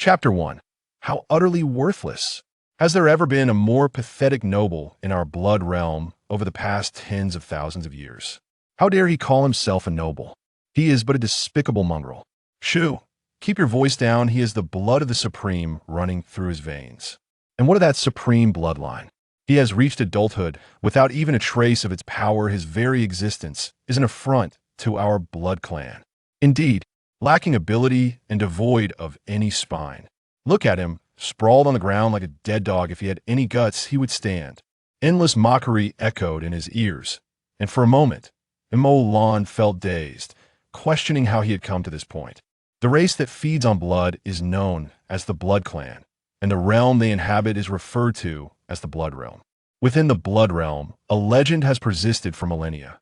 Chapter 1. How utterly worthless. Has there ever been a more pathetic noble in our blood realm over the past tens of thousands of years? How dare he call himself a noble? He is but a despicable mongrel. Shoo! Keep your voice down. He is the blood of the Supreme running through his veins. And what of that Supreme bloodline? He has reached adulthood without even a trace of its power. His very existence is an affront to our blood clan. Indeed, lacking ability and devoid of any spine. Look at him, sprawled on the ground like a dead dog. If he had any guts, he would stand. Endless mockery echoed in his ears, and for a moment, Emolan felt dazed, questioning how he had come to this point. The race that feeds on blood is known as the Blood Clan, and the realm they inhabit is referred to as the Blood Realm. Within the Blood Realm, a legend has persisted for millennia.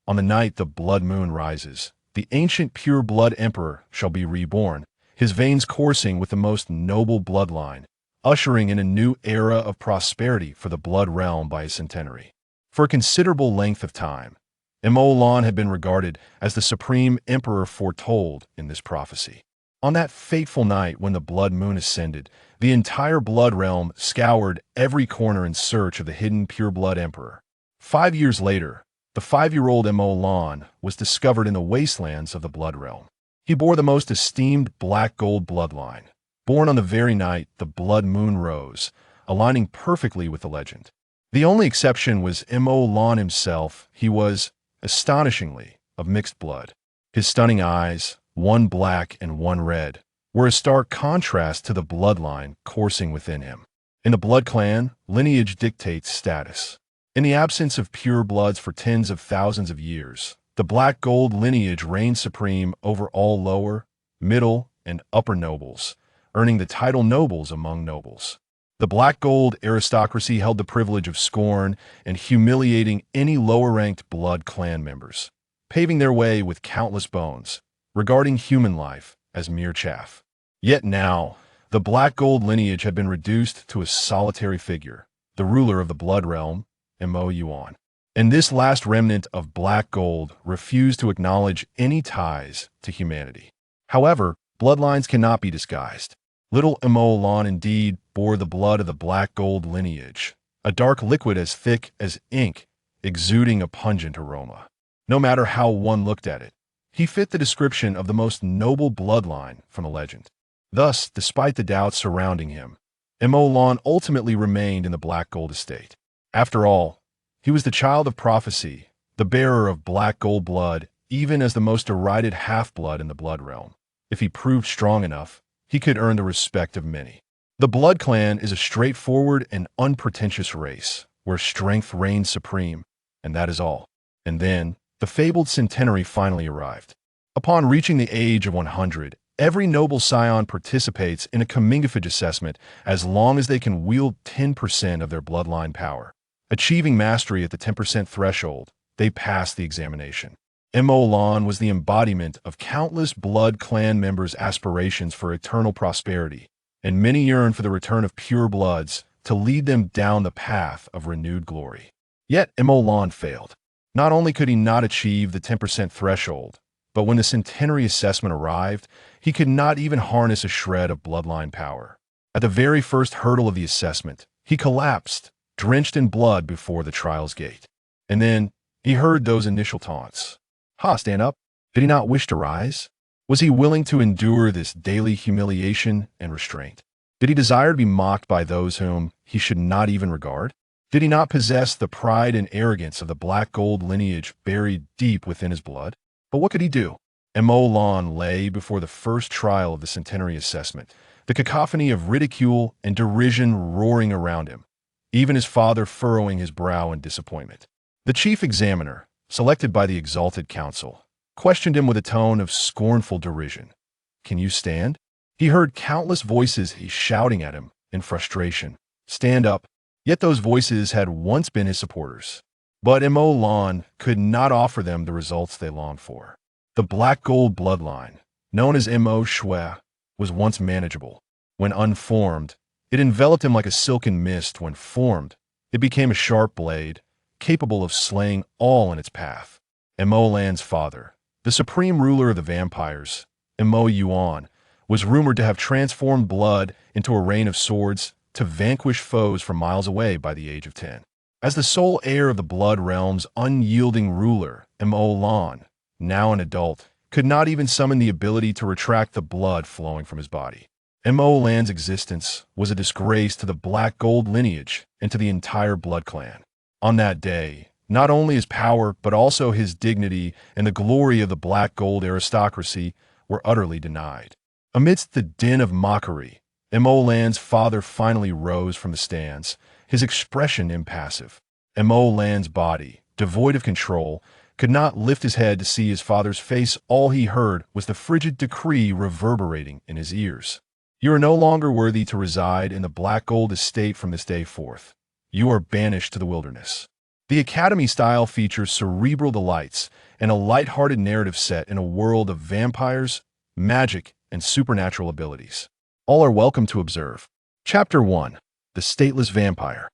On the night the blood moon rises, the ancient pure blood emperor shall be reborn, his veins coursing with the most noble bloodline, ushering in a new era of prosperity for the blood realm by a centenary. For a considerable length of time, Emolan had been regarded as the supreme emperor foretold in this prophecy. On that fateful night when the blood moon ascended, the entire blood realm scoured every corner in search of the hidden pure blood emperor. 5 years later, the 5-year-old Emolan was discovered in the wastelands of the blood realm. He bore the most esteemed black gold bloodline, born on the very night the blood moon rose, aligning perfectly with the legend. The only exception was Emolan himself. He was, astonishingly, of mixed blood. His stunning eyes, one black and one red, were a stark contrast to the bloodline coursing within him. In the blood clan, lineage dictates status. In the absence of pure bloods for tens of thousands of years, the black gold lineage reigned supreme over all lower, middle, and upper nobles, earning the title nobles among nobles. The black gold aristocracy held the privilege of scorn and humiliating any lower-ranked blood clan members, paving their way with countless bones, regarding human life as mere chaff. Yet now, the black gold lineage had been reduced to a solitary figure, the ruler of the blood realm, Emo Yuan. And this last remnant of black gold refused to acknowledge any ties to humanity. However, bloodlines cannot be disguised. Little Emolan indeed bore the blood of the black gold lineage, a dark liquid as thick as ink, exuding a pungent aroma. No matter how one looked at it, he fit the description of the most noble bloodline from the legend. Thus, despite the doubts surrounding him, Emolan ultimately remained in the black gold estate. After all, he was the child of prophecy, the bearer of black gold blood, even as the most derided half-blood in the blood realm. If he proved strong enough, he could earn the respect of many. The Blood Clan is a straightforward and unpretentious race, where strength reigns supreme, and that is all. And then, the fabled centenary finally arrived. Upon reaching the age of 100, every noble scion participates in a Kamingafage assessment as long as they can wield 10% of their bloodline power. Achieving mastery at the 10% threshold, they pass the examination. Emolan was the embodiment of countless blood clan members' aspirations for eternal prosperity, and many yearn for the return of pure bloods to lead them down the path of renewed glory. Yet Emolan failed. Not only could he not achieve the 10% threshold, but when the centenary assessment arrived, he could not even harness a shred of bloodline power. At the very first hurdle of the assessment, he collapsed, drenched in blood before the trial's gate. And then he heard those initial taunts. Ha, stand up. Did he not wish to rise? Was he willing to endure this daily humiliation and restraint? Did he desire to be mocked by those whom he should not even regard? Did he not possess the pride and arrogance of the black gold lineage buried deep within his blood? But what could he do? Emolan lay before the first trial of the centenary assessment, the cacophony of ridicule and derision roaring around him, even his father furrowing his brow in disappointment. The chief examiner, selected by the exalted council, questioned him with a tone of scornful derision. Can you stand? He heard countless voices shouting at him in frustration. Stand up. Yet those voices had once been his supporters. But Emolan could not offer them the results they longed for. The black gold bloodline, known as Emo Shui, was once manageable. When unformed, it enveloped him like a silken mist. When formed, it became a sharp blade, capable of slaying all in its path. Emolan's father, the supreme ruler of the vampires, Emo Yuan, was rumored to have transformed blood into a rain of swords to vanquish foes from miles away by the age of 10. As the sole heir of the Blood Realm's unyielding ruler, Mo Lan, now an adult, could not even summon the ability to retract the blood flowing from his body. Mo Lan's existence was a disgrace to the Black Gold lineage and to the entire Blood Clan. On that day, not only his power but also his dignity and the glory of the Black Gold aristocracy were utterly denied. Amidst the din of mockery, Mo Lan's father finally rose from the stands, his expression impassive. Mo Lan's body, devoid of control, could not lift his head to see his father's face. All he heard was the frigid decree reverberating in his ears. You are no longer worthy to reside in the Black Gold estate from this day forth. You are banished to the wilderness. The Academy style features cerebral delights and a light-hearted narrative set in a world of vampires, magic, and supernatural abilities. All are welcome to observe. Chapter 1. The Stateless Vampire.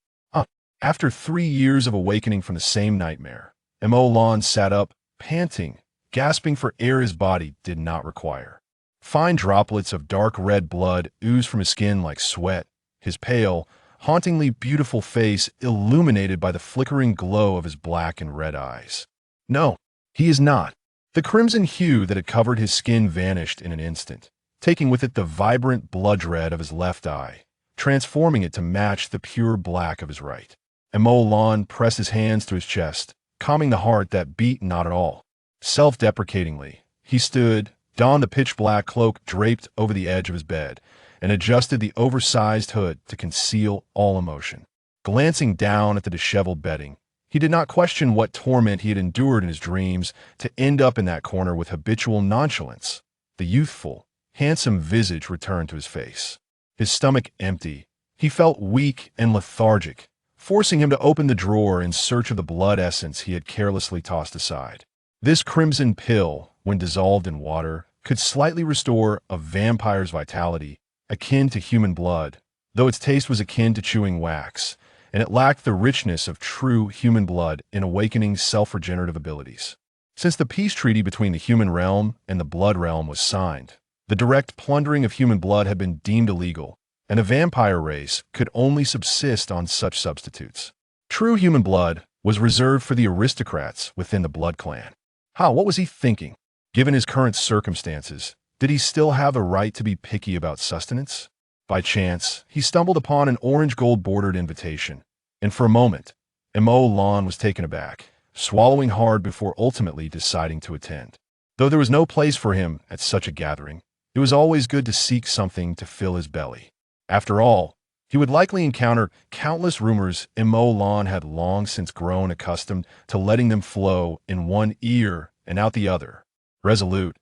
After 3 years of awakening from the same nightmare, Mo Lan sat up, panting, gasping for air his body did not require. Fine droplets of dark red blood oozed from his skin like sweat, his pale, hauntingly beautiful face illuminated by the flickering glow of his black and red eyes. No, he is not. The crimson hue that had covered his skin vanished in an instant, taking with it the vibrant blood red of his left eye, transforming it to match the pure black of his right. Mo Lan pressed his hands to his chest, calming the heart that beat not at all. Self-deprecatingly, he stood, donned the pitch-black cloak draped over the edge of his bed, and adjusted the oversized hood to conceal all emotion. Glancing down at the disheveled bedding, he did not question what torment he had endured in his dreams to end up in that corner with habitual nonchalance. The youthful, handsome visage returned to his face. His stomach empty, he felt weak and lethargic, forcing him to open the drawer in search of the blood essence he had carelessly tossed aside. This crimson pill, when dissolved in water, could slightly restore a vampire's vitality, akin to human blood, though its taste was akin to chewing wax, and it lacked the richness of true human blood in awakening self-regenerative abilities. Since the peace treaty between the human realm and the blood realm was signed, the direct plundering of human blood had been deemed illegal, and a vampire race could only subsist on such substitutes. True human blood was reserved for the aristocrats within the Blood Clan. What was he thinking? Given his current circumstances, did he still have the right to be picky about sustenance? By chance, he stumbled upon an orange-gold bordered invitation, and for a moment, Mo Lan was taken aback, swallowing hard before ultimately deciding to attend. Though there was no place for him at such a gathering, it was always good to seek something to fill his belly. After all, he would likely encounter countless rumors, and Mo Lan had long since grown accustomed to letting them flow in one ear and out the other. Resolute,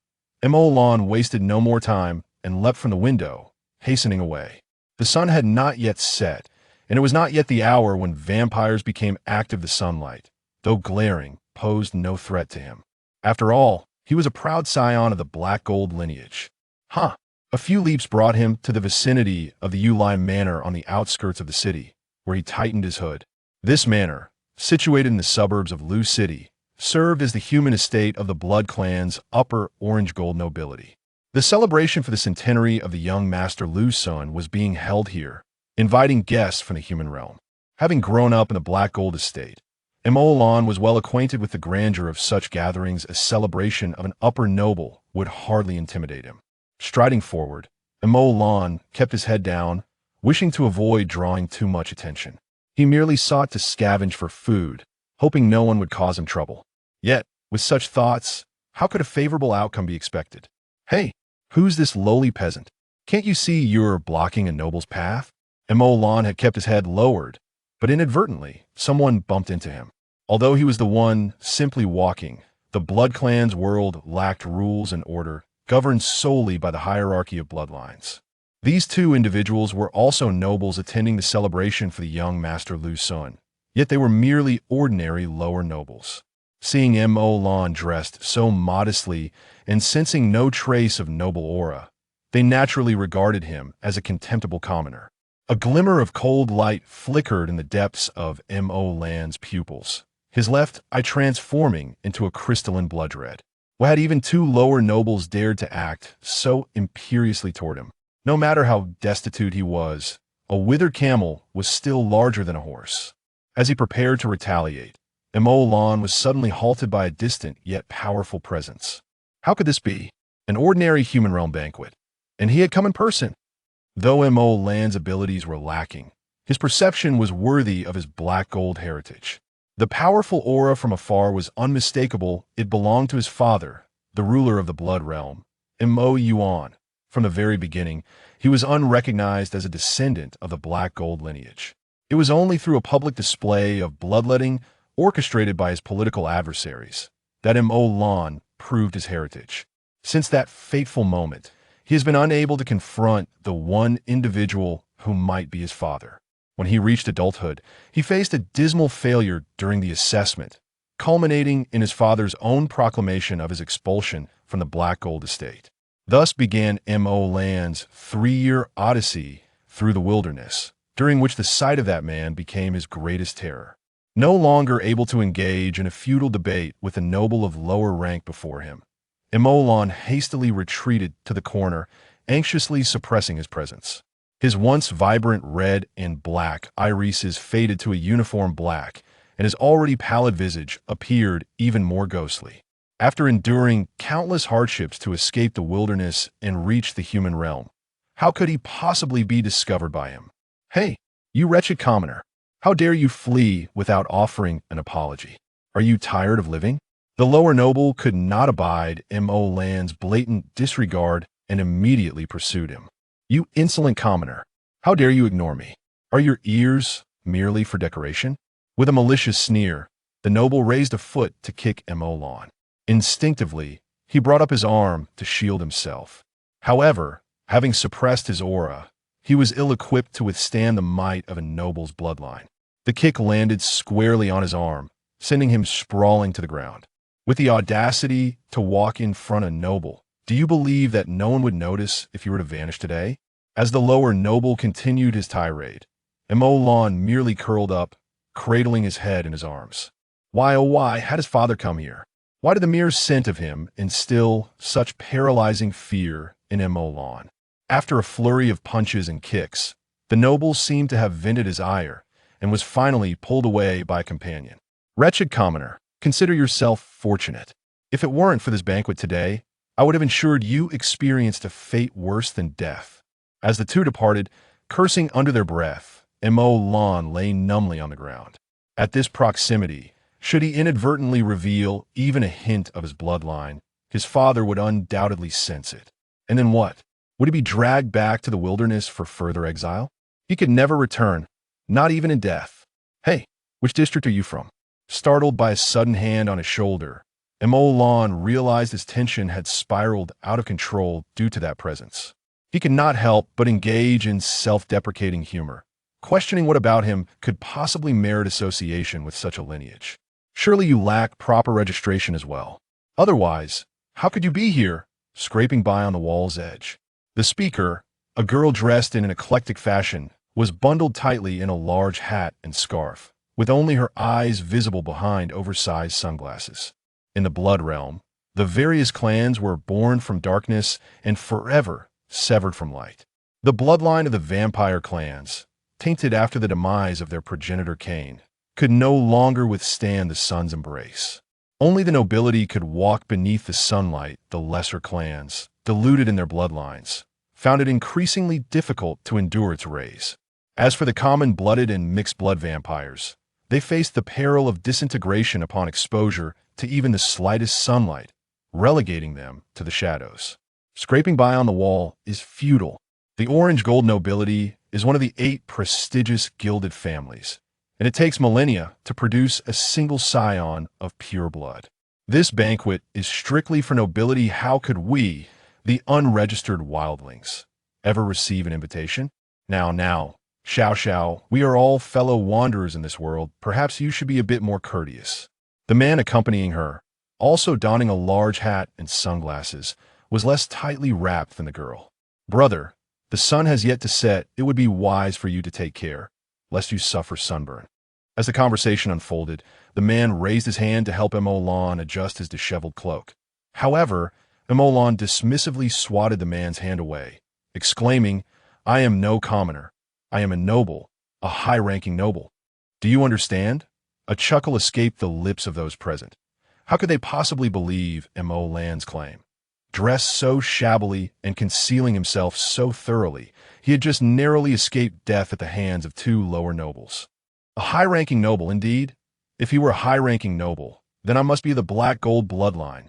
Mo Lan wasted no more time and leapt from the window, hastening away. The sun had not yet set, and it was not yet the hour when vampires became active. The sunlight, though glaring, posed no threat to him. After all, he was a proud scion of the Black Gold lineage. A few leaps brought him to the vicinity of the Yulai Manor on the outskirts of the city, where he tightened his hood. This manor, situated in the suburbs of Lu City, served as the human estate of the Blood Clan's upper orange-gold nobility. The celebration for the centenary of the young Master Lu Sun was being held here, inviting guests from the human realm. Having grown up in the Black Gold estate, Mo Lan was well acquainted with the grandeur of such gatherings. A celebration of an upper noble would hardly intimidate him. Striding forward, Mo Lan kept his head down, wishing to avoid drawing too much attention. He merely sought to scavenge for food, hoping no one would cause him trouble. Yet, with such thoughts, how could a favorable outcome be expected? Hey, who's this lowly peasant? Can't you see you're blocking a noble's path? Mo Lan had kept his head lowered, but inadvertently, someone bumped into him. Although he was the one simply walking, the Blood Clan's world lacked rules and order, governed solely by the hierarchy of bloodlines. These two individuals were also nobles attending the celebration for the young Master Lu Sun, yet they were merely ordinary lower nobles. Seeing Mo Lan dressed so modestly and sensing no trace of noble aura, they naturally regarded him as a contemptible commoner. A glimmer of cold light flickered in the depths of Mo Lan's pupils, his left eye transforming into a crystalline blood red. Why had even two lower nobles dared to act so imperiously toward him? No matter how destitute he was, a withered camel was still larger than a horse. As he prepared to retaliate, Emolan was suddenly halted by a distant yet powerful presence. How could this be? An ordinary human realm banquet. And he had come in person. Though Emolan's abilities were lacking, his perception was worthy of his black gold heritage. The powerful aura from afar was unmistakable. It belonged to his father, the ruler of the Blood Realm, Emo Yuan. From the very beginning, he was unrecognized as a descendant of the Black Gold lineage. It was only through a public display of bloodletting orchestrated by his political adversaries that Emolan proved his heritage. Since that fateful moment, he has been unable to confront the one individual who might be his father. When he reached adulthood, he faced a dismal failure during the assessment, culminating in his father's own proclamation of his expulsion from the Black Gold estate. Thus began Emolan's 3-year odyssey through the wilderness, during which the sight of that man became his greatest terror. No longer able to engage in a futile debate with a noble of lower rank before him, Emolan hastily retreated to the corner, anxiously suppressing his presence. His once vibrant red and black irises faded to a uniform black, and his already pallid visage appeared even more ghostly. After enduring countless hardships to escape the wilderness and reach the human realm, how could he possibly be discovered by him? Hey, you wretched commoner! How dare you flee without offering an apology? Are you tired of living? The lower noble could not abide Emolan's blatant disregard and immediately pursued him. You insolent commoner! How dare you ignore me? Are your ears merely for decoration? With a malicious sneer, the noble raised a foot to kick Emolan. Instinctively, he brought up his arm to shield himself. However, having suppressed his aura, he was ill-equipped to withstand the might of a noble's bloodline. The kick landed squarely on his arm, sending him sprawling to the ground. With the audacity to walk in front of a noble, do you believe that no one would notice if you were to vanish today? As the lower noble continued his tirade, Emolan merely curled up, cradling his head in his arms. Why, oh why, had his father come here? Why did the mere scent of him instill such paralyzing fear in Emolan? After a flurry of punches and kicks, the noble seemed to have vented his ire and was finally pulled away by a companion. Wretched commoner, consider yourself fortunate. If it weren't for this banquet today, I would have ensured you experienced a fate worse than death. As the two departed, cursing under their breath, Emolan lay numbly on the ground. At this proximity, should he inadvertently reveal even a hint of his bloodline, his father would undoubtedly sense it. And then what? Would he be dragged back to the wilderness for further exile? He could never return, not even in death. Hey, which district are you from? Startled by a sudden hand on his shoulder, Emolan realized his tension had spiraled out of control due to that presence. He could not help but engage in self-deprecating humor, questioning what about him could possibly merit association with such a lineage. Surely you lack proper registration as well. Otherwise, how could you be here, scraping by on the wall's edge? The speaker, a girl dressed in an eclectic fashion, was bundled tightly in a large hat and scarf, with only her eyes visible behind oversized sunglasses. In the Blood Realm, the various clans were born from darkness and forever severed from light. The bloodline of the vampire clans, tainted after the demise of their progenitor Cain, could no longer withstand the sun's embrace. Only the nobility could walk beneath the sunlight. The lesser clans, diluted in their bloodlines, found it increasingly difficult to endure its rays. As for the common-blooded and mixed-blood vampires, they faced the peril of disintegration upon exposure to even the slightest sunlight, relegating them to the shadows. Scraping by on the wall is futile. The orange-gold nobility is one of the 8 prestigious gilded families, and it takes millennia to produce a single scion of pure blood. This banquet is strictly for nobility. How could we, the unregistered wildlings, ever receive an invitation? Now, Xiao, we are all fellow wanderers in this world. Perhaps you should be a bit more courteous. The man accompanying her, also donning a large hat and sunglasses, was less tightly wrapped than the girl. Brother, the sun has yet to set. It would be wise for you to take care, lest you suffer sunburn. As the conversation unfolded, the man raised his hand to help Emolan adjust his disheveled cloak. However, Emolan dismissively swatted the man's hand away, exclaiming, "I am no commoner. I am a noble, a high-ranking noble. Do you understand?" A chuckle escaped the lips of those present. How could they possibly believe Emolan's claim? Dressed so shabbily and concealing himself so thoroughly, he had just narrowly escaped death at the hands of two lower nobles. A high-ranking noble, indeed? If he were a high-ranking noble, then I must be the black gold bloodline.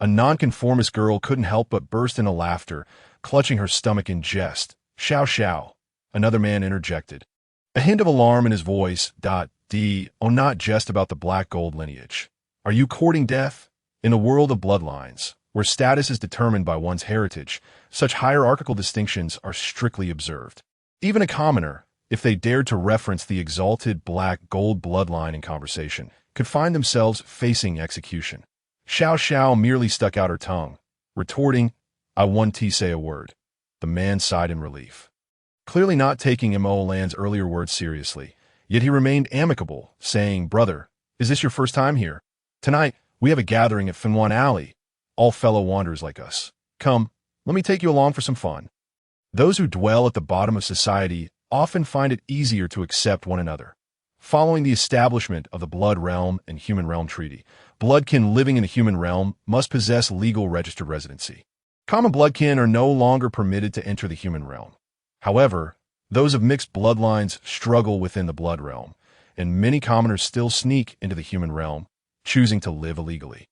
A nonconformist girl couldn't help but burst into laughter, clutching her stomach in jest. "Shao shao," another man interjected. A hint of alarm in his voice. Not just about the black gold lineage. Are you courting death? In a world of bloodlines, where status is determined by one's heritage, such hierarchical distinctions are strictly observed. Even a commoner, if they dared to reference the exalted black gold bloodline in conversation, could find themselves facing execution. Xiao Xiao merely stuck out her tongue, retorting, "I won't say a word." The man sighed in relief. Clearly not taking Emolan's earlier words seriously, yet he remained amicable, saying, "Brother, is this your first time here? Tonight, we have a gathering at Finwan Alley, all fellow wanderers like us. Come, let me take you along for some fun." Those who dwell at the bottom of society often find it easier to accept one another. Following the establishment of the Blood Realm and Human Realm Treaty, bloodkin living in the human realm must possess legal registered residency. Common bloodkin are no longer permitted to enter the human realm. However, those of mixed bloodlines struggle within the blood realm, and many commoners still sneak into the human realm, choosing to live illegally.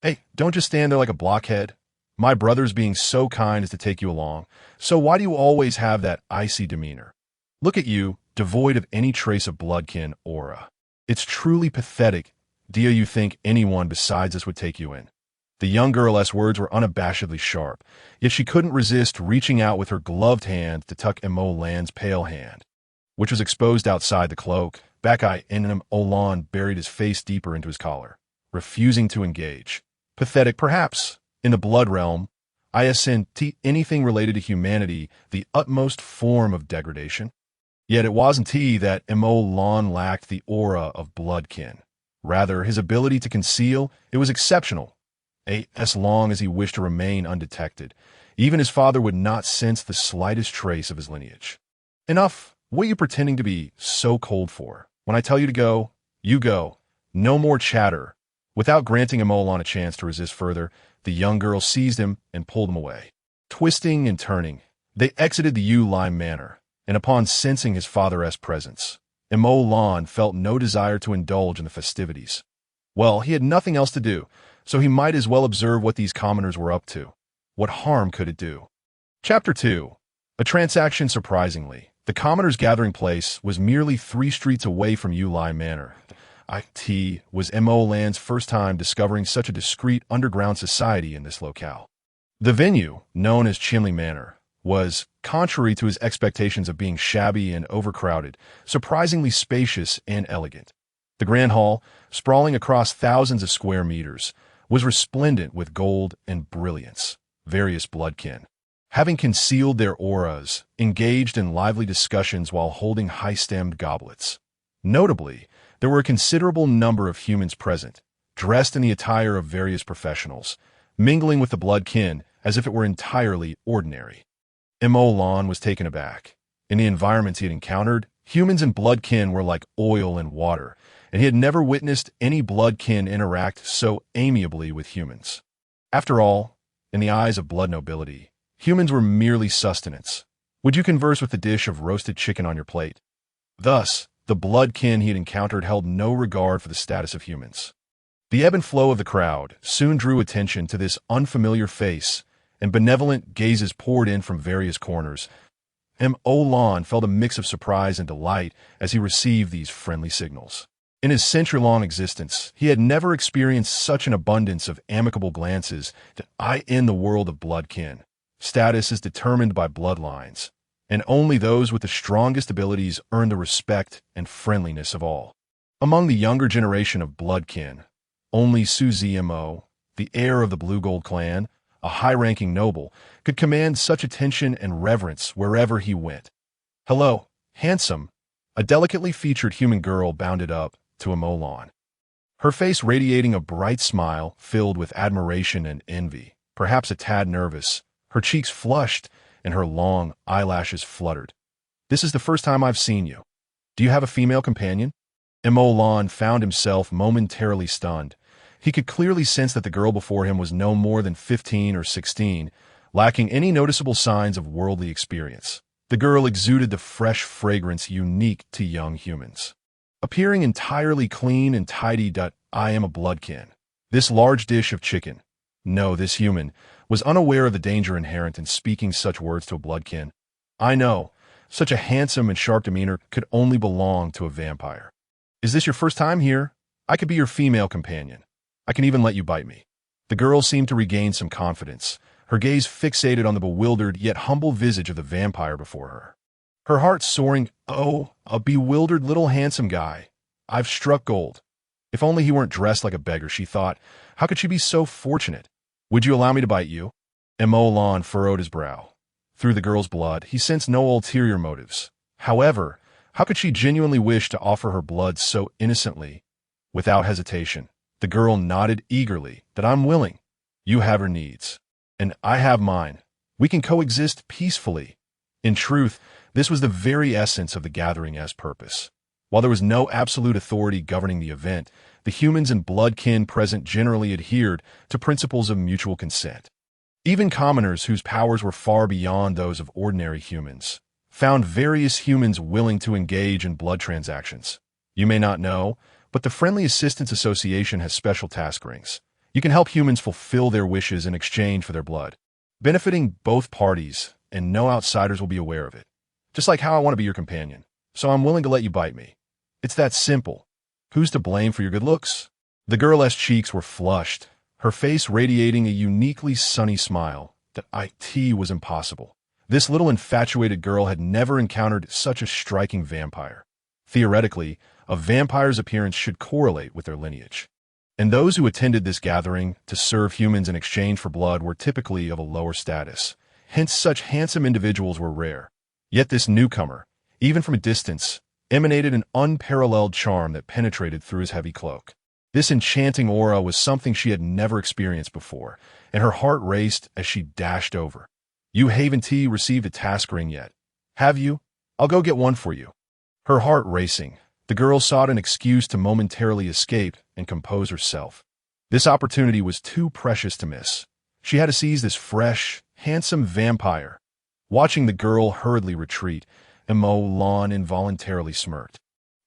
Hey, don't just stand there like a blockhead. My brother's being so kind as to take you along, so why do you always have that icy demeanor? Look at you, devoid of any trace of bloodkin aura. It's truly pathetic. Do you think anyone besides us would take you in? The young girl's words were unabashedly sharp, yet she couldn't resist reaching out with her gloved hand to tuck Emolan's pale hand, which was exposed outside the cloak. Back-eye Emolan buried his face deeper into his collar, refusing to engage. Pathetic, perhaps. In the blood realm, isn't anything related to humanity the utmost form of degradation? Yet it wasn't that Emolan lacked the aura of bloodkin. Rather, his ability to conceal, it was exceptional. As long as he wished to remain undetected, even his father would not sense the slightest trace of his lineage. Enough. What are you pretending to be so cold for? When I tell you to go, you go. No more chatter. Without granting Emolan a chance to resist further, the young girl seized him and pulled him away. Twisting and turning, they exited the Yu-Lime Manor, and upon sensing his father's presence, Emolan felt no desire to indulge in the festivities. Well, he had nothing else to do, so he might as well observe what these commoners were up to. What harm could it do? Chapter 2. A transaction. Surprisingly, the commoners' gathering place was merely 3 streets away from Yu-Lime Manor. It was Emolan's first time discovering such a discreet underground society in this locale. The venue, known as Chimley Manor, was, contrary to his expectations of being shabby and overcrowded, surprisingly spacious and elegant. The grand hall, sprawling across thousands of square meters, was resplendent with gold and brilliance. Various bloodkin, having concealed their auras, engaged in lively discussions while holding high-stemmed goblets. Notably, there were a considerable number of humans present, dressed in the attire of various professionals, mingling with the bloodkin as if it were entirely ordinary. Emolan was taken aback. In the environments he had encountered, humans and bloodkin were like oil and water, and he had never witnessed any bloodkin interact so amiably with humans. After all, in the eyes of blood nobility, humans were merely sustenance. Would you converse with the dish of roasted chicken on your plate? Thus, the bloodkin he had encountered held no regard for the status of humans. The ebb and flow of the crowd soon drew attention to this unfamiliar face, and benevolent gazes poured in from various corners. Emolan felt a mix of surprise and delight as he received these friendly signals. In his century-long existence, he had never experienced such an abundance of amicable glances in the world of bloodkin. Status is determined by bloodlines, and only those with the strongest abilities earn the respect and friendliness of all. Among the younger generation of bloodkin, only Suziemo, the heir of the Blue Gold clan, a high-ranking noble, could command such attention and reverence wherever he went. "Hello, handsome," a delicately featured human girl bounded up to Emolan. her face radiating a bright smile filled with admiration and envy, perhaps a tad nervous. Her cheeks flushed and her long eyelashes fluttered. "This is the first time I've seen you. Do you have a female companion?" Emolan found himself momentarily stunned. He could clearly sense that the girl before him was no more than 15 or 16, lacking any noticeable signs of worldly experience. The girl exuded the fresh fragrance unique to young humans. Appearing entirely clean and tidy. "I am a bloodkin. This large dish of chicken." No, this human was unaware of the danger inherent in speaking such words to a bloodkin. "I know, such a handsome and sharp demeanor could only belong to a vampire. Is this your first time here? I could be your female companion. I can even let you bite me." The girl seemed to regain some confidence, her gaze fixated on the bewildered yet humble visage of the vampire before her. Her heart soaring. "Oh, a bewildered little handsome guy. I've struck gold. If only he weren't dressed like a beggar," she thought. How could she be so fortunate? "Would you allow me to bite you?" Emolan furrowed his brow. Through the girl's blood, he sensed no ulterior motives. However, how could she genuinely wish to offer her blood so innocently? Without hesitation, the girl nodded eagerly. "That I'm willing. You have her needs, and I have mine. We can coexist peacefully." In truth, this was the very essence of the gathering's purpose. While there was no absolute authority governing the event, the humans and bloodkin present generally adhered to principles of mutual consent. Even commoners whose powers were far beyond those of ordinary humans found various humans willing to engage in blood transactions. You may not know, but the Friendly Assistance Association has special task rings. You can help humans fulfill their wishes in exchange for their blood, benefiting both parties, and no outsiders will be aware of it. Just like how I want to be your companion, so I'm willing to let you bite me. It's that simple. Who's to blame for your good looks? The girl's cheeks were flushed, her face radiating a uniquely sunny smile. That it was impossible. This little infatuated girl had never encountered such a striking vampire. Theoretically, a vampire's appearance should correlate with their lineage. And those who attended this gathering to serve humans in exchange for blood were typically of a lower status. Hence, such handsome individuals were rare. Yet this newcomer, even from a distance, emanated an unparalleled charm that penetrated through his heavy cloak. This enchanting aura was something she had never experienced before, and her heart raced as she dashed over. "You haven't received a task ring yet, have you? I'll go get one for you." Her heart racing, the girl sought an excuse to momentarily escape and compose herself. This opportunity was too precious to miss. She had to seize this fresh, handsome vampire. Watching the girl hurriedly retreat, Emolan involuntarily smirked,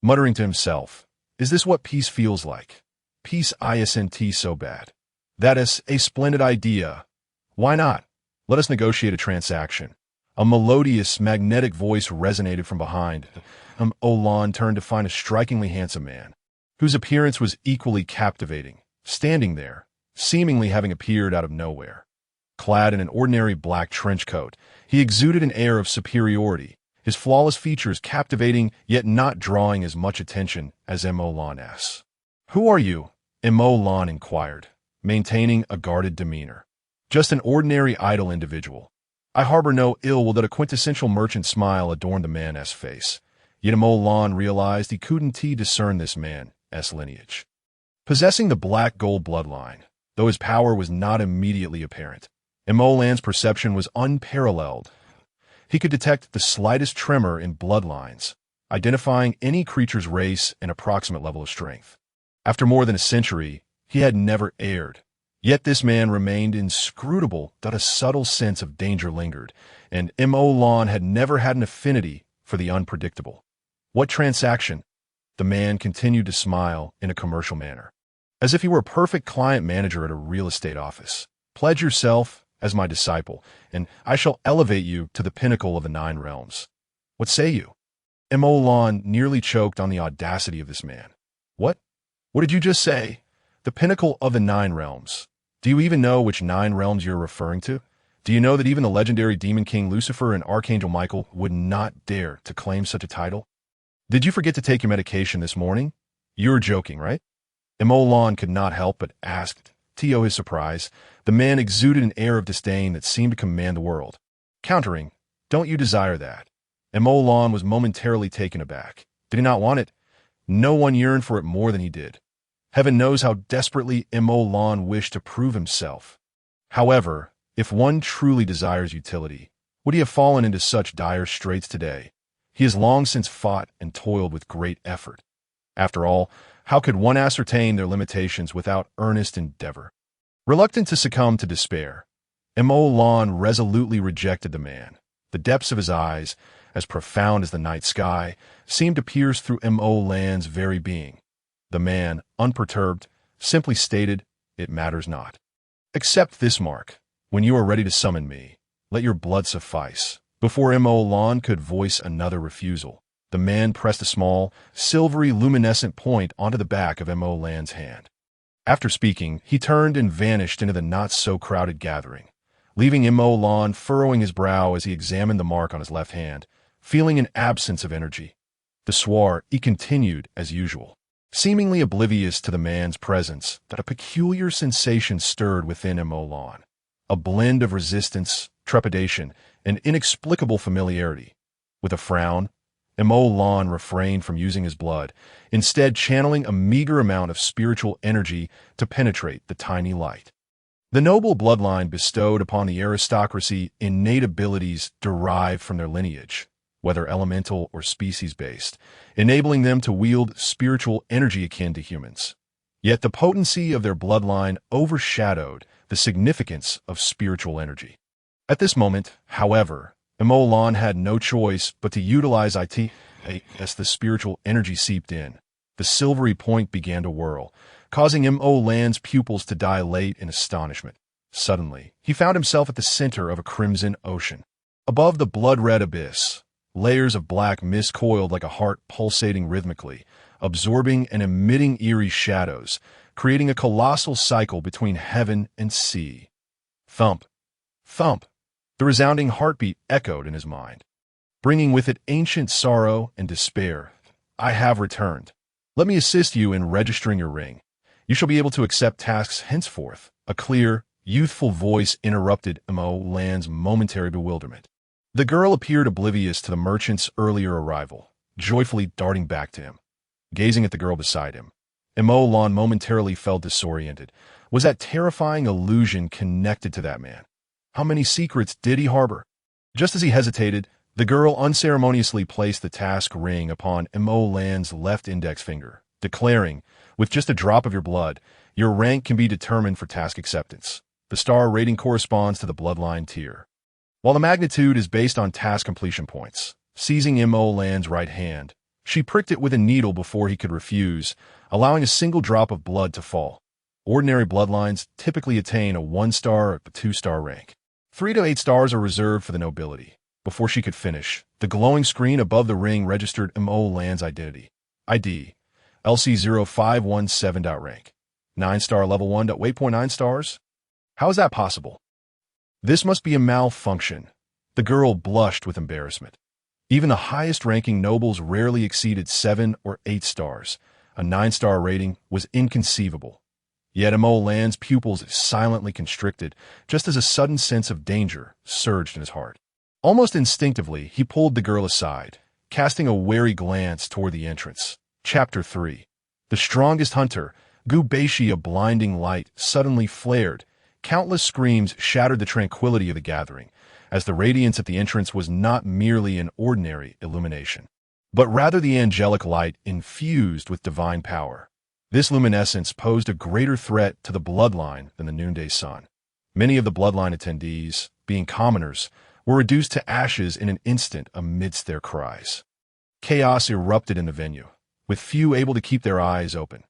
muttering to himself, "Is this what peace feels like? Peace isn't so bad. That is a splendid idea. Why not? Let us negotiate a transaction." A melodious, magnetic voice resonated from behind. Olan turned to find a strikingly handsome man, whose appearance was equally captivating, standing there, seemingly having appeared out of nowhere. Clad in an ordinary black trench coat, he exuded an air of superiority, his flawless features captivating yet not drawing as much attention as Emolan's. "Who are you?" Emolan inquired, maintaining a guarded demeanor. "Just an ordinary idle individual. I harbor no ill will." That a quintessential merchant smile adorned the man's face. Yet Emolan realized he couldn't discern this man's lineage. Possessing the black gold bloodline, though his power was not immediately apparent, Emolan's perception was unparalleled. He could detect the slightest tremor in bloodlines, identifying any creature's race and approximate level of strength. After more than a century, he had never erred. Yet this man remained inscrutable, that a subtle sense of danger lingered, and Emolan had never had an affinity for the unpredictable. "What transaction?" The man continued to smile in a commercial manner, as if he were a perfect client manager at a real estate office. "Pledge yourself as my disciple, and I shall elevate you to the pinnacle of the 9 realms. What say you?" Emolan nearly choked on the audacity of this man. What? What did you just say? The pinnacle of the 9 realms. Do you even know which 9 realms you're referring to? Do you know that even the legendary Demon King Lucifer and Archangel Michael would not dare to claim such a title? Did you forget to take your medication this morning? You're joking, right? Emolan could not help but ask. To his surprise, the man exuded an air of disdain that seemed to command the world. Countering, "Don't you desire that?" Emolan was momentarily taken aback. Did he not want it? No one yearned for it more than he did. Heaven knows how desperately Mo Lan wished to prove himself. However, if one truly desires utility, would he have fallen into such dire straits today? He has long since fought and toiled with great effort. After all, how could one ascertain their limitations without earnest endeavor? Reluctant to succumb to despair, Mo Lan resolutely rejected the man. The depths of his eyes, as profound as the night sky, seemed to pierce through Mo Lan's very being. The man, unperturbed, simply stated, "It matters not. Accept this mark. When you are ready to summon me, let your blood suffice." Before Mo Lan could voice another refusal, the man pressed a small, silvery luminescent point onto the back of Mo Lan's hand. After speaking, he turned and vanished into the not-so-crowded gathering, leaving Mo Lan furrowing his brow as he examined the mark on his left hand, feeling an absence of energy. The soir, he continued as usual, seemingly oblivious to the man's presence, that a peculiar sensation stirred within Mo Lan, a blend of resistance, trepidation, and inexplicable familiarity. With a frown, Mo Lan refrained from using his blood, instead channeling a meager amount of spiritual energy to penetrate the tiny light. The noble bloodline bestowed upon the aristocracy innate abilities derived from their lineage, whether elemental or species-based, enabling them to wield spiritual energy akin to humans. Yet the potency of their bloodline overshadowed the significance of spiritual energy. At this moment, however, Mo Lan had no choice but to utilize it as the spiritual energy seeped in. The silvery point began to whirl, causing Mo Lan's pupils to dilate in astonishment. Suddenly, he found himself at the center of a crimson ocean. Above the blood-red abyss, layers of black mist coiled like a heart pulsating rhythmically, absorbing and emitting eerie shadows, creating a colossal cycle between heaven and sea. Thump, thump. The resounding heartbeat echoed in his mind, bringing with it ancient sorrow and despair. "I have returned. Let me assist you in registering your ring. You shall be able to accept tasks henceforth." A clear, youthful voice interrupted Mo Lan's momentary bewilderment. The girl appeared oblivious to the merchant's earlier arrival, joyfully darting back to him. Gazing at the girl beside him, Mo Lan momentarily felt disoriented. Was that terrifying illusion connected to that man? How many secrets did he harbor? Just as he hesitated, the girl unceremoniously placed the task ring upon Mo Lan's left index finger, declaring, "With just a drop of your blood, your rank can be determined for task acceptance. The star rating corresponds to the bloodline tier." While the magnitude is based on task completion points, seizing Mo Lan's right hand, she pricked it with a needle before he could refuse, allowing a single drop of blood to fall. Ordinary bloodlines typically attain a 1-star or 2-star rank. 3 to 8 stars are reserved for the nobility. Before she could finish, the glowing screen above the ring registered Mo Lan's identity. ID, LC0517. Rank, 9-star level 1. Weight 0.9 stars? How is that possible? This must be a malfunction. The girl blushed with embarrassment. Even the highest-ranking nobles rarely exceeded 7 or 8 stars. A 9-star rating was inconceivable. Yet Mo Lan's pupils silently constricted, just as a sudden sense of danger surged in his heart. Almost instinctively, he pulled the girl aside, casting a wary glance toward the entrance. Chapter 3. The strongest hunter, Gubeishi, a blinding light, suddenly flared. Countless screams shattered the tranquility of the gathering, as the radiance at the entrance was not merely an ordinary illumination, but rather the angelic light infused with divine power. This luminescence posed a greater threat to the bloodline than the noonday sun. Many of the bloodline attendees, being commoners, were reduced to ashes in an instant amidst their cries. Chaos erupted in the venue, with few able to keep their eyes open.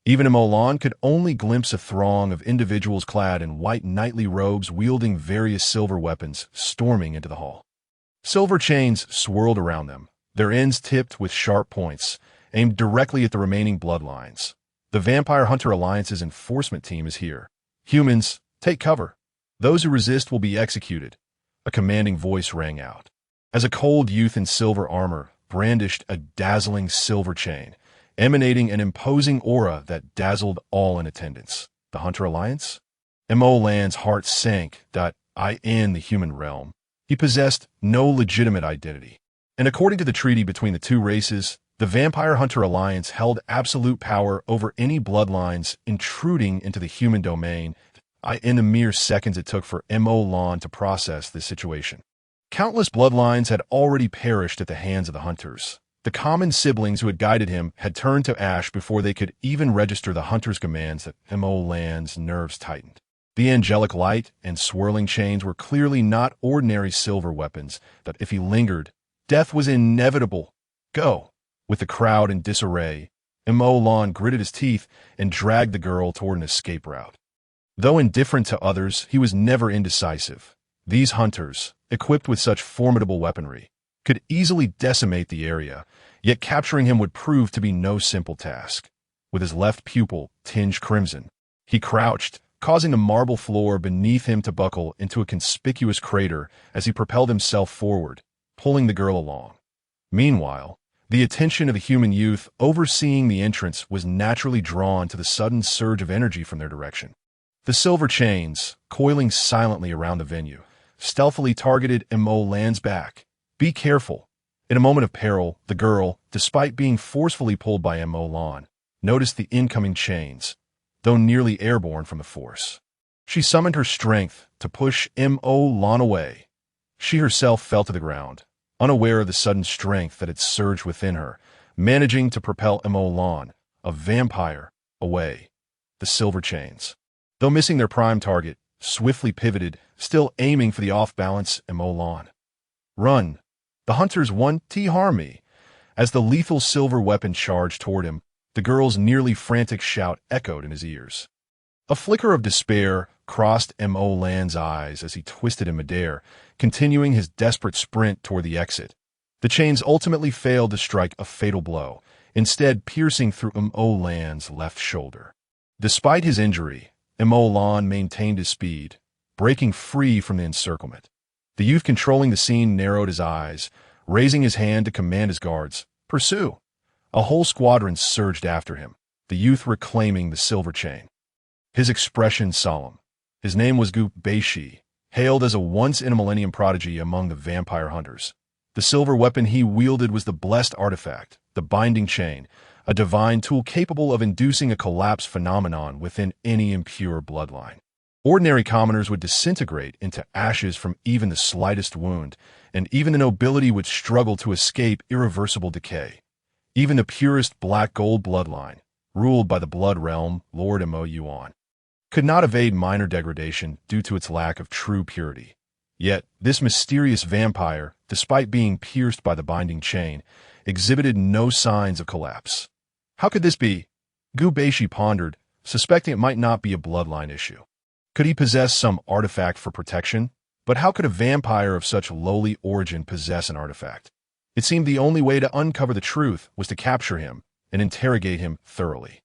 Even Mo Lan could only glimpse a throng of individuals clad in white knightly robes wielding various silver weapons storming into the hall. Silver chains swirled around them, their ends tipped with sharp points, aimed directly at the remaining bloodlines. The Vampire Hunter Alliance's enforcement team is here. Humans, take cover. Those who resist will be executed. A commanding voice rang out, as a cold youth in silver armor brandished a dazzling silver chain, emanating an imposing aura that dazzled all in attendance. The Hunter Alliance? Mo Lan's heart sank. In the human realm, he possessed no legitimate identity. And according to the treaty between the two races, The Vampire Hunter Alliance held absolute power over any bloodlines intruding into the human domain in the mere seconds it took for M.O. Lan to process this situation. Countless bloodlines had already perished at the hands of the Hunters. The common siblings who had guided him had turned to ash before they could even register the Hunter's commands. That M.O. Lan's nerves tightened. The angelic light and swirling chains were clearly not ordinary silver weapons, that if he lingered, death was inevitable. Go! With the crowd in disarray, M.O. Lan gritted his teeth and dragged the girl toward an escape route. Though indifferent to others, he was never indecisive. These hunters, equipped with such formidable weaponry, could easily decimate the area, yet capturing him would prove to be no simple task. With his left pupil tinged crimson, he crouched, causing the marble floor beneath him to buckle into a conspicuous crater as he propelled himself forward, pulling the girl along. Meanwhile, the attention of the human youth overseeing the entrance was naturally drawn to the sudden surge of energy from their direction. The silver chains, coiling silently around the venue, stealthily targeted M.O. Lan's back. Be careful. In a moment of peril, the girl, despite being forcefully pulled by M.O. Lan, noticed the incoming chains, though nearly airborne from the force. She summoned her strength to push M.O. Lan away. She herself fell to the ground, unaware of the sudden strength that had surged within her, managing to propel M.O. Lan, a vampire, away. The silver chains, though missing their prime target, swiftly pivoted, still aiming for the off-balance M.O. Lan. Run! The hunters won't harm me. As the lethal silver weapon charged toward him, the girl's nearly frantic shout echoed in his ears. A flicker of despair crossed M.O. Lan's eyes as he twisted in midair, continuing his desperate sprint toward the exit. The chains ultimately failed to strike a fatal blow, instead piercing through M.O. Lan's left shoulder. Despite his injury, M.O. Lan maintained his speed, breaking free from the encirclement. The youth controlling the scene narrowed his eyes, raising his hand to command his guards. Pursue! A whole squadron surged after him, the youth reclaiming the silver chain. His expression solemn. His name was Gu Baishi, hailed as a once-in-a-millennium prodigy among the vampire hunters. The silver weapon he wielded was the blessed artifact, the binding chain, a divine tool capable of inducing a collapse phenomenon within any impure bloodline. Ordinary commoners would disintegrate into ashes from even the slightest wound, and even the nobility would struggle to escape irreversible decay. Even the purest black gold bloodline, ruled by the blood realm Lord M.O. Yuan, could not evade minor degradation due to its lack of true purity. Yet, this mysterious vampire, despite being pierced by the binding chain, exhibited no signs of collapse. How could this be? Gu Baishi pondered, suspecting it might not be a bloodline issue. Could he possess some artifact for protection? But how could a vampire of such lowly origin possess an artifact? It seemed the only way to uncover the truth was to capture him and interrogate him thoroughly.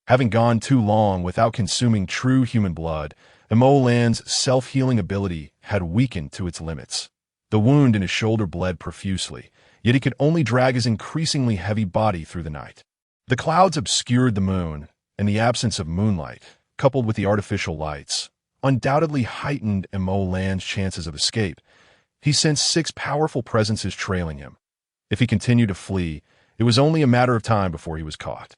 Having gone too long without consuming true human blood, M.O. Lan's self-healing ability had weakened to its limits. The wound in his shoulder bled profusely, yet he could only drag his increasingly heavy body through the night. The clouds obscured the moon, and the absence of moonlight, coupled with the artificial lights, undoubtedly heightened M.O. Lan's chances of escape. He sensed 6 powerful presences trailing him. If he continued to flee, it was only a matter of time before he was caught.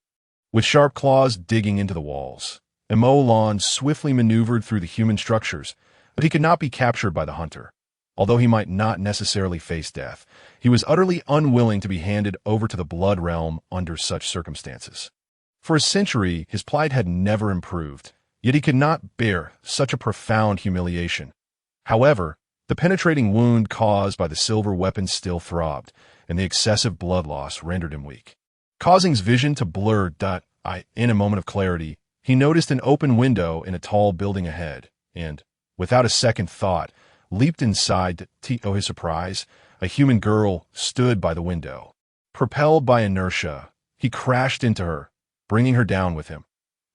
With sharp claws digging into the walls, M.O. Lan swiftly maneuvered through the human structures, but he could not be captured by the hunter. Although he might not necessarily face death, he was utterly unwilling to be handed over to the blood realm under such circumstances. For a century, his plight had never improved, yet he could not bear such a profound humiliation. However, the penetrating wound caused by the silver weapon still throbbed, and the excessive blood loss rendered him weak. Causing his vision to blur, in a moment of clarity, he noticed an open window in a tall building ahead, and, without a second thought, leaped inside. To his surprise, a human girl stood by the window. Propelled by inertia, he crashed into her, bringing her down with him.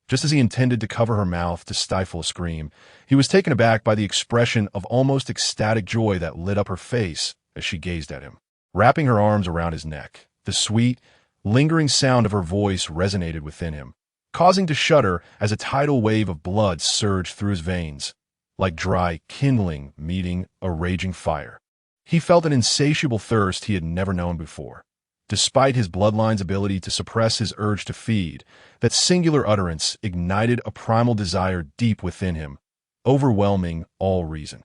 Just as he intended to cover her mouth to stifle a scream, he was taken aback by the expression of almost ecstatic joy that lit up her face as she gazed at him. Wrapping her arms around his neck, the sweet, lingering sound of her voice resonated within him, causing to shudder as a tidal wave of blood surged through his veins, like dry kindling meeting a raging fire. He felt an insatiable thirst he had never known before. Despite his bloodline's ability to suppress his urge to feed, that singular utterance ignited a primal desire deep within him, overwhelming all reason.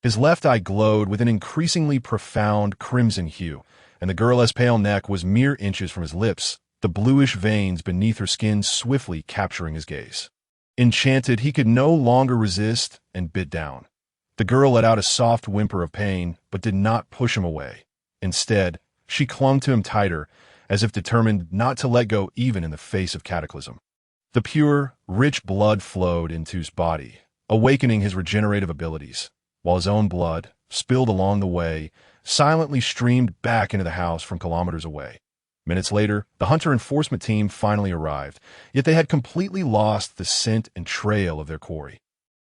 His left eye glowed with an increasingly profound crimson hue, and the girl's pale neck was mere inches from his lips, the bluish veins beneath her skin swiftly capturing his gaze. Enchanted, he could no longer resist and bit down. The girl let out a soft whimper of pain, but did not push him away. Instead, she clung to him tighter, as if determined not to let go even in the face of cataclysm. The pure, rich blood flowed into his body, awakening his regenerative abilities, while his own blood, spilled along the way, silently streamed back into the house from kilometers away. Minutes later, the hunter enforcement team finally arrived, yet they had completely lost the scent and trail of their quarry.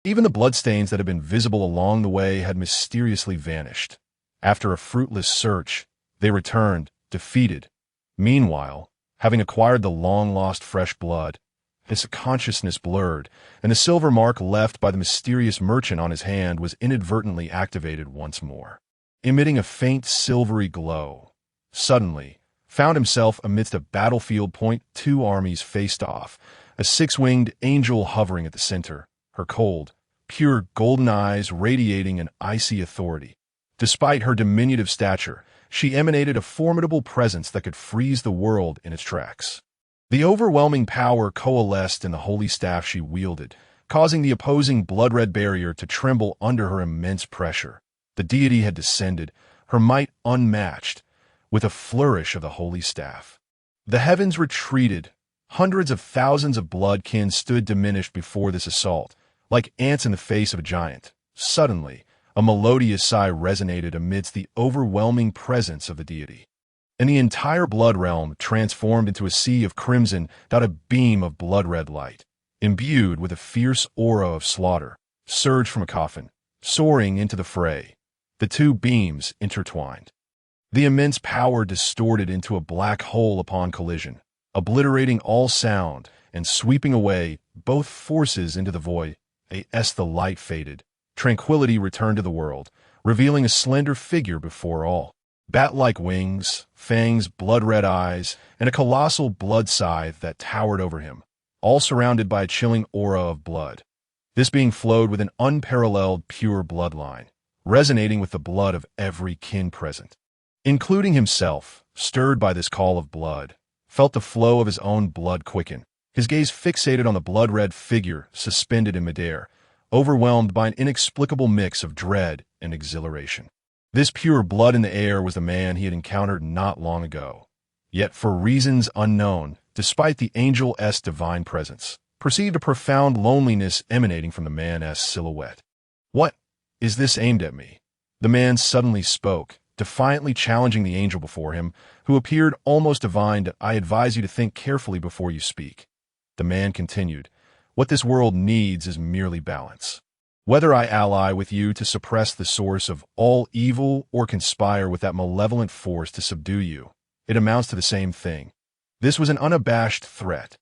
Even the bloodstains that had been visible along the way had mysteriously vanished. After a fruitless search, they returned, defeated. Meanwhile, having acquired the long-lost fresh blood, his consciousness blurred, and the silver mark left by the mysterious merchant on his hand was inadvertently activated once more. Emitting a faint silvery glow, suddenly found himself amidst a battlefield point. Two armies faced off, a six-winged angel hovering at the center, her cold, pure golden eyes radiating an icy authority. Despite her diminutive stature, she emanated a formidable presence that could freeze the world in its tracks. The overwhelming power coalesced in the holy staff she wielded, causing the opposing blood-red barrier to tremble under her immense pressure. The deity had descended, her might unmatched, with a flourish of the holy staff. The heavens retreated. Hundreds of thousands of bloodkin stood diminished before this assault, like ants in the face of a giant. Suddenly, a melodious sigh resonated amidst the overwhelming presence of the deity. And the entire blood realm transformed into a sea of crimson, a beam of blood-red light, imbued with a fierce aura of slaughter, surged from a coffin, soaring into the fray. The two beams intertwined. The immense power distorted into a black hole upon collision, obliterating all sound and sweeping away both forces into the void. As the light faded, tranquility returned to the world, revealing a slender figure before all. Bat-like wings, fangs, blood-red eyes, and a colossal blood scythe that towered over him, all surrounded by a chilling aura of blood. This being flowed with an unparalleled pure bloodline, resonating with the blood of every kin present. Including himself, stirred by this call of blood, felt the flow of his own blood quicken, his gaze fixated on the blood-red figure suspended in midair, overwhelmed by an inexplicable mix of dread and exhilaration. This pure blood in the air was the man he had encountered not long ago. Yet for reasons unknown, despite the angel's divine presence, perceived a profound loneliness emanating from the man's silhouette. "What is this aimed at me?" The man suddenly spoke, defiantly challenging the angel before him, who appeared almost divine. "I advise you to think carefully before you speak." The man continued, "What this world needs is merely balance. Whether I ally with you to suppress the source of all evil or conspire with that malevolent force to subdue you, it amounts to the same thing." This was an unabashed threat.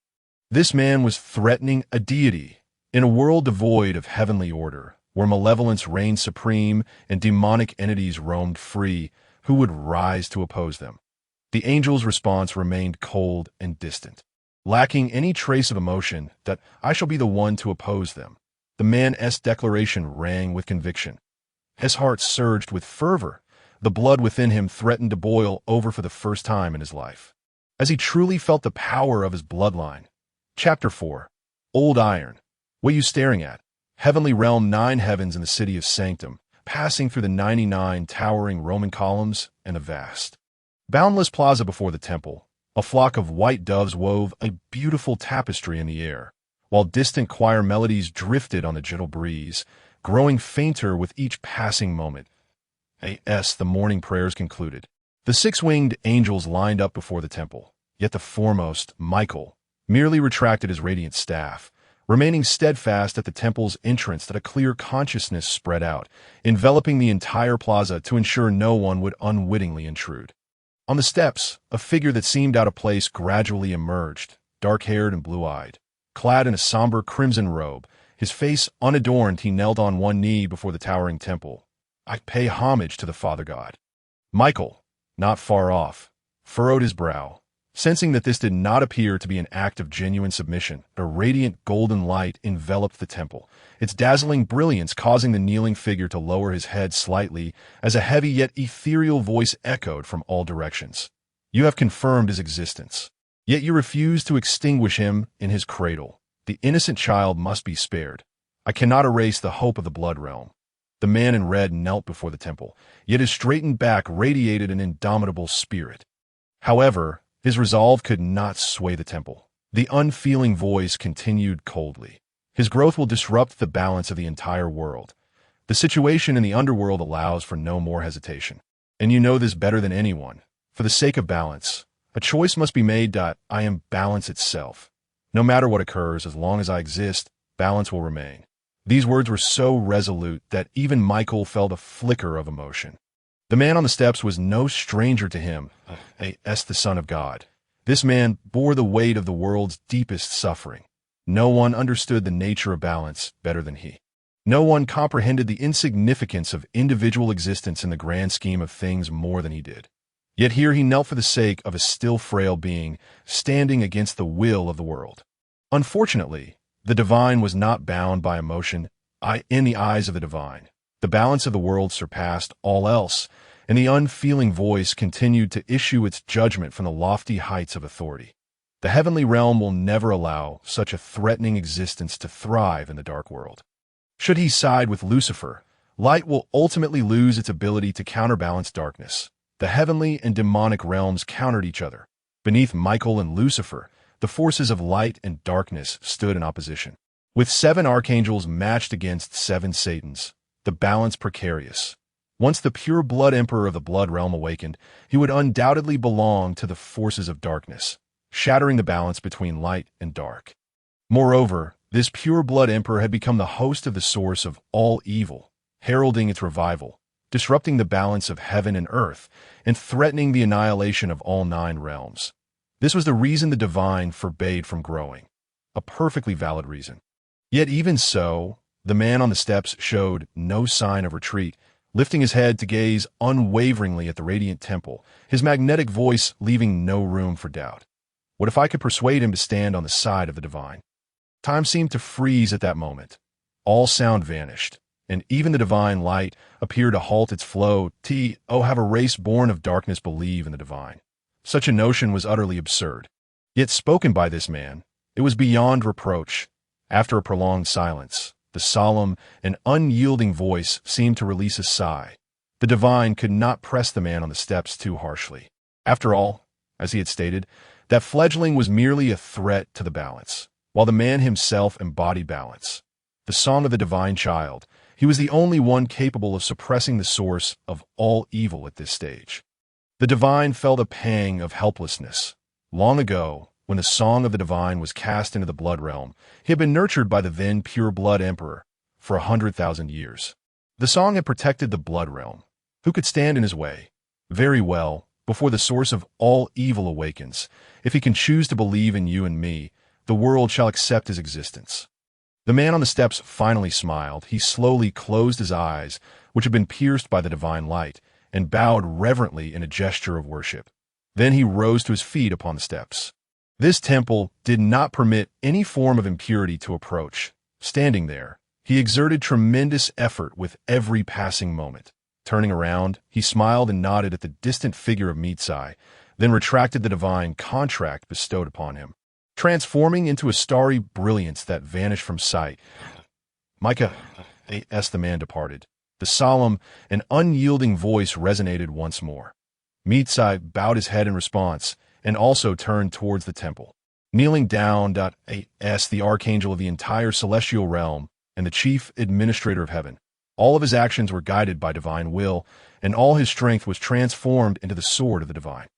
This man was threatening a deity in a world devoid of heavenly order, where malevolence reigned supreme and demonic entities roamed free. Who would rise to oppose them? The angel's response remained cold and distant, lacking any trace of emotion. "That I shall be the one to oppose them." The man's declaration rang with conviction. His heart surged with fervor. The blood within him threatened to boil over for the first time in his life, as he truly felt the power of his bloodline. Chapter 4. Old Iron. What are you staring at? Heavenly realm, 9 heavens in the city of Sanctum, passing through the 99 towering Roman columns and a vast, boundless plaza before the temple. A flock of white doves wove a beautiful tapestry in the air, while distant choir melodies drifted on the gentle breeze, growing fainter with each passing moment. The morning prayers concluded. The 6-winged angels lined up before the temple, yet the foremost, Michael, merely retracted his radiant staff, remaining steadfast at the temple's entrance. That a clear consciousness spread out, enveloping the entire plaza to ensure no one would unwittingly intrude. On the steps, a figure that seemed out of place gradually emerged, dark-haired and blue-eyed. Clad in a somber crimson robe, his face unadorned, he knelt on one knee before the towering temple. "I pay homage to the Father God." Michael, not far off, furrowed his brow. Sensing that this did not appear to be an act of genuine submission, a radiant golden light enveloped the temple, its dazzling brilliance causing the kneeling figure to lower his head slightly as a heavy yet ethereal voice echoed from all directions. You have confirmed his existence. Yet you refuse to extinguish him in his cradle. The innocent child must be spared. I cannot erase the hope of the blood realm. The man in red knelt before the temple, yet his straightened back radiated an indomitable spirit. However, his resolve could not sway the temple. The unfeeling voice continued coldly. His growth will disrupt the balance of the entire world. The situation in the underworld allows for no more hesitation. And you know this better than anyone. For the sake of balance, a choice must be made. I am balance itself. No matter what occurs, as long as I exist, balance will remain. These words were so resolute that even Michael felt a flicker of emotion. The man on the steps was no stranger to him, as the Son of God. This man bore the weight of the world's deepest suffering. No one understood the nature of balance better than he. No one comprehended the insignificance of individual existence in the grand scheme of things more than he did. Yet here he knelt for the sake of a still frail being, standing against the will of the world. Unfortunately, the divine was not bound by emotion. In the eyes of the divine, the balance of the world surpassed all else, and the unfeeling voice continued to issue its judgment from the lofty heights of authority. The heavenly realm will never allow such a threatening existence to thrive in the dark world. Should he side with Lucifer, light will ultimately lose its ability to counterbalance darkness. The heavenly and demonic realms countered each other. Beneath Michael and Lucifer, the forces of light and darkness stood in opposition. With 7 archangels matched against 7 Satans, the balance precarious. Once the pure blood emperor of the blood realm awakened, he would undoubtedly belong to the forces of darkness, shattering the balance between light and dark. Moreover, this pure blood emperor had become the host of the source of all evil, heralding its revival, disrupting the balance of heaven and earth, and threatening the annihilation of all 9 realms. This was the reason the divine forbade from growing. A perfectly valid reason. Yet even so, the man on the steps showed no sign of retreat, lifting his head to gaze unwaveringly at the radiant temple, his magnetic voice leaving no room for doubt. What if I could persuade him to stand on the side of the divine? Time seemed to freeze at that moment. All sound vanished, and even the divine light appeared to halt its flow. Have a race born of darkness believe in the divine. Such a notion was utterly absurd. Yet spoken by this man, it was beyond reproach. After a prolonged silence, the solemn and unyielding voice seemed to release a sigh. The divine could not press the man on the steps too harshly. After all, as he had stated, that fledgling was merely a threat to the balance, while the man himself embodied balance. The song of the divine child, he was the only one capable of suppressing the source of all evil at this stage. The divine felt a pang of helplessness. Long ago, when the song of the divine was cast into the blood realm, he had been nurtured by the then pure blood emperor for 100,000 years. The song had protected the blood realm. Who could stand in his way? Very well, before the source of all evil awakens, if he can choose to believe in you and me, the world shall accept his existence. The man on the steps finally smiled. He slowly closed his eyes, which had been pierced by the divine light, and bowed reverently in a gesture of worship. Then he rose to his feet upon the steps. This temple did not permit any form of impurity to approach. Standing there, he exerted tremendous effort with every passing moment. Turning around, he smiled and nodded at the distant figure of Mitsai, then retracted the divine contract bestowed upon him, transforming into a starry brilliance that vanished from sight. Micah, as the man departed, the solemn and unyielding voice resonated once more. Mitsai bowed his head in response, and also turned towards the temple. Kneeling down, as the archangel of the entire celestial realm and the chief administrator of heaven, all of his actions were guided by divine will, and all his strength was transformed into the sword of the divine.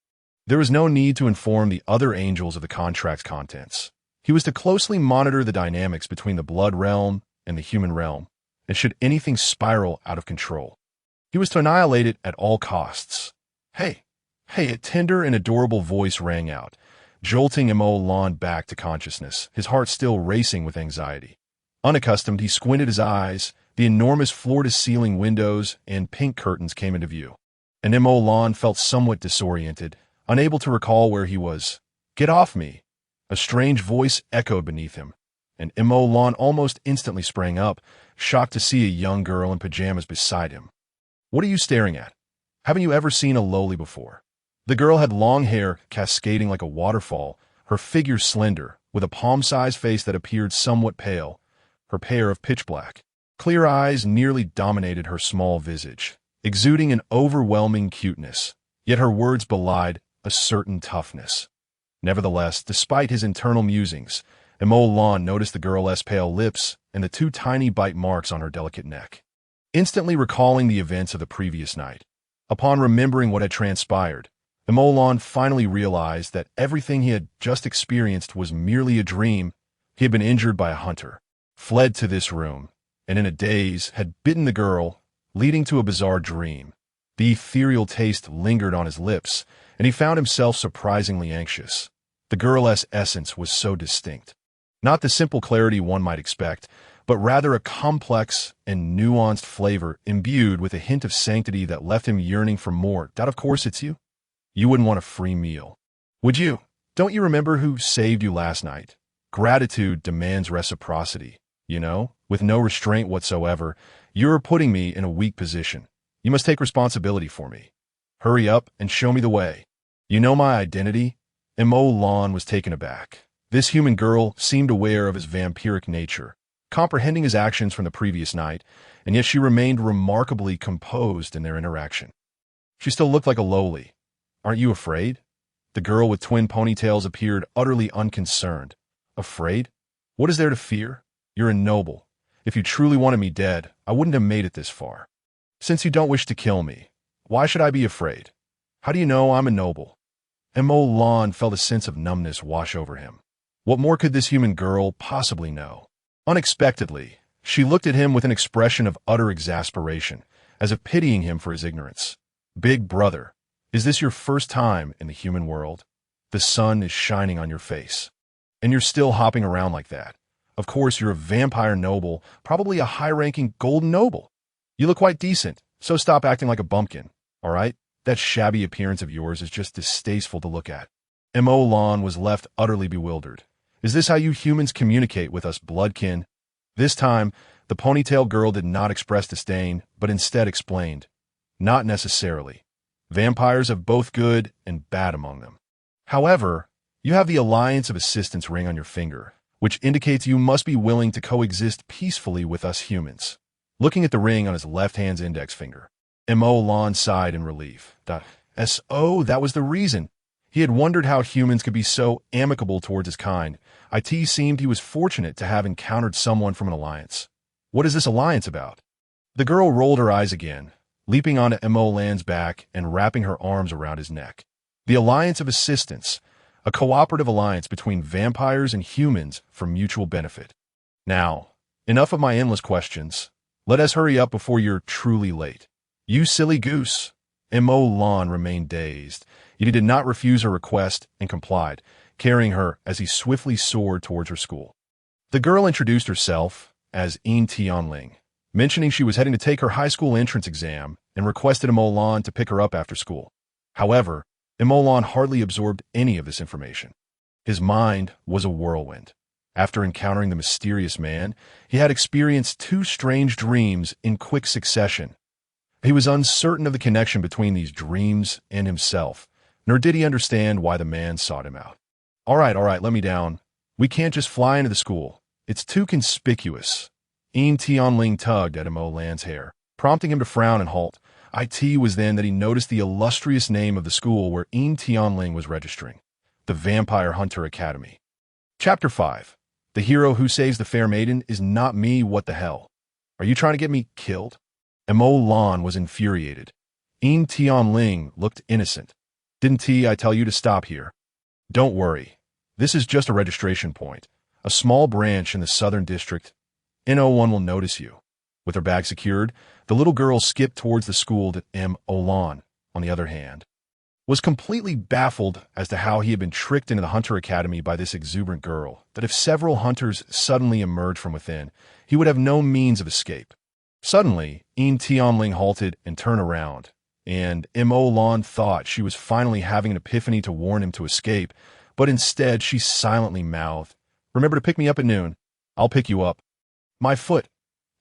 There was no need to inform the other angels of the contract's contents. He was to closely monitor the dynamics between the blood realm and the human realm, and should anything spiral out of control, he was to annihilate it at all costs. Hey, a tender and adorable voice rang out, jolting Mo-Lan back to consciousness, his heart still racing with anxiety. Unaccustomed, he squinted his eyes. The enormous floor-to-ceiling windows and pink curtains came into view, and Mo-Lan felt somewhat disoriented, unable to recall where he was. "Get off me!" A strange voice echoed beneath him, and Mo Lan almost instantly sprang up, shocked to see a young girl in pajamas beside him. "What are you staring at? Haven't you ever seen a loli before?" The girl had long hair cascading like a waterfall, her figure slender, with a palm-sized face that appeared somewhat pale, her pair of pitch-black, clear eyes nearly dominated her small visage, exuding an overwhelming cuteness, yet her words belied a certain toughness. Nevertheless, despite his internal musings, Mo Lan noticed the girl's pale lips and the two tiny bite marks on her delicate neck. Instantly recalling the events of the previous night, upon remembering what had transpired, Mo Lan finally realized that everything he had just experienced was merely a dream. He had been injured by a hunter, fled to this room, and in a daze had bitten the girl, leading to a bizarre dream. The ethereal taste lingered on his lips, and he found himself surprisingly anxious. The girl's essence was so distinct. Not the simple clarity one might expect, but rather a complex and nuanced flavor imbued with a hint of sanctity that left him yearning for more. That, of course, it's you. You wouldn't want a free meal, would you? Don't you remember who saved you last night? Gratitude demands reciprocity, with no restraint whatsoever. You're putting me in a weak position. You must take responsibility for me. Hurry up and show me the way. You know my identity? Mo Lan was taken aback. This human girl seemed aware of his vampiric nature, comprehending his actions from the previous night, and yet she remained remarkably composed in their interaction. She still looked like a loli. "Aren't you afraid?" The girl with twin ponytails appeared utterly unconcerned. "Afraid? What is there to fear? You're a noble. If you truly wanted me dead, I wouldn't have made it this far. Since you don't wish to kill me, why should I be afraid? How do you know I'm a noble?" Mo Lan felt a sense of numbness wash over him. What more could this human girl possibly know? Unexpectedly, she looked at him with an expression of utter exasperation, as if pitying him for his ignorance. "Big brother, is this your first time in the human world? The sun is shining on your face, and you're still hopping around like that. Of course, you're a vampire noble, probably a high-ranking golden noble. You look quite decent, so stop acting like a bumpkin, all right? That shabby appearance of yours is just distasteful to look at." Mo Lan was left utterly bewildered. "Is this how you humans communicate with us bloodkin?" This time, the ponytail girl did not express disdain, but instead explained, "Not necessarily. Vampires have both good and bad among them. However, you have the Alliance of Assistance ring on your finger, which indicates you must be willing to coexist peacefully with us humans." Looking at the ring on his left hand's index finger, Mo Lan sighed in relief. So that was the reason. He had wondered how humans could be so amicable towards his kind. It seemed he was fortunate to have encountered someone from an alliance. What is this alliance about? The girl rolled her eyes again, leaping onto Mo Lan's back and wrapping her arms around his neck. The Alliance of Assistance, a cooperative alliance between vampires and humans for mutual benefit. Now, enough of my endless questions. Let us hurry up before you're truly late. "You silly goose." Mo Lan remained dazed, yet he did not refuse her request and complied, carrying her as he swiftly soared towards her school. The girl introduced herself as Yin Tianling, mentioning she was heading to take her high school entrance exam and requested Mo Lan to pick her up after school. However, Mo Lan hardly absorbed any of this information. His mind was a whirlwind. After encountering the mysterious man, he had experienced two strange dreams in quick succession. He was uncertain of the connection between these dreams and himself, nor did he understand why the man sought him out. All right, let me down. We can't just fly into the school. It's too conspicuous." Yin Tianling tugged at Mo Lan's hair, prompting him to frown and halt. It was then that he noticed the illustrious name of the school where Yin Tianling was registering, the Vampire Hunter Academy. Chapter 5. The hero who saves the fair maiden is not me. What the hell? Are you trying to get me killed? Mo Lan was infuriated. Yin Tianling looked innocent. "Didn't I tell you to stop here?" "Don't worry. This is just a registration point, a small branch in the southern district. No one will notice you." With her bag secured, the little girl skipped towards the school that Mo Lan, on the other hand, was completely baffled as to how he had been tricked into the Hunter Academy by this exuberant girl, that if several hunters suddenly emerged from within, he would have no means of escape. Suddenly, Yin Tianling halted and turned around, and Mo Lan thought she was finally having an epiphany to warn him to escape, but instead she silently mouthed, "Remember to pick me up at noon. I'll pick you up." My foot.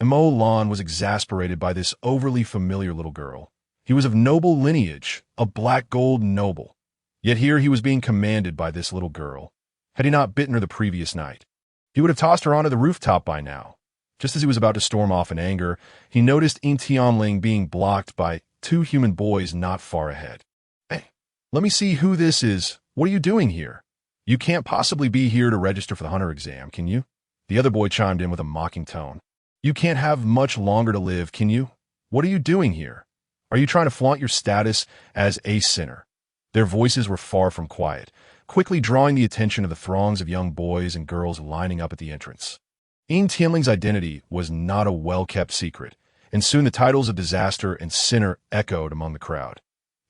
Mo Lan was exasperated by this overly familiar little girl. He was of noble lineage, a black gold noble. Yet here he was being commanded by this little girl. Had he not bitten her the previous night, he would have tossed her onto the rooftop by now. Just as he was about to storm off in anger, he noticed Yin Tianling being blocked by two human boys not far ahead. "Hey, let me see who this is. What are you doing here? You can't possibly be here to register for the hunter exam, can you?" The other boy chimed in with a mocking tone. "You can't have much longer to live, can you? What are you doing here? Are you trying to flaunt your status as a sinner?" Their voices were far from quiet, quickly drawing the attention of the throngs of young boys and girls lining up at the entrance. Yin Tianling's identity was not a well-kept secret, and soon the titles of disaster and sinner echoed among the crowd.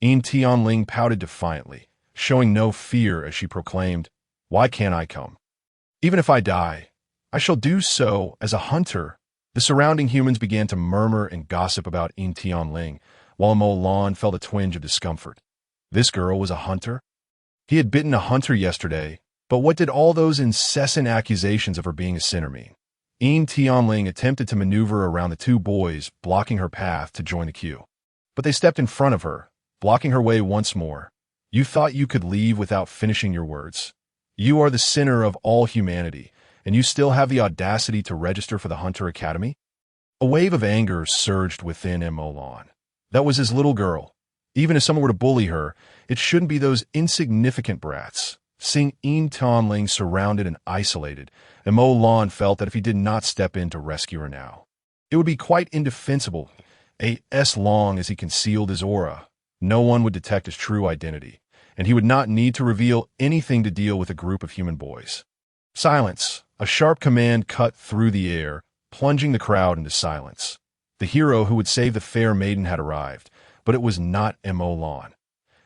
Yin Tianling pouted defiantly, showing no fear as she proclaimed, "Why can't I come? Even if I die, I shall do so as a hunter." The surrounding humans began to murmur and gossip about Yin Tianling, while Mo Lan felt a twinge of discomfort. This girl was a hunter? He had bitten a hunter yesterday, but what did all those incessant accusations of her being a sinner mean? Yin Tianling attempted to maneuver around the two boys, blocking her path to join the queue. But they stepped in front of her, blocking her way once more. "You thought you could leave without finishing your words. You are the sinner of all humanity, and you still have the audacity to register for the Hunter Academy?" A wave of anger surged within Mo Lan. That was his little girl. Even if someone were to bully her, it shouldn't be those insignificant brats. Seeing Yin Tianling surrounded and isolated, Mo Lan felt that if he did not step in to rescue her now, it would be quite indefensible. As long as he concealed his aura, no one would detect his true identity, and he would not need to reveal anything to deal with a group of human boys. "Silence!" A sharp command cut through the air, plunging the crowd into silence. The hero who would save the fair maiden had arrived, but it was not Mo Lan.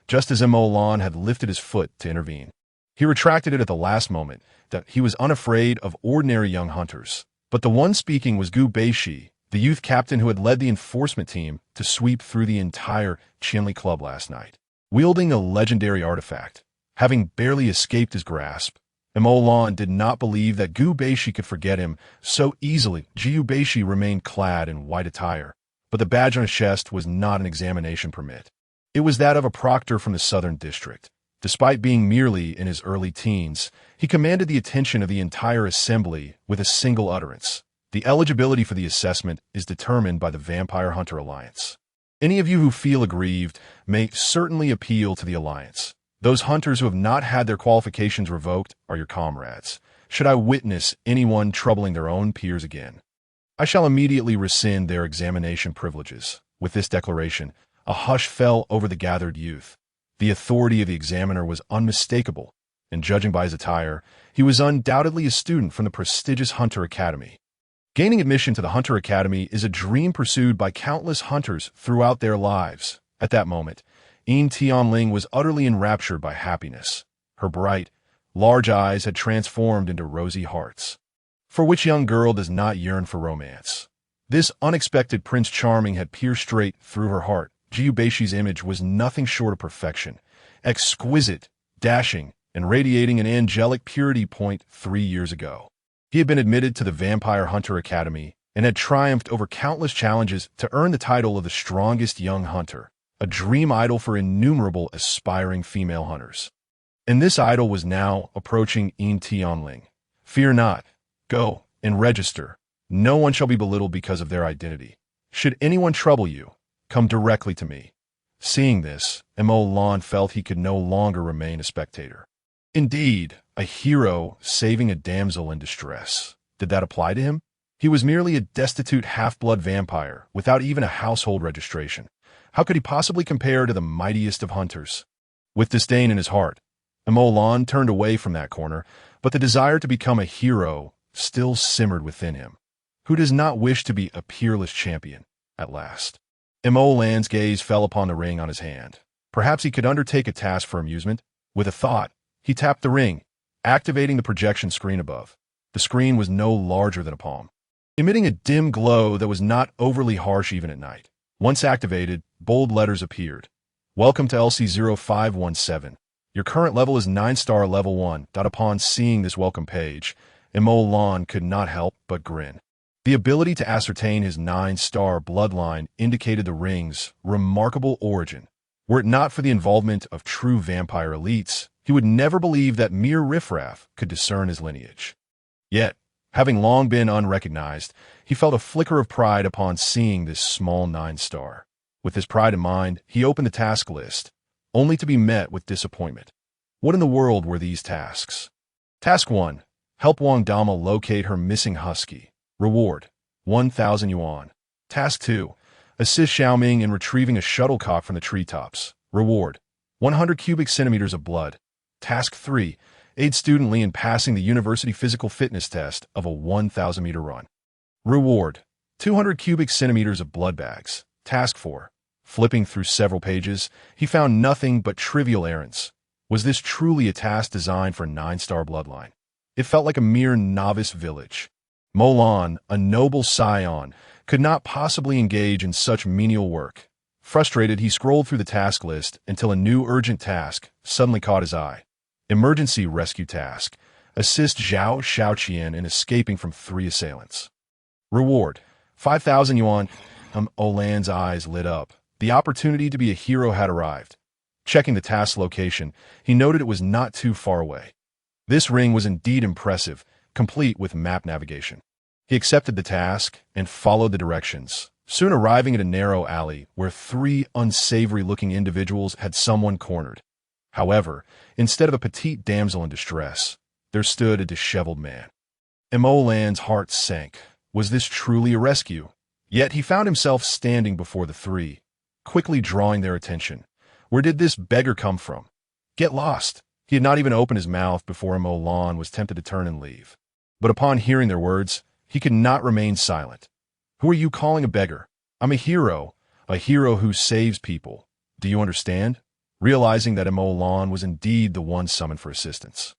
Just as Mo Lan had lifted his foot to intervene, he retracted it at the last moment, that he was unafraid of ordinary young hunters. But the one speaking was Gu Beishi, the youth captain who had led the enforcement team to sweep through the entire Qianli club last night. Wielding a legendary artifact, having barely escaped his grasp, Mo Lan did not believe that Gu Beishi could forget him so easily. Gu Beishi remained clad in white attire, but the badge on his chest was not an examination permit. It was that of a proctor from the Southern District. Despite being merely in his early teens, he commanded the attention of the entire assembly with a single utterance. The eligibility for the assessment is determined by the Vampire Hunter Alliance. Any of you who feel aggrieved may certainly appeal to the Alliance. Those hunters who have not had their qualifications revoked are your comrades. Should I witness anyone troubling their own peers again, I shall immediately rescind their examination privileges. With this declaration, a hush fell over the gathered youth. The authority of the examiner was unmistakable, and judging by his attire, he was undoubtedly a student from the prestigious Hunter Academy. Gaining admission to the Hunter Academy is a dream pursued by countless hunters throughout their lives. At that moment, Yin Tianling was utterly enraptured by happiness. Her bright, large eyes had transformed into rosy hearts. For which young girl does not yearn for romance? This unexpected Prince Charming had pierced straight through her heart. Gu Beishi's image was nothing short of perfection, exquisite, dashing, and radiating an angelic purity. 3 years ago, he had been admitted to the Vampire Hunter Academy and had triumphed over countless challenges to earn the title of the strongest young hunter, a dream idol for innumerable aspiring female hunters. And this idol was now approaching Yin Tianling. "Fear not. Go and register. No one shall be belittled because of their identity. Should anyone trouble you, come directly to me." Seeing this, Mo Lan felt he could no longer remain a spectator. Indeed, a hero saving a damsel in distress. Did that apply to him? He was merely a destitute half-blood vampire, without even a household registration. How could he possibly compare to the mightiest of hunters? With disdain in his heart, Mo Lan turned away from that corner, but the desire to become a hero still simmered within him. Who does not wish to be a peerless champion, at last? Mo Lan's gaze fell upon the ring on his hand. Perhaps he could undertake a task for amusement. With a thought, he tapped the ring, activating the projection screen above. The screen was no larger than a palm, emitting a dim glow that was not overly harsh even at night. Once activated, bold letters appeared. Welcome to LC0517. Your current level is 9-star level 1. Upon seeing this welcome page, Mo Lan could not help but grin. The ability to ascertain his 9-star bloodline indicated the ring's remarkable origin. Were it not for the involvement of true vampire elites, he would never believe that mere riffraff could discern his lineage. Yet, having long been unrecognized, he felt a flicker of pride upon seeing this small 9-star. With this pride in mind, he opened the task list, only to be met with disappointment. What in the world were these tasks? Task 1. Help Wang Dama locate her missing husky. Reward: 1,000 yuan. Task 2. Assist Xiaoming in retrieving a shuttlecock from the treetops. Reward: 100 cubic centimeters of blood. Task 3. Aid student Li in passing the university physical fitness test of a 1,000-meter run. Reward: 200 cubic centimeters of blood bags. Task 4. Flipping through several pages, he found nothing but trivial errands. Was this truly a task designed for a 9-star bloodline? It felt like a mere novice village. Mo Lan, a noble scion, could not possibly engage in such menial work. Frustrated, he scrolled through the task list until a new urgent task suddenly caught his eye. Emergency rescue task: assist Zhao Xiaoqian in escaping from 3 assailants. Reward: 5,000 yuan. Mo Lan's eyes lit up. The opportunity to be a hero had arrived. Checking the task location, he noted it was not too far away. This ring was indeed impressive, complete with map navigation. He accepted the task and followed the directions, soon arriving at a narrow alley where 3 unsavory-looking individuals had someone cornered. However, instead of a petite damsel in distress, there stood a disheveled man. Mo Lan's heart sank. Was this truly a rescue? Yet he found himself standing before the 3, quickly drawing their attention. Where did this beggar come from? Get lost! He had not even opened his mouth before Mo Lan was tempted to turn and leave. But upon hearing their words, he could not remain silent. Who are you calling a beggar? I'm a hero who saves people. Do you understand? Realizing that Mo Lan was indeed the one summoned for assistance.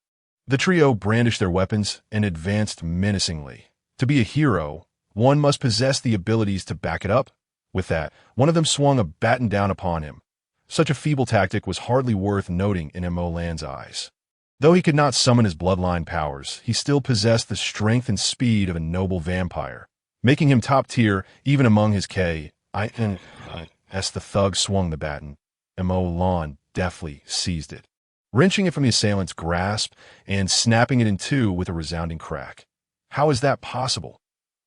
The trio brandished their weapons and advanced menacingly. To be a hero, one must possess the abilities to back it up. With that, one of them swung a baton down upon him. Such a feeble tactic was hardly worth noting in Mo Lan's eyes. Though he could not summon his bloodline powers, he still possessed the strength and speed of a noble vampire, making him top tier even among his K. As the thug swung the baton, Mo Lan deftly seized it, wrenching it from the assailant's grasp and snapping it in two with a resounding crack. How is that possible?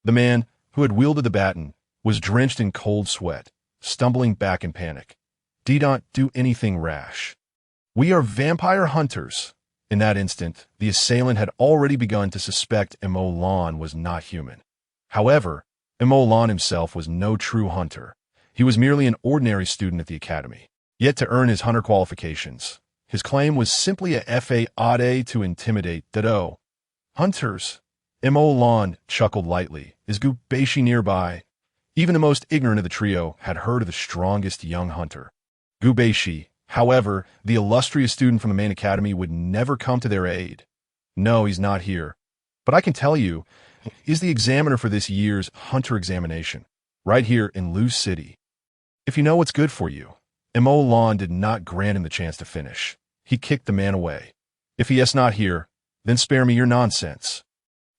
The man, who had wielded the baton, was drenched in cold sweat, stumbling back in panic. Did not do anything rash. We are vampire hunters. In that instant, the assailant had already begun to suspect Mo Lan was not human. However, Mo Lan himself was no true hunter. He was merely an ordinary student at the academy. Yet to earn his hunter qualifications, his claim was simply a fa to intimidate Dado. Hunters. Mo Lan chuckled lightly. Is Gu Baishi nearby? Even the most ignorant of the trio had heard of the strongest young hunter. Gu Baishi, however, the illustrious student from the main academy, would never come to their aid. No, he's not here. But I can tell you, he's the examiner for this year's hunter examination, right here in Lu City. If you know what's good for you. Mo Lan did not grant him the chance to finish. He kicked the man away. If he is not here, then spare me your nonsense.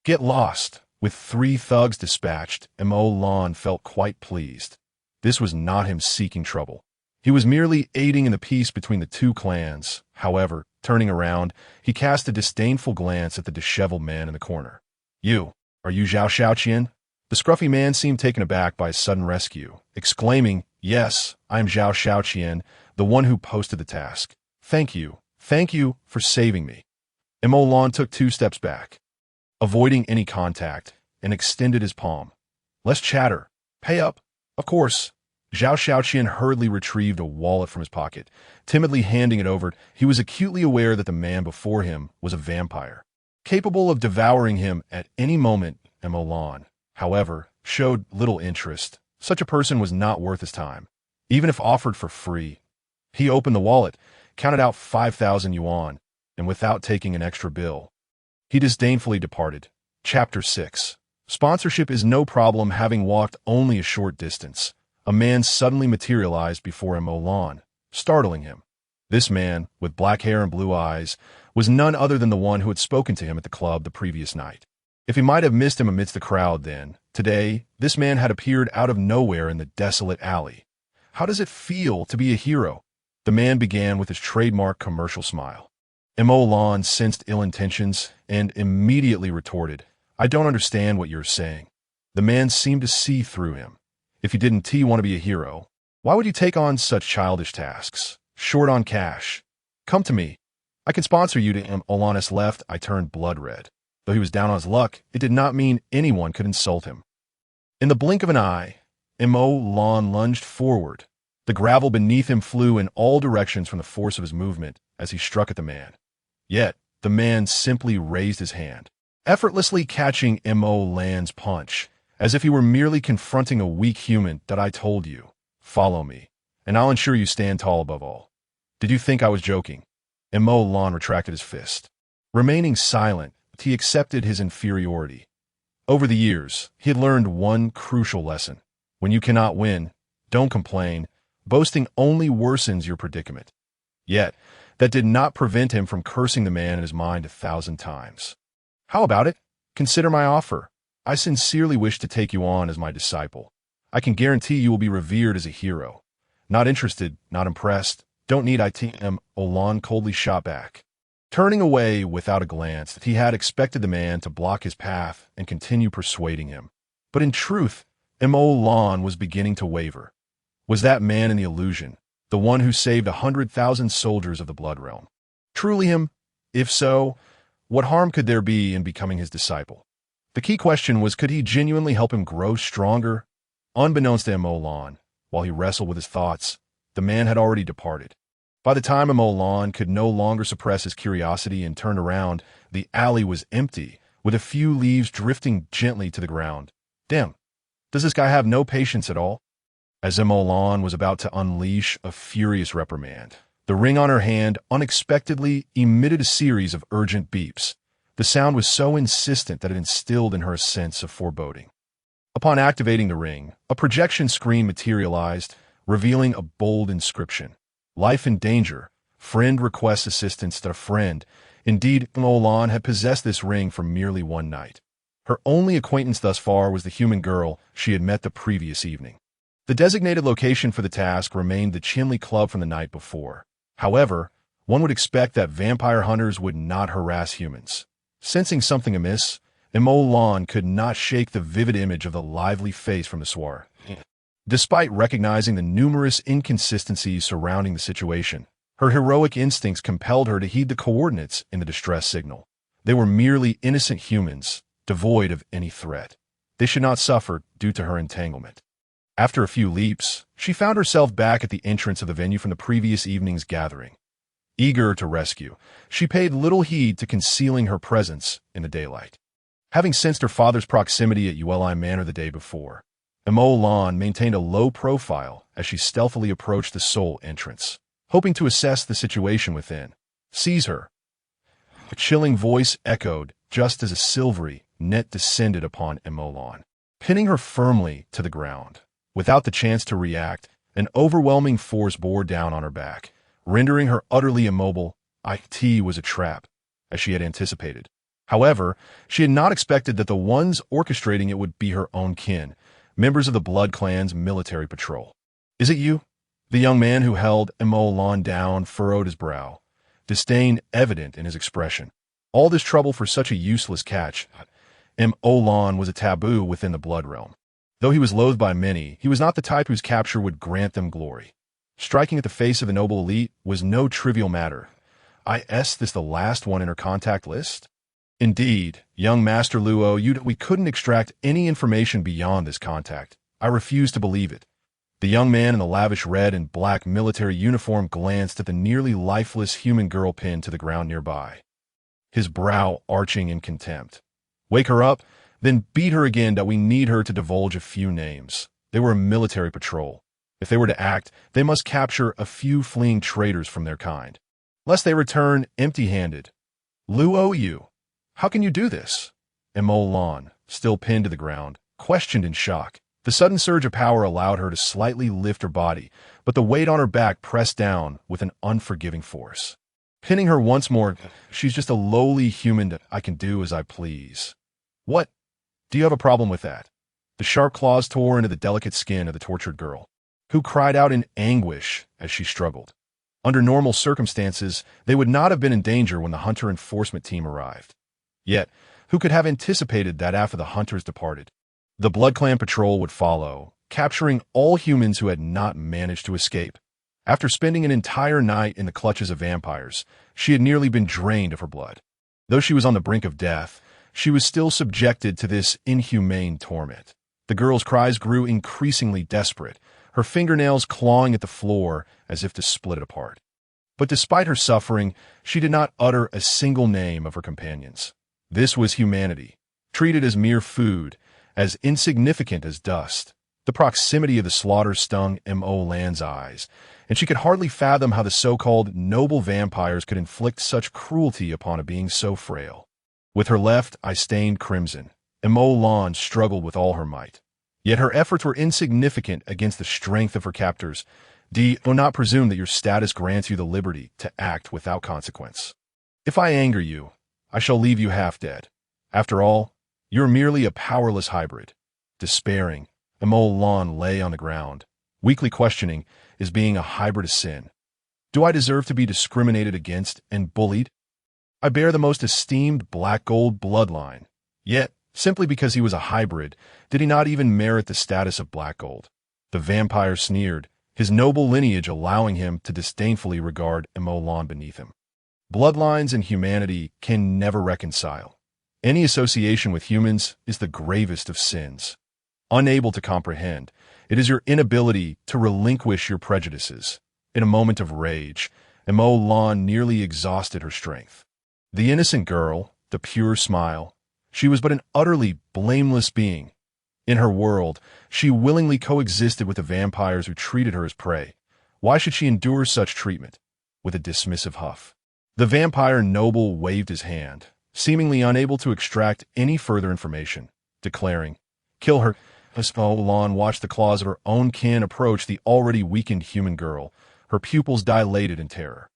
Get lost. With 3 thugs dispatched, Mo Lan felt quite pleased. This was not him seeking trouble. He was merely aiding in the peace between the 2 clans. However, turning around, he cast a disdainful glance at the disheveled man in the corner. Are you Zhao Xiaoqian? The scruffy man seemed taken aback by his sudden rescue, exclaiming, Yes, I am Zhao Xiaoqian, the one who posted the task. Thank you for saving me. Mo Lan took 2 steps back, avoiding any contact, and extended his palm. Less chatter. Pay up. Of course. Zhao Xiaoqian hurriedly retrieved a wallet from his pocket, timidly handing it over. He was acutely aware that the man before him was a vampire, capable of devouring him at any moment. Mo Lan, however, showed little interest. Such a person was not worth his time, even if offered for free. He opened the wallet, counted out 5,000 yuan, and without taking an extra bill, he disdainfully departed. Chapter 6. Sponsorship is no problem having walked only a short distance. a man suddenly materialized before Emolan, startling him. This man, with black hair and blue eyes, was none other than the one who had spoken to him at the club the previous night. If he might have missed him amidst the crowd then, today, this man had appeared out of nowhere in the desolate alley. How does it feel to be a hero? The man began with his trademark commercial smile. Emolan sensed ill intentions and immediately retorted, I don't understand what you're saying. The man seemed to see through him. If you didn't want to be a hero, why would you take on such childish tasks? Short on cash. Come to me. I can sponsor you to him. Olanis left. I turned blood red. Though he was down on his luck, it did not mean anyone could insult him. In the blink of an eye, Emolan lunged forward. The gravel beneath him flew in all directions from the force of his movement as he struck at the man. Yet, the man simply raised his hand, effortlessly catching Emolan's punch, as if he were merely confronting a weak human. That I told you. Follow me, and I'll ensure you stand tall above all. Did you think I was joking? Emolan retracted his fist. Remaining silent, he accepted his inferiority. Over the years, he had learned one crucial lesson. When you cannot win, don't complain. Boasting only worsens your predicament. Yet, that did not prevent him from cursing the man in his mind 1,000 times. How about it? Consider my offer. I sincerely wish to take you on as my disciple. I can guarantee you will be revered as a hero. Not interested, not impressed. Don't need ITM, Olan coldly shot back. Turning away without a glance, he had expected the man to block his path and continue persuading him. But in truth, Emolan was beginning to waver. Was that man in the illusion, the one who saved 100,000 soldiers of the Blood Realm, truly him? If so, what harm could there be in becoming his disciple? The key question was, could he genuinely help him grow stronger? Unbeknownst to Emolan, while he wrestled with his thoughts, the man had already departed. By the time Emolan could no longer suppress his curiosity and turned around, the alley was empty, with a few leaves drifting gently to the ground. Damn, does this guy have no patience at all? As Emolan was about to unleash a furious reprimand, the ring on her hand unexpectedly emitted a series of urgent beeps. The sound was so insistent that it instilled in her a sense of foreboding. Upon activating the ring, a projection screen materialized, revealing a bold inscription. Life in danger. Friend requests assistance to a friend. Indeed, Emolan had possessed this ring for merely one night. Her only acquaintance thus far was the human girl she had met the previous evening. The designated location for the task remained the Chinley Club from the night before. However, one would expect that vampire hunters would not harass humans. Sensing something amiss, Emolan could not shake the vivid image of the lively face from the soir. Despite recognizing the numerous inconsistencies surrounding the situation, her heroic instincts compelled her to heed the coordinates in the distress signal. They were merely innocent humans, devoid of any threat. They should not suffer due to her entanglement. After a few leaps, she found herself back at the entrance of the venue from the previous evening's gathering. Eager to rescue, she paid little heed to concealing her presence in the daylight. Having sensed her father's proximity at Uli Manor the day before, Emolan maintained a low profile as she stealthily approached the sole entrance, hoping to assess the situation within. Seize her. A chilling voice echoed just as a silvery net descended upon Emolan, pinning her firmly to the ground. Without the chance to react, an overwhelming force bore down on her back, rendering her utterly immobile. It was a trap, as she had anticipated. However, she had not expected that the ones orchestrating it would be her own kin, members of the Blood Clan's military patrol. Is it you? The young man who held Emolan down furrowed his brow, disdain evident in his expression. All this trouble for such a useless catch. Emolan was a taboo within the Blood Realm. Though he was loathed by many, he was not the type whose capture would grant them glory. Striking at the face of the noble elite was no trivial matter. Is this the last one in her contact list? Indeed, young Master Luo, we couldn't extract any information beyond this contact. I refuse to believe it. The young man in the lavish red and black military uniform glanced at the nearly lifeless human girl pinned to the ground nearby, his brow arching in contempt. Wake her up, then beat her again that we need her to divulge a few names. They were a military patrol. If they were to act, they must capture a few fleeing traitors from their kind, lest they return empty-handed. Luo Yu, how can you do this? Emolan, still pinned to the ground, questioned in shock. The sudden surge of power allowed her to slightly lift her body, but the weight on her back pressed down with an unforgiving force. Pinning her once more, she's just a lowly human that I can do as I please. What? Do you have a problem with that? The sharp claws tore into the delicate skin of the tortured girl, who cried out in anguish as she struggled. Under normal circumstances, they would not have been in danger when the hunter enforcement team arrived. Yet, who could have anticipated that after the hunters departed, the Blood Clan patrol would follow, capturing all humans who had not managed to escape? After spending an entire night in the clutches of vampires, she had nearly been drained of her blood. Though she was on the brink of death, she was still subjected to this inhumane torment. The girl's cries grew increasingly desperate, her fingernails clawing at the floor as if to split it apart. But despite her suffering, she did not utter a single name of her companions. This was humanity, treated as mere food, as insignificant as dust. The proximity of the slaughter stung M.O. Land's eyes, and she could hardly fathom how the so-called noble vampires could inflict such cruelty upon a being so frail. With her left eye stained crimson, M.O. Land struggled with all her might. Yet her efforts were insignificant against the strength of her captors. Do not presume that your status grants you the liberty to act without consequence. If I anger you, I shall leave you half dead. After all, you're merely a powerless hybrid. Despairing, M.O. Land lay on the ground, weakly questioning, is being a hybrid a sin? Do I deserve to be discriminated against and bullied? I bear the most esteemed black gold bloodline. Yet, simply because he was a hybrid, did he not even merit the status of black gold? The vampire sneered, his noble lineage allowing him to disdainfully regard M.O. Land beneath him. Bloodlines and humanity can never reconcile. Any association with humans is the gravest of sins. Unable to comprehend, it is your inability to relinquish your prejudices. In a moment of rage, M.O. Land nearly exhausted her strength. The innocent girl, the pure smile, she was but an utterly blameless being. In her world, she willingly coexisted with the vampires who treated her as prey. Why should she endure such treatment? With a dismissive huff, the vampire noble waved his hand, seemingly unable to extract any further information, declaring, "Kill her." M.O. Land watched the claws of her own kin approach the already weakened human girl, her pupils dilated in terror.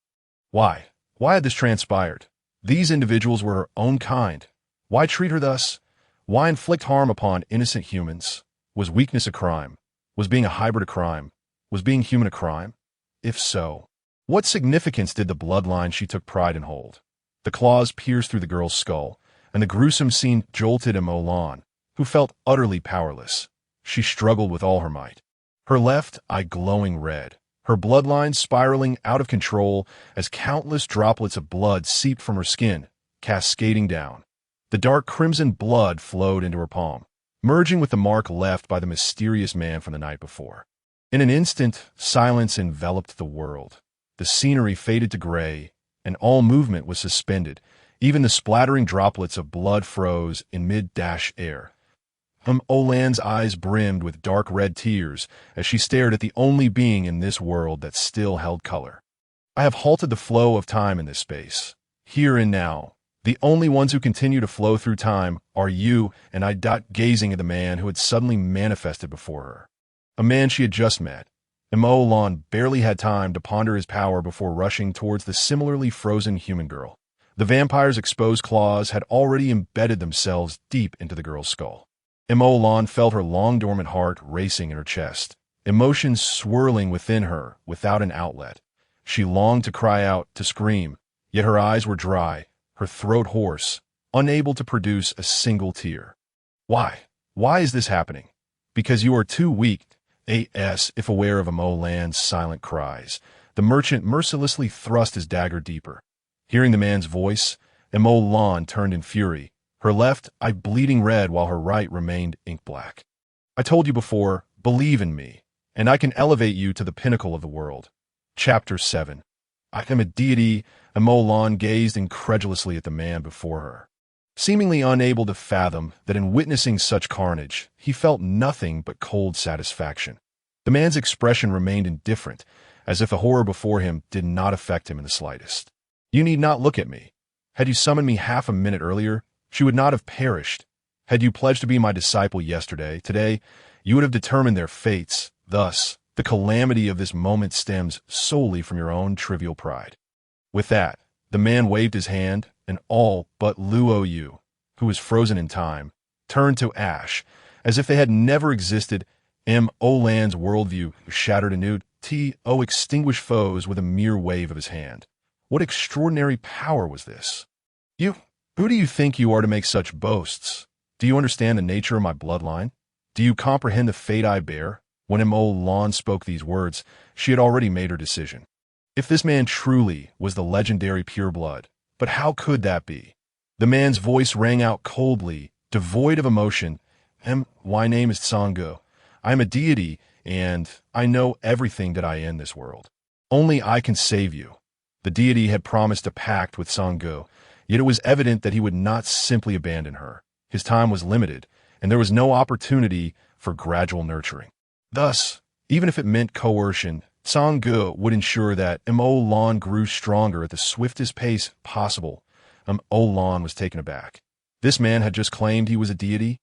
Why? Why had this transpired? These individuals were her own kind. Why treat her thus? Why inflict harm upon innocent humans? Was weakness a crime? Was being a hybrid a crime? Was being human a crime? If so, what significance did the bloodline she took pride in hold? The claws pierced through the girl's skull, and the gruesome scene jolted M.O. Land, who felt utterly powerless. She struggled with all her might, her left eye glowing red, her bloodline spiraling out of control as countless droplets of blood seeped from her skin, cascading down. The dark crimson blood flowed into her palm, merging with the mark left by the mysterious man from the night before. In an instant, silence enveloped the world. The scenery faded to gray, and all movement was suspended. Even the splattering droplets of blood froze in mid-air. M.O. Land's eyes brimmed with dark red tears as she stared at the only being in this world that still held color. I have halted the flow of time in this space. Here and now, the only ones who continue to flow through time are you and I. Gazing at the man who had suddenly manifested before her. A man she had just met. M.O. Land barely had time to ponder his power before rushing towards the similarly frozen human girl. The vampire's exposed claws had already embedded themselves deep into the girl's skull. M.O. Land felt her long-dormant heart racing in her chest, emotions swirling within her without an outlet. She longed to cry out, to scream, yet her eyes were dry, her throat hoarse, unable to produce a single tear. Why? Why is this happening? Because you are too weak. If aware of M.O. Land's silent cries, the merchant mercilessly thrust his dagger deeper. Hearing the man's voice, M.O. Land turned in fury, her left eye bleeding red while her right remained ink black. I told you before, believe in me, and I can elevate you to the pinnacle of the world. Chapter 7. I am a deity. M.O. Land gazed incredulously at the man before her, seemingly unable to fathom that in witnessing such carnage, he felt nothing but cold satisfaction. The man's expression remained indifferent, as if the horror before him did not affect him in the slightest. You need not look at me. Had you summoned me half a minute earlier, she would not have perished. Had you pledged to be my disciple yesterday, today, you would have determined their fates. Thus, the calamity of this moment stems solely from your own trivial pride. With that, the man waved his hand, and all but Luo Yu, who was frozen in time, turned to ash, as if they had never existed. M.O. Lan's worldview shattered anew. T.O. extinguished foes with a mere wave of his hand. What extraordinary power was this? You, who do you think you are to make such boasts? Do you understand the nature of my bloodline? Do you comprehend the fate I bear? When M.O. Lan spoke these words, she had already made her decision. If this man truly was the legendary pureblood, but how could that be? The man's voice rang out coldly, devoid of emotion. My name is Sango. I am a deity, and I know everything that I in this world. Only I can save you. The deity had promised a pact with Sango, yet it was evident that he would not simply abandon her. His time was limited, and there was no opportunity for gradual nurturing. Thus, even if it meant coercion, Sango would ensure that M.O. Lan grew stronger at the swiftest pace possible. M.O. Lan was taken aback. This man had just claimed he was a deity?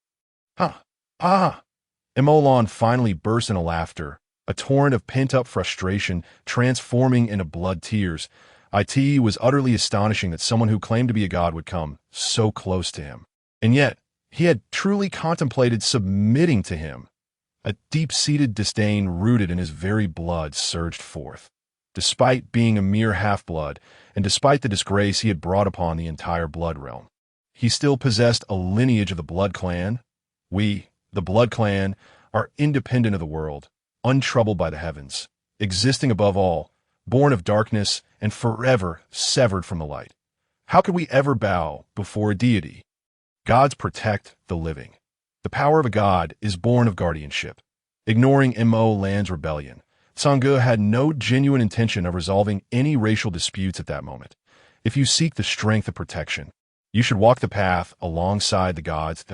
M.O. Lan finally burst into laughter, a torrent of pent-up frustration transforming into blood tears. It was utterly astonishing that someone who claimed to be a god would come so close to him. And yet, he had truly contemplated submitting to him. A deep-seated disdain rooted in his very blood surged forth. Despite being a mere half-blood, and despite the disgrace he had brought upon the entire blood realm, he still possessed a lineage of the Blood Clan. We, the Blood Clan, are independent of the world, untroubled by the heavens, existing above all, born of darkness, and forever severed from the light. How could we ever bow before a deity? Gods protect the living. The power of a god is born of guardianship. Ignoring M.O. Lan's rebellion, Sango had no genuine intention of resolving any racial disputes at that moment. If you seek the strength of protection, you should walk the path alongside the gods.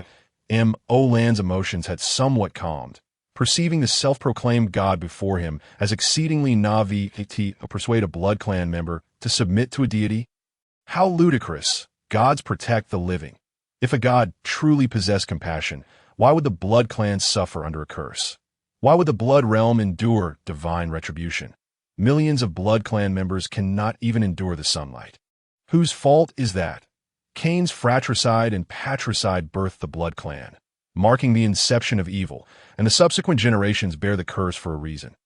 M.O. Lan's emotions had somewhat calmed, perceiving the self-proclaimed god before him as exceedingly naive to persuade a Blood Clan member to submit to a deity. How ludicrous! Gods protect the living. If a god truly possessed compassion, why would the Blood Clan suffer under a curse? Why would the Blood Realm endure divine retribution? Millions of Blood Clan members cannot even endure the sunlight. Whose fault is that? Cain's fratricide and patricide birthed the Blood Clan, marking the inception of evil, and the subsequent generations bear the curse for a reason.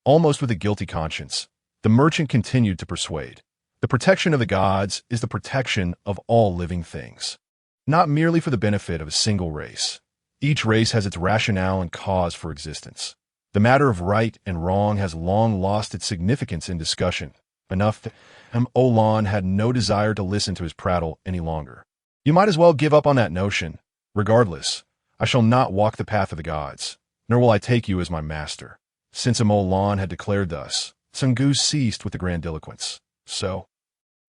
Almost with a guilty conscience, the merchant continued to persuade. The protection of the gods is the protection of all living things, not merely for the benefit of a single race. Each race has its rationale and cause for existence. The matter of right and wrong has long lost its significance in discussion. Enough that M.O. Lan had no desire to listen to his prattle any longer. You might as well give up on that notion. Regardless, I shall not walk the path of the gods, nor will I take you as my master. Since M.O. Lan had declared thus, Sango ceased with the grandiloquence. So,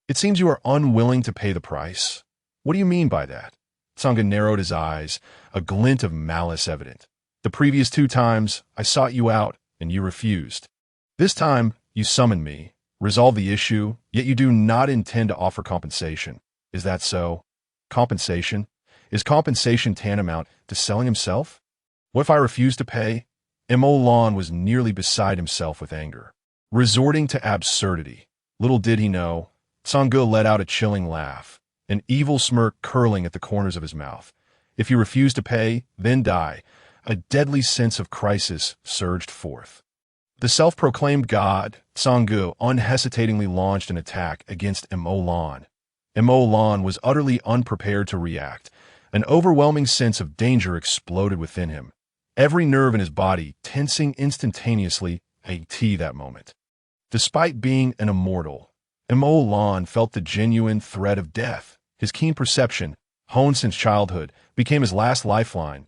it seems you are unwilling to pay the price. What do you mean by that? Sango narrowed his eyes, a glint of malice evident. The previous 2 times, I sought you out, and you refused. This time, you summoned me, resolved the issue, yet you do not intend to offer compensation. Is that so? Compensation? Is compensation tantamount to selling himself? What if I refuse to pay? M.O. Lan was nearly beside himself with anger, resorting to absurdity. Little did he know, Sango let out a chilling laugh, an evil smirk curling at the corners of his mouth. If you refuse to pay, then die. A deadly sense of crisis surged forth. The self-proclaimed god, Sango, unhesitatingly launched an attack against M.O. Lan. M.O. Lan was utterly unprepared to react. An overwhelming sense of danger exploded within him, every nerve in his body tensing instantaneously at that moment. Despite being an immortal, M.O. Lan felt the genuine threat of death. His keen perception, honed since childhood, became his last lifeline.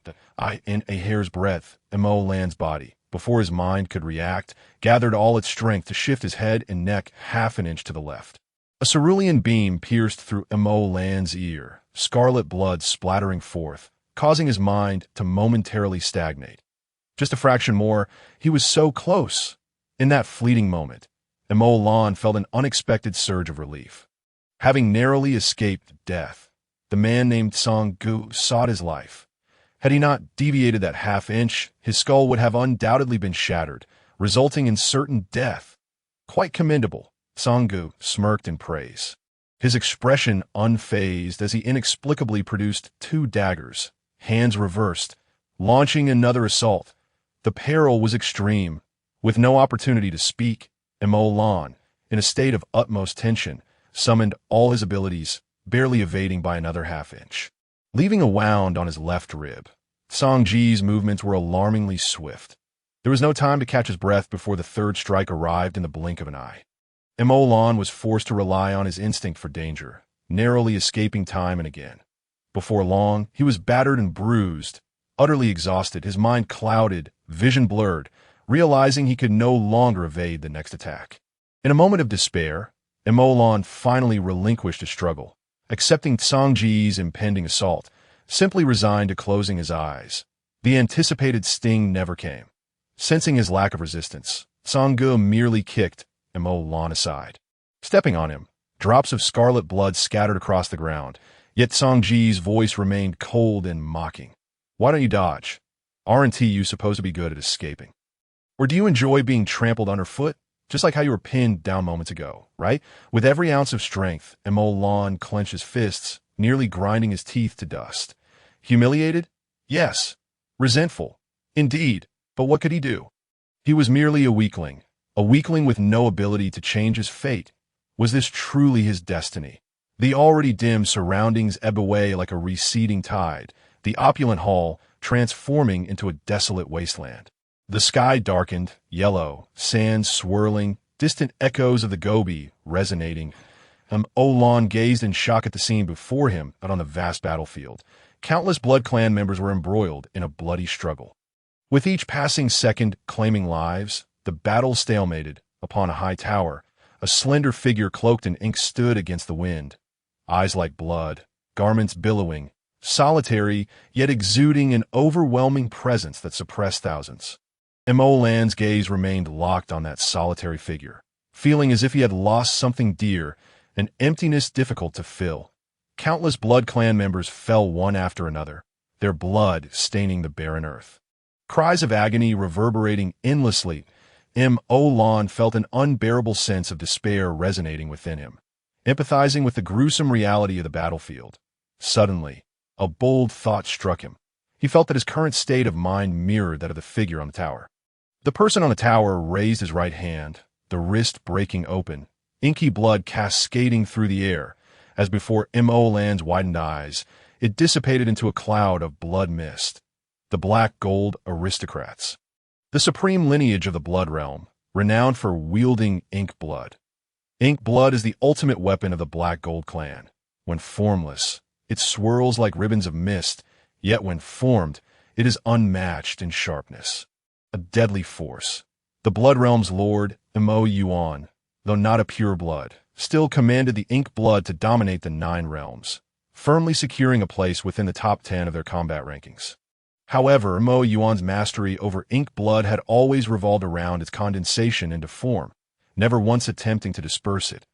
In a hair's breadth, M.O. Lan's body, before his mind could react, gathered all its strength to shift his head and neck half an inch to the left. A cerulean beam pierced through M.O. Lan's ear, scarlet blood splattering forth, causing his mind to momentarily stagnate. Just a fraction more, he was so close. In that fleeting moment, M.O. Lan felt an unexpected surge of relief. Having narrowly escaped death, the man named Sango sought his life. Had he not deviated that half-inch, his skull would have undoubtedly been shattered, resulting in certain death. Quite commendable, Song Gu smirked in praise, his expression unfazed as he inexplicably produced 2 daggers, hands reversed, launching another assault. The peril was extreme. With no opportunity to speak, Mo Lan, in a state of utmost tension, summoned all his abilities, barely evading by another half-inch. Leaving a wound on his left rib, Song Ji's movements were alarmingly swift. There was no time to catch his breath before the 3rd strike arrived in the blink of an eye. Mo Lan was forced to rely on his instinct for danger, narrowly escaping time and again. Before long, he was battered and bruised, utterly exhausted, his mind clouded, vision blurred, realizing he could no longer evade the next attack. In a moment of despair, Mo Lan finally relinquished his struggle, accepting Song Ji's impending assault, simply resigned to closing his eyes. The anticipated sting never came. Sensing his lack of resistance, Song Gu merely kicked Mo Lan aside. Stepping on him, drops of scarlet blood scattered across the ground, yet Song Ji's voice remained cold and mocking. Why don't you dodge? Aren't you supposed to be good at escaping? Or do you enjoy being trampled underfoot? Just like how you were pinned down moments ago, right? With every ounce of strength, Mo Lan clenched his fists, nearly grinding his teeth to dust. Humiliated? Yes. Resentful? Indeed. But what could he do? He was merely a weakling with no ability to change his fate. Was this truly his destiny? The already dim surroundings ebbed away like a receding tide, the opulent hall transforming into a desolate wasteland. The sky darkened, yellow, sands swirling, distant echoes of the Gobi resonating. Mo Lan gazed in shock at the scene before him out on the vast battlefield. Countless Blood Clan members were embroiled in a bloody struggle. With each passing second claiming lives, the battle stalemated. Upon a high tower, a slender figure cloaked in ink stood against the wind. Eyes like blood, garments billowing, solitary yet exuding an overwhelming presence that suppressed thousands. Mo Lan's gaze remained locked on that solitary figure, feeling as if he had lost something dear, an emptiness difficult to fill. Countless Blood Clan members fell one after another, their blood staining the barren earth. Cries of agony reverberating endlessly, Mo Lan felt an unbearable sense of despair resonating within him, empathizing with the gruesome reality of the battlefield. Suddenly, a bold thought struck him. He felt that his current state of mind mirrored that of the figure on the tower. The person on the tower raised his right hand, the wrist breaking open, inky blood cascading through the air. As before Mo Lan's widened eyes, it dissipated into a cloud of blood mist. The Black Gold Aristocrats. The supreme lineage of the Blood Realm, renowned for wielding ink blood. Ink blood is the ultimate weapon of the Black Gold clan. When formless, it swirls like ribbons of mist, yet when formed, it is unmatched in sharpness. A deadly force. The Blood Realm's lord, Mo Yuan, though not a pure blood, still commanded the ink blood to dominate the 9 realms, firmly securing a place within the top 10 of their combat rankings. However, Mo Yuan's mastery over ink blood had always revolved around its condensation into form, never once attempting to disperse it.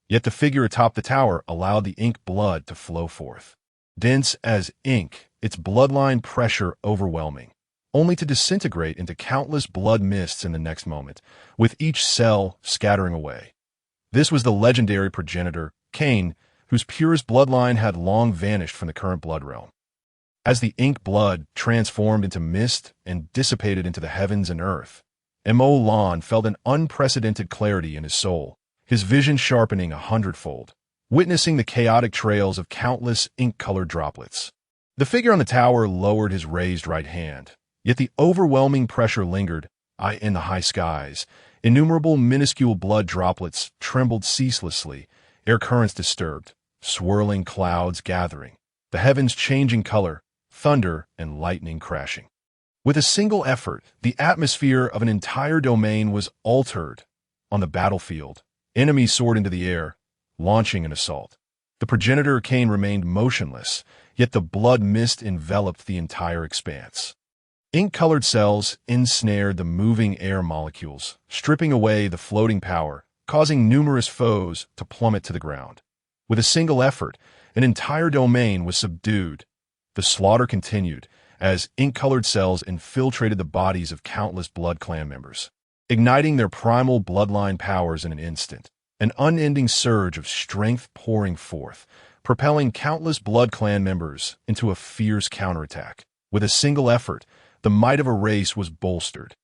Yet the figure atop the tower allowed the ink blood to flow forth. Dense as ink, its bloodline pressure overwhelming, only to disintegrate into countless blood mists in the next moment, with each cell scattering away. This was the legendary progenitor, Cain, whose purest bloodline had long vanished from the current blood realm. As the ink blood transformed into mist and dissipated into the heavens and earth, Mo Lan felt an unprecedented clarity in his soul, his vision sharpening 100-fold, witnessing the chaotic trails of countless ink-colored droplets. The figure on the tower lowered his raised right hand, yet the overwhelming pressure lingered. In the high skies, innumerable minuscule blood droplets trembled ceaselessly, air currents disturbed, swirling clouds gathering, the heavens changing color, thunder and lightning crashing. With a single effort, the atmosphere of an entire domain was altered. On the battlefield, enemies soared into the air, launching an assault. The progenitor Cain remained motionless, yet the blood mist enveloped the entire expanse. Ink-colored cells ensnared the moving air molecules, stripping away the floating power, causing numerous foes to plummet to the ground. With a single effort, an entire domain was subdued. The slaughter continued, as ink-colored cells infiltrated the bodies of countless Blood Clan members, igniting their primal bloodline powers in an instant. An unending surge of strength pouring forth, propelling countless Blood Clan members into a fierce counterattack. With a single effort, the might of a race was bolstered.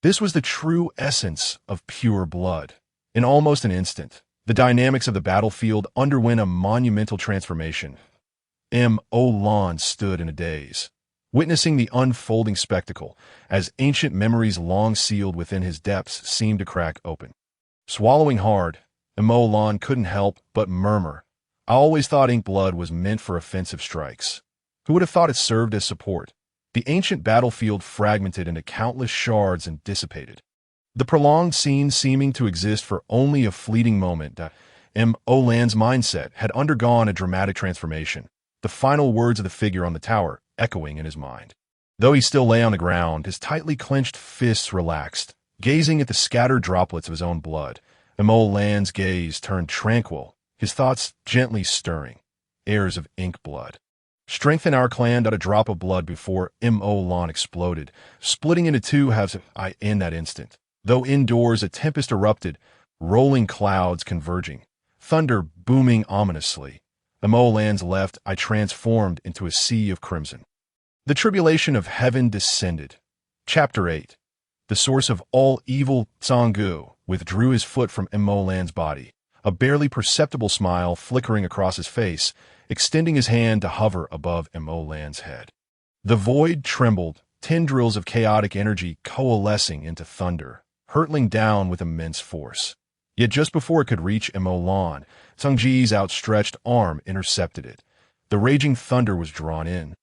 This was the true essence of pure blood. In almost an instant, the dynamics of the battlefield underwent a monumental transformation. Mo-Lan stood in a daze, witnessing the unfolding spectacle as ancient memories long sealed within his depths seemed to crack open. Swallowing hard, Mo-Lan couldn't help but murmur, "I always thought ink blood was meant for offensive strikes. Who would have thought it served as support?" The ancient battlefield fragmented into countless shards and dissipated, the prolonged scene seeming to exist for only a fleeting moment. Mo-Lan's mindset had undergone a dramatic transformation, the final words of the figure on the tower echoing in his mind. Though he still lay on the ground, his tightly clenched fists relaxed, gazing at the scattered droplets of his own blood. Mo-Lan's gaze turned tranquil, his thoughts gently stirring. Heirs of ink blood. Strengthen our clan. A drop of blood before Mo-Lan exploded, splitting into two halves in that instant. Though indoors a tempest erupted, rolling clouds converging, thunder booming ominously. Mo-Lan's left eye transformed into a sea of crimson. The tribulation of heaven descended. Chapter 8. The source of all evil, Sanggu, withdrew his foot from Mo-Lan's body, a barely perceptible smile flickering across his face, extending his hand to hover above Mo-Lan's head. The void trembled, tendrils of chaotic energy coalescing into thunder, hurtling down with immense force. Yet just before it could reach Mo-Lan, Sangji's outstretched arm intercepted it. The raging thunder was drawn in,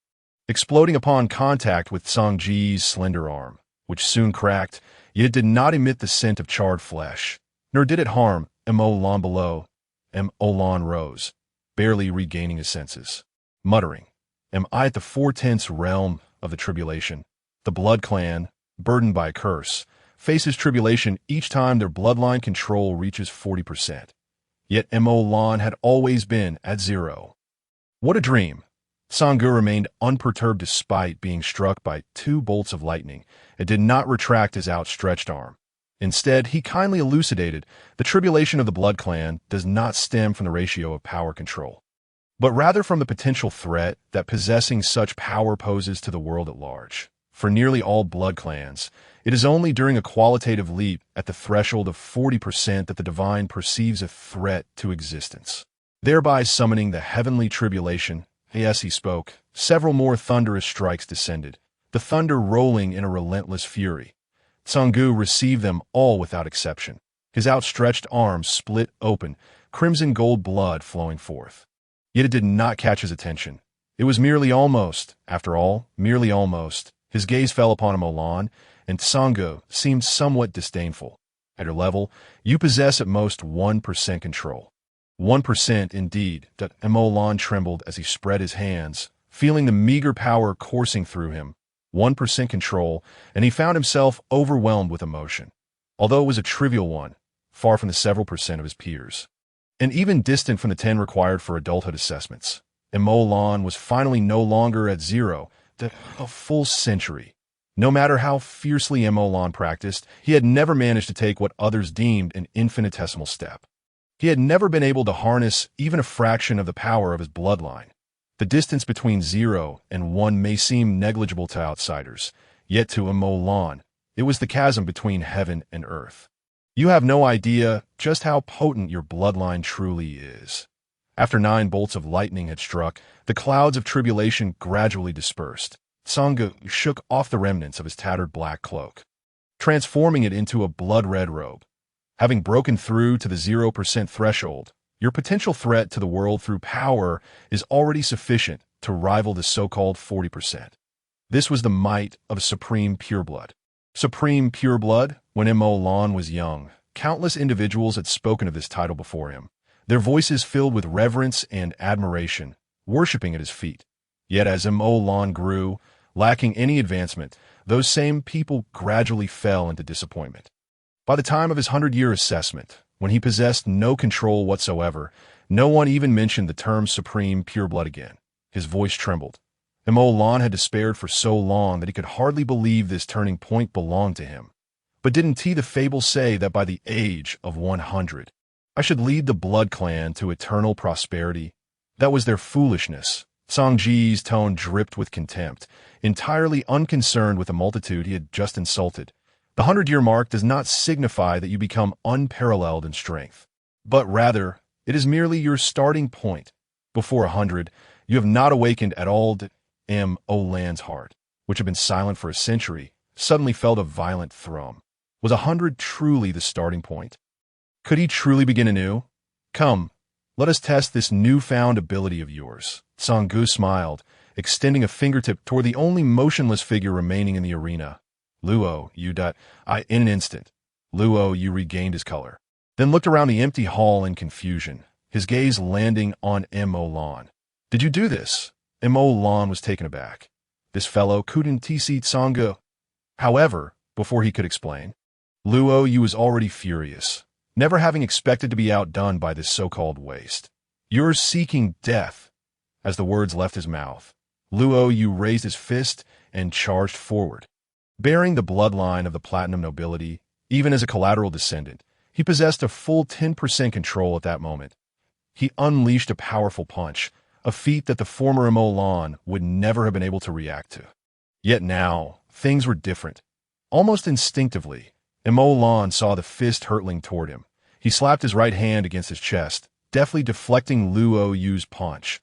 exploding upon contact with Sangji's slender arm, which soon cracked, yet it did not emit the scent of charred flesh, nor did it harm Mo-Lan below. Mo-Lan rose, barely regaining his senses, muttering, "Am I at the four-tenths realm of the tribulation?" The Blood Clan, burdened by a curse, faces tribulation each time their bloodline control reaches 40%. Yet Mo-Lan had always been at 0. What a dream! Sanggu remained unperturbed despite being struck by 2 bolts of lightning and did not retract his outstretched arm. Instead, he kindly elucidated, the tribulation of the Blood Clan does not stem from the ratio of power control, but rather from the potential threat that possessing such power poses to the world at large. For nearly all Blood Clans, it is only during a qualitative leap at the threshold of 40% that the divine perceives a threat to existence, thereby summoning the heavenly tribulation. As he spoke, several more thunderous strikes descended, the thunder rolling in a relentless fury. Sanggu received them all without exception, his outstretched arms split open, crimson gold blood flowing forth. Yet it did not catch his attention. It was merely almost, after all, merely almost. His gaze fell upon Mo-Lan, and Sanggu seemed somewhat disdainful. At your level, you possess at most 1% control. 1% indeed. Mo-Lan trembled as he spread his hands, feeling the meager power coursing through him. 1% control, and he found himself overwhelmed with emotion. Although it was a trivial one, far from the several percent of his peers, and even distant from the 10 required for adulthood assessments. Mo-Lan was finally no longer at 0, a full century. No matter how fiercely Mo-Lan practiced, he had never managed to take what others deemed an infinitesimal step. He had never been able to harness even a fraction of the power of his bloodline. The distance between 0 and 1 may seem negligible to outsiders, yet to Mo-Lan, it was the chasm between heaven and earth. You have no idea just how potent your bloodline truly is. After 9 bolts of lightning had struck, the clouds of tribulation gradually dispersed. Sanggu shook off the remnants of his tattered black cloak, transforming it into a blood-red robe. Having broken through to the 0% threshold, your potential threat to the world through power is already sufficient to rival the so-called 40%. This was the might of a supreme pureblood. Supreme pureblood, when Mo-Lan was young, countless individuals had spoken of this title before him, their voices filled with reverence and admiration, worshipping at his feet. Yet as Mo-Lan grew, lacking any advancement, those same people gradually fell into disappointment. By the time of his 100-year assessment, when he possessed no control whatsoever, no one even mentioned the term supreme pureblood again. His voice trembled. Mo Lan had despaired for so long that he could hardly believe this turning point belonged to him. But didn't the fable say that by the age of 100, I should lead the Blood Clan to eternal prosperity? That was their foolishness. Song Ji's tone dripped with contempt, entirely unconcerned with the multitude he had just insulted. The 100-year mark does not signify that you become unparalleled in strength, but rather, it is merely your starting point. Before 100, you have not awakened at all. Mo Lan's heart, which had been silent for a century, suddenly felt a violent thrum. Was 100 truly the starting point? Could he truly begin anew? Come, let us test this newfound ability of yours. Song Gu smiled, extending a fingertip toward the only motionless figure remaining in the arena. Luo, in an instant, Luo Yu regained his color, then looked around the empty hall in confusion, his gaze landing on Mo Lan. Did you do this? Mo Lan was taken aback. This fellow couldn't see Song Gu. However, before he could explain, Luo Yu was already furious, never having expected to be outdone by this so-called waste. You're seeking death. As the words left his mouth, Luo Yu raised his fist and charged forward. Bearing the bloodline of the platinum nobility, even as a collateral descendant, he possessed a full 10% control at that moment. He unleashed a powerful punch, a feat that the former Mo Lan would never have been able to react to. Yet now, things were different. Almost instinctively, Mo Lan saw the fist hurtling toward him. He slapped his right hand against his chest, deftly deflecting Luo Yu's punch.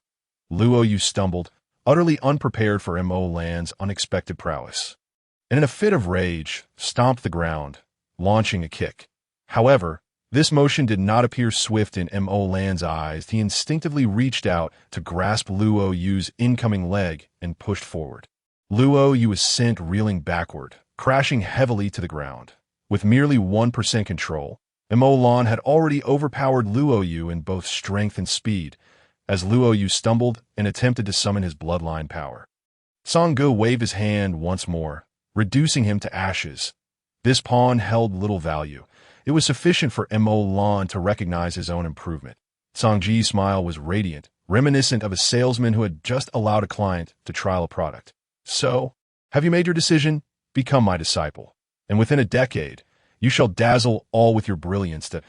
Luo Yu stumbled, utterly unprepared for Mo Lan's unexpected prowess, and in a fit of rage, stomped the ground, launching a kick. However, this motion did not appear swift in Mo Lan's eyes. He instinctively reached out to grasp Luo Yu's incoming leg and pushed forward. Luo Yu was sent reeling backward, crashing heavily to the ground. With merely 1% control, Mo Lan had already overpowered Luo Yu in both strength and speed, as Luo Yu stumbled and attempted to summon his bloodline power. Song Gu waved his hand once more, reducing him to ashes. This pawn held little value. It was sufficient for Mo Lan to recognize his own improvement. Song Ji's smile was radiant, reminiscent of a salesman who had just allowed a client to trial a product. So, have you made your decision? Become my disciple, and within a decade, you shall dazzle all with your brilliance that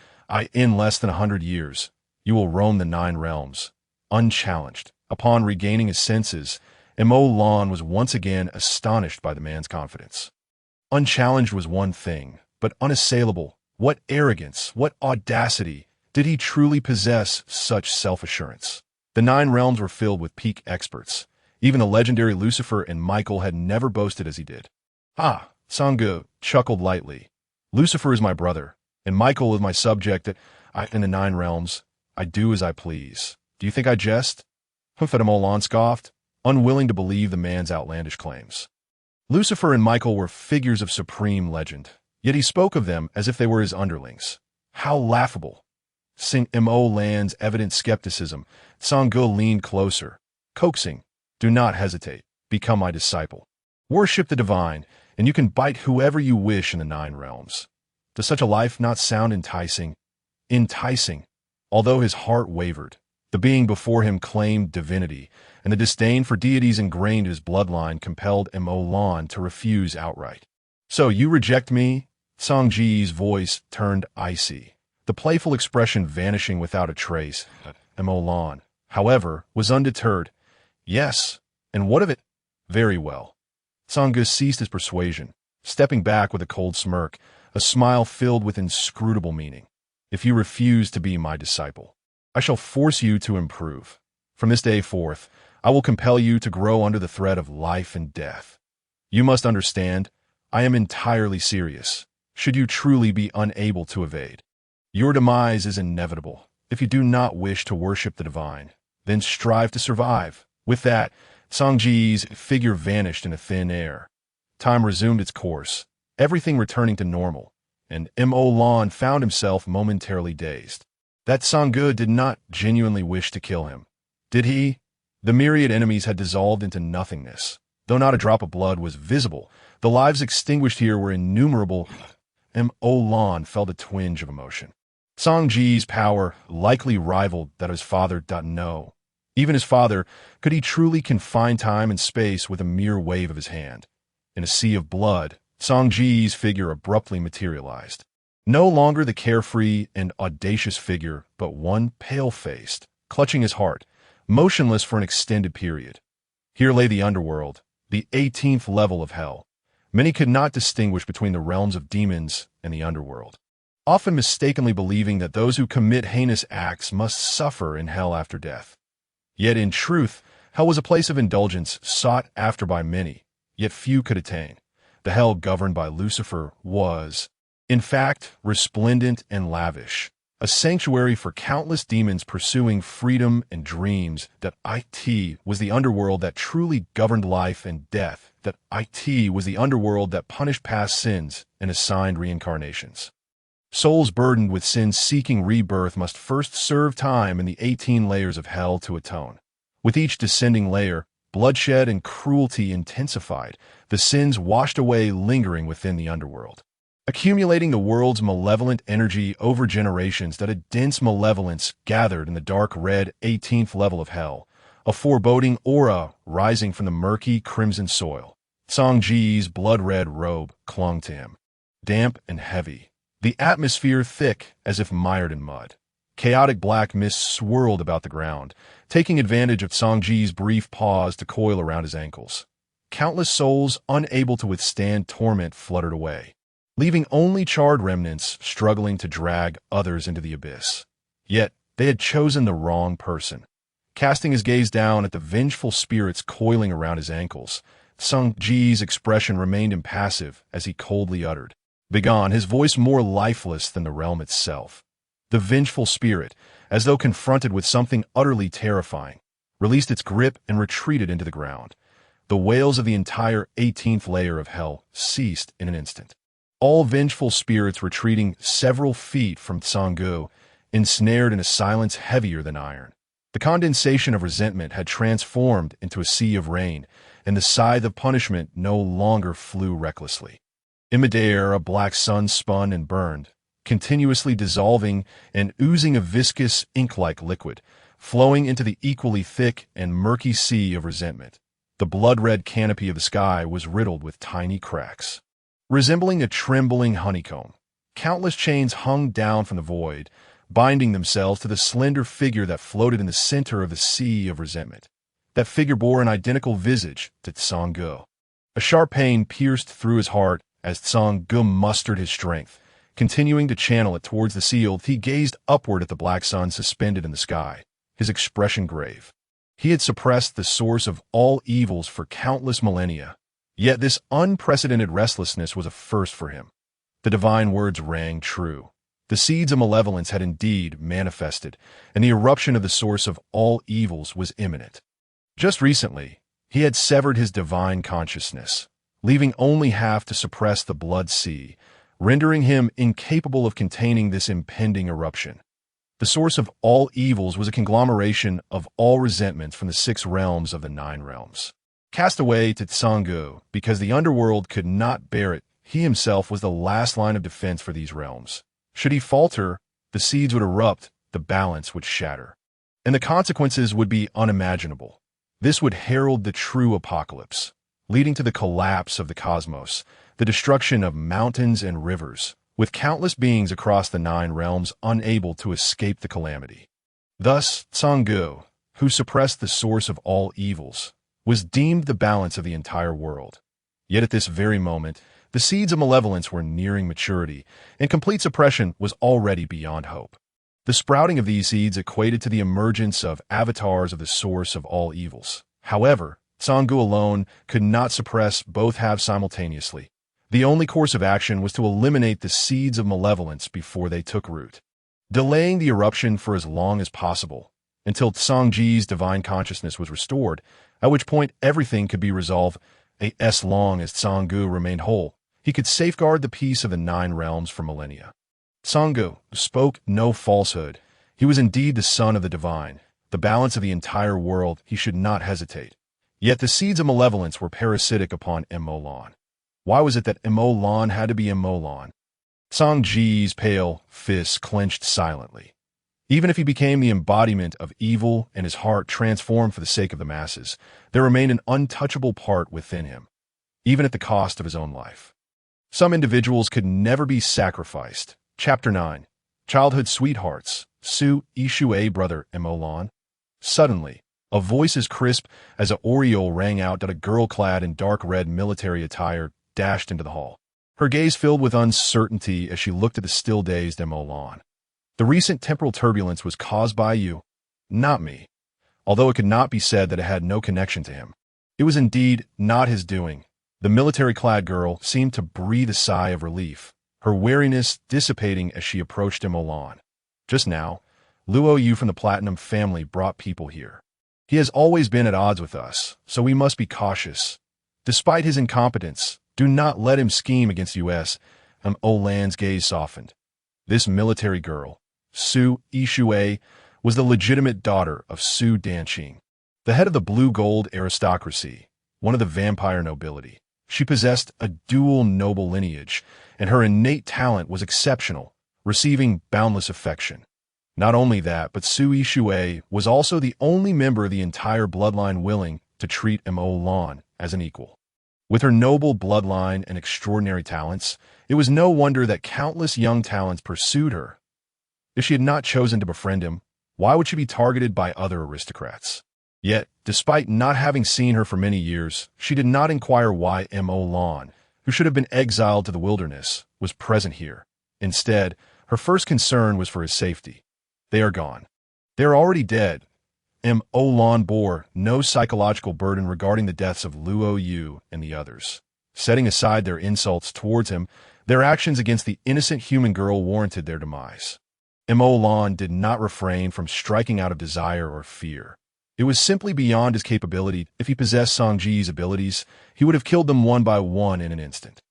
in less than 100 years, you will roam the 9 realms, unchallenged. Upon regaining his senses, Mo Lan was once again astonished by the man's confidence. Unchallenged was one thing, but unassailable. What arrogance, what audacity! Did he truly possess such self-assurance? The 9 realms were filled with peak experts. Even the legendary Lucifer and Michael had never boasted as he did. Ah, Song Gu chuckled lightly. Lucifer is my brother, and Michael is my subject that in the 9 realms, I do as I please. Do you think I jest? Mo Lan scoffed, unwilling to believe the man's outlandish claims. Lucifer and Michael were figures of supreme legend, yet he spoke of them as if they were his underlings. How laughable! Seeing Mo Lan's evident skepticism, Song Gu leaned closer, coaxing, "Do not hesitate. Become my disciple. Worship the divine, and you can bite whoever you wish in the 9 realms." Does such a life not sound enticing? Enticing. Although his heart wavered, the being before him claimed divinity, and the disdain for deities ingrained in his bloodline compelled Mo Lan to refuse outright. So you reject me? Song Ji's voice turned icy, the playful expression vanishing without a trace. Mo Lan, however, was undeterred. Yes, and what of it? Very well. Song Gu ceased his persuasion, stepping back with a cold smirk, a smile filled with inscrutable meaning. If you refuse to be my disciple, I shall force you to improve. From this day forth, I will compel you to grow under the threat of life and death. You must understand, I am entirely serious, should you truly be unable to evade. Your demise is inevitable. If you do not wish to worship the divine, then strive to survive. With that, Song Ji's figure vanished in a thin air. Time resumed its course, everything returning to normal, and Mo Lan found himself momentarily dazed. That Song Gu did not genuinely wish to kill him, did he? The myriad enemies had dissolved into nothingness. Though not a drop of blood was visible, the lives extinguished here were innumerable. Mo Lan felt a twinge of emotion. Song Ji's power likely rivaled that of his father. No, Even his father, could he truly confine time and space with a mere wave of his hand? In a sea of blood, Song Ji's figure abruptly materialized. No longer the carefree and audacious figure, but one pale-faced, clutching his heart, motionless for an extended period. Here lay the underworld, the 18th level of hell. Many could not distinguish between the realms of demons and the underworld, often mistakenly believing that those who commit heinous acts must suffer in hell after death. Yet in truth, hell was a place of indulgence sought after by many, yet few could attain. The hell governed by Lucifer was, in fact, resplendent and lavish, a sanctuary for countless demons pursuing freedom and dreams. That it was the underworld that truly governed life and death. That it was the underworld that punished past sins and assigned reincarnations. Souls burdened with sin seeking rebirth must first serve time in the 18 layers of hell to atone. With each descending layer, bloodshed and cruelty intensified, the sins washed away lingering within the underworld, accumulating the world's malevolent energy over generations. That a dense malevolence gathered in the dark red 18th level of hell, a foreboding aura rising from the murky crimson soil. Song Ji's blood-red robe clung to him, damp and heavy, the atmosphere thick as if mired in mud. Chaotic black mist swirled about the ground, taking advantage of Song Ji's brief pause to coil around his ankles. Countless souls unable to withstand torment fluttered away, leaving only charred remnants struggling to drag others into the abyss. Yet they had chosen the wrong person. Casting his gaze down at the vengeful spirits coiling around his ankles, Song Ji's expression remained impassive as he coldly uttered, "Begone," his voice more lifeless than the realm itself. The vengeful spirit, as though confronted with something utterly terrifying, released its grip and retreated into the ground. The wails of the entire 18th layer of hell ceased in an instant. All vengeful spirits retreating several feet from Tsang-gu, ensnared in a silence heavier than iron. The condensation of resentment had transformed into a sea of rain, and the scythe of punishment no longer flew recklessly. In midair, a black sun spun and burned, continuously dissolving and oozing a viscous, ink-like liquid, flowing into the equally thick and murky sea of resentment. The blood-red canopy of the sky was riddled with tiny cracks. Resembling a trembling honeycomb, countless chains hung down from the void, binding themselves to the slender figure that floated in the center of the sea of resentment. That figure bore an identical visage to Tsang-gu. A sharp pain pierced through his heart as Tsang-gu mustered his strength. Continuing to channel it towards the seal, he gazed upward at the black sun suspended in the sky, his expression grave. He had suppressed the source of all evils for countless millennia, yet this unprecedented restlessness was a first for him. The divine words rang true. The seeds of malevolence had indeed manifested, and the eruption of the source of all evils was imminent. Just recently, he had severed his divine consciousness, leaving only half to suppress the blood sea, rendering him incapable of containing this impending eruption. The source of all evils was a conglomeration of all resentments from the 6 realms of the 9 realms. Cast away to Tsang-gu because the underworld could not bear it, he himself was the last line of defense for these realms. Should he falter, the seeds would erupt, the balance would shatter, and the consequences would be unimaginable. This would herald the true apocalypse, leading to the collapse of the cosmos, the destruction of mountains and rivers, with countless beings across the 9 realms unable to escape the calamity. Thus, Tsang-gu, who suppressed the source of all evils, was deemed the balance of the entire world. Yet at this very moment, the seeds of malevolence were nearing maturity, and complete suppression was already beyond hope. The sprouting of these seeds equated to the emergence of avatars of the source of all evils. However, Tsang-gu alone could not suppress both halves simultaneously. The only course of action was to eliminate the seeds of malevolence before they took root, delaying the eruption for as long as possible, until Song Ji's divine consciousness was restored, at which point everything could be resolved. As long as Tsang-gu remained whole, he could safeguard the peace of the 9 realms for millennia. Tsang-gu spoke no falsehood. He was indeed the son of the divine, the balance of the entire world. He should not hesitate. Yet the seeds of malevolence were parasitic upon Mo-lan. Why was it that Mo-lan had to be Mo-lan? Song Ji's pale fists clenched silently. Even if he became the embodiment of evil and his heart transformed for the sake of the masses, there remained an untouchable part within him, even at the cost of his own life. Some individuals could never be sacrificed. Chapter 9. Childhood Sweethearts. Su Ishue brother Emolan. Suddenly, a voice as crisp as a aureole rang out that a girl clad in dark red military attire dashed into the hall. Her gaze filled with uncertainty as she looked at the still-dazed Emolan. The recent temporal turbulence was caused by you, not me. Although it could not be said that it had no connection to him. It was indeed not his doing. The military-clad girl seemed to breathe a sigh of relief, her weariness dissipating as she approached Emolan. Just now, Luo Yu from the Platinum family brought people here. He has always been at odds with us, so we must be cautious. Despite his incompetence, do not let him scheme against us. Olan's gaze softened. This military girl, Su Ishue, was the legitimate daughter of Su Danqing, the head of the blue-gold aristocracy, one of the vampire nobility. She possessed a dual noble lineage, and her innate talent was exceptional, receiving boundless affection. Not only that, but Su Ishue was also the only member of the entire bloodline willing to treat Emolan as an equal. With her noble bloodline and extraordinary talents, it was no wonder that countless young talents pursued her. If she had not chosen to befriend him, why would she be targeted by other aristocrats? Yet, despite not having seen her for many years, she did not inquire why Emolan, who should have been exiled to the wilderness, was present here. Instead, her first concern was for his safety. They are gone. They are already dead. Emolan bore no psychological burden regarding the deaths of Luo Yu and the others. Setting aside their insults towards him, their actions against the innocent human girl warranted their demise. Emolan did not refrain from striking out of desire or fear. It was simply beyond his capability. If he possessed Songji's abilities, he would have killed them one by one in an instant.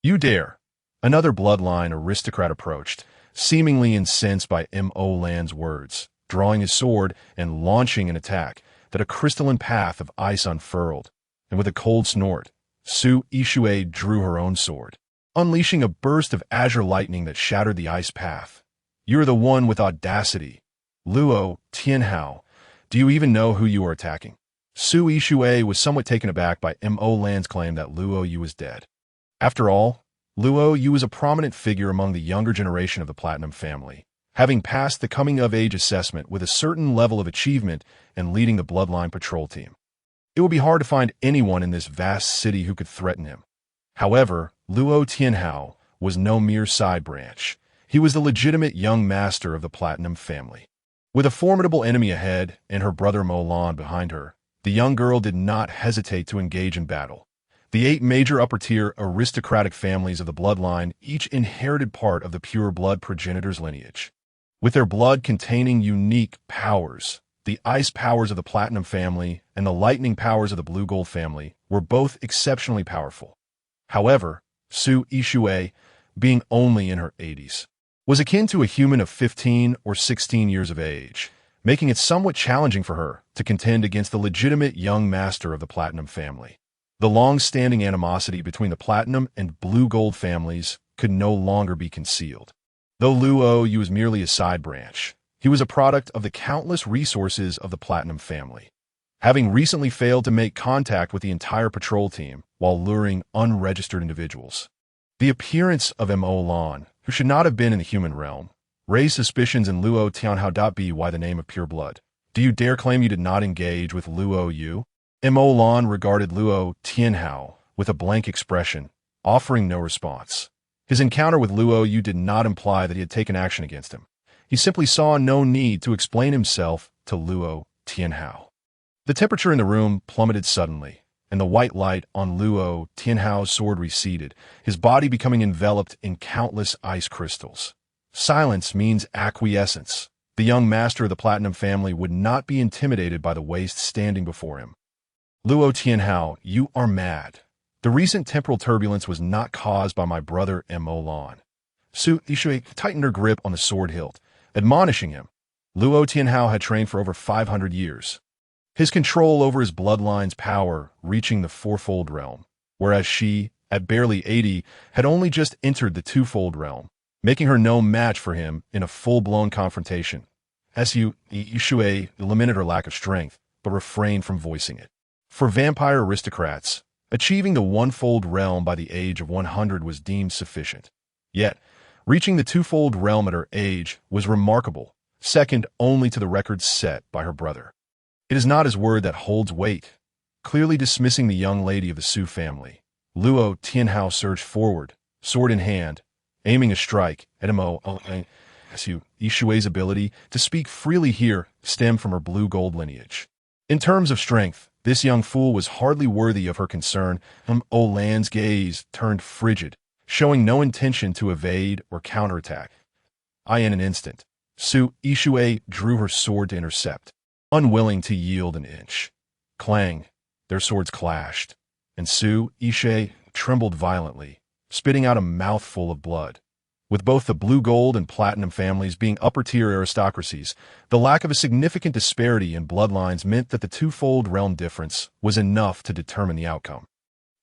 You dare! Another bloodline aristocrat approached, seemingly incensed by Emolan's words, drawing his sword and launching an attack that a crystalline path of ice unfurled, and with a cold snort, Su Ishue drew her own sword, unleashing a burst of azure lightning that shattered the ice path. You're the one with audacity. Luo Tianhao, do you even know who you are attacking? Su Ishue was somewhat taken aback by Emolan's claim that Luo Yu was dead. After all, Luo Yu was a prominent figure among the younger generation of the Platinum family, having passed the coming-of-age assessment with a certain level of achievement and leading the Bloodline Patrol team. It would be hard to find anyone in this vast city who could threaten him. However, Luo Tianhao was no mere side branch. He was the legitimate young master of the Platinum family. With a formidable enemy ahead and her brother Molan behind her, the young girl did not hesitate to engage in battle. The 8 major upper-tier aristocratic families of the bloodline each inherited part of the pure blood progenitor's lineage. With their blood containing unique powers, the ice powers of the Platinum family and the lightning powers of the Blue Gold family were both exceptionally powerful. However, Su Ishue, being only in her 80s, was akin to a human of 15 or 16 years of age, making it somewhat challenging for her to contend against the legitimate young master of the Platinum family. The long-standing animosity between the Platinum and Blue Gold families could no longer be concealed. Though Luo Yu was merely a side branch, he was a product of the countless resources of the Platinum family. Having recently failed to make contact with the entire patrol team while luring unregistered individuals, the appearance of Emolan, who should not have been in the human realm, raised suspicions in Luo Tianhao. Why the name of pure blood? Do you dare claim you did not engage with Luo Yu? Emolan regarded Luo Tianhao with a blank expression, offering no response. His encounter with Luo Yu did not imply that he had taken action against him. He simply saw no need to explain himself to Luo Tianhao. The temperature in the room plummeted suddenly, and the white light on Luo Tianhao's sword receded, his body becoming enveloped in countless ice crystals. Silence means acquiescence. The young master of the Platinum family would not be intimidated by the waste standing before him. Luo Tianhao, you are mad. The recent temporal turbulence was not caused by my brother Emolan. Su Ishue tightened her grip on the sword hilt, admonishing him. Luo Tianhao had trained for over 500 years. His control over his bloodline's power reaching the fourfold realm, whereas she, at barely 80, had only just entered the twofold realm, making her no match for him in a full-blown confrontation. Su Ishue lamented her lack of strength, but refrained from voicing it. For vampire aristocrats, achieving the one-fold realm by the age of 100 was deemed sufficient. Yet, reaching the two-fold realm at her age was remarkable, second only to the record set by her brother. It is not his word that holds weight. Clearly dismissing the young lady of the Su family, Luo Tianhao surged forward, sword in hand, aiming a strike at Mo. Su Ishue's ability to speak freely here stemmed from her blue-gold lineage. In terms of strength, this young fool was hardly worthy of her concern. Olan's gaze turned frigid, showing no intention to evade or counterattack. In an instant, Su Ishue drew her sword to intercept, unwilling to yield an inch. Clang, their swords clashed, and Su Ishue trembled violently, spitting out a mouthful of blood. With both the blue gold and platinum families being upper-tier aristocracies, the lack of a significant disparity in bloodlines meant that the two-fold realm difference was enough to determine the outcome.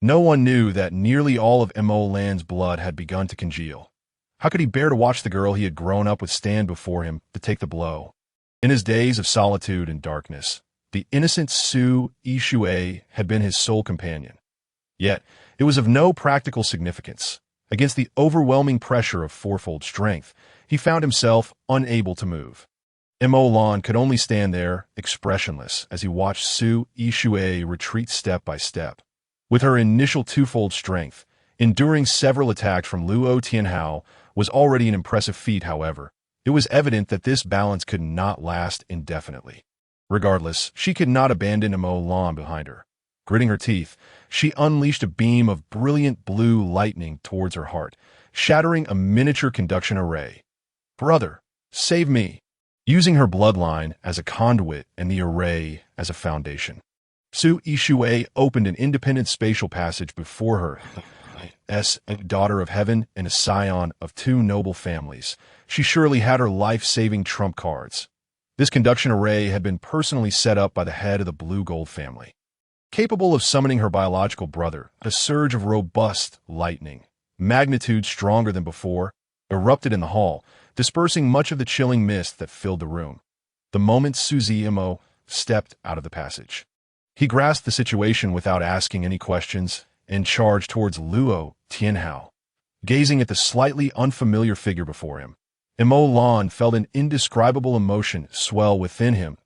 No one knew that nearly all of Mo Lan's blood had begun to congeal. How could he bear to watch the girl he had grown up with stand before him to take the blow? In his days of solitude and darkness, the innocent Su Ishue had been his sole companion. Yet, it was of no practical significance. Against the overwhelming pressure of fourfold strength, he found himself unable to move. Mo Lan could only stand there, expressionless, as he watched Su Ishue retreat step by step. With her initial twofold strength, enduring several attacks from Luo Tianhao was already an impressive feat. However, it was evident that this balance could not last indefinitely. Regardless, she could not abandon Mo Lan behind her. Gritting her teeth, she unleashed a beam of brilliant blue lightning towards her heart, shattering a miniature conduction array. "Brother, save me!" Using her bloodline as a conduit and the array as a foundation, Su Ishue opened an independent spatial passage before her. As a daughter of heaven and a scion of two noble families, she surely had her life-saving trump cards. This conduction array had been personally set up by the head of the Blue Gold family. Capable of summoning her biological brother, a surge of robust lightning, magnitude stronger than before, erupted in the hall, dispersing much of the chilling mist that filled the room. The moment Su Zemo stepped out of the passage, he grasped the situation without asking any questions and charged towards Luo Tianhao. Gazing at the slightly unfamiliar figure before him, Mo Lan felt an indescribable emotion swell within him.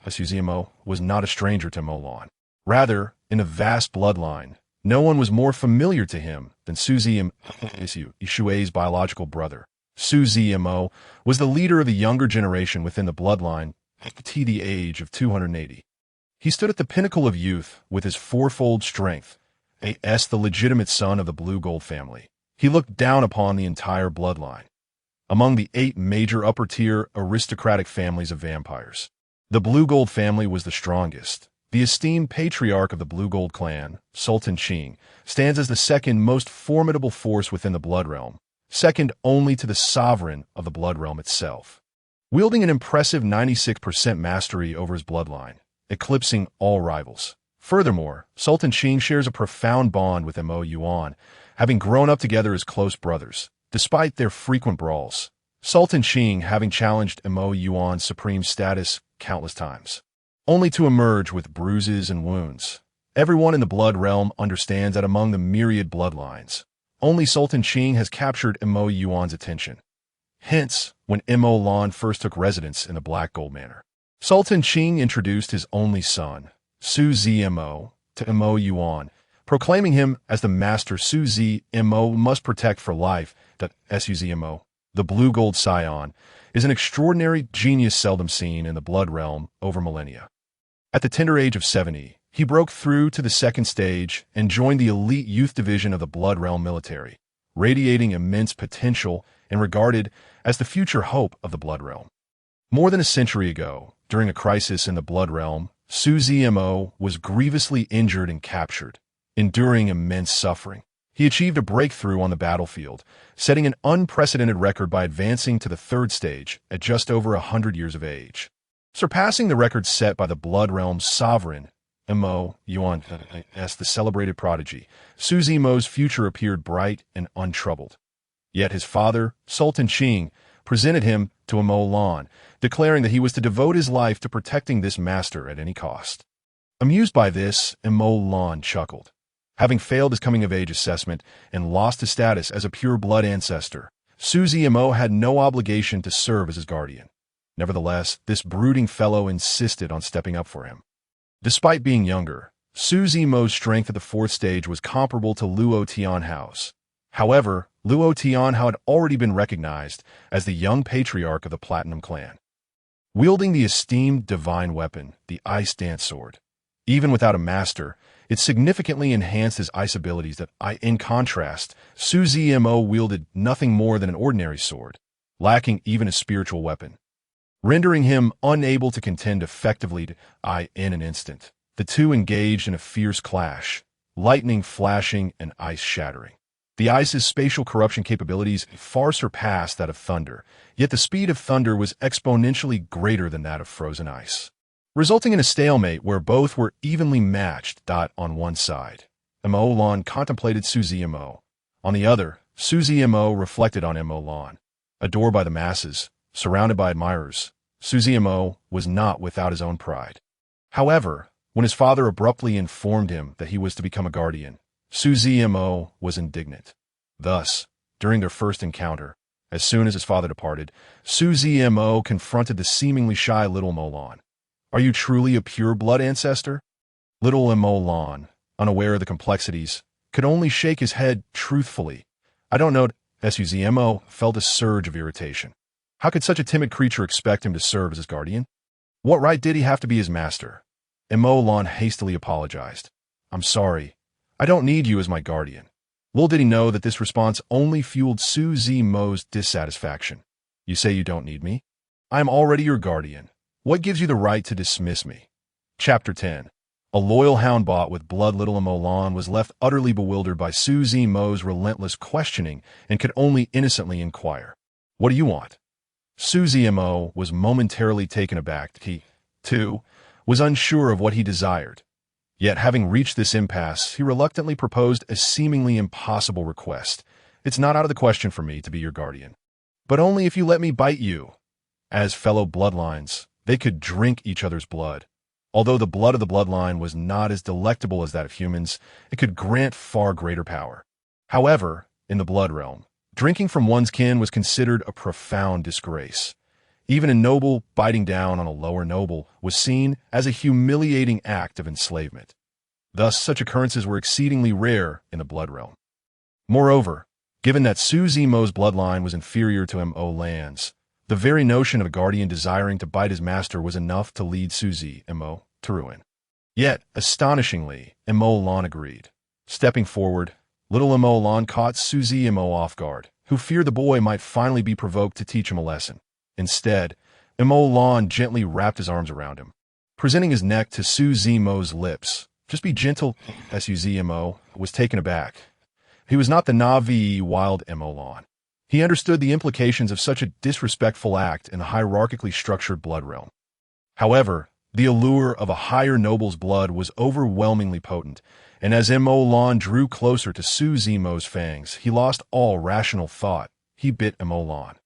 Su Zemo was not a stranger to Mo Lan. Rather, in a vast bloodline, no one was more familiar to him than Su Ishue's biological brother. Su Zemo was the leader of the younger generation within the bloodline to the age of 280. He stood at the pinnacle of youth with his fourfold strength, as the legitimate son of the Blue Gold family. He looked down upon the entire bloodline. Among the 8 major upper-tier aristocratic families of vampires, the Blue Gold family was the strongest. The esteemed patriarch of the Blue Gold clan, Sultan Qing, stands as the second most formidable force within the Blood Realm, second only to the sovereign of the Blood Realm itself. Wielding an impressive 96% mastery over his bloodline, eclipsing all rivals. Furthermore, Sultan Qing shares a profound bond with Mo Yuan, having grown up together as close brothers, despite their frequent brawls. Sultan Qing having challenged Mo Yuan's supreme status countless times, only to emerge with bruises and wounds. Everyone in the Blood Realm understands that among the myriad bloodlines, only Sultan Qing has captured Mo Yuan's attention. Hence, when Mo Lan first took residence in the Black Gold Manor, Sultan Qing introduced his only son, Su Zemo, to Mo Yuan, proclaiming him as the master Su Zemo must protect for life. That Su Zemo, the Blue Gold scion, is an extraordinary genius seldom seen in the Blood Realm over millennia. At the tender age of 70, he broke through to the second stage and joined the elite youth division of the Blood Realm military, radiating immense potential and regarded as the future hope of the Blood Realm. More than a century ago, during a crisis in the Blood Realm, Su Zemo was grievously injured and captured, enduring immense suffering. He achieved a breakthrough on the battlefield, setting an unprecedented record by advancing to the third stage at just over 100 years of age. Surpassing the record set by the Blood Realm's sovereign, Mo Yuan, as the celebrated prodigy, Su Zemo's future appeared bright and untroubled. Yet his father, Sultan Qing, presented him to Lan, declaring that he was to devote his life to protecting this master at any cost. Amused by this, Lan chuckled. Having failed his coming-of-age assessment and lost his status as a pure-blood ancestor, Su Zimo had no obligation to serve as his guardian. Nevertheless, this brooding fellow insisted on stepping up for him. Despite being younger, Su Zimo's strength at the fourth stage was comparable to Luo Tianhao's. However, Luo Tianhao had already been recognized as the young patriarch of the Platinum Clan. Wielding the esteemed divine weapon, the Ice Dance Sword, even without a master, it significantly enhanced his ice abilities that, in contrast, Su Zimo wielded nothing more than an ordinary sword, lacking even a spiritual weapon, rendering him unable to contend effectively in an instant. The two engaged in a fierce clash, lightning flashing and ice shattering. The ice's spatial corruption capabilities far surpassed that of thunder, yet the speed of thunder was exponentially greater than that of frozen ice, resulting in a stalemate where both were evenly matched. On one side, Lan contemplated Su Zimo. On the other, Su Zimo reflected on Lan. Adored by the masses, surrounded by admirers, Su Zimo was not without his own pride. However, when his father abruptly informed him that he was to become a guardian, Su Zimo was indignant. Thus, during their first encounter, as soon as his father departed, Su Zimo confronted the seemingly shy little Lan. "Are you truly a pure-blood ancestor?" Little Lan, unaware of the complexities, could only shake his head truthfully. "I don't know." Su Zimo felt a surge of irritation. How could such a timid creature expect him to serve as his guardian? What right did he have to be his master? Lan hastily apologized. "I'm sorry. I don't need you as my guardian." Little did he know that this response only fueled Su Zimo's dissatisfaction. "You say you don't need me? I am already your guardian. What gives you the right to dismiss me?" Chapter 10. A loyal hound bought with blood. Little Lan was left utterly bewildered by Su Zimo's relentless questioning and could only innocently inquire, "What do you want?" Su Zimo was momentarily taken aback. He, too, was unsure of what he desired. Yet, having reached this impasse, he reluctantly proposed a seemingly impossible request. "It's not out of the question for me to be your guardian, but only if you let me bite you." As fellow bloodlines, they could drink each other's blood. Although the blood of the bloodline was not as delectable as that of humans, it could grant far greater power. However, in the blood realm, drinking from one's kin was considered a profound disgrace. Even a noble biting down on a lower noble was seen as a humiliating act of enslavement. Thus, such occurrences were exceedingly rare in the blood realm. Moreover, given that Su Zimo's bloodline was inferior to Lan's, the very notion of a guardian desiring to bite his master was enough to lead Su Zimo to ruin. Yet, astonishingly, Lan agreed. Stepping forward, little Lan caught Su Zimo off guard, who feared the boy might finally be provoked to teach him a lesson. Instead, Lan gently wrapped his arms around him, presenting his neck to Su Zimo's lips. "Just be gentle." Su Zimo was taken aback. He was not the Na'vi wild Lan. He understood the implications of such a disrespectful act in the hierarchically structured blood realm. However, the allure of a higher noble's blood was overwhelmingly potent, and as Lan drew closer to Su Zimo's fangs, he lost all rational thought. He bit Lan.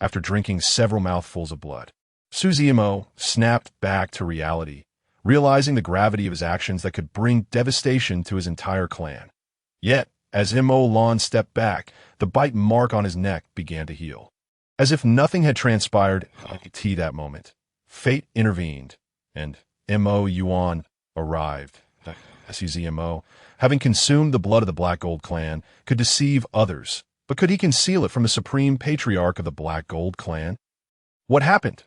After drinking several mouthfuls of blood, Su Zimo snapped back to reality, realizing the gravity of his actions that could bring devastation to his entire clan. Yet, as Lan stepped back, the bite mark on his neck began to heal. As if nothing had transpired at that moment, fate intervened, and Yuan arrived. Su Zimo, having consumed the blood of the Black Gold clan, could deceive others. But could he conceal it from the supreme patriarch of the Black Gold clan? "What happened?"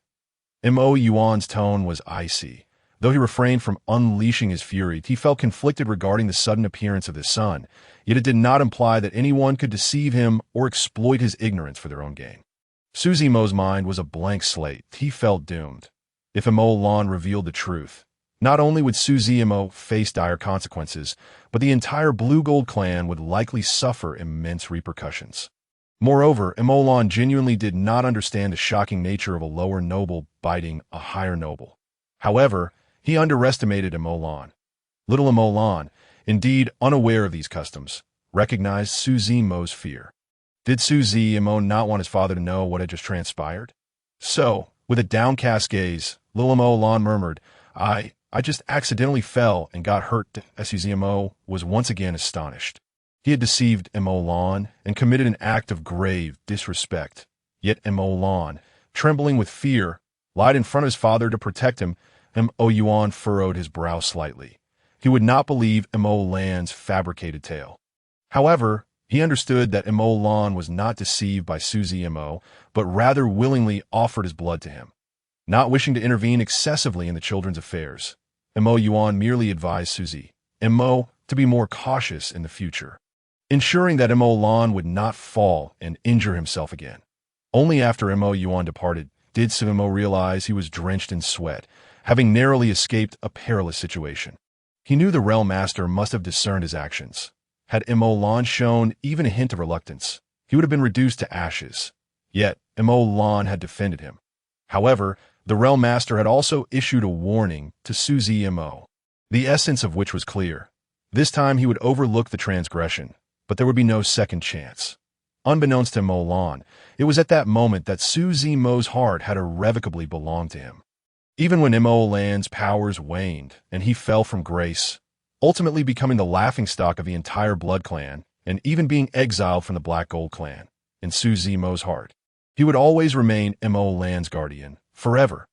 Yuan's tone was icy. Though he refrained from unleashing his fury, he felt conflicted regarding the sudden appearance of his son, yet it did not imply that anyone could deceive him or exploit his ignorance for their own gain. Su Zimo's mind was a blank slate. He felt doomed. If Lan revealed the truth, not only would Su Zimo face dire consequences, but the entire Blue Gold clan would likely suffer immense repercussions. Moreover, Lan genuinely did not understand the shocking nature of a lower noble biting a higher noble. However, he underestimated Lan. Little Lan, indeed unaware of these customs, recognized Su Zimo's fear. Did Su Zimo not want his father to know what had just transpired? So, with a downcast gaze, little Mo Lan murmured, I just accidentally fell and got hurt. Su Zimo was once again astonished. He had deceived Mo Lan and committed an act of grave disrespect. Yet Mo Lan, trembling with fear, lied in front of his father to protect him. Mo Yuan furrowed his brow slightly. He would not believe Mo Lan's fabricated tale. However, he understood that Mo Lan was not deceived by Su Zimo, but rather willingly offered his blood to him. Not wishing to intervene excessively in the children's affairs, Mo Yuan merely advised Suzy, Mo, to be more cautious in the future, ensuring that Mo Lan would not fall and injure himself again. Only after Mo Yuan departed did Simo realize he was drenched in sweat, having narrowly escaped a perilous situation. He knew the Realm Master must have discerned his actions. Had Mo Lan shown even a hint of reluctance, he would have been reduced to ashes. Yet, Mo Lan had defended him. However, the Realm Master had also issued a warning to Su Zimo, the essence of which was clear. This time he would overlook the transgression, but there would be no second chance. Unbeknownst to Mo Lan, it was at that moment that Su Zimo's heart had irrevocably belonged to him. Even when Mo Lan's powers waned and he fell from grace, ultimately becoming the laughingstock of the entire Blood Clan and even being exiled from the Black Gold Clan, in Su Zimo's heart, he would always remain Mo Lan's guardian, forever.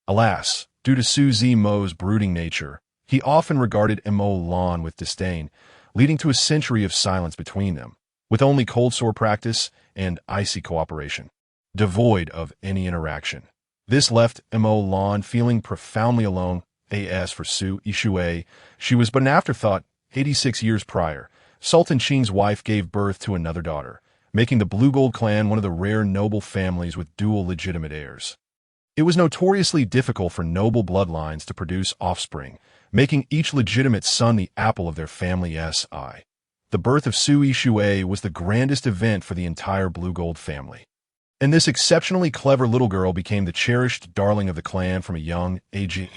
Alas, due to Su Zimo's brooding nature, he often regarded Mo Lan with disdain, leading to a century of silence between them, with only cold sore practice and icy cooperation, devoid of any interaction. This left Mo Lan feeling profoundly alone. As for Su Yixue, she was but an afterthought. 86 years prior, Sultan Qing's wife gave birth to another daughter, making the Blue Gold Clan one of the rare noble families with dual legitimate heirs. It was notoriously difficult for noble bloodlines to produce offspring, making each legitimate son the apple of their family's eye. The birth of Su Yixue was the grandest event for the entire Blue Gold family. And this exceptionally clever little girl became the cherished darling of the clan from a young age.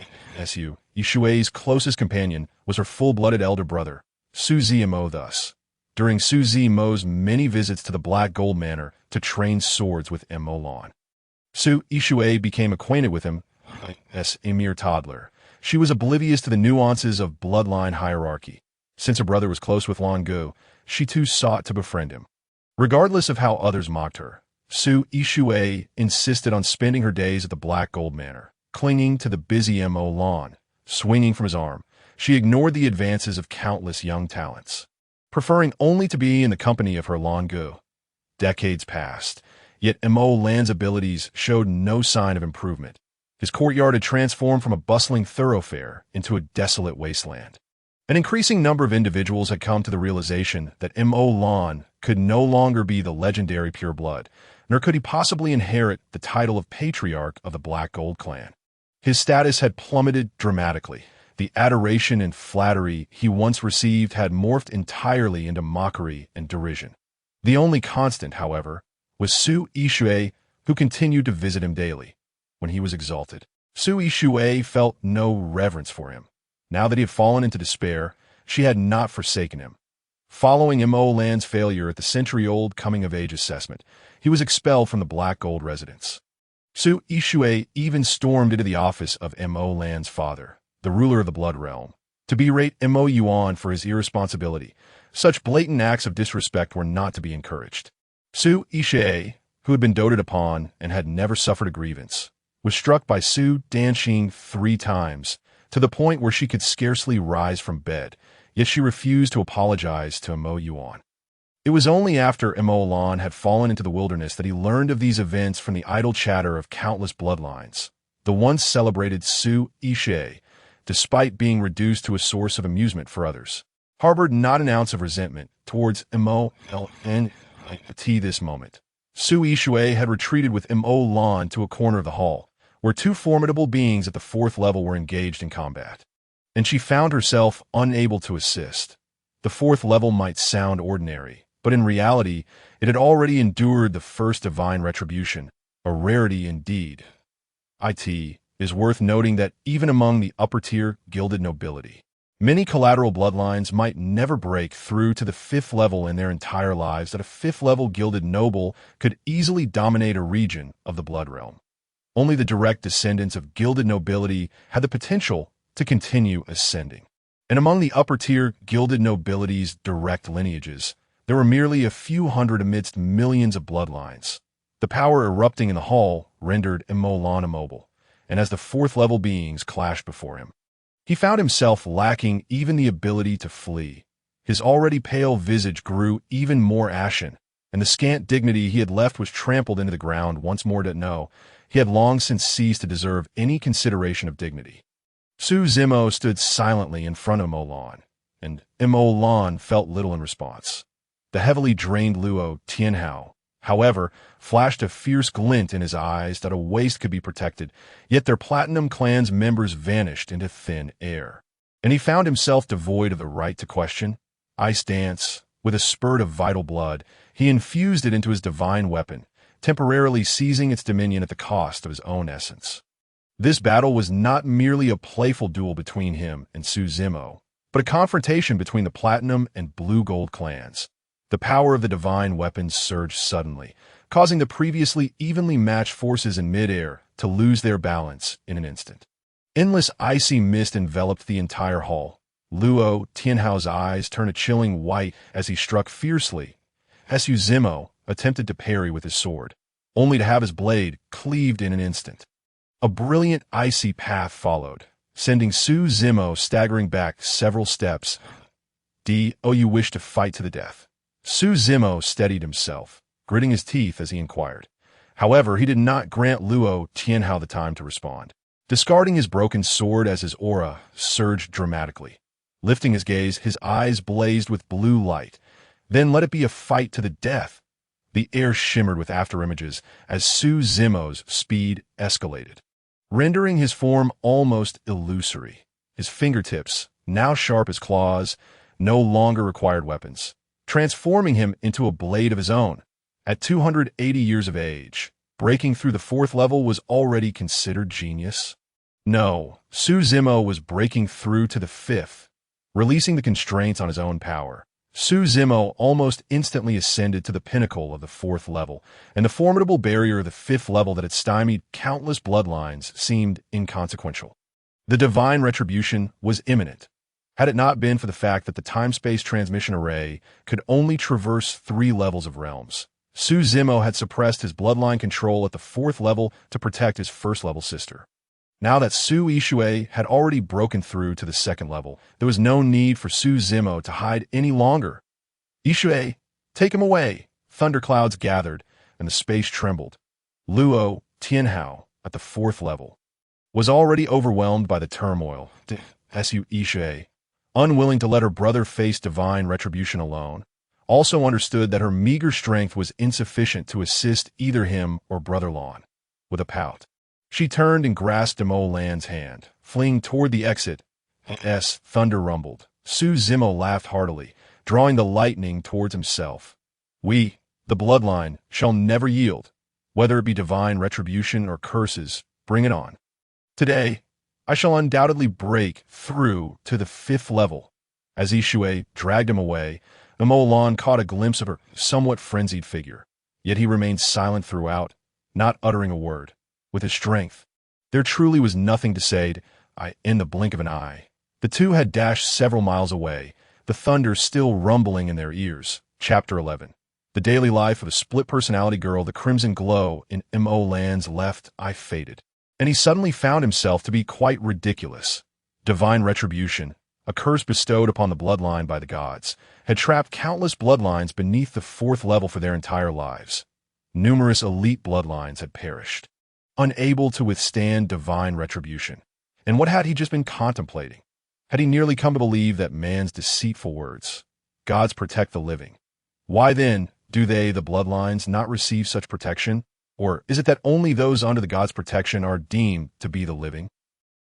Su Yixue's closest companion was her full-blooded elder brother, Su Zimo. Thus, during Su Zimo's many visits to the Black Gold Manor to train swords with Mo Lan, Su Yixue became acquainted with him as a mere toddler. She was oblivious to the nuances of bloodline hierarchy. Since her brother was close with Lan Gu, she too sought to befriend him. Regardless of how others mocked her, Su Yixue insisted on spending her days at the Black Gold Manor, clinging to the busy Mo Lan, swinging from his arm. She ignored the advances of countless young talents, preferring only to be in the company of her Lan Gu. Decades passed, yet Mo Lan's abilities showed no sign of improvement. His courtyard had transformed from a bustling thoroughfare into a desolate wasteland. An increasing number of individuals had come to the realization that Mo Lan could no longer be the legendary pureblood, nor could he possibly inherit the title of Patriarch of the Black Gold Clan. His status had plummeted dramatically. The adoration and flattery he once received had morphed entirely into mockery and derision. The only constant, however, was Su Yixue, who continued to visit him daily. When he was exalted, Su Yixue felt no reverence for him. Now that he had fallen into despair, she had not forsaken him. Following Mo Lan's failure at the century-old coming-of-age assessment, he was expelled from the Black Gold residence. Su Yixue even stormed into the office of Mo Lan's father, the ruler of the Blood Realm, to berate Mo Yuan for his irresponsibility. Such blatant acts of disrespect were not to be encouraged. Su Yixue, who had been doted upon and had never suffered a grievance, was struck by Su Danxing 3 times, to the point where she could scarcely rise from bed, yet she refused to apologize to Mo Yuan. It was only after Mo Lan had fallen into the wilderness that he learned of these events from the idle chatter of countless bloodlines. The once celebrated Su Yixue, despite being reduced to a source of amusement for others, harbored not an ounce of resentment towards Mo Lan at this moment. Su Yixue had retreated with Mo Lan to a corner of the hall, where 2 formidable beings at the 4th level were engaged in combat, and she found herself unable to assist. The 4th level might sound ordinary, but in reality, it had already endured the first divine retribution, a rarity indeed. It is worth noting that even among the upper-tier gilded nobility, Many collateral bloodlines might never break through to the fifth level in their entire lives, that a fifth-level gilded noble could easily dominate a region of the blood realm. Only the direct descendants of gilded nobility had the potential to continue ascending. And among the upper-tier gilded nobility's direct lineages, there were merely a few hundred amidst millions of bloodlines. The power erupting in the hall rendered Emolan immobile, and as the fourth-level beings clashed before him, he found himself lacking even the ability to flee. His already pale visage grew even more ashen, and the scant dignity he had left was trampled into the ground once more. To know he had long since ceased to deserve any consideration of dignity. Su Zimo stood silently in front of Emolan, and Emolan felt little in response. The heavily drained Luo Tianhao, however, flashed a fierce glint in his eyes that a waist could be protected, yet their Platinum Clan's members vanished into thin air. And he found himself devoid of the right to question. Ice Dance, with a spurt of vital blood, he infused it into his divine weapon, temporarily seizing its dominion at the cost of his own essence. This battle was not merely a playful duel between him and Su Zimo, but a confrontation between the Platinum and Blue Gold clans. The power of the divine weapons surged suddenly, causing the previously evenly matched forces in midair to lose their balance in an instant. Endless icy mist enveloped the entire hall. Luo Tianhao's eyes turned a chilling white as he struck fiercely. Su Zimo attempted to parry with his sword, only to have his blade cleaved in an instant. A brilliant icy path followed, sending Su Zimo staggering back several steps. You wish to fight to the death? Su Zimo steadied himself, gritting his teeth as he inquired. However, he did not grant Luo Tianhao the time to respond. Discarding his broken sword as his aura surged dramatically. Lifting his gaze, his eyes blazed with blue light. Then let it be a fight to the death. The air shimmered with afterimages as Su Zimo's speed escalated, rendering his form almost illusory. His fingertips, now sharp as claws, no longer required weapons, transforming him into a blade of his own. At 280 years of age, breaking through the fourth level was already considered genius. No, Su Zimo was breaking through to the fifth, releasing the constraints on his own power. Su Zimo almost instantly ascended to the pinnacle of the fourth level, and the formidable barrier of the fifth level that had stymied countless bloodlines seemed inconsequential. The divine retribution was imminent. Had it not been for the fact that the time-space transmission array could only traverse 3 levels of realms, Su Zimo had suppressed his bloodline control at the fourth level to protect his first-level sister. Now that Su Yixue had already broken through to the second level, there was no need for Su Zimo to hide any longer. Yixue, take him away! Thunderclouds gathered, and the space trembled. Luo Tianhao, at the fourth level, was already overwhelmed by the turmoil. Su Yixue, unwilling to let her brother face divine retribution alone, also understood that her meager strength was insufficient to assist either him or Brother Lan. With a pout, she turned and grasped Emolan's hand, fleeing toward the exit. Thunder rumbled. Su Zimo laughed heartily, drawing the lightning towards himself. We, the bloodline, shall never yield. Whether it be divine retribution or curses, bring it on. Today, I shall undoubtedly break through to the fifth level. As Yixue dragged him away, Emolan caught a glimpse of her somewhat frenzied figure. Yet he remained silent throughout, not uttering a word. With his strength, there truly was nothing to say. In the blink of an eye, the two had dashed several miles away, the thunder still rumbling in their ears. Chapter 11. The daily life of a split-personality girl. The crimson glow in Emolan's left eye faded, and he suddenly found himself to be quite ridiculous. Divine retribution, a curse bestowed upon the bloodline by the gods, had trapped countless bloodlines beneath the fourth level for their entire lives. Numerous elite bloodlines had perished, unable to withstand divine retribution. And what had he just been contemplating? Had he nearly come to believe that man's deceitful words, "Gods protect the living"? Why then do they, the bloodlines, not receive such protection? Or is it that only those under the gods' protection are deemed to be the living?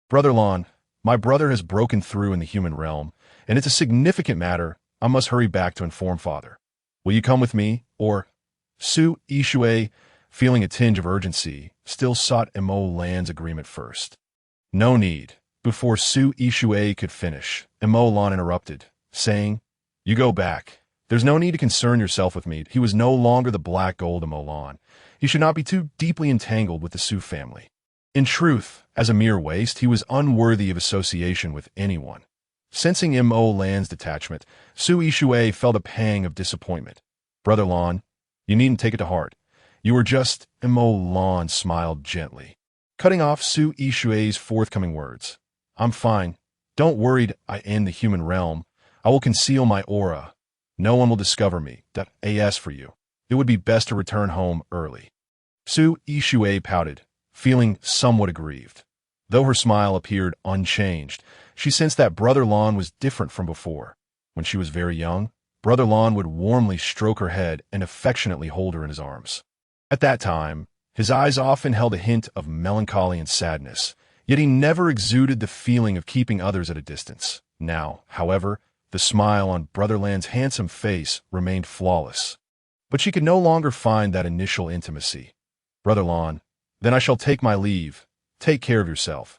Brother Lan, my brother has broken through in the human realm, and it's a significant matter. I must hurry back to inform father. Will you come with me? Or Su Yixue, feeling a tinge of urgency, still sought Emolan's agreement first. No need. Before Su Yixue could finish, Lan interrupted, saying, "You go back. There's no need to concern yourself with me." He was no longer the black gold Lan. He should not be too deeply entangled with the Su family. In truth, as a mere waste, he was unworthy of association with anyone. Sensing Lan's detachment, Su Yixue felt a pang of disappointment. "Brother Lan, you needn't take it to heart. You were just—" Lan smiled gently, cutting off Su Yixue's forthcoming words. "I'm fine. Don't worry, I end the human realm. I will conceal my aura. No one will discover me. As for you, it would be best to return home early." Su Yixue pouted, feeling somewhat aggrieved. Though her smile appeared unchanged, she sensed that Brother Lan was different from before. When she was very young, Brother Lan would warmly stroke her head and affectionately hold her in his arms. At that time, his eyes often held a hint of melancholy and sadness, yet he never exuded the feeling of keeping others at a distance. Now, however, the smile on Brother Lan's handsome face remained flawless. But she could no longer find that initial intimacy. "Brother Lan, then I shall take my leave. Take care of yourself."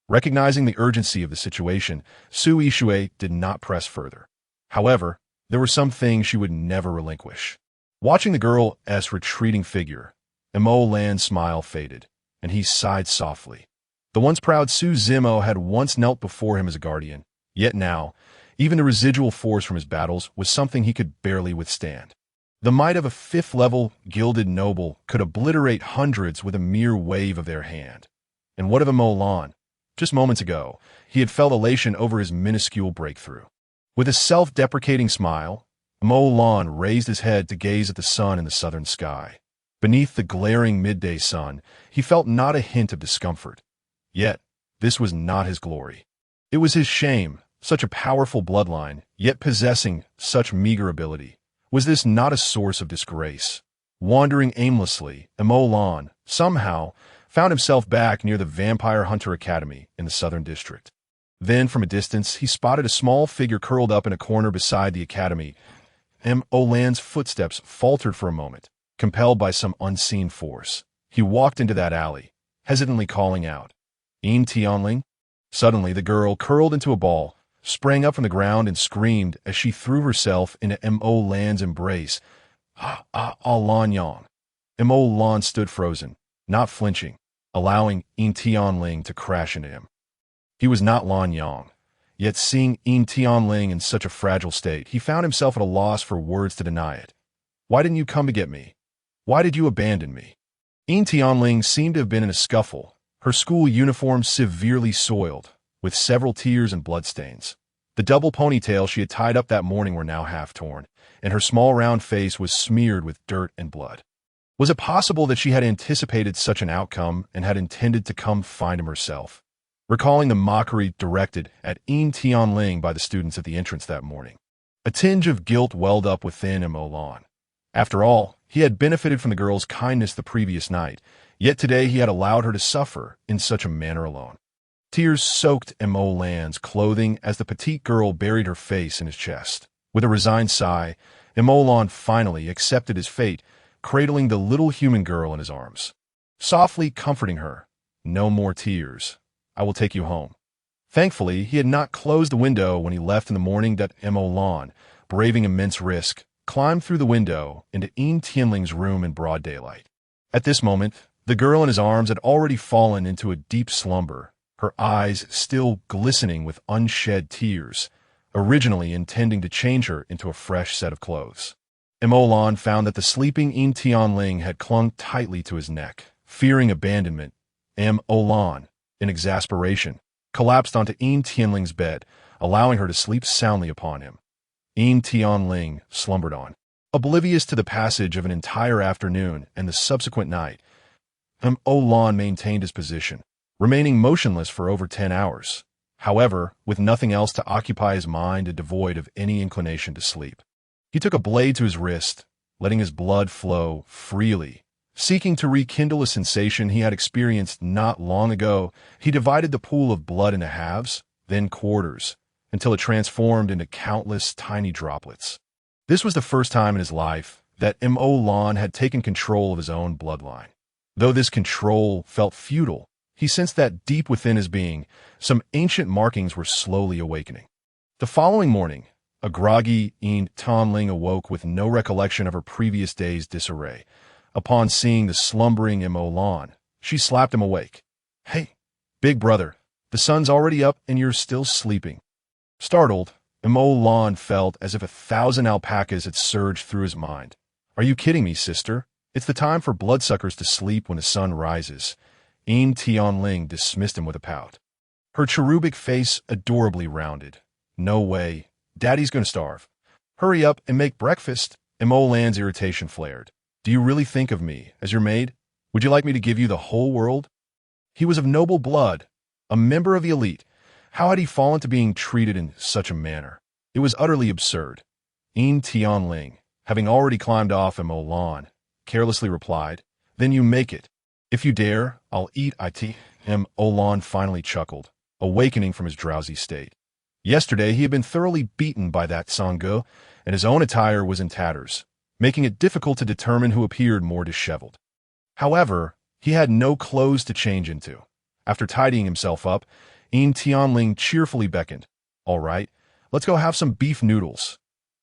Recognizing the urgency of the situation, Su Yixue did not press further. However, there were some things she would never relinquish. Watching the girl's retreating figure, Lan's smile faded, and he sighed softly. The once proud Su Zimo had once knelt before him as a guardian, yet now, even the residual force from his battles was something he could barely withstand. The might of a fifth-level gilded noble could obliterate hundreds with a mere wave of their hand. And what of Lan? Just moments ago, he had felt elation over his minuscule breakthrough. With a self-deprecating smile, Lan raised his head to gaze at the sun in the southern sky. Beneath the glaring midday sun, he felt not a hint of discomfort. Yet, this was not his glory. It was his shame, such a powerful bloodline, yet possessing such meager ability. Was this not a source of disgrace? Wandering aimlessly, Lan, somehow, found himself back near the Vampire Hunter Academy in the Southern District. Then, from a distance, he spotted a small figure curled up in a corner beside the academy. Lan's footsteps faltered for a moment, compelled by some unseen force. He walked into that alley, hesitantly calling out, "Tianling?" Suddenly, the girl curled into a ball, sprang up from the ground and screamed as she threw herself into Lan's embrace. Lan Yang. Lan stood frozen, not flinching, allowing Tianling to crash into him. He was not Lan Yang, yet seeing Tianling in such a fragile state, he found himself at a loss for words to deny it. "Why didn't you come to get me? Why did you abandon me?" Tianling seemed to have been in a scuffle, her school uniform severely soiled, with several tears and bloodstains. The double ponytail she had tied up that morning were now half torn, and her small round face was smeared with dirt and blood. Was it possible that she had anticipated such an outcome and had intended to come find him herself? Recalling the mockery directed at Tianling by the students at the entrance that morning, a tinge of guilt welled up within Lan. After all, he had benefited from the girl's kindness the previous night, yet today he had allowed her to suffer in such a manner alone. Tears soaked Lan's clothing as the petite girl buried her face in his chest. With a resigned sigh, Lan finally accepted his fate, cradling the little human girl in his arms, softly comforting her. "No more tears. I will take you home." Thankfully, he had not closed the window when he left in the morning. Lan, braving immense risk, climbed through the window into Tianling's room in broad daylight. At this moment, the girl in his arms had already fallen into a deep slumber, her eyes still glistening with unshed tears, originally intending to change her into a fresh set of clothes. Lan found that the sleeping Tianling had clung tightly to his neck. Fearing abandonment, Lan, in exasperation, collapsed onto Tianling's bed, allowing her to sleep soundly upon him. Tianling slumbered on, oblivious to the passage of an entire afternoon and the subsequent night. Lan maintained his position, remaining motionless for over 10 hours, however, with nothing else to occupy his mind and devoid of any inclination to sleep. He took a blade to his wrist, letting his blood flow freely. Seeking to rekindle a sensation he had experienced not long ago, he divided the pool of blood into halves, then quarters, until it transformed into countless tiny droplets. This was the first time in his life that Lan had taken control of his own bloodline. Though this control felt futile, he sensed that deep within his being, some ancient markings were slowly awakening. The following morning, a groggy Yin Tonling awoke with no recollection of her previous day's disarray. Upon seeing the slumbering Mo Lan, she slapped him awake. "Hey, big brother, the sun's already up and you're still sleeping." Startled, Mo Lan felt as if 1,000 alpacas had surged through his mind. "Are you kidding me, sister? It's the time for bloodsuckers to sleep when the sun rises." Yin Tianling dismissed him with a pout. Her cherubic face adorably rounded. "No way. Daddy's gonna starve. Hurry up and make breakfast." Mo Lan's irritation flared. "Do you really think of me as your maid? Would you like me to give you the whole world?" He was of noble blood, a member of the elite. How had he fallen to being treated in such a manner? It was utterly absurd. Yin Tianling, having already climbed off Mo Lan, carelessly replied, "Then you make it. If you dare, I'll eat it." Mo Lan finally chuckled, awakening from his drowsy state. Yesterday he had been thoroughly beaten by that Sange, and his own attire was in tatters, making it difficult to determine who appeared more disheveled. However, he had no clothes to change into. After tidying himself up, Yin Tianling cheerfully beckoned. "All right, let's go have some beef noodles."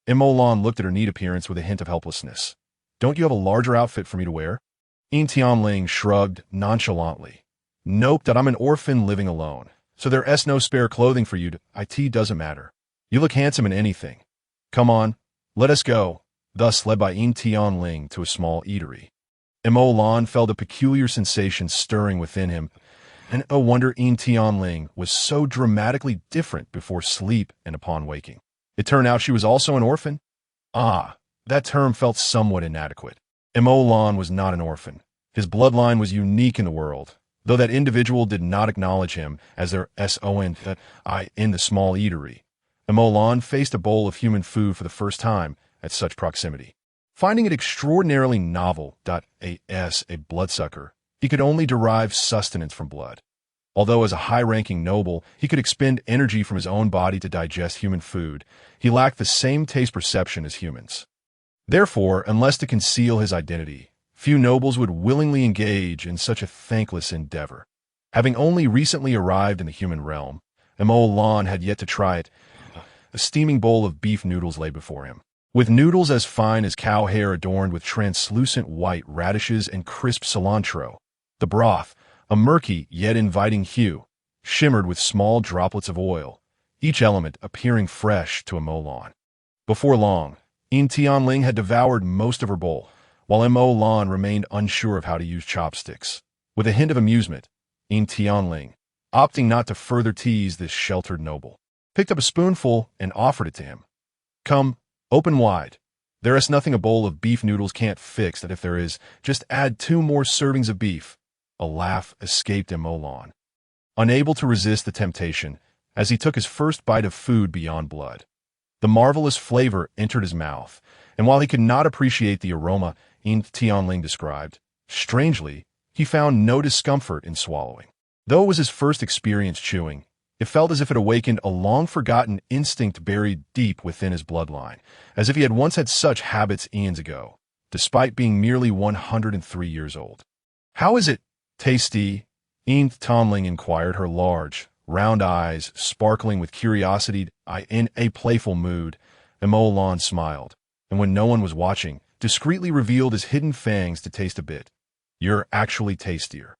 Mo Lan looked at her neat appearance with a hint of helplessness. "Don't you have a larger outfit for me to wear?" Yin Tianling shrugged nonchalantly. "Nope, that I'm an orphan living alone. So there's no spare clothing for you to. It doesn't matter. You look handsome in anything. Come on, let us go." Thus led by Yin Tianling to a small eatery. Mo Lan felt a peculiar sensation stirring within him, and no wonder Yin Tianling was so dramatically different before sleep and upon waking. It turned out she was also an orphan? That term felt somewhat inadequate. Mo Lan was not an orphan. His bloodline was unique in the world, though that individual did not acknowledge him as their son in the small eatery. Mo Lan faced a bowl of human food for the first time at such proximity. Finding it extraordinarily novel, as a bloodsucker, he could only derive sustenance from blood. Although as a high-ranking noble, he could expend energy from his own body to digest human food, he lacked the same taste perception as humans. Therefore, unless to conceal his identity, few nobles would willingly engage in such a thankless endeavor. Having only recently arrived in the human realm, Mo Lan had yet to try it. A steaming bowl of beef noodles lay before him, with noodles as fine as cow hair adorned with translucent white radishes and crisp cilantro. The broth, a murky yet inviting hue, shimmered with small droplets of oil, each element appearing fresh to Mo Lan. Before long, Yin Tianling had devoured most of her bowl, while Mo Lan remained unsure of how to use chopsticks. With a hint of amusement, Yin Tianling, opting not to further tease this sheltered noble, picked up a spoonful and offered it to him. "Come, open wide. There is nothing a bowl of beef noodles can't fix that if there is, just add 2 more servings of beef." A laugh escaped Mo Lan, unable to resist the temptation as he took his first bite of food beyond blood. The marvelous flavor entered his mouth, and while he could not appreciate the aroma Yin Tianling described, strangely, he found no discomfort in swallowing. Though it was his first experience chewing, it felt as if it awakened a long-forgotten instinct buried deep within his bloodline, as if he had once had such habits eons ago, despite being merely 103 years old. "How is it? Tasty?" Yin Tianling inquired, her large, round eyes sparkling with curiosity. In a playful mood, Mo Lan smiled, and when no one was watching, discreetly revealed his hidden fangs to taste a bit. "You're actually tastier."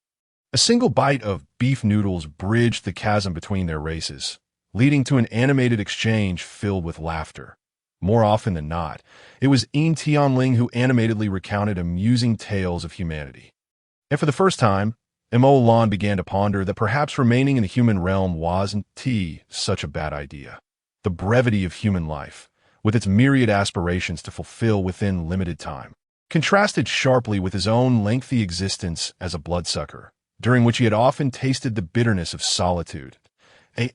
A single bite of beef noodles bridged the chasm between their races, leading to an animated exchange filled with laughter. More often than not, it was Yin Tianling who animatedly recounted amusing tales of humanity. And for the first time, Mo Lan began to ponder that perhaps remaining in the human realm wasn't such a bad idea. The brevity of human life, with its myriad aspirations to fulfill within limited time, contrasted sharply with his own lengthy existence as a bloodsucker, during which he had often tasted the bitterness of solitude.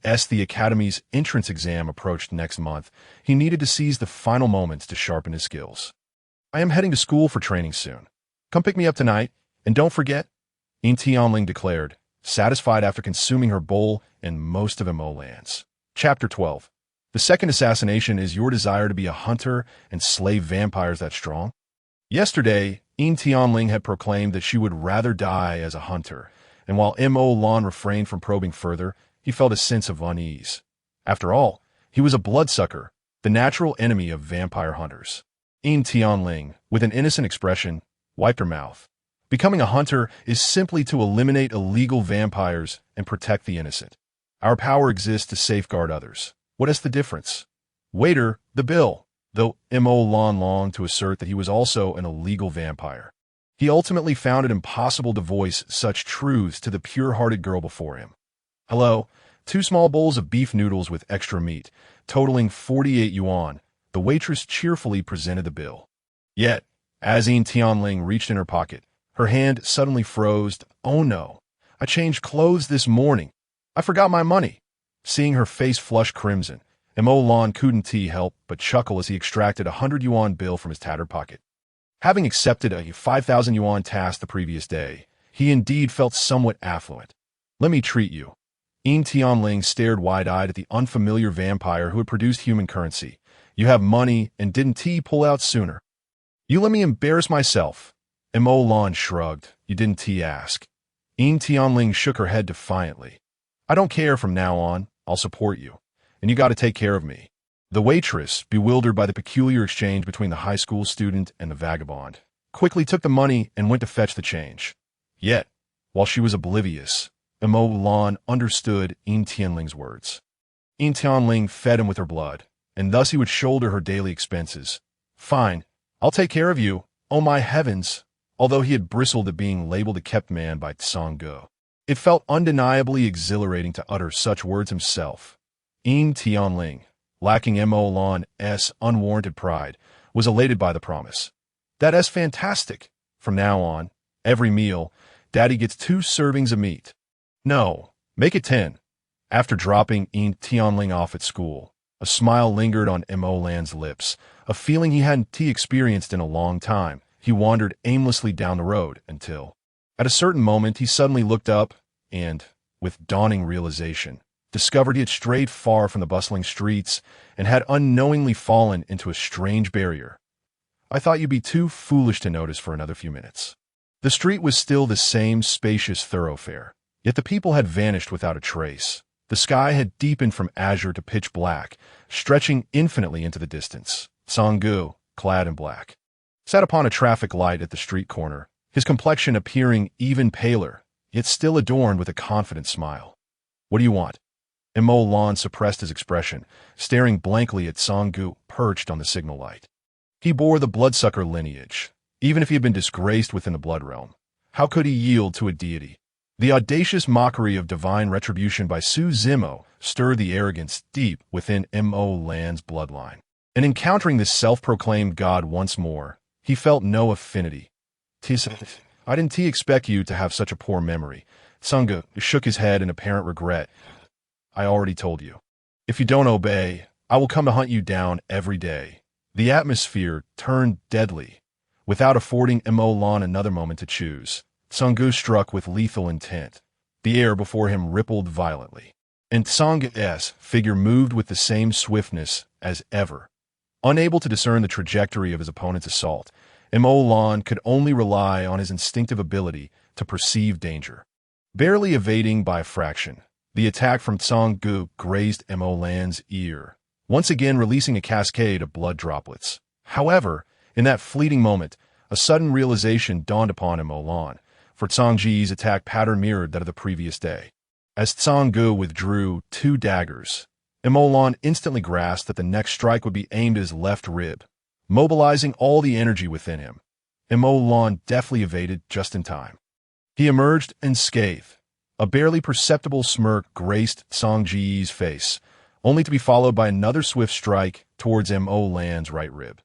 As the Academy's entrance exam approached next month, he needed to seize the final moments to sharpen his skills. "I am heading to school for training soon. Come pick me up tonight, and don't forget," Yin Tianling declared, satisfied after consuming her bowl and most of Mo Lan's. Chapter 12. The second assassination is your desire to be a hunter and slay vampires that strong? Yesterday, Yin Tianling had proclaimed that she would rather die as a hunter, and while Mo Lan refrained from probing further, he felt a sense of unease. After all, He was a bloodsucker, the natural enemy of vampire hunters. Yin Tianling, with an innocent expression, wiped her mouth. Becoming a hunter is simply to eliminate illegal vampires and protect the innocent. Our power exists to safeguard others. What is the difference? Waiter, the bill, though Mo Lan longed to assert that he was also an illegal vampire. He ultimately found it impossible to voice such truths to the pure-hearted girl before him. Hello, 2 small bowls of beef noodles with extra meat, totaling 48 yuan. The waitress cheerfully presented the bill. Yet, as Yin Tianling reached in her pocket, her hand suddenly froze. Oh no, I changed clothes this morning. I forgot my money. Seeing her face flush crimson, Mo Lan couldn't help but chuckle as he extracted a 100 yuan bill from his tattered pocket. Having accepted a 5,000 yuan task the previous day, he indeed felt somewhat affluent. Let me treat you. Yin Tianling stared wide-eyed at the unfamiliar vampire who had produced human currency. You have money and didn't pull out sooner. You let me embarrass myself. Mo Lan shrugged. You didn't ask. Yin Tianling shook her head defiantly. I don't care from now on. I'll support you. And you got to take care of me. The waitress, bewildered by the peculiar exchange between the high school student and the vagabond, quickly took the money and went to fetch the change. Yet, while she was oblivious, Mo Lan understood Yin Tianling's words. Yin Tianling fed him with her blood, and thus he would shoulder her daily expenses. Fine, I'll take care of you. Oh my heavens! Although he had bristled at being labeled a kept man by Song Ge, it felt undeniably exhilarating to utter such words himself. Yin Tianling, lacking Mo Lan's unwarranted pride, was elated by the promise. That's fantastic. From now on, every meal, Daddy gets 2 servings of meat. No, make it 10. After dropping Yin Tianling off at school, a smile lingered on Mo Lan's lips, a feeling he hadn't experienced in a long time. He wandered aimlessly down the road until, at a certain moment, he suddenly looked up and, with dawning realization, discovered he had strayed far from the bustling streets and had unknowingly fallen into a strange barrier. I thought you'd be too foolish to notice for another few minutes. The street was still the same spacious thoroughfare, yet the people had vanished without a trace. The sky had deepened from azure to pitch black, stretching infinitely into the distance. Song Ge, clad in black, sat upon a traffic light at the street corner, his complexion appearing even paler, yet still adorned with a confident smile. What do you want? Mo Lan suppressed his expression, staring blankly at Song Ge perched on the signal light. He bore the bloodsucker lineage. Even if he had been disgraced within the blood realm, how could he yield to a deity? The audacious mockery of divine retribution by Su Zimo stirred the arrogance deep within Mo Lan's bloodline. And encountering this self-proclaimed god once more, he felt no affinity. I didn't expect you to have such a poor memory. Song Ge shook his head in apparent regret. I already told you. If you don't obey, I will come to hunt you down every day. The atmosphere turned deadly. Without affording Mo Lan another moment to choose, Song Ge struck with lethal intent. The air before him rippled violently, and Song Ge's figure moved with the same swiftness as ever. Unable to discern the trajectory of his opponent's assault, Mo Lan could only rely on his instinctive ability to perceive danger. Barely evading by a fraction, the attack from Song Ge grazed Mo Lan's ear, once again releasing a cascade of blood droplets. However, in that fleeting moment, a sudden realization dawned upon Mo Lan, for Song Ji's attack pattern mirrored that of the previous day. As Song Ge withdrew 2 daggers, Mo Lan instantly grasped that the next strike would be aimed at his left rib, mobilizing all the energy within him. Mo Lan deftly evaded just in time. He emerged unscathed. A barely perceptible smirk graced Song Ji's face, only to be followed by another swift strike towards Mo Lan's right rib,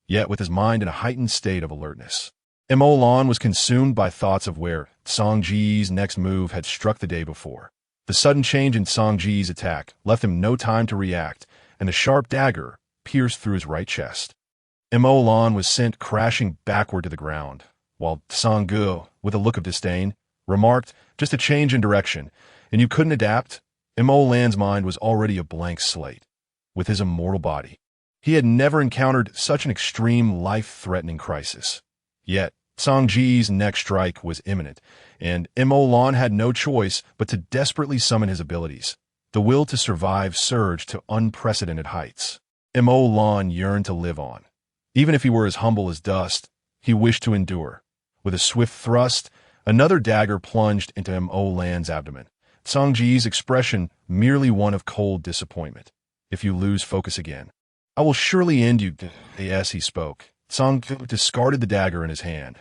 yet with his mind in a heightened state of alertness. Mo Lan was consumed by thoughts of where Song Ji's next move had struck the day before. The sudden change in Song Ji's attack left him no time to react, and the sharp dagger pierced through his right chest. Mo Lan was sent crashing backward to the ground, while Song Ge, with a look of disdain, remarked, just a change in direction, and you couldn't adapt? Mo Lan's mind was already a blank slate. With his immortal body, he had never encountered such an extreme, life-threatening crisis. Yet, Song Ji's next strike was imminent, and Mo Lan had no choice but to desperately summon his abilities. The will to survive surged to unprecedented heights. Mo Lan yearned to live on. Even if he were as humble as dust, he wished to endure. With a swift thrust, another dagger plunged into Mo Lan's abdomen. Song Ji's expression merely one of cold disappointment. If you lose focus again, I will surely end you. As he spoke, Song Gu discarded the dagger in his hand.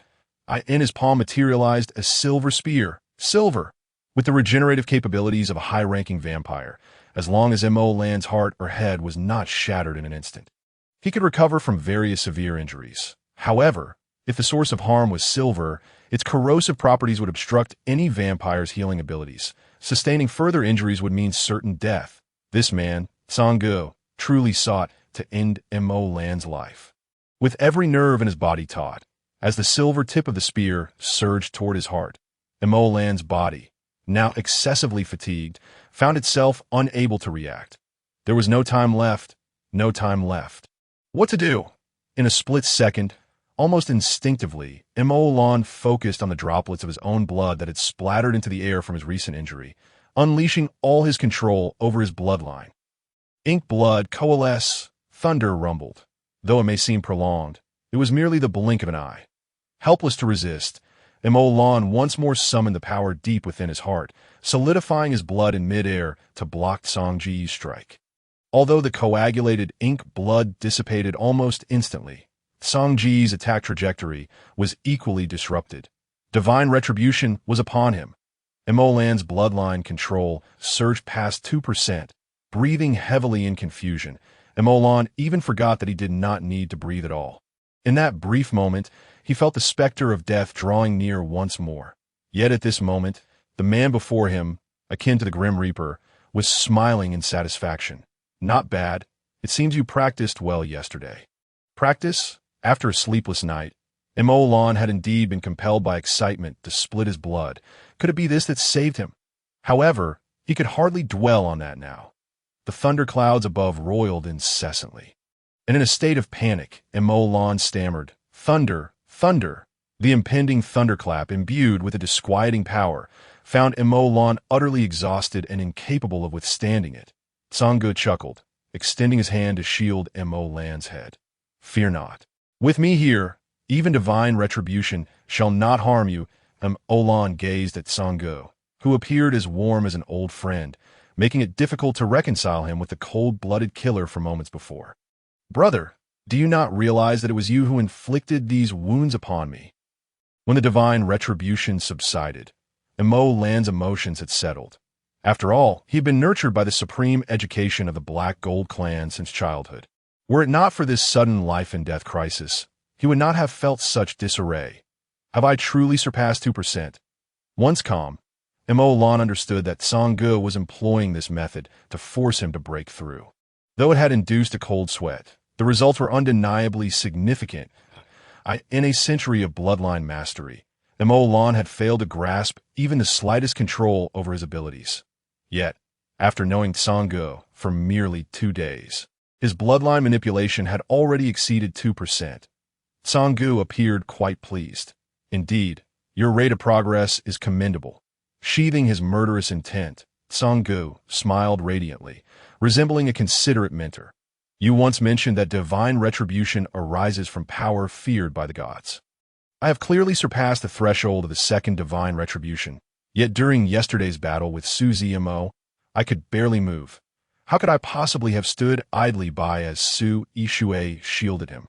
In his palm materialized a silver spear. Silver! With the regenerative capabilities of a high-ranking vampire, as long as Mo Lan's heart or head was not shattered in an instant. He could recover from various severe injuries. However, if the source of harm was silver, its corrosive properties would obstruct any vampire's healing abilities. Sustaining further injuries would mean certain death. This man, Song Gu, truly sought to end Mo Lan's life. With every nerve in his body taut, as the silver tip of the spear surged toward his heart, Mo Lan's body, now excessively fatigued, found itself unable to react. There was no time left. No time left. What to do? In a split second, almost instinctively, Mo Lan focused on the droplets of his own blood that had splattered into the air from his recent injury, unleashing all his control over his bloodline. Ink blood coalesce, thunder rumbled. Though it may seem prolonged, it was merely the blink of an eye. Helpless to resist, Mo Lan once more summoned the power deep within his heart, solidifying his blood in midair to block Song Ji's strike. Although the coagulated ink blood dissipated almost instantly, Song Ji's attack trajectory was equally disrupted. Divine retribution was upon him. Mo Lan's bloodline control surged past 2%. Breathing heavily in confusion, Mo Lan even forgot that he did not need to breathe at all. In that brief moment, he felt the specter of death drawing near once more. Yet at this moment, the man before him, akin to the Grim Reaper, was smiling in satisfaction. Not bad. It seems you practiced well yesterday. Practice? After a sleepless night, Mo Lan had indeed been compelled by excitement to split his blood. Could it be this that saved him? However, he could hardly dwell on that now. The thunderclouds above roiled incessantly. And in a state of panic, Mo Lan stammered, "Thunder, thunder!" The impending thunderclap, imbued with a disquieting power, found Mo Lan utterly exhausted and incapable of withstanding it. Song Gu chuckled, extending his hand to shield Mo Lan's head. "Fear not. With me here, even divine retribution shall not harm you." Mo Lan gazed at Song Gu, who appeared as warm as an old friend, making it difficult to reconcile him with the cold-blooded killer from moments before. "Brother, do you not realize that it was you who inflicted these wounds upon me?" When the divine retribution subsided, Mo Lan's emotions had settled. After all, he had been nurtured by the supreme education of the Black Gold clan since childhood. Were it not for this sudden life-and-death crisis, he would not have felt such disarray. Have I truly surpassed 2%? Once calm, Mo Lan understood that Song Gu was employing this method to force him to break through. Though it had induced a cold sweat, the results were undeniably significant. In a century of bloodline mastery, Mo Lan had failed to grasp even the slightest control over his abilities. Yet, after knowing Song Gu for merely 2 days, his bloodline manipulation had already exceeded 2%. Song Gu appeared quite pleased. "Indeed, your rate of progress is commendable." Sheathing his murderous intent, Song Gu smiled radiantly, resembling a considerate mentor. "You once mentioned that divine retribution arises from power feared by the gods. I have clearly surpassed the threshold of the second divine retribution, yet during yesterday's battle with Su Zimo, I could barely move. How could I possibly have stood idly by as Su Yishui shielded him?"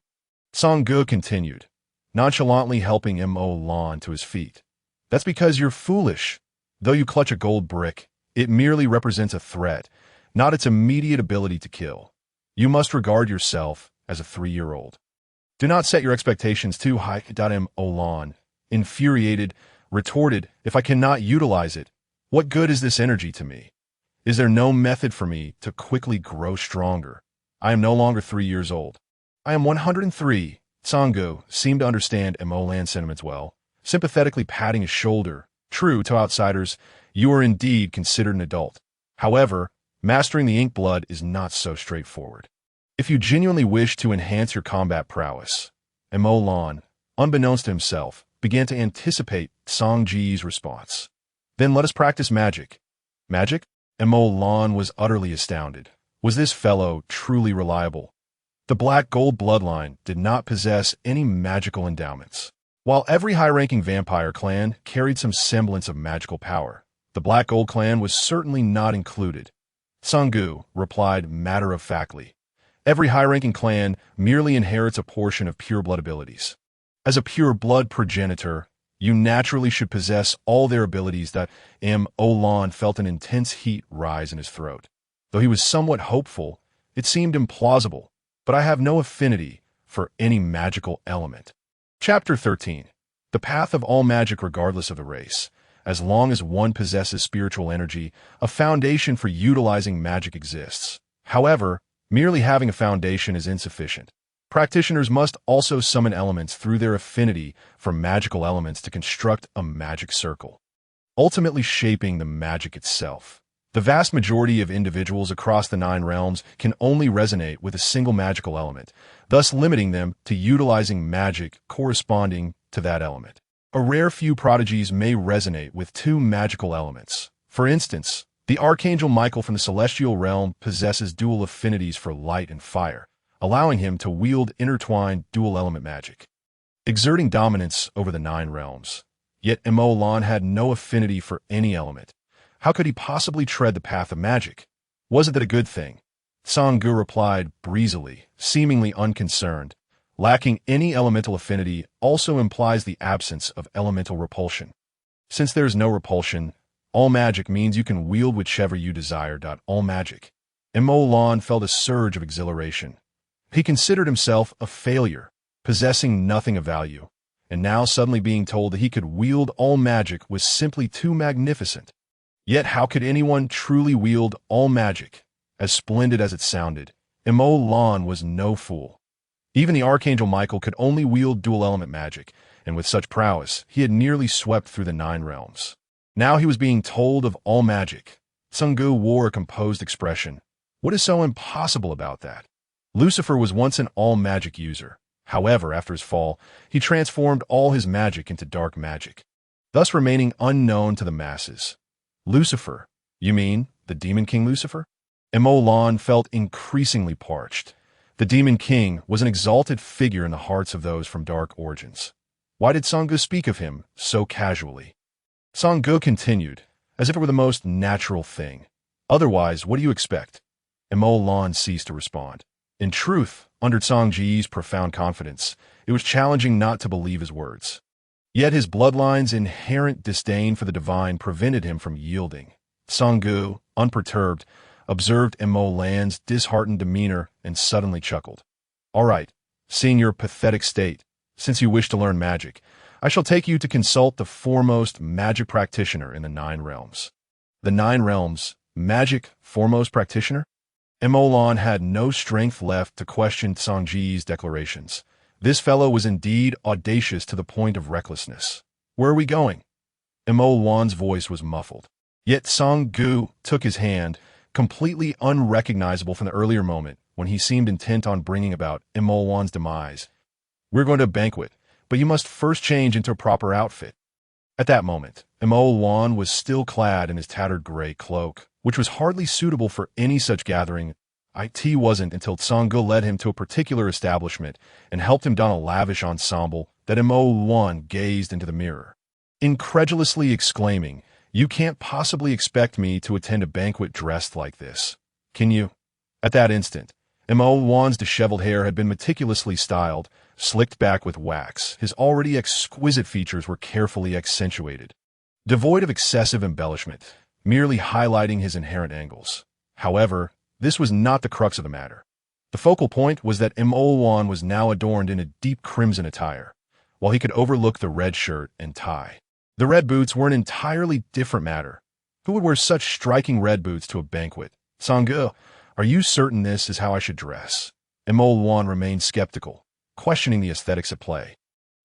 Song Gu continued, nonchalantly helping Mo Lan to his feet. "That's because you're foolish. Though you clutch a gold brick, it merely represents a threat, not its immediate ability to kill. You must regard yourself as a 3-year-old. Do not set your expectations too high." Mo Lan, infuriated, retorted, "If I cannot utilize it, what good is this energy to me? Is there no method for me to quickly grow stronger? I am no longer 3 years old. I am 103. Song Gu seemed to understand Mo Lan's sentiments well, sympathetically patting his shoulder. "True, to outsiders, you are indeed considered an adult. However, mastering the ink blood is not so straightforward. If you genuinely wish to enhance your combat prowess," Mo Lan, unbeknownst to himself, began to anticipate Song Ji's response. "Then let us practice magic." "Magic? Mo Lan was utterly astounded. Was this fellow truly reliable? The Black Gold bloodline did not possess any magical endowments. While every high-ranking vampire clan carried some semblance of magical power, the Black Gold clan was certainly not included. Song Gu replied matter-of-factly. Every high-ranking clan merely inherits a portion of pure-blood abilities. As a pure-blood progenitor, you naturally should possess all their abilities. That Mo Lan felt an intense heat rise in his throat. Though he was somewhat hopeful, it seemed implausible, but I have no affinity for any magical element. Chapter 13. The path of all magic regardless of the race. As long as one possesses spiritual energy, a foundation for utilizing magic exists. However, merely having a foundation is insufficient. Practitioners must also summon elements through their affinity for magical elements to construct a magic circle, ultimately shaping the magic itself. The vast majority of individuals across the 9 realms can only resonate with a single magical element, thus limiting them to utilizing magic corresponding to that element. A rare few prodigies may resonate with 2 magical elements. For instance, the Archangel Michael from the Celestial Realm possesses dual affinities for light and fire, allowing him to wield intertwined dual-element magic, exerting dominance over the 9 realms. Yet Mo Lan had no affinity for any element. How could he possibly tread the path of magic? Wasn't that a good thing? Song Gu replied breezily, seemingly unconcerned. Lacking any elemental affinity also implies the absence of elemental repulsion. Since there's no repulsion, all magic means you can wield whichever you desire. All magic. Mo Lan felt a surge of exhilaration. He considered himself a failure, possessing nothing of value, and now suddenly being told that he could wield all magic was simply too magnificent. Yet how could anyone truly wield all magic? As splendid as it sounded, Mo Lan was no fool. Even the Archangel Michael could only wield dual-element magic, and with such prowess, he had nearly swept through the 9 realms. Now he was being told of all magic. Song Gu wore a composed expression. What is so impossible about that? Lucifer was once an all-magic user. However, after his fall, he transformed all his magic into dark magic, thus remaining unknown to the masses. Lucifer? You mean the Demon King Lucifer? Mo Lan felt increasingly parched. The Demon King was an exalted figure in the hearts of those from dark origins. Why did Song Gu speak of him so casually? Song Gu continued, as if it were the most natural thing. Otherwise, what do you expect? Mo Lan ceased to respond. In truth, under Song Ji's profound confidence, it was challenging not to believe his words. Yet his bloodline's inherent disdain for the divine prevented him from yielding. Song Gu, unperturbed, observed Mo Lan's disheartened demeanor and suddenly chuckled. All right, seeing your pathetic state, since you wish to learn magic, I shall take you to consult the foremost magic practitioner in the 9 realms. The 9 realms, magic foremost practitioner? Mo Lan had no strength left to question Song Ji's declarations. This fellow was indeed audacious to the point of recklessness. Where are we going? Mo Lan's voice was muffled. Yet Song Gu took his hand, completely unrecognizable from the earlier moment when he seemed intent on bringing about Mo Lan's demise. We're going to a banquet, but you must first change into a proper outfit. At that moment, Mo Lan was still clad in his tattered gray cloak, which was hardly suitable for any such gathering. It wasn't until Song Gu led him to a particular establishment and helped him don a lavish ensemble that Mo Lan gazed into the mirror, incredulously exclaiming, "You can't possibly expect me to attend a banquet dressed like this, can you?" At that instant, Mo Lan's disheveled hair had been meticulously styled, slicked back with wax. His already exquisite features were carefully accentuated, devoid of excessive embellishment, merely highlighting his inherent angles. However, this was not the crux of the matter. The focal point was that Mo Lan was now adorned in a deep crimson attire, while he could overlook the red shirt and tie. The red boots were an entirely different matter. Who would wear such striking red boots to a banquet? Song Gu, are you certain this is how I should dress? Mo Lan remained skeptical, questioning the aesthetics at play.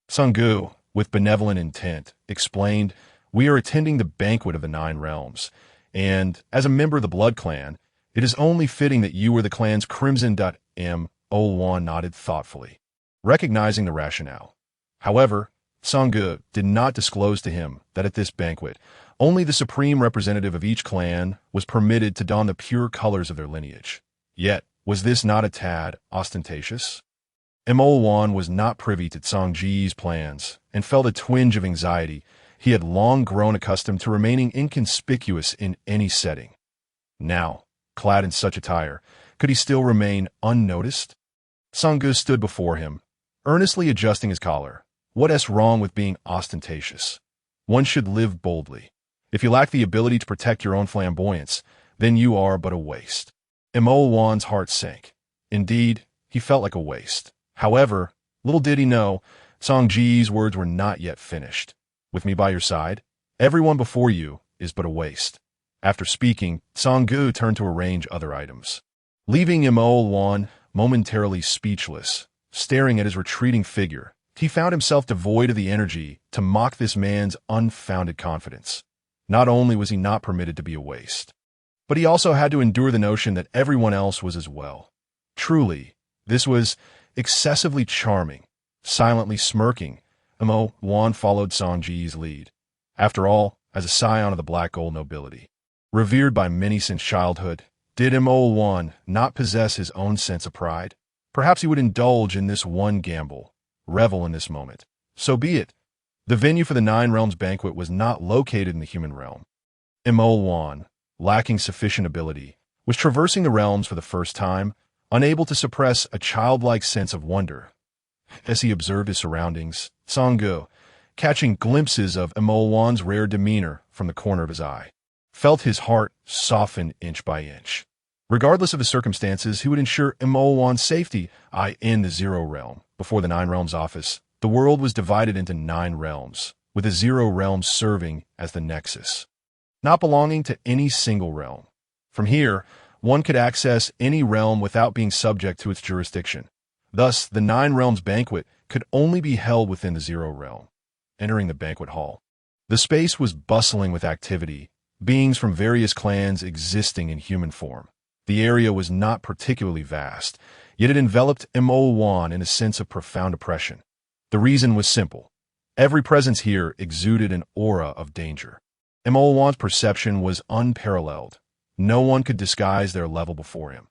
Song Gu, with benevolent intent, explained, "We are attending the banquet of the 9 realms, and, as a member of the Blood Clan, it is only fitting that you were the clan's crimson. Mo Lan nodded thoughtfully, recognizing the rationale. However, Song Gu did not disclose to him that at this banquet, Only the supreme representative of each clan was permitted to don the pure colors of their lineage. Yet, was this not a tad ostentatious? Imolwan was not privy to Song Ji's plans and felt a twinge of anxiety. He had long grown accustomed to remaining inconspicuous in any setting. Now, clad in such attire, could he still remain unnoticed? Song Ge stood before him, earnestly adjusting his collar. What's wrong with being ostentatious? One should live boldly. If you lack the ability to protect your own flamboyance, then you are but a waste. Imolwan's heart sank. Indeed, he felt like a waste. However, little did he know, Song Ji's words were not yet finished. With me by your side, everyone before you is but a waste. After speaking, Song Ge turned to arrange other items, leaving Imolwan momentarily speechless, staring at his retreating figure. He found himself devoid of the energy to mock this man's unfounded confidence. Not only was he not permitted to be a waste, but he also had to endure the notion that everyone else was as well. Truly, this was excessively charming. Silently smirking, Imolwan followed Song Ji's lead. After all, as a scion of the Black Gold nobility, revered by many since childhood, did Imolwan not possess his own sense of pride? Perhaps he would indulge in this one gamble, revel in this moment. So be it. The venue for the Nine Realms banquet was not located in the human realm. Imolwan, lacking sufficient ability, was traversing the realms for the first time, unable to suppress a childlike sense of wonder. As he observed his surroundings, Song Ge, catching glimpses of Imolwan's rare demeanor from the corner of his eye, felt his heart soften inch by inch. Regardless of the circumstances, he would ensure Imolwan's safety. In the Zero Realm, before the Nine Realms office, the world was divided into 9 realms, with the Zero Realm serving as the nexus, not belonging to any single realm. From here, one could access any realm without being subject to its jurisdiction. Thus, the Nine Realms banquet could only be held within the Zero Realm. Entering the banquet hall, the space was bustling with activity, beings from various clans existing in human form. The area was not particularly vast, yet it enveloped Imolwan in a sense of profound oppression. The reason was simple. Every presence here exuded an aura of danger. Imolwan's perception was unparalleled. No one could disguise their level before him.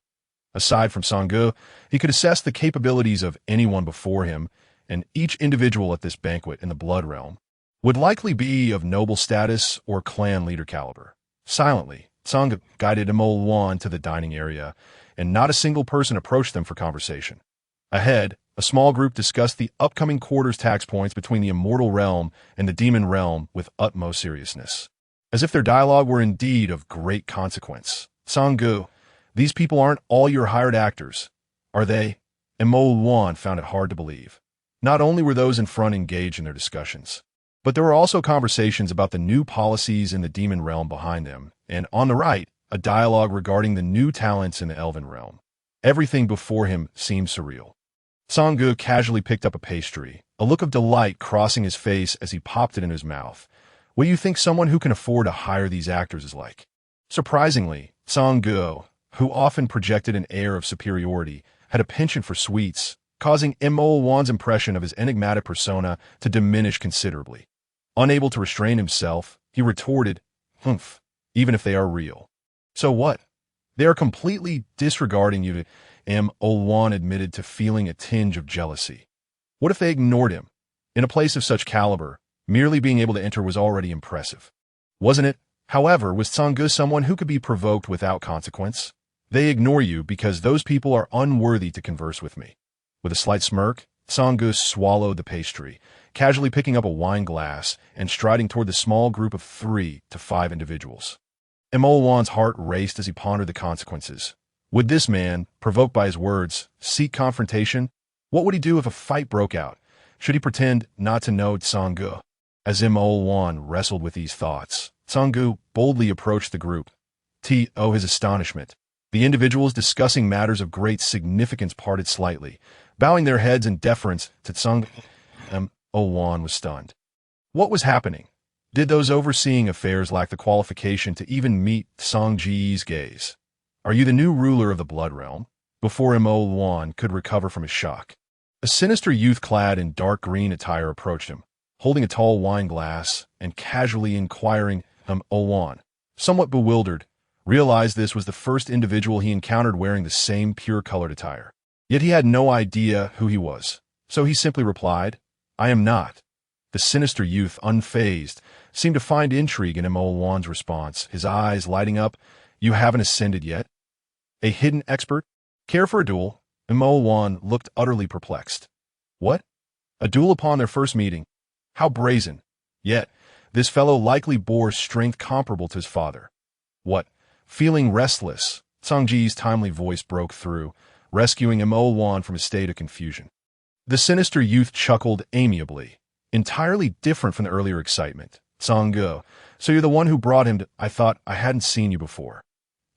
Aside from Song Ge, he could assess the capabilities of anyone before him, and each individual at this banquet in the Blood Realm would likely be of noble status or clan leader caliber. Silently, Song Ge guided Imolwan to the dining area, and not a single person approached them for conversation. Ahead, a small group discussed the upcoming quarters tax points between the Immortal Realm and the Demon Realm with utmost seriousness, as if their dialogue were indeed of great consequence. Song Ge, these people aren't all your hired actors, are they? Imolwan found it hard to believe. Not only were those in front engaged in their discussions, but there were also conversations about the new policies in the Demon Realm behind them, and on the right, a dialogue regarding the new talents in the Elven Realm. Everything before him seemed surreal. Song Ge casually picked up a pastry, a look of delight crossing his face as he popped it in his mouth. What do you think someone who can afford to hire these actors is like? Surprisingly, Song Ge, who often projected an air of superiority, had a penchant for sweets, causing Imolwan's impression of his enigmatic persona to diminish considerably. Unable to restrain himself, he retorted, "Humph, even if they are real. So what? They are completely disregarding you." Imolwan admitted to feeling a tinge of jealousy. What if they ignored him? In a place of such caliber, merely being able to enter was already impressive. Wasn't it? However, was Song Ge someone who could be provoked without consequence? They ignore you because those people are unworthy to converse with me. With a slight smirk, Song Ge swallowed the pastry, casually picking up a wine glass and striding toward the small group of 3 to 5 individuals. Imolwan's heart raced as he pondered the consequences. Would this man, provoked by his words, seek confrontation? What would he do if a fight broke out? Should he pretend not to know Song Ge? As Imolwan wrestled with these thoughts, Song Ge boldly approached the group. To his astonishment, the individuals discussing matters of great significance parted slightly, bowing their heads in deference to Song Ge. Imolwan was stunned. What was happening? Did those overseeing affairs lack the qualification to even meet Song Ji's gaze? Are you the new ruler of the Blood Realm? Before Imolwan could recover from his shock, a sinister youth clad in dark green attire approached him, holding a tall wine glass and casually inquiring, Owan, somewhat bewildered, realized this was the first individual he encountered wearing the same pure-colored attire. Yet he had no idea who he was, so he simply replied, "I am not." The sinister youth, unfazed, seemed to find intrigue in Owan's response, his eyes lighting up. "You haven't ascended yet? A hidden expert? Care for a duel?" Owan looked utterly perplexed. What? A duel upon their first meeting? How brazen! Yet, this fellow likely bore strength comparable to his father. What? Feeling restless, Sangji's timely voice broke through, rescuing Owan from a state of confusion. The sinister youth chuckled amiably, entirely different from the earlier excitement. "Sangge, so you're the one who brought him to— I thought I hadn't seen you before.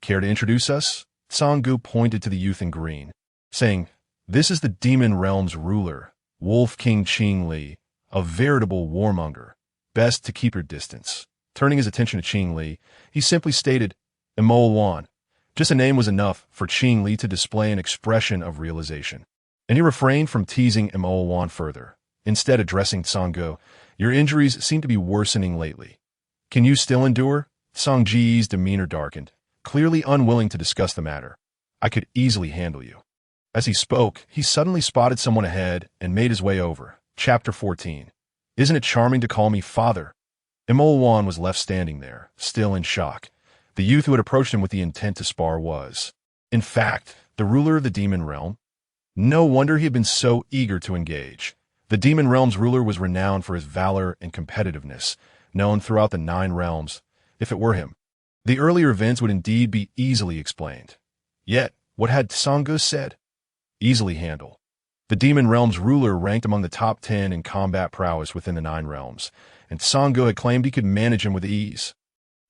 Care to introduce us?" Sangge pointed to the youth in green, saying, "This is the Demon Realm's ruler, Wolf King Qing Li, a veritable warmonger. Best to keep your distance." Turning his attention to Qing Li, he simply stated, "Owan." Just a name was enough for Qing Li to display an expression of realization, and he refrained from teasing Owan further, instead addressing Sangge. "Your injuries seem to be worsening lately. Can you still endure?" Sangji's demeanor darkened, clearly unwilling to discuss the matter. "I could easily handle you." As he spoke, he suddenly spotted someone ahead and made his way over. Chapter 14. "Isn't it charming to call me father?" Owan was left standing there, still in shock. The youth who had approached him with the intent to spar was, in fact, the ruler of the Demon Realm. No wonder he had been so eager to engage. The Demon Realm's ruler was renowned for his valor and competitiveness, known throughout the 9 realms. If it were him, the earlier events would indeed be easily explained. Yet, what had Sangge said? Easily handle. The Demon Realm's ruler ranked among the top 10 in combat prowess within the 9 realms, and Sangge had claimed he could manage him with ease.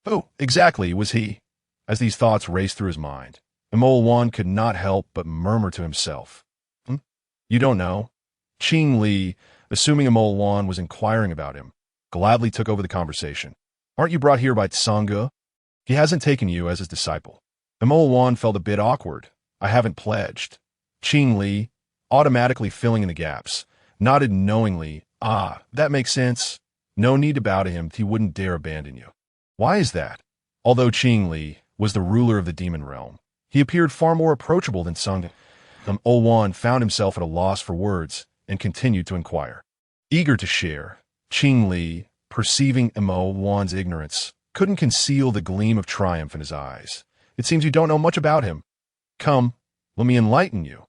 Who, exactly, was he? As these thoughts raced through his mind, Owan could not help but murmur to himself. You don't know? Qing Li, assuming Owan was inquiring about him, gladly took over the conversation. "Aren't you brought here by Sangge? He hasn't taken you as his disciple." Owan felt a bit awkward. "I haven't pledged." Qing Li, automatically filling in the gaps, nodded knowingly. "Ah, that makes sense. No need to bow to him. He wouldn't dare abandon you." Why is that? Although Qing Li was the ruler of the Demon Realm, he appeared far more approachable than Sangge. Owan found himself at a loss for words and continued to inquire. Eager to share, Qing Li, perceiving Owan's ignorance, couldn't conceal the gleam of triumph in his eyes. "It seems you don't know much about him. Come, let me enlighten you,"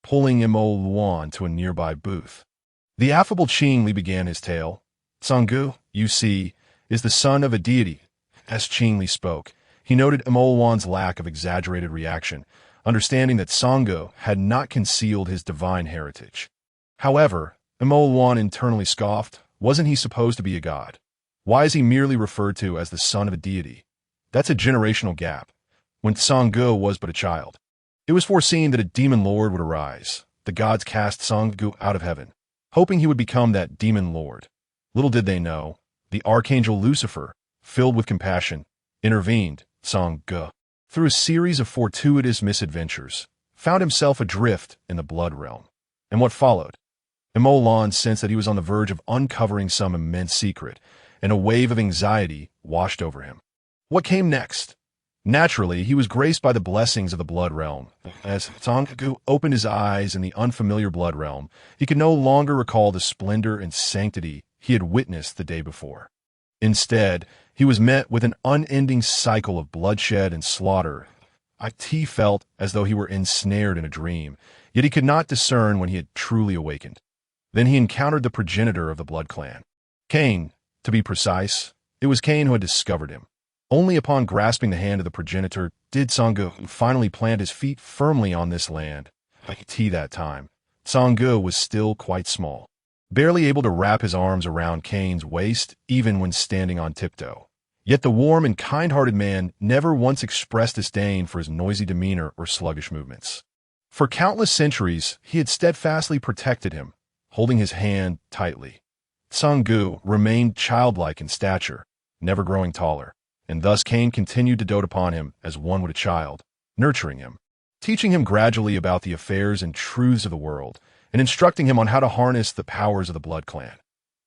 pulling Owan to a nearby booth. The affable Qing Li began his tale. "Sangge, you see, is the son of a deity." As Qing Li spoke, he noted Owan's lack of exaggerated reaction, understanding that Sangge had not concealed his divine heritage. However, Owan internally scoffed. Wasn't he supposed to be a god? Why is he merely referred to as the son of a deity? That's a generational gap, when Sangge was but a child. It was foreseen that a demon lord would arise. The gods cast Sangge out of heaven, hoping he would become that demon lord. Little did they know, the archangel Lucifer, filled with compassion, intervened. Sangge, through a series of fortuitous misadventures, found himself adrift in the blood realm. And what followed? Owan sensed that he was on the verge of uncovering some immense secret, and a wave of anxiety washed over him. What came next? Naturally, he was graced by the blessings of the blood realm. As Sangge opened his eyes in the unfamiliar blood realm, he could no longer recall the splendor and sanctity he had witnessed the day before. Instead, he was met with an unending cycle of bloodshed and slaughter. He felt as though he were ensnared in a dream, yet he could not discern when he had truly awakened. Then he encountered the progenitor of the Blood Clan. Cain, to be precise. It was Cain who had discovered him. Only upon grasping the hand of the progenitor did Sangge finally plant his feet firmly on this land. That time, Sangge was still quite small, barely able to wrap his arms around Cain's waist even when standing on tiptoe. Yet the warm and kind-hearted man never once expressed disdain for his noisy demeanor or sluggish movements. For countless centuries, he had steadfastly protected him, holding his hand tightly. Sangge remained childlike in stature, never growing taller, and thus Cain continued to dote upon him as one would a child, nurturing him, teaching him gradually about the affairs and truths of the world, and instructing him on how to harness the powers of the Blood Clan.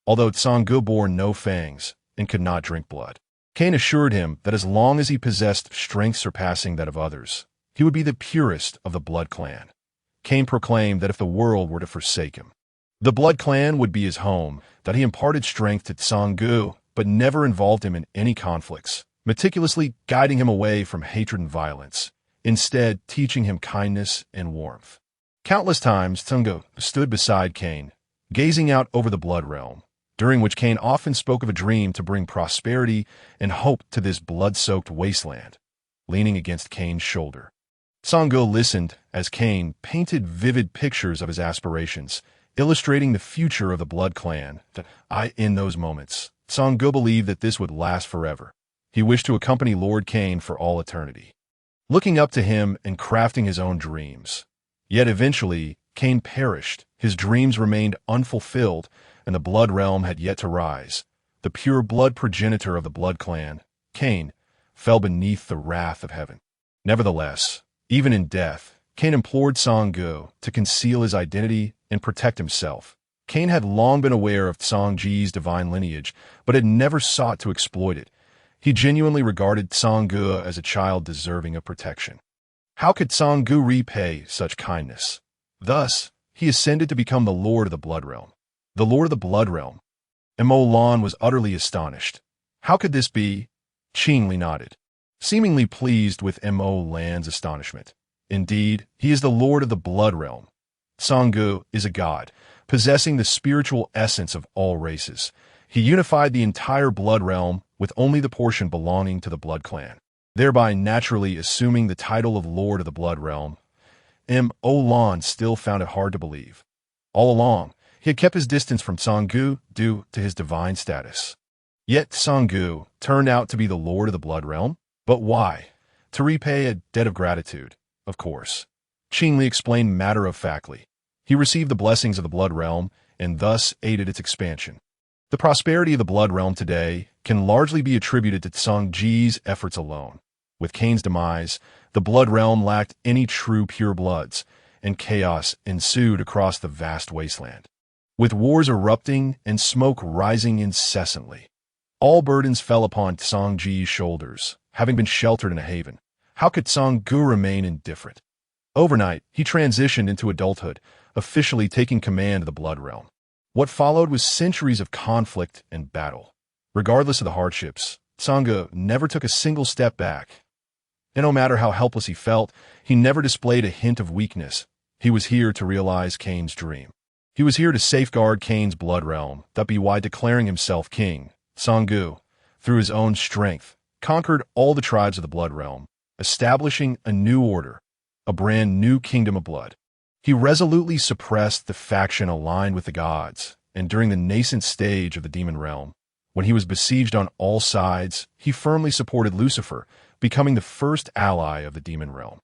Although Sangge bore no fangs and could not drink blood, Cain assured him that as long as he possessed strength surpassing that of others, he would be the purest of the Blood Clan. Cain proclaimed that if the world were to forsake him, the Blood Clan would be his home, that he imparted strength to Tsang Gu, but never involved him in any conflicts, meticulously guiding him away from hatred and violence, instead teaching him kindness and warmth. Countless times Tsang Gu stood beside Cain, gazing out over the Blood Realm, during which Cain often spoke of a dream to bring prosperity and hope to this blood-soaked wasteland, leaning against Cain's shoulder. Tsang Gu listened as Cain painted vivid pictures of his aspirations, illustrating the future of the Blood Clan. In those moments, Tsang Gu believed that this would last forever. He wished to accompany Lord Cain for all eternity, looking up to him and crafting his own dreams. Yet eventually, Cain perished. His dreams remained unfulfilled, and the Blood Realm had yet to rise. The pure blood progenitor of the Blood Clan, Cain, fell beneath the wrath of heaven. Nevertheless, even in death, Cain implored Tsang Gu to conceal his identity and protect himself. Cain had long been aware of Tsang Ji's divine lineage, but had never sought to exploit it. He genuinely regarded Tsang Gu as a child deserving of protection. How could Tsang Gu repay such kindness? Thus, he ascended to become the Lord of the Blood Realm. The Lord of the Blood Realm. Mo Lan was utterly astonished. How could this be? Qing Li nodded, seemingly pleased with Mo Lan's astonishment. Indeed, he is the Lord of the Blood Realm. Tsang Gu is a god, possessing the spiritual essence of all races. He unified the entire Blood Realm with only the portion belonging to the Blood Clan, thereby naturally assuming the title of Lord of the Blood Realm. Mo Lan still found it hard to believe. All along, he had kept his distance from Tsang Gu due to his divine status. Yet Tsang Gu turned out to be the Lord of the Blood Realm. But why? To repay a debt of gratitude, of course. Qing Li explained matter-of-factly. He received the blessings of the Blood Realm and thus aided its expansion. The prosperity of the Blood Realm today can largely be attributed to Tsang Ji's efforts alone. With Cain's demise, the Blood Realm lacked any true pure bloods, and chaos ensued across the vast wasteland. With wars erupting and smoke rising incessantly, all burdens fell upon Tsang Ji's shoulders, having been sheltered in a haven. How could Tsang Gu remain indifferent? Overnight, he transitioned into adulthood, officially taking command of the Blood Realm. What followed was centuries of conflict and battle. Regardless of the hardships, Tsang Gu never took a single step back. And no matter how helpless he felt, he never displayed a hint of weakness. He was here to realize Cain's dream. He was here to safeguard Cain's Blood Realm, that be why declaring himself king, Tsang Gu, through his own strength, conquered all the tribes of the Blood Realm, establishing a new order, a brand new kingdom of blood. He resolutely suppressed the faction aligned with the gods, and during the nascent stage of the demon realm, when he was besieged on all sides, he firmly supported Lucifer, becoming the first ally of the demon realm.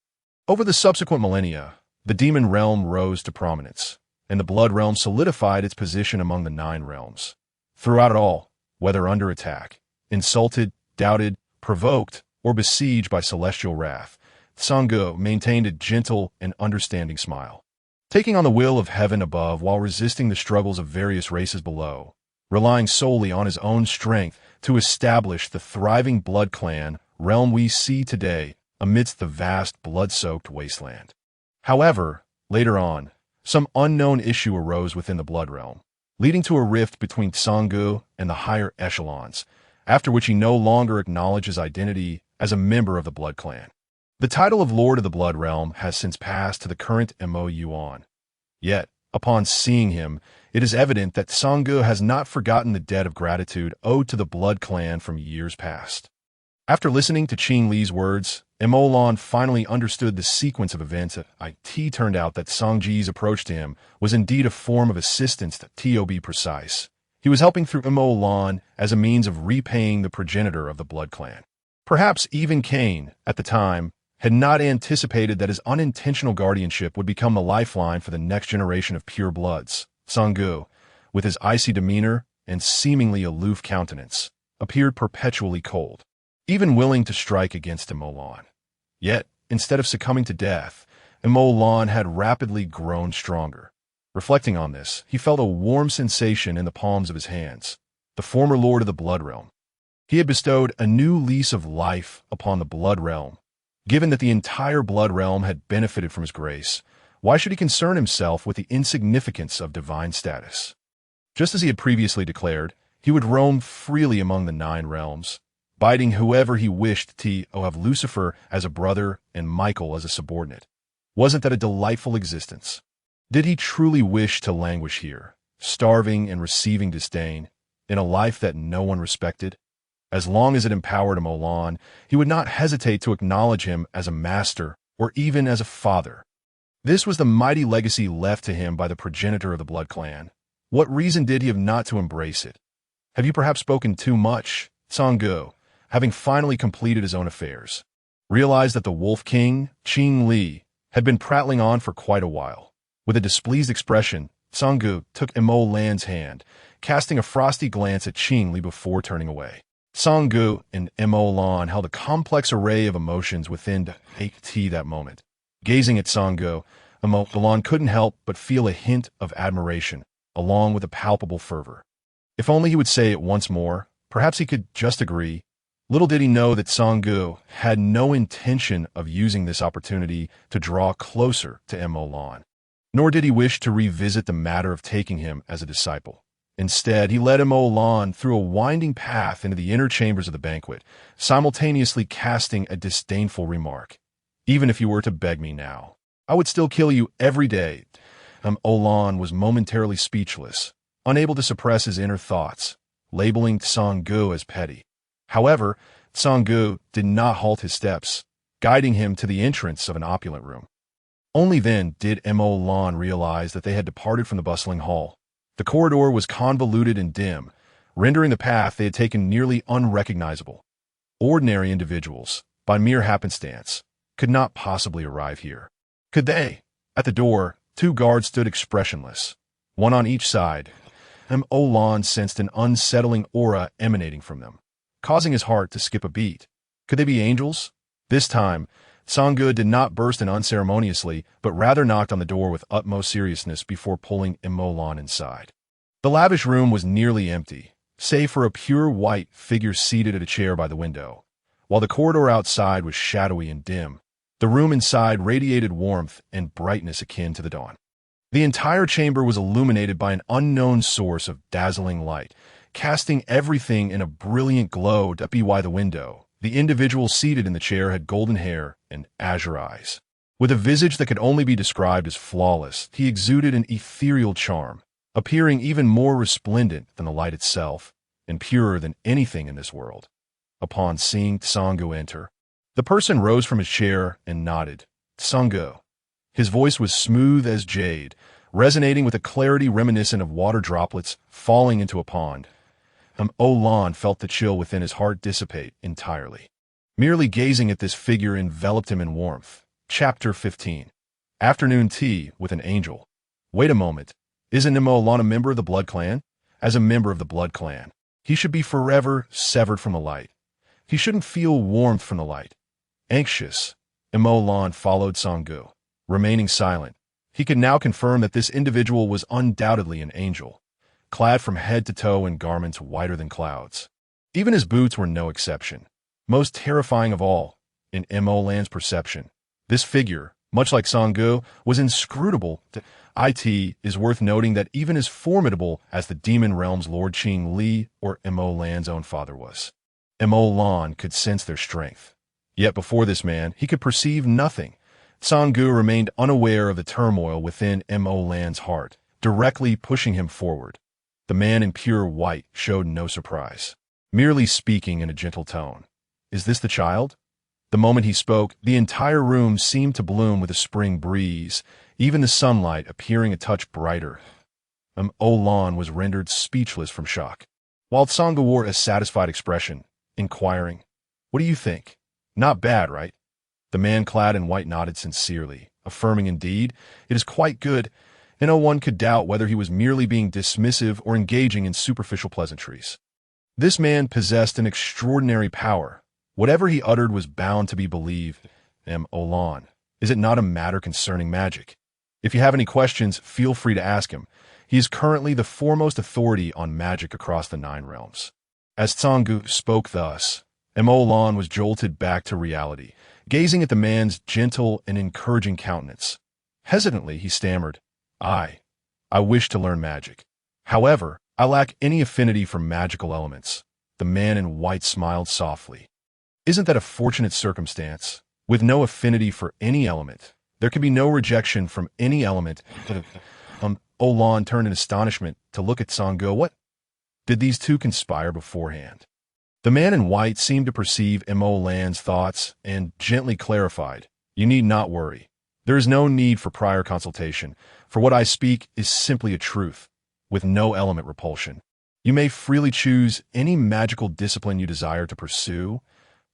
Over the subsequent millennia, the demon realm rose to prominence, and the Blood Realm solidified its position among the 9 realms. Throughout it all, whether under attack, insulted, doubted, provoked, or besieged by celestial wrath, Tsang Gu maintained a gentle and understanding smile, taking on the will of heaven above while resisting the struggles of various races below, relying solely on his own strength to establish the thriving Blood Clan realm we see today amidst the vast blood-soaked wasteland. However, later on, some unknown issue arose within the Blood Realm, leading to a rift between Tsang Gu and the higher echelons, after which he no longer acknowledged his identity as a member of the Blood Clan. The title of Lord of the Blood Realm has since passed to the current Mo Yuan. Yet, upon seeing him, it is evident that Tsang Gu has not forgotten the debt of gratitude owed to the Blood Clan from years past. After listening to Qing Li's words, Mo Lan finally understood the sequence of events. It turned out that Tsang Ji's approach to him was indeed a form of assistance to be precise. He was helping through Mo Lan as a means of repaying the progenitor of the Blood Clan. Perhaps even Cain, at the time, had not anticipated that his unintentional guardianship would become the lifeline for the next generation of pure bloods. Tsang Gu, with his icy demeanor and seemingly aloof countenance, appeared perpetually cold, even willing to strike against Mo Lan. Yet, instead of succumbing to death, Mo Lan had rapidly grown stronger. Reflecting on this, he felt a warm sensation in the palms of his hands. The former Lord of the Blood Realm, He had bestowed a new lease of life upon the Blood Realm. Given that the entire Blood Realm had benefited from his grace, why should he concern himself with the insignificance of divine status? Just as he had previously declared, he would roam freely among the 9 realms, biting whoever he wished to have Lucifer as a brother and Michael as a subordinate. Wasn't that a delightful existence? Did he truly wish to languish here, starving and receiving disdain, in a life that no one respected? As long as it empowered Amon, he would not hesitate to acknowledge him as a master or even as a father. This was the mighty legacy left to him by the progenitor of the Blood Clan. What reason did he have not to embrace it? Have you perhaps spoken too much? Song Gu, having finally completed his own affairs, realized that the Wolf King, Qing Li, had been prattling on for quite a while. With a displeased expression, Song Gu took Mo Lan's hand, casting a frosty glance at Qing Li before turning away. Song Gu and Mo Lan held a complex array of emotions within that moment. Gazing at Song Gu, Mo Lan couldn't help but feel a hint of admiration, along with a palpable fervor. If only he would say it once more, perhaps he could just agree. Little did he know that Song Gu had no intention of using this opportunity to draw closer to Mo Lan. Nor did he wish to revisit the matter of taking him as a disciple. Instead, he led Mo Lan through a winding path into the inner chambers of the banquet, simultaneously casting a disdainful remark. Even if you were to beg me now, I would still kill you every day. Lan was momentarily speechless, unable to suppress his inner thoughts, labeling Song Gu as petty. However, Song Gu did not halt his steps, guiding him to the entrance of an opulent room. Only then did Mo Lan realize that they had departed from the bustling hall. The corridor was convoluted and dim, rendering the path they had taken nearly unrecognizable. Ordinary individuals, by mere happenstance, could not possibly arrive here. Could they? At the door, 2 guards stood expressionless, one on each side. Mo Lan sensed an unsettling aura emanating from them, causing his heart to skip a beat. Could they be angels? This time, Song Gu did not burst in unceremoniously, but rather knocked on the door with utmost seriousness before pulling Mo Lan inside. The lavish room was nearly empty, save for a pure white figure seated at a chair by the window. While the corridor outside was shadowy and dim, the room inside radiated warmth and brightness akin to the dawn. The entire chamber was illuminated by an unknown source of dazzling light, casting everything in a brilliant glow by the window. The individual seated in the chair had golden hair and azure eyes. With a visage that could only be described as flawless, he exuded an ethereal charm, appearing even more resplendent than the light itself, and purer than anything in this world. Upon seeing Song Gu enter, the person rose from his chair and nodded. Song Gu. His voice was smooth as jade, resonating with a clarity reminiscent of water droplets falling into a pond. Lan felt the chill within his heart dissipate entirely. Merely gazing at this figure enveloped him in warmth. Chapter 15. Afternoon Tea with an Angel. Wait a moment. Isn't Lan a member of the Blood Clan? As a member of the Blood Clan, he should be forever severed from the light. He shouldn't feel warmth from the light. Anxious, Lan followed Song Gu. Remaining silent, he could now confirm that this individual was undoubtedly an angel, clad from head to toe in garments whiter than clouds. Even his boots were no exception. Most terrifying of all, in Mo Lan's perception, this figure, much like Song Gu, was inscrutable. It is worth noting that even as formidable as the Demon Realm's Lord Qing Li or Mo Lan's own father was, Mo Lan could sense their strength. Yet before this man, he could perceive nothing. Song Gu remained unaware of the turmoil within Mo Lan's heart, directly pushing him forward. The man in pure white showed no surprise, merely speaking in a gentle tone. Is this the child? The moment he spoke, the entire room seemed to bloom with a spring breeze, even the sunlight appearing a touch brighter. Lan was rendered speechless from shock, while Song Gu wore a satisfied expression, inquiring, "What do you think? Not bad, right?" The man clad in white nodded sincerely, affirming indeed, it is quite good, and no one could doubt whether he was merely being dismissive or engaging in superficial pleasantries. This man possessed an extraordinary power. Whatever he uttered was bound to be believed. Lan, is it not a matter concerning magic? If you have any questions, feel free to ask him. He is currently the foremost authority on magic across the 9 realms. As Tsang spoke thus, Mo Lan was jolted back to reality, gazing at the man's gentle and encouraging countenance. Hesitantly, he stammered, I wish to learn magic. However, I lack any affinity for magical elements. The man in white smiled softly. Isn't that a fortunate circumstance? With no affinity for any element, there can be no rejection from any element. Olan turned in astonishment to look at Sango. What? Did these two conspire beforehand? The man in white seemed to perceive Mo Lan's thoughts and gently clarified, You need not worry. There is no need for prior consultation, for what I speak is simply a truth, with no element repulsion. You may freely choose any magical discipline you desire to pursue,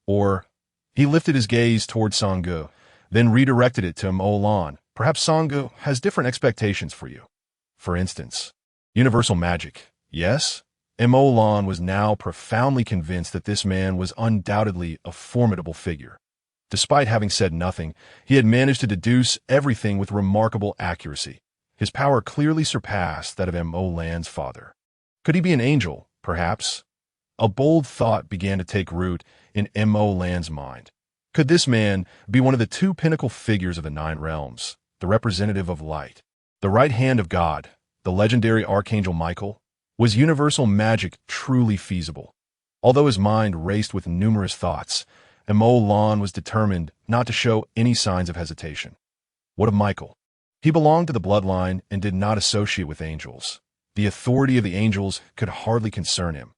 or... He lifted his gaze toward Sango, then redirected it to Mo Lan. Perhaps Sango has different expectations for you. For instance, universal magic, yes? Mo Lan was now profoundly convinced that this man was undoubtedly a formidable figure. Despite having said nothing, he had managed to deduce everything with remarkable accuracy. His power clearly surpassed that of Mo Lan's father. Could he be an angel, perhaps? A bold thought began to take root in Mo Lan's mind. Could this man be one of the two pinnacle figures of the Nine Realms, the representative of light, the right hand of God, the legendary Archangel Michael? Was universal magic truly feasible? Although his mind raced with numerous thoughts, Mo Lan was determined not to show any signs of hesitation. What of Michael? He belonged to the bloodline and did not associate with angels. The authority of the angels could hardly concern him.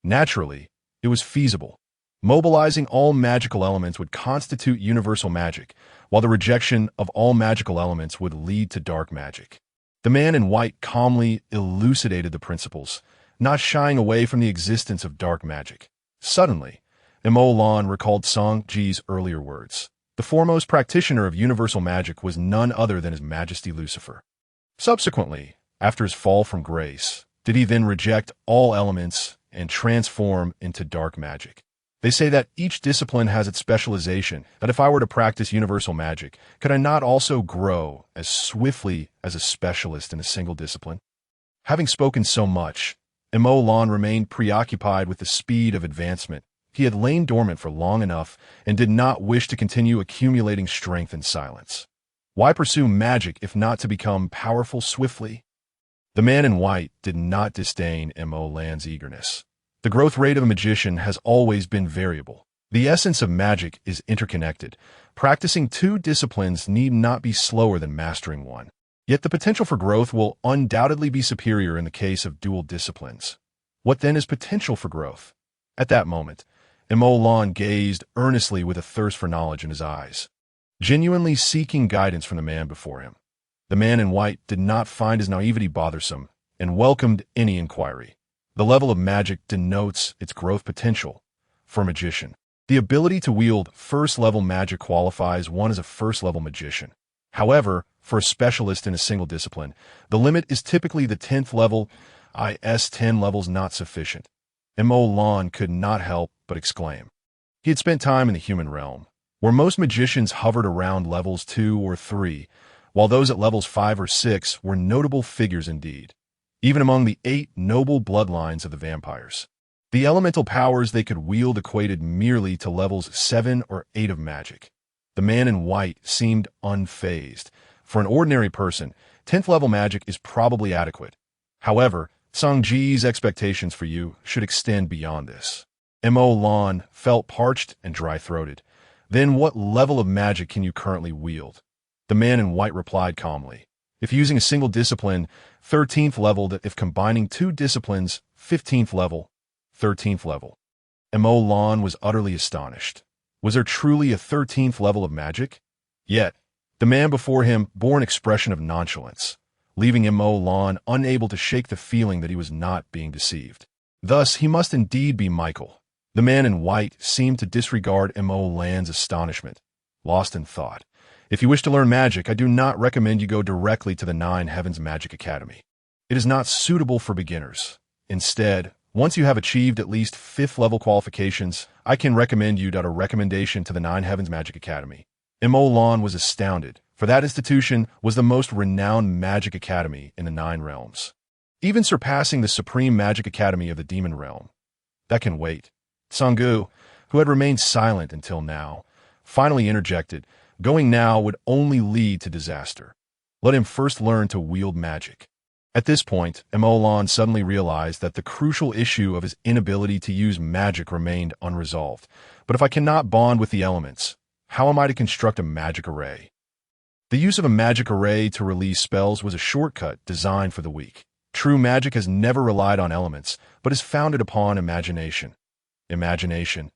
Naturally, it was feasible. Mobilizing all magical elements would constitute universal magic, while the rejection of all magical elements would lead to dark magic. The man in white calmly elucidated the principles, not shying away from the existence of dark magic. Suddenly, Mo Lan recalled Song Ji's earlier words. The foremost practitioner of universal magic was none other than His Majesty Lucifer. Subsequently, after his fall from grace, did he then reject all elements and transform into dark magic? They say that each discipline has its specialization, that if I were to practice universal magic, could I not also grow as swiftly as a specialist in a single discipline? Having spoken so much, Mo Lan remained preoccupied with the speed of advancement. He had lain dormant for long enough and did not wish to continue accumulating strength in silence. Why pursue magic if not to become powerful swiftly? The man in white did not disdain Mo Lan's eagerness. The growth rate of a magician has always been variable. The essence of magic is interconnected. Practicing two disciplines need not be slower than mastering one. Yet the potential for growth will undoubtedly be superior in the case of dual disciplines. What then is potential for growth? At that moment, Mo Lan gazed earnestly with a thirst for knowledge in his eyes, genuinely seeking guidance from the man before him. The man in white did not find his naivety bothersome and welcomed any inquiry. The level of magic denotes its growth potential. For a magician, the ability to wield first-level magic qualifies one as a first-level magician. However, for a specialist in a single discipline, the limit is typically the 10th level. 10 levels not sufficient. Mo Lan could not help but exclaim. He had spent time in the human realm, where most magicians hovered around levels 2 or 3, while those at levels 5 or 6 were notable figures indeed. Even among the 8 noble bloodlines of the vampires, the elemental powers they could wield equated merely to levels 7 or 8 of magic. The man in white seemed unfazed. For an ordinary person, 10th level magic is probably adequate. However, Song Ji's expectations for you should extend beyond this. Mo Lan felt parched and dry-throated. Then what level of magic can you currently wield? The man in white replied calmly. If using a single discipline, 13th level, that if combining two disciplines, 15th level, 13th level. Mo Lan was utterly astonished. Was there truly a 13th level of magic? Yet, the man before him bore an expression of nonchalance, leaving Mo Lan unable to shake the feeling that he was not being deceived. Thus, he must indeed be Michael. The man in white seemed to disregard Mo Lan's astonishment, lost in thought. If you wish to learn magic, I do not recommend you go directly to the Nine Heavens Magic Academy. It is not suitable for beginners. Instead, once you have achieved at least 5th level qualifications, I can recommend you a recommendation to the Nine Heavens Magic Academy. Mo Lan was astounded, for that institution was the most renowned magic academy in the Nine Realms, even surpassing the Supreme Magic Academy of the Demon Realm. That can wait. Sanggu, who had remained silent until now, finally interjected. Going now would only lead to disaster. Let him first learn to wield magic. At this point, Emolan suddenly realized that the crucial issue of his inability to use magic remained unresolved. But if I cannot bond with the elements, how am I to construct a magic array? The use of a magic array to release spells was a shortcut designed for the weak. True magic has never relied on elements, but is founded upon imagination. Imagination.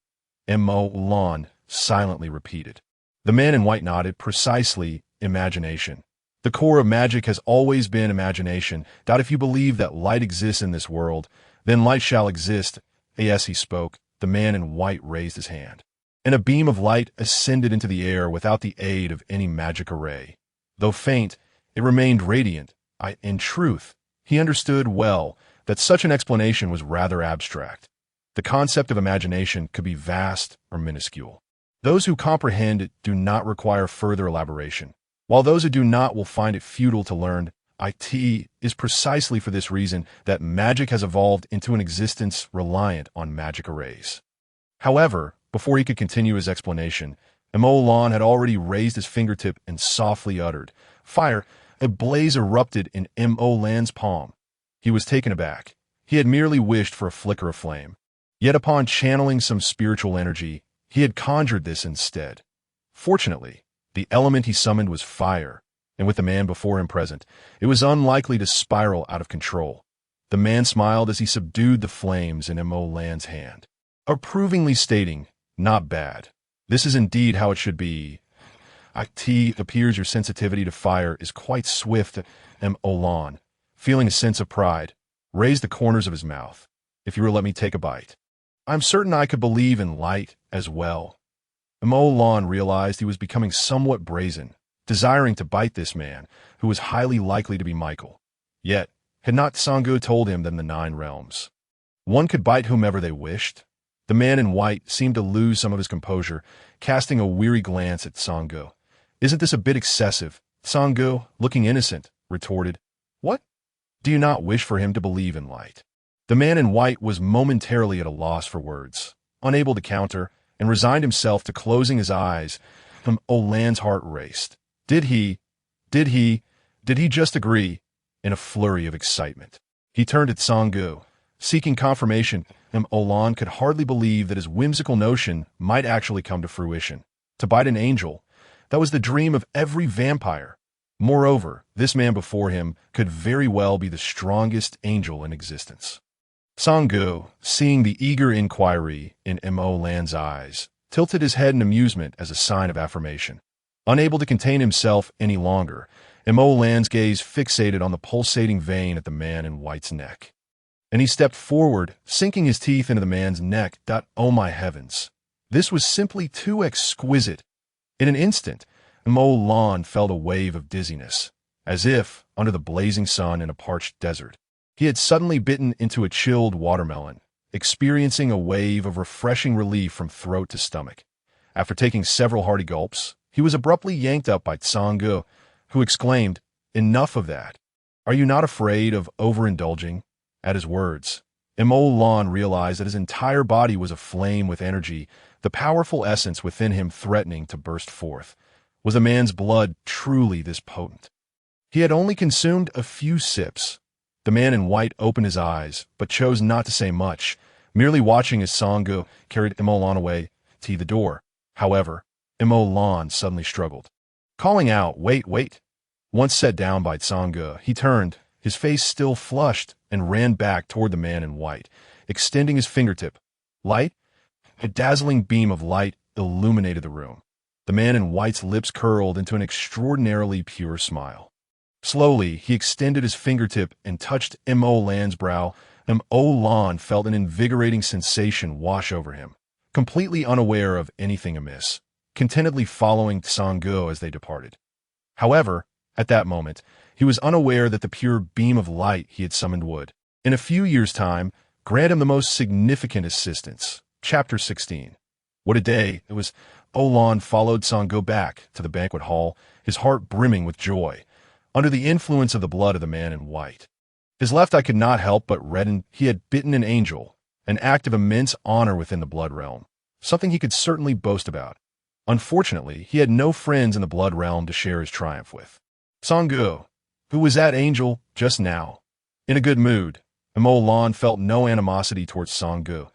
Emolan silently repeated. The man in white nodded. Precisely, imagination. The core of magic has always been imagination. If you believe that light exists in this world, then light shall exist. As he spoke, the man in white raised his hand, and a beam of light ascended into the air without the aid of any magic array. Though faint, it remained radiant. In truth, he understood well that such an explanation was rather abstract. The concept of imagination could be vast or minuscule. Those who comprehend it do not require further elaboration, while those who do not will find it futile to learn. It is precisely for this reason that magic has evolved into an existence reliant on magic arrays. However, before he could continue his explanation, Emolan had already raised his fingertip and softly uttered, "Fire!" A blaze erupted in Emolan's palm. He was taken aback. He had merely wished for a flicker of flame. Yet upon channeling some spiritual energy, he had conjured this instead. Fortunately, the element he summoned was fire, and with the man before him present, it was unlikely to spiral out of control. The man smiled as he subdued the flames in Emolan's hand, approvingly stating, "Not bad. This is indeed how it should be. It appears your sensitivity to fire is quite swift." Emolan, feeling a sense of pride, raised the corners of his mouth. "If you will let me take a bite. I'm certain I could believe in light as well." Emolan realized he was becoming somewhat brazen, desiring to bite this man, who was highly likely to be Michael. Yet, had not Sanggu told him that in the 9 realms, one could bite whomever they wished? The man in white seemed to lose some of his composure, casting a weary glance at Sanggu. "Isn't this a bit excessive?" Sanggu, looking innocent, retorted, "What? Do you not wish for him to believe in light?" The man in white was momentarily at a loss for words, unable to counter, and resigned himself to closing his eyes. Olan's heart raced. Did he just agree? In a flurry of excitement, he turned at Sanggu, seeking confirmation. Olan could hardly believe that his whimsical notion might actually come to fruition. To bite an angel, that was the dream of every vampire. Moreover, this man before him could very well be the strongest angel in existence. Sanggu, seeing the eager inquiry in Emolan's eyes, tilted his head in amusement as a sign of affirmation. Unable to contain himself any longer, Emolan's gaze fixated on the pulsating vein at the man in white's neck. And he stepped forward, sinking his teeth into the man's neck. Oh my heavens! This was simply too exquisite. In an instant, Emolan felt a wave of dizziness, as if, under the blazing sun in a parched desert, he had suddenly bitten into a chilled watermelon, experiencing a wave of refreshing relief from throat to stomach. After taking several hearty gulps, he was abruptly yanked up by Sanggu, who exclaimed, "Enough of that. Are you not afraid of overindulging?" At his words, Emolan realized that his entire body was aflame with energy, the powerful essence within him threatening to burst forth. Was a man's blood truly this potent? He had only consumed a few sips. The man in white opened his eyes, but chose not to say much, merely watching as Sanggu carried Emolan away to the door. However, Emolan suddenly struggled, calling out, "Wait, wait!" Once set down by Sanggu, he turned, his face still flushed, and ran back toward the man in white, extending his fingertip. Light? A dazzling beam of light illuminated the room. The man in white's lips curled into an extraordinarily pure smile. Slowly, he extended his fingertip and touched Emolan's brow. Emolan felt an invigorating sensation wash over him, completely unaware of anything amiss, contentedly following Sanggu as they departed. However, at that moment, he was unaware that the pure beam of light he had summoned would, in a few years' time, grant him the most significant assistance. Chapter 16. What a day it was! Olan followed Sanggu back to the banquet hall, his heart brimming with joy, under the influence of the blood of the man in white. His left eye could not help but redden. He had bitten an angel, an act of immense honor within the blood realm, something he could certainly boast about. Unfortunately, he had no friends in the blood realm to share his triumph with. Sanggu, who was that angel just now, in a good mood, Imo Lan felt no animosity towards Sanggu.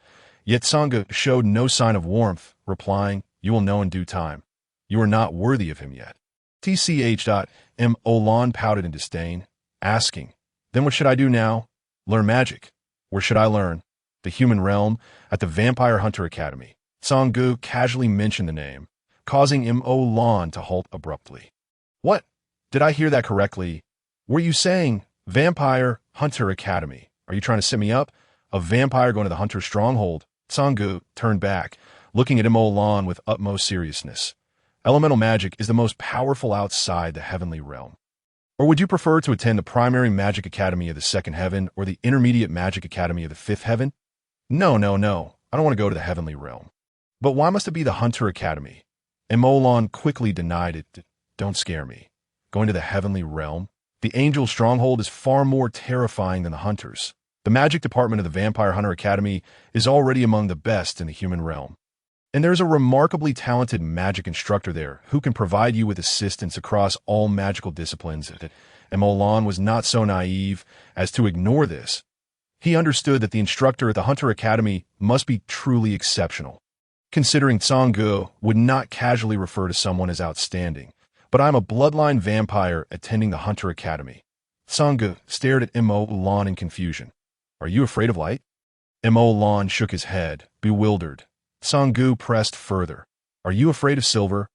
Yet Sanggu showed no sign of warmth, replying, "You will know in due time. You are not worthy of him yet." Imo Lan pouted in disdain, asking, "Then what should I do now? Learn magic. Where should I learn?" "The human realm, at the Vampire Hunter Academy." Sanggu casually mentioned the name, causing Imo Lan to halt abruptly. "What? Did I hear that correctly? Were you saying Vampire Hunter Academy? Are you trying to set me up? A vampire going to the Hunter Stronghold?" Sanggu turned back, looking at Imo Lan with utmost seriousness. "Elemental magic is the most powerful outside the heavenly realm. Or would you prefer to attend the primary magic academy of the second heaven or the intermediate magic academy of the fifth heaven?" No. I don't want to go to the heavenly realm." "But why must it be the Hunter Academy?" Imo Lan quickly denied it. "Don't scare me. Going to the heavenly realm? The angel stronghold is far more terrifying than the hunters. The magic department of the Vampire Hunter Academy is already among the best in the human realm. And there's a remarkably talented magic instructor there who can provide you with assistance across all magical disciplines." Imo Lan was not so naive as to ignore this. He understood that the instructor at the Hunter Academy must be truly exceptional. Considering Sanggu would not casually refer to someone as outstanding, "But I'm a bloodline vampire attending the Hunter Academy." Sanggu stared at Imo Lan in confusion. "Are you afraid of light?" Imo Lan shook his head, bewildered. Sanggu pressed further. "Are you afraid of silver?"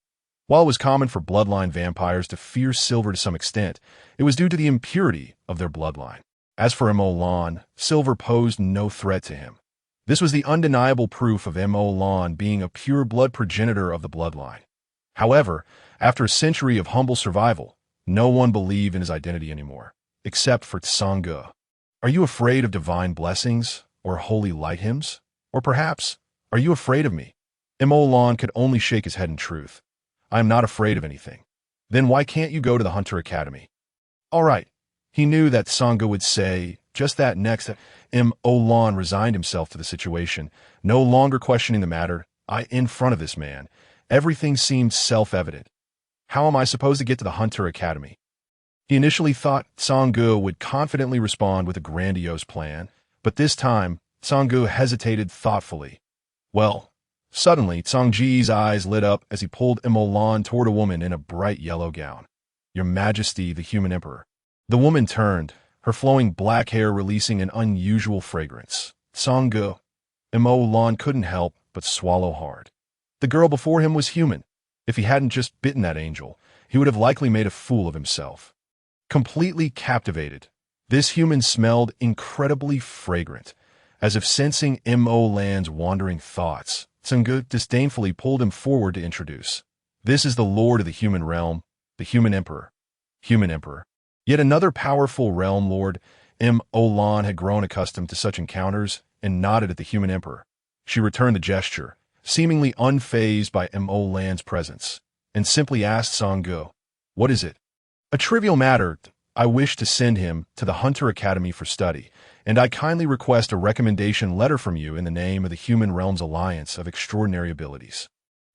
While it was common for bloodline vampires to fear silver to some extent, it was due to the impurity of their bloodline. As for Imo Lan, silver posed no threat to him. This was the undeniable proof of Imo Lan being a pure blood progenitor of the bloodline. However, after a century of humble survival, no one believed in his identity anymore, except for Sanggu. "Are you afraid of divine blessings or holy light hymns? Or perhaps, are you afraid of me?" Imo Lan could only shake his head in truth. "I am not afraid of anything." "Then why can't you go to the Hunter Academy?" "All right." He knew that Sanggu would say just that next. Imo Lan resigned himself to the situation, no longer questioning the matter. In front of this man, everything seemed self-evident. How am I supposed to get to the Hunter Academy? He initially thought Sanggu would confidently respond with a grandiose plan, but this time, Sanggu hesitated thoughtfully. "Well," suddenly, Sangji's eyes lit up as he pulled Imo Lan toward a woman in a bright yellow gown. "Your Majesty, the human emperor." The woman turned, her flowing black hair releasing an unusual fragrance. Sanggu. Imo Lan couldn't help but swallow hard. The girl before him was human. If he hadn't just bitten that angel, he would have likely made a fool of himself. Completely captivated, this human smelled incredibly fragrant. As if sensing Imo Lan's wandering thoughts, Sanggu disdainfully pulled him forward to introduce. "This is the lord of the human realm, the human emperor." Human emperor. Yet another powerful realm lord. Imo Lan had grown accustomed to such encounters and nodded at the human emperor. She returned the gesture, seemingly unfazed by Imo Lan's presence, and simply asked Sanggu, "What is it?" "A trivial matter. I wish to send him to the Hunter Academy for study, and I kindly request a recommendation letter from you in the name of the Human Realms Alliance of Extraordinary Abilities."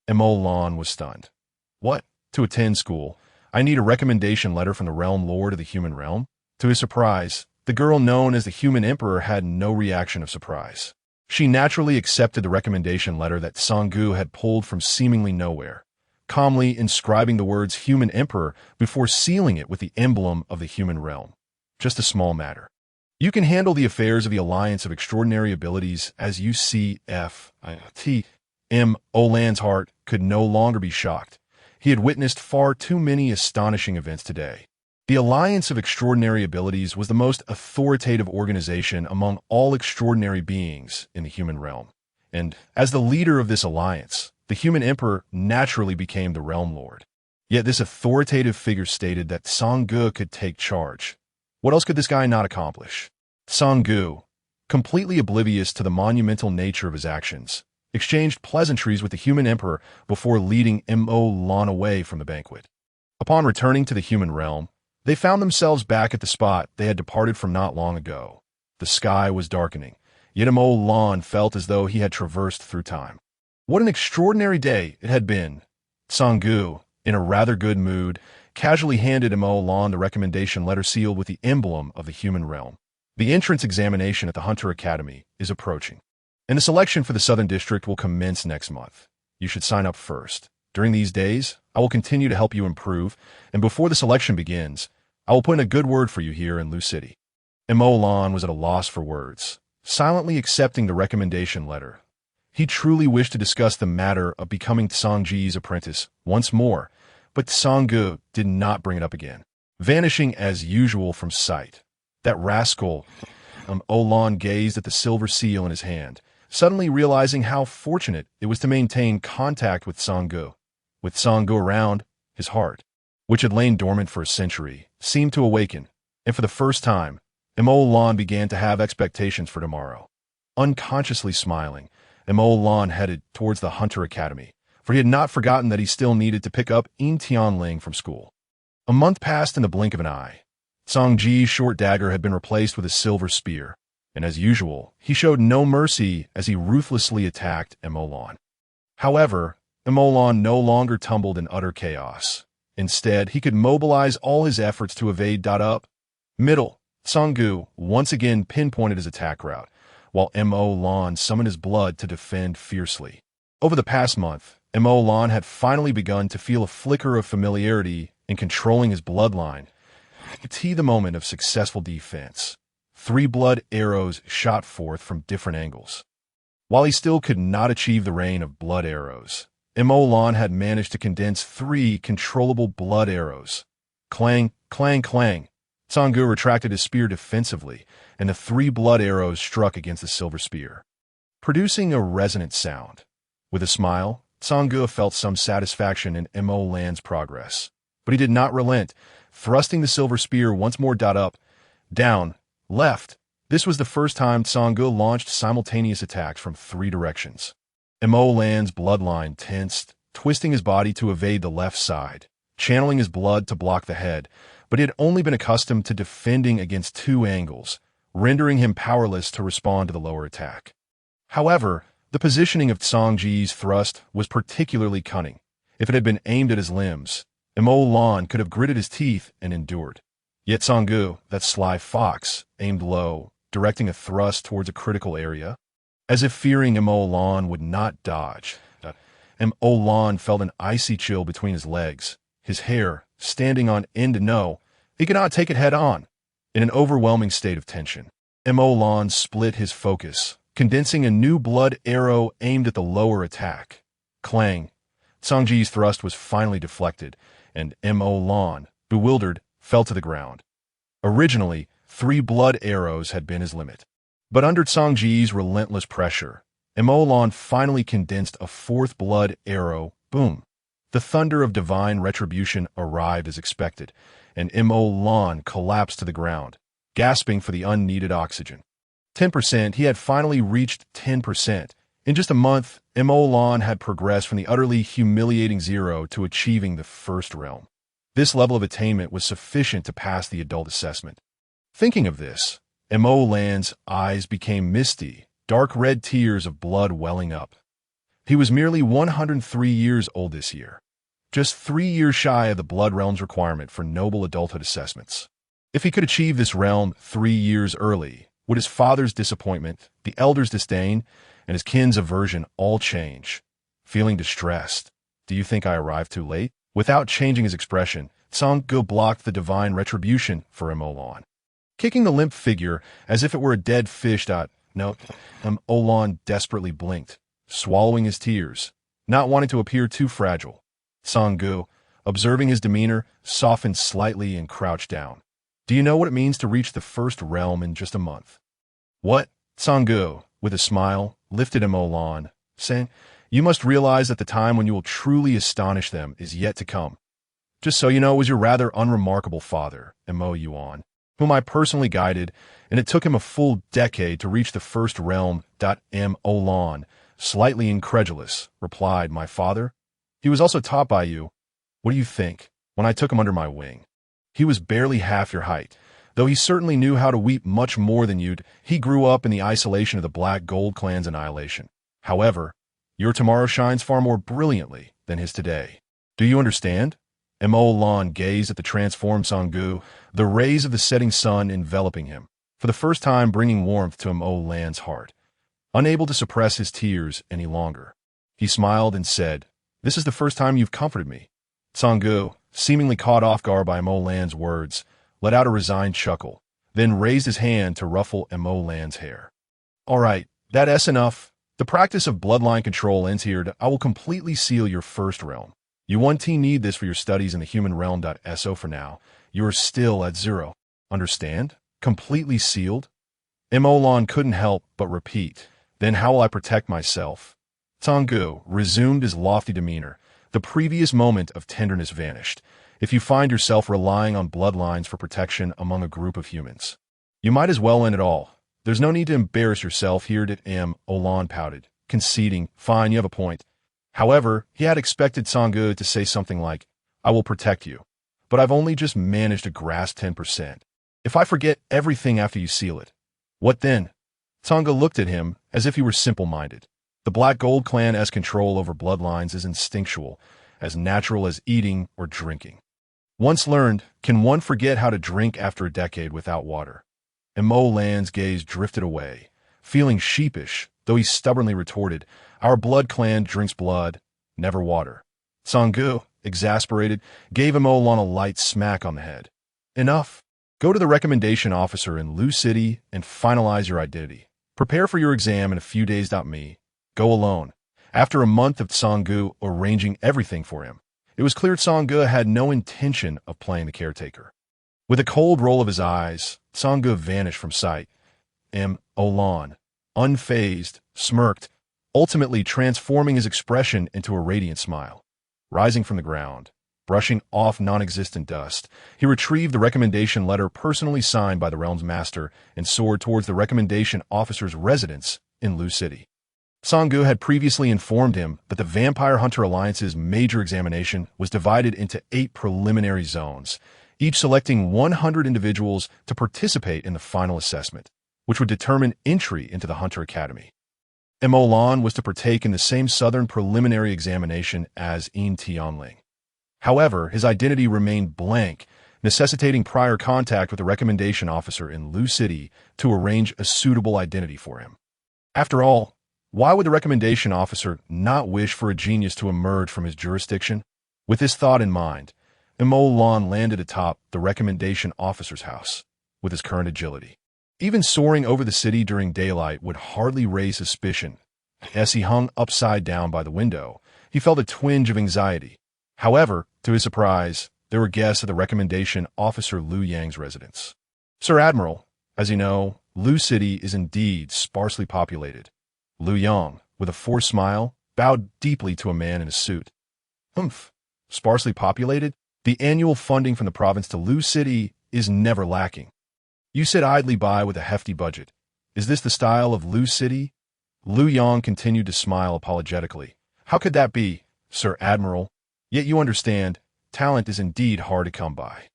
Imo Lan was stunned. "What? To attend school, I need a recommendation letter from the Realm Lord of the Human Realm?" To his surprise, the girl known as the Human Emperor had no reaction of surprise. She naturally accepted the recommendation letter that Sanggu had pulled from seemingly nowhere, calmly inscribing the words Human Emperor before sealing it with the emblem of the human realm. "Just a small matter. You can handle the affairs of the Alliance of Extraordinary Abilities as you see fit." Imo Lan's heart could no longer be shocked. He had witnessed far too many astonishing events today. The Alliance of Extraordinary Abilities was the most authoritative organization among all extraordinary beings in the human realm. And as the leader of this alliance, the human emperor naturally became the realm lord. Yet this authoritative figure stated that Sanggu could take charge. What else could this guy not accomplish? Sanggu, completely oblivious to the monumental nature of his actions, exchanged pleasantries with the human emperor before leading Imo Lan away from the banquet. Upon returning to the human realm, they found themselves back at the spot they had departed from not long ago. The sky was darkening, Yet Mo Lan felt as though he had traversed through time. What an extraordinary day it had been. Sanggu, in a rather good mood, casually handed Mo Lan the recommendation letter sealed with the emblem of the human realm. The entrance examination at the Hunter Academy is approaching, and the selection for the Southern District will commence next month. You should sign up first. During these days, I will continue to help you improve, and before the selection begins, I will put in a good word for you here in Lu City. And Mo Lan was at a loss for words, silently accepting the recommendation letter. He truly wished to discuss the matter of becoming Tsangji's apprentice once more, but Sanggu did not bring it up again, vanishing as usual from sight. That rascal, Olan gazed at the silver seal in his hand, suddenly realizing how fortunate it was to maintain contact with Sanggu. With Sanggu around, his heart, which had lain dormant for a century, seemed to awaken, and for the first time, Olan began to have expectations for tomorrow. Unconsciously smiling, Olan headed towards the Hunter Academy, for he had not forgotten that he still needed to pick up Yin Tianling from school. A month passed in the blink of an eye. Tsangji's short dagger had been replaced with a silver spear, and as usual, he showed no mercy as he ruthlessly attacked Lan. However, Lan no longer tumbled in utter chaos. Instead, he could mobilize all his efforts to evade up. Middle, Sanggu once again pinpointed his attack route, while Lan summoned his blood to defend fiercely. Over the past month, Lan had finally begun to feel a flicker of familiarity in controlling his bloodline. To the moment of successful defense, 3 blood arrows shot forth from different angles. While he still could not achieve the rain of blood arrows, Lan had managed to condense 3 controllable blood arrows. Clang, clang, clang. Sanggu retracted his spear defensively, and the 3 blood arrows struck against the silver spear, producing a resonant sound. With a smile, Sanggu felt some satisfaction in Lan's progress, but he did not relent, thrusting the silver spear once more up, down, left. This was the first time Sanggu launched simultaneous attacks from 3 directions. Lan's bloodline tensed, twisting his body to evade the left side, channeling his blood to block the head, but he had only been accustomed to defending against 2 angles, rendering him powerless to respond to the lower attack. However, the positioning of Tsangji's thrust was particularly cunning. If it had been aimed at his limbs, Lan could have gritted his teeth and endured. Yet Sanggu, that sly fox, aimed low, directing a thrust towards a critical area. As if fearing Lan would not dodge, Lan felt an icy chill between his legs, his hair standing on end to know he could not take it head on. In an overwhelming state of tension, Lan split his focus, condensing a new blood arrow aimed at the lower attack. Clang. Tsangji's thrust was finally deflected, and Lan, bewildered, fell to the ground. Originally, 3 blood arrows had been his limit. But under Tsangji's relentless pressure, Lan finally condensed a 4th blood arrow. Boom. The thunder of divine retribution arrived as expected, and Lan collapsed to the ground, gasping for the unneeded oxygen. 10%, he had finally reached 10%. In just a month, Lan had progressed from the utterly humiliating 0 to achieving the 1st realm. This level of attainment was sufficient to pass the adult assessment. Thinking of this, Lan's eyes became misty, dark red tears of blood welling up. He was merely 103 years old this year, just 3 years shy of the blood realm's requirement for noble adulthood assessments. If he could achieve this realm 3 years early, would his father's disappointment, the elder's disdain, and his kin's aversion all change? Feeling distressed, do you think I arrived too late? Without changing his expression, Sanggu blocked the divine retribution for Lan. Kicking the limp figure as if it were a dead fish. No, Lan desperately blinked, swallowing his tears, not wanting to appear too fragile. Sanggu, observing his demeanor, softened slightly and crouched down. Do you know what it means to reach the 1st realm in just a month? What? Sanggu, with a smile, lifted Lan, saying, You must realize that the time when you will truly astonish them is yet to come. Just so you know, it was your rather unremarkable father, Mo Yuan, whom I personally guided, and it took him a full decade to reach the 1st realm. Lan, slightly incredulous, replied, My father? He was also taught by you. What do you think? When I took him under my wing, he was barely half your height, Though he certainly knew how to weep much more than you'd, he grew up in the isolation of the Black Gold Clan's annihilation. However, your tomorrow shines far more brilliantly than his today. Do you understand? Mo Lan gazed at the transformed Songu, the rays of the setting sun enveloping him, for the first time bringing warmth to Mo Lan's heart. Unable to suppress his tears any longer, he smiled and said, "This is the first time you've comforted me." Songu, seemingly caught off guard by Mo Lan's words, let out a resigned chuckle, then raised his hand to ruffle Mo Lan's hair. "All right, that's enough. The practice of bloodline control ends here. I will completely seal your first realm. You 1T need this for your studies in the human realm. So for now, you are still at 0. Understand? Completely sealed?" Mo Lan couldn't help but repeat, "Then how will I protect myself?" Songu resumed his lofty demeanor. The previous moment of tenderness vanished. "If you find yourself relying on bloodlines for protection among a group of humans, you might as well end it all. There's no need to embarrass yourself here." Mo Lan pouted, conceding, "Fine, you have a point." However, he had expected Songu to say something like, "I will protect you, but I've only just managed to grasp 10%. If I forget everything after you seal it, what then?" Songu looked at him as if he were simple-minded. The Black Gold Clan's control over bloodlines is instinctual, as natural as eating or drinking. Once learned, can one forget how to drink after a decade without water? Mo Lan's gaze drifted away, feeling sheepish, though he stubbornly retorted, "Our blood clan drinks blood, never water." Songu, exasperated, gave Mo Lan a light smack on the head. "Enough. Go to the recommendation officer in Lu City and finalize your identity. Prepare for your exam in a few days. Me. Go alone." After a month of Songu arranging everything for him, it was clear Songu had no intention of playing the caretaker. With a cold roll of his eyes, Songu vanished from sight. Mo Lan, unfazed, smirked, ultimately transforming his expression into a radiant smile. Rising from the ground, brushing off non-existent dust, he retrieved the recommendation letter personally signed by the realm's master and soared towards the recommendation officer's residence in Lu City. Songu had previously informed him that the Vampire Hunter Alliance's major examination was divided into 8 preliminary zones, each selecting 100 individuals to participate in the final assessment, which would determine entry into the Hunter Academy. Mo Lan was to partake in the same southern preliminary examination as Yin Tianling. However, his identity remained blank, necessitating prior contact with the recommendation officer in Lu City to arrange a suitable identity for him. After all, why would the recommendation officer not wish for a genius to emerge from his jurisdiction? With this thought in mind, Mo Lan landed atop the recommendation officer's house with his current agility. Even soaring over the city during daylight would hardly raise suspicion. As he hung upside down by the window, he felt a twinge of anxiety. However, to his surprise, there were guests at the recommendation officer Liu Yang's residence. "Sir Admiral, as you know, Lu City is indeed sparsely populated." Liu Yang, with a forced smile, bowed deeply to a man in a suit. "Humph, sparsely populated? The annual funding from the province to Lu City is never lacking. You sit idly by with a hefty budget. Is this the style of Lu City?" Liu Yang continued to smile apologetically. "How could that be, Sir Admiral? Yet you understand, talent is indeed hard to come by."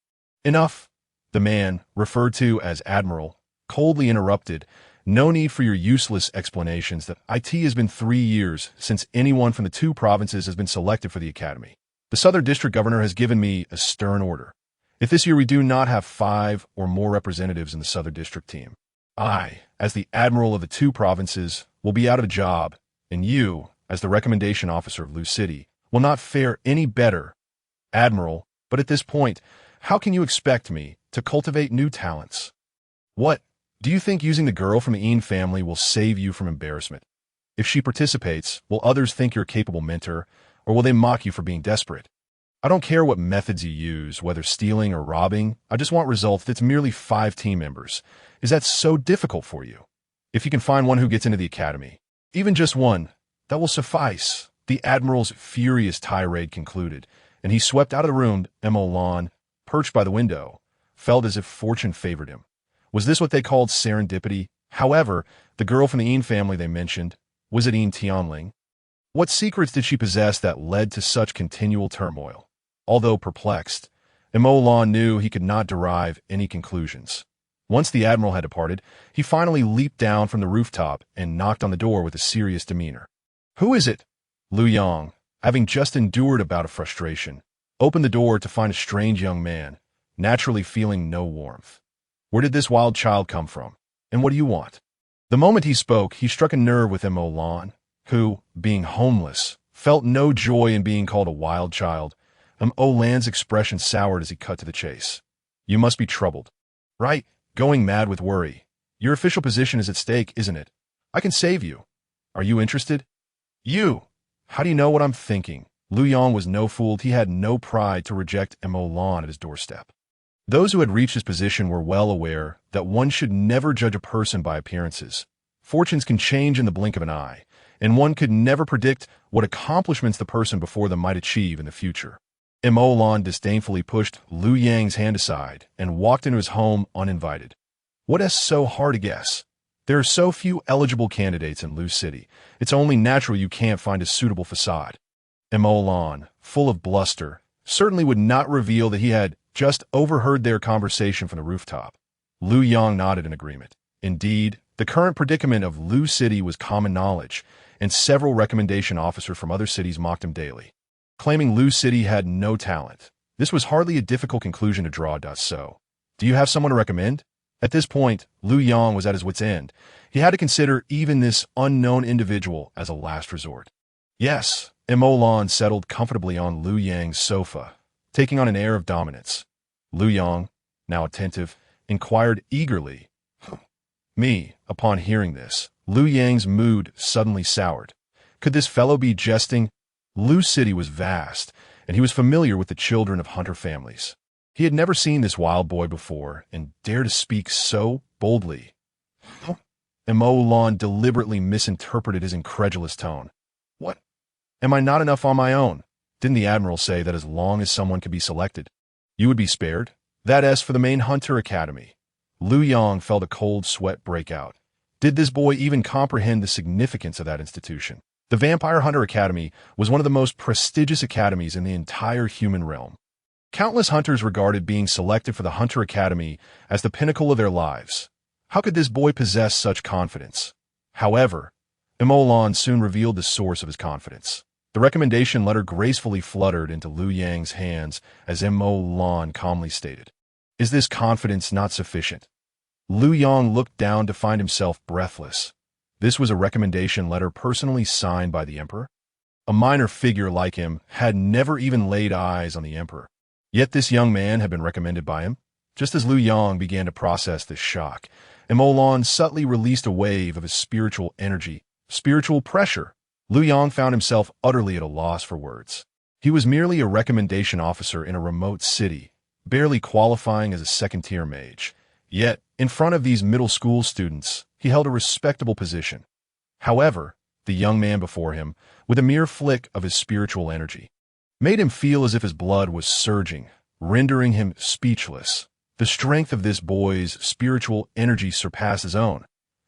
"Enough," the man, referred to as Admiral, coldly interrupted. "No need for your useless explanations. That it has been 3 years since anyone from the 2 provinces has been selected for the academy. The Southern District Governor has given me a stern order. If this year we do not have 5 or more representatives in the Southern District team, I, as the Admiral of the 2 provinces, will be out of a job, and you, as the recommendation officer of Lu City, will not fare any better. Admiral, but at this point, how can you expect me to cultivate new talents? What? Do you think using the girl from the Yin family will save you from embarrassment? If she participates, will others think you're a capable mentor, or will they mock you for being desperate? I don't care what methods you use, whether stealing or robbing. I just want results. It's merely 5 team members. Is that so difficult for you? If you can find one who gets into the academy, even just one, that will suffice." The Admiral's furious tirade concluded, and he swept out of the room. Mo Lan, perched by the window, felt as if fortune favored him. Was this what they called serendipity? However, the girl from the Yin family they mentioned, was it Yin Tianling? What secrets did she possess that led to such continual turmoil? Although perplexed, Lan knew he could not derive any conclusions. Once the admiral had departed, he finally leaped down from the rooftop and knocked on the door with a serious demeanor. "Who is it?" Lu Yang, having just endured a bout of frustration, opened the door to find a strange young man, naturally feeling no warmth. "Where did this wild child come from? And what do you want?" The moment he spoke, he struck a nerve with Lan, who, being homeless, felt no joy in being called a wild child. Lan's expression soured as he cut to the chase. "You must be troubled. Right? Going mad with worry. Your official position is at stake, isn't it? I can save you. Are you interested?" "You! How do you know what I'm thinking?" Lu Yang was no fool. He had no pride to reject Lan at his doorstep. Those who had reached his position were well aware that one should never judge a person by appearances. Fortunes can change in the blink of an eye, and one could never predict what accomplishments the person before them might achieve in the future. Lan disdainfully pushed Lu Yang's hand aside and walked into his home uninvited. What is so hard to guess? There are so few eligible candidates in Lu City. It's only natural you can't find a suitable facade. Lan, full of bluster, certainly would not reveal that he had just overheard their conversation from the rooftop. Lu Yang nodded in agreement. Indeed, the current predicament of Lu City was common knowledge, and several recommendation officers from other cities mocked him daily, claiming Lu City had no talent. This was hardly a difficult conclusion to draw. So, do you have someone to recommend? At this point, Lu Yang was at his wit's end. He had to consider even this unknown individual as a last resort. Yes, Lan settled comfortably on Lu Yang's sofa, taking on an air of dominance. Lu Yang, now attentive, inquired eagerly. Me. Upon hearing this, Lu Yang's mood suddenly soured. Could this fellow be jesting? Lu City was vast, and he was familiar with the children of hunter families. He had never seen this wild boy before, and dared to speak so boldly. Lan deliberately misinterpreted his incredulous tone. "What? Am I not enough on my own? Didn't the admiral say that as long as someone could be selected, you would be spared? That is for the main hunter academy." Lu Yang felt a cold sweat break out. Did this boy even comprehend the significance of that institution? The Vampire Hunter Academy was one of the most prestigious academies in the entire human realm. Countless hunters regarded being selected for the Hunter Academy as the pinnacle of their lives. How could this boy possess such confidence? However, Lan soon revealed the source of his confidence. The recommendation letter gracefully fluttered into Lu Yang's hands as Lan calmly stated, "Is this confidence not sufficient?" Lu Yang looked down to find himself breathless. This was a recommendation letter personally signed by the Emperor. A minor figure like him had never even laid eyes on the Emperor. Yet this young man had been recommended by him. Just as Lu Yang began to process this shock, Lan subtly released a wave of his spiritual energy, spiritual pressure. Lu Yang found himself utterly at a loss for words. He was merely a recommendation officer in a remote city, barely qualifying as a second-tier mage. Yet, in front of these middle school students, he held a respectable position. However, the young man before him, with a mere flick of his spiritual energy, made him feel as if his blood was surging, rendering him speechless. The strength of this boy's spiritual energy surpassed his own.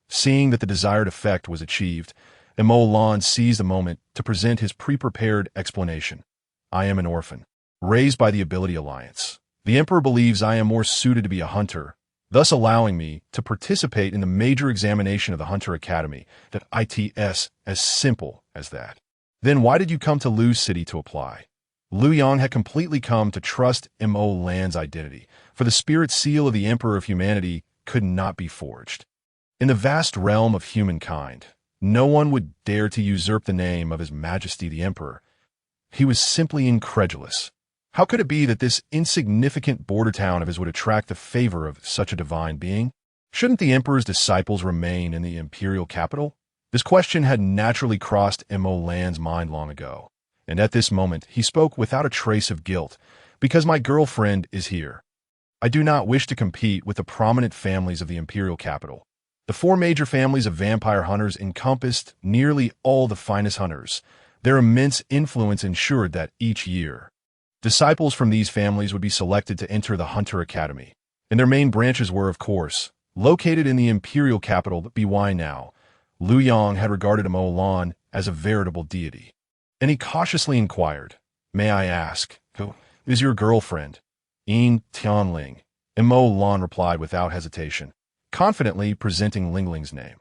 Seeing that the desired effect was achieved, Lan seized the moment to present his pre-prepared explanation. "I am an orphan, raised by the Ability Alliance. The Emperor believes I am more suited to be a hunter, thus allowing me to participate in the major examination of the Hunter Academy. That ITS as simple as that." "Then why did you come to Lu City to apply?" Lu Yang had completely come to trust Lan's identity, for the spirit seal of the Emperor of Humanity could not be forged. In the vast realm of humankind, no one would dare to usurp the name of His Majesty the Emperor. He was simply incredulous. How could it be that this insignificant border town of his would attract the favor of such a divine being? Shouldn't the Emperor's disciples remain in the imperial capital? This question had naturally crossed Lan's mind long ago, and at this moment he spoke without a trace of guilt. "Because my girlfriend is here. I do not wish to compete with the prominent families of the imperial capital." The four major families of vampire hunters encompassed nearly all the finest hunters. Their immense influence ensured that each year, disciples from these families would be selected to enter the Hunter Academy, and their main branches were, of course, located in the imperial capital By now. Lu Yang had regarded Lan as a veritable deity, and he cautiously inquired, "May I ask, who is your girlfriend?" Yin Tianling, Mo Lan replied without hesitation, confidently presenting Lingling's name.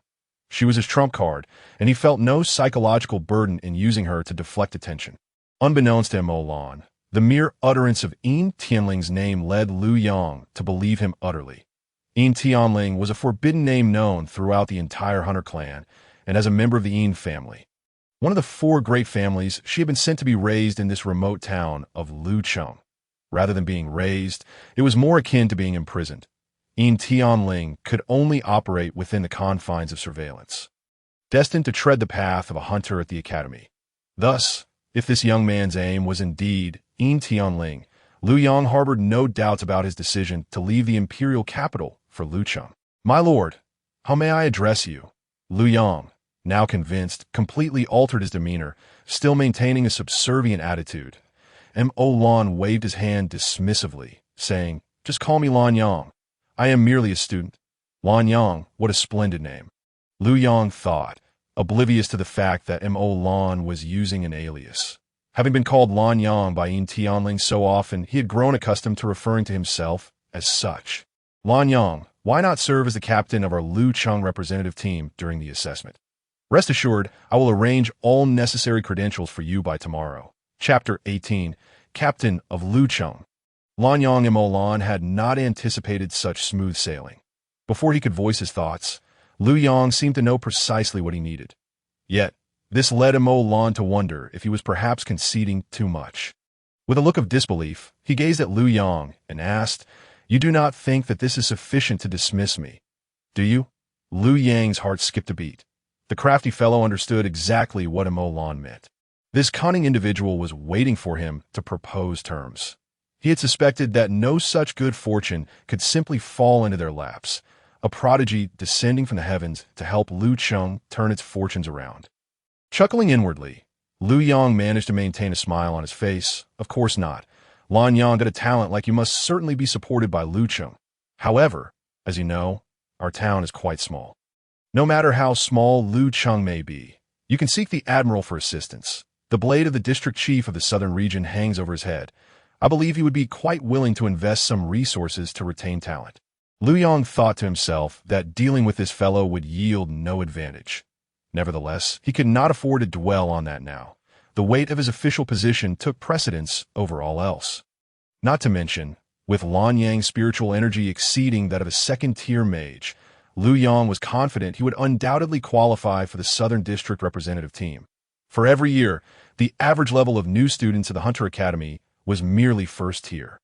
She was his trump card, and he felt no psychological burden in using her to deflect attention. Unbeknownst to Mo Lan, the mere utterance of Yin Tianling's name led Lu Yang to believe him utterly. Yin Tianling was a forbidden name known throughout the entire Hunter clan, and as a member of the Yin family. One of the four great families, she had been sent to be raised in this remote town of Lucheng. Rather than being raised, it was more akin to being imprisoned. Yin Tianling could only operate within the confines of surveillance, destined to tread the path of a hunter at the academy. Thus, if this young man's aim was indeed Yin Tianling, Lu Yang harbored no doubts about his decision to leave the imperial capital for Lucheng. "My lord, how may I address you?" Lu Yang, now convinced, completely altered his demeanor, still maintaining a subservient attitude. Mo Lan waved his hand dismissively, saying, "Just call me Lan Yang. I am merely a student." Lan Yang, what a splendid name. Lu Yang thought, oblivious to the fact that Mo Lan was using an alias. Having been called Lan Yang by Yin Tianling so often, he had grown accustomed to referring to himself as such. "Lan Yang, why not serve as the captain of our Lucheng representative team during the assessment? Rest assured, I will arrange all necessary credentials for you by tomorrow." Chapter 18, Captain of Lucheng. Lan Yang and Mo Lan had not anticipated such smooth sailing. Before he could voice his thoughts, Lu Yang seemed to know precisely what he needed. Yet, this led Mo Lan to wonder if he was perhaps conceding too much. With a look of disbelief, he gazed at Lu Yang and asked, "You do not think that this is sufficient to dismiss me, do you?" Lu Yang's heart skipped a beat. The crafty fellow understood exactly what Mo Lan meant. This cunning individual was waiting for him to propose terms. He had suspected that no such good fortune could simply fall into their laps, a prodigy descending from the heavens to help Lucheng turn its fortunes around. Chuckling inwardly, Lu Yang managed to maintain a smile on his face. Of course not. Lan Yang got a talent like you must certainly be supported by Lucheng. However, as you know, our town is quite small. No matter how small Lucheng may be, you can seek the Admiral for assistance. The blade of the district chief of the southern region hangs over his head. I believe he would be quite willing to invest some resources to retain talent. Lu Yang thought to himself that dealing with this fellow would yield no advantage. Nevertheless, he could not afford to dwell on that now. The weight of his official position took precedence over all else. Not to mention, with Lan Yang's spiritual energy exceeding that of a second-tier mage, Lu Yang was confident he would undoubtedly qualify for the Southern District representative team. For every year, the average level of new students at the Hunter Academy was merely first tier.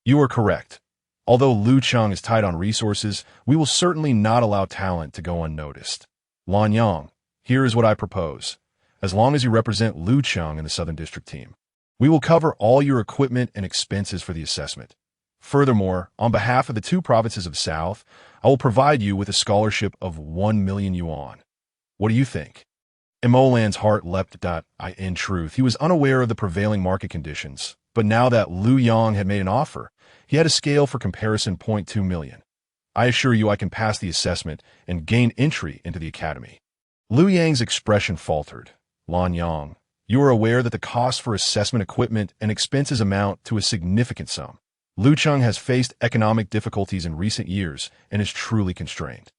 You are correct. Although Lucheng is tight on resources, we will certainly not allow talent to go unnoticed. Lan Yang, here is what I propose. As long as you represent Lucheng in the Southern District team, we will cover all your equipment and expenses for the assessment. Furthermore, on behalf of the two provinces of South, I will provide you with a scholarship of 1 million yuan. What do you think? Mo Lan's heart leapt. In truth, he was unaware of the prevailing market conditions, but now that Lu Yang had made an offer, he had a scale for comparison. 0.2 million. I assure you I can pass the assessment and gain entry into the academy. Lu Yang's expression faltered. Lan Yang, you are aware that the cost for assessment equipment and expenses amount to a significant sum. Lucheng has faced economic difficulties in recent years and is truly constrained.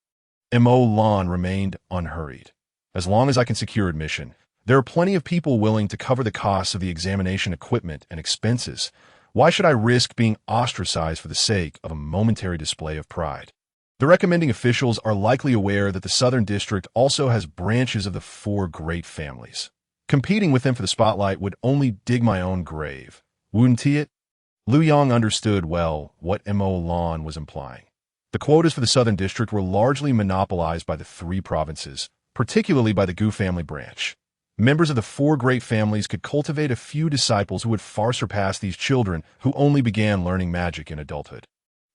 Mo Lan remained unhurried. As long as I can secure admission, there are plenty of people willing to cover the costs of the examination equipment and expenses. Why should I risk being ostracized for the sake of a momentary display of pride? The recommending officials are likely aware that the Southern District also has branches of the four great families. Competing with them for the spotlight would only dig my own grave, wouldn't it? Lu Yang understood well what Mo Lan was implying. The quotas for the Southern District were largely monopolized by the three provinces, particularly by the Gu family branch. Members of the four great families could cultivate a few disciples who would far surpass these children who only began learning magic in adulthood.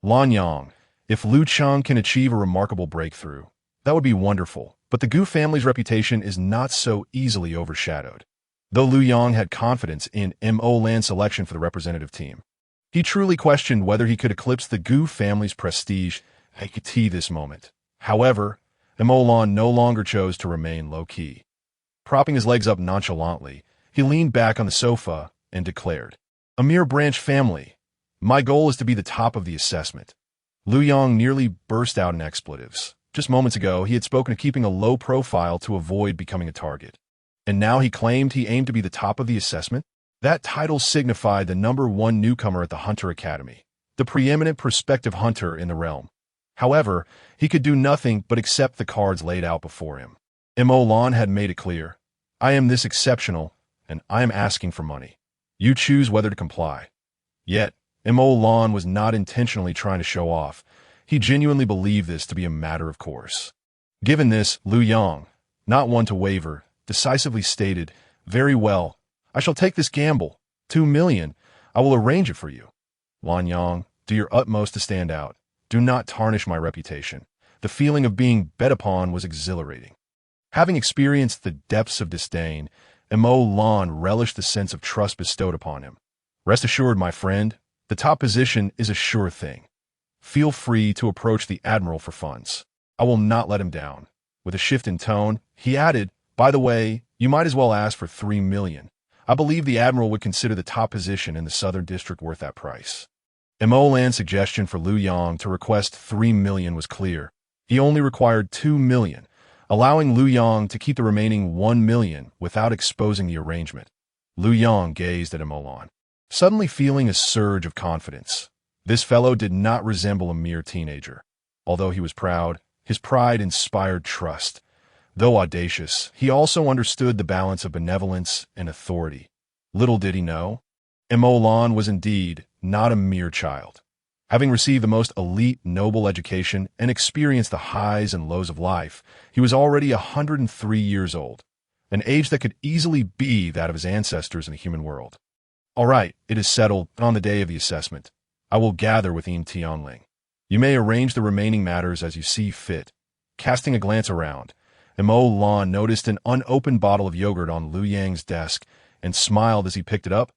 Lan Yang, if Lucheng can achieve a remarkable breakthrough, that would be wonderful, but the Gu family's reputation is not so easily overshadowed. Though Lu Yang had confidence in Mo Lan's selection for the representative team, he truly questioned whether he could eclipse the Gu family's prestige at this moment. However, Mo Lan no longer chose to remain low-key. Propping his legs up nonchalantly, he leaned back on the sofa and declared, "A mere branch family. My goal is to be the top of the assessment. Lu Yang nearly burst out in expletives. Just moments ago, he had spoken of keeping a low profile to avoid becoming a target. And now he claimed he aimed to be the top of the assessment? That title signified the #1 newcomer at the Hunter Academy, the preeminent prospective hunter in the realm. However, he could do nothing but accept the cards laid out before him. Mo Lan had made it clear, I am this exceptional, and I am asking for money. You choose whether to comply. Yet, Mo Lan was not intentionally trying to show off. He genuinely believed this to be a matter of course. Given this, Lu Yang, not one to waver, decisively stated, Very well, I shall take this gamble. 2 million. I will arrange it for you. Lan Yang, do your utmost to stand out. Do not tarnish my reputation. The feeling of being bet upon was exhilarating. Having experienced the depths of disdain, Mo Lan relished the sense of trust bestowed upon him. Rest assured, my friend, the top position is a sure thing. Feel free to approach the Admiral for funds. I will not let him down. With a shift in tone, he added, By the way, you might as well ask for 3 million. I believe the Admiral would consider the top position in the Southern District worth that price. Mo Lan's suggestion for Lu Yang to request 3 million was clear. He only required 2 million, allowing Lu Yang to keep the remaining 1 million without exposing the arrangement. Lu Yang gazed at Mo Lan, suddenly feeling a surge of confidence. This fellow did not resemble a mere teenager. Although he was proud, his pride inspired trust. Though audacious, he also understood the balance of benevolence and authority. Little did he know, Mo Lan was indeed not a mere child. Having received the most elite noble education and experienced the highs and lows of life, he was already 103 years old, an age that could easily be that of his ancestors in the human world. All right, it is settled. On the day of the assessment, I will gather with Yin Tianling. You may arrange the remaining matters as you see fit. Casting a glance around, Mo Lan noticed an unopened bottle of yogurt on Lu Yang's desk and smiled as he picked it up.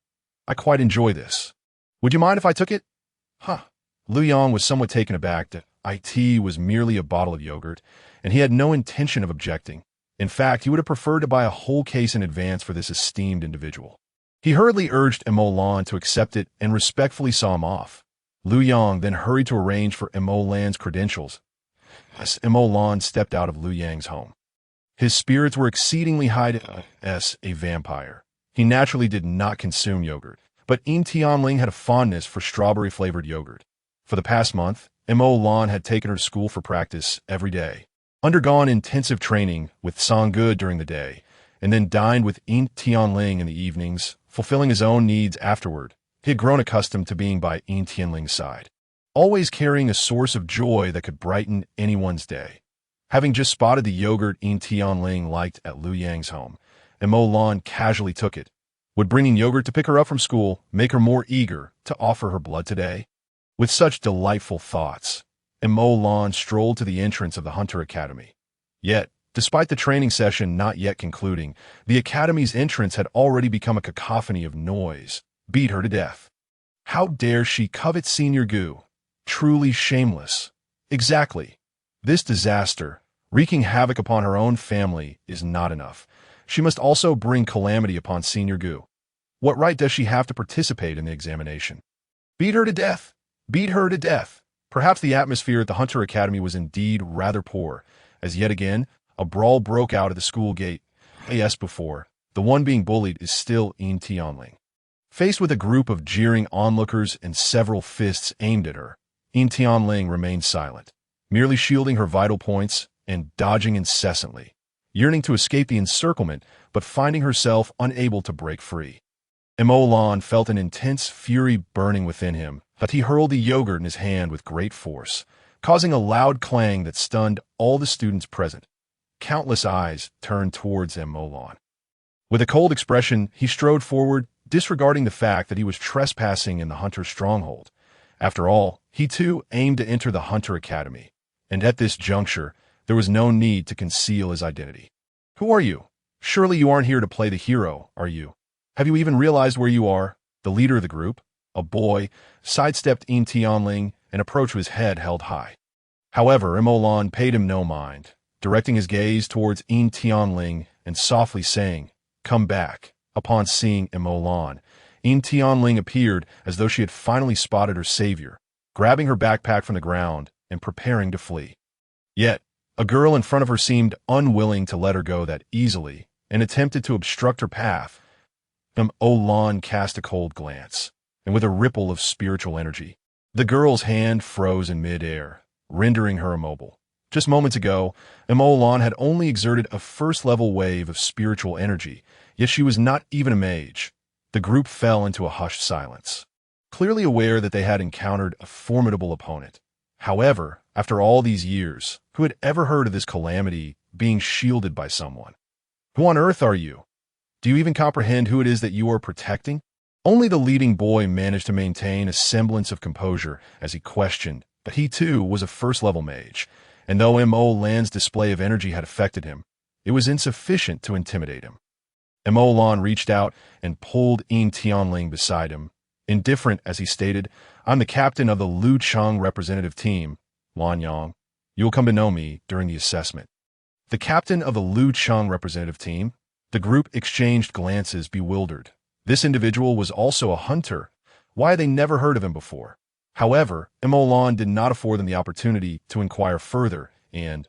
I quite enjoy this. Would you mind if I took it? Huh. Lu Yang was somewhat taken aback that it was merely a bottle of yogurt, and he had no intention of objecting. In fact, he would have preferred to buy a whole case in advance for this esteemed individual. He hurriedly urged Mo Lan to accept it and respectfully saw him off. Lu Yang then hurried to arrange for Mo Lan's credentials. As Mo Lan stepped out of Lu Yang's home, his spirits were exceedingly high as a vampire. He naturally did not consume yogurt, but Yin Tianling had a fondness for strawberry-flavored yogurt. For the past month, Mo Lan had taken her to school for practice every day, undergone intensive training with Sangge during the day, and then dined with Yin Tianling in the evenings, fulfilling his own needs afterward. He had grown accustomed to being by Yin Tianling's side, always carrying a source of joy that could brighten anyone's day. Having just spotted the yogurt Yin Tianling liked at Lu Yang's home, Mo Lan casually took it. Would bringing yogurt to pick her up from school make her more eager to offer her blood today? With such delightful thoughts, Mo Lan strolled to the entrance of the Hunter Academy. Yet, despite the training session not yet concluding, the Academy's entrance had already become a cacophony of noise. Beat her to death. How dare she covet Senior Gu? Truly shameless. Exactly. This disaster, wreaking havoc upon her own family, is not enough. She must also bring calamity upon Senior Gu. What right does she have to participate in the examination? Beat her to death. Beat her to death. Perhaps the atmosphere at the Hunter Academy was indeed rather poor, as yet again, a brawl broke out at the school gate. As before, the one being bullied is still Yin Tianling. Faced with a group of jeering onlookers and several fists aimed at her, Yin Tianling remained silent, merely shielding her vital points and dodging incessantly, yearning to escape the encirclement but finding herself unable to break free. Mo Lan felt an intense fury burning within him, but he hurled the yogurt in his hand with great force, causing a loud clang that stunned all the students present. Countless eyes turned towards Mo Lan. With a cold expression, he strode forward, disregarding the fact that he was trespassing in the Hunter's stronghold. After all, he too aimed to enter the Hunter Academy, and at this juncture, there was no need to conceal his identity. Who are you? Surely you aren't here to play the hero, are you? Have you even realized where you are? The leader of the group, a boy, sidestepped Yin Tianling and approached with his head held high. However, Mo Lan paid him no mind, directing his gaze towards Yin Tianling and softly saying, "Come back." Upon seeing Mo Lan, Yin Tianling appeared as though she had finally spotted her savior, grabbing her backpack from the ground and preparing to flee. Yet, a girl in front of her seemed unwilling to let her go that easily and attempted to obstruct her path. Lan cast a cold glance, and with a ripple of spiritual energy, the girl's hand froze in mid-air, rendering her immobile. Just moments ago, Lan had only exerted a first-level wave of spiritual energy, yet she was not even a mage. The group fell into a hushed silence, clearly aware that they had encountered a formidable opponent. However, after all these years, who had ever heard of this calamity being shielded by someone? Who on earth are you? Do you even comprehend who it is that you are protecting? Only the leading boy managed to maintain a semblance of composure as he questioned, but he too was a first-level mage, and though Lan's display of energy had affected him, it was insufficient to intimidate him. Lan reached out and pulled Yin Tianling beside him. Indifferent as he stated, "I'm the captain of the Lucheng representative team, Lan Yang. You will come to know me during the assessment." The captain of the Lucheng representative team? The group exchanged glances, bewildered. This individual was also a hunter. Why had they never heard of him before? However, Lan did not afford them the opportunity to inquire further and,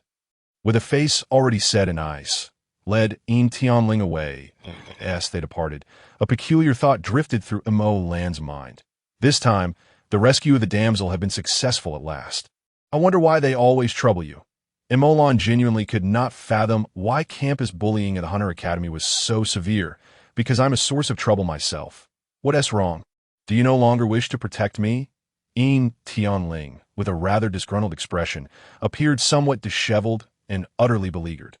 with a face already set in ice, led Yin Tianling away. As they departed, a peculiar thought drifted through Lan's mind. This time, the rescue of the damsel had been successful at last. I wonder why they always trouble you. Lan genuinely could not fathom why campus bullying at the Hunter Academy was so severe, because I'm a source of trouble myself. What's wrong? Do you no longer wish to protect me? Yin Tianling, with a rather disgruntled expression, appeared somewhat disheveled and utterly beleaguered.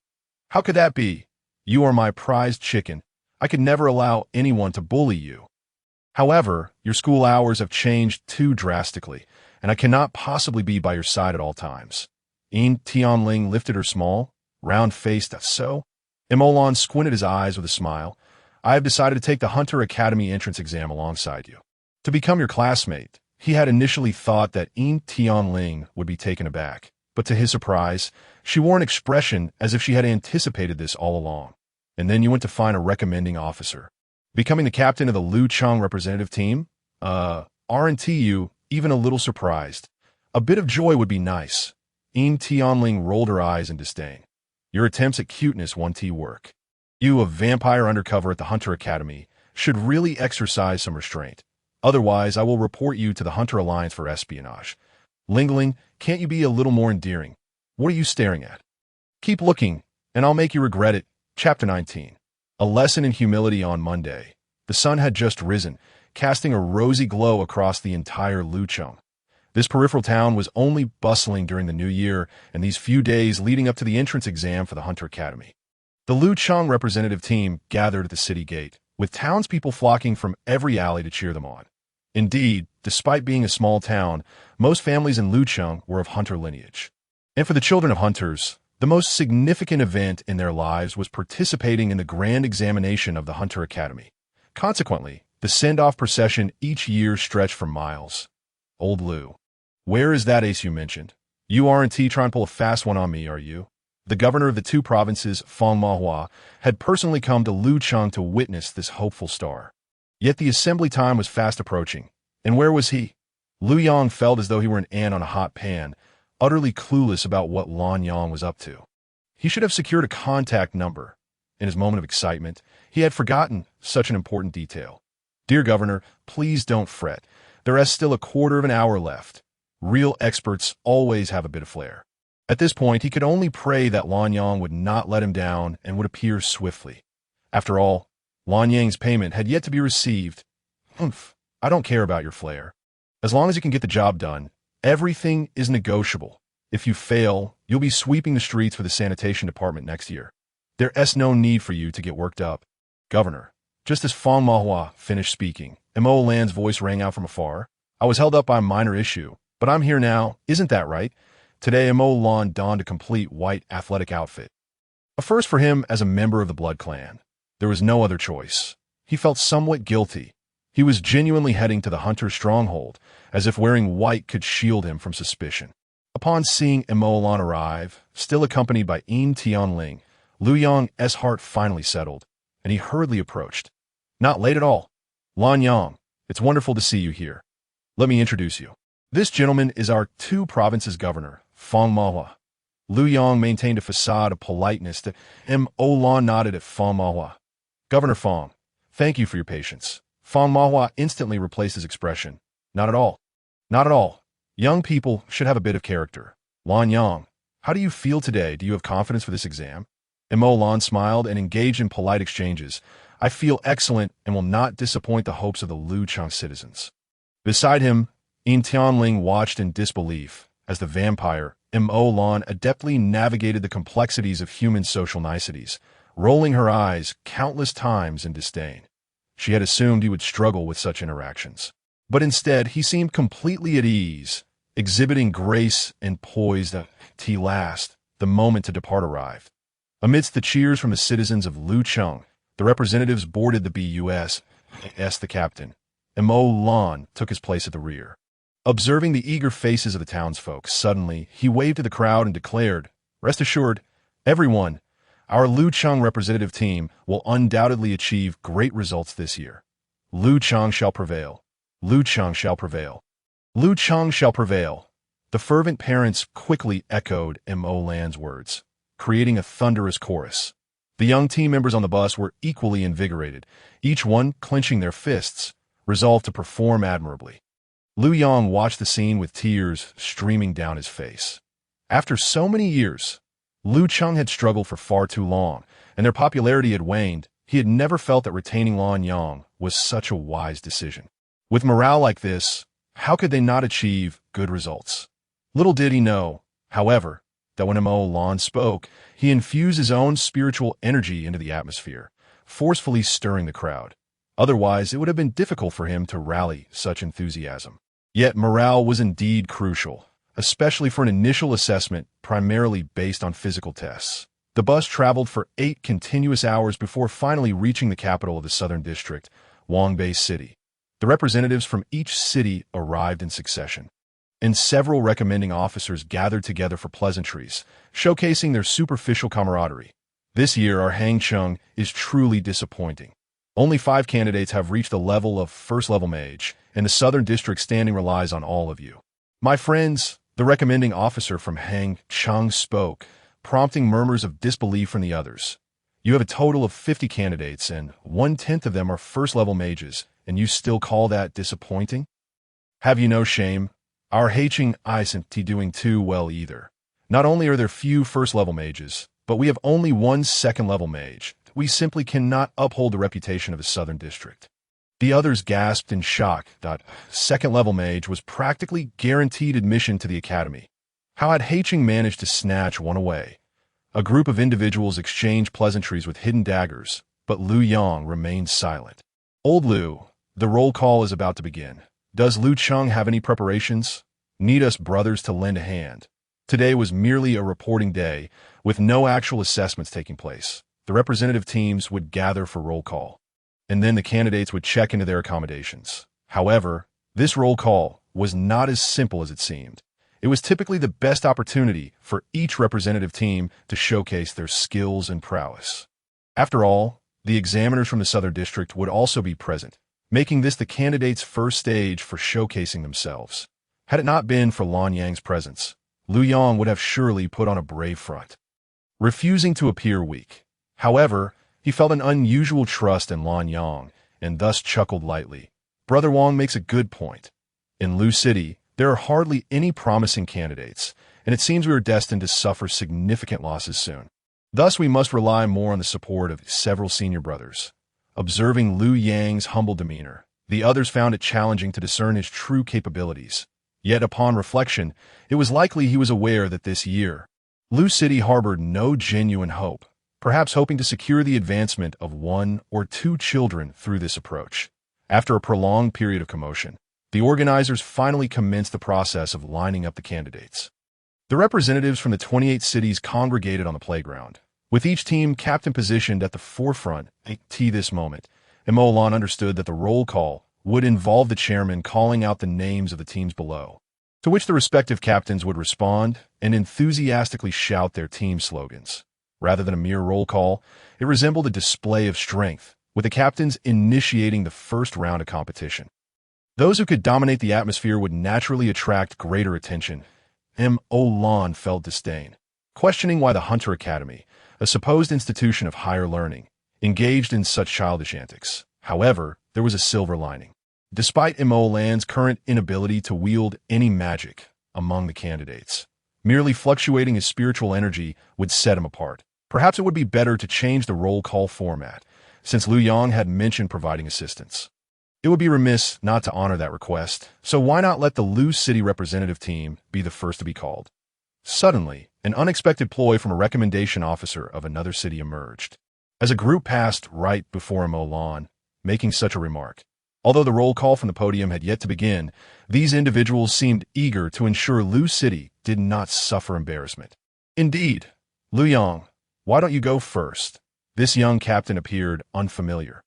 How could that be? You are my prized chicken. I could never allow anyone to bully you. However, your school hours have changed too drastically, and I cannot possibly be by your side at all times. Yin Tianling lifted her small, round face. So? Lan squinted his eyes with a smile. I have decided to take the Hunter Academy entrance exam alongside you. To become your classmate. He had initially thought that Yin Tianling would be taken aback, but to his surprise, she wore an expression as if she had anticipated this all along. And then you went to find a recommending officer. Becoming the captain of the Lucheng representative team? Aren't you even a little surprised? A bit of joy would be nice. Yin Tianling rolled her eyes in disdain. Your attempts at cuteness won't work. You, a vampire undercover at the Hunter Academy, should really exercise some restraint. Otherwise, I will report you to the Hunter Alliance for espionage. Lingling, can't you be a little more endearing? What are you staring at? Keep looking, and I'll make you regret it. Chapter 19. A lesson in humility on Monday. The sun had just risen, casting a rosy glow across the entire Lucheng. This peripheral town was only bustling during the new year and these few days leading up to the entrance exam for the Hunter Academy. The Lucheng representative team gathered at the city gate, with townspeople flocking from every alley to cheer them on. Indeed, despite being a small town, most families in Lucheng were of hunter lineage. And for the children of hunters, the most significant event in their lives was participating in the grand examination of the Hunter Academy. Consequently, the send-off procession each year stretched for miles. Old Lu. Where is that ace you mentioned? You aren't trying to pull a fast one on me, are you? The governor of the two provinces, Feng Mahua, had personally come to Lucheng to witness this hopeful star. Yet the assembly time was fast approaching. And where was he? Lu Yang felt as though he were an ant on a hot pan, utterly clueless about what Lan Yang was up to. He should have secured a contact number. In his moment of excitement, he had forgotten such an important detail. Dear Governor, please don't fret. There is still a quarter of an hour left. Real experts always have a bit of flair. At this point, he could only pray that Lan Yang would not let him down and would appear swiftly. After all, Lan Yang's payment had yet to be received. I don't care about your flair. As long as you can get the job done, everything is negotiable. If you fail, you'll be sweeping the streets for the sanitation department next year. There's no need for you to get worked up. Governor, just as Feng Mahua finished speaking, Lan's voice rang out from afar. I was held up by a minor issue, but I'm here now, isn't that right? Today, Lan donned a complete white athletic outfit. A first for him as a member of the Blood Clan. There was no other choice. He felt somewhat guilty. He was genuinely heading to the Hunter stronghold, as if wearing white could shield him from suspicion. Upon seeing Lan arrive, still accompanied by Yin Tianling, Lu Yang's heart finally settled, and he hurriedly approached. Not late at all. Lan Yang, it's wonderful to see you here. Let me introduce you. This gentleman is our two provinces' governor, Fang Mahua. Lu Yang maintained a facade of politeness to Mo Lan nodded at Fang Mahua. Governor Fang, thank you for your patience. Fang Mahua instantly replaced his expression. Not at all. Not at all. Young people should have a bit of character. Lan Yang, how do you feel today? Do you have confidence for this exam? Mo Lan smiled and engaged in polite exchanges. I feel excellent and will not disappoint the hopes of the Lucheng citizens. Beside him, Yin Tianling watched in disbelief as the vampire, Mo Lan, adeptly navigated the complexities of human social niceties, rolling her eyes countless times in disdain. She had assumed he would struggle with such interactions. But instead, he seemed completely at ease, exhibiting grace and poise till last, the moment to depart arrived. Amidst the cheers from the citizens of Lucheng, the representatives boarded the bus, the captain, and Mo Lan took his place at the rear. Observing the eager faces of the townsfolk, suddenly he waved to the crowd and declared, "Rest assured, everyone, our Lucheng representative team will undoubtedly achieve great results this year. Lucheng shall prevail. Lucheng shall prevail. Lucheng shall prevail." The fervent parents quickly echoed Mo Lan's words, creating a thunderous chorus. The young team members on the bus were equally invigorated, each one clenching their fists, resolved to perform admirably. Lu Yang watched the scene with tears streaming down his face. After so many years, Lucheng had struggled for far too long, and their popularity had waned. He had never felt that retaining Lan Yang was such a wise decision. With morale like this, how could they not achieve good results? Little did he know, however, that when Mo Lan spoke, he infused his own spiritual energy into the atmosphere, forcefully stirring the crowd. Otherwise, it would have been difficult for him to rally such enthusiasm. Yet morale was indeed crucial, especially for an initial assessment primarily based on physical tests. The bus traveled for 8 continuous hours before finally reaching the capital of the Southern District, Wangbei City. The representatives from each city arrived in succession, and several recommending officers gathered together for pleasantries, showcasing their superficial camaraderie. This year, our Hangcheng is truly disappointing. Only 5 candidates have reached the level of first-level mage, and the Southern District standing relies on all of you. My friends, the recommending officer from Hangcheng spoke, prompting murmurs of disbelief from the others. You have a total of 50 candidates, and 1/10 of them are first-level mages, and you still call that disappointing? Have you no shame? Our Haching isn't doing too well either. Not only are there few first-level mages, but we have only 1 second-level mage. We simply cannot uphold the reputation of the Southern District. The others gasped in shock that second-level mage was practically guaranteed admission to the academy. How had Haching managed to snatch one away? A group of individuals exchanged pleasantries with hidden daggers, but Lu Yang remained silent. Old Lu, the roll call is about to begin. Does Lucheng have any preparations? Need us brothers to lend a hand. Today was merely a reporting day, with no actual assessments taking place. The representative teams would gather for roll call, and then the candidates would check into their accommodations. However, this roll call was not as simple as it seemed. It was typically the best opportunity for each representative team to showcase their skills and prowess. After all, the examiners from the Southern District would also be present, making this the candidates' first stage for showcasing themselves. Had it not been for Lan Yang's presence, Lu Yang would have surely put on a brave front, refusing to appear weak. However, he felt an unusual trust in Lan Yang, and thus chuckled lightly. Brother Wang makes a good point. In Lu City, there are hardly any promising candidates, and it seems we are destined to suffer significant losses soon. Thus, we must rely more on the support of several senior brothers. Observing Lu Yang's humble demeanor, the others found it challenging to discern his true capabilities. Yet upon reflection, it was likely he was aware that this year, Lu City harbored no genuine hope, perhaps hoping to secure the advancement of 1 or 2 children through this approach. After a prolonged period of commotion, the organizers finally commenced the process of lining up the candidates. The representatives from the 28 cities congregated on the playground, with each team captain positioned at the forefront. At this moment, Mo Lan understood that the roll call would involve the chairman calling out the names of the teams below, to which the respective captains would respond and enthusiastically shout their team slogans. Rather than a mere roll call, it resembled a display of strength, with the captains initiating the first round of competition. Those who could dominate the atmosphere would naturally attract greater attention. Lan felt disdain, questioning why the Hunter Academy, a supposed institution of higher learning, engaged in such childish antics. However, there was a silver lining. Despite Lan's current inability to wield any magic among the candidates, merely fluctuating his spiritual energy would set him apart. Perhaps it would be better to change the roll call format, since Lu Yang had mentioned providing assistance. It would be remiss not to honor that request, so why not let the Lu City representative team be the first to be called? Suddenly, an unexpected ploy from a recommendation officer of another city emerged. As a group passed right before Lan, making such a remark. Although the roll call from the podium had yet to begin, these individuals seemed eager to ensure Lu City did not suffer embarrassment. Indeed, Lu Yang, why don't you go first? This young captain appeared unfamiliar.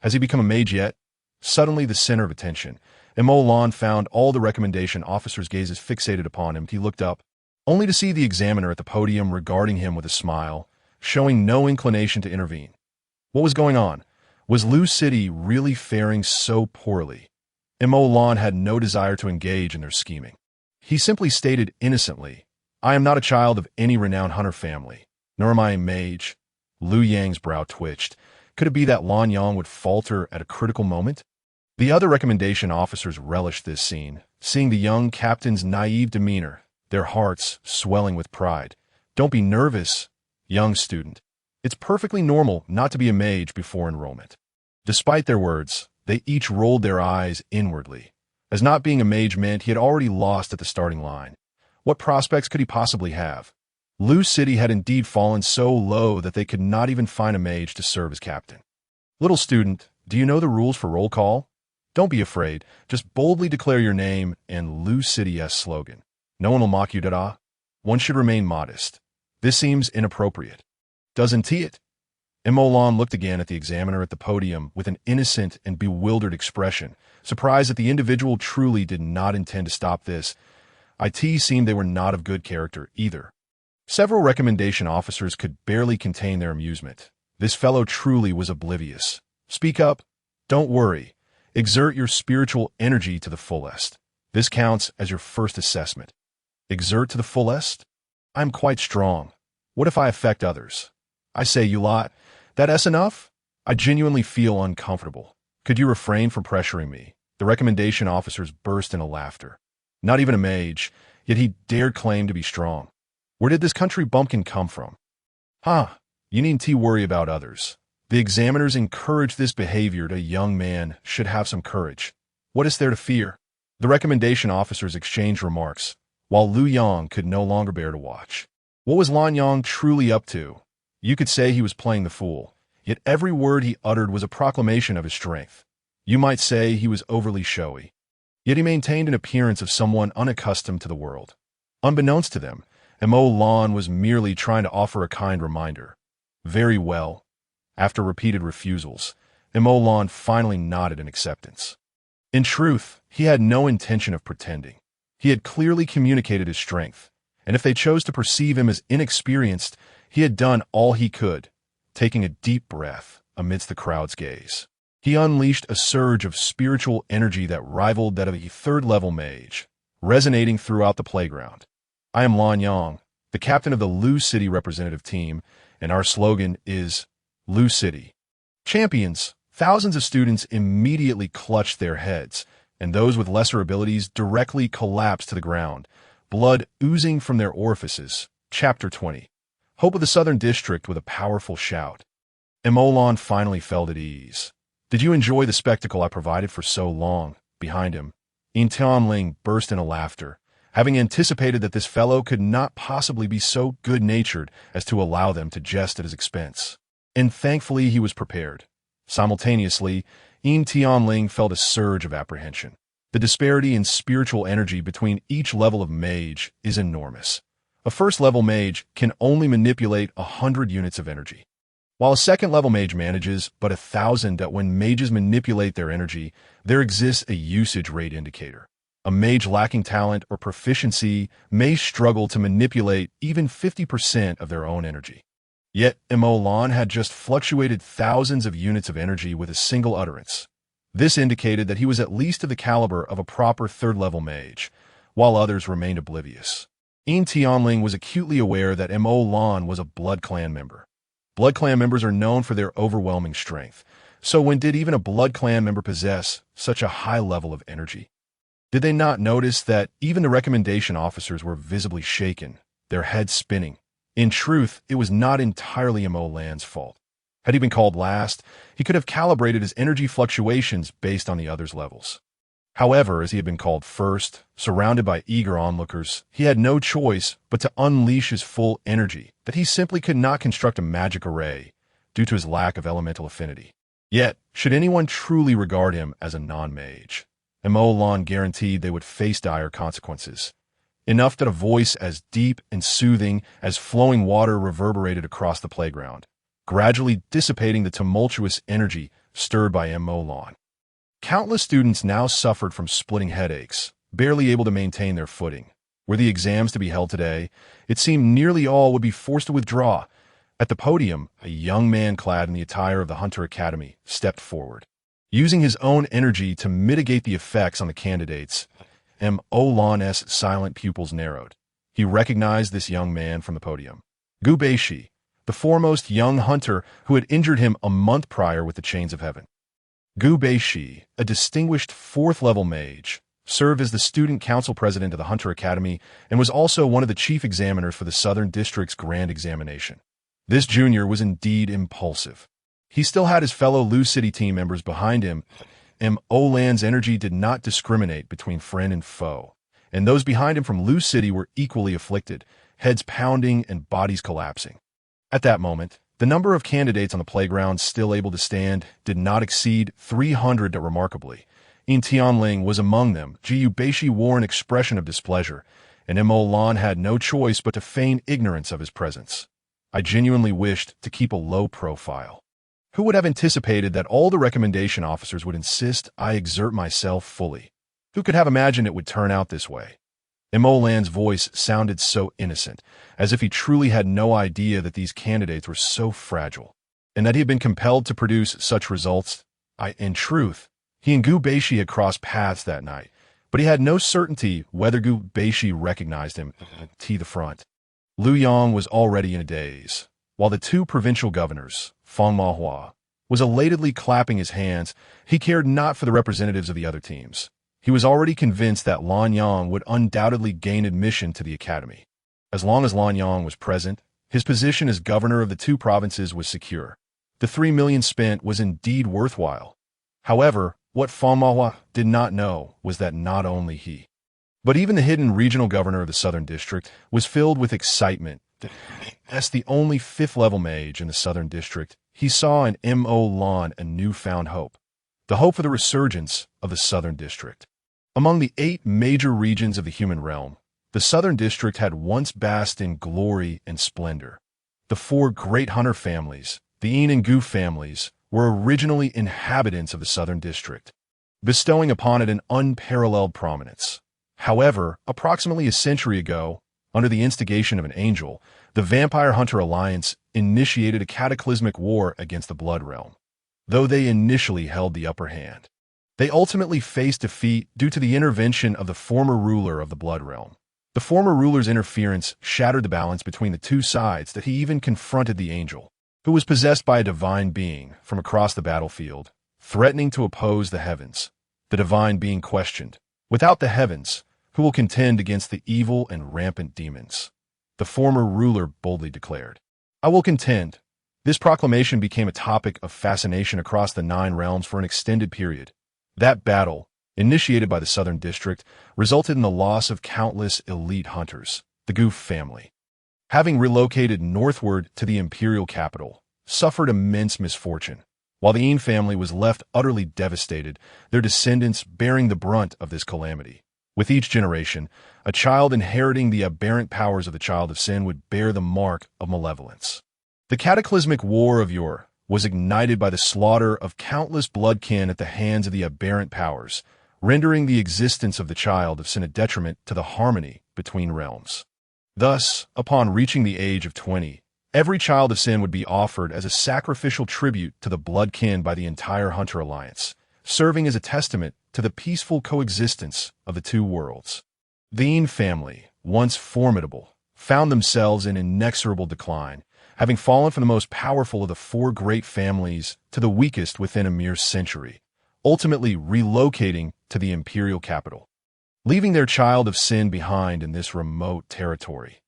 Has he become a mage yet? Suddenly the center of attention, Lan found all the recommendation officers' gazes fixated upon him. He looked up, only to see the examiner at the podium regarding him with a smile, showing no inclination to intervene. What was going on? Was Lu City really faring so poorly? Lan had no desire to engage in their scheming. He simply stated innocently, I am not a child of any renowned hunter family, nor am I a mage. Lu Yang's brow twitched. Could it be that Lan Yang would falter at a critical moment? The other recommendation officers relished this scene, seeing the young captain's naive demeanor, their hearts swelling with pride. Don't be nervous, young student. It's perfectly normal not to be a mage before enrollment. Despite their words, they each rolled their eyes inwardly, as not being a mage meant he had already lost at the starting line. What prospects could he possibly have? Lu City had indeed fallen so low that they could not even find a mage to serve as captain. Little student, do you know the rules for roll call? Don't be afraid, just boldly declare your name and Lu City's slogan. No one will mock you, da-da. One should remain modest. This seems inappropriate. Doesn't it? Lan looked again at the examiner at the podium with an innocent and bewildered expression, surprised that the individual truly did not intend to stop this. It seemed they were not of good character either. Several recommendation officers could barely contain their amusement. This fellow truly was oblivious. Speak up. Don't worry. Exert your spiritual energy to the fullest. This counts as your first assessment. Exert to the fullest? I'm quite strong. What if I affect others? I say, you lot, that's enough? I genuinely feel uncomfortable. Could you refrain from pressuring me? The recommendation officers burst into laughter. Not even a mage, yet he dared claim to be strong. Where did this country bumpkin come from? You needn't worry about others. The examiners encourage this behavior. A young man should have some courage. What is there to fear? The recommendation officers exchanged remarks, while Lu Yang could no longer bear to watch. What was Lan Yang truly up to? You could say he was playing the fool, yet every word he uttered was a proclamation of his strength. You might say he was overly showy, yet he maintained an appearance of someone unaccustomed to the world. Unbeknownst to them, Lan was merely trying to offer a kind reminder. Very well. After repeated refusals, Lan finally nodded in acceptance. In truth, he had no intention of pretending. He had clearly communicated his strength, and if they chose to perceive him as inexperienced, he had done all he could. Taking a deep breath amidst the crowd's gaze, he unleashed a surge of spiritual energy that rivaled that of a third-level mage, resonating throughout the playground. I am Lan Yang, the captain of the Lu City representative team, and our slogan is Lu City. Champions! Thousands of students immediately clutched their heads, and those with lesser abilities directly collapsed to the ground, blood oozing from their orifices. Chapter 20. Hope of the Southern District with a powerful shout. Lan finally felt at ease. Did you enjoy the spectacle I provided for so long? Behind him, Tianling burst into laughter, having anticipated that this fellow could not possibly be so good-natured as to allow them to jest at his expense. And thankfully he was prepared. Simultaneously, Tianling felt a surge of apprehension. The disparity in spiritual energy between each level of mage is enormous. A first-level mage can only manipulate 100 units of energy, while a second-level mage manages but 1,000. When mages manipulate their energy, there exists a usage rate indicator. A mage lacking talent or proficiency may struggle to manipulate even 50% of their own energy. Yet Mo Lan had just fluctuated thousands of units of energy with a single utterance. This indicated that he was at least of the caliber of a proper third-level mage, while others remained oblivious. Yin Tianling was acutely aware that Mo Lan was a Blood Clan member. Blood Clan members are known for their overwhelming strength, so when did even a Blood Clan member possess such a high level of energy? Did they not notice that even the recommendation officers were visibly shaken, their heads spinning? In truth, it was not entirely Mo Lan's fault. Had he been called last, he could have calibrated his energy fluctuations based on the others' levels. However, as he had been called first, surrounded by eager onlookers, he had no choice but to unleash his full energy, that he simply could not construct a magic array due to his lack of elemental affinity. Yet, should anyone truly regard him as a non-mage, Mo Lan guaranteed they would face dire consequences. Enough that a voice as deep and soothing as flowing water reverberated across the playground, gradually dissipating the tumultuous energy stirred by Mo Lan. Countless students now suffered from splitting headaches, barely able to maintain their footing. Were the exams to be held today, it seemed nearly all would be forced to withdraw. At the podium, a young man clad in the attire of the Hunter Academy stepped forward. Using his own energy to mitigate the effects on the candidates, Mo Lan's silent pupils narrowed. He recognized this young man from the podium. Gu Baishi, the foremost young hunter who had injured him a month prior with the Chains of Heaven. Gu Baishi, a distinguished fourth-level mage, served as the student council president of the Hunter Academy and was also one of the chief examiners for the Southern District's grand examination. This junior was indeed impulsive. He still had his fellow Lu City team members behind him. Mo Lan's energy did not discriminate between friend and foe, and those behind him from Lu City were equally afflicted, heads pounding and bodies collapsing. At that moment, the number of candidates on the playground still able to stand did not exceed 300 remarkably. Yin Tianling was among them. Gu Baishi wore an expression of displeasure, and Mo Lan had no choice but to feign ignorance of his presence. I genuinely wished to keep a low profile. Who would have anticipated that all the recommendation officers would insist I exert myself fully? Who could have imagined it would turn out this way? Mo Lan's voice sounded so innocent, as if he truly had no idea that these candidates were so fragile, and that he had been compelled to produce such results. In truth, he and Gu Baishi had crossed paths that night, but he had no certainty whether Gu Baishi recognized him to the front. Liu Yang was already in a daze, while the two provincial governors, Feng Mahua, was elatedly clapping his hands. He cared not for the representatives of the other teams. He was already convinced that Lan Yang would undoubtedly gain admission to the academy. As long as Lan Yang was present, his position as governor of the two provinces was secure. The 3 million spent was indeed worthwhile. However, what Feng Mahua did not know was that not only he, but even the hidden regional governor of the Southern District was filled with excitement. As the only fifth-level mage in the Southern District, he saw in Mo Lan a newfound hope. The hope for the resurgence of the Southern District. Among the 8 major regions of the human realm, the Southern District had once basked in glory and splendor. The 4 great hunter families, the Yin and Gu families, were originally inhabitants of the Southern District, bestowing upon it an unparalleled prominence. However, approximately a century ago, under the instigation of an angel, the Vampire Hunter Alliance initiated a cataclysmic war against the Blood Realm. Though they initially held the upper hand, they ultimately faced defeat due to the intervention of the former ruler of the Blood Realm. The former ruler's interference shattered the balance between the two sides that he even confronted the angel, who was possessed by a divine being from across the battlefield, threatening to oppose the heavens. The divine being questioned, "Without the heavens, who will contend against the evil and rampant demons?" The former ruler boldly declared, "I will contend." This proclamation became a topic of fascination across the 9 realms for an extended period. That battle, initiated by the Southern District, resulted in the loss of countless elite hunters, the Gu family. Having relocated northward to the imperial capital, suffered immense misfortune. While the Yin family was left utterly devastated, their descendants bearing the brunt of this calamity. With each generation, a child inheriting the aberrant powers of the Child of Sin would bear the mark of malevolence. The cataclysmic war of yore was ignited by the slaughter of countless bloodkin at the hands of the aberrant powers, rendering the existence of the Child of Sin a detriment to the harmony between realms. Thus, upon reaching the age of 20, Every child of Sin would be offered as a sacrificial tribute to the blood kin by the entire Hunter Alliance, serving as a testament to the peaceful coexistence of the two worlds. The Yin family, once formidable, found themselves in inexorable decline, having fallen from the most powerful of the four great families to the weakest within a mere century, ultimately relocating to the imperial capital, leaving their child of Sin behind in this remote territory.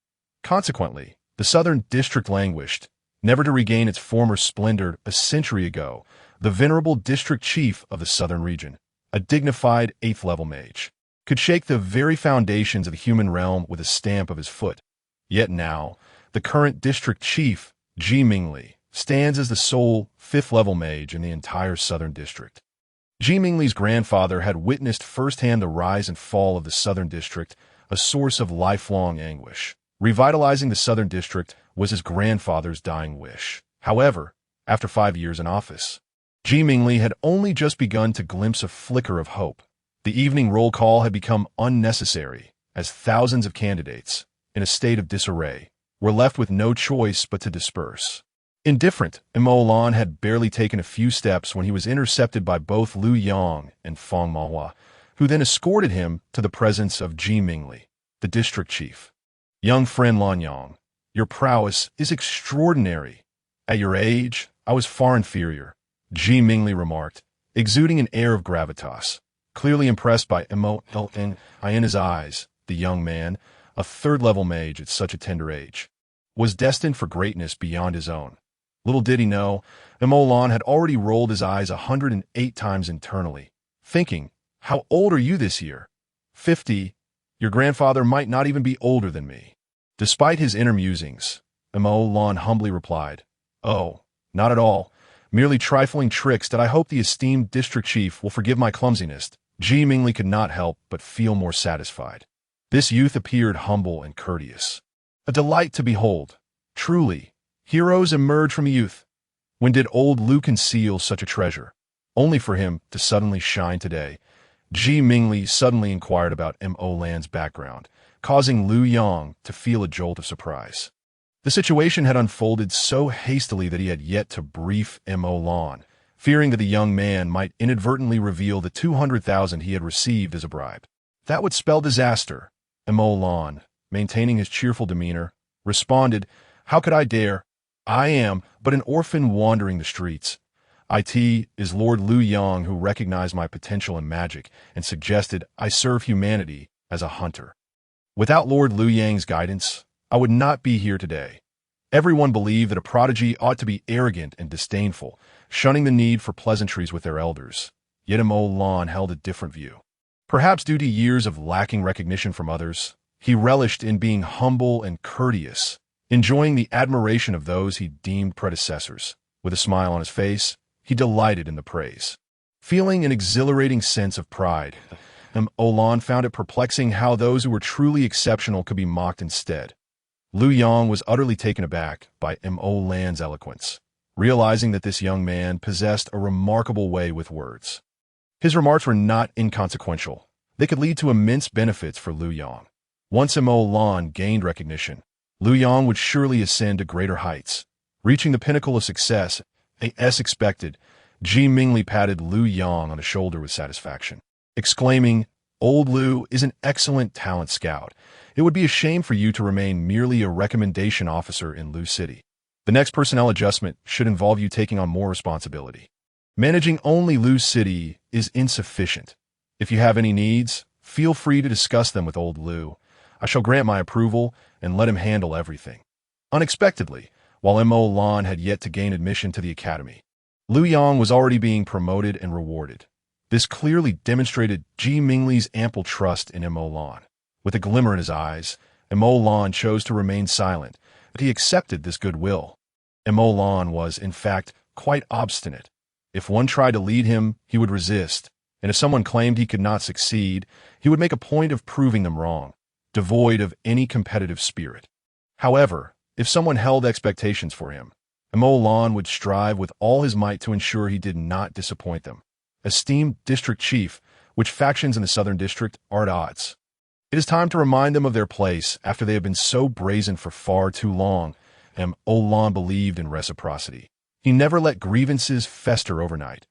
Consequently, the Southern District languished, never to regain its former splendor. A century ago, the venerable district chief of the southern region, a dignified 8th-level mage, could shake the very foundations of the human realm with a stamp of his foot. Yet now, the current district chief, Ji Mingli, stands as the sole 5th-level mage in the entire southern district. Ji Mingli's grandfather had witnessed firsthand the rise and fall of the southern district, a source of lifelong anguish. Revitalizing the southern district was his grandfather's dying wish. However, after 5 years in office, Ji Mingli had only just begun to glimpse a flicker of hope. The evening roll call had become unnecessary, as thousands of candidates, in a state of disarray, were left with no choice but to disperse. Indifferent, Imo Lan had barely taken a few steps when he was intercepted by both Lu Yang and Feng Mahua, who then escorted him to the presence of Ji Mingli, the district chief. "Young friend Lan Yang, your prowess is extraordinary. At your age, I was far inferior," Ji Mingli remarked, exuding an air of gravitas. Clearly impressed by Imo in his eyes, the young man, a 3rd-level mage at such a tender age, was destined for greatness beyond his own. Little did he know, Imo Lan had already rolled his eyes 108 times internally, thinking, "How old are you this year?" 50. Your grandfather might not even be older than me." Despite his inner musings, Imo Lan humbly replied, "Oh, not at all. Merely trifling tricks that I hope the esteemed district chief will forgive my clumsiness." Ji Mingli could not help but feel more satisfied. This youth appeared humble and courteous. A delight to behold. Truly, heroes emerge from youth. When did old Lu conceal such a treasure? Only for him to suddenly shine today. Ji Mingli suddenly inquired about Imo Lan's background, causing Lu Yang to feel a jolt of surprise. The situation had unfolded so hastily that he had yet to brief Imo Lan, fearing that the young man might inadvertently reveal the 200,000 he had received as a bribe. That would spell disaster. Imo Lan, maintaining his cheerful demeanor, responded, "How could I dare? I am but an orphan wandering the streets. It is Lord Lu Yang who recognized my potential in magic and suggested I serve humanity as a hunter. Without Lord Lu Yang's guidance, I would not be here today." Everyone believed that a prodigy ought to be arrogant and disdainful, shunning the need for pleasantries with their elders. Yet Imo Lan held a different view. Perhaps due to years of lacking recognition from others, he relished in being humble and courteous, enjoying the admiration of those he deemed predecessors. With a smile on his face, he delighted in the praise. Feeling an exhilarating sense of pride, Imo Lan found it perplexing how those who were truly exceptional could be mocked instead. Lu Yang was utterly taken aback by Imo Lan's eloquence, realizing that this young man possessed a remarkable way with words. His remarks were not inconsequential. They could lead to immense benefits for Lu Yang. Once Imo Lan gained recognition, Lu Yang would surely ascend to greater heights. Reaching the pinnacle of success, as expected, Ji Mingli patted Lu Yang on the shoulder with satisfaction, exclaiming, "Old Lu is an excellent talent scout. It would be a shame for you to remain merely a recommendation officer in Lu City. The next personnel adjustment should involve you taking on more responsibility. Managing only Lu City is insufficient. If you have any needs, feel free to discuss them with old Lu. I shall grant my approval and let him handle everything." Unexpectedly, while Imo Lan had yet to gain admission to the academy, Lu Yang was already being promoted and rewarded. This clearly demonstrated Ji Mingli's ample trust in Imo Lan. With a glimmer in his eyes, Imo Lan chose to remain silent, but he accepted this goodwill. Imo Lan was, in fact, quite obstinate. If one tried to lead him, he would resist, and if someone claimed he could not succeed, he would make a point of proving them wrong, devoid of any competitive spirit. However, if someone held expectations for him, Imo Lan would strive with all his might to ensure he did not disappoint them. Esteemed district chief, which factions in the southern district are at odds? It is time to remind them of their place after they have been so brazen for far too long. and Olan believed in reciprocity. He never let grievances fester overnight.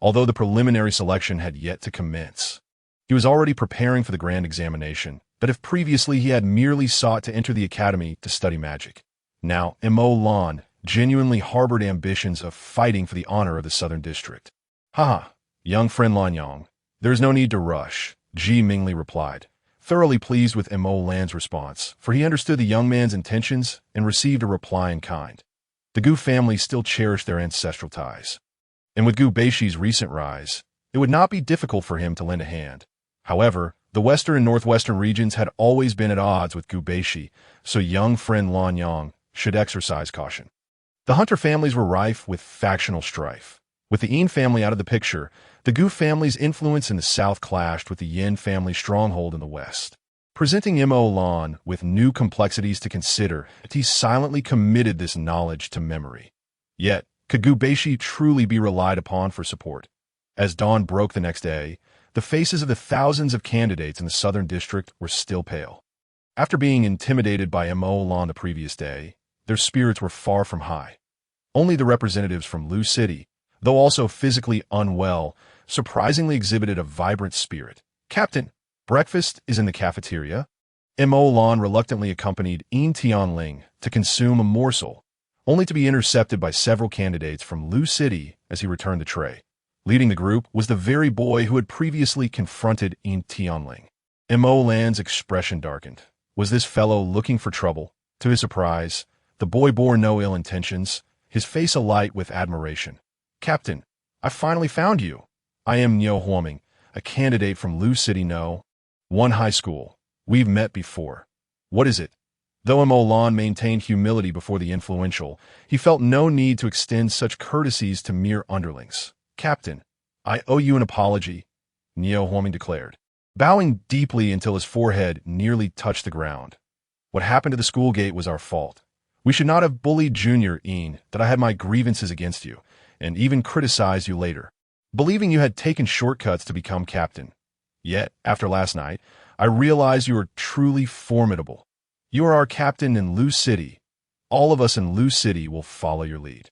Although the preliminary selection had yet to commence, he was already preparing for the grand examination, but if previously he had merely sought to enter the academy to study magic, now Olan genuinely harbored ambitions of fighting for the honor of the Southern District. Haha, young friend Lanyang, there is no need to rush, Ji Mingli replied, thoroughly pleased with Lan's response, for he understood the young man's intentions and received a reply in kind. The Gu family still cherished their ancestral ties, and with Gu Beishi's recent rise, it would not be difficult for him to lend a hand. However, the western and northwestern regions had always been at odds with Gu Beishi, so young friend Lanyang should exercise caution. The Hunter families were rife with factional strife. With the Yin family out of the picture, the Gu family's influence in the south clashed with the Yin family's stronghold in the west. Presenting Lan with new complexities to consider, he silently committed this knowledge to memory. Yet, could Gu Beishi truly be relied upon for support? As dawn broke the next day, the faces of the thousands of candidates in the Southern District were still pale. After being intimidated by Lan the previous day, their spirits were far from high. Only the representatives from Lu City, though also physically unwell, surprisingly exhibited a vibrant spirit. Captain, breakfast is in the cafeteria. Lan reluctantly accompanied Yin Tianling to consume a morsel, only to be intercepted by several candidates from Lu City as he returned the tray. Leading the group was the very boy who had previously confronted Yin Tianling. Lan's expression darkened. Was this fellow looking for trouble? To his surprise, the boy bore no ill intentions, his face alight with admiration. Captain, I finally found you. I am Niu Huoming, a candidate from Lu City No. 1 High School. We've met before. What is it? Though Lan maintained humility before the influential, he felt no need to extend such courtesies to mere underlings. Captain, I owe you an apology, Niu Huoming declared, bowing deeply until his forehead nearly touched the ground. What happened to the school gate was our fault. We should not have bullied Junior Yin that I had my grievances against you, and even criticized you later, believing you had taken shortcuts to become captain. Yet, after last night, I realize you are truly formidable. You are our captain in Lu City. All of us in Lu City will follow your lead.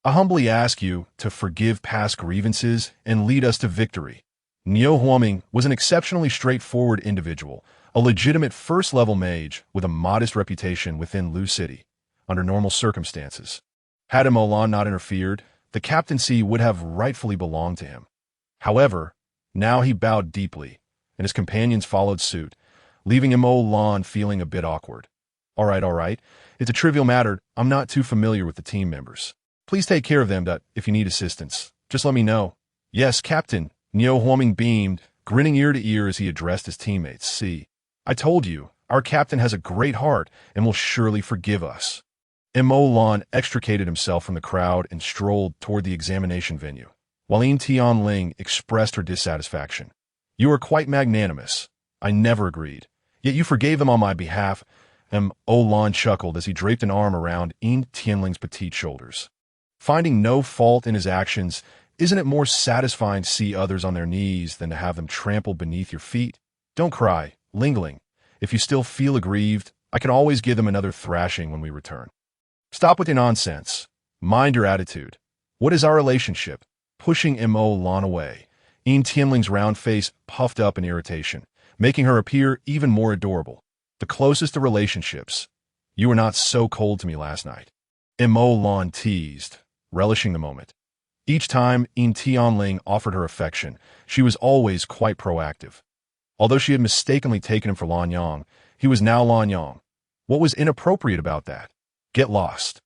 I humbly ask you to forgive past grievances and lead us to victory. Niu Huoming was an exceptionally straightforward individual, a legitimate first-level mage with a modest reputation within Lu City. Under normal circumstances, had Lan not interfered, the captaincy would have rightfully belonged to him. However, now he bowed deeply, and his companions followed suit, leaving Lan feeling a bit awkward. All right, it's a trivial matter. I'm not too familiar with the team members. Please take care of them, if you need assistance. Just let me know. Yes, Captain, Niu Huoming beamed, grinning ear to ear as he addressed his teammates. See, I told you, our captain has a great heart and will surely forgive us. Lan extricated himself from the crowd and strolled toward the examination venue, while Yin Tianling expressed her dissatisfaction. You are quite magnanimous. I never agreed. Yet you forgave him on my behalf. Lan chuckled as he draped an arm around Yin Tianling's petite shoulders. Finding no fault in his actions, isn't it more satisfying to see others on their knees than to have them trampled beneath your feet? Don't cry, Lingling. If you still feel aggrieved, I can always give them another thrashing when we return. Stop with your nonsense. Mind your attitude. What is our relationship? Pushing Lan away. Yin Tianling's round face puffed up in irritation, making her appear even more adorable. The closest to relationships. You were not so cold to me last night. Lan teased, relishing the moment. Each time Yin Tianling offered her affection, she was always quite proactive. Although she had mistakenly taken him for Lanyang, he was now Lanyang. What was inappropriate about that? Get lost.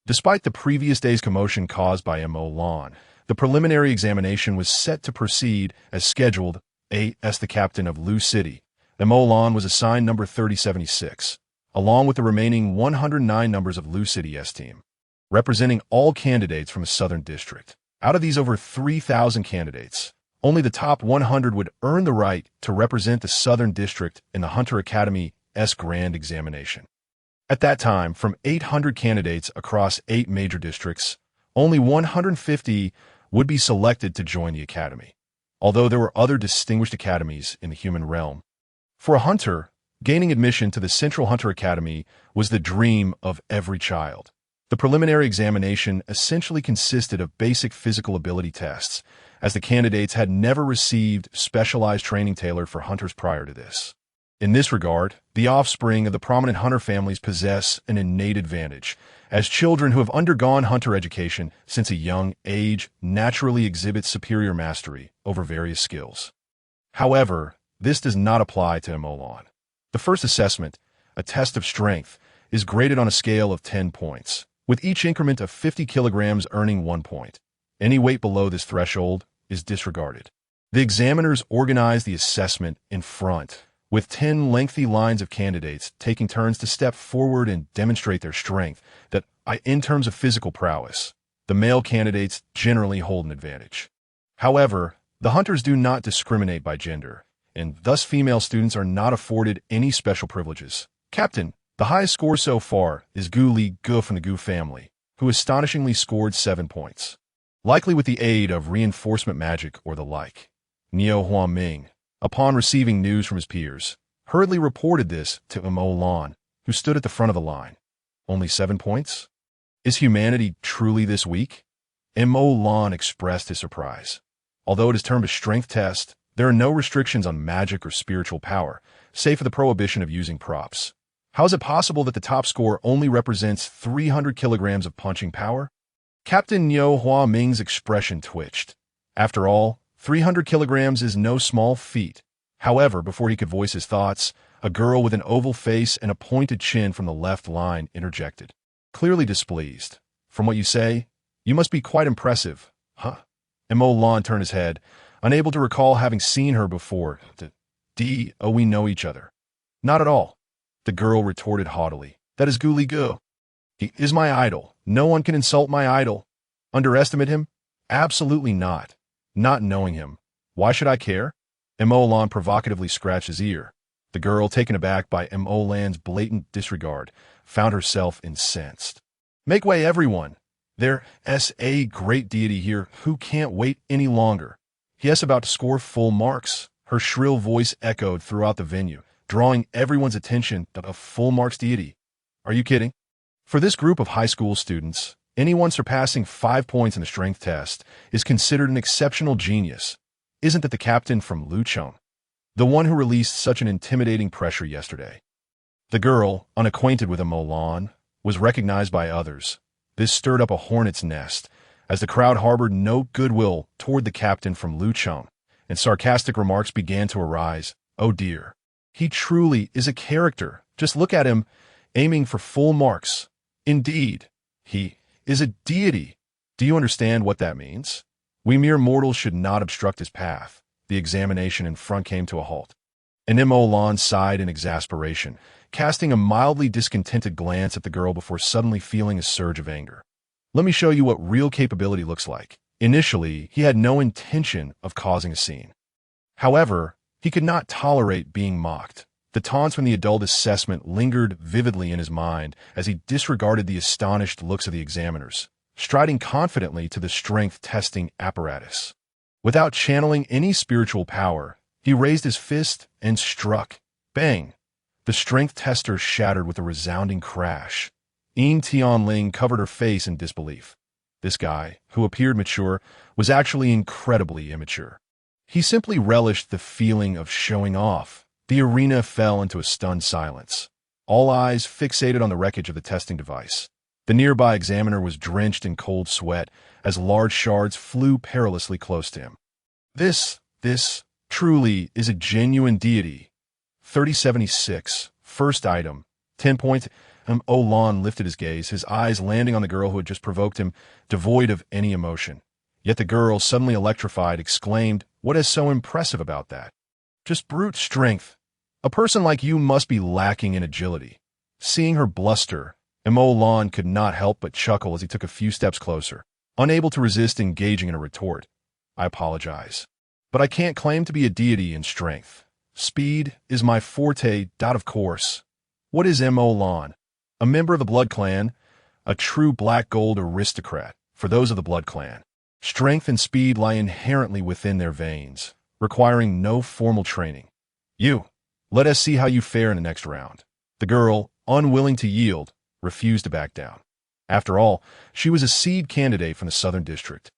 Despite the previous day's commotion caused by Lan, the preliminary examination was set to proceed as scheduled. As the captain of Lu City, Lan was assigned number 3076, along with the remaining 109 numbers of Lu City S team, representing all candidates from the Southern District. Out of these over 3,000 candidates, only the top 100 would earn the right to represent the Southern District in the Hunter Academy S Grand Examination. At that time, from 800 candidates across 8 major districts, only 150 would be selected to join the academy, although there were other distinguished academies in the human realm. For a hunter, gaining admission to the Central Hunter Academy was the dream of every child. The preliminary examination essentially consisted of basic physical ability tests, as the candidates had never received specialized training tailored for hunters prior to this. In this regard, the offspring of the prominent hunter families possess an innate advantage, as children who have undergone hunter education since a young age naturally exhibit superior mastery over various skills. However, this does not apply to Emolan. The first assessment, a test of strength, is graded on a scale of 10 points, with each increment of 50 kilograms earning 1 point. Any weight below this threshold is disregarded. The examiners organize the assessment in front, with 10 lengthy lines of candidates taking turns to step forward and demonstrate their strength, that, in terms of physical prowess, the male candidates generally hold an advantage. However, the hunters do not discriminate by gender, and thus female students are not afforded any special privileges. Captain, the highest score so far is Gu Li Gu from the Gu family, who astonishingly scored 7 points. Likely with the aid of reinforcement magic or the like. Niu Huaming, upon receiving news from his peers, hurriedly reported this to Emolan, who stood at the front of the line. Only 7 points? Is humanity truly this weak? Emolan expressed his surprise. Although it is termed a strength test, there are no restrictions on magic or spiritual power, save for the prohibition of using props. How is it possible that the top score only represents 300 kilograms of punching power? Captain Niu Huaming's expression twitched. After all, 300 kilograms is no small feat. However, before he could voice his thoughts, a girl with an oval face and a pointed chin from the left line interjected. Clearly displeased. From what you say, you must be quite impressive, huh? Emolan turned his head, unable to recall having seen her before. We know each other. Not at all. The girl retorted haughtily. That is Gu Li Gu. He is my idol. No one can insult my idol. Underestimate him? Absolutely not. Not knowing him. Why should I care? Emolan provocatively scratched his ear. The girl, taken aback by Emolan's blatant disregard, found herself incensed. Make way, everyone. There's a great deity here who can't wait any longer. He is about to score full marks. Her shrill voice echoed throughout the venue, drawing everyone's attention to a full marks deity. Are you kidding? For this group of high school students, anyone surpassing 5 points in the strength test is considered an exceptional genius. Isn't that the captain from Lucheng, the one who released such an intimidating pressure yesterday? The girl, unacquainted with Emolan, was recognized by others. This stirred up a hornet's nest, as the crowd harbored no goodwill toward the captain from Lucheng, and sarcastic remarks began to arise. Oh dear. He truly is a character. Just look at him, aiming for full marks. Indeed, he is a deity. Do you understand what that means? We mere mortals should not obstruct his path. The examination in front came to a halt. And Emolan sighed in exasperation, casting a mildly discontented glance at the girl before suddenly feeling a surge of anger. Let me show you what real capability looks like. Initially, he had no intention of causing a scene. However, he could not tolerate being mocked. The taunts from the adult assessment lingered vividly in his mind as he disregarded the astonished looks of the examiners, striding confidently to the strength testing apparatus. Without channeling any spiritual power, he raised his fist and struck. Bang! The strength tester shattered with a resounding crash. Yin Tianling covered her face in disbelief. This guy, who appeared mature, was actually incredibly immature. He simply relished the feeling of showing off. The arena fell into a stunned silence, all eyes fixated on the wreckage of the testing device. The nearby examiner was drenched in cold sweat as large shards flew perilously close to him. This truly is a genuine deity. 3076, first item, 10 points. Olan lifted his gaze, his eyes landing on the girl who had just provoked him, devoid of any emotion. Yet the girl, suddenly electrified, exclaimed, "What is so impressive about that? Just brute strength. A person like you must be lacking in agility." Seeing her bluster, Emolan could not help but chuckle as he took a few steps closer, unable to resist engaging in a retort. "I apologize, but I can't claim to be a deity in strength. Speed is my forte. Of course. What is Emolan? A member of the Blood Clan, a true black gold aristocrat. For those of the Blood Clan, strength and speed lie inherently within their veins, requiring no formal training. Let us see how you fare in the next round." The girl, unwilling to yield, refused to back down. After all, she was a seed candidate from the Southern District,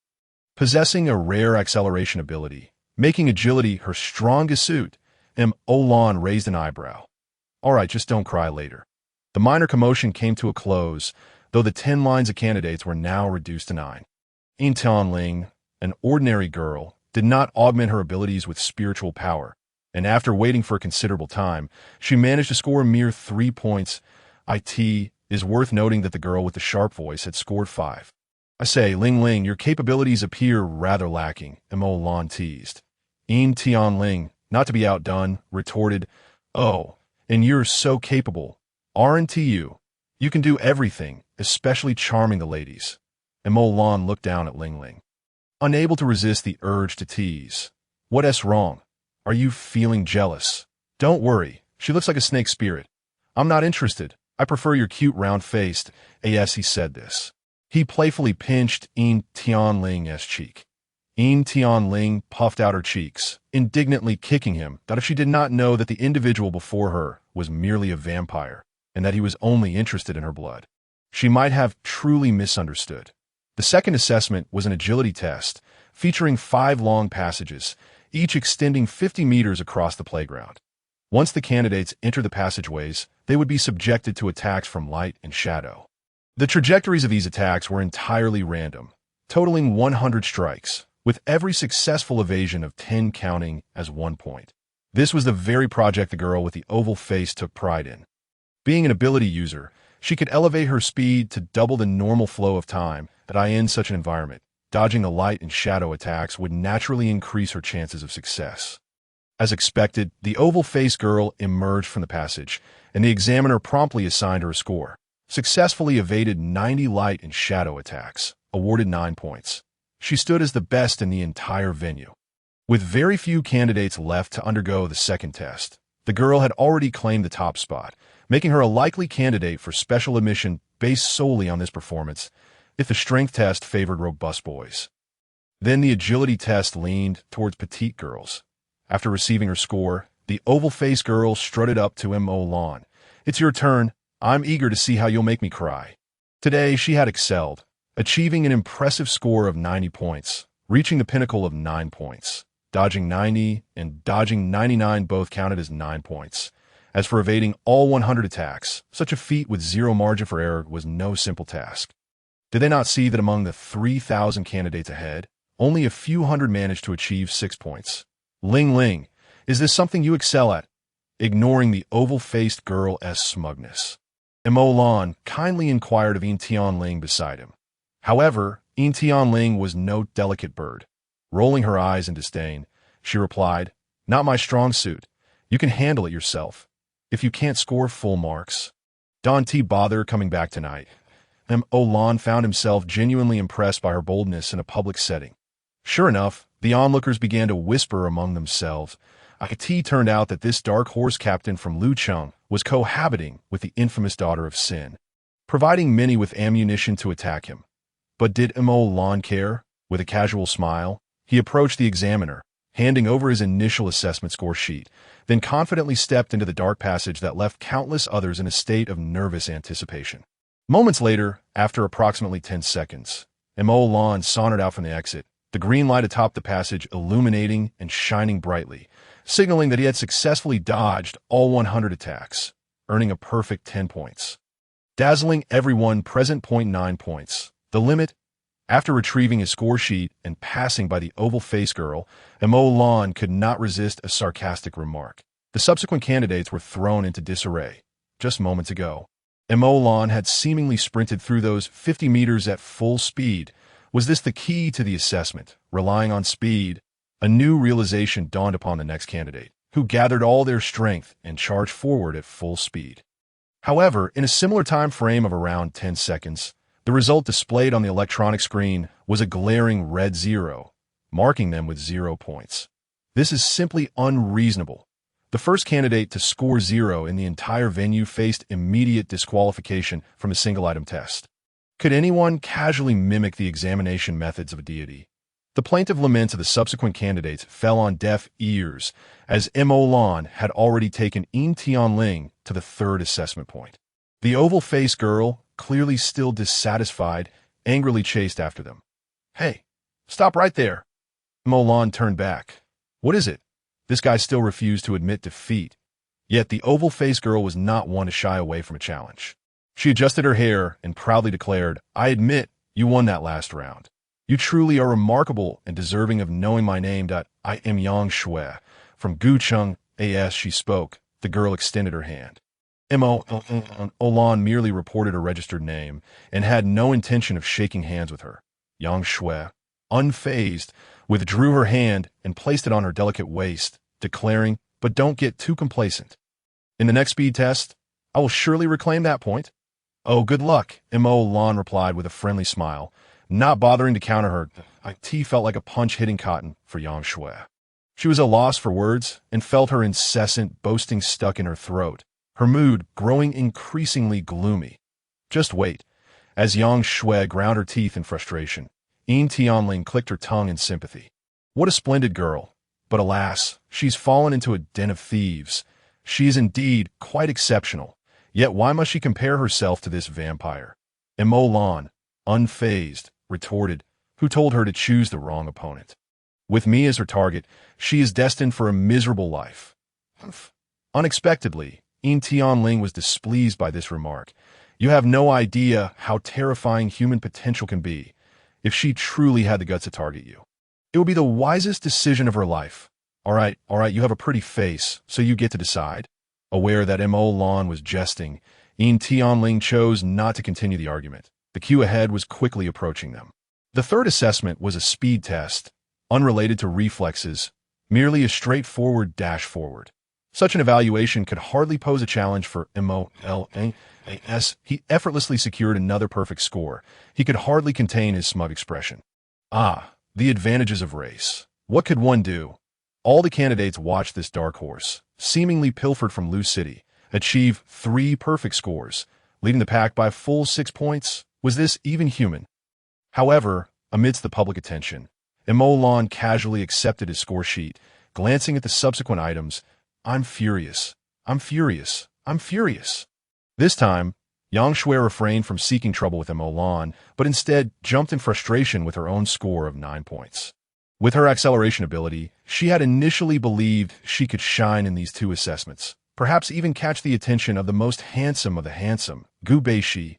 possessing a rare acceleration ability, making agility her strongest suit. Olan raised an eyebrow. All right, just don't cry later. The minor commotion came to a close, though the 10 lines of candidates were now reduced to 9. Yin Tianling, an ordinary girl, did not augment her abilities with spiritual power, and after waiting for a considerable time, she managed to score a mere 3 points. It is worth noting that the girl with the sharp voice had scored 5. I say, Ling Ling, your capabilities appear rather lacking, Lan teased. Yin Tianling, not to be outdone, retorted, Oh, and you're so capable. Aren't you? You can do everything, especially charming the ladies. Lan looked down at Ling Ling, unable to resist the urge to tease. What's wrong? Are you feeling jealous? Don't worry, she looks like a snake spirit. I'm not interested. I prefer your cute round-faced. As he said this, he playfully pinched Yin Tianling's cheek. Yin Tianling puffed out her cheeks, indignantly kicking him, that if she did not know that the individual before her was merely a vampire, and that he was only interested in her blood, she might have truly misunderstood. The second assessment was an agility test, featuring 5 long passages, each extending 50 meters across the playground. Once the candidates entered the passageways, they would be subjected to attacks from light and shadow. The trajectories of these attacks were entirely random, totaling 100 strikes, with every successful evasion of 10 counting as 1 point. This was the very project the girl with the oval face took pride in. Being an ability user, she could elevate her speed to double the normal flow of time that in such an environment. Dodging the light and shadow attacks would naturally increase her chances of success. As expected, the oval-faced girl emerged from the passage, and the examiner promptly assigned her a score. Successfully evaded 90 light and shadow attacks, awarded 9 points. She stood as the best in the entire venue. With very few candidates left to undergo the second test, the girl had already claimed the top spot, making her a likely candidate for special admission based solely on this performance, if the strength test favored robust boys. Then the agility test leaned towards petite girls. After receiving her score, the oval-faced girl strutted up to Lan. It's your turn. I'm eager to see how you'll make me cry. Today, she had excelled, achieving an impressive score of 90 points, reaching the pinnacle of 9 points. Dodging 90 and dodging 99 both counted as 9 points. As for evading all 100 attacks, such a feat with zero margin for error was no simple task. Did they not see that among the 3,000 candidates ahead, only a few hundred managed to achieve 6 points? Ling Ling, is this something you excel at? Ignoring the oval-faced girl's smugness, Lan kindly inquired of Yin Tianling beside him. However, Yin Tianling was no delicate bird. Rolling her eyes in disdain, she replied, Not my strong suit. You can handle it yourself. If you can't score full marks, don't bother coming back tonight. Lan found himself genuinely impressed by her boldness in a public setting. Sure enough, the onlookers began to whisper among themselves. It turned out that this dark horse captain from Lucheng was cohabiting with the infamous daughter of Sin, providing many with ammunition to attack him. But did Lan care? With a casual smile, he approached the examiner, handing over his initial assessment score sheet, then confidently stepped into the dark passage that left countless others in a state of nervous anticipation. Moments later, after approximately 10 seconds, Lan sauntered out from the exit, the green light atop the passage illuminating and shining brightly, signaling that he had successfully dodged all 100 attacks, earning a perfect 10 points. Dazzling everyone present. 9 points. The limit. After retrieving his score sheet and passing by the oval-faced girl, Lan could not resist a sarcastic remark. The subsequent candidates were thrown into disarray. Just moments ago, Lan had seemingly sprinted through those 50 meters at full speed. Was this the key to the assessment, relying on speed? A new realization dawned upon the next candidate, who gathered all their strength and charged forward at full speed. However, in a similar time frame of around 10 seconds, the result displayed on the electronic screen was a glaring red 0, marking them with 0 points. This is simply unreasonable. The first candidate to score 0 in the entire venue faced immediate disqualification from a single-item test. Could anyone casually mimic the examination methods of a deity? The plaintive laments of the subsequent candidates fell on deaf ears, as Lan had already taken Yin Tianling to the third assessment point. The oval-faced girl, clearly still dissatisfied, angrily chased after them. "Hey, stop right there." Mo Lan turned back. "What is it?" This guy still refused to admit defeat. Yet the oval-faced girl was not one to shy away from a challenge. She adjusted her hair and proudly declared, "I admit you won that last round. You truly are remarkable and deserving of knowing my name. I am Yang Shui. From Gucheng, as she spoke, the girl extended her hand. Mo Lan merely reported her registered name and had no intention of shaking hands with her. Yang Shui, unfazed, withdrew her hand and placed it on her delicate waist, declaring, "But don't get too complacent. In the next speed test, I will surely reclaim that point." "Oh, good luck," Mo Lan replied with a friendly smile, not bothering to counter her. Tea felt like a punch hitting cotton for Yang Shui. She was at a loss for words and felt her incessant boasting stuck in her throat, her mood growing increasingly gloomy. Just wait. As Yang Shui ground her teeth in frustration, Yin Tianling clicked her tongue in sympathy. What a splendid girl. But alas, she's fallen into a den of thieves. She is indeed quite exceptional. Yet why must she compare herself to this vampire? And Mo Lan, unfazed, retorted, "Who told her to choose the wrong opponent? With me as her target, she is destined for a miserable life." Unexpectedly, Yin Tianling was displeased by this remark. "You have no idea how terrifying human potential can be. If she truly had the guts to target you, it would be the wisest decision of her life. All right, you have a pretty face, so you get to decide." Aware that Mo Lan was jesting, Yin Tianling chose not to continue the argument. The queue ahead was quickly approaching them. The third assessment was a speed test, unrelated to reflexes, merely a straightforward dash forward. Such an evaluation could hardly pose a challenge for Mo Lan. He effortlessly secured another perfect score. He could hardly contain his smug expression. The advantages of race. What could one do? All the candidates watched this dark horse, seemingly pilfered from Lu City, achieve 3 perfect scores, leading the pack by a full 6 points. Was this even human? However, amidst the public attention, Mo Lan casually accepted his score sheet, glancing at the subsequent items. I'm furious. This time, Yang Shui refrained from seeking trouble with Mo Lan, but instead jumped in frustration with her own score of 9 points. With her acceleration ability, she had initially believed she could shine in these 2 assessments, perhaps even catch the attention of the most handsome of the handsome, Gu Beishi.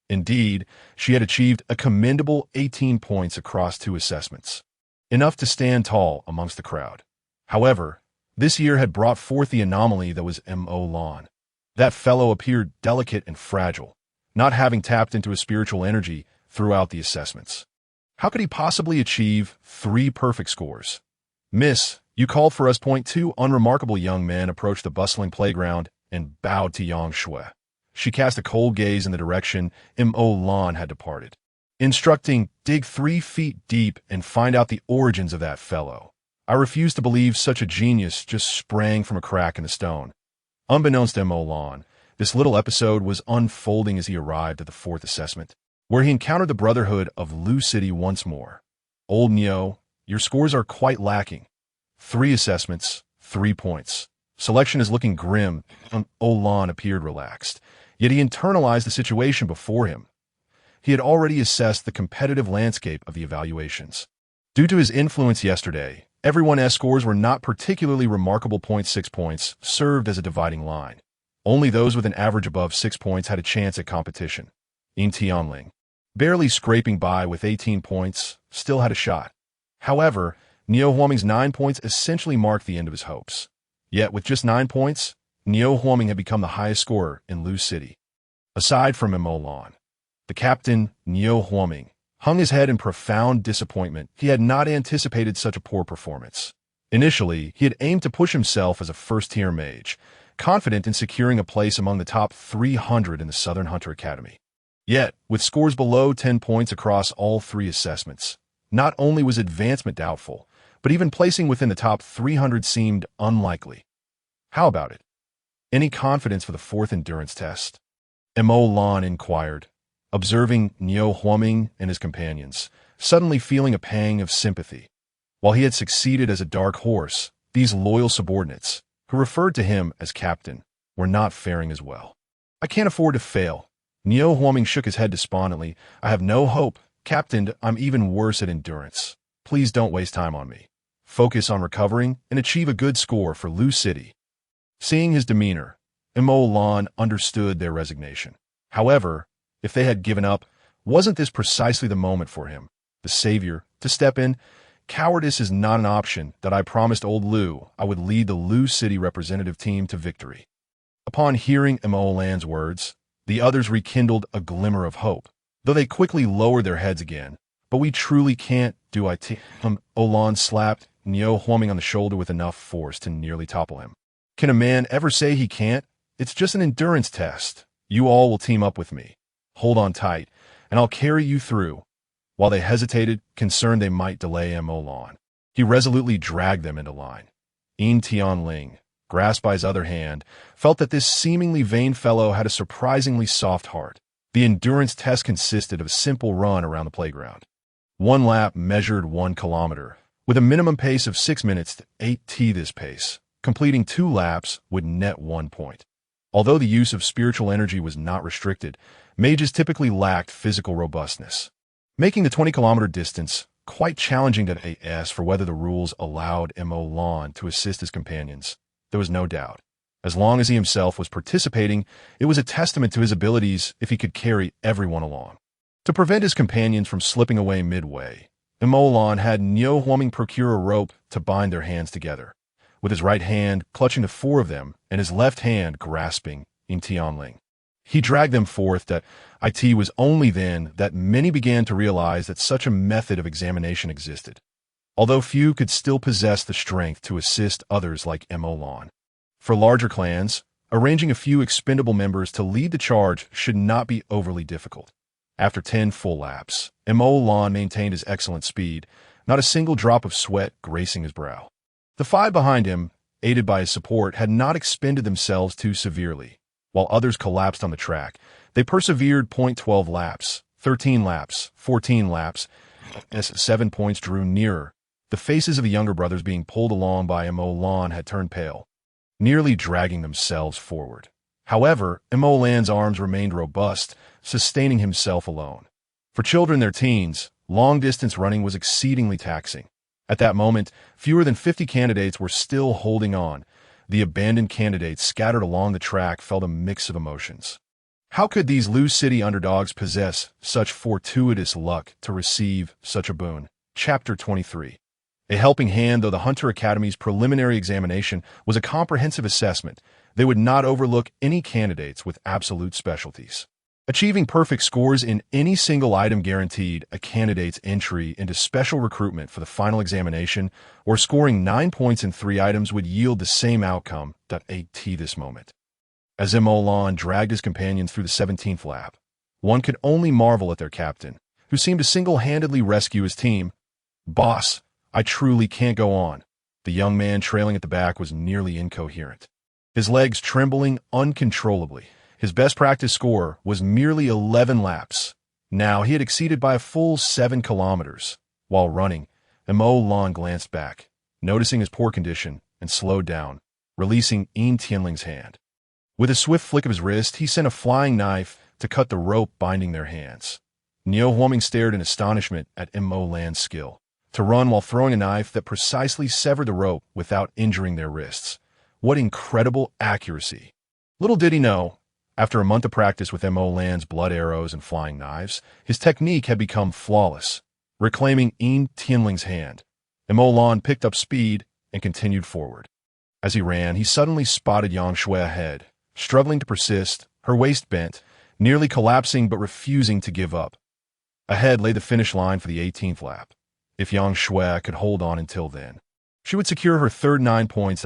Indeed, she had achieved a commendable 18 points across 2 assessments, enough to stand tall amongst the crowd. However, this year had brought forth the anomaly that was Mo Lan. That fellow appeared delicate and fragile, not having tapped into his spiritual energy throughout the assessments. How could he possibly achieve 3 perfect scores? "Miss, you called for us." Point 2 unremarkable young men approached the bustling playground and bowed to Yang Shui. She cast a cold gaze in the direction Mo Lan had departed, instructing, "Dig 3 feet deep and find out the origins of that fellow." I refuse to believe such a genius just sprang from a crack in the stone. Unbeknownst to Mo Lan, this little episode was unfolding as he arrived at the 4th assessment, where he encountered the Brotherhood of Lu City once more. "Old Neo, your scores are quite lacking. 3 assessments, 3 points. Selection is looking grim." Lan appeared relaxed, yet he internalized the situation before him. He had already assessed the competitive landscape of the evaluations. Due to his influence yesterday, everyone's scores were not particularly remarkable. 6 points served as a dividing line. Only those with an average above 6 points had a chance at competition. Yin Tianling, barely scraping by with 18 points, still had a shot. However, Niu Huaming's 9 points essentially marked the end of his hopes. Yet with just 9 points, Niu Huaming had become the highest scorer in Lu City. Aside from Mo Lan, the captain, Niu Huaming, hung his head in profound disappointment. He had not anticipated such a poor performance. Initially, he had aimed to push himself as a first-tier mage, confident in securing a place among the top 300 in the Southern Hunter Academy. Yet, with scores below 10 points across all 3 assessments, not only was advancement doubtful, but even placing within the top 300 seemed unlikely. How about it? Any confidence for the 4th endurance test? Mo Lan inquired, observing Niu Huaming and his companions, suddenly feeling a pang of sympathy. While he had succeeded as a dark horse, these loyal subordinates, who referred to him as captain, were not faring as well. "I can't afford to fail. Niu Huoming shook his head despondently. I have no hope. Captain, I'm even worse at endurance. Please don't waste time on me. Focus on recovering and achieve a good score for Lu City. Seeing his demeanor, Mo Lan understood their resignation. However, if they had given up, wasn't this precisely the moment for him, the savior, to step in? Cowardice is not an option that I promised old Lu I would lead the Lu City representative team to victory. Upon hearing Mo Lan's words, the others rekindled a glimmer of hope, though they quickly lowered their heads again. But we truly can't do it. Olan slapped Niu Huoming on the shoulder with enough force to nearly topple him. Can a man ever say he can't? It's just an endurance test. You all will team up with me. Hold on tight, and I'll carry you through. While they hesitated, concerned they might delay Mo Lan, he resolutely dragged them into line. Yin Tianling, grasped by his other hand, felt that this seemingly vain fellow had a surprisingly soft heart. The endurance test consisted of a simple run around the playground. One lap measured 1 kilometer, with a minimum pace of 6 minutes to 8t. This pace, completing 2 laps, would net 1 point. Although the use of spiritual energy was not restricted, mages typically lacked physical robustness, making the 20-kilometer distance quite challenging to assess for whether the rules allowed Mo Lan to assist his companions. There was no doubt. As long as he himself was participating, it was a testament to his abilities if he could carry everyone along. To prevent his companions from slipping away midway, Mo Lan had Niu Huoming procure a rope to bind their hands together, with his right hand clutching the 4 of them and his left hand grasping Yin Tianling. He dragged them forth. That it was only then that many began to realize that such a method of examination existed, although few could still possess the strength to assist others like Mo Lan. For larger clans, arranging a few expendable members to lead the charge should not be overly difficult. After 10 full laps, Mo Lan maintained his excellent speed, not a single drop of sweat gracing his brow. The 5 behind him, aided by his support, had not expended themselves too severely. While others collapsed on the track, they persevered. 12 laps, 13 laps, 14 laps, as 7 points drew nearer. The faces of the younger brothers being pulled along by Mo Lan had turned pale, nearly dragging themselves forward. However, Mo Lan's arms remained robust, sustaining himself alone. For children in their teens, long-distance running was exceedingly taxing. At that moment, fewer than 50 candidates were still holding on. The abandoned candidates scattered along the track felt a mix of emotions. How could these Lu City underdogs possess such fortuitous luck to receive such a boon? Chapter 23. A helping hand. Though the Hunter Academy's preliminary examination was a comprehensive assessment, they would not overlook any candidates with absolute specialties. Achieving perfect scores in any single item guaranteed a candidate's entry into special recruitment for the final examination, or scoring 9 points in 3 items would yield the same outcome. This moment. As Mo Lan dragged his companions through the 17th lap, one could only marvel at their captain, who seemed to single-handedly rescue his team. Boss, I truly can't go on. The young man trailing at the back was nearly incoherent, his legs trembling uncontrollably. His best practice score was merely 11 laps. Now he had exceeded by a full 7 kilometers. While running, Mo Lan glanced back, noticing his poor condition, and slowed down, releasing Yin Tianling's hand. With a swift flick of his wrist, he sent a flying knife to cut the rope binding their hands. Niu Huoming stared in astonishment at Mo Lan's skill to run while throwing a knife that precisely severed the rope without injuring their wrists. What incredible accuracy! Little did he know, after a month of practice with Mo Lan's blood arrows and flying knives, his technique had become flawless. Reclaiming Yin Tianling's hand, Mo Lan picked up speed and continued forward. As he ran, he suddenly spotted Yang Shui ahead, struggling to persist, her waist bent, nearly collapsing but refusing to give up. Ahead lay the finish line for the 18th lap. If Yang Shui could hold on until then, she would secure her third 9 points.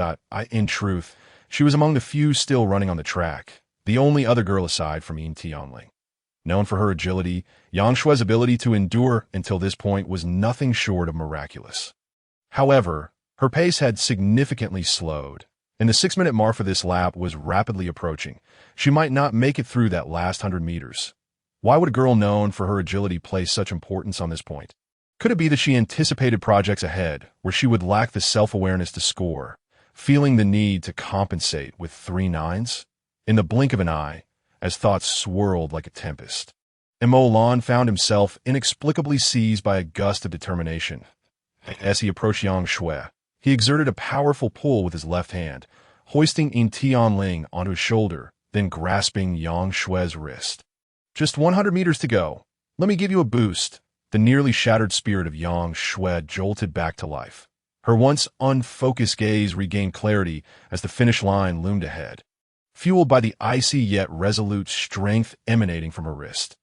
In truth, she was among the few still running on the track, the only other girl aside from Yin Tianling. Known for her agility, Yang Shui's ability to endure until this point was nothing short of miraculous. However, her pace had significantly slowed, and the 6-minute mark for this lap was rapidly approaching. She might not make it through that last 100 meters. Why would a girl known for her agility place such importance on this point? Could it be that she anticipated projects ahead where she would lack the self-awareness to score, feeling the need to compensate with 3 nines? In the blink of an eye, as thoughts swirled like a tempest. Mo Lan found himself inexplicably seized by a gust of determination. As he approached Yang Shui, he exerted a powerful pull with his left hand, hoisting Yin Tianling onto his shoulder, then grasping Yang Shui's wrist. "Just 100 meters to go. Let me give you a boost." The nearly shattered spirit of Yang Shui jolted back to life. Her once unfocused gaze regained clarity as the finish line loomed ahead, fueled by the icy yet resolute strength emanating from her wrist.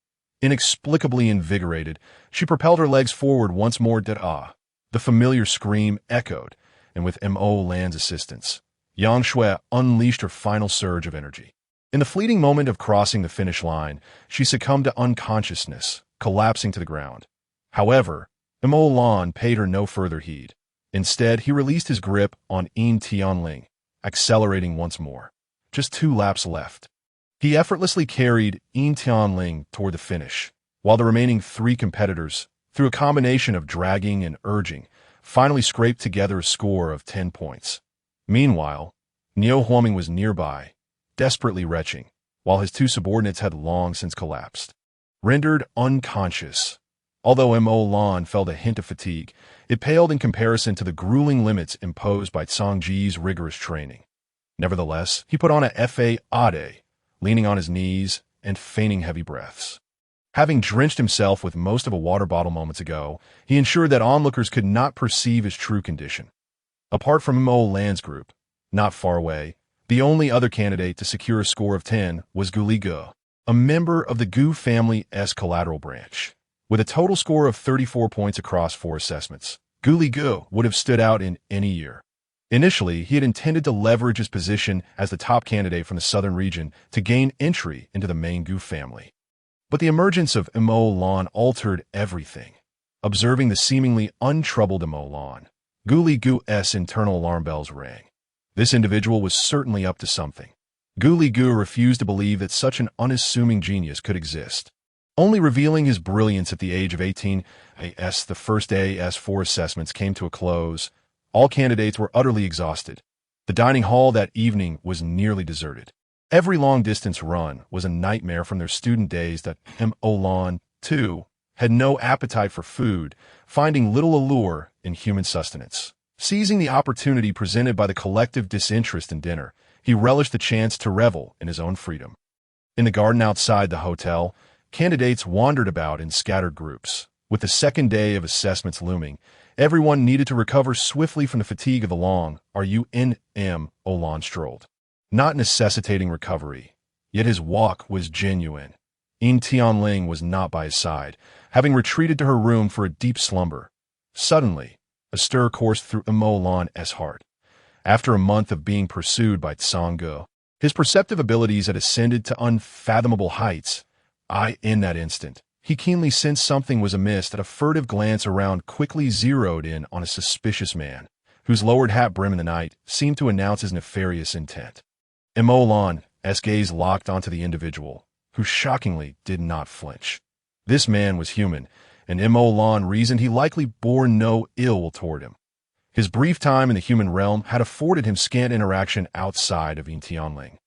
Inexplicably invigorated, she propelled her legs forward once more. The familiar scream echoed, and with Mo Lan's assistance, Yang Shui unleashed her final surge of energy. In the fleeting moment of crossing the finish line, she succumbed to unconsciousness, collapsing to the ground. However, Mo Lan paid her no further heed. Instead, he released his grip on Yin Tianling, accelerating once more. Just 2 laps left. He effortlessly carried Yin Tianling toward the finish, while the remaining 3 competitors, through a combination of dragging and urging, finally scraped together a score of 10 points. Meanwhile, Niu Huoming was nearby, desperately retching, while his 2 subordinates had long since collapsed. Rendered unconscious, although Mo Lan felt a hint of fatigue, it paled in comparison to the grueling limits imposed by Zhang Ji's rigorous training. Nevertheless, he put on a fa ade, leaning on his knees and feigning heavy breaths. Having drenched himself with most of a water bottle moments ago, he ensured that onlookers could not perceive his true condition. Apart from Mo Lan's group, not far away, the only other candidate to secure a score of 10 was Gu Ligu, a member of the Gu family's collateral branch. With a total score of 34 points across 4 assessments, Gu Ligu would have stood out in any year. Initially, he had intended to leverage his position as the top candidate from the southern region to gain entry into the main Gu family. But the emergence of Mo Lan altered everything. Observing the seemingly untroubled Mo Lan, Gu Ligu's internal alarm bells rang. This individual was certainly up to something. Gu Ligu refused to believe that such an unassuming genius could exist. Only revealing his brilliance at the age of 18, as the first day's 4 assessments came to a close, all candidates were utterly exhausted. The dining hall that evening was nearly deserted. Every long-distance run was a nightmare from their student days that Mo Lan, too, had no appetite for food, finding little allure in human sustenance. Seizing the opportunity presented by the collective disinterest in dinner, he relished the chance to revel in his own freedom. In the garden outside the hotel, candidates wandered about in scattered groups. With the second day of assessments looming, everyone needed to recover swiftly from the fatigue of the long Mo Lan strolled, not necessitating recovery. Yet his walk was genuine. Yin Tianling was not by his side, having retreated to her room for a deep slumber. Suddenly, a stir coursed through Mo Lan's heart. After a month of being pursued by Zhang Ge, his perceptive abilities had ascended to unfathomable heights. In that instant, he keenly sensed something was amiss that a furtive glance around quickly zeroed in on a suspicious man, whose lowered hat brim in the night seemed to announce his nefarious intent. Mo Lan's gaze locked onto the individual, who shockingly did not flinch. This man was human, and Mo Lan reasoned he likely bore no ill will toward him. His brief time in the human realm had afforded him scant interaction outside of Yin Tianling,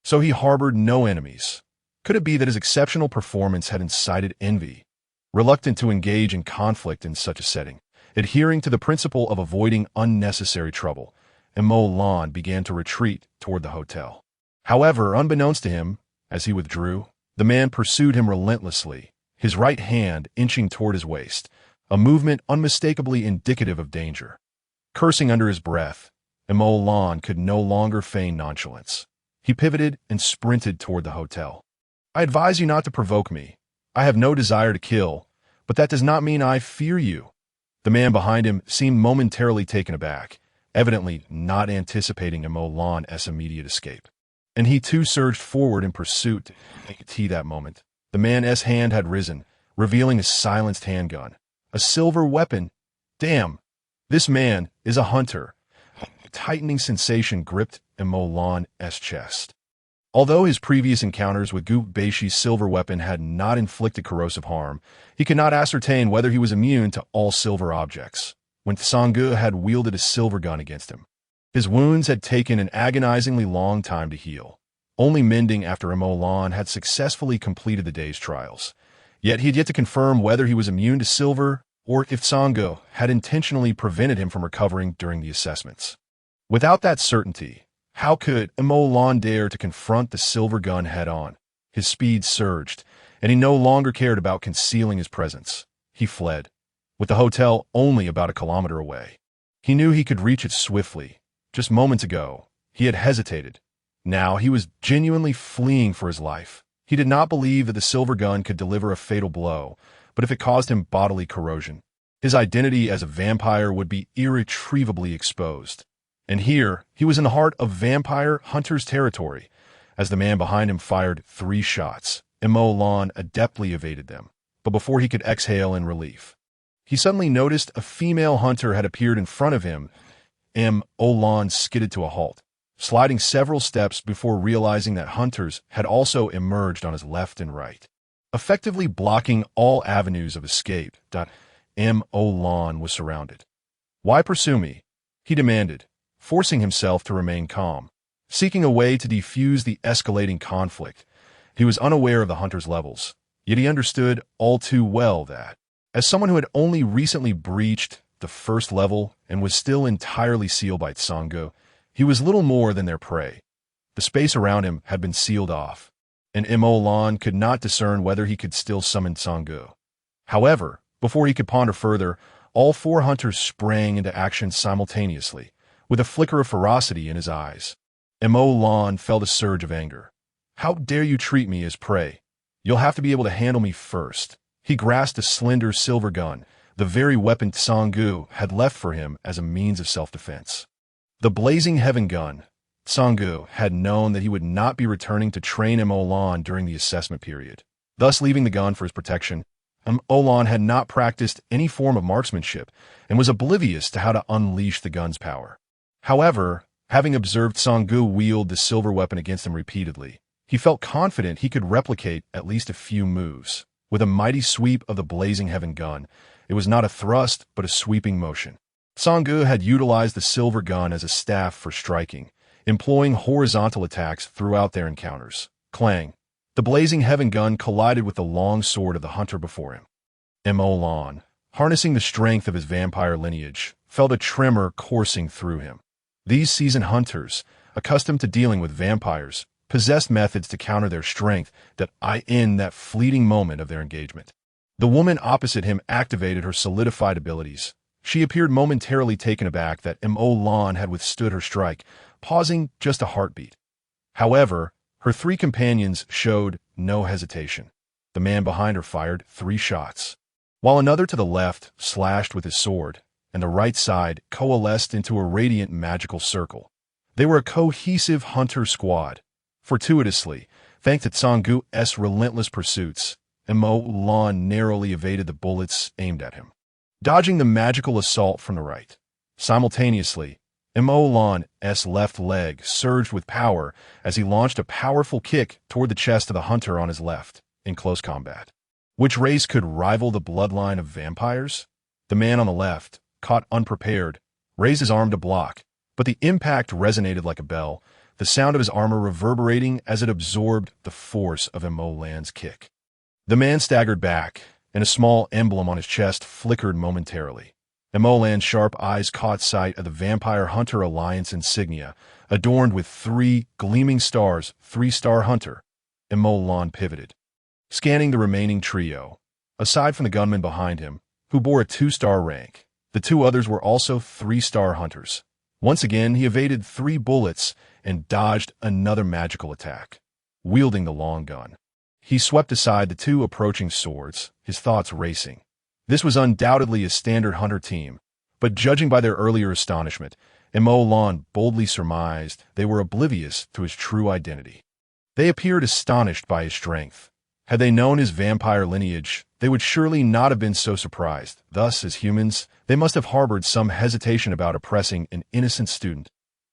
so he harbored no enemies. Could it be that his exceptional performance had incited envy? Reluctant to engage in conflict in such a setting, adhering to the principle of avoiding unnecessary trouble, Mo Lan began to retreat toward the hotel. However, unbeknownst to him, as he withdrew, the man pursued him relentlessly, his right hand inching toward his waist, a movement unmistakably indicative of danger. Cursing under his breath, Mo Lan could no longer feign nonchalance. He pivoted and sprinted toward the hotel. "I advise you not to provoke me. I have no desire to kill, but that does not mean I fear you." The man behind him seemed momentarily taken aback, evidently not anticipating Mo Lan's immediate escape. And he too surged forward in pursuit. That moment, the man's hand had risen, revealing a silenced handgun. A silver weapon. Damn, this man is a hunter. A tightening sensation gripped Mo Lan's chest. Although his previous encounters with Gu Beishi's silver weapon had not inflicted corrosive harm, he could not ascertain whether he was immune to all silver objects, when Zhang Ge had wielded a silver gun against him. His wounds had taken an agonizingly long time to heal. only mending after Lan had successfully completed the day's trials. Yet he had yet to confirm whether he was immune to silver or if Sango had intentionally prevented him from recovering during the assessments. Without that certainty, how could Lan dare to confront the silver gun head-on? His speed surged, and he no longer cared about concealing his presence. He fled, with the hotel only about a kilometer away. He knew he could reach it swiftly. Just moments ago, he had hesitated. Now he was genuinely fleeing for his life. He did not believe that the silver gun could deliver a fatal blow, but if it caused him bodily corrosion, his identity as a vampire would be irretrievably exposed. And here, he was in the heart of vampire hunter's territory. As the man behind him fired 3 shots, Lan adeptly evaded them. But before he could exhale in relief, he suddenly noticed a female hunter had appeared in front of him. Lan skidded to a halt, sliding several steps before realizing that hunters had also emerged on his left and right, effectively blocking all avenues of escape. Lan was surrounded. "Why pursue me?" he demanded, forcing himself to remain calm, seeking a way to defuse the escalating conflict. He was unaware of the hunter's levels, yet he understood all too well that, as someone who had only recently breached the first level and was still entirely sealed by Sango, he was little more than their prey. The space around him had been sealed off, and Lan could not discern whether he could still summon Sango. However, before he could ponder further, all 4 hunters sprang into action simultaneously, with a flicker of ferocity in his eyes. Lan felt a surge of anger. "How dare you treat me as prey? You'll have to be able to handle me first." He grasped a slender silver gun, the very weapon Sango had left for him as a means of self-defense. The blazing heaven gun. Sango had known that he would not be returning to train Lan during the assessment period, thus leaving the gun for his protection. Lan had not practiced any form of marksmanship and was oblivious to how to unleash the gun's power. However, having observed Sango wield the silver weapon against him repeatedly, he felt confident he could replicate at least a few moves. With a mighty sweep of the blazing heaven gun, it was not a thrust but a sweeping motion. Sango had utilized the silver gun as a staff for striking, employing horizontal attacks throughout their encounters. Clang! The blazing heaven gun collided with the long sword of the hunter before him. Lan, harnessing the strength of his vampire lineage, felt a tremor coursing through him. These seasoned hunters, accustomed to dealing with vampires, possessed methods to counter their strength in that fleeting moment of their engagement. The woman opposite him activated her solidified abilities. She appeared momentarily taken aback that Lan had withstood her strike, pausing just a heartbeat. However, her 3 companions showed no hesitation. The man behind her fired 3 shots, while another to the left slashed with his sword, and the right side coalesced into a radiant magical circle. They were a cohesive hunter squad. Fortuitously, thanks to Sango's relentless pursuits, Lan narrowly evaded the bullets aimed at him, dodging the magical assault from the right. Simultaneously, Lan's left leg surged with power as he launched a powerful kick toward the chest of the hunter on his left in close combat. Which race could rival the bloodline of vampires? The man on the left, caught unprepared, raised his arm to block, but the impact resonated like a bell, the sound of his armor reverberating as it absorbed the force of Lan's kick. The man staggered back, and a small emblem on his chest flickered momentarily. Lan's sharp eyes caught sight of the Vampire Hunter Alliance insignia, adorned with 3 gleaming stars, 3-star hunter. Lan pivoted, scanning the remaining trio. Aside from the gunman behind him, who bore a 2-star rank, the 2 others were also 3-star hunters. Once again, he evaded 3 bullets and dodged another magical attack. Wielding the long gun, he swept aside the 2 approaching swords, his thoughts racing. This was undoubtedly a standard hunter team, but judging by their earlier astonishment, Lan boldly surmised they were oblivious to his true identity. They appeared astonished by his strength. Had they known his vampire lineage, they would surely not have been so surprised. Thus, as humans, they must have harbored some hesitation about oppressing an innocent student,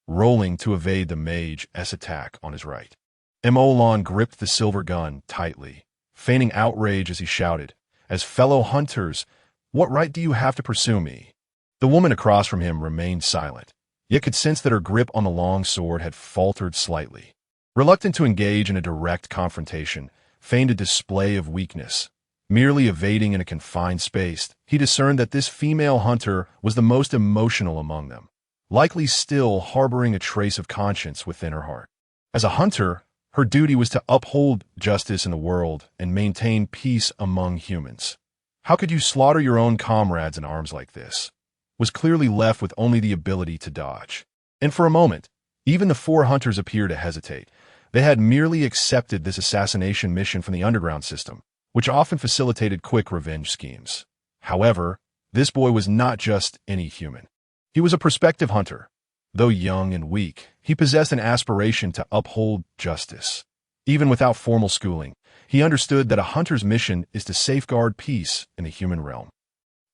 rolling to evade the mage's attack on his right. Lan gripped the silver gun tightly, feigning outrage as he shouted, "As fellow hunters, what right do you have to pursue me?" The woman across from him remained silent, yet could sense that her grip on the long sword had faltered slightly. Reluctant to engage in a direct confrontation, feigned a display of weakness. Merely evading in a confined space, he discerned that this female hunter was the most emotional among them, likely still harboring a trace of conscience within her heart. As a hunter, her duty was to uphold justice in the world and maintain peace among humans. How could you slaughter your own comrades in arms like this? Was clearly left with only the ability to dodge. And for a moment, even the four hunters appeared to hesitate. They had merely accepted this assassination mission from the underground system, which often facilitated quick revenge schemes. However, this boy was not just any human. He was a prospective hunter. Though young and weak, he possessed an aspiration to uphold justice. Even without formal schooling, he understood that a hunter's mission is to safeguard peace in the human realm.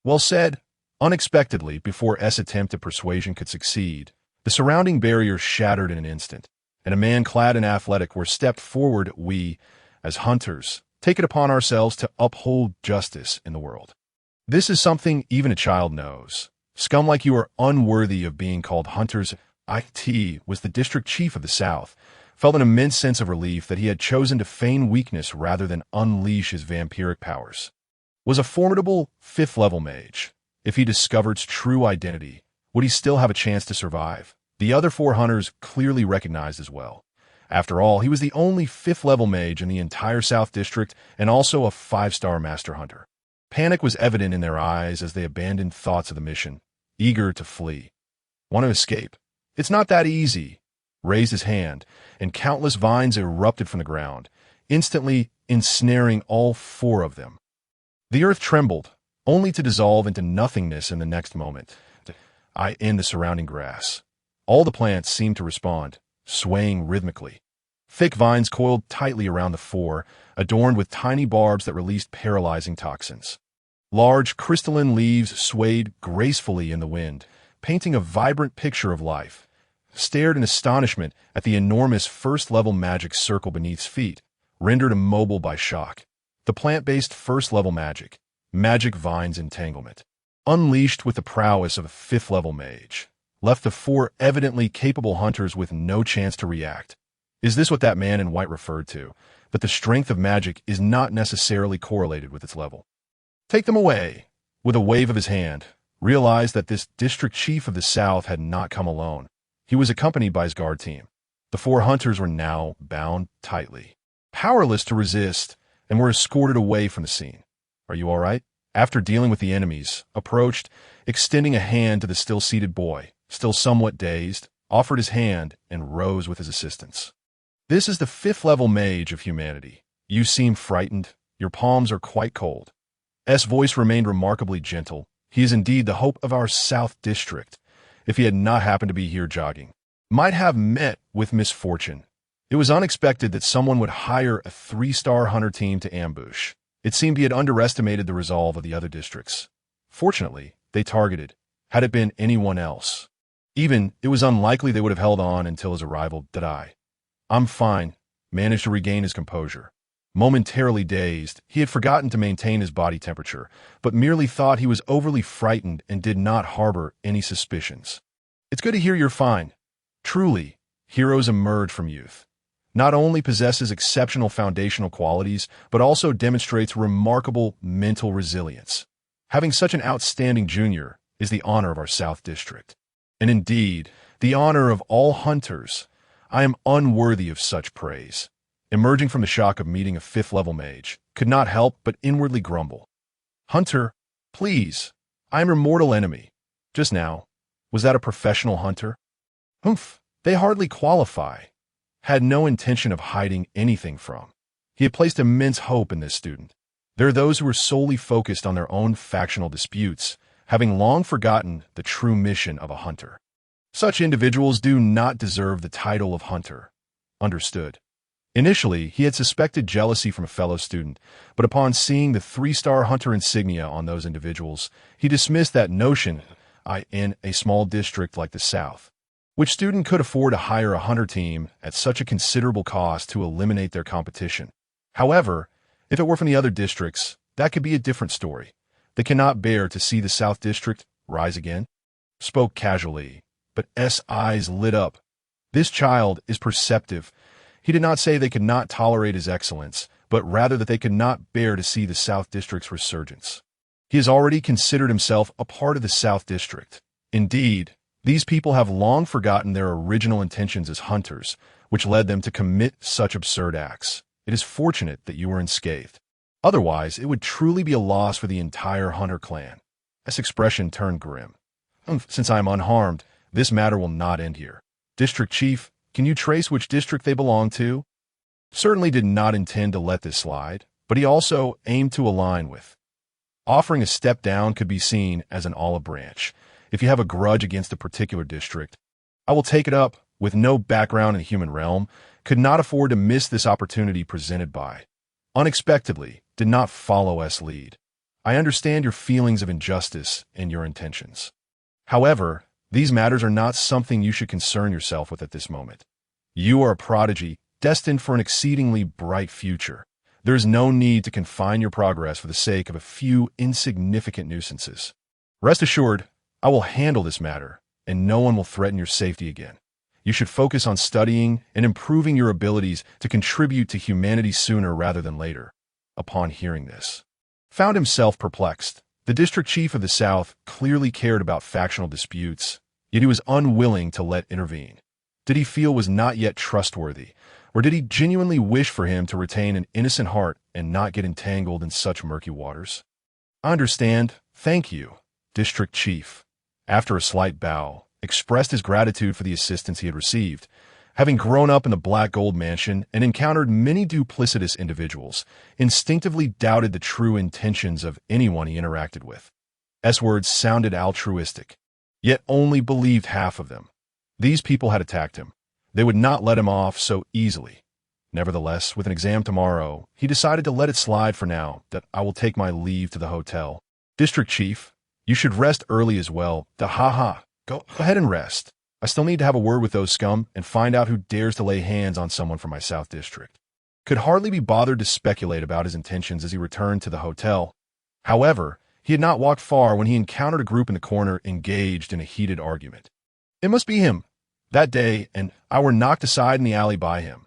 Well said. Unexpectedly, before S' attempt at persuasion could succeed, the surrounding barrier shattered in an instant, and a man clad in athletic wear stepped forward. We, as hunters, take it upon ourselves to uphold justice in the world. This is something even a child knows. Scum like you are unworthy of being called hunters. It was the district chief of the South, felt an immense sense of relief that he had chosen to feign weakness rather than unleash his vampiric powers. Was a formidable fifth-level mage. If he discovered its true identity, would he still have a chance to survive? The other four hunters clearly recognized as well. After all, he was the only fifth-level mage in the entire South District and also a 5-star master hunter. Panic was evident in their eyes as they abandoned thoughts of the mission, eager to flee. Want to escape? It's not that easy. Raised his hand, and countless vines erupted from the ground, instantly ensnaring all four of them. The earth trembled, only to dissolve into nothingness in the next moment. In the surrounding grass. All the plants seemed to respond, swaying rhythmically. Thick vines coiled tightly around the four, adorned with tiny barbs that released paralyzing toxins. Large, crystalline leaves swayed gracefully in the wind, painting a vibrant picture of life. Stared in astonishment at the enormous first-level magic circle beneath his feet, rendered immobile by shock. The plant-based first-level magic vines entanglement, unleashed with the prowess of a fifth-level mage, left the four evidently capable hunters with no chance to react. Is this what that man in white referred to? That the strength of magic is not necessarily correlated with its level. Take them away. With a wave of his hand, realized that this district chief of the South had not come alone. He was accompanied by his guard team. The four hunters were now bound tightly, powerless to resist, and were escorted away from the scene. Are you all right? After dealing with the enemies, approached, extending a hand to the still-seated boy, still somewhat dazed, offered his hand, and rose with his assistance. This is the fifth-level mage of humanity. You seem frightened. Your palms are quite cold. S' voice remained remarkably gentle. He is indeed the hope of our South District. If he had not happened to be here jogging, might have met with misfortune. It was unexpected that someone would hire a 3-star hunter team to ambush. It seemed he had underestimated the resolve of the other districts. Fortunately, they targeted. Had it been anyone else, it was unlikely they would have held on until his arrival. I'm fine, managed to regain his composure. Momentarily dazed, he had forgotten to maintain his body temperature, but merely thought he was overly frightened and did not harbor any suspicions. It's good to hear you're fine. Truly, heroes emerge from youth. Not only possesses exceptional foundational qualities, but also demonstrates remarkable mental resilience. Having such an outstanding junior is the honor of our South District. And indeed, the honor of all hunters. I am unworthy of such praise. Emerging from the shock of meeting a fifth-level mage, could not help but inwardly grumble. Hunter, please, I am your mortal enemy. Just now, was that a professional hunter? Humph, they hardly qualify. Had no intention of hiding anything from. He had placed immense hope in this student. There are those who are solely focused on their own factional disputes, having long forgotten the true mission of a hunter. Such individuals do not deserve the title of hunter. Understood. Initially, he had suspected jealousy from a fellow student, but upon seeing the 3-star hunter insignia on those individuals, he dismissed that notion. In a small district like the South, which student could afford to hire a hunter team at such a considerable cost to eliminate their competition? However, if it were from the other districts, that could be a different story. They cannot bear to see the South District rise again. Spoke casually, but S' eyes lit up. This child is perceptive. He did not say they could not tolerate his excellence, but rather that they could not bear to see the South District's resurgence. He has already considered himself a part of the South District. Indeed, these people have long forgotten their original intentions as hunters, which led them to commit such absurd acts. It is fortunate that you were unscathed. Otherwise, it would truly be a loss for the entire hunter clan. This expression turned grim. Since I am unharmed, this matter will not end here. District Chief, can you trace which district they belong to? Certainly did not intend to let this slide, but he also aimed to align with. Offering a step down could be seen as an olive branch. If you have a grudge against a particular district, I will take it up. With no background in the human realm, could not afford to miss this opportunity presented by. Unexpectedly, did not follow S lead. I understand your feelings of injustice and your intentions. However, these matters are not something you should concern yourself with at this moment. You are a prodigy, destined for an exceedingly bright future. There is no need to confine your progress for the sake of a few insignificant nuisances. Rest assured, I will handle this matter, and no one will threaten your safety again. You should focus on studying and improving your abilities to contribute to humanity sooner rather than later. Upon hearing this, found himself perplexed. The district chief of the South clearly cared about factional disputes, yet he was unwilling to let intervene. Did he feel was not yet trustworthy, or did he genuinely wish for him to retain an innocent heart and not get entangled in such murky waters? I understand. Thank you, District Chief. After a slight bow, expressed his gratitude for the assistance he had received. Having grown up in the Black Gold Mansion and encountered many duplicitous individuals, instinctively doubted the true intentions of anyone he interacted with. S words sounded altruistic, yet only believed half of them. These people had attacked him. They would not let him off so easily. Nevertheless, with an exam tomorrow, he decided to let it slide for now, that I will take my leave to the hotel. District Chief, you should rest early as well. Go ahead and rest. I still need to have a word with those scum and find out who dares to lay hands on someone from my South District. Could hardly be bothered to speculate about his intentions as he returned to the hotel. However, he had not walked far when he encountered a group in the corner engaged in a heated argument. It must be him. That day, and I were knocked aside in the alley by him.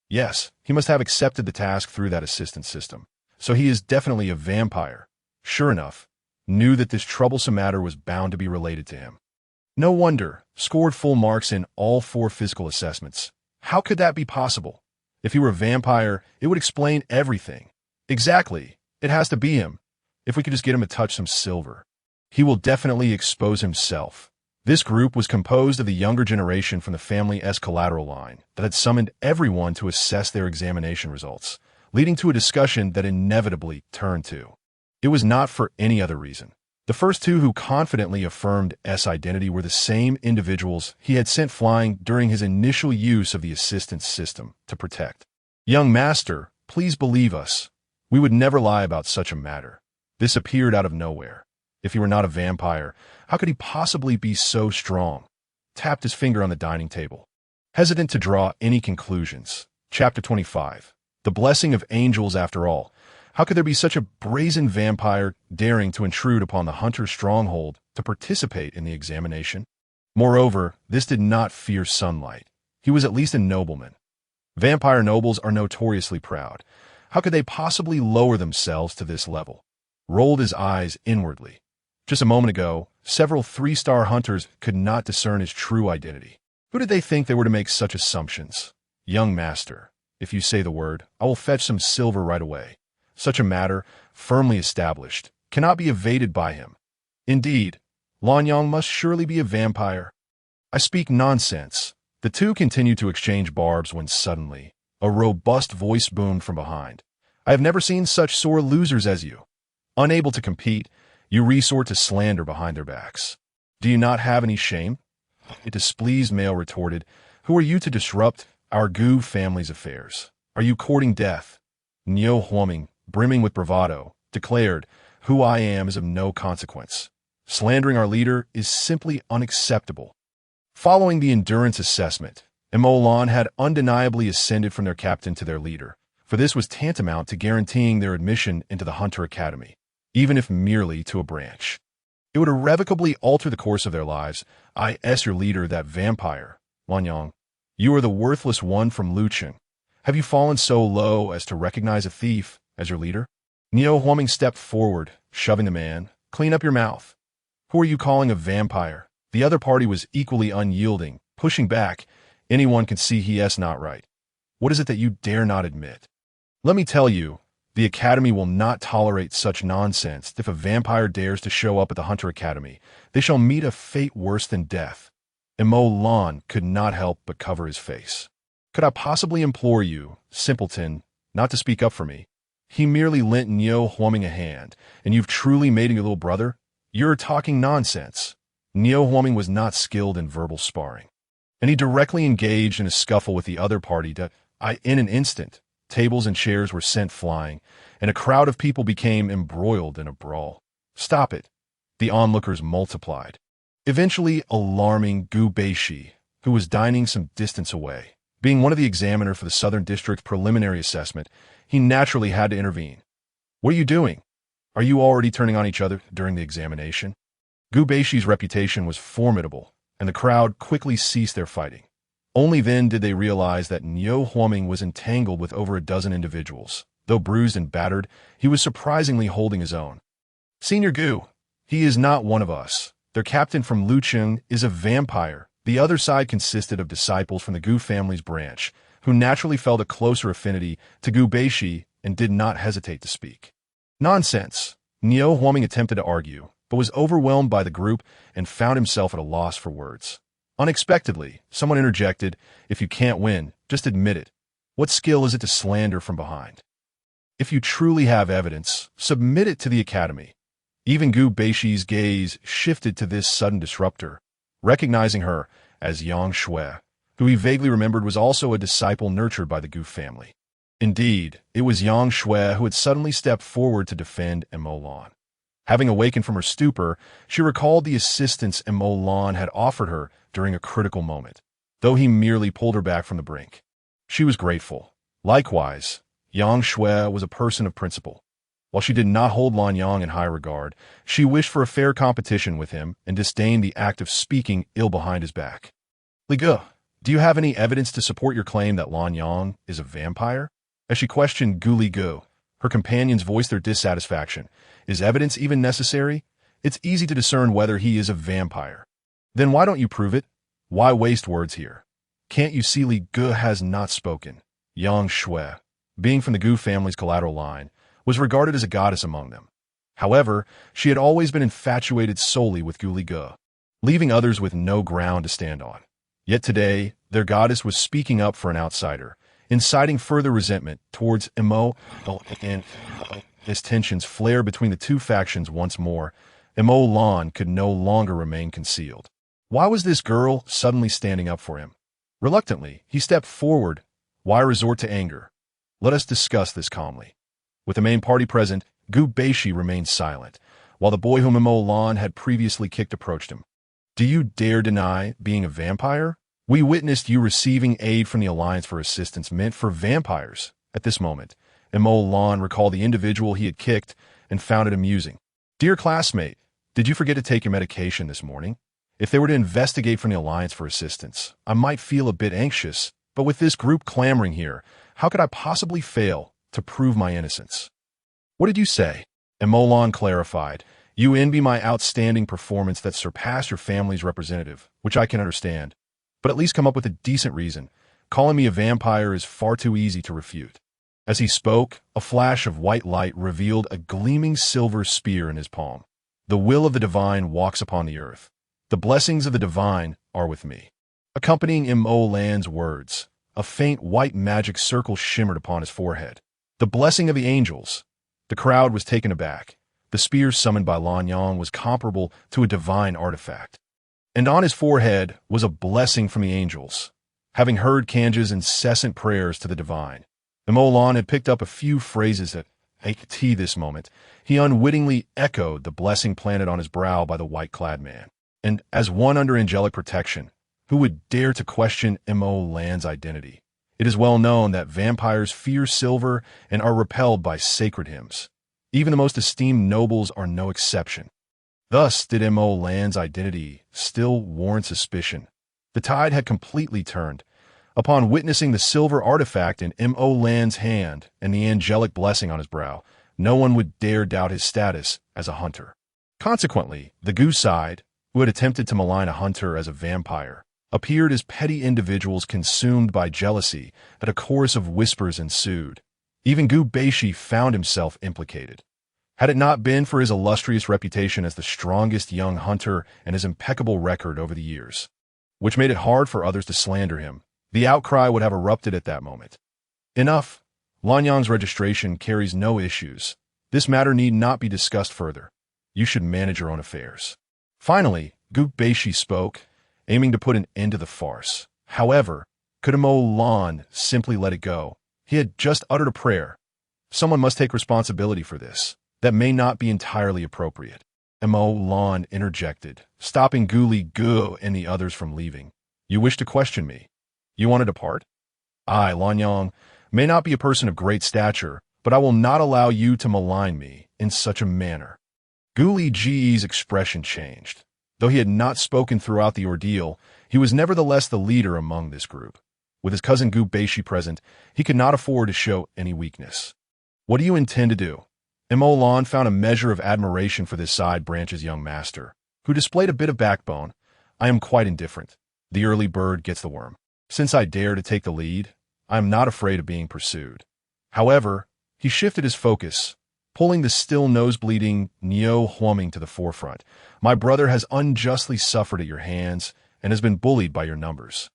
Yes, he must have accepted the task through that assistance system. So he is definitely a vampire. Sure enough, knew that this troublesome matter was bound to be related to him. No wonder, scored full marks in all 4 physical assessments. How could that be possible? If he were a vampire, it would explain everything. Exactly, it has to be him. If we could just get him to touch some silver. He will definitely expose himself. This group was composed of the younger generation from the family S collateral line that had summoned everyone to assess their examination results, leading to a discussion that inevitably turned to. It was not for any other reason. The first 2 who confidently affirmed S identity were the same individuals he had sent flying during his initial use of the assistance system to protect. Young master, please believe us. We would never lie about such a matter. This appeared out of nowhere. If he were not a vampire, how could he possibly be so strong? Tapped his finger on the dining table. Hesitant to draw any conclusions. Chapter 25. The blessing of angels after all. How could there be such a brazen vampire daring to intrude upon the hunter's stronghold to participate in the examination? Moreover, this did not fear sunlight. He was at least a nobleman. Vampire nobles are notoriously proud. How could they possibly lower themselves to this level? Rolled his eyes inwardly. Just a moment ago, several 3-star hunters could not discern his true identity. Who did they think they were to make such assumptions? Young master, if you say the word, I will fetch some silver right away. Such a matter, firmly established, cannot be evaded by him. Indeed, Lanyang must surely be a vampire. I speak nonsense. The 2 continued to exchange barbs when suddenly, a robust voice boomed from behind. I have never seen such sore losers as you. Unable to compete, you resort to slander behind their backs. Do you not have any shame? A displeased male retorted, Who are you to disrupt our Gu family's affairs? Are you courting death? Nyo Huoming, brimming with bravado, declared, Who I am is of no consequence. Slandering our leader is simply unacceptable. Following the endurance assessment, Emolan had undeniably ascended from their captain to their leader, for this was tantamount to guaranteeing their admission into the Hunter Academy, even if merely to a branch. It would irrevocably alter the course of their lives. I, as your leader, that vampire, Lanyang. You are the worthless one from Lucheng. Have you fallen so low as to recognize a thief as your leader? Neo Huaming stepped forward, shoving the man. Clean up your mouth. Who are you calling a vampire? The other party was equally unyielding, pushing back. Anyone can see he is not right. What is it that you dare not admit? Let me tell you, the Academy will not tolerate such nonsense. If a vampire dares to show up at the Hunter Academy, they shall meet a fate worse than death. Emo Lan could not help but cover his face. Could I possibly implore you, simpleton, not to speak up for me? He merely lent Neo Huaming a hand, and you've truly made him your little brother? You're talking nonsense. Neo Huaming was not skilled in verbal sparring, and he directly engaged in a scuffle with the other party in an instant. Tables and chairs were sent flying, and a crowd of people became embroiled in a brawl. Stop it. The onlookers multiplied. Eventually, alarming Gu Beishi, who was dining some distance away, being one of the examiner for the Southern District preliminary assessment, he naturally had to intervene. What are you doing? Are you already turning on each other during the examination? Gu Beishi's reputation was formidable, and the crowd quickly ceased their fighting. Only then did they realize that Neo Huaming was entangled with over a dozen individuals. Though bruised and battered, he was surprisingly holding his own. Senior Gu, he is not one of us. Their captain from Lucheng is a vampire. The other side consisted of disciples from the Gu family's branch, who naturally felt a closer affinity to Gu Beishi and did not hesitate to speak. Nonsense. Neo Huaming attempted to argue, but was overwhelmed by the group and found himself at a loss for words. Unexpectedly, someone interjected, if you can't win, just admit it. What skill is it to slander from behind? If you truly have evidence, submit it to the Academy. Even Gu Beishi's gaze shifted to this sudden disruptor, recognizing her as Yang Shui, who he vaguely remembered was also a disciple nurtured by the Gu family. Indeed, it was Yang Shui who had suddenly stepped forward to defend Emo Lan. Having awakened from her stupor, she recalled the assistance Emo Lan had offered her during a critical moment, though he merely pulled her back from the brink. She was grateful. Likewise, Yang Shui was a person of principle. While she did not hold Lan Yang in high regard, she wished for a fair competition with him and disdained the act of speaking ill behind his back. Li Ge, do you have any evidence to support your claim that Lan Yang is a vampire? As she questioned Gu Li Ge, her companions voiced their dissatisfaction. Is evidence even necessary? It's easy to discern whether he is a vampire. Then why don't you prove it? Why waste words here? Can't you see Li Ge has not spoken? Yang Shui, being from the Gu family's collateral line, was regarded as a goddess among them. However, she had always been infatuated solely with Gu Li Ge, leaving others with no ground to stand on. Yet today, their goddess was speaking up for an outsider, inciting further resentment towards Emo, and as tensions flared between the two factions once more, Emo Lan could no longer remain concealed. Why was this girl suddenly standing up for him? Reluctantly, he stepped forward. Why resort to anger? Let us discuss this calmly. With the main party present, Gu Beishi remained silent, while the boy whom Emo Lan had previously kicked approached him. Do you dare deny being a vampire? We witnessed you receiving aid from the Alliance for assistance meant for vampires. At this moment, Emo Lan recalled the individual he had kicked and found it amusing. Dear classmate, did you forget to take your medication this morning? If they were to investigate from the Alliance for assistance, I might feel a bit anxious, but with this group clamoring here, how could I possibly fail to prove my innocence? What did you say? Emo Lan clarified. You envy my outstanding performance that surpassed your family's representative, which I can understand. But at least come up with a decent reason. Calling me a vampire is far too easy to refute. As he spoke, a flash of white light revealed a gleaming silver spear in his palm. The will of the divine walks upon the earth. The blessings of the divine are with me. Accompanying Emo Lan's words, a faint white magic circle shimmered upon his forehead. The blessing of the angels. The crowd was taken aback. The spear summoned by Lan Yang was comparable to a divine artifact. And on his forehead was a blessing from the angels. Having heard Kanja's incessant prayers to the divine, Emo Lan had picked up a few phrases at this moment. He unwittingly echoed the blessing planted on his brow by the white-clad man. And as one under angelic protection, who would dare to question Emo Lan's identity? It is well known that vampires fear silver and are repelled by sacred hymns. Even the most esteemed nobles are no exception. Thus did Emo Lan's identity still warrant suspicion. The tide had completely turned. Upon witnessing the silver artifact in Mo Lan's hand and the angelic blessing on his brow, no one would dare doubt his status as a hunter. Consequently, the Gu side, who had attempted to malign a hunter as a vampire, appeared as petty individuals consumed by jealousy, and a chorus of whispers ensued. Even Gu Baishi found himself implicated. Had it not been for his illustrious reputation as the strongest young hunter and his impeccable record over the years, which made it hard for others to slander him, the outcry would have erupted at that moment. Enough. Lanyang's registration carries no issues. This matter need not be discussed further. You should manage your own affairs. Finally, Gu Baishi spoke, aiming to put an end to the farce. However, could Mo Lan simply let it go? He had just uttered a prayer. Someone must take responsibility for this. That may not be entirely appropriate. Mo Lan interjected, stopping Gu Li Gu and the others from leaving. You wish to question me? You want to depart? I, Lanyang, may not be a person of great stature, but I will not allow you to malign me in such a manner. Gu Li Ji's expression changed. Though he had not spoken throughout the ordeal, he was nevertheless the leader among this group. With his cousin Gu Baishi present, he could not afford to show any weakness. What do you intend to do? Mo Lan found a measure of admiration for this side branch's young master, who displayed a bit of backbone. I am quite indifferent. The early bird gets the worm. Since I dare to take the lead, I am not afraid of being pursued. However, he shifted his focus, pulling the still nose-bleeding Niu Huaming to the forefront. My brother has unjustly suffered at your hands and has been bullied by your numbers.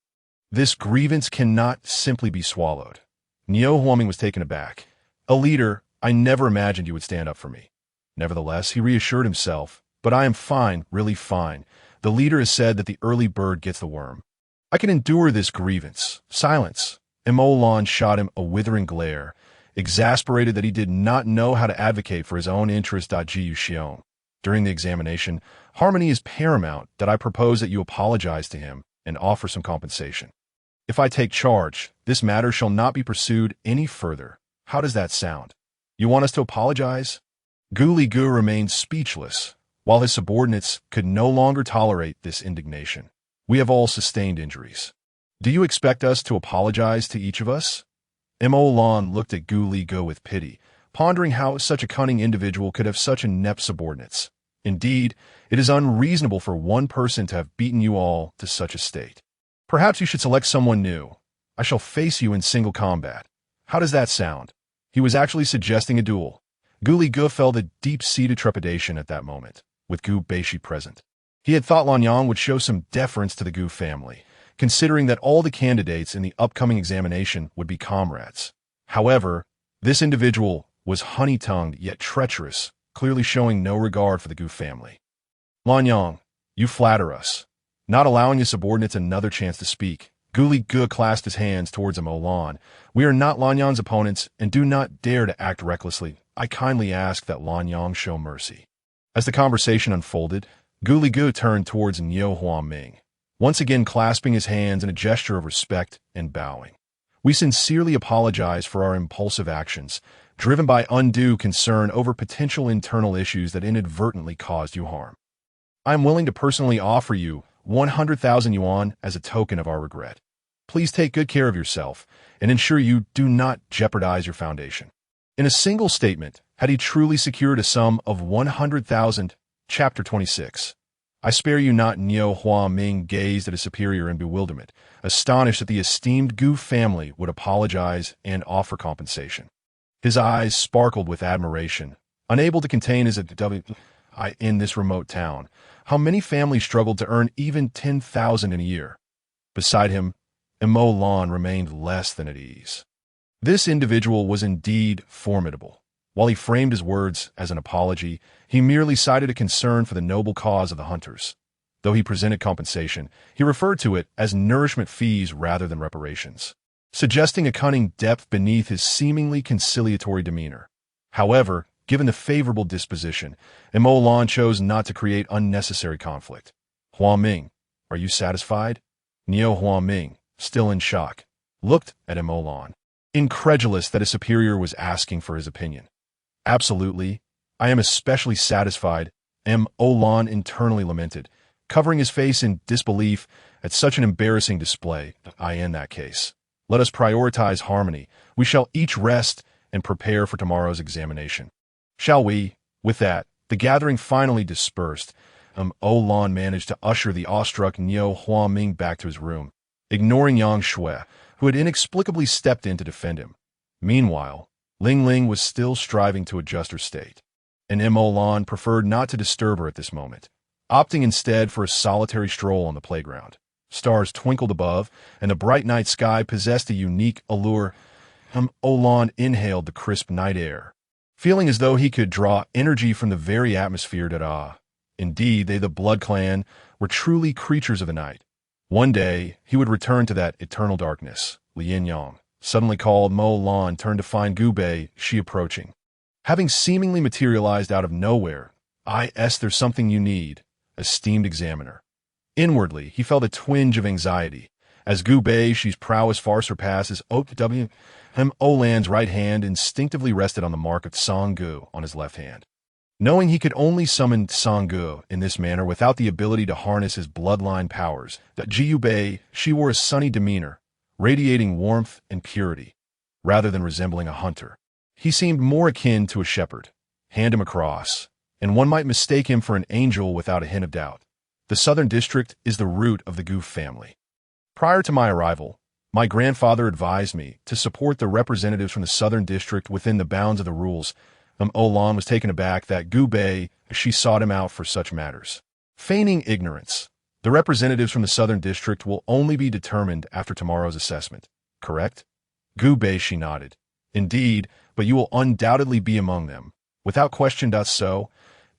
This grievance cannot simply be swallowed. Niu Huaming was taken aback. A leader, I never imagined you would stand up for me. Nevertheless, he reassured himself, but I am fine, really fine. The leader has said that the early bird gets the worm. I can endure this grievance. Silence. Mo Lan shot him a withering glare, exasperated that he did not know how to advocate for his own interest. Ji Xiong. During the examination, harmony is paramount. That I propose that you apologize to him and offer some compensation. If I take charge, this matter shall not be pursued any further. How does that sound? You want us to apologize? Gu Li Gu remained speechless, while his subordinates could no longer tolerate this indignation. We have all sustained injuries. Do you expect us to apologize to each of us? Mo Lan looked at Gu Li Gu with pity, pondering how such a cunning individual could have such inept subordinates. Indeed, it is unreasonable for one person to have beaten you all to such a state. Perhaps you should select someone new. I shall face you in single combat. How does that sound? He was actually suggesting a duel. Gu Li Gu felt a deep-seated trepidation at that moment, with Gu Baishi present. He had thought Lanyang would show some deference to the Gu family, considering that all the candidates in the upcoming examination would be comrades. However, this individual was honey-tongued yet treacherous, clearly showing no regard for the Gu family. Lanyang, you flatter us. Not allowing his subordinates another chance to speak, Gu Li Gu clasped his hands towards Mo Lan. We are not Lanyang's opponents and do not dare to act recklessly. I kindly ask that Lanyang show mercy. As the conversation unfolded, Gu Li Gu turned towards Niu Huaming, once again clasping his hands in a gesture of respect and bowing. We sincerely apologize for our impulsive actions, driven by undue concern over potential internal issues that inadvertently caused you harm. I am willing to personally offer you 100,000 yuan as a token of our regret. Please take good care of yourself and ensure you do not jeopardize your foundation. In a single statement, had he truly secured a sum of 100,000, Chapter 26. I spare you not. Niu Huaming gazed at his superior in bewilderment, astonished that the esteemed Gu family would apologize and offer compensation. His eyes sparkled with admiration, unable to contain his in this remote town. How many families struggled to earn even 10,000 in a year? Beside him, Mo Lan remained less than at ease. This individual was indeed formidable. While he framed his words as an apology, he merely cited a concern for the noble cause of the hunters. Though he presented compensation, he referred to it as nourishment fees rather than reparations, suggesting a cunning depth beneath his seemingly conciliatory demeanor. However, given the favorable disposition, Mo Lan chose not to create unnecessary conflict. Huaming, are you satisfied? Niu Huaming, still in shock, looked at Mo Lan, incredulous that his superior was asking for his opinion. Absolutely. I am especially satisfied, Mo Lan internally lamented. covering his face in disbelief at such an embarrassing display. In that case, let us prioritize harmony. We shall each rest and prepare for tomorrow's examination. Shall we? With that, the gathering finally dispersed. Olan managed to usher the awestruck Niu Huaming back to his room, ignoring Yang Shui, who had inexplicably stepped in to defend him. Meanwhile, Ling Ling was still striving to adjust her state, and Olan preferred not to disturb her at this moment, opting instead for a solitary stroll on the playground. Stars twinkled above, and the bright night sky possessed a unique allure. Olan inhaled the crisp night air, feeling as though he could draw energy from the very atmosphere. Indeed, they, the Blood Clan, were truly creatures of the night. One day, he would return to that eternal darkness. Lin Yang, suddenly called Mo Lan, turned to find Gu Bei Shi approaching. Having seemingly materialized out of nowhere, there's something you need, esteemed examiner. Inwardly, he felt a twinge of anxiety, as Gu Bei Shi's prowess far surpasses Olan's right hand instinctively rested on the mark of Sanggu on his left hand. Knowing he could only summon Sanggu in this manner without the ability to harness his bloodline powers, that Jiu Bei Shi wore a sunny demeanor, radiating warmth and purity, rather than resembling a hunter. He seemed more akin to a shepherd. Hand him across, and one might mistake him for an angel without a hint of doubt. The Southern District is the root of the Gu family. Prior to my arrival, my grandfather advised me to support the representatives from the Southern District within the bounds of the rules. Olan was taken aback that Gu Bei Shi sought him out for such matters. Feigning ignorance, the representatives from the Southern District will only be determined after tomorrow's assessment, correct? Gu Bei Shi nodded. Indeed, but you will undoubtedly be among them. Without question. So,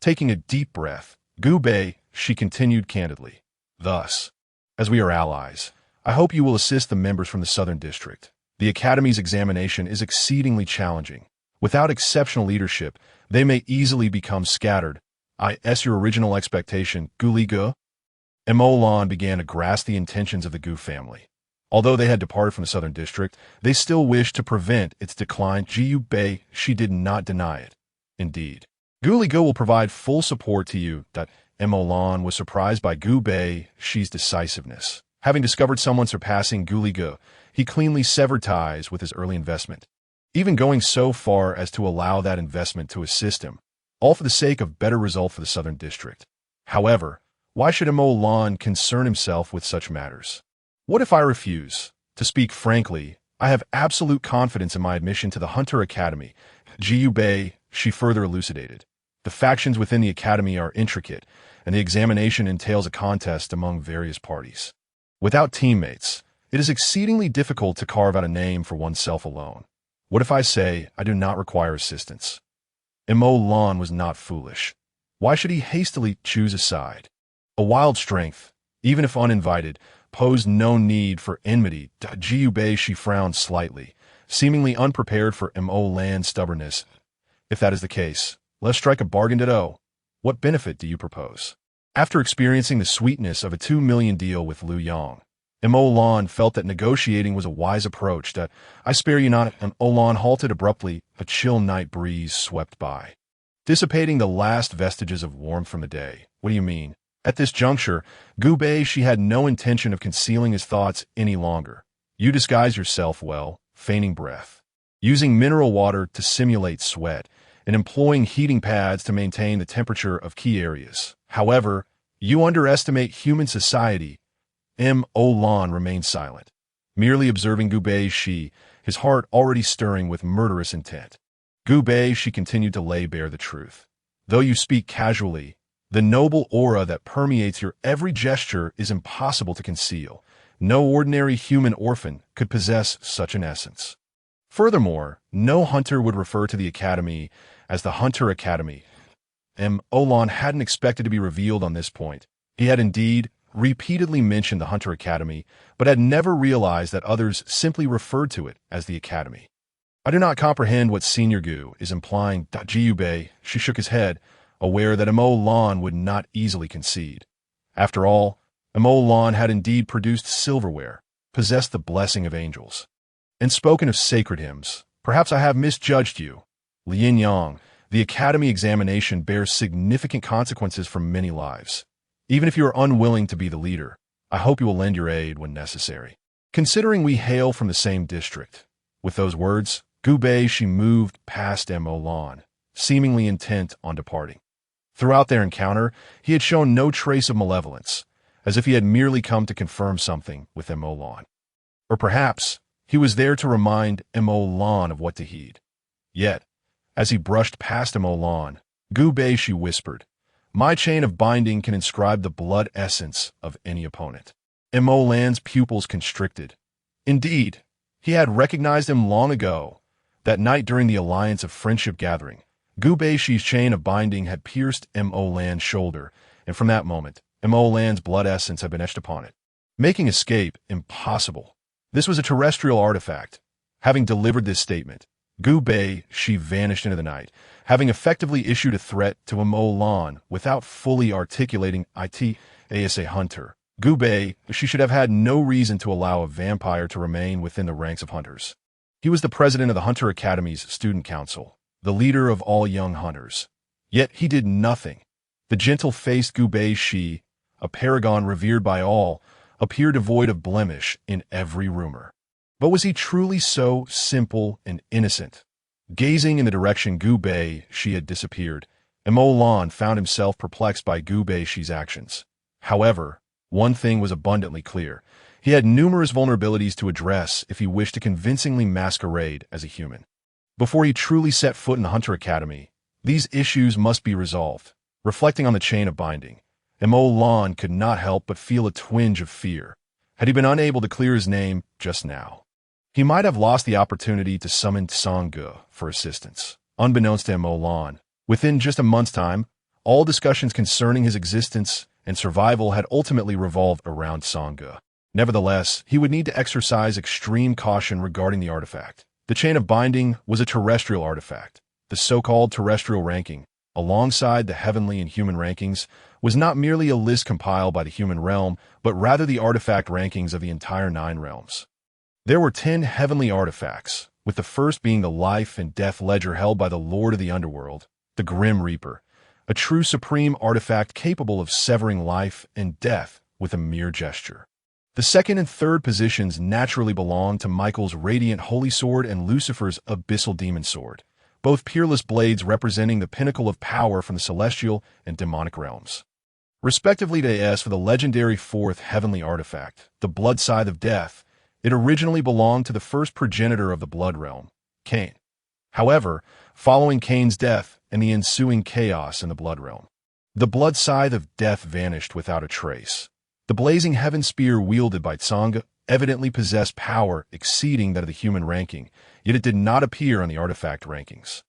taking a deep breath, Gu Bei Shi continued candidly. Thus, as we are allies, I hope you will assist the members from the Southern District. The Academy's examination is exceedingly challenging. Without exceptional leadership, they may easily become scattered. Your original expectation, Gu Li Gu? Olan began to grasp the intentions of the Gu family. Although they had departed from the Southern District, they still wished to prevent its decline. Jiu Bei Shi did not deny it. Indeed, Gu Li Gu will provide full support to you. Olan was surprised by Gu Bei Shi's decisiveness. Having discovered someone surpassing Gu Li Gu, he cleanly severed ties with his early investment, even going so far as to allow that investment to assist him, all for the sake of better result for the Southern District. However, why should Olan concern himself with such matters? What if I refuse? To speak frankly, I have absolute confidence in my admission to the Hunter Academy. Jiu Bei Shi further elucidated. The factions within the Academy are intricate, and the examination entails a contest among various parties. Without teammates, it is exceedingly difficult to carve out a name for oneself alone. What if I say I do not require assistance? Olan was not foolish. Why should he hastily choose a side? A wild strength, even if uninvited, posed no need for enmity. Jiu Bei Shi frowned slightly, seemingly unprepared for Olan's stubbornness. If that is the case, let's strike a bargain. What benefit do you propose? After experiencing the sweetness of a 2 million deal with Liu Yang, Olan felt that negotiating was a wise approach. I spare you not. Olan halted abruptly. A chill night breeze swept by, dissipating the last vestiges of warmth from the day. What do you mean? At this juncture, Gu Bei Shi had no intention of concealing his thoughts any longer. You disguise yourself well, feigning breath, using mineral water to simulate sweat, and employing heating pads to maintain the temperature of key areas. However, you underestimate human society. Olan remained silent, merely observing Gu Bei Shi, his heart already stirring with murderous intent. Gu Bei Shi continued to lay bare the truth. Though you speak casually, the noble aura that permeates your every gesture is impossible to conceal. No ordinary human orphan could possess such an essence. Furthermore, no hunter would refer to the Academy as the Hunter Academy. Olan hadn't expected to be revealed on this point. He had indeed repeatedly mentioned the Hunter Academy, but had never realized that others simply referred to it as the Academy. I do not comprehend what Senior Gu is implying. Jiu Bei Shi shook his head, aware that Olan would not easily concede. After all, Olan had indeed produced silverware, possessed the blessing of angels, and spoken of sacred hymns. Perhaps I have misjudged you. Lin Yang, the Academy examination bears significant consequences for many lives. Even if you are unwilling to be the leader, I hope you will lend your aid when necessary. Considering we hail from the same district." With those words, Gu Baishi moved past Mo Lan, seemingly intent on departing. Throughout their encounter, he had shown no trace of malevolence, as if he had merely come to confirm something with Mo Lan. Or perhaps he was there to remind Mo Lan of what to heed. Yet, as he brushed past Mo Lan, Gu Baishi whispered, "My chain of binding can inscribe the blood essence of any opponent." Mo Lan's pupils constricted. Indeed, he had recognized him long ago. That night during the Alliance of Friendship gathering, Gu Baishi's chain of binding had pierced Mo Lan's shoulder, and from that moment, Mo Lan's blood essence had been etched upon it, making escape impossible. This was a terrestrial artifact. Having delivered this statement, Gu Baishi vanished into the night, having effectively issued a threat to Mo Lan without fully articulating it as a hunter. Gu Baishi should have had no reason to allow a vampire to remain within the ranks of hunters. He was the president of the Hunter Academy's student council, the leader of all young hunters. Yet he did nothing. The gentle-faced Gu Baishi, a paragon revered by all, appeared devoid of blemish in every rumor. But was he truly so simple and innocent? Gazing in the direction Gu Baishi had disappeared, Mo Lan found himself perplexed by Gu Baishi's actions. However, one thing was abundantly clear. He had numerous vulnerabilities to address if he wished to convincingly masquerade as a human. Before he truly set foot in the Hunter Academy, these issues must be resolved. Reflecting on the chain of binding, Mo Lan could not help but feel a twinge of fear. Had he been unable to clear his name just now, he might have lost the opportunity to summon Sangge for assistance. Unbeknownst to Mo Lan, within just a month's time, all discussions concerning his existence and survival had ultimately revolved around Sangge. Nevertheless, he would need to exercise extreme caution regarding the artifact. The chain of binding was a terrestrial artifact. The so-called terrestrial ranking, alongside the heavenly and human rankings, was not merely a list compiled by the human realm, but rather the artifact rankings of the entire 9 realms. There were 10 heavenly artifacts, with the first being the life and death ledger held by the Lord of the Underworld, the Grim Reaper, a true supreme artifact capable of severing life and death with a mere gesture. The second and third positions naturally belonged to Michael's Radiant Holy Sword and Lucifer's Abyssal Demon Sword, both peerless blades representing the pinnacle of power from the celestial and demonic realms. Respectively to as for the legendary fourth heavenly artifact, the Blood Scythe of Death, it originally belonged to the first progenitor of the Blood Realm, Cain. However, following Cain's death and the ensuing chaos in the Blood Realm, the Blood Scythe of Death vanished without a trace. The blazing heaven spear wielded by Sangge evidently possessed power exceeding that of the human ranking, yet it did not appear on the artifact rankings.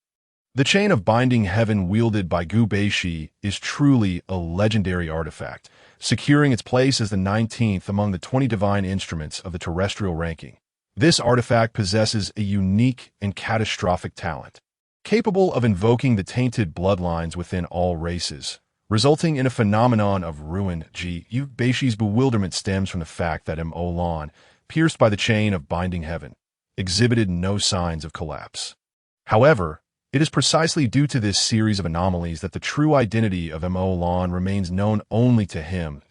The chain of binding heaven wielded by Gu Baishi is truly a legendary artifact, securing its place as the 19th among the 20 divine instruments of the terrestrial ranking. This artifact possesses a unique and catastrophic talent, capable of invoking the tainted bloodlines within all races, resulting in a phenomenon of ruin. Gu Baishi's bewilderment stems from the fact that Mo Lan, pierced by the chain of binding heaven, exhibited no signs of collapse. However, it is precisely due to this series of anomalies that the true identity of Mo Lan remains known only to him.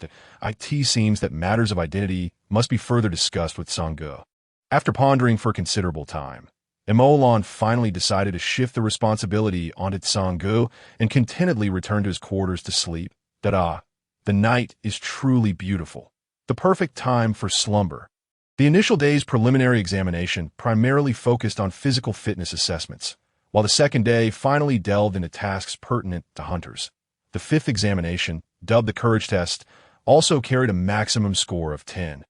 It seems that matters of identity must be further discussed with Sangge. After pondering for considerable time, Mo Lan finally decided to shift the responsibility onto Sangge and contentedly returned to his quarters to sleep. The night is truly beautiful, the perfect time for slumber. The initial day's preliminary examination primarily focused on physical fitness assessments, while the second day finally delved into tasks pertinent to hunters. The fifth examination, dubbed the Courage Test, also carried a maximum score of 10.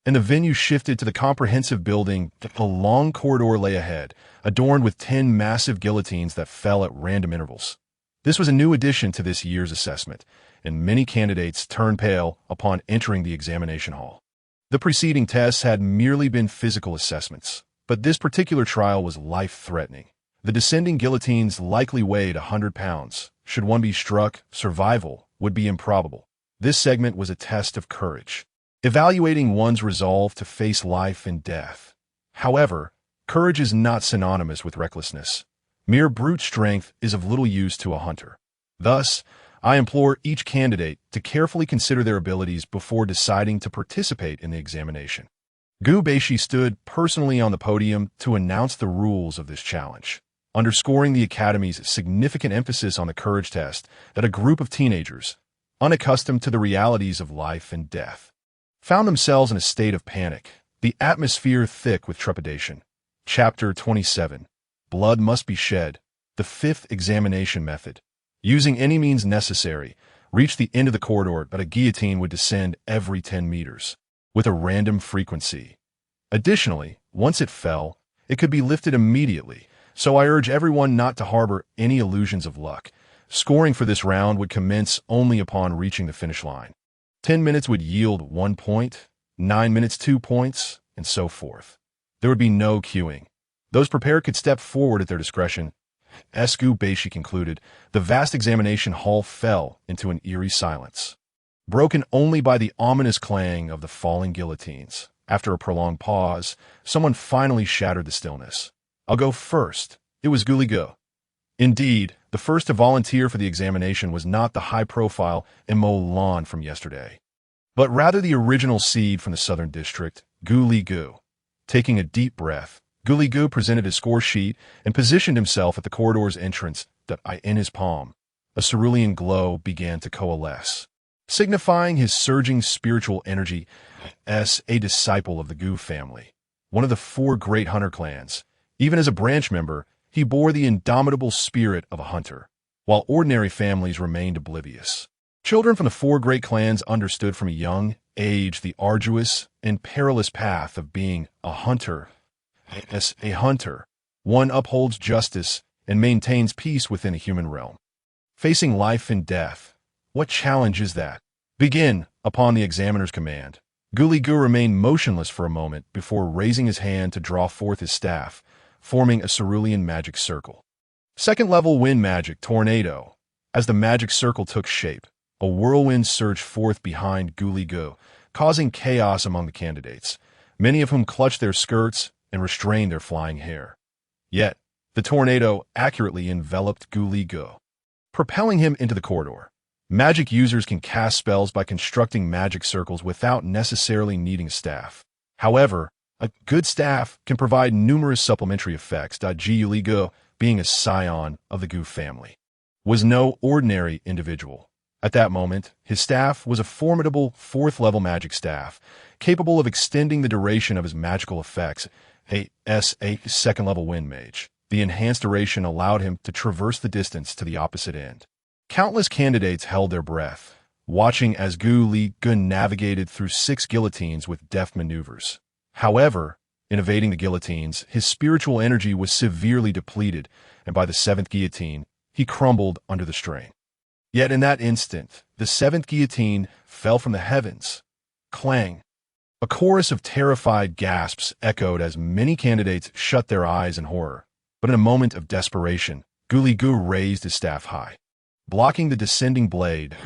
And the venue shifted to the comprehensive building. A long corridor lay ahead, adorned with 10 massive guillotines that fell at random intervals. This was a new addition to this year's assessment, and many candidates turned pale upon entering the examination hall. The preceding tests had merely been physical assessments, but this particular trial was life-threatening. The descending guillotines likely weighed 100 pounds. Should one be struck, survival would be improbable. This segment was a test of courage, evaluating one's resolve to face life and death. However, courage is not synonymous with recklessness. Mere brute strength is of little use to a hunter. Thus, I implore each candidate to carefully consider their abilities before deciding to participate in the examination. Gu Baishi stood personally on the podium to announce the rules of this challenge, underscoring the Academy's significant emphasis on the courage test that a group of teenagers, unaccustomed to the realities of life and death, found themselves in a state of panic, the atmosphere thick with trepidation. Chapter 27. Blood Must Be Shed. The fifth examination method. Using any means necessary, reach the end of the corridor, but a guillotine would descend every 10 meters, with a random frequency. Additionally, once it fell, it could be lifted immediately, so I urge everyone not to harbor any illusions of luck. Scoring for this round would commence only upon reaching the finish line. 10 minutes would yield 1 point, 9 minutes 2 points, and so forth. There would be no queuing. Those prepared could step forward at their discretion. Gu Baishi concluded. The vast examination hall fell into an eerie silence, broken only by the ominous clang of the falling guillotines. After a prolonged pause, someone finally shattered the stillness. "I'll go first." It was Gu Ligu. Indeed, the first to volunteer for the examination was not the high-profile Mo Lan from yesterday, but rather the original seed from the Southern District, Gu Ligu. Taking a deep breath, Gu Ligu presented his score sheet and positioned himself at the corridor's entrance. In his palm, a cerulean glow began to coalesce, signifying his surging spiritual energy. As a disciple of the Gu family, one of the 4 great hunter clans, even as a branch member, he bore the indomitable spirit of a hunter, while ordinary families remained oblivious. Children from the 4 great clans understood from a young age the arduous and perilous path of being a hunter. As a hunter, one upholds justice and maintains peace within the human realm. Facing life and death, what challenge is that? Begin, upon the examiner's command. Gu Ligu remained motionless for a moment before raising his hand to draw forth his staff, forming a cerulean magic circle. Second-level wind magic tornado. As the magic circle took shape, a whirlwind surged forth behind Gu Ligu, causing chaos among the candidates, many of whom clutched their skirts and restrained their flying hair. Yet, the tornado accurately enveloped Gu Ligu, propelling him into the corridor. Magic users can cast spells by constructing magic circles without necessarily needing a staff. However, a good staff can provide numerous supplementary effects. Gu Ligu, being a scion of the Gu family, was no ordinary individual. At that moment, his staff was a formidable 4th-level magic staff, capable of extending the duration of his magical effects. A 2nd-level wind mage. The enhanced duration allowed him to traverse the distance to the opposite end. Countless candidates held their breath, watching as Gu Ligu navigated through 6 guillotines with deft maneuvers. However, in evading the guillotines, his spiritual energy was severely depleted, and by the 7th guillotine, he crumbled under the strain. Yet in that instant, the 7th guillotine fell from the heavens. Clang! A chorus of terrified gasps echoed as many candidates shut their eyes in horror. But in a moment of desperation, Gu Ligu raised his staff high, blocking the descending blade.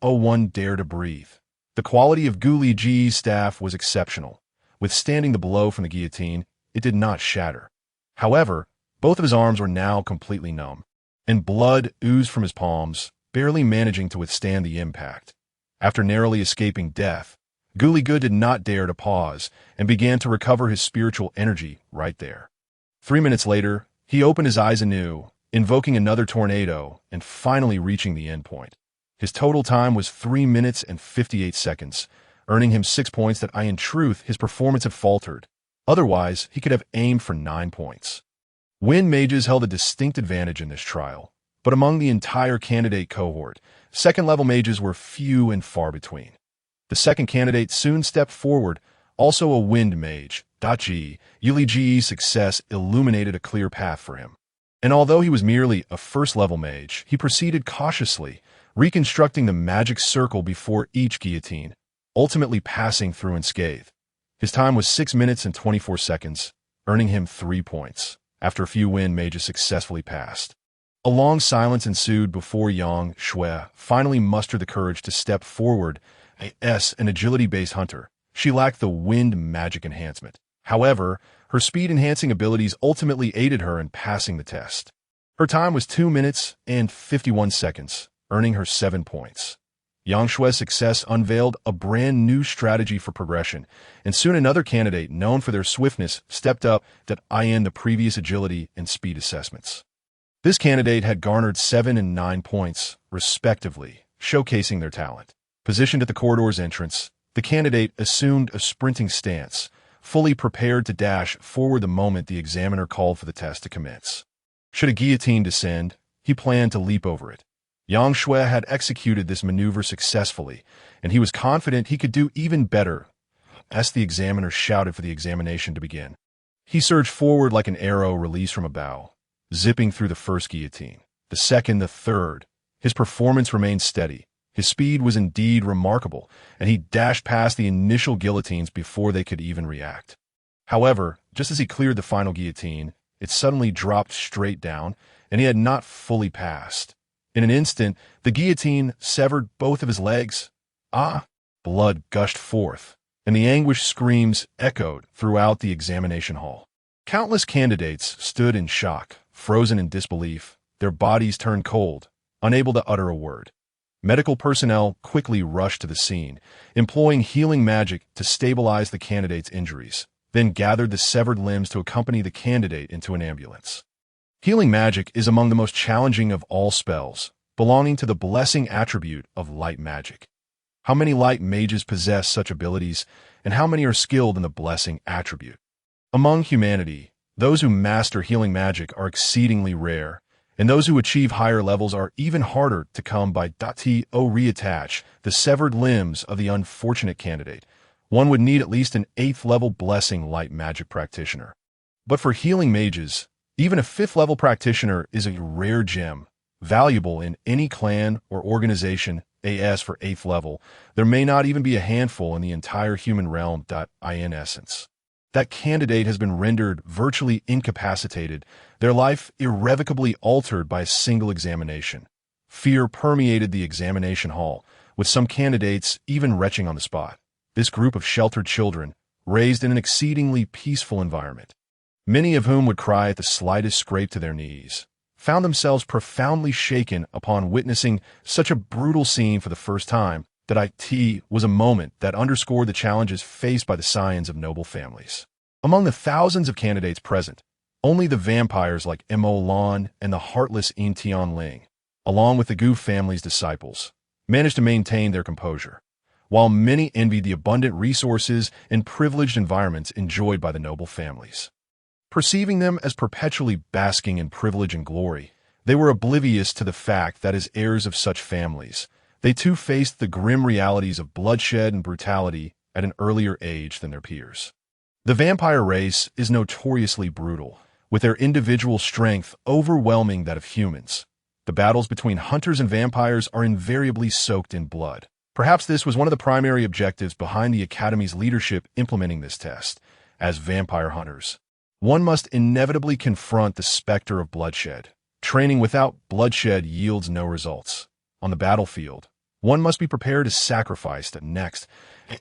No one dared to breathe. The quality of Gu Ligu's staff was exceptional. Withstanding the blow from the guillotine, it did not shatter. However, both of his arms were now completely numb, and blood oozed from his palms, barely managing to withstand the impact. After narrowly escaping death, Gu Ligu did not dare to pause and began to recover his spiritual energy right there. 3 minutes later, he opened his eyes anew, invoking another tornado and finally reaching the endpoint. His total time was 3 minutes and 58 seconds, earning him 6 points. In truth, his performance had faltered. Otherwise, he could have aimed for 9 points. Wind mages held a distinct advantage in this trial, but among the entire candidate cohort, 2nd-level mages were few and far between. The second candidate soon stepped forward, also a wind mage. Gu Ligu's success illuminated a clear path for him. And although he was merely a 1st-level mage, he proceeded cautiously, reconstructing the magic circle before each guillotine, ultimately passing through unscathed. His time was 6 minutes and 24 seconds, earning him 3 points, after a few wind mages successfully passed. A long silence ensued before Yang Shui finally mustered the courage to step forward. An agility-based hunter, she lacked the wind magic enhancement. However, her speed-enhancing abilities ultimately aided her in passing the test. Her time was 2 minutes and 51 seconds, earning her 7 points. Yang Shui's success unveiled a brand new strategy for progression, and soon another candidate known for their swiftness stepped up that in the previous agility and speed assessments. This candidate had garnered 7 and 9 points, respectively, showcasing their talent. Positioned at the corridor's entrance, the candidate assumed a sprinting stance, fully prepared to dash forward the moment the examiner called for the test to commence. Should a guillotine descend, he planned to leap over it. Yang Shui had executed this maneuver successfully, and he was confident he could do even better as the examiner shouted for the examination to begin. He surged forward like an arrow released from a bow, zipping through the first guillotine, the second, the third. His performance remained steady. His speed was indeed remarkable, and he dashed past the initial guillotines before they could even react. However, just as he cleared the final guillotine, it suddenly dropped straight down, and he had not fully passed. In an instant, the guillotine severed both of his legs. Blood gushed forth, and the anguished screams echoed throughout the examination hall. Countless candidates stood in shock, frozen in disbelief, their bodies turned cold, unable to utter a word. Medical personnel quickly rushed to the scene, employing healing magic to stabilize the candidate's injuries, then gathered the severed limbs to accompany the candidate into an ambulance. Healing magic is among the most challenging of all spells, belonging to the blessing attribute of light magic. How many light mages possess such abilities, and how many are skilled in the blessing attribute? Among humanity, those who master healing magic are exceedingly rare, and those who achieve higher levels are even harder to come by. To reattach the severed limbs of the unfortunate candidate, one would need at least an 8th level blessing light magic practitioner. But for healing mages, even a 5th level practitioner is a rare gem, valuable in any clan or organization. As for 8th level, there may not even be a handful in the entire human realm. In essence, that candidate has been rendered virtually incapacitated, their life irrevocably altered by a single examination. Fear permeated the examination hall, with some candidates even retching on the spot. This group of sheltered children, raised in an exceedingly peaceful environment, many of whom would cry at the slightest scrape to their knees, found themselves profoundly shaken upon witnessing such a brutal scene for the first time. That was a moment that underscored the challenges faced by the scions of noble families. Among the thousands of candidates present, only the vampires like Mo Lan and the heartless In Tian Ling, along with the Gu family's disciples, managed to maintain their composure, while many envied the abundant resources and privileged environments enjoyed by the noble families. Perceiving them as perpetually basking in privilege and glory, they were oblivious to the fact that as heirs of such families, they too faced the grim realities of bloodshed and brutality at an earlier age than their peers. The vampire race is notoriously brutal, with their individual strength overwhelming that of humans. The battles between hunters and vampires are invariably soaked in blood. Perhaps this was one of the primary objectives behind the Academy's leadership implementing this test. As vampire hunters, one must inevitably confront the specter of bloodshed. Training without bloodshed yields no results. On the battlefield, one must be prepared to sacrifice. Next,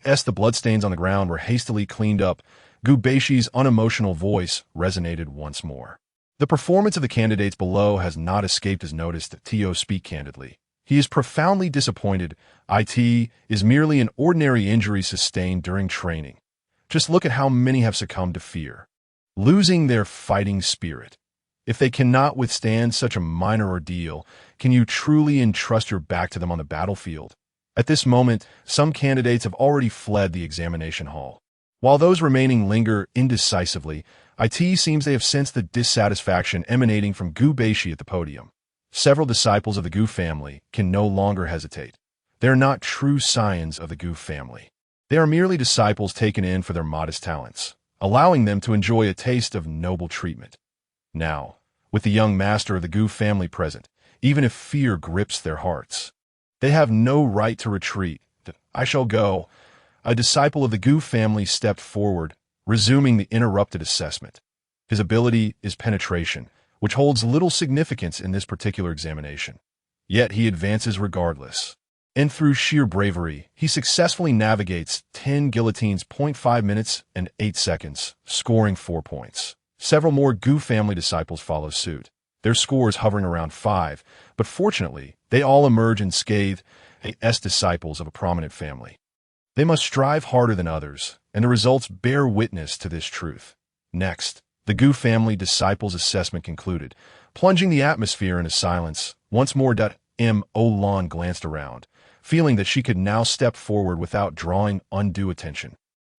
as the bloodstains on the ground were hastily cleaned up, Gu Beishi's unemotional voice resonated once more. The performance of the candidates below has not escaped his notice. Tio speak candidly. He is profoundly disappointed. It is merely an ordinary injury sustained during training. Just look at how many have succumbed to fear, losing their fighting spirit. If they cannot withstand such a minor ordeal, can you truly entrust your back to them on the battlefield? At this moment, some candidates have already fled the examination hall. While those remaining linger indecisively, it seems they have sensed the dissatisfaction emanating from Gu Beishi at the podium. Several disciples of the Gu family can no longer hesitate. They are not true scions of the Gu family. They are merely disciples taken in for their modest talents, allowing them to enjoy a taste of noble treatment. Now, with the young master of the Gu family present, even if fear grips their hearts, they have no right to retreat. I shall go. A disciple of the Gu family stepped forward, resuming the interrupted assessment. His ability is penetration, which holds little significance in this particular examination. Yet he advances regardless. And through sheer bravery, he successfully navigates 10 guillotines, 0.5 minutes and 8 seconds, scoring 4 points. Several more Gu family disciples follow suit. their scores hovering around 5, but fortunately, they all emerge unscathed as disciples of a prominent family. They must strive harder than others, and the results bear witness to this truth. Next, the Gu family disciples assessment concluded, plunging the atmosphere into silence. Once more, Mo-Lan glanced around, feeling that she could now step forward without drawing undue attention,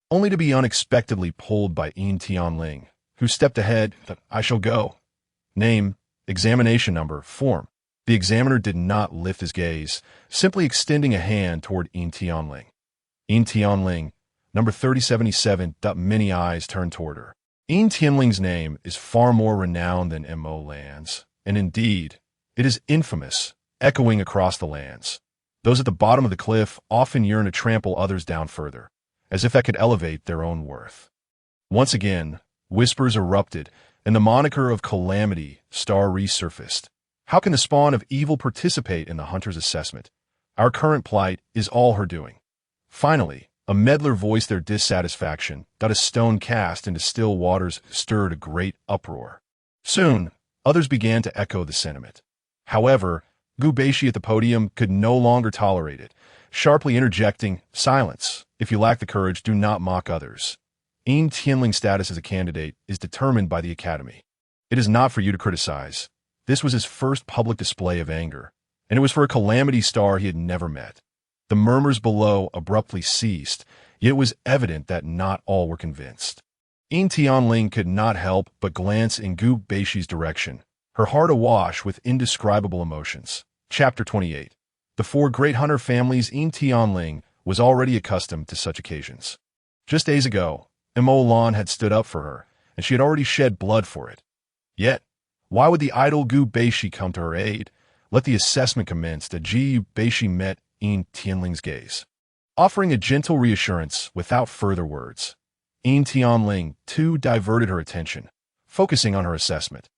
only to be unexpectedly pulled by Yin Tianling, who stepped ahead. "I shall go. Name, examination number, form." The examiner did not lift his gaze, simply extending a hand toward Yin Tianling. Yin Tianling, number 3077. Many eyes turned toward her. Yin Tianling's name is far more renowned than Mo-Lan's, and indeed, it is infamous, echoing across the lands. Those at the bottom of the cliff often yearn to trample others down further, as if that could elevate their own worth. Once again, whispers erupted, and the moniker of Calamity Star resurfaced. How can the spawn of evil participate in the hunter's assessment? Our current plight is all her doing. Finally, a meddler voiced their dissatisfaction. A stone cast into still waters stirred a great uproar. Soon, others began to echo the sentiment. However, Gu Baishi at the podium could no longer tolerate it, sharply interjecting, "Silence. If you lack the courage, do not mock others. Yin Tianling's status as a candidate is determined by the Academy. It is not for you to criticize." This was his first public display of anger, and it was for a Calamity Star he had never met. The murmurs below abruptly ceased, yet it was evident that not all were convinced. Yin Tianling could not help but glance in Gu Baishi's direction, her heart awash with indescribable emotions. Chapter 28. The four great hunter families. Yin Tianling was already accustomed to such occasions. Just days ago, Mo-Lan had stood up for her, and she had already shed blood for it. Yet, why would the idle Gu Baishi come to her aid? Let the assessment commence. Gu Baishi met Yin Tianling's gaze, offering a gentle reassurance without further words. Yin Tianling, too, diverted her attention, focusing on her assessment.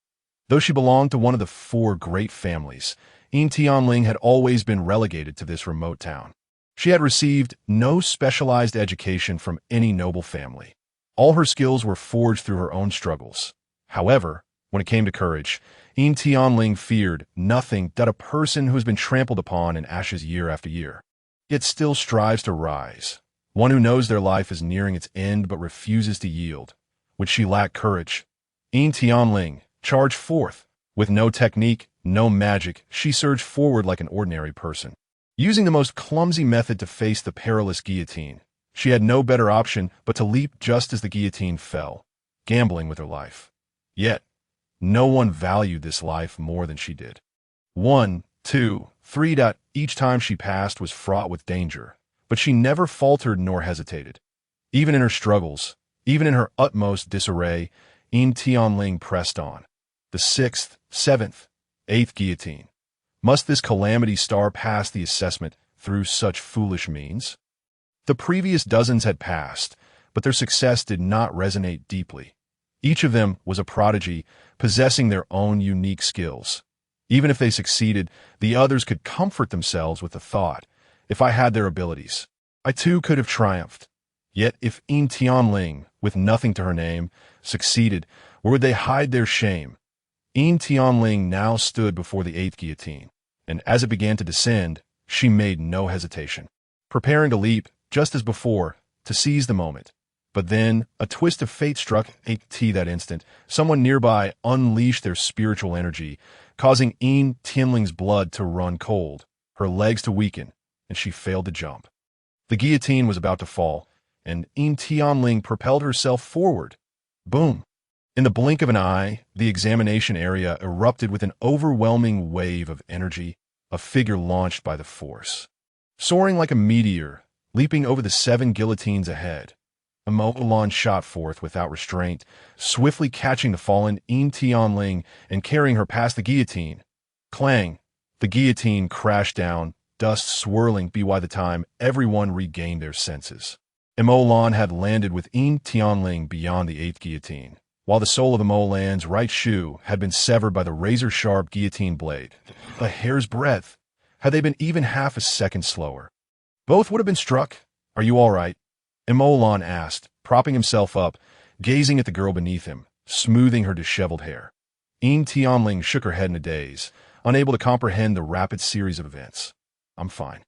Though she belonged to one of the four great families, Yin Tianling had always been relegated to this remote town. She had received no specialized education from any noble family. All her skills were forged through her own struggles. However, when it came to courage, Yin Tianling feared nothing but a person who has been trampled upon in ashes year after year, yet still strives to rise. One who knows their life is nearing its end but refuses to yield. Would she lack courage? Yin Tianling charged forth. With no technique, no magic, she surged forward like an ordinary person, using the most clumsy method to face the perilous guillotine. She had no better option but to leap just as the guillotine fell, gambling with her life. Yet, no one valued this life more than she did. 1, 2, 3. Each time she passed was fraught with danger, but she never faltered nor hesitated. Even in her struggles, even in her utmost disarray, Yin Tianling pressed on. The 6th, 7th, 8th guillotine. Must this Calamity Star pass the assessment through such foolish means? The previous dozens had passed, but their success did not resonate deeply. Each of them was a prodigy, possessing their own unique skills. Even if they succeeded, the others could comfort themselves with the thought, if I had their abilities, I too could have triumphed. Yet if Yin Tianling, with nothing to her name, succeeded, where would they hide their shame? Yin Tianling now stood before the 8th guillotine, and as it began to descend, she made no hesitation, preparing to leap, just as before, to seize the moment. But then, a twist of fate struck that instant. Someone nearby unleashed their spiritual energy, causing Yin Tianling's blood to run cold, her legs to weaken, and she failed to jump. The guillotine was about to fall, and Yin Tianling propelled herself forward. Boom! In the blink of an eye, the examination area erupted with an overwhelming wave of energy, a figure launched by the force. Soaring like a meteor, leaping over the 7 guillotines ahead, Mo-Lan shot forth without restraint, swiftly catching the fallen Yin Tianling and carrying her past the guillotine. Clang! The guillotine crashed down, dust swirling by the time everyone regained their senses. Mo-Lan had landed with Yin Tianling beyond the 8th guillotine, while the sole of Mo-Lan's right shoe had been severed by the razor-sharp guillotine blade. A hair's breadth. Had they been even half a second slower, both would have been struck. Are you all right? Mo-Lan asked, propping himself up, gazing at the girl beneath him, smoothing her disheveled hair. Yin Tianling shook her head in a daze, unable to comprehend the rapid series of events. I'm fine.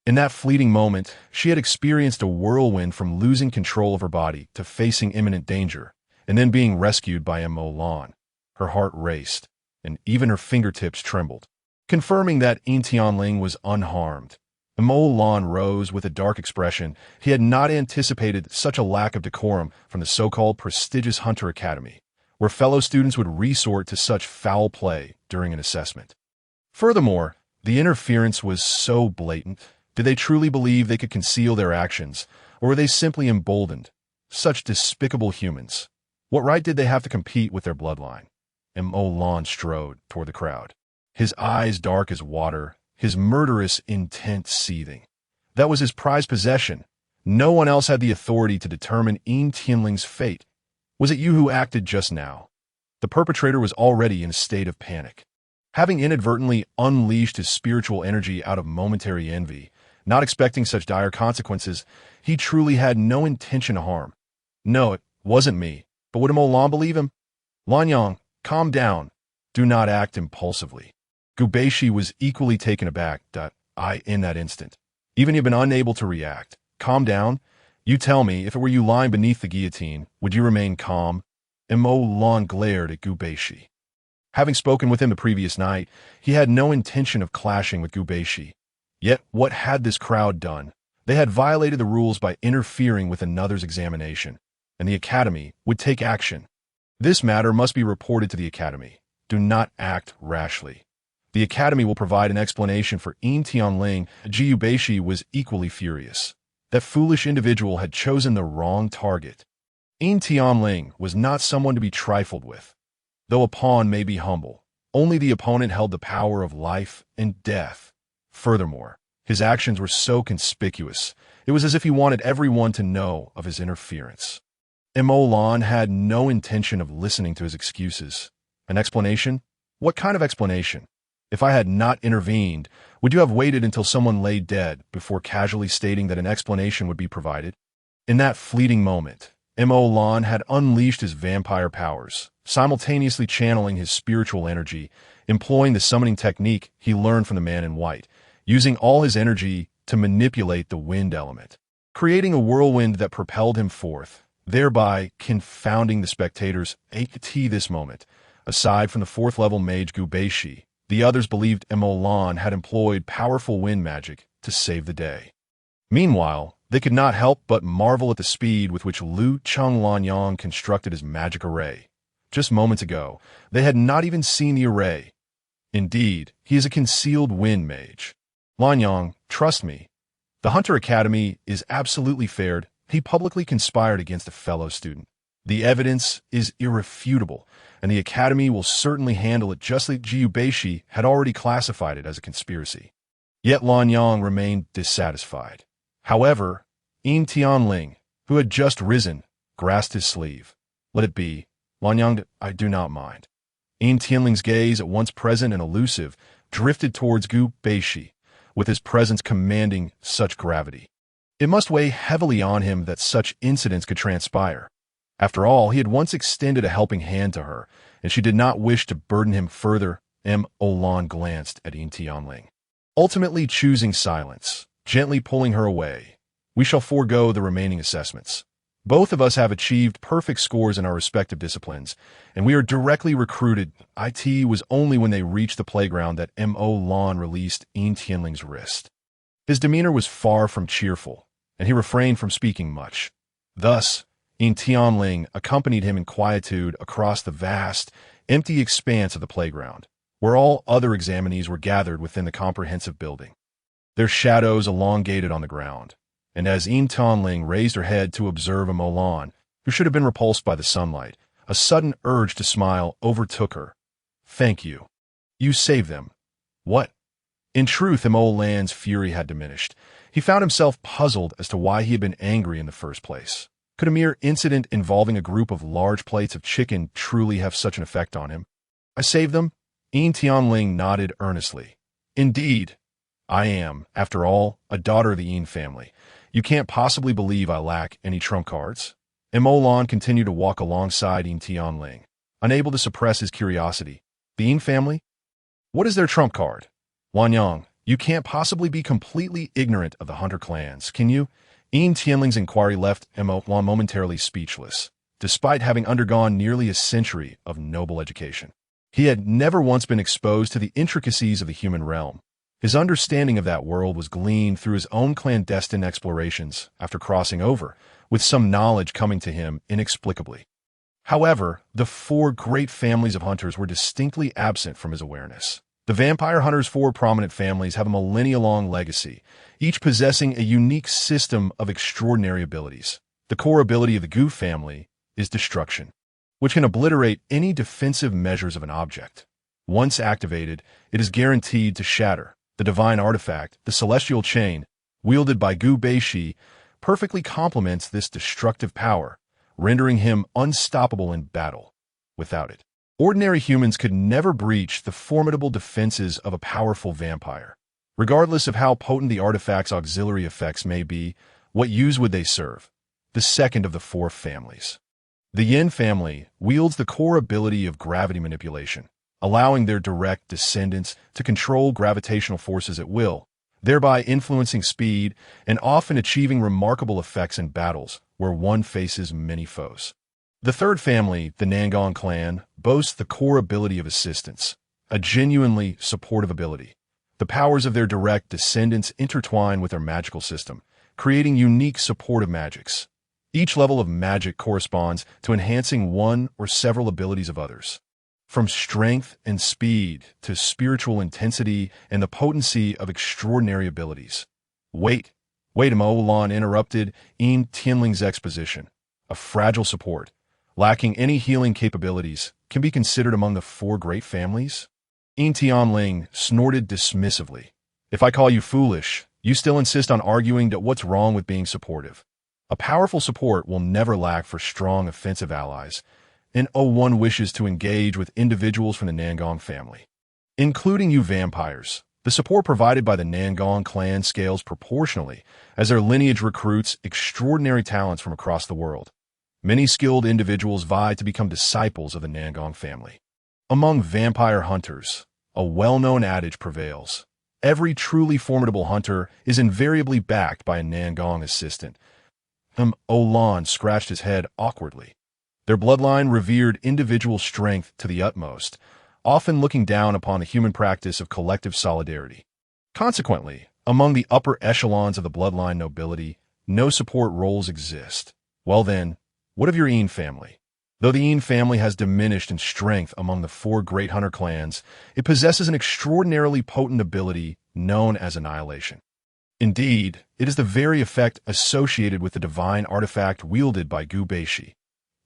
In that fleeting moment, she had experienced a whirlwind from losing control of her body to facing imminent danger, and then being rescued by Mo Lan. Her heart raced, and even her fingertips trembled. Confirming that Yin Tianling was unharmed, Mo Lan rose with a dark expression. He had not anticipated such a lack of decorum from the so-called prestigious Hunter Academy, where fellow students would resort to such foul play during an assessment. Furthermore, the interference was so blatant. Did they truly believe they could conceal their actions, or were they simply emboldened? Such despicable humans. What right did they have to compete with their bloodline? Mo Lan strode toward the crowd, his eyes dark as water, his murderous intent seething. That was his prized possession. No one else had the authority to determine Yin Tianling's fate. Was it you who acted just now? The perpetrator was already in a state of panic. Having inadvertently unleashed his spiritual energy out of momentary envy, not expecting such dire consequences, he truly had no intention to harm. No, it wasn't me. But would Mo Lan believe him? Lanyang, calm down. Do not act impulsively. Gu Baishi was equally taken aback in that instant. Even you've been unable to react. Calm down. You tell me, if it were you lying beneath the guillotine, would you remain calm? Mo Lan glared at Gu Baishi. Having spoken with him the previous night, he had no intention of clashing with Gu Baishi. Yet, what had this crowd done? They had violated the rules by interfering with another's examination, and the Academy would take action. This matter must be reported to the Academy. Do not act rashly. The Academy will provide an explanation for Yin Tianling. Gu Baishi was equally furious. That foolish individual had chosen the wrong target. Yin Tianling was not someone to be trifled with. Though a pawn may be humble, only the opponent held the power of life and death. Furthermore, his actions were so conspicuous, it was as if he wanted everyone to know of his interference. Mo Lan had no intention of listening to his excuses. An explanation? What kind of explanation? If I had not intervened, would you have waited until someone lay dead before casually stating that an explanation would be provided? In that fleeting moment, Mo Lan had unleashed his vampire powers, simultaneously channeling his spiritual energy, employing the summoning technique he learned from the man in white, using all his energy to manipulate the wind element, creating a whirlwind that propelled him forth, thereby confounding the spectators at this moment. Aside from the fourth-level mage Gu Baishi, the others believed Mo Lan had employed powerful wind magic to save the day. Meanwhile, they could not help but marvel at the speed with which Lu Chung Lanyang constructed his magic array. Just moments ago, they had not even seen the array. Indeed, he is a concealed wind mage. Lanyang, trust me. The Hunter Academy is absolutely fair. He publicly conspired against a fellow student. The evidence is irrefutable, and the Academy will certainly handle it just like Gu Baishi had already classified it as a conspiracy. Yet Lanyang remained dissatisfied. However, Yin Tianling, who had just risen, grasped his sleeve. Let it be. Lanyang, I do not mind. Yin Tianling's gaze, at once present and elusive, drifted towards Gu Baishi, with his presence commanding such gravity. It must weigh heavily on him that such incidents could transpire. After all, he had once extended a helping hand to her, and she did not wish to burden him further. Mo Lan glanced at Yin Tianling, ultimately choosing silence, gently pulling her away. We shall forego the remaining assessments. Both of us have achieved perfect scores in our respective disciplines, and we are directly recruited. It was only when they reached the playground that Mo Lan released Yin Tianling's wrist. His demeanor was far from cheerful, and he refrained from speaking much. Thus, Yin Tianling accompanied him in quietude across the vast, empty expanse of the playground, where all other examinees were gathered within the comprehensive building. Their shadows elongated on the ground, and as Yin Tianling raised her head to observe Mo Lan, who should have been repulsed by the sunlight, a sudden urge to smile overtook her. Thank you. You saved them. What? In truth, Mo Lan's fury had diminished. He found himself puzzled as to why he had been angry in the first place. Could a mere incident involving a group of large plates of chicken truly have such an effect on him? I saved them? Yin Tianling nodded earnestly. Indeed. I am, after all, a daughter of the Yin family. You can't possibly believe I lack any trump cards. Mo Lan continued to walk alongside Yin Tianling, unable to suppress his curiosity. The Yin family? What is their trump card? Wanyang, you can't possibly be completely ignorant of the Hunter clans, can you? Yin Tianling's inquiry left Mo momentarily speechless, despite having undergone nearly a century of noble education. He had never once been exposed to the intricacies of the human realm. His understanding of that world was gleaned through his own clandestine explorations after crossing over, with some knowledge coming to him inexplicably. However, the four great families of hunters were distinctly absent from his awareness. The vampire hunters' four prominent families have a millennia-long legacy, each possessing a unique system of extraordinary abilities. The core ability of the Gu family is destruction, which can obliterate any defensive measures of an object. Once activated, it is guaranteed to shatter. The divine artifact, the celestial chain, wielded by Gu Baishi, perfectly complements this destructive power, rendering him unstoppable in battle. Without it, ordinary humans could never breach the formidable defenses of a powerful vampire. Regardless of how potent the artifact's auxiliary effects may be, what use would they serve? The second of the four families. The Yin family wields the core ability of gravity manipulation, allowing their direct descendants to control gravitational forces at will, thereby influencing speed and often achieving remarkable effects in battles where one faces many foes. The third family, the Nangong clan, boasts the core ability of assistance, a genuinely supportive ability. The powers of their direct descendants intertwine with their magical system, creating unique supportive magics. Each level of magic corresponds to enhancing one or several abilities of others. From strength and speed to spiritual intensity and the potency of extraordinary abilities. Wait, Mo interrupted Yin Tianling's exposition. A fragile support, lacking any healing capabilities, can be considered among the four great families? Yin Tianling snorted dismissively. If I call you foolish, you still insist on arguing that what's wrong with being supportive. A powerful support will never lack for strong offensive allies, and one wishes to engage with individuals from the Nangong family. Including you vampires, the support provided by the Nangong clan scales proportionally as their lineage recruits extraordinary talents from across the world. Many skilled individuals vie to become disciples of the Nangong family. Among vampire hunters, a well-known adage prevails. Every truly formidable hunter is invariably backed by a Nangong assistant. Olan scratched his head awkwardly. Their bloodline revered individual strength to the utmost, often looking down upon the human practice of collective solidarity. Consequently, among the upper echelons of the bloodline nobility, no support roles exist. Well then, what of your Yin family? Though the Yin family has diminished in strength among the four great hunter clans, it possesses an extraordinarily potent ability known as annihilation. Indeed, it is the very effect associated with the divine artifact wielded by Gu Baishi.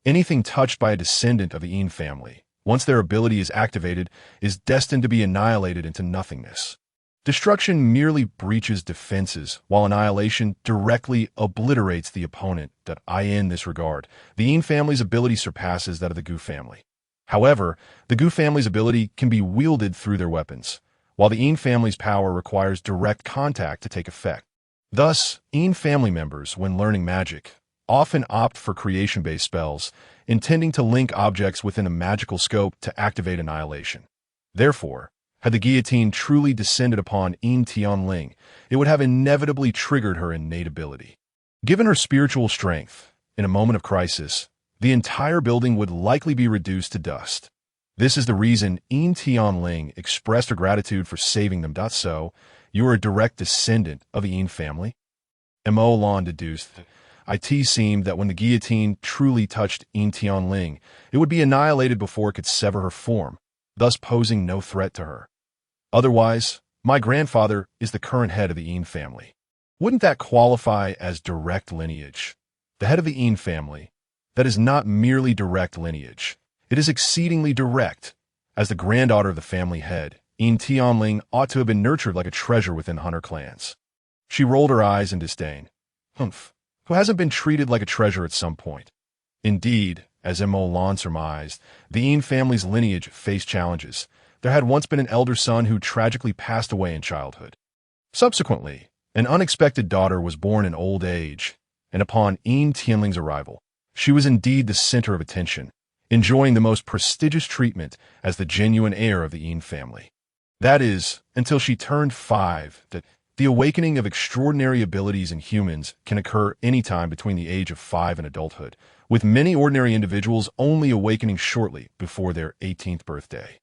Anything touched by a descendant of the Yin family, once their ability is activated, is destined to be annihilated into nothingness. Destruction merely breaches defenses, while annihilation directly obliterates the opponent. In this regard, the Yin family's ability surpasses that of the Gu family. However, the Gu family's ability can be wielded through their weapons, while the Yin family's power requires direct contact to take effect. Thus, Yin family members, when learning magic, often opt for creation-based spells, intending to link objects within a magical scope to activate annihilation. Therefore, had the guillotine truly descended upon Yin Tianling, it would have inevitably triggered her innate ability. Given her spiritual strength, in a moment of crisis, the entire building would likely be reduced to dust. This is the reason Yin Tianling expressed her gratitude for saving them. So, you are a direct descendant of the Yin family? Mo Lan deduced. It seemed that when the guillotine truly touched Yin Tianling, it would be annihilated before it could sever her form, thus posing no threat to her. Otherwise, my grandfather is the current head of the Yin family. Wouldn't that qualify as direct lineage? The head of the Yin family, that is not merely direct lineage. It is exceedingly direct. As the granddaughter of the family head, Yin Tianling ought to have been nurtured like a treasure within hunter clans. She rolled her eyes in disdain. Humph, who hasn't been treated like a treasure at some point? Indeed, as Mo Lan surmised, the Yin family's lineage faced challenges. There had once been an elder son who tragically passed away in childhood. Subsequently, an unexpected daughter was born in old age, and upon Yin Tianling's arrival, she was indeed the center of attention. enjoying the most prestigious treatment as the genuine heir of the Yin family. That is, until she turned 5, that the awakening of extraordinary abilities in humans can occur anytime between the age of 5 and adulthood, with many ordinary individuals only awakening shortly before their 18th birthday.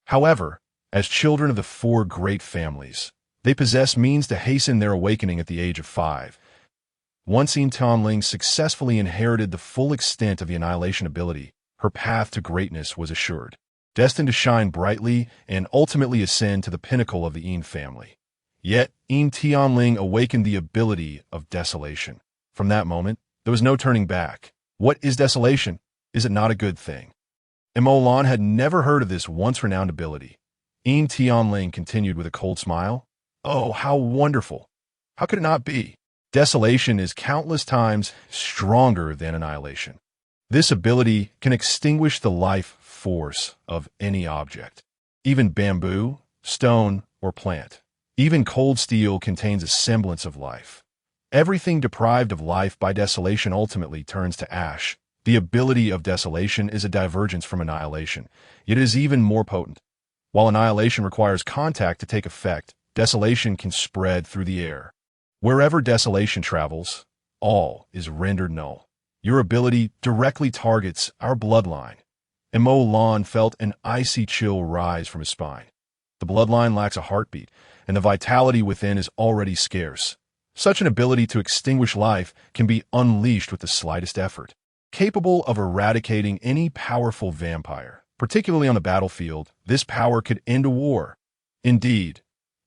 However, as children of the 4 great families, they possess means to hasten their awakening at the age of 5. Once Yin Tianling successfully inherited the full extent of the annihilation ability, her path to greatness was assured, destined to shine brightly and ultimately ascend to the pinnacle of the Yin family. Yet, Yin Tianling awakened the ability of desolation. From that moment, there was no turning back. What is desolation? Is it not a good thing? Mo Lan had never heard of this once-renowned ability. Yin Tianling continued with a cold smile. Oh, how wonderful! How could it not be? Desolation is countless times stronger than annihilation. This ability can extinguish the life force of any object, even bamboo, stone, or plant. Even cold steel contains a semblance of life. Everything deprived of life by desolation ultimately turns to ash. The ability of desolation is a divergence from annihilation, yet it is even more potent. While annihilation requires contact to take effect, desolation can spread through the air. Wherever desolation travels, all is rendered null. Your ability directly targets our bloodline. Mo Lan felt an icy chill rise from his spine. The bloodline lacks a heartbeat, and the vitality within is already scarce. Such an ability to extinguish life can be unleashed with the slightest effort, capable of eradicating any powerful vampire. Particularly on the battlefield, this power could end a war. Indeed.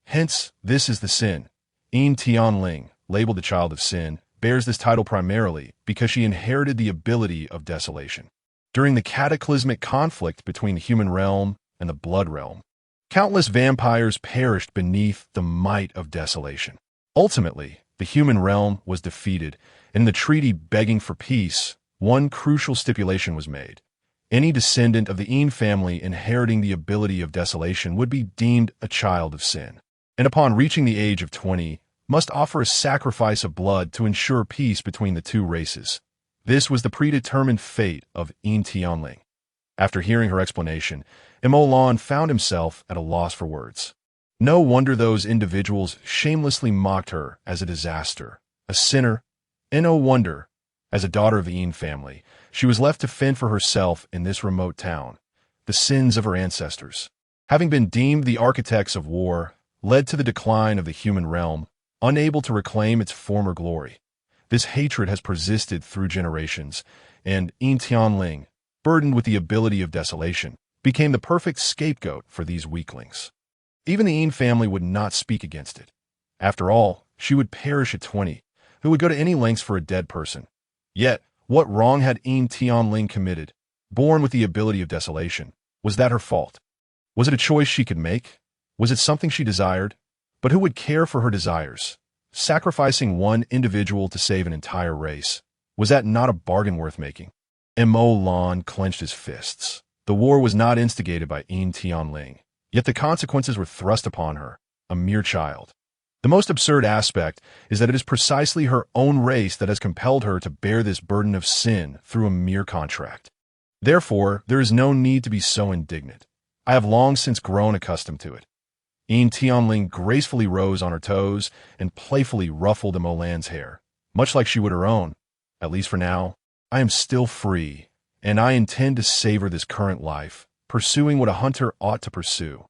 Hence, this is the sin. Yin Tianling, labeled the Child of Sin, bears this title primarily because she inherited the ability of desolation. During the cataclysmic conflict between the human realm and the blood realm, countless vampires perished beneath the might of desolation. Ultimately, the human realm was defeated, and in the treaty begging for peace, one crucial stipulation was made. Any descendant of the Yin family inheriting the ability of desolation would be deemed a child of sin, and upon reaching the age of 20, must offer a sacrifice of blood to ensure peace between the two races. This was the predetermined fate of Yin Tianling. After hearing her explanation, Mo Lan found himself at a loss for words. No wonder those individuals shamelessly mocked her as a disaster, a sinner, and no wonder, as a daughter of the Yin family, she was left to fend for herself in this remote town. The sins of her ancestors, having been deemed the architects of war, led to the decline of the human realm, unable to reclaim its former glory. This hatred has persisted through generations, and Yin Tianling, burdened with the ability of desolation, became the perfect scapegoat for these weaklings. Even the Yin family would not speak against it. After all, she would perish at 20, who would go to any lengths for a dead person. Yet, what wrong had Yin Tianling committed? Born with the ability of desolation, was that her fault? Was it a choice she could make? Was it something she desired? But who would care for her desires? Sacrificing one individual to save an entire race, was that not a bargain worth making? Mo Lan clenched his fists. The war was not instigated by Yin Tianling, yet the consequences were thrust upon her, a mere child. The most absurd aspect is that it is precisely her own race that has compelled her to bear this burden of sin through a mere contract. Therefore, there is no need to be so indignant. I have long since grown accustomed to it. Yin Tianling gracefully rose on her toes and playfully ruffled Mo Lan's hair, much like she would her own. At least for now, I am still free, and I intend to savor this current life, pursuing what a hunter ought to pursue.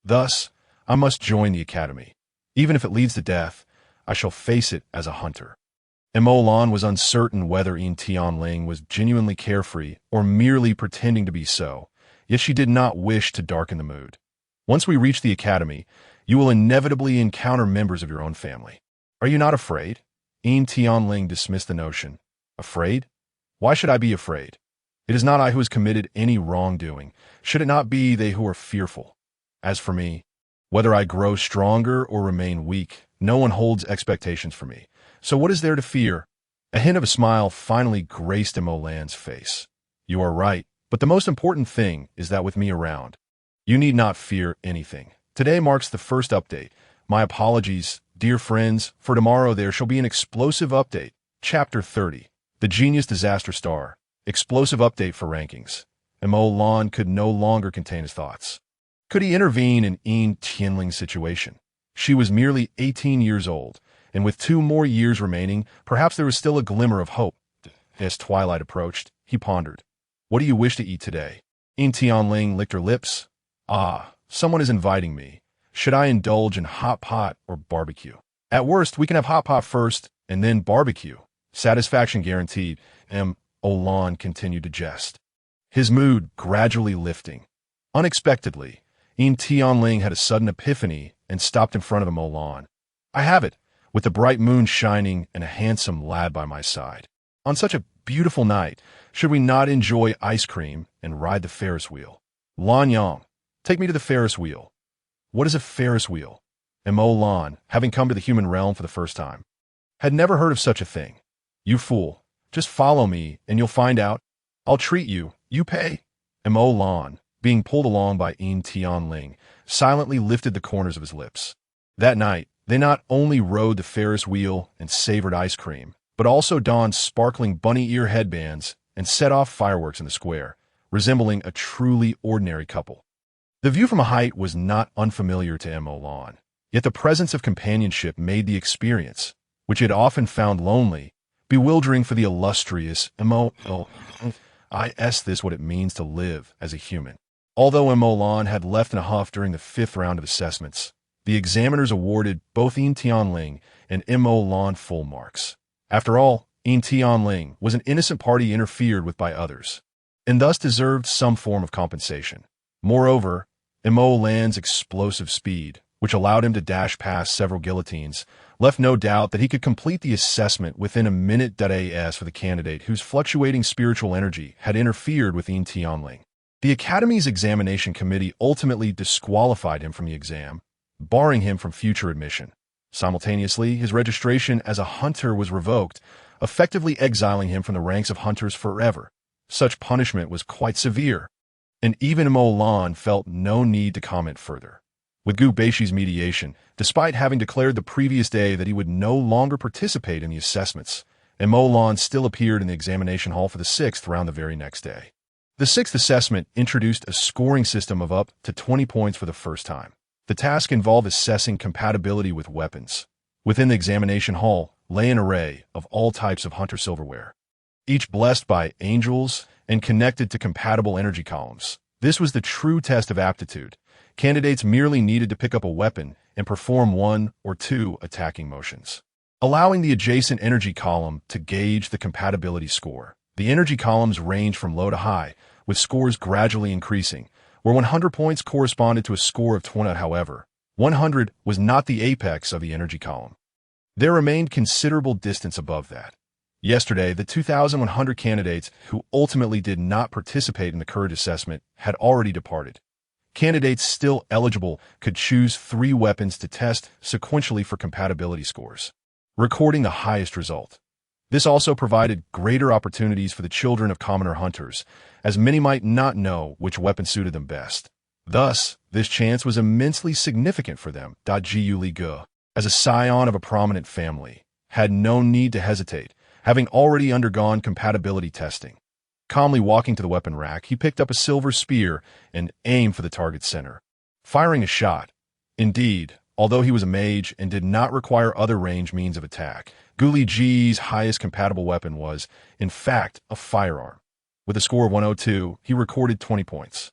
Thus, I must join the academy. Even if it leads to death, I shall face it as a hunter. Mo Lan was uncertain whether Yin Tianling was genuinely carefree or merely pretending to be so, yet she did not wish to darken the mood. Once we reach the academy, you will inevitably encounter members of your own family. Are you not afraid? Yin Tianling dismissed the notion. Afraid? Why should I be afraid? It is not I who has committed any wrongdoing. Should it not be they who are fearful? As for me, whether I grow stronger or remain weak, no one holds expectations for me. So what is there to fear? A hint of a smile finally graced Mo Lan's face. You are right, but the most important thing is that with me around, you need not fear anything. Today marks the first update. My apologies, dear friends, for tomorrow there shall be an explosive update. Chapter 30. The Genius Disaster Star. Explosive update for rankings. and Mo Lan could no longer contain his thoughts. Could he intervene in Yin Tianling's situation? She was merely 18 years old, and with 2 more years remaining, perhaps there was still a glimmer of hope. As twilight approached, he pondered. What do you wish to eat today? Yin Tianling licked her lips. Ah, someone is inviting me. Should I indulge in hot pot or barbecue? At worst, we can have hot pot first, and then barbecue. Satisfaction guaranteed. Olan continued to jest, his mood gradually lifting. Unexpectedly, Yin Tianling had a sudden epiphany and stopped in front of Olan. I have it, with the bright moon shining and a handsome lad by my side. On such a beautiful night, should we not enjoy ice cream and ride the Ferris wheel? Lan Yang, take me to the Ferris wheel. What is a Ferris wheel? And Lan, having come to the human realm for the first time, had never heard of such a thing. You fool, just follow me and you'll find out. I'll treat you, you pay. And Lan, being pulled along by Yin Tianling, silently lifted the corners of his lips. That night, they not only rode the Ferris wheel and savored ice cream, but also donned sparkling bunny ear headbands and set off fireworks in the square, resembling a truly ordinary couple. The view from a height was not unfamiliar to Lan, yet the presence of companionship made the experience, which he had often found lonely, bewildering for the illustrious I asked this what it means to live as a human. Although Lan had left in a huff during the 5th round of assessments, the examiners awarded both Yin Tianling and Lan full marks. After all, Yin Tianling was an innocent party interfered with by others, and thus deserved some form of compensation. Moreover, Lan's explosive speed, which allowed him to dash past several guillotines, left no doubt that he could complete the assessment within a minute. As for the candidate whose fluctuating spiritual energy had interfered with Yin Tianling, the Academy's examination committee ultimately disqualified him from the exam, barring him from future admission. Simultaneously, his registration as a hunter was revoked, effectively exiling him from the ranks of hunters forever. Such punishment was quite severe, and even Lan felt no need to comment further. With Gu Beishi's mediation, despite having declared the previous day that he would no longer participate in the assessments, Lan still appeared in the examination hall for the 6th round the very next day. The 6th assessment introduced a scoring system of up to 20 points for the first time. The task involved assessing compatibility with weapons. Within the examination hall lay an array of all types of hunter silverware, each blessed by angels and connected to compatible energy columns. This was the true test of aptitude. Candidates merely needed to pick up a weapon and perform 1 or 2 attacking motions, allowing the adjacent energy column to gauge the compatibility score. The energy columns range from low to high, with scores gradually increasing, where 100 points corresponded to a score of 20. However, 100 was not the apex of the energy column. There remained considerable distance above that. Yesterday, the 2,100 candidates who ultimately did not participate in the current assessment had already departed. Candidates still eligible could choose 3 weapons to test sequentially for compatibility scores, recording the highest result. This also provided greater opportunities for the children of commoner hunters, as many might not know which weapon suited them best. Thus, this chance was immensely significant for them. Jiu Li Ge, as a scion of a prominent family, had no need to hesitate, having already undergone compatibility testing. Calmly walking to the weapon rack, he picked up a silver spear and aimed for the target's center, firing a shot. Indeed, although he was a mage and did not require other range means of attack, Gu Liji's highest compatible weapon was, in fact, a firearm. With a score of 102, he recorded 20 points.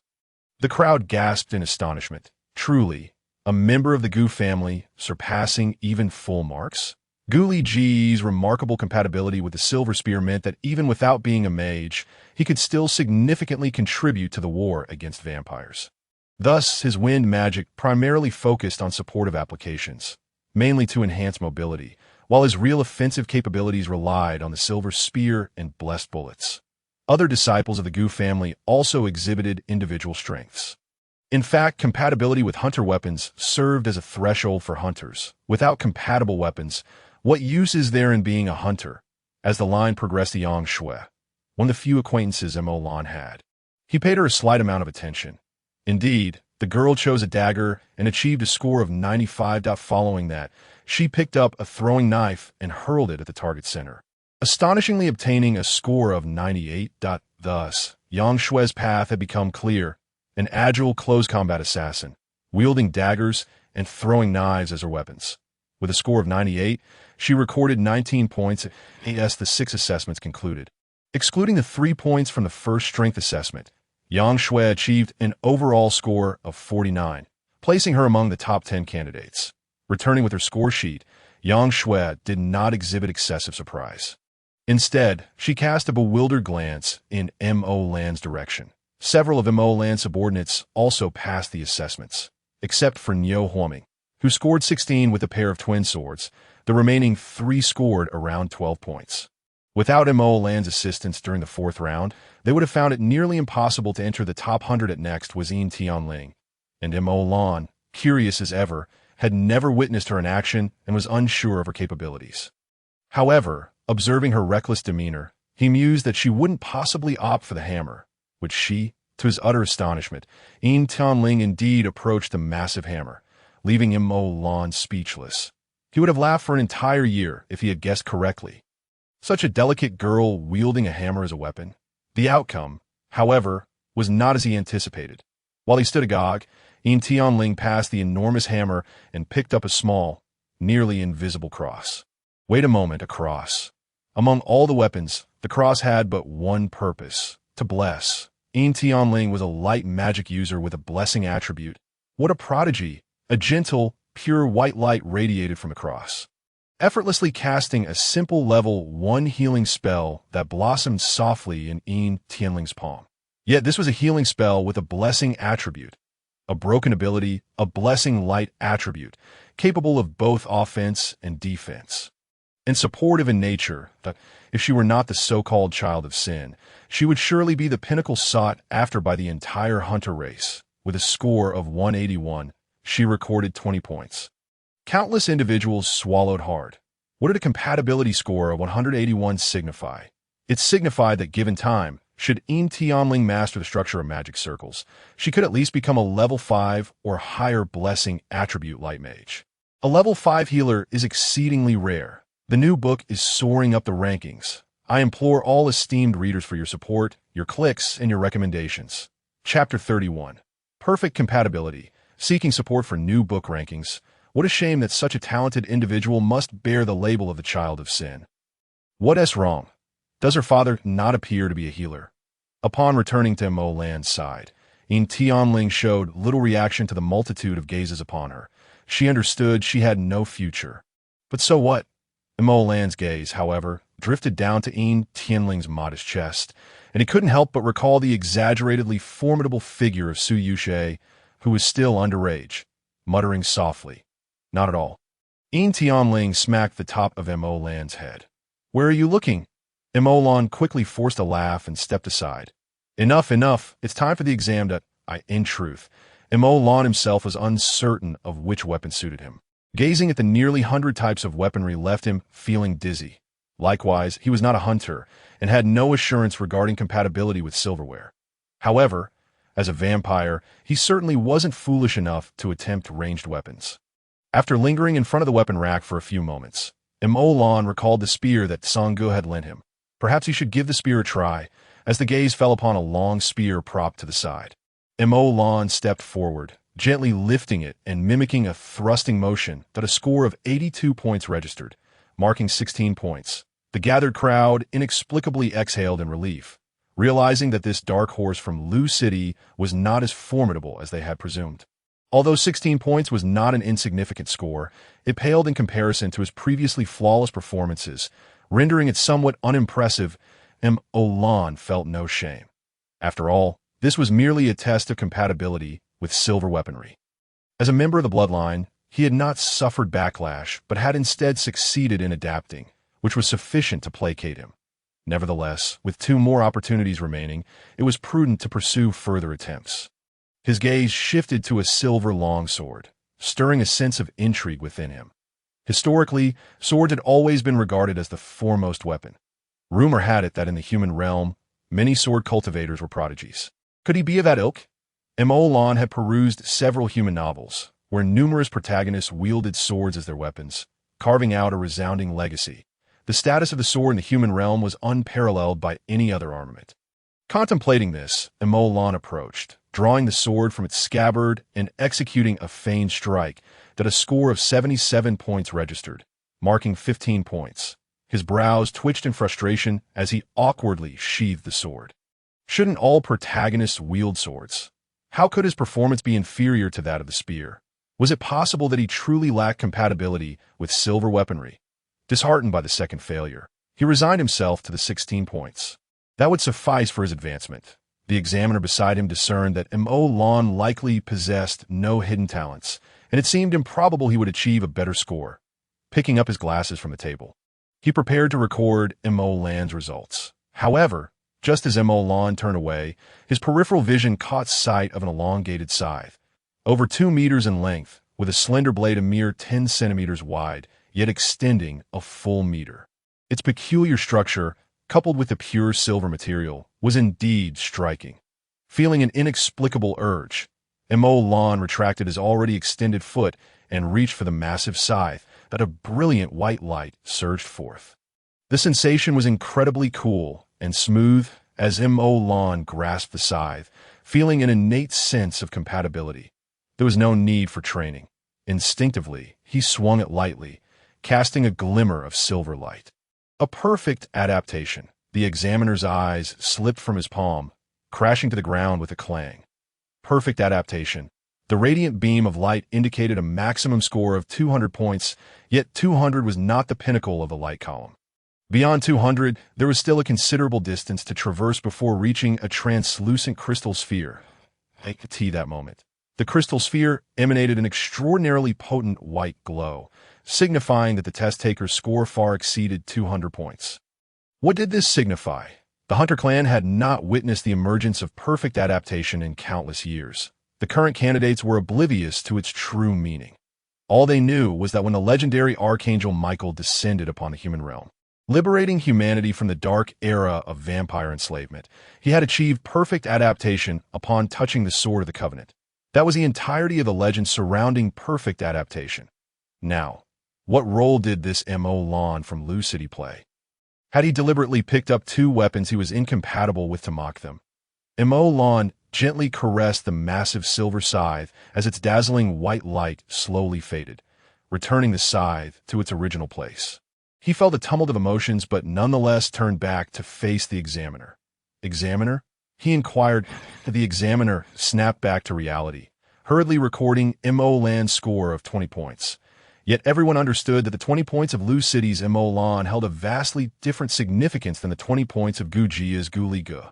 The crowd gasped in astonishment. Truly, a member of the Gu family surpassing even full marks? Gu Liji's remarkable compatibility with the silver spear meant that even without being a mage, he could still significantly contribute to the war against vampires. Thus, his wind magic primarily focused on supportive applications, mainly to enhance mobility, while his real offensive capabilities relied on the silver spear and blessed bullets. Other disciples of the Gu family also exhibited individual strengths. In fact, compatibility with hunter weapons served as a threshold for hunters. Without compatible weapons, what use is there in being a hunter? As the line progressed to Yang Shui, one of the few acquaintances Lan had, he paid her a slight amount of attention. Indeed, the girl chose a dagger and achieved a score of 95. Following that, she picked up a throwing knife and hurled it at the target center, astonishingly obtaining a score of 98. Thus, Yang Shui's path had become clear, an agile close combat assassin, wielding daggers and throwing knives as her weapons. With a score of 98, she recorded 19 points as the 6 assessments concluded. Excluding the 3 points from the first strength assessment, Yang Shui achieved an overall score of 49, placing her among the top 10 candidates. Returning with her score sheet, Yang Shui did not exhibit excessive surprise. Instead, she cast a bewildered glance in M.O. Lan's direction. Several of M.O. Lan's subordinates also passed the assessments, except for Niu Huoming, who scored 16 with a pair of twin swords. The remaining 3 scored around 12 points. Without M.O. Lan's assistance during the 4th round, they would have found it nearly impossible to enter the top 100 at next was Yin Tianling, and M.O. Lan, curious as ever, had never witnessed her in action and was unsure of her capabilities. However, observing her reckless demeanor, he mused that she wouldn't possibly opt for the hammer, which she, to his utter astonishment, Yin Tianling indeed approached the massive hammer, leaving M.O. Lan speechless. He would have laughed for an entire year if he had guessed correctly. Such a delicate girl wielding a hammer as a weapon. The outcome, however, was not as he anticipated. While he stood agog, Yin Tianling passed the enormous hammer and picked up a small, nearly invisible cross. Wait a moment, a cross. Among all the weapons, the cross had but one purpose, to bless. Yin Tianling was a light magic user with a blessing attribute. What a prodigy! A gentle, pure white light radiated from the cross, effortlessly casting a simple level 1 healing spell that blossomed softly in Yin Tianling's palm. Yet this was a healing spell with a blessing attribute, a broken ability, a blessing light attribute, capable of both offense and defense. And supportive in nature, that if she were not the so-called child of sin, she would surely be the pinnacle sought after by the entire hunter race. With a score of 181, she recorded 20 points. Countless individuals swallowed hard. What did a compatibility score of 181 signify? It signified that given time, should Yin Tianling master the structure of magic circles, she could at least become a level 5 or higher blessing attribute light mage. A level 5 healer is exceedingly rare. The new book is soaring up the rankings. I implore all esteemed readers for your support, your clicks, and your recommendations. Chapter 31. Perfect Compatibility. Seeking support for new book rankings. What a shame that such a talented individual must bear the label of the child of sin. What's wrong? Does her father not appear to be a healer? Upon returning to M.O. Lan's side, Yin Tianling showed little reaction to the multitude of gazes upon her. She understood she had no future. But so what? M.O. Lan's gaze, however, drifted down to Yin Tianling's modest chest, and he couldn't help but recall the exaggeratedly formidable figure of Su Yushe, who was still underage, muttering softly, "Not at all." Yin Tianling smacked the top of M.O. Lan's head. "Where are you looking?" M.O. Lan quickly forced a laugh and stepped aside. Enough, enough. It's time for the exam in truth, M.O. Lan himself was uncertain of which weapon suited him. Gazing at the nearly 100 types of weaponry left him feeling dizzy. Likewise, he was not a hunter and had no assurance regarding compatibility with silverware. However, as a vampire, he certainly wasn't foolish enough to attempt ranged weapons. After lingering in front of the weapon rack for a few moments, M.O. Lan recalled the spear that Sangge had lent him. Perhaps he should give the spear a try, as the gaze fell upon a long spear propped to the side. M.O. Lan stepped forward, gently lifting it and mimicking a thrusting motion that a score of 82 points registered, marking 16 points. The gathered crowd inexplicably exhaled in relief, realizing that this dark horse from Lu City was not as formidable as they had presumed. Although 16 points was not an insignificant score, it paled in comparison to his previously flawless performances, rendering it somewhat unimpressive. M.O. Lan felt no shame. After all, this was merely a test of compatibility with silver weaponry. As a member of the bloodline, he had not suffered backlash, but had instead succeeded in adapting, which was sufficient to placate him. Nevertheless, with 2 more opportunities remaining, it was prudent to pursue further attempts. His gaze shifted to a silver longsword, stirring a sense of intrigue within him. Historically, swords had always been regarded as the foremost weapon. Rumor had it that in the human realm, many sword cultivators were prodigies. Could he be of that ilk? M.O. Lan had perused several human novels, where numerous protagonists wielded swords as their weapons, carving out a resounding legacy. The status of the sword in the human realm was unparalleled by any other armament. Contemplating this, Emolan approached, drawing the sword from its scabbard and executing a feigned strike that a score of 77 points registered, marking 15 points. His brows twitched in frustration as he awkwardly sheathed the sword. Shouldn't all protagonists wield swords? How could his performance be inferior to that of the spear? Was it possible that he truly lacked compatibility with silver weaponry? Disheartened by the second failure, he resigned himself to the 16 points. That would suffice for his advancement. The examiner beside him discerned that Emolan likely possessed no hidden talents, and it seemed improbable he would achieve a better score. Picking up his glasses from the table, he prepared to record Emolan's results. However, just as Emolan turned away, his peripheral vision caught sight of an elongated scythe, over 2 meters in length, with a slender blade a mere 10 centimeters wide, yet extending a full meter. Its peculiar structure, coupled with the pure silver material, was indeed striking. Feeling an inexplicable urge, Emolan retracted his already extended foot and reached for the massive scythe that a brilliant white light surged forth. The sensation was incredibly cool and smooth as Emolan grasped the scythe, feeling an innate sense of compatibility. There was no need for training. Instinctively, he swung it lightly, casting a glimmer of silver light. A perfect adaptation. The examiner's eyes slipped from his palm, crashing to the ground with a clang. Perfect adaptation. The radiant beam of light indicated a maximum score of 200 points, yet 200 was not the pinnacle of the light column. Beyond 200, there was still a considerable distance to traverse before reaching a translucent crystal sphere. I could see that moment. The crystal sphere emanated an extraordinarily potent white glow, signifying that the test-taker's score far exceeded 200 points. What did this signify? The Hunter clan had not witnessed the emergence of perfect adaptation in countless years. The current candidates were oblivious to its true meaning. All they knew was that when the legendary Archangel Michael descended upon the human realm, liberating humanity from the dark era of vampire enslavement, he had achieved perfect adaptation upon touching the sword of the Covenant. That was the entirety of the legend surrounding perfect adaptation. Now, what role did this Emolan from Lu City play? Had he deliberately picked up 2 weapons he was incompatible with to mock them? Emolan gently caressed the massive silver scythe as its dazzling white light slowly faded, returning the scythe to its original place. He felt a tumult of emotions but nonetheless turned back to face the examiner. Examiner? He inquired. The examiner snapped back to reality, hurriedly recording Emolan's score of 20 points. Yet everyone understood that the 20 points of Lu City's Emolan held a vastly different significance than the 20 points of Gujia's Guli Gu.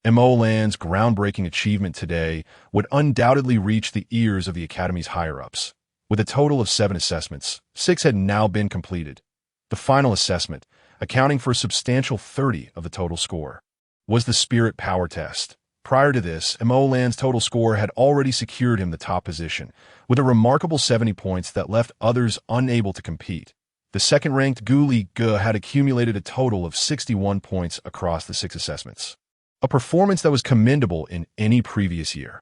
Emolan's groundbreaking achievement today would undoubtedly reach the ears of the Academy's higher-ups. With a total of 7 assessments, 6 had now been completed. The final assessment, accounting for a substantial 30 of the total score, was the Spirit Power Test. Prior to this, Emolan's total score had already secured him the top position, with a remarkable 70 points that left others unable to compete. The second-ranked Guli Gu had accumulated a total of 61 points across the 6 assessments, a performance that was commendable in any previous year.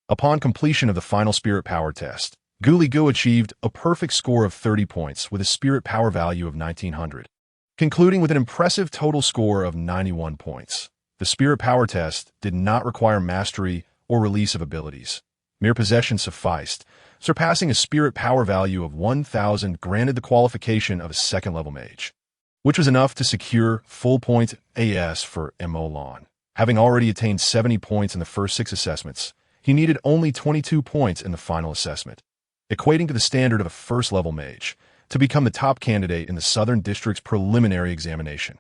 Upon completion of the final Spirit Power Test, Guli Gu achieved a perfect score of 30 points with a Spirit Power value of 1900, concluding with an impressive total score of 91 points. The Spirit Power Test did not require mastery or release of abilities. Mere possession sufficed, surpassing a Spirit Power value of 1,000 granted the qualification of a second-level mage, which was enough to secure full point AS for Emolan. Having already attained 70 points in the first 6 assessments, he needed only 22 points in the final assessment, equating to the standard of a first-level mage, to become the top candidate in the Southern District's preliminary examination.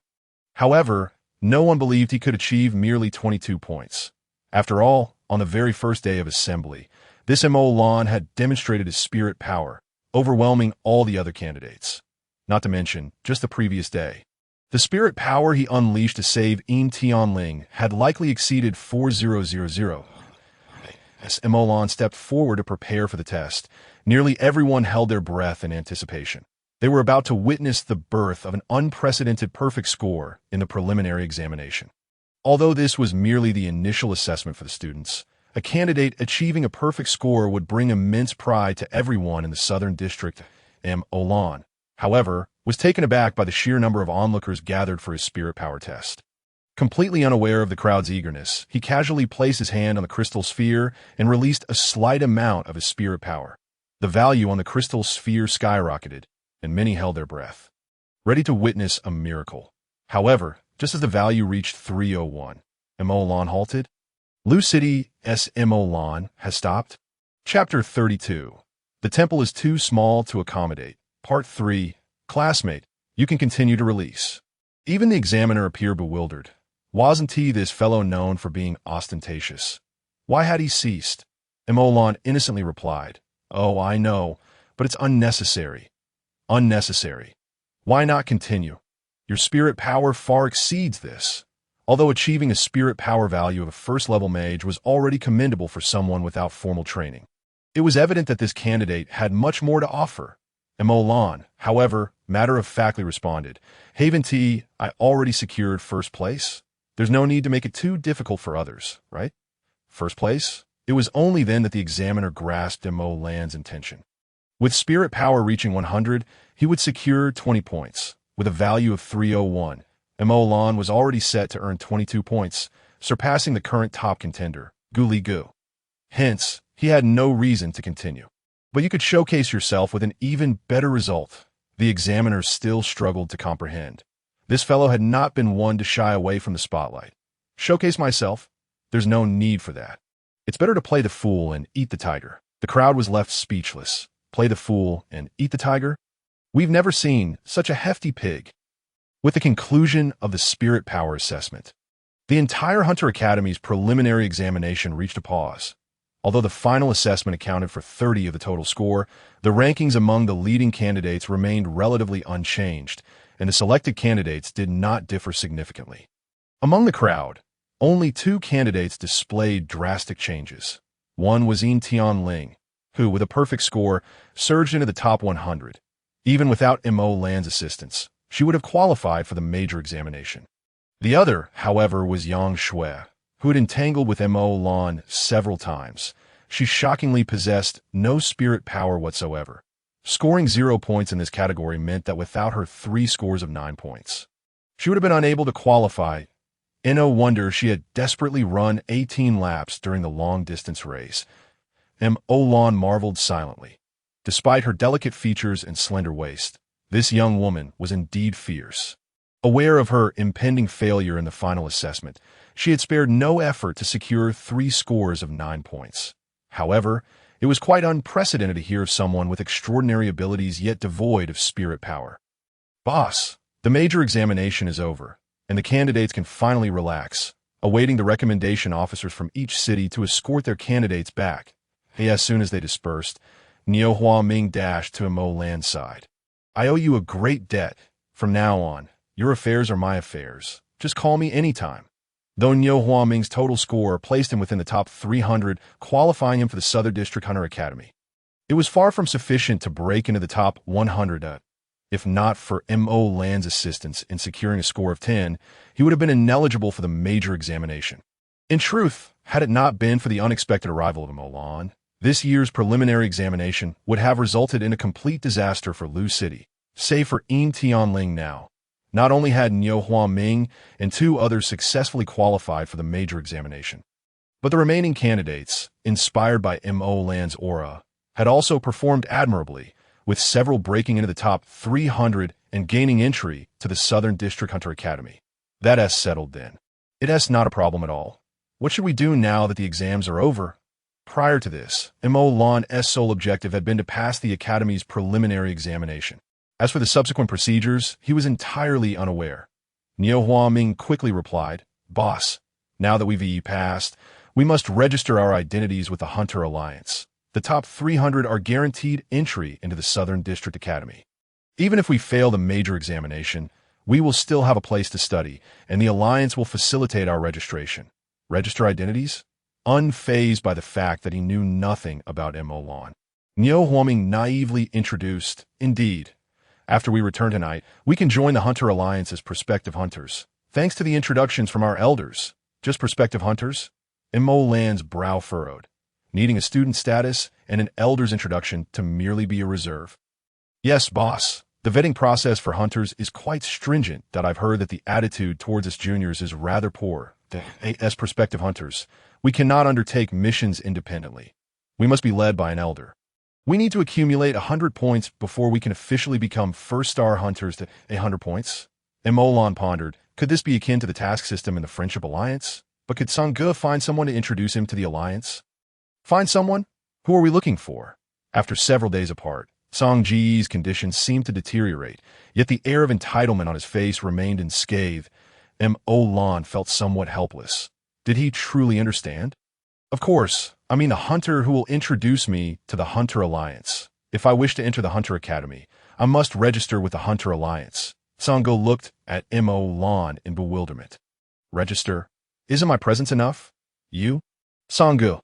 However, no one believed he could achieve merely 22 points. After all, on the very first day of assembly, this Emolan had demonstrated his spirit power, overwhelming all the other candidates. Not to mention, just the previous day, the spirit power he unleashed to save Yin Tianling had likely exceeded 4000. As Emolan stepped forward to prepare for the test, nearly everyone held their breath in anticipation. They were about to witness the birth of an unprecedented perfect score in the preliminary examination. Although this was merely the initial assessment for the students, a candidate achieving a perfect score would bring immense pride to everyone in the Southern District. Emolan, however, was taken aback by the sheer number of onlookers gathered for his spirit power test. Completely unaware of the crowd's eagerness, he casually placed his hand on the crystal sphere and released a slight amount of his spirit power. The value on the crystal sphere skyrocketed, and many held their breath, ready to witness a miracle. However, just as the value reached 301, Emolan halted. Lu City's Emolan has stopped. Chapter 32. The temple is too small to accommodate. Part 3. Classmate, you can continue to release. Even the examiner appeared bewildered. Wasn't he this fellow known for being ostentatious? Why had he ceased? Emolan innocently replied, "Oh, I know, but it's unnecessary. Unnecessary. Why not continue? Your spirit power far exceeds this." Although achieving a spirit power value of a first-level mage was already commendable for someone without formal training, it was evident that this candidate had much more to offer. Emolan, however, matter-of-factly responded, "Haven T, I already secured first place. There's no need to make it too difficult for others, right?" First place? It was only then that the examiner grasped Emolan's intention. With spirit power reaching 100, he would secure 20 points. With a value of 301, Emolan was already set to earn 22 points, surpassing the current top contender, Gu Li Gu. Hence, he had no reason to continue. But you could showcase yourself with an even better result. The examiner still struggled to comprehend. This fellow had not been one to shy away from the spotlight. Showcase myself? There's no need for that. It's better to play the fool and eat the tiger. The crowd was left speechless. Play the fool and eat the tiger? We've never seen such a hefty pig. With the conclusion of the spirit power assessment, the entire Hunter Academy's preliminary examination reached a pause. Although the final assessment accounted for 30 of the total score, the rankings among the leading candidates remained relatively unchanged, and the selected candidates did not differ significantly. Among the crowd, only 2 candidates displayed drastic changes. One was Yin Tianling, who, with a perfect score, surged into the top 100. Even without Emolan's assistance, she would have qualified for the major examination. The other, however, was Yang Shui, who had entangled with Emolan several times. She shockingly possessed no spirit power whatsoever. Scoring 0 points in this category meant that without her 3 scores of 9 points, she would have been unable to qualify. In no wonder she had desperately run 18 laps during the long-distance race. Emolan marveled silently. Despite her delicate features and slender waist, this young woman was indeed fierce. Aware of her impending failure in the final assessment, she had spared no effort to secure 3 scores of 9 points. However, it was quite unprecedented to hear of someone with extraordinary abilities yet devoid of spirit power. "Boss, the major examination is over, and the candidates can finally relax, awaiting the recommendation officers from each city to escort their candidates back." As soon as they dispersed, Niu Huaming dashed to Emolan's side. "I owe you a great debt. From now on, your affairs are my affairs. Just call me anytime." Though Niu Huaming's total score placed him within the top 300, qualifying him for the Southern District Hunter Academy, it was far from sufficient to break into the top 100. If not for Emolan's assistance in securing a score of 10, he would have been ineligible for the major examination. In truth, had it not been for the unexpected arrival of Emolan, this year's preliminary examination would have resulted in a complete disaster for Lu City. Save for Yin Tianling now, not only had Niu Huaming and 2 others successfully qualified for the major examination, but the remaining candidates, inspired by Emolan's aura, had also performed admirably, with several breaking into the top 300 and gaining entry to the Southern District Hunter Academy. That's settled then. It's not a problem at all. What should we do now that the exams are over? Prior to this, Emolan's sole objective had been to pass the Academy's preliminary examination. As for the subsequent procedures, he was entirely unaware. Niu Huaming quickly replied, "Boss, now that we've passed, we must register our identities with the Hunter Alliance. The top 300 are guaranteed entry into the Southern District Academy. Even if we fail the major examination, we will still have a place to study, and the Alliance will facilitate our registration." Register identities? Unfazed by the fact that he knew nothing about Emolan, Niu Huaming naively introduced, "Indeed. After we return tonight, we can join the Hunter Alliance as prospective hunters, thanks to the introductions from our elders." Just prospective hunters? Emolan's brow furrowed, needing a student status and an elder's introduction to merely be a reserve. "Yes, boss. The vetting process for hunters is quite stringent that I've heard that the attitude towards us juniors is rather poor. As prospective hunters, we cannot undertake missions independently. We must be led by an elder. We need to accumulate 100 points before we can officially become first-star hunters. 100 points? Emolan pondered. Could this be akin to the task system in the Friendship Alliance? But could Sangge find someone to introduce him to the Alliance? Find someone? Who are we looking for? After several days apart, Song Ji's condition seemed to deteriorate, yet the air of entitlement on his face remained unscathed. Lan felt somewhat helpless. Did he truly understand? Of course, I mean the hunter who will introduce me to the Hunter Alliance. If I wish to enter the Hunter Academy, I must register with the Hunter Alliance. Sangge looked at Lan in bewilderment. Register? Isn't my presence enough? You? Sangge,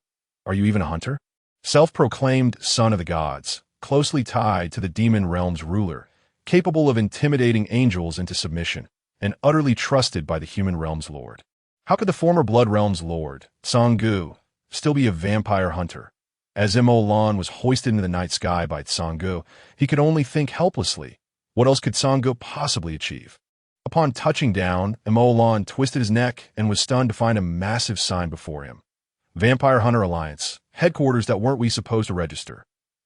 are you even a hunter? Self-proclaimed son of the gods, closely tied to the demon realm's ruler, capable of intimidating angels into submission, and utterly trusted by the human realm's lord. How could the former blood realm's lord, Sangge, still be a vampire hunter? As Lan was hoisted into the night sky by Sangge, he could only think helplessly. What else could Sangge possibly achieve? Upon touching down, Lan twisted his neck and was stunned to find a massive sign before him. Vampire Hunter Alliance, headquarters that weren't we supposed to register?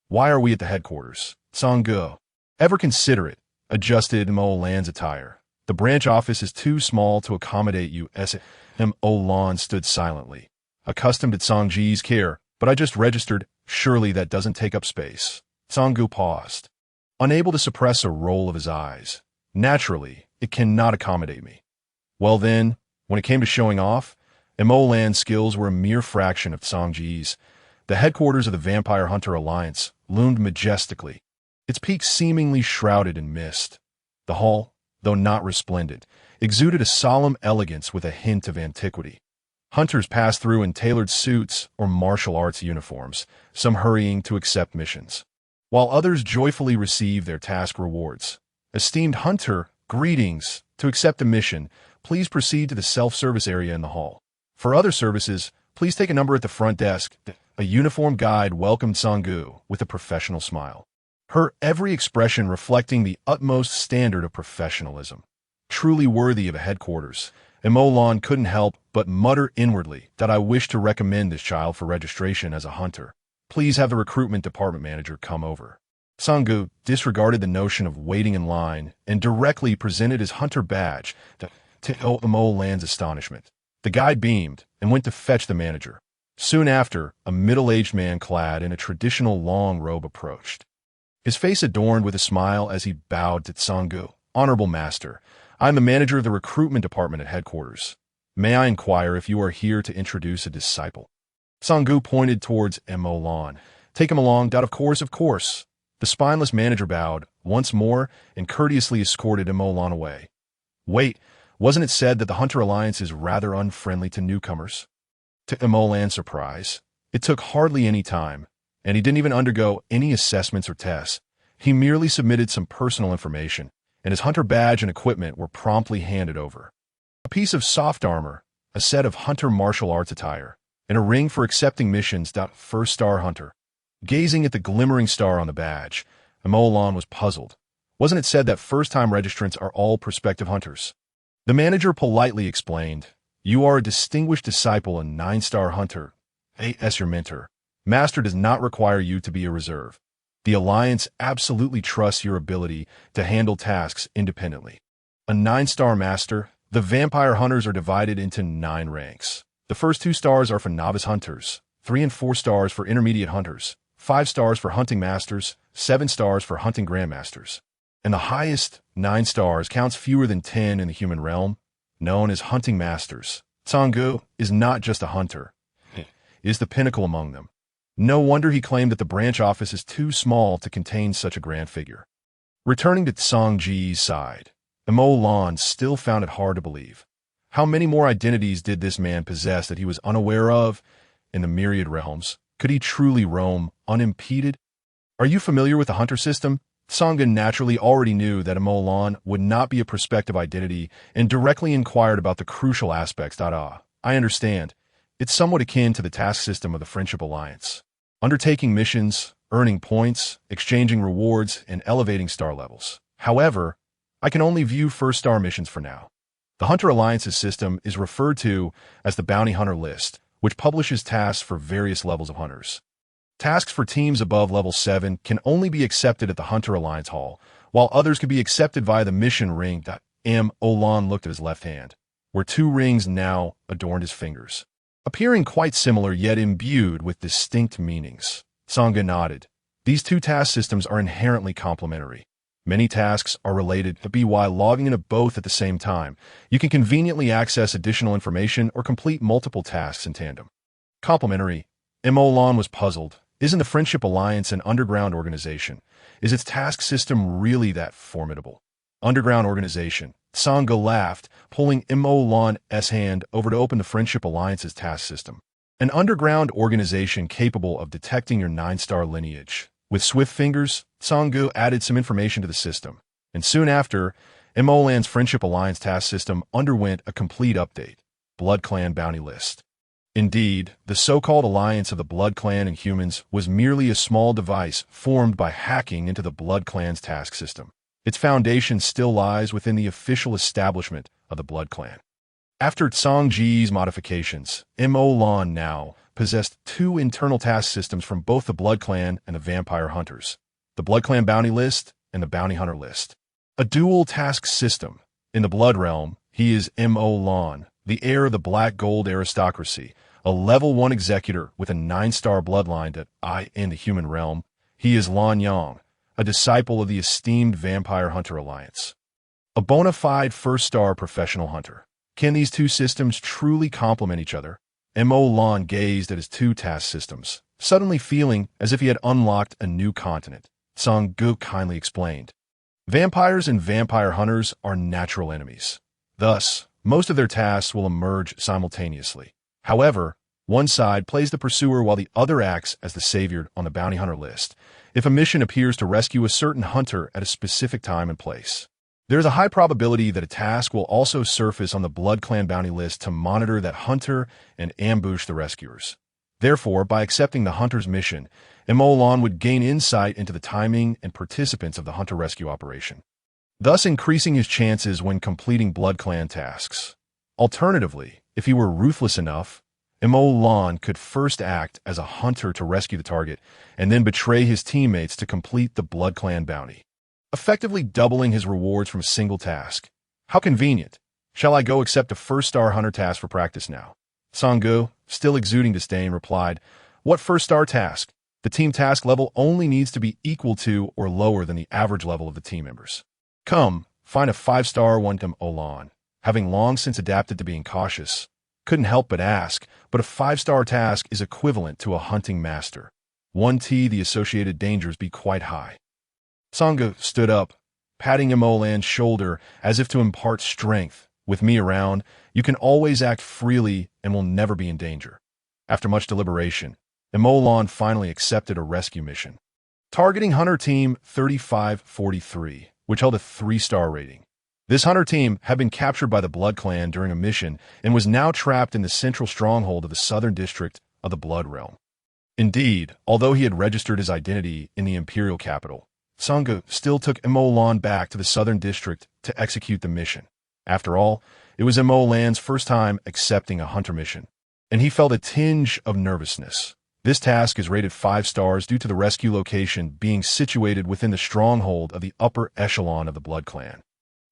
Why are we at the headquarters? Sangge, ever considerate, adjusted Lan's attire. The branch office is too small to accommodate you. Lan stood silently, accustomed to Song Ji's care, but I just registered. Surely that doesn't take up space. Sangge paused, unable to suppress a roll of his eyes. Naturally, it cannot accommodate me. Well then, when it came to showing off, Lan's skills were a mere fraction of Song Ji's. The headquarters of the Vampire Hunter Alliance loomed majestically, its peaks seemingly shrouded in mist. The hall, though not resplendent, exuded a solemn elegance with a hint of antiquity. Hunters passed through in tailored suits or martial arts uniforms, some hurrying to accept missions, while others joyfully received their task rewards. Esteemed hunter, greetings. To accept a mission, please proceed to the self-service area in the hall. For other services, please take a number at the front desk. A uniformed guide welcomed Sangge with a professional smile, her every expression reflecting the utmost standard of professionalism. Truly worthy of a headquarters, Lan couldn't help but mutter inwardly that I wish to recommend this child for registration as a hunter. Please have the recruitment department manager come over. Sangge disregarded the notion of waiting in line and directly presented his hunter badge to Lan's astonishment. The guide beamed and went to fetch the manager. Soon after, a middle-aged man clad in a traditional long robe approached, his face adorned with a smile as he bowed to Sangge. Honorable Master, I am the manager of the recruitment department at headquarters. May I inquire if you are here to introduce a disciple? Sangge pointed towards Lan. Take him along. Of course. The spineless manager bowed once more and courteously escorted Lan away. Wait, wasn't it said that the Hunter Alliance is rather unfriendly to newcomers? To Lan's surprise, it took hardly any time, and he didn't even undergo any assessments or tests. He merely submitted some personal information, and his hunter badge and equipment were promptly handed over. A piece of soft armor, a set of hunter martial arts attire, and a ring for accepting missions. First star hunter. Gazing at the glimmering star on the badge, Lan was puzzled. Wasn't it said that first-time registrants are all prospective hunters? The manager politely explained, you are a distinguished disciple and 9-star hunter. As your mentor, Master does not require you to be a reserve. The Alliance absolutely trusts your ability to handle tasks independently. A 9-star Master, the vampire hunters are divided into 9 ranks. The first 2 stars are for novice hunters, 3 and 4 stars for intermediate hunters, 5 stars for hunting masters, 7 stars for hunting grandmasters. And the highest, 9 stars, counts fewer than 10 in the human realm, known as hunting masters. Sangge is not just a hunter. He is the pinnacle among them. No wonder he claimed that the branch office is too small to contain such a grand figure. Returning to Song Ji's side, Lan still found it hard to believe. How many more identities did this man possess that he was unaware of? In the myriad realms, could he truly roam unimpeded? Are you familiar with the hunter system? Sangge naturally already knew that Lan would not be a prospective identity and directly inquired about the crucial aspects. I understand. It's somewhat akin to the task system of the Friendship Alliance. Undertaking missions, earning points, exchanging rewards, and elevating star levels. However, I can only view first-star missions for now. The Hunter Alliance's system is referred to as the Bounty Hunter List, which publishes tasks for various levels of hunters. Tasks for teams above level 7 can only be accepted at the Hunter Alliance Hall, while others can be accepted via the mission ring. Olan looked at his left hand, where 2 rings now adorned his fingers, appearing quite similar yet imbued with distinct meanings. Sangha nodded. These 2 task systems are inherently complementary. Many tasks are related, but by logging into both at the same time, you can conveniently access additional information or complete multiple tasks in tandem. Complementary. Olan was puzzled. Isn't the Friendship Alliance an underground organization? Is its task system really that formidable? Underground organization. Sangha laughed, pulling Olan's hand over to open the Friendship Alliance's task system. An underground organization capable of detecting your 9-star lineage. With swift fingers, Sangha added some information to the system, and soon after, Olan's Friendship Alliance task system underwent a complete update. Blood Clan Bounty List. Indeed, the so-called alliance of the Blood Clan and humans was merely a small device formed by hacking into the Blood Clan's task system. Its foundation still lies within the official establishment of the Blood Clan. After Tsangji's modifications, Olan now possessed 2 internal task systems from both the Blood Clan and the Vampire Hunters, the Blood Clan Bounty List and the Bounty Hunter List. A dual task system. In the Blood Realm, he is Olan, the heir of the Black Gold aristocracy, a level 1 executor with a 9-star bloodline that in the human realm, he is Lan Yang, a disciple of the esteemed Vampire Hunter Alliance. A bona fide first-star professional hunter. Can these 2 systems truly complement each other? Olan gazed at his 2 task systems, suddenly feeling as if he had unlocked a new continent. Sangha kindly explained. Vampires and vampire hunters are natural enemies. Thus, most of their tasks will emerge simultaneously. However, one side plays the pursuer while the other acts as the savior on the bounty hunter list, if a mission appears to rescue a certain hunter at a specific time and place. There is a high probability that a task will also surface on the Blood Clan bounty list to monitor that hunter and ambush the rescuers. Therefore, by accepting the hunter's mission, Olan would gain insight into the timing and participants of the hunter rescue operation, thus increasing his chances when completing Blood Clan tasks. Alternatively, if he were ruthless enough, Olan could first act as a hunter to rescue the target and then betray his teammates to complete the Blood Clan bounty, effectively doubling his rewards from a single task. How convenient. Shall I go accept a first-star hunter task for practice now? Sangha, still exuding disdain, replied, What first-star task? The team task level only needs to be equal to or lower than the average level of the team members. Come, find a 5-star one. Olan, having long since adapted to being cautious, couldn't help but ask, but a 5-star task is equivalent to a hunting master. 1T the associated dangers be quite high. Sangha stood up, patting Olan's shoulder as if to impart strength. With me around, you can always act freely and will never be in danger. After much deliberation, Olan finally accepted a rescue mission, targeting Hunter Team 3543, which held a 3-star rating. This hunter team had been captured by the Blood Clan during a mission and was now trapped in the central stronghold of the southern district of the Blood Realm. Indeed, although he had registered his identity in the imperial capital, Sangha still took Olan back to the southern district to execute the mission. After all, it was Olan's first time accepting a hunter mission, and he felt a tinge of nervousness. This task is rated 5 stars due to the rescue location being situated within the stronghold of the upper echelon of the Blood Clan,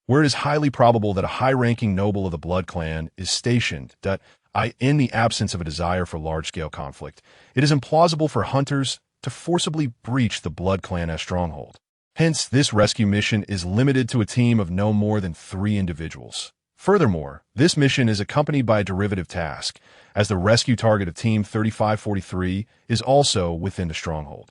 where it is highly probable that a high-ranking noble of the Blood Clan is stationed. In the absence of a desire for large-scale conflict, it is implausible for hunters to forcibly breach the Blood Clan's stronghold. Hence, this rescue mission is limited to a team of no more than 3 individuals. Furthermore, this mission is accompanied by a derivative task, as the rescue target of Team 3543 is also within the stronghold.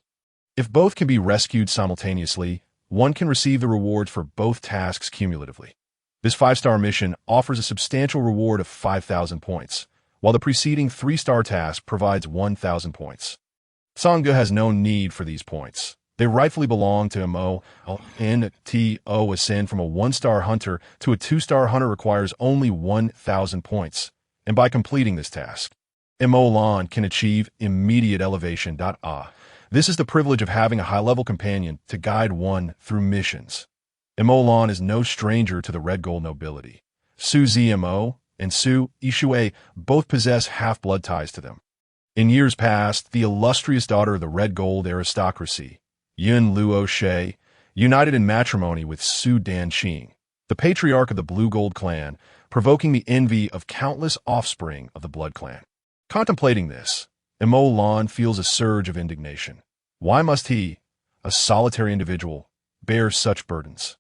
If both can be rescued simultaneously, one can receive the rewards for both tasks cumulatively. This 5-star mission offers a substantial reward of 5,000 points, while the preceding 3-star task provides 1,000 points. Sangha has no need for these points. They rightfully belong to MONTO. Ascend from a 1-star hunter to a 2-star hunter requires only 1,000 points, and by completing this task, Olan can achieve immediate elevation. This is the privilege of having a high-level companion to guide one through missions. Lan is no stranger to the Red Gold nobility. Su Zmo and Su Yishui both possess half-blood ties to them. In years past, the illustrious daughter of the Red Gold aristocracy, Yun Luo She, united in matrimony with Su Danqing, the patriarch of the Blue Gold clan, provoking the envy of countless offspring of the Blood clan. Contemplating this, Lan feels a surge of indignation. Why must he, a solitary individual, bear such burdens?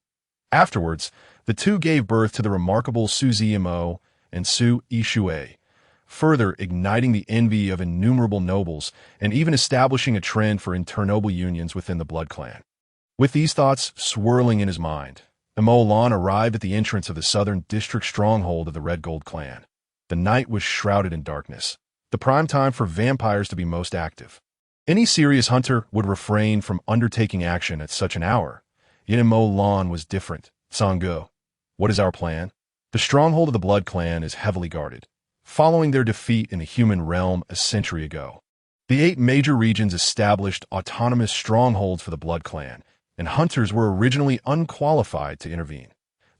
Afterwards, the two gave birth to the remarkable Su Zmo and Su Yishui, further igniting the envy of innumerable nobles and even establishing a trend for internoble unions within the Blood clan. With these thoughts swirling in his mind, Lan arrived at the entrance of the southern district stronghold of the Red Gold clan. The night was shrouded in darkness, the prime time for vampires to be most active. Any serious hunter would refrain from undertaking action at such an hour. Yet Lan was different. Sangge, what is our plan? The stronghold of the Blood clan is heavily guarded, following their defeat in the human realm a century ago. The 8 major regions established autonomous strongholds for the Blood clan, and hunters were originally unqualified to intervene.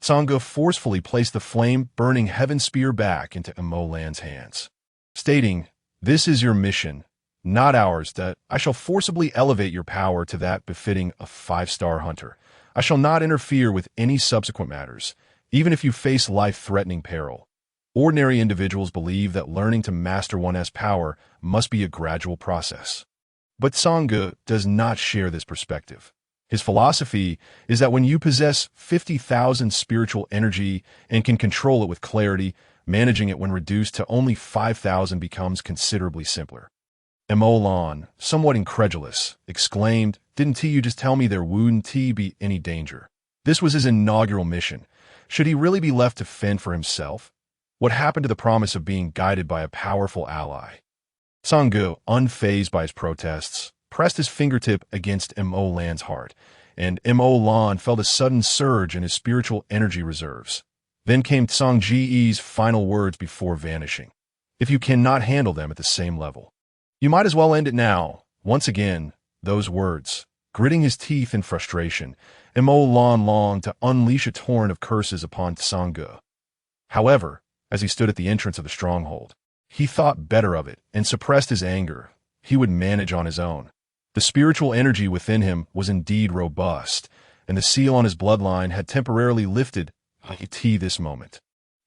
Sangge forcefully placed the flame-burning heaven spear back into Lan's hands, stating, "This is your mission, not ours, that I shall forcibly elevate your power to that befitting a 5-star hunter. I shall not interfere with any subsequent matters, even if you face life-threatening peril." Ordinary individuals believe that learning to master one's power must be a gradual process. But Sangge does not share this perspective. His philosophy is that when you possess 50,000 spiritual energy and can control it with clarity, managing it when reduced to only 5,000 becomes considerably simpler. Lan, somewhat incredulous, exclaimed, "Didn't you just tell me there wouldn't be any danger?" This was his inaugural mission. Should he really be left to fend for himself? What happened to the promise of being guided by a powerful ally? Sangge, unfazed by his protests, pressed his fingertip against Lan's heart, and Lan felt a sudden surge in his spiritual energy reserves. Then came Sangge's final words before vanishing. "If you cannot handle them at the same level, you might as well end it now." Once again, those words, gritting his teeth in frustration, Lan longed to unleash a torrent of curses upon Sangge. However, as he stood at the entrance of the stronghold, he thought better of it and suppressed his anger. He would manage on his own. The spiritual energy within him was indeed robust, and the seal on his bloodline had temporarily lifted at this moment.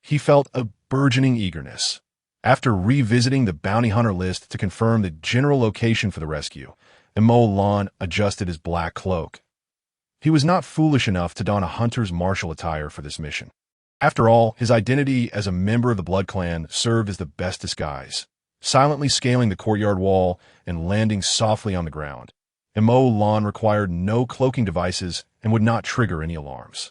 He felt a burgeoning eagerness. After revisiting the bounty hunter list to confirm the general location for the rescue, Lan adjusted his black cloak. He was not foolish enough to don a hunter's martial attire for this mission. After all, his identity as a member of the Blood clan served as the best disguise. Silently scaling the courtyard wall and landing softly on the ground, Lan required no cloaking devices and would not trigger any alarms.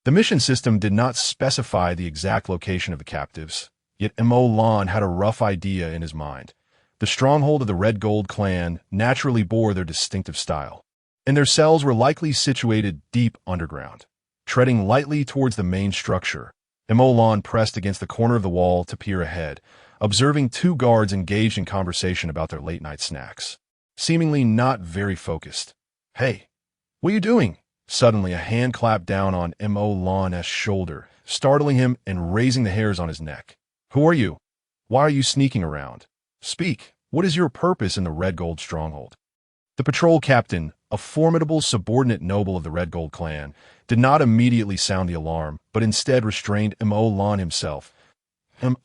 The mission system did not specify the exact location of the captives, yet Lan had a rough idea in his mind. The stronghold of the Red Gold clan naturally bore their distinctive style, and their cells were likely situated deep underground. Treading lightly towards the main structure, Lan pressed against the corner of the wall to peer ahead, observing 2 guards engaged in conversation about their late-night snacks, seemingly not very focused. "Hey, what are you doing?" Suddenly, a hand clapped down on Lan's shoulder, startling him and raising the hairs on his neck. "Who are you? Why are you sneaking around? Speak, what is your purpose in the Red Gold stronghold?" The patrol captain, a formidable subordinate noble of the Red Gold clan, did not immediately sound the alarm, but instead restrained Lan himself.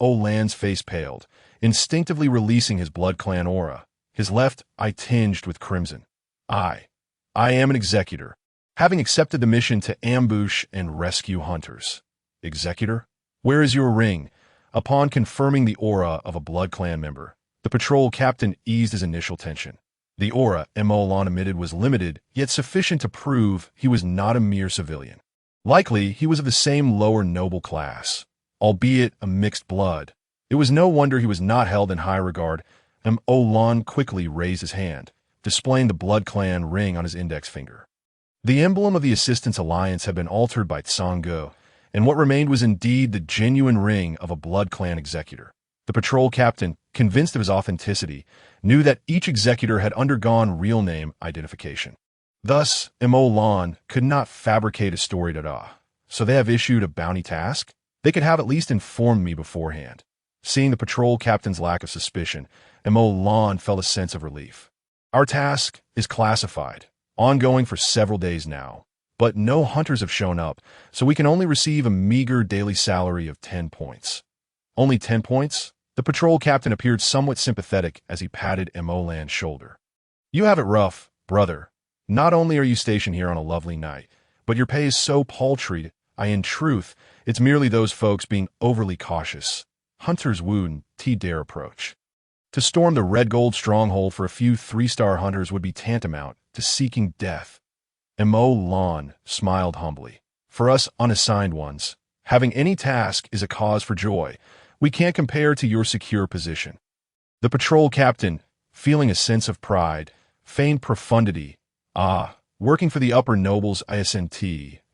Lan's face paled, instinctively releasing his Blood clan aura, his left eye tinged with crimson. I am an executor, having accepted the mission to ambush and rescue hunters." "Executor? Where is your ring?" Upon confirming the aura of a Blood clan member, the patrol captain eased his initial tension. The aura Lan emitted was limited, yet sufficient to prove he was not a mere civilian. Likely, he was of the same lower noble class, albeit a mixed blood. It was no wonder he was not held in high regard. Lan quickly raised his hand, displaying the Blood clan ring on his index finger. The emblem of the Assistance Alliance had been altered by Sangge, and what remained was indeed the genuine ring of a Blood clan executor. The patrol captain, convinced of his authenticity, knew that each executor had undergone real name identification. Thus, Lan could not fabricate a story da. So they have issued a bounty task? They could have at least informed me beforehand. Seeing the patrol captain's lack of suspicion, Lan felt a sense of relief. Our task is classified, ongoing for several days now, but no hunters have shown up, so we can only receive a meager daily salary of 10 points. Only 10 points? The patrol captain appeared somewhat sympathetic as he patted Lan's shoulder. You have it rough, brother. Not only are you stationed here on a lovely night, but your pay is so paltry. In truth, it's merely those folks being overly cautious. Hunters wouldn't dare approach. To storm the Red Gold stronghold for a few 3-star hunters would be tantamount to seeking death. Lan smiled humbly. For us unassigned ones, having any task is a cause for joy. We can't compare to your secure position. The patrol captain, feeling a sense of pride, feigned profundity. Working for the upper nobles isn't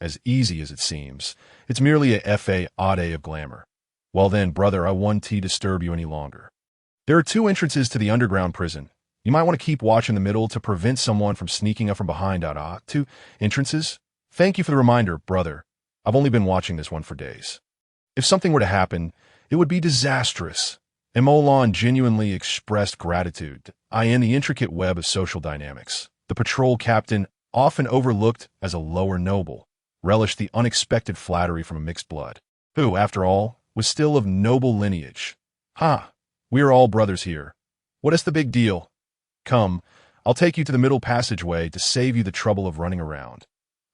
as easy as it seems. It's merely a fa of glamour. Well then, brother, I won't disturb you any longer. There are 2 entrances to the underground prison. You might want to keep watch in the middle to prevent someone from sneaking up from behind. 2 entrances? Thank you for the reminder, brother. I've only been watching this one for days. If something were to happen, it would be disastrous. Lan genuinely expressed gratitude. In the intricate web of social dynamics, the patrol captain, often overlooked as a lower noble, relished the unexpected flattery from a mixed blood, who, after all, was still of noble lineage. We are all brothers here. What is the big deal? Come, I'll take you to the middle passageway to save you the trouble of running around.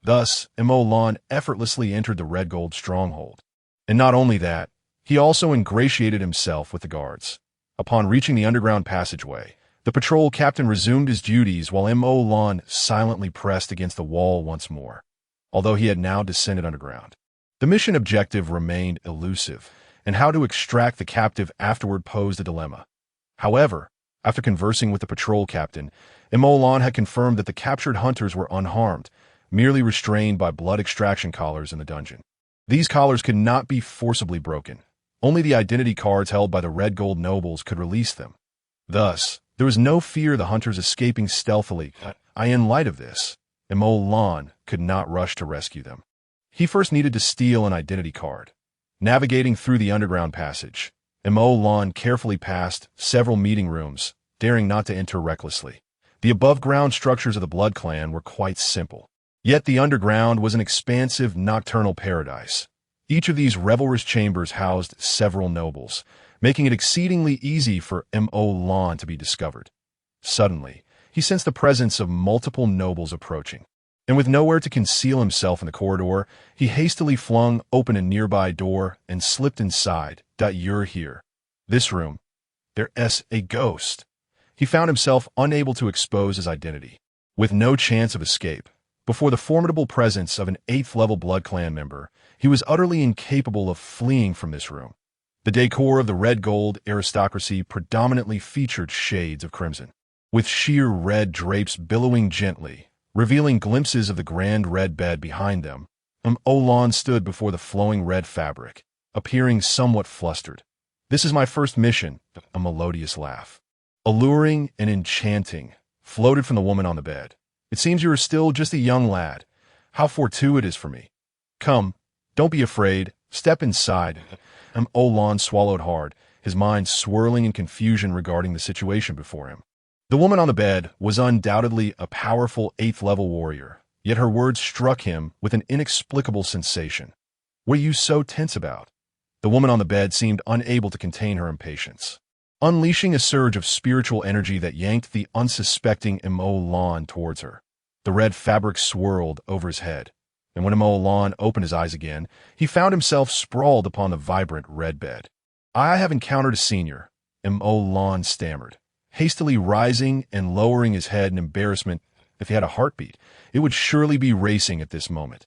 Thus, Lan effortlessly entered the Red Gold stronghold. And not only that, he also ingratiated himself with the guards. Upon reaching the underground passageway, the patrol captain resumed his duties while Lan silently pressed against the wall once more, although he had now descended underground. The mission objective remained elusive, and how to extract the captive afterward posed a dilemma. However, after conversing with the patrol captain, Lan had confirmed that the captured hunters were unharmed, merely restrained by blood extraction collars in the dungeon. These collars could not be forcibly broken. Only the identity cards held by the Red Gold nobles could release them. Thus, there was no fear the hunters escaping stealthily. In light of this, Lan could not rush to rescue them. He first needed to steal an identity card. Navigating through the underground passage, Lan carefully passed several meeting rooms, daring not to enter recklessly. The above-ground structures of the Blood Clan were quite simple. Yet the underground was an expansive nocturnal paradise. Each of these revelrous chambers housed several nobles, making it exceedingly easy for Lan to be discovered. Suddenly, he sensed the presence of multiple nobles approaching, and with nowhere to conceal himself in the corridor, he hastily flung open a nearby door and slipped inside. You're here. This room. There's a ghost. He found himself unable to expose his identity, with no chance of escape. Before the formidable presence of an 8th-level Blood Clan member, he was utterly incapable of fleeing from this room. The decor of the Red Gold aristocracy predominantly featured shades of crimson, with sheer red drapes billowing gently, revealing glimpses of the grand red bed behind them. Lan stood before the flowing red fabric, appearing somewhat flustered. This is my first mission, a melodious laugh, alluring and enchanting, floated from the woman on the bed. It seems you are still just a young lad. How fortuitous for me. Come, don't be afraid. Step inside. Lan swallowed hard, his mind swirling in confusion regarding the situation before him. The woman on the bed was undoubtedly a powerful 8th-level warrior, yet her words struck him with an inexplicable sensation. What are you so tense about? The woman on the bed seemed unable to contain her impatience, unleashing a surge of spiritual energy that yanked the unsuspecting Lan towards her. The red fabric swirled over his head, and when Lan opened his eyes again, he found himself sprawled upon the vibrant red bed. I have encountered a senior, Lan stammered, hastily rising and lowering his head in embarrassment. If he had a heartbeat, it would surely be racing at this moment.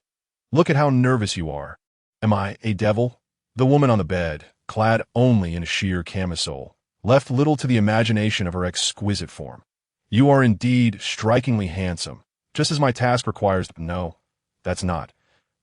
Look at how nervous you are. Am I a devil? The woman on the bed, clad only in a sheer camisole, left little to the imagination of her exquisite form. You are indeed strikingly handsome, just as my task requires. No, that's not.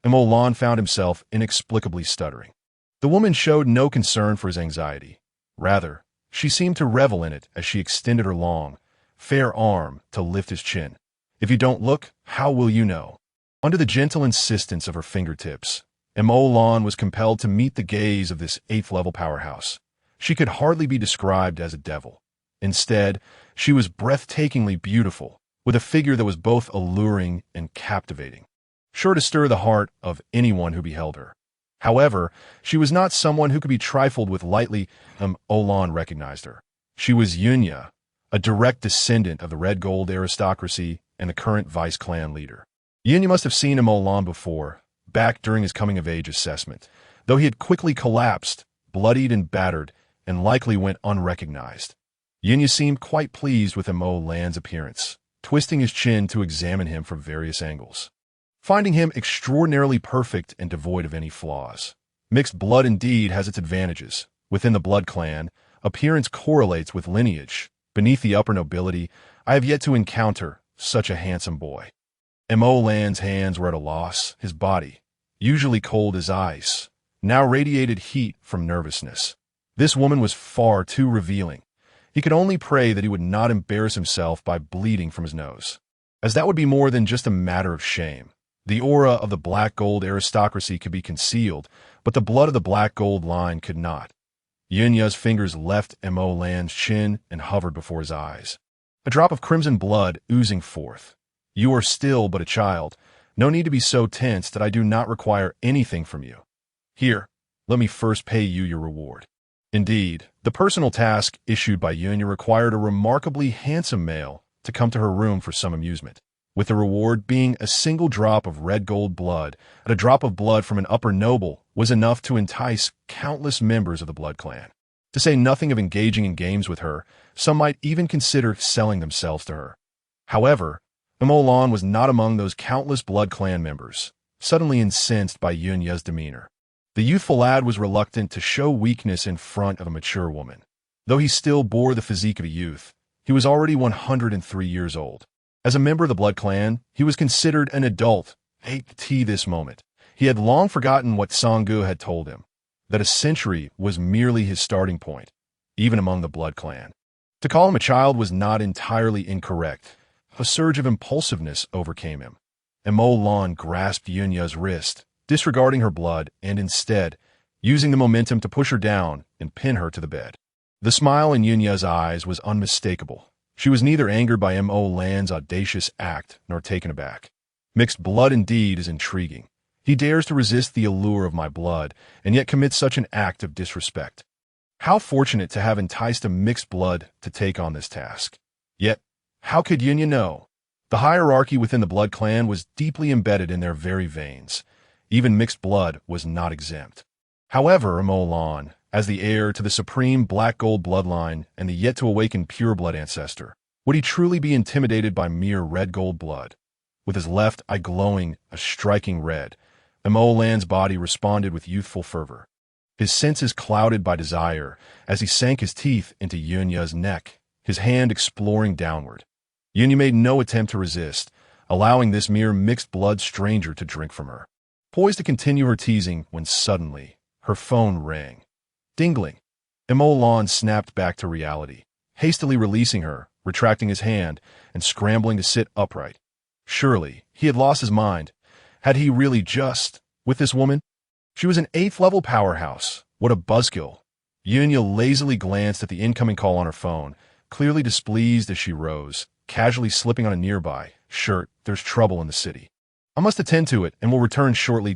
Lan found himself inexplicably stuttering. The woman showed no concern for his anxiety. Rather, she seemed to revel in it as she extended her long, fair arm to lift his chin. If you don't look, how will you know? Under the gentle insistence of her fingertips, Emolan was compelled to meet the gaze of this eighth-level powerhouse. She could hardly be described as a devil. Instead, she was breathtakingly beautiful, with a figure that was both alluring and captivating, sure to stir the heart of anyone who beheld her. However, she was not someone who could be trifled with lightly. Olan recognized her. She was Yunya, a direct descendant of the Red Gold aristocracy and the current vice clan leader. Yunya must have seen Emolan before, back during his coming-of-age assessment, though he had quickly collapsed, bloodied and battered, and likely went unrecognized. Yunya seemed quite pleased with Emolan's appearance, twisting his chin to examine him from various angles, finding him extraordinarily perfect and devoid of any flaws. Mixed blood indeed has its advantages. Within the blood clan, appearance correlates with lineage. Beneath the upper nobility, I have yet to encounter such a handsome boy. Emolan's hands were at a loss. His body, usually cold as ice, now radiated heat from nervousness. This woman was far too revealing. He could only pray that he would not embarrass himself by bleeding from his nose, as that would be more than just a matter of shame. The aura of the black gold aristocracy could be concealed, but the blood of the black gold line could not. Yunya's fingers left Emolan's chin and hovered before his eyes, a drop of crimson blood oozing forth. You are still but a child. No need to be so tense that I do not require anything from you. Here, let me first pay you your reward. Indeed, the personal task issued by Yunya required a remarkably handsome male to come to her room for some amusement, with the reward being a single drop of red gold blood, and a drop of blood from an upper noble was enough to entice countless members of the blood clan. To say nothing of engaging in games with her, some might even consider selling themselves to her. However, Emolan was not among those countless blood clan members, suddenly incensed by Yunya's demeanor. The youthful lad was reluctant to show weakness in front of a mature woman. Though he still bore the physique of a youth, he was already 103 years old. As a member of the blood clan, he was considered an adult. At this moment, he had long forgotten what Sanggu had told him, that a century was merely his starting point, even among the blood clan. To call him a child was not entirely incorrect. A surge of impulsiveness overcame him. Emolan grasped Yunya's wrist, disregarding her blood, and instead, using the momentum to push her down and pin her to the bed. The smile in Yunya's eyes was unmistakable. She was neither angered by Emolan's audacious act nor taken aback. Mixed blood indeed is intriguing. He dares to resist the allure of my blood, and yet commits such an act of disrespect. How fortunate to have enticed a mixed blood to take on this task. Yet, how could Yunya know? The hierarchy within the blood clan was deeply embedded in their very veins. Even mixed blood was not exempt. However, Emolan, as the heir to the supreme black gold bloodline and the yet-to-awaken pure-blood ancestor, would he truly be intimidated by mere red gold blood? With his left eye glowing a striking red, Emolan's body responded with youthful fervor. His senses clouded by desire as he sank his teeth into Yunya's neck, his hand exploring downward. Yunya made no attempt to resist, allowing this mere mixed-blood stranger to drink from her. Poised to continue her teasing when suddenly, her phone rang. Dingling. Emolan snapped back to reality, hastily releasing her, retracting his hand, and scrambling to sit upright. Surely, he had lost his mind. Had he really just with this woman? She was an 8th-level powerhouse. What a buzzkill. Yunya lazily glanced at the incoming call on her phone, clearly displeased as she rose, casually slipping on a nearby shirt. There's trouble in the city. I must attend to it and will return shortly.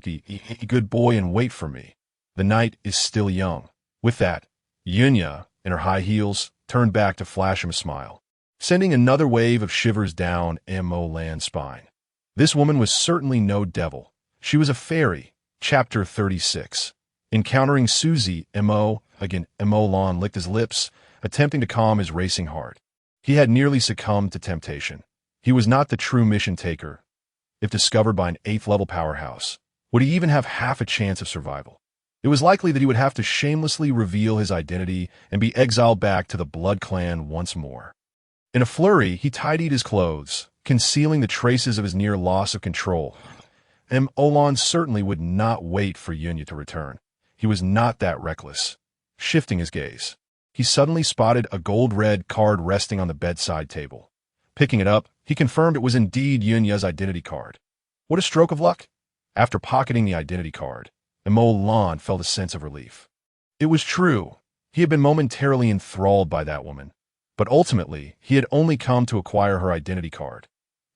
Good boy, and wait for me. The night is still young. With that, Yunya, in her high heels, turned back to flash him a smile, sending another wave of shivers down Emolan's spine. This woman was certainly no devil. She was a fairy. Chapter 36. Encountering Susie, Emolan licked his lips, attempting to calm his racing heart. He had nearly succumbed to temptation. He was not the true mission taker. If discovered by an 8th-level powerhouse, would he even have half a chance of survival? It was likely that he would have to shamelessly reveal his identity and be exiled back to the blood clan once more. In a flurry, he tidied his clothes, concealing the traces of his near loss of control. Emolan certainly would not wait for Yunya to return. He was not that reckless. Shifting his gaze, he suddenly spotted a gold-red card resting on the bedside table. Picking it up, he confirmed it was indeed Yunya's identity card. What a stroke of luck! After pocketing the identity card, Emo Lan felt a sense of relief. It was true. He had been momentarily enthralled by that woman, but ultimately he had only come to acquire her identity card.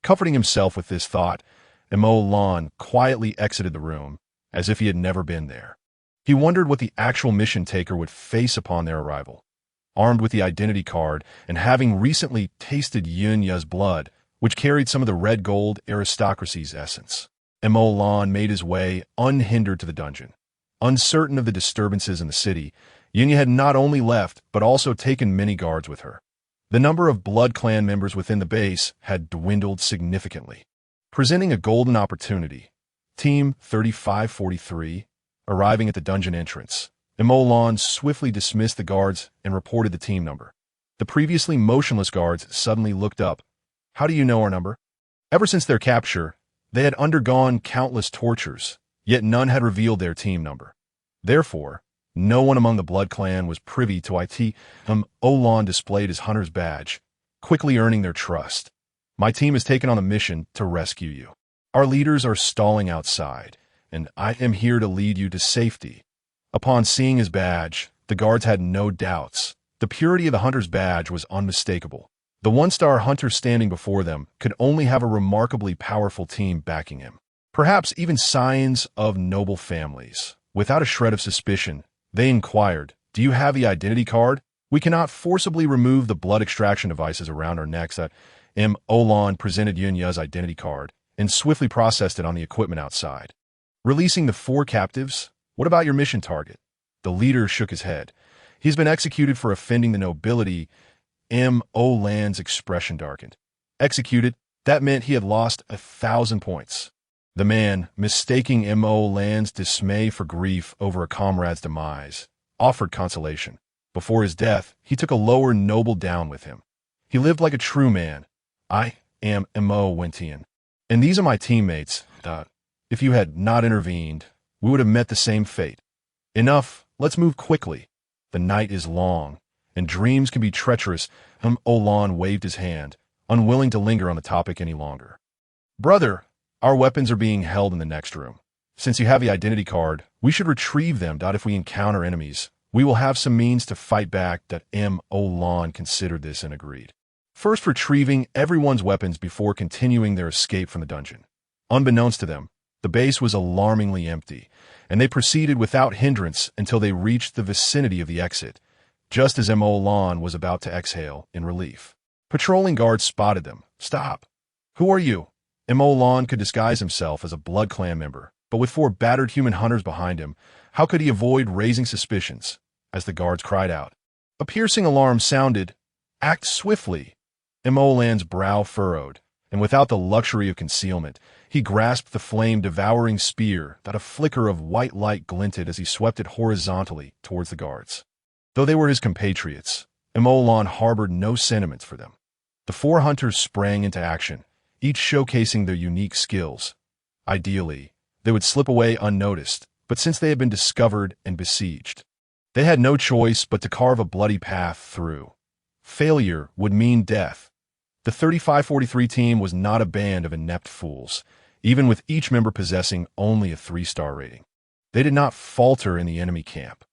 Comforting himself with this thought, Emo Lan quietly exited the room, as if he had never been there. He wondered what the actual mission taker would face upon their arrival. Armed with the identity card and having recently tasted Yunya's blood, which carried some of the red gold aristocracy's essence, Emo Lan made his way unhindered to the dungeon. Uncertain of the disturbances in the city, Yunya had not only left, but also taken many guards with her. The number of Blood Clan members within the base had dwindled significantly. Presenting a golden opportunity, Team 3543, arriving at the dungeon entrance, Emo Lan swiftly dismissed the guards and reported the team number. The previously motionless guards suddenly looked up. How do you know our number? Ever since their capture, they had undergone countless tortures, yet none had revealed their team number. Therefore, no one among the Blood Clan was privy to it. Olan displayed his hunter's badge, quickly earning their trust. My team has taken on a mission to rescue you. Our leaders are stalling outside, and I am here to lead you to safety. Upon seeing his badge, the guards had no doubts. The purity of the hunter's badge was unmistakable. The one-star hunter standing before them could only have a remarkably powerful team backing him. Perhaps even scions of noble families. Without a shred of suspicion, they inquired, "Do you have the identity card? We cannot forcibly remove the blood extraction devices around our necks." Olan presented Yunya's identity card and swiftly processed it on the equipment outside. Releasing the 4 captives? What about your mission target? The leader shook his head. He's been executed for offending the nobility. Olan's expression darkened. Executed? That meant he had lost 1,000 points. The man, mistaking Olan's dismay for grief over a comrade's demise, offered consolation. Before his death, he took a lower noble down with him. He lived like a true man. I am Mo Wentian, and these are my teammates. If you had not intervened, we would have met the same fate. Enough, let's move quickly. The night is long, and dreams can be treacherous. Olan waved his hand, unwilling to linger on the topic any longer. Brother, our weapons are being held in the next room. Since you have the identity card, we should retrieve them. If we encounter enemies, we will have some means to fight back. Olan considered this and agreed. First retrieving everyone's weapons before continuing their escape from the dungeon. Unbeknownst to them, the base was alarmingly empty, and they proceeded without hindrance until they reached the vicinity of the exit, just as Olan was about to exhale in relief. Patrolling guards spotted them. Stop. Who are you? Olan could disguise himself as a Blood Clan member, but with 4 battered human hunters behind him, how could he avoid raising suspicions? As the guards cried out, a piercing alarm sounded. Act swiftly. Olan's brow furrowed, and without the luxury of concealment, he grasped the flame-devouring spear that a flicker of white light glinted as he swept it horizontally towards the guards. Though they were his compatriots, Olan harbored no sentiments for them. The 4 hunters sprang into action, each showcasing their unique skills. Ideally, they would slip away unnoticed, but since they had been discovered and besieged, they had no choice but to carve a bloody path through. Failure would mean death. The 3543 team was not a band of inept fools, even with each member possessing only a 3-star rating. They did not falter in the enemy camp.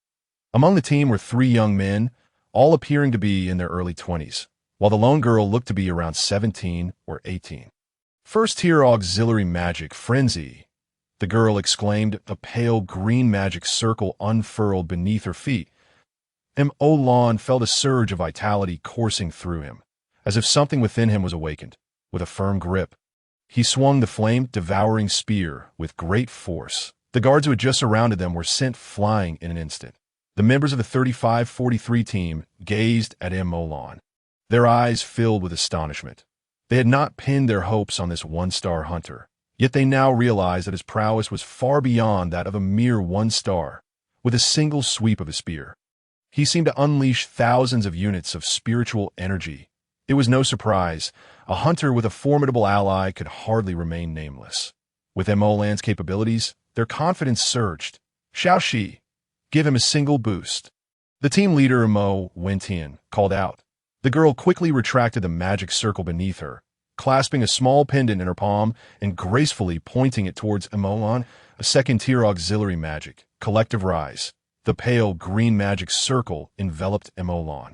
Among the team were 3 young men, all appearing to be in their early 20s, while the lone girl looked to be around 17 or 18. First-tier auxiliary magic frenzy, the girl exclaimed, a pale green magic circle unfurled beneath her feet. Olan felt a surge of vitality coursing through him, as if something within him was awakened. With a firm grip, he swung the flame-devouring spear with great force. The guards who had just surrounded them were sent flying in an instant. The members of the 3543 team gazed at Olan, their eyes filled with astonishment. They had not pinned their hopes on this 1-star hunter, yet they now realized that his prowess was far beyond that of a mere 1-star. With a single sweep of his spear, he seemed to unleash thousands of units of spiritual energy. It was no surprise. A hunter with a formidable ally could hardly remain nameless. With Olan's capabilities, their confidence surged. Xiaoxi, give him a single boost. The team leader, Mo Wentian, called out. The girl quickly retracted the magic circle beneath her, clasping a small pendant in her palm and gracefully pointing it towards Emolon, a second-tier auxiliary magic, Collective Rise. The pale green magic circle enveloped Emolon.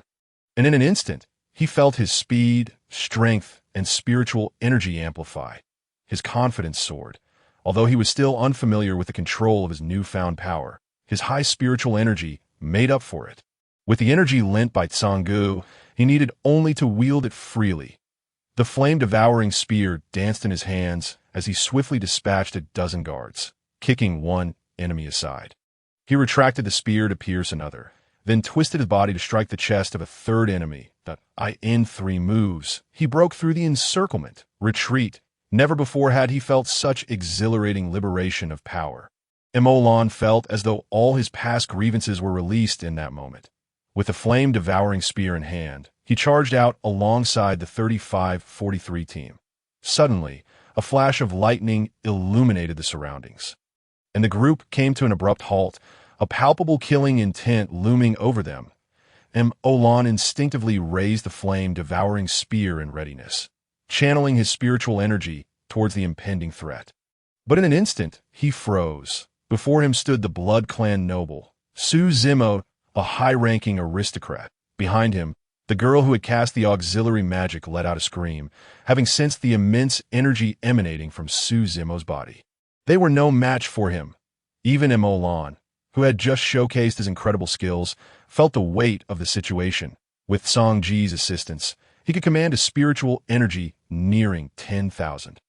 And in an instant, he felt his speed, strength, and spiritual energy amplify. His confidence soared. Although he was still unfamiliar with the control of his newfound power, his high spiritual energy made up for it. With the energy lent by Tsangu, he needed only to wield it freely. The flame-devouring spear danced in his hands as he swiftly dispatched a dozen guards, kicking one enemy aside. He retracted the spear to pierce another, then twisted his body to strike the chest of a third enemy. In 3 moves, he broke through the encirclement, retreat. Never before had he felt such exhilarating liberation of power. Emolon felt as though all his past grievances were released in that moment. With the flame-devouring spear in hand, he charged out alongside the 35-43 team. Suddenly, a flash of lightning illuminated the surroundings, and the group came to an abrupt halt, a palpable killing intent looming over them. Emolon instinctively raised the flame-devouring spear in readiness, channeling his spiritual energy towards the impending threat. But in an instant, he froze. Before him stood the Blood Clan noble, Su Zimo, a high-ranking aristocrat. Behind him, the girl who had cast the auxiliary magic let out a scream, having sensed the immense energy emanating from Su Zimo's body. They were no match for him. Even Emolon, who had just showcased his incredible skills, felt the weight of the situation. With Song Ji's assistance, he could command a spiritual energy nearing 10,000.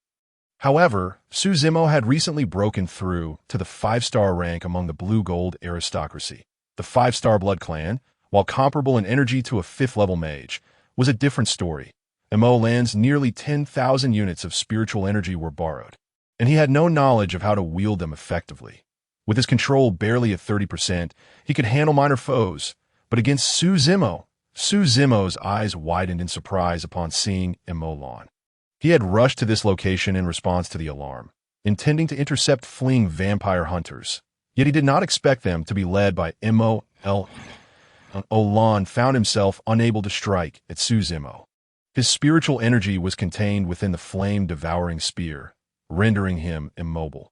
However, Su Zimo had recently broken through to the 5-star rank among the blue-gold aristocracy. The 5-star Blood Clan, while comparable in energy to a 5th-level mage, was a different story. Emolon's nearly 10,000 units of spiritual energy were borrowed, and he had no knowledge of how to wield them effectively. With his control barely at 30%, he could handle minor foes, but against Su Zimo's eyes widened in surprise upon seeing Emolon. He had rushed to this location in response to the alarm, intending to intercept fleeing vampire hunters. Yet he did not expect them to be led by Emolon. Found himself unable to strike at Su Zimo. His spiritual energy was contained within the flame-devouring spear, rendering him immobile.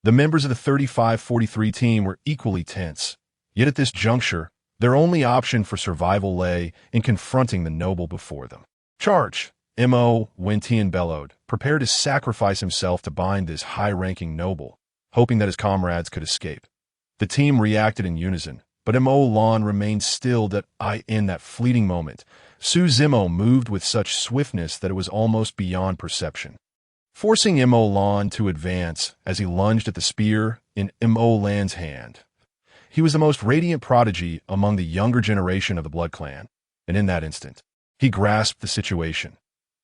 The members of the 35-43 team were equally tense. Yet at this juncture, their only option for survival lay in confronting the noble before them. "Charge!" Wentian bellowed, prepared to sacrifice himself to bind this high-ranking noble, hoping that his comrades could escape. The team reacted in unison, but Emolon remained still. In that fleeting moment, Su Zimo moved with such swiftness that it was almost beyond perception, forcing Emolon to advance as he lunged at the spear in Emolon's hand. He was the most radiant prodigy among the younger generation of the Blood Clan, and in that instant, he grasped the situation.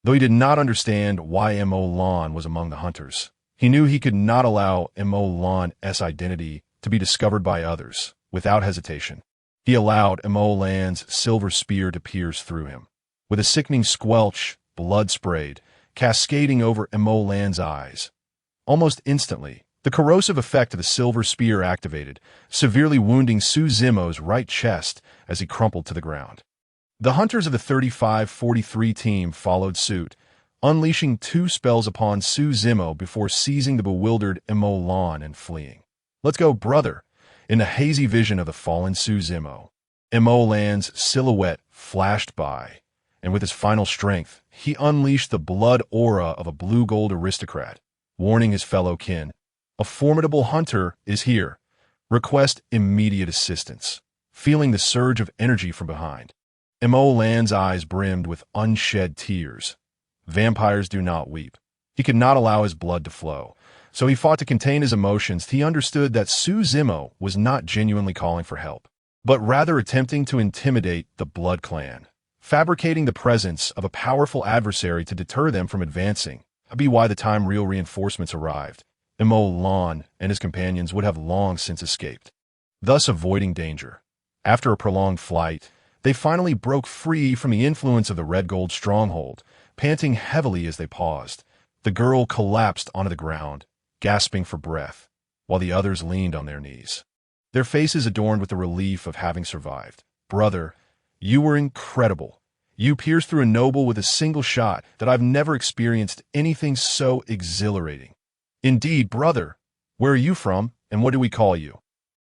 Though he did not understand why Emolon was among the hunters, he knew he could not allow Emolon's identity to be discovered by others. Without hesitation, he allowed Emolon's silver spear to pierce through him. With a sickening squelch, blood sprayed, cascading over Emolon's eyes. Almost instantly, the corrosive effect of the silver spear activated, severely wounding Su Zimo's right chest as he crumpled to the ground. The hunters of the 35-43 team followed suit, unleashing 2 spells upon Su Zimo before seizing the bewildered Emolon and fleeing. "Let's go, brother!" In the hazy vision of the fallen Su Zimo, Emolon's silhouette flashed by, and with his final strength, he unleashed the blood aura of a blue-gold aristocrat, warning his fellow kin, "A formidable hunter is here. Request immediate assistance." Feeling the surge of energy from behind, Emolon's eyes brimmed with unshed tears. Vampires do not weep. He could not allow his blood to flow, so he fought to contain his emotions. He understood that Su Zimo was not genuinely calling for help, but rather attempting to intimidate the Blood Clan, fabricating the presence of a powerful adversary to deter them from advancing. By the time real reinforcements arrived, Emolon and his companions would have long since escaped, thus avoiding danger. After a prolonged flight, they finally broke free from the influence of the Red Gold stronghold, panting heavily as they paused. The girl collapsed onto the ground, gasping for breath, while the others leaned on their knees, their faces adorned with the relief of having survived. "Brother, you were incredible." You pierced through a noble with a single shot that I've never experienced anything so exhilarating. Indeed, brother, where are you from, and what do we call you?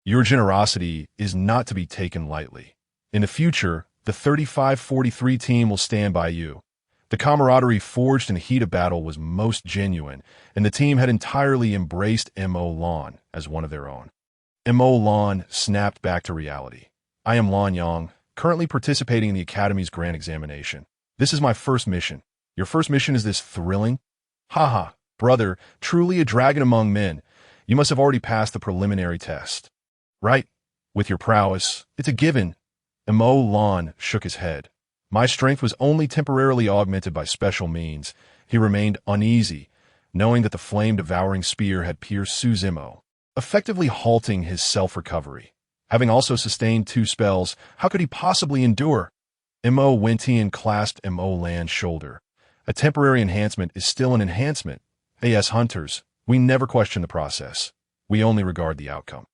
Your generosity is not to be taken lightly. In the future, the 3543 team will stand by you. The camaraderie forged in the heat of battle was most genuine, and the team had entirely embraced Mo Lan as one of their own. Mo Lan snapped back to reality. I am Lan Yang, currently participating in the Academy's grand examination. This is my first mission. Your first mission is this thrilling? Haha, brother, truly a dragon among men. You must have already passed the preliminary test. Right? With your prowess, it's a given. Mo Lan shook his head. My strength was only temporarily augmented by special means. He remained uneasy, knowing that the flame-devouring spear had pierced Su Zimo, effectively halting his self-recovery. Having also sustained 2 spells, how could he possibly endure? Mo Wentian clasped Mo Lan's shoulder. A temporary enhancement is still an enhancement. As hunters, we never question the process. We only regard the outcome.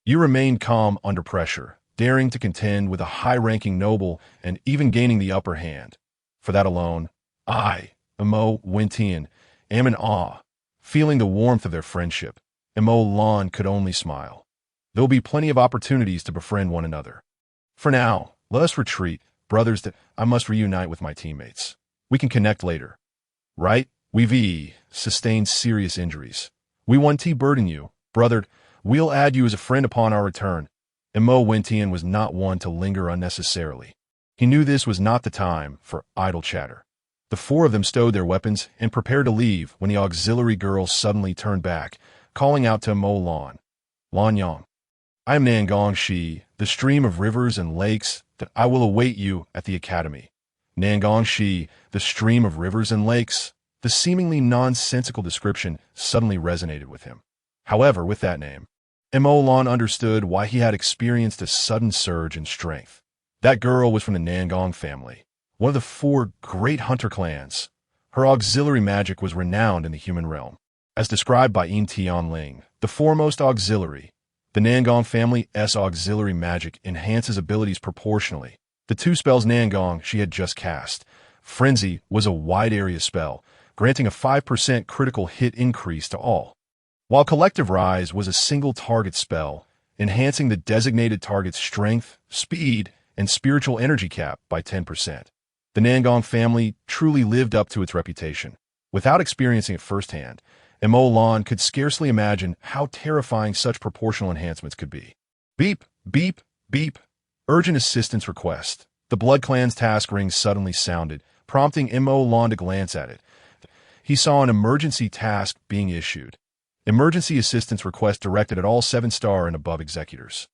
You remained calm under pressure, daring to contend with a high-ranking noble and even gaining the upper hand. For that alone, I, Mo Wentian, am in awe. Feeling the warmth of their friendship, Mo Lan could only smile. There will be plenty of opportunities to befriend one another. For now, let us retreat, brothers, that I must reunite with my teammates. We can connect later. Right? We've sustained serious injuries. We won't burden you, brother. We'll add you as a friend upon our return. Mo Wentian was not one to linger unnecessarily. He knew this was not the time for idle chatter. The 4 of them stowed their weapons and prepared to leave when the auxiliary girl suddenly turned back, calling out to Mo Lan. Lan Yang, I am Nangong Shi, the stream of rivers and lakes, that I will await you at the academy. Nangong Shi, the stream of rivers and lakes. The seemingly nonsensical description suddenly resonated with him. However, with that name, Mo Lan understood why he had experienced a sudden surge in strength. That girl was from the Nangong family, one of the 4 great hunter clans. Her auxiliary magic was renowned in the human realm. As described by Yin Tianling, the foremost auxiliary, the Nangong family's auxiliary magic enhances abilities proportionally. The 2 spells Nangong she had just cast. Frenzy was a wide-area spell, granting a 5% critical hit increase to all, while Collective Rise was a single-target spell, enhancing the designated target's strength, speed, and spiritual energy cap by 10%. The Nangong family truly lived up to its reputation. Without experiencing it firsthand, Mo Lan could scarcely imagine how terrifying such proportional enhancements could be. Beep, beep, beep. Urgent assistance request. The Blood Clan's task ring suddenly sounded, prompting Mo Lan to glance at it. He saw an emergency task being issued. Emergency assistance request directed at all 7-star and above executors.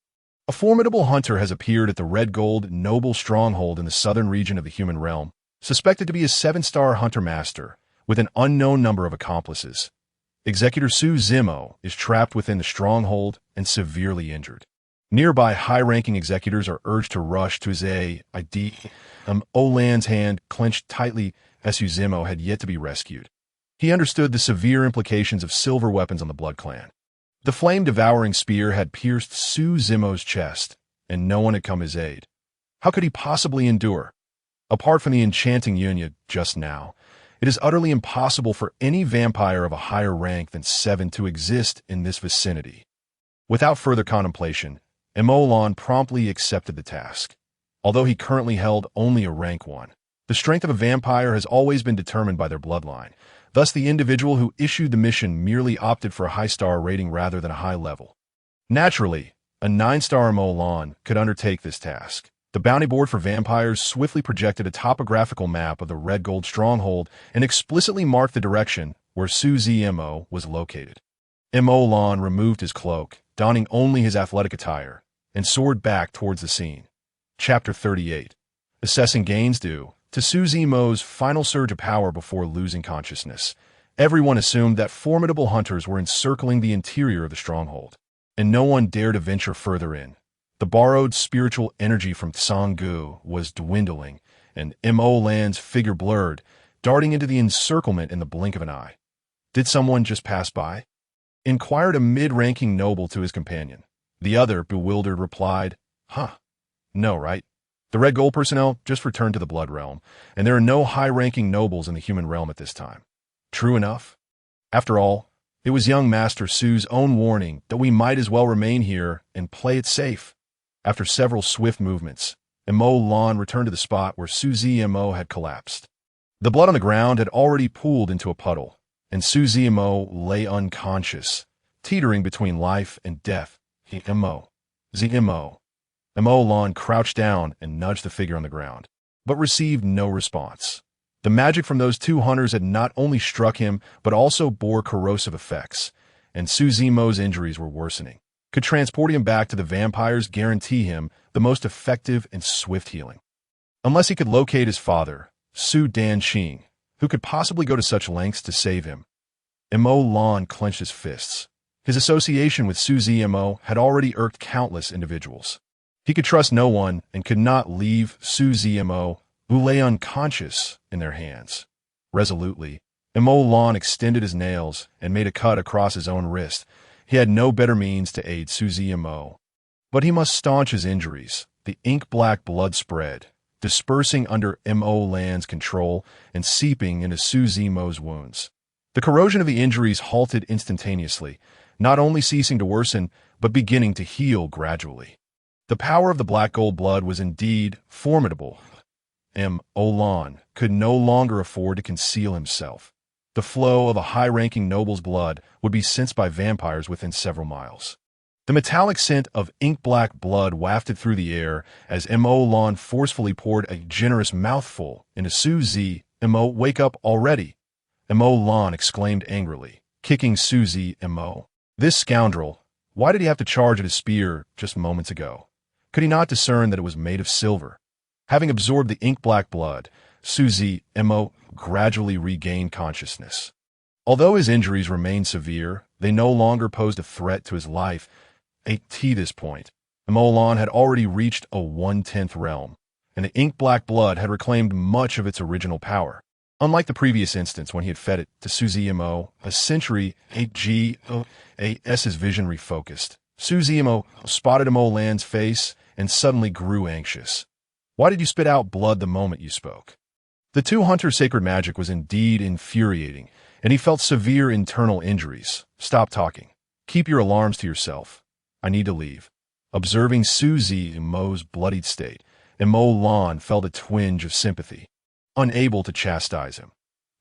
A formidable hunter has appeared at the Red Gold Noble Stronghold in the southern region of the human realm, suspected to be a 7-star hunter master, with an unknown number of accomplices. Executor Su Zimo is trapped within the stronghold and severely injured. Nearby high-ranking executors are urged to rush to his aid. Olan's hand clenched tightly as Su Zimo had yet to be rescued. He understood the severe implications of silver weapons on the Blood Clan. The flame-devouring spear had pierced Su Zimo's chest, and no one had come his aid. How could he possibly endure? Apart from the enchanting Yunya just now, it is utterly impossible for any vampire of a higher rank than 7 to exist in this vicinity. Without further contemplation, Mo Lan promptly accepted the task. Although he currently held only a rank 1, the strength of a vampire has always been determined by their bloodline. Thus, the individual who issued the mission merely opted for a high-star rating rather than a high level. Naturally, a 9-star Mo Lan could undertake this task. The bounty board for vampires swiftly projected a topographical map of the Red Gold Stronghold and explicitly marked the direction where Su Zimo was located. Mo Lan removed his cloak, donning only his athletic attire, and soared back towards the scene. Chapter 38. Assessing gains due to Su Zimo's final surge of power before losing consciousness. Everyone assumed that formidable hunters were encircling the interior of the stronghold, and no one dared to venture further in. The borrowed spiritual energy from Tsang-gu was dwindling, and Mo Lan's figure blurred, darting into the encirclement in the blink of an eye. Did someone just pass by? Inquired a mid-ranking noble to his companion. The other, bewildered, replied, No, right? The Red Gold personnel just returned to the Blood Realm, and there are no high-ranking nobles in the human realm at this time. True enough. After all, it was young Master Su's own warning that we might as well remain here and play it safe. After several swift movements, Mo Lan returned to the spot where Suzy Mo had collapsed. The blood on the ground had already pooled into a puddle, and Suzy Mo lay unconscious, teetering between life and death. Mo. Mo Lan crouched down and nudged the figure on the ground, but received no response. The magic from those two hunters had not only struck him, but also bore corrosive effects, and Suzy Mo's injuries were worsening. Could transporting him back to the vampires guarantee him the most effective and swift healing? Unless he could locate his father, Su Danqing, who could possibly go to such lengths to save him. Mo Lan clenched his fists. His association with Suzy Mo had already irked countless individuals. He could trust no one and could not leave Suzy Mo, who lay unconscious, in their hands. Resolutely, Mo Lan extended his nails and made a cut across his own wrist. He had no better means to aid Suzy Mo. But he must staunch his injuries. The ink-black blood spread, dispersing under Mo Lan's control and seeping into Suzy Mo's wounds. The corrosion of the injuries halted instantaneously, not only ceasing to worsen, but beginning to heal gradually. The power of the black gold blood was indeed formidable. Mo Lan could no longer afford to conceal himself. The flow of a high-ranking noble's blood would be sensed by vampires within several miles. The metallic scent of ink-black blood wafted through the air as Mo Lan forcefully poured a generous mouthful into Suzy Mo. Wake up already! Mo Lan exclaimed angrily, kicking Suzy Mo. This scoundrel, why did he have to charge at his spear just moments ago? Could he not discern that it was made of silver? Having absorbed the ink-black blood, Suzy Mo gradually regained consciousness. Although his injuries remained severe, they no longer posed a threat to his life. At this point, Mo Lan had already reached a 1/10th realm, and the ink-black blood had reclaimed much of its original power. Unlike the previous instance when he had fed it to Suzy Mo, a century AG's vision refocused. Suzy Mo spotted Mo Lan's face and suddenly grew anxious. Why did you spit out blood the moment you spoke? The two hunters' sacred magic was indeed infuriating, and he felt severe internal injuries. Stop talking. Keep your alarms to yourself. I need to leave. Observing Suzy Mo's bloodied state, Mo Lan felt a twinge of sympathy, unable to chastise him.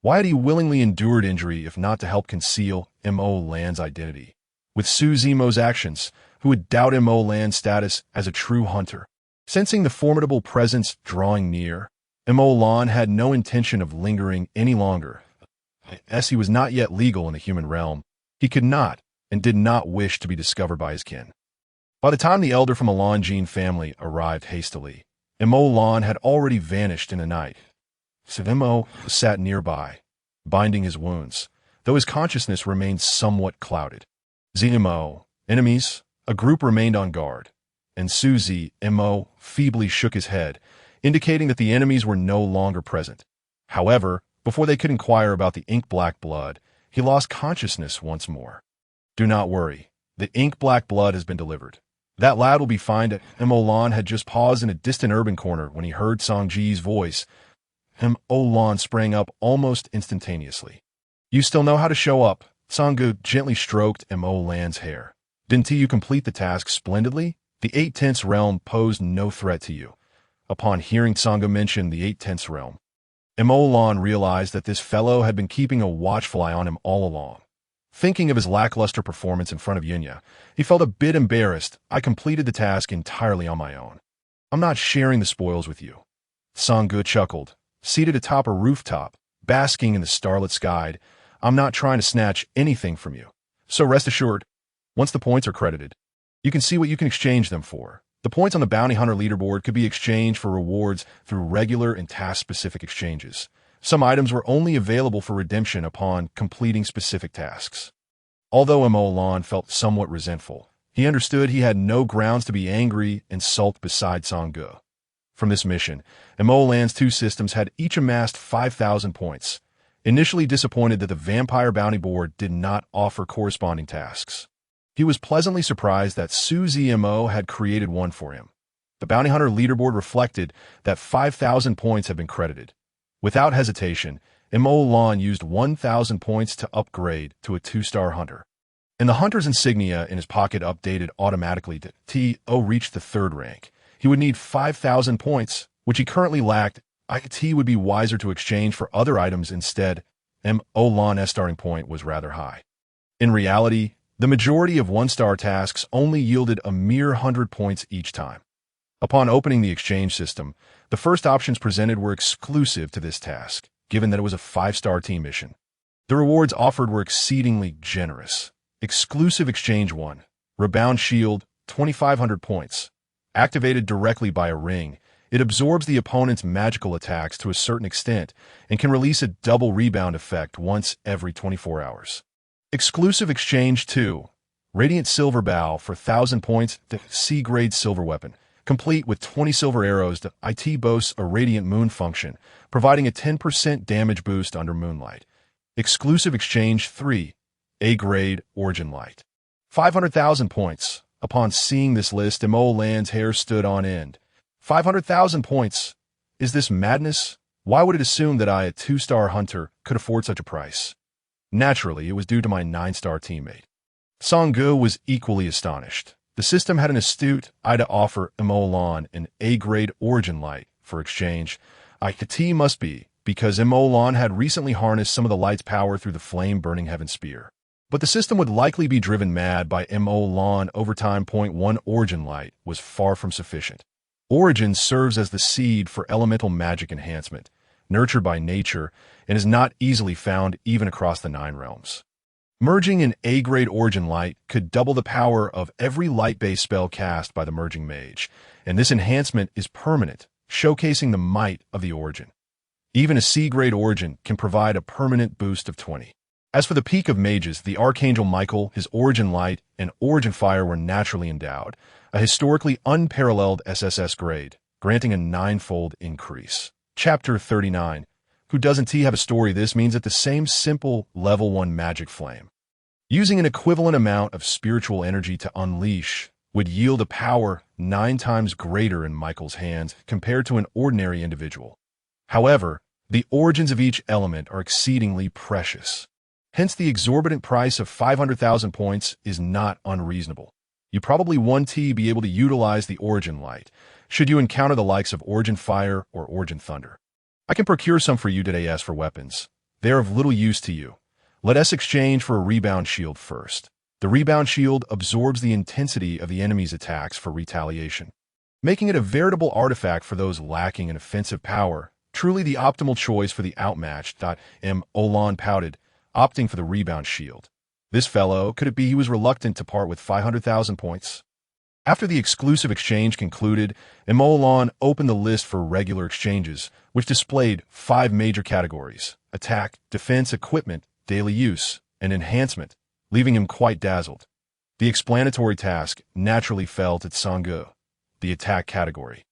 Why had he willingly endured injury if not to help conceal Mo Lan's identity? With Suzy Mo's actions, who would doubt Mo Lan's status as a true hunter? Sensing the formidable presence drawing near, Mo Lan had no intention of lingering any longer. As he was not yet legal in the human realm, he could not and did not wish to be discovered by his kin. By the time the elder from a Longine family arrived hastily, Mo Lan had already vanished in the night. Mo sat nearby, binding his wounds, though his consciousness remained somewhat clouded. Mo, enemies, a group remained on guard, and Suzy Mo feebly shook his head, indicating that the enemies were no longer present. However, before they could inquire about the ink-black blood, he lost consciousness once more. Do not worry, the ink-black blood has been delivered. That lad will be fine. Mo Lan had just paused in a distant urban corner when he heard Song Ji's voice. Mo Lan sprang up almost instantaneously. You still know how to show up. Sanggu gently stroked Mo Lan's hair. Didn't you complete the task splendidly? The 8/10 realm posed no threat to you. Upon hearing Sanggu mention the 8/10 realm, Mo Lan realized that this fellow had been keeping a watchful eye on him all along. Thinking of his lackluster performance in front of Yunya, he felt a bit embarrassed. I completed the task entirely on my own. I'm not sharing the spoils with you. Sanggu chuckled. Seated atop a rooftop, basking in the starlit sky, I'm not trying to snatch anything from you. So rest assured, once the points are credited, you can see what you can exchange them for. The points on the Bounty Hunter leaderboard could be exchanged for rewards through regular and task-specific exchanges. Some items were only available for redemption upon completing specific tasks. Although Mo Lan felt somewhat resentful, he understood he had no grounds to be angry and sulked beside Sanggu. From this mission, Mo Lan's two systems had each amassed 5,000 points. Initially disappointed that the Vampire Bounty Board did not offer corresponding tasks, he was pleasantly surprised that Suzy Mo had created one for him. The bounty hunter leaderboard reflected that 5,000 points had been credited. Without hesitation, Mo Lan used 1,000 points to upgrade to a 2-star hunter. And the hunter's insignia in his pocket updated automatically to T.O. reached the 3rd rank. He would need 5,000 points, which he currently lacked. It would be wiser to exchange for other items instead. Mo Lan's starting point was rather high. In reality, the majority of 1-star tasks only yielded a mere 100 points each time. Upon opening the exchange system, the first options presented were exclusive to this task, given that it was a 5-star team mission. The rewards offered were exceedingly generous. Exclusive Exchange 1, Rebound Shield, 2,500 points. Activated directly by a ring, it absorbs the opponent's magical attacks to a certain extent and can release a double rebound effect once every 24 hours. Exclusive Exchange 2, Radiant Silver Bow for 1,000 points, the C-grade silver weapon, complete with 20 silver arrows. It boasts a Radiant Moon function, providing a 10% damage boost under moonlight. Exclusive Exchange 3, A-grade Origin Light. 500,000 points. Upon seeing this list, Mo Lan's hair stood on end. 500,000 points. Is this madness? Why would it assume that I, a 2-star hunter, could afford such a price? Naturally, it was due to my 9-star teammate. Song Gu was equally astonished. The system had an astute eye to offer Mo Lan an A-grade Origin Light for exchange. It must be, because Mo Lan had recently harnessed some of the light's power through the flame-burning Heaven Spear. But the system would likely be driven mad by Mo Lan. Overtime. 1 Origin Light was far from sufficient. Origin serves as the seed for elemental magic enhancement, nurtured by nature, and is not easily found even across the 9 realms. Merging an A-grade Origin Light could double the power of every light-based spell cast by the merging mage, and this enhancement is permanent, showcasing the might of the Origin. Even a C-grade Origin can provide a permanent boost of 20. As for the peak of mages, the Archangel Michael, his Origin Light, and Origin Fire were naturally endowed, a historically unparalleled SSS grade, granting a 9-fold increase. Chapter 39. Who doesn't have a story? This means that the same simple level 1 magic flame, using an equivalent amount of spiritual energy to unleash, would yield a power 9 times greater in Michael's hands compared to an ordinary individual. However, the origins of each element are exceedingly precious. Hence, the exorbitant price of 500,000 points is not unreasonable. You probably want to be able to utilize the Origin Light, should you encounter the likes of Origin Fire or Origin Thunder. I can procure some for you today. As for weapons, they are of little use to you. Let us exchange for a Rebound Shield first. The Rebound Shield absorbs the intensity of the enemy's attacks for retaliation, making it a veritable artifact for those lacking in offensive power, truly the optimal choice for the outmatched. Mo Lan pouted, opting for the Rebound Shield. This fellow, could it be he was reluctant to part with 500,000 points? After the exclusive exchange concluded, Mo Lan opened the list for regular exchanges, which displayed 5 major categories: attack, defense, equipment, daily use, and enhancement, leaving him quite dazzled. The explanatory task naturally fell to Song Gu, the attack category.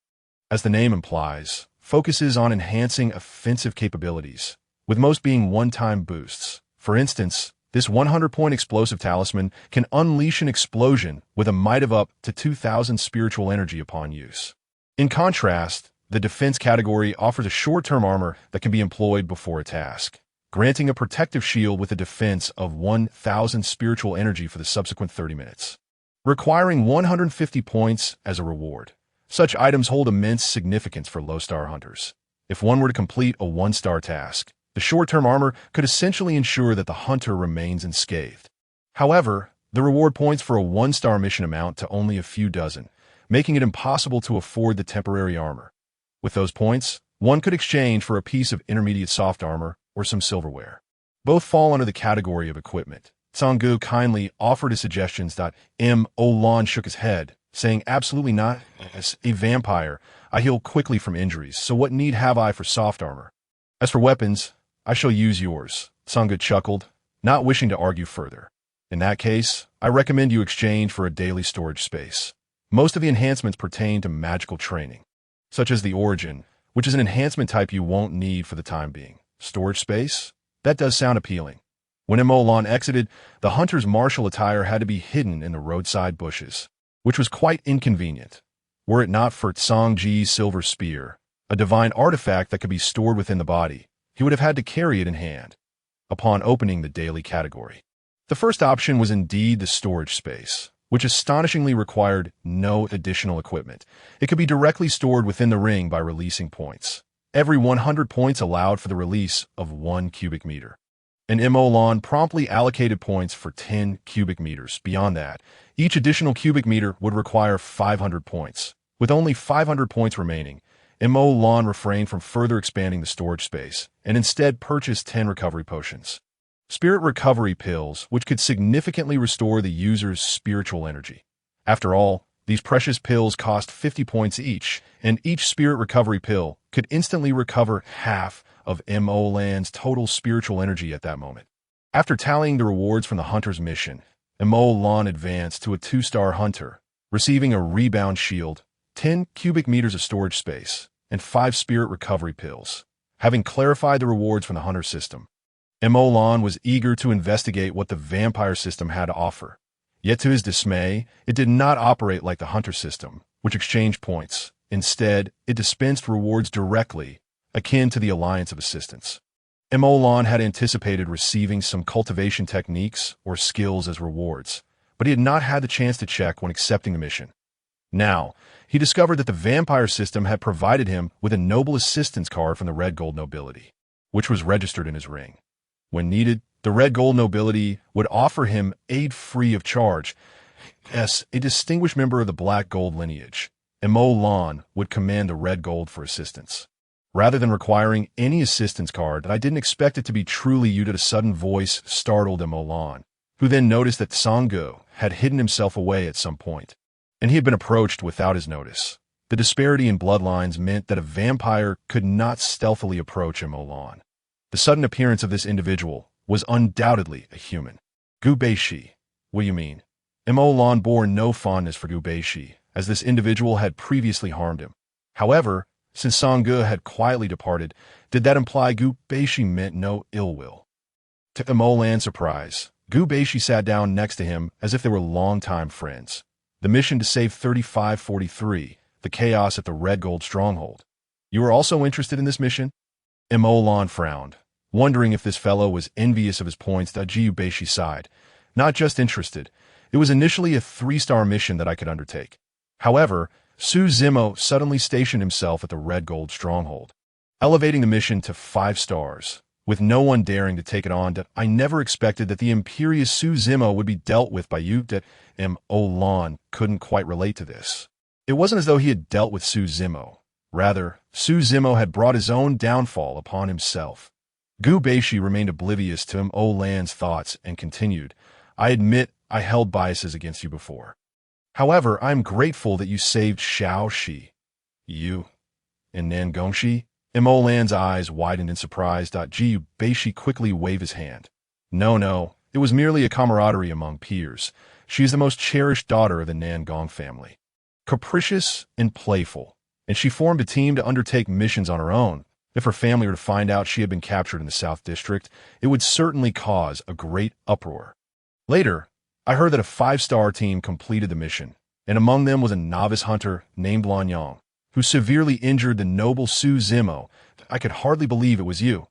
As the name implies, focuses on enhancing offensive capabilities, with most being one-time boosts. For instance, this 100-point explosive talisman can unleash an explosion with a might of up to 2,000 spiritual energy upon use. In contrast, the defense category offers a short-term armor that can be employed before a task, granting a protective shield with a defense of 1,000 spiritual energy for the subsequent 30 minutes, requiring 150 points as a reward. Such items hold immense significance for low-star hunters. If one were to complete a 1-star task, the short-term armor could essentially ensure that the hunter remains unscathed. However, the reward points for a 1-star mission amount to only a few dozen, making it impossible to afford the temporary armor. With those points, one could exchange for a piece of intermediate soft armor or some silverware. Both fall under the category of equipment. Song Gu kindly offered his suggestions. Mo Lan shook his head, saying, "Absolutely not. As a vampire, I heal quickly from injuries, so what need have I for soft armor? As for weapons, I shall use yours." Song Gu chuckled, not wishing to argue further. "In that case, I recommend you exchange for a daily storage space. Most of the enhancements pertain to magical training, such as the Origin, which is an enhancement type you won't need for the time being. Storage space? That does sound appealing." When Mo Lan exited, the hunter's martial attire had to be hidden in the roadside bushes, which was quite inconvenient. Were it not for Tsang Ji's silver spear, a divine artifact that could be stored within the body, he would have had to carry it in hand upon opening the daily category. The first option was indeed the storage space, which astonishingly required no additional equipment. It could be directly stored within the ring by releasing points. Every 100 points allowed for the release of 1 cubic meter. And Emolan promptly allocated points for 10 cubic meters. Beyond that, each additional cubic meter would require 500 points. With only 500 points remaining, Emolan refrained from further expanding the storage space and instead purchased 10 recovery potions. Spirit recovery pills, which could significantly restore the user's spiritual energy. After all, these precious pills cost 50 points each, and each spirit recovery pill could instantly recover half of Emolan's total spiritual energy at that moment. After tallying the rewards from the hunter's mission, Emolan advanced to a 2-star hunter, receiving a rebound shield, 10 cubic meters of storage space, and 5 spirit recovery pills. Having clarified the rewards from the hunter system, Emolan was eager to investigate what the vampire system had to offer. Yet to his dismay, it did not operate like the hunter system, which exchanged points. Instead, it dispensed rewards directly, akin to the Alliance of Assistants. Emolan had anticipated receiving some cultivation techniques or skills as rewards, but he had not had the chance to check when accepting the mission. Now, he discovered that the vampire system had provided him with a noble assistance card from the Red Gold Nobility, which was registered in his ring. When needed, the Red Gold Nobility would offer him aid free of charge. As a distinguished member of the Black Gold lineage, Emolan would command the Red Gold for assistance. Rather than requiring any assistance card, I didn't expect it to be truly you. That a sudden voice startled Emolan, who then noticed that Sangu had hidden himself away at some point, and he had been approached without his notice. The disparity in bloodlines meant that a vampire could not stealthily approach Emolan. The sudden appearance of this individual was undoubtedly a human. Gu Baishi. What do you mean? Emolan bore no fondness for Gu Baishi, as this individual had previously harmed him. However, since Sangu had quietly departed, did that imply Gu Baishi meant no ill will? To Emolan's surprise, Gu Baishi sat down next to him as if they were longtime friends. The mission to save 3543, the chaos at the Red Gold Stronghold. You are also interested in this mission? Emolan frowned, wondering if this fellow was envious of his points. Gu Baishi sighed. Not just interested. It was initially a 3-star mission that I could undertake. However, Su Zimo suddenly stationed himself at the Red Gold Stronghold, elevating the mission to 5 stars, with no one daring to take it on. I never expected that the imperious Su Zimo would be dealt with by you. Emolan couldn't quite relate to this. It wasn't as though he had dealt with Su Zimo. Rather, Su Zimo had brought his own downfall upon himself. Gu Baishi remained oblivious to Emolan's thoughts and continued, I admit I held biases against you before. However, I am grateful that you saved Xiao Shi. You? And Nan Gongshi? Emolan's eyes widened in surprise. Gu Baishi quickly waved his hand. No, it was merely a camaraderie among peers. She is the most cherished daughter of the Nan Gong family. Capricious and playful, and she formed a team to undertake missions on her own. If her family were to find out she had been captured in the South District, it would certainly cause a great uproar. Later, I heard that a 5-star team completed the mission, and among them was a novice hunter named Lan Yang, who severely injured the noble Su Zimo. I could hardly believe it was you.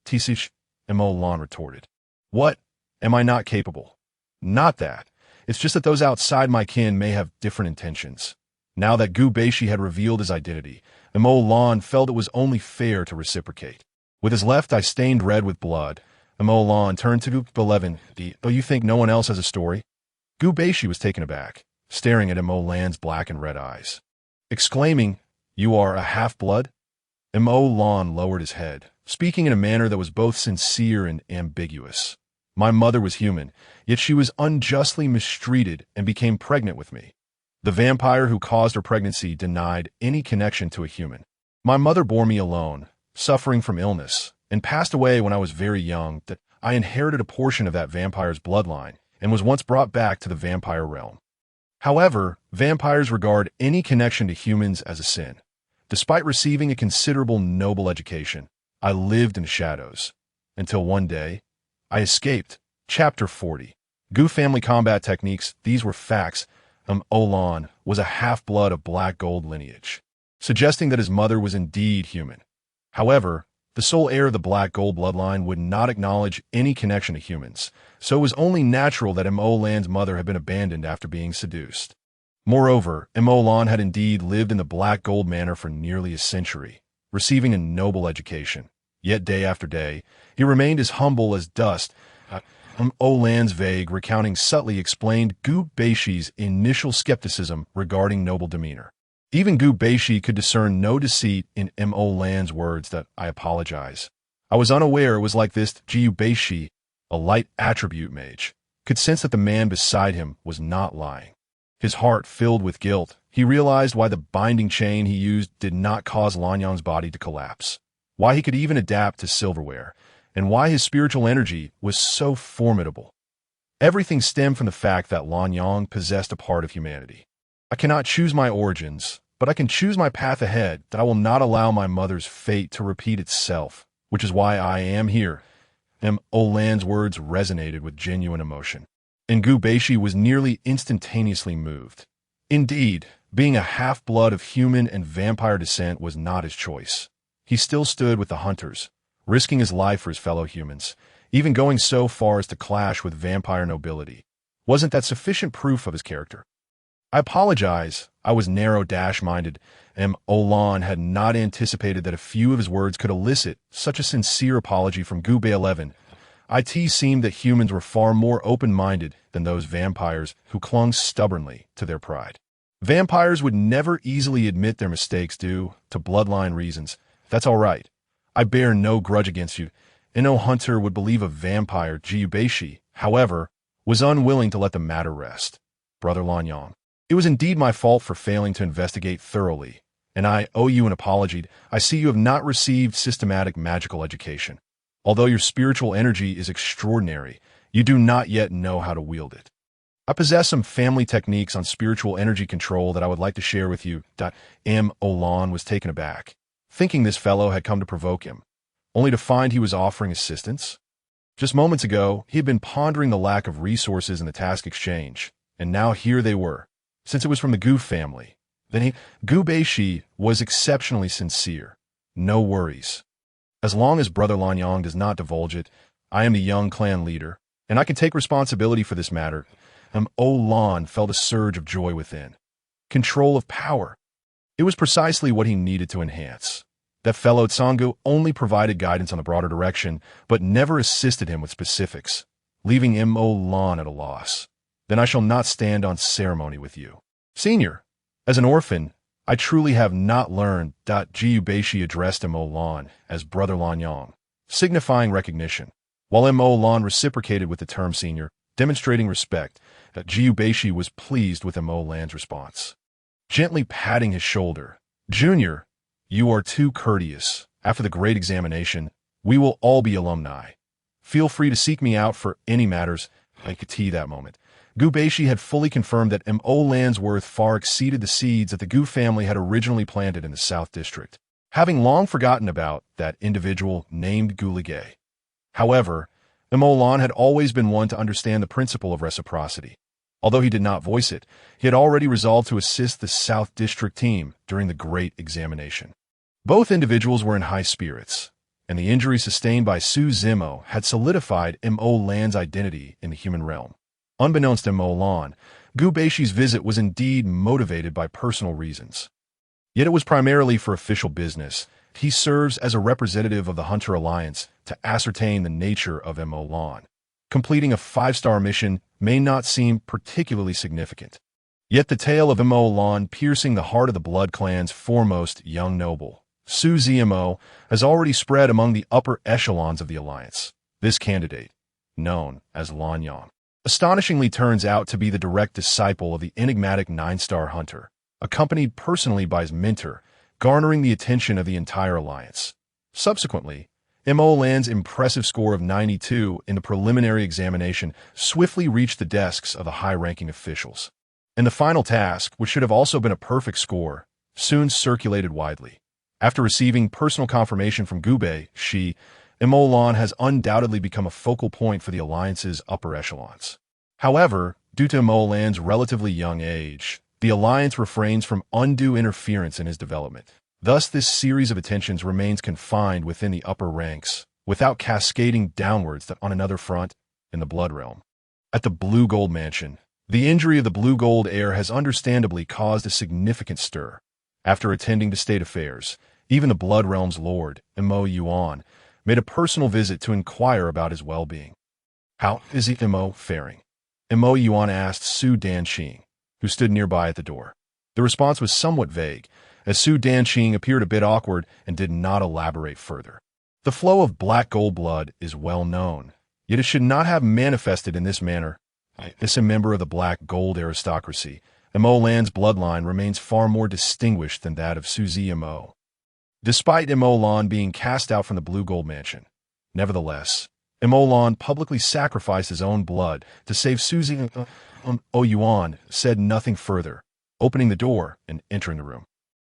Tisish, Emolan retorted. What? Am I not capable? Not that. It's just that those outside my kin may have different intentions. Now that Gu Baishi had revealed his identity, Emolan felt it was only fair to reciprocate. With his left eye stained red with blood, Emolan turned to Gu Beleven. Oh, you think no one else has a story? Gu Baishi was taken aback, staring at Emolan's black and red eyes, exclaiming, You are a half-blood? Emolan lowered his head, speaking in a manner that was both sincere and ambiguous. My mother was human, yet she was unjustly mistreated and became pregnant with me. The vampire who caused her pregnancy denied any connection to a human. My mother bore me alone, suffering from illness, and passed away when I was very young. That I inherited a portion of that vampire's bloodline and was once brought back to the vampire realm. However, vampires regard any connection to humans as a sin. Despite receiving a considerable noble education, I lived in the shadows. Until one day, I escaped. Chapter 40. Gu family combat techniques. These were facts. Olan was a half-blood of black gold lineage, suggesting that his mother was indeed human. However, the sole heir of the black gold bloodline would not acknowledge any connection to humans, so it was only natural that Olan's mother had been abandoned after being seduced. Moreover, Olan had indeed lived in the Black Gold Manor for nearly a century, receiving a noble education. Yet day after day, he remained as humble as dust. Olan's vague recounting subtly explained Gu Beishi's initial skepticism regarding noble demeanor. Even Gu Beishi could discern no deceit in Olan's words that "I apologize." I was unaware it was like this. Gu Beishi, a light attribute mage, could sense that the man beside him was not lying. His heart filled with guilt, he realized why the binding chain he used did not cause Lanyang's body to collapse, why he could even adapt to silverware, and why his spiritual energy was so formidable. Everything stemmed from the fact that Lanyang possessed a part of humanity. I cannot choose my origins, but I can choose my path ahead, that I will not allow my mother's fate to repeat itself, which is why I am here. Olan's words resonated with genuine emotion, and Gu Beishi was nearly instantaneously moved. Indeed, being a half-blood of human and vampire descent was not his choice. He still stood with the hunters, risking his life for his fellow humans, even going so far as to clash with vampire nobility. Wasn't that sufficient proof of his character? I apologize, I was narrow-minded, and Olan had not anticipated that a few of his words could elicit such a sincere apology from Gu Bei11. It seemed that humans were far more open-minded than those vampires who clung stubbornly to their pride. Vampires would never easily admit their mistakes due to bloodline reasons. That's all right. I bear no grudge against you. And no hunter would believe a vampire. Gu Beishi, however, was unwilling to let the matter rest. Brother Lanyang, it was indeed my fault for failing to investigate thoroughly, and I owe you an apology. I see you have not received systematic magical education. Although your spiritual energy is extraordinary, you do not yet know how to wield it. I possess some family techniques on spiritual energy control that I would like to share with you. Olan was taken aback, thinking this fellow had come to provoke him, only to find he was offering assistance. Just moments ago, he had been pondering the lack of resources in the task exchange, and now here they were, since it was from the Gu family. Then Gu Beishi was exceptionally sincere. No worries. As long as Brother Lanyang does not divulge it, I am the young clan leader, and I can take responsibility for this matter. Olan felt a surge of joy within. Control of power. It was precisely what he needed to enhance. That fellow Tsangu only provided guidance on the broader direction, but never assisted him with specifics, leaving Olan at a loss. Then I shall not stand on ceremony with you. Senior, as an orphan, I truly have not learned. Gu Beishi addressed Olan as Brother Lanyang, signifying recognition, while Olan reciprocated with the term senior, demonstrating respect. Gu Beishi was pleased with Olan's response. Gently patting his shoulder, Junior, you are too courteous. After the great examination, we will all be alumni. Feel free to seek me out for any matters. I could see that moment. Gu Beishi had fully confirmed that Olan's worth far exceeded the seeds that the Gu family had originally planted in the South District, having long forgotten about that individual named Gu Ligay. However, Olan had always been one to understand the principle of reciprocity. Although he did not voice it, he had already resolved to assist the South District team during the great examination. Both individuals were in high spirits, and the injury sustained by Su Zimo had solidified Olan's identity in the human realm. Unbeknownst to Olan, Gu Beishi's visit was indeed motivated by personal reasons. Yet it was primarily for official business. He serves as a representative of the Hunter Alliance to ascertain the nature of Olan. Completing a 5-star mission may not seem particularly significant. Yet the tale of Olan piercing the heart of the Blood Clan's foremost young noble, Su Zimo, has already spread among the upper echelons of the Alliance. This candidate, known as Lanyang, astonishingly turns out to be the direct disciple of the enigmatic 9-star hunter, accompanied personally by his mentor, garnering the attention of the entire Alliance. Subsequently, Olan's impressive score of 92 in the preliminary examination swiftly reached the desks of the high-ranking officials. And the final task, which should have also been a perfect score, soon circulated widely. After receiving personal confirmation from Gu Beishi, Olan has undoubtedly become a focal point for the Alliance's upper echelons. However, Due to Mo Lan's relatively young age, the alliance refrains from undue interference in his development. Thus, this series of attentions remains confined within the upper ranks, without cascading downwards on another front in the Blood Realm. At the Blue Gold Mansion, the injury of the Blue Gold heir has understandably caused a significant stir. After attending to state affairs, even the Blood Realm's lord, Mo Yuan, made a personal visit to inquire about his well-being. "How is Mo faring?" Mo Yuan asked Su Danqing, who stood nearby at the door. The response was somewhat vague, as Su Danqing appeared a bit awkward and did not elaborate further. The flow of black gold blood is well known, yet it should not have manifested in this manner. As a member of the black gold aristocracy, Mo Lan's bloodline remains far more distinguished than that of Su Zimo. Despite Mo Lan being cast out from the Blue Gold Mansion, nevertheless, Mo Lan publicly sacrificed his own blood to save Su Zimo. Yuan said nothing further, opening the door and entering the room.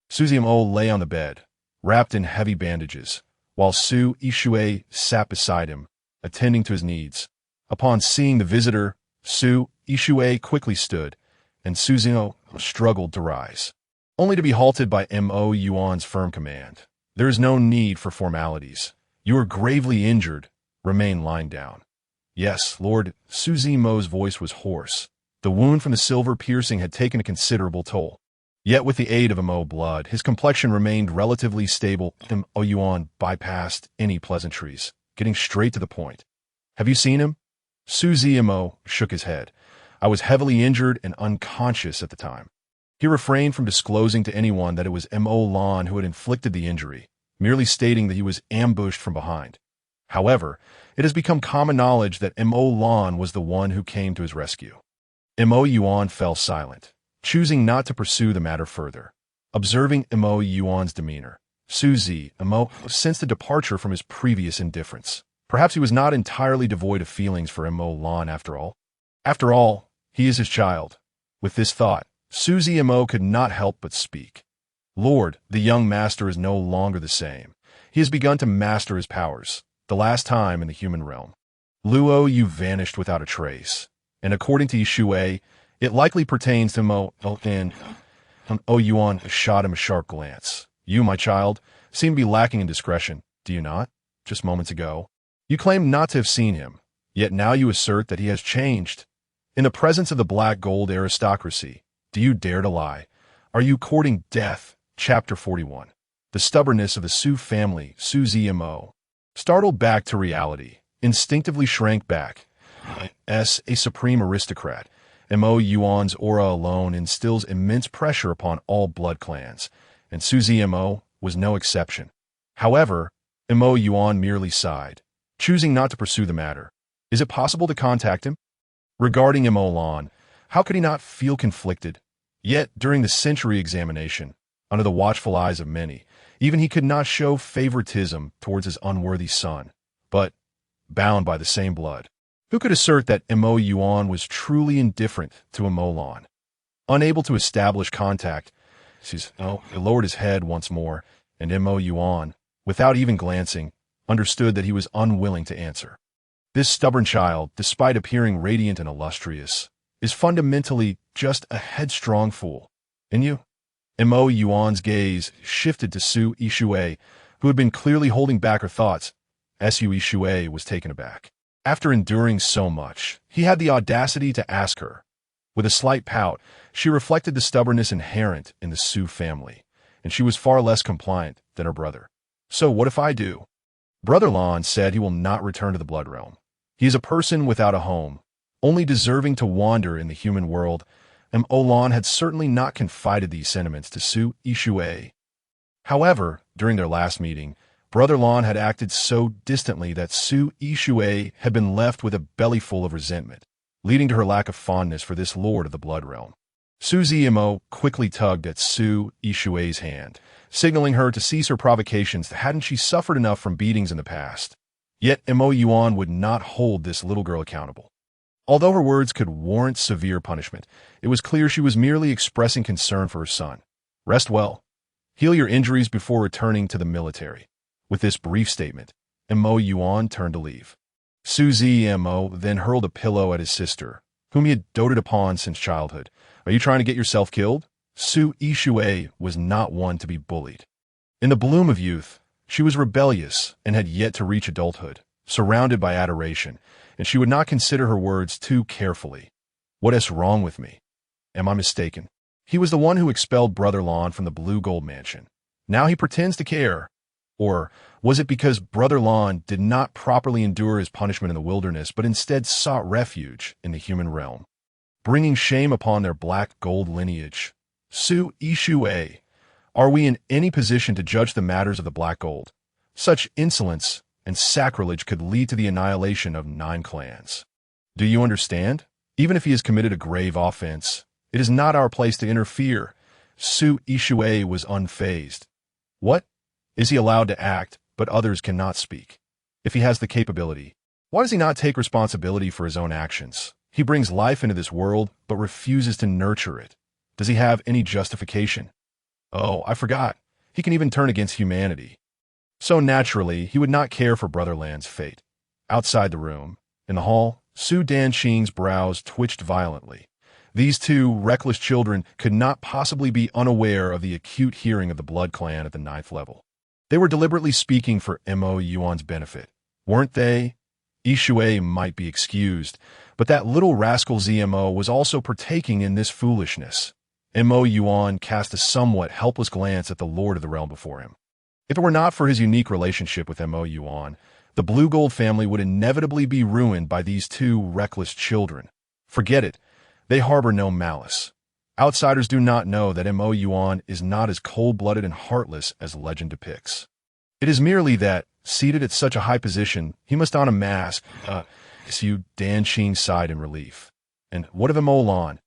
Su Zimo lay on the bed, wrapped in heavy bandages, while Su Yixue sat beside him, attending to his needs. Upon seeing the visitor, Su Yixue quickly stood, and Su Zimo struggled to rise, only to be halted by Mo Yuan's firm command. "There is no need for formalities. You are gravely injured. Remain lying down." "Yes, Lord." Su Zimo's voice was hoarse. The wound from the silver piercing had taken a considerable toll. Yet with the aid of Mo blood, his complexion remained relatively stable. Mo Yuan bypassed any pleasantries, getting straight to the point. "Have you seen him?" Su Zimo shook his head. "I was heavily injured and unconscious at the time." He refrained from disclosing to anyone that it was Mo Lan who had inflicted the injury, merely stating that he was ambushed from behind. However, it has become common knowledge that Mo Lan was the one who came to his rescue. Mo Yuan fell silent, choosing not to pursue the matter further. Observing Mo Yuan's demeanor, Su Zimo sensed a departure from his previous indifference. Perhaps he was not entirely devoid of feelings for Mo Lan after all. After all, he is his child. With this thought, Su Zimo could not help but speak. "Lord, the young master is no longer the same. He has begun to master his powers, the last time in the human realm. Luo Yu vanished without a trace, and according to Yixue, it likely pertains to Mo Lan." Yuan shot him a sharp glance. "You, my child, seem to be lacking in discretion, do you not? Just moments ago, you claimed not to have seen him, yet now you assert that he has changed. In the presence of the black gold aristocracy, do you dare to lie? Are you courting death?" Chapter 41. The stubbornness of the Su family. Su Zimo, startled back to reality, instinctively shrank back. As a supreme aristocrat, Mo Yuan's aura alone instills immense pressure upon all blood clans, and Su Zimo was no exception. However, Mo Yuan merely sighed, choosing not to pursue the matter. Is it possible to contact him? Regarding Mo Lan, how could he not feel conflicted? Yet, during the century examination, under the watchful eyes of many, even he could not show favoritism towards his unworthy son. But, bound by the same blood, who could assert that Mo Yuan was truly indifferent to Mo Lan? Unable to establish contact, he lowered his head once more, and Mo Yuan, without even glancing, understood that he was unwilling to answer. This stubborn child, despite appearing radiant and illustrious, is fundamentally just a headstrong fool. And you? Mo Yuan's gaze shifted to Su Yixue, who had been clearly holding back her thoughts. Su Yixue was taken aback. After enduring so much, he had the audacity to ask her. With a slight pout, she reflected the stubbornness inherent in the Su family, and she was far less compliant than her brother. "So what if I do?" Brother Lan said he will not return to the Blood Realm. He is a person without a home, only deserving to wander in the human world, and Mo Lan had certainly not confided these sentiments to Su Yixue. However, during their last meeting, Brother Lan had acted so distantly that Su Yixue had been left with a bellyful of resentment, leading to her lack of fondness for this lord of the Blood Realm. Su Zimo quickly tugged at Su Yixue's hand, signaling her to cease her provocations. Hadn't she suffered enough from beatings in the past? Yet Mo Yuan would not hold this little girl accountable. Although her words could warrant severe punishment, it was clear she was merely expressing concern for her son. "Rest well. Heal your injuries before returning to the military." With this brief statement, Mo Yuan turned to leave. Su Zimo then hurled a pillow at his sister, whom he had doted upon since childhood. Are you trying to get yourself killed? Su Ishue was not one to be bullied. In the bloom of youth, she was rebellious and had yet to reach adulthood, surrounded by adoration, and she would not consider her words too carefully. What is wrong with me? Am I mistaken? He was the one who expelled Brother Lon from the Blue Gold Mansion. Now he pretends to care. Or was it because Brother Lon did not properly endure his punishment in the wilderness, but instead sought refuge in the human realm, bringing shame upon their black gold lineage? Su Ishue, are we in any position to judge the matters of the black gold? Such insolence and sacrilege could lead to the annihilation of 9 clans. Do you understand? Even if he has committed a grave offense, it is not our place to interfere. Su Ishue was unfazed. What? Is he allowed to act, but others cannot speak? If he has the capability, why does he not take responsibility for his own actions? He brings life into this world, but refuses to nurture it. Does he have any justification? Oh, I forgot. He can even turn against humanity. So naturally, he would not care for Brother Lan's fate. Outside the room, in the hall, Su Danqing's brows twitched violently. These 2 reckless children could not possibly be unaware of the acute hearing of the Blood Clan at the 9th level. They were deliberately speaking for Mo Yuan's benefit, weren't they? Ishue might be excused, but that little rascal ZMO was also partaking in this foolishness. Mo Yuan cast a somewhat helpless glance at the Lord of the Realm before him. If it were not for his unique relationship with Mo Yuan, the Blue Gold family would inevitably be ruined by these 2 reckless children. Forget it. They harbor no malice. Outsiders do not know that Mo Yuan is not as cold-blooded and heartless as legend depicts. It is merely that, seated at such a high position, he must don a mask. Su Danqing sighed in relief. And what of Mo Lan?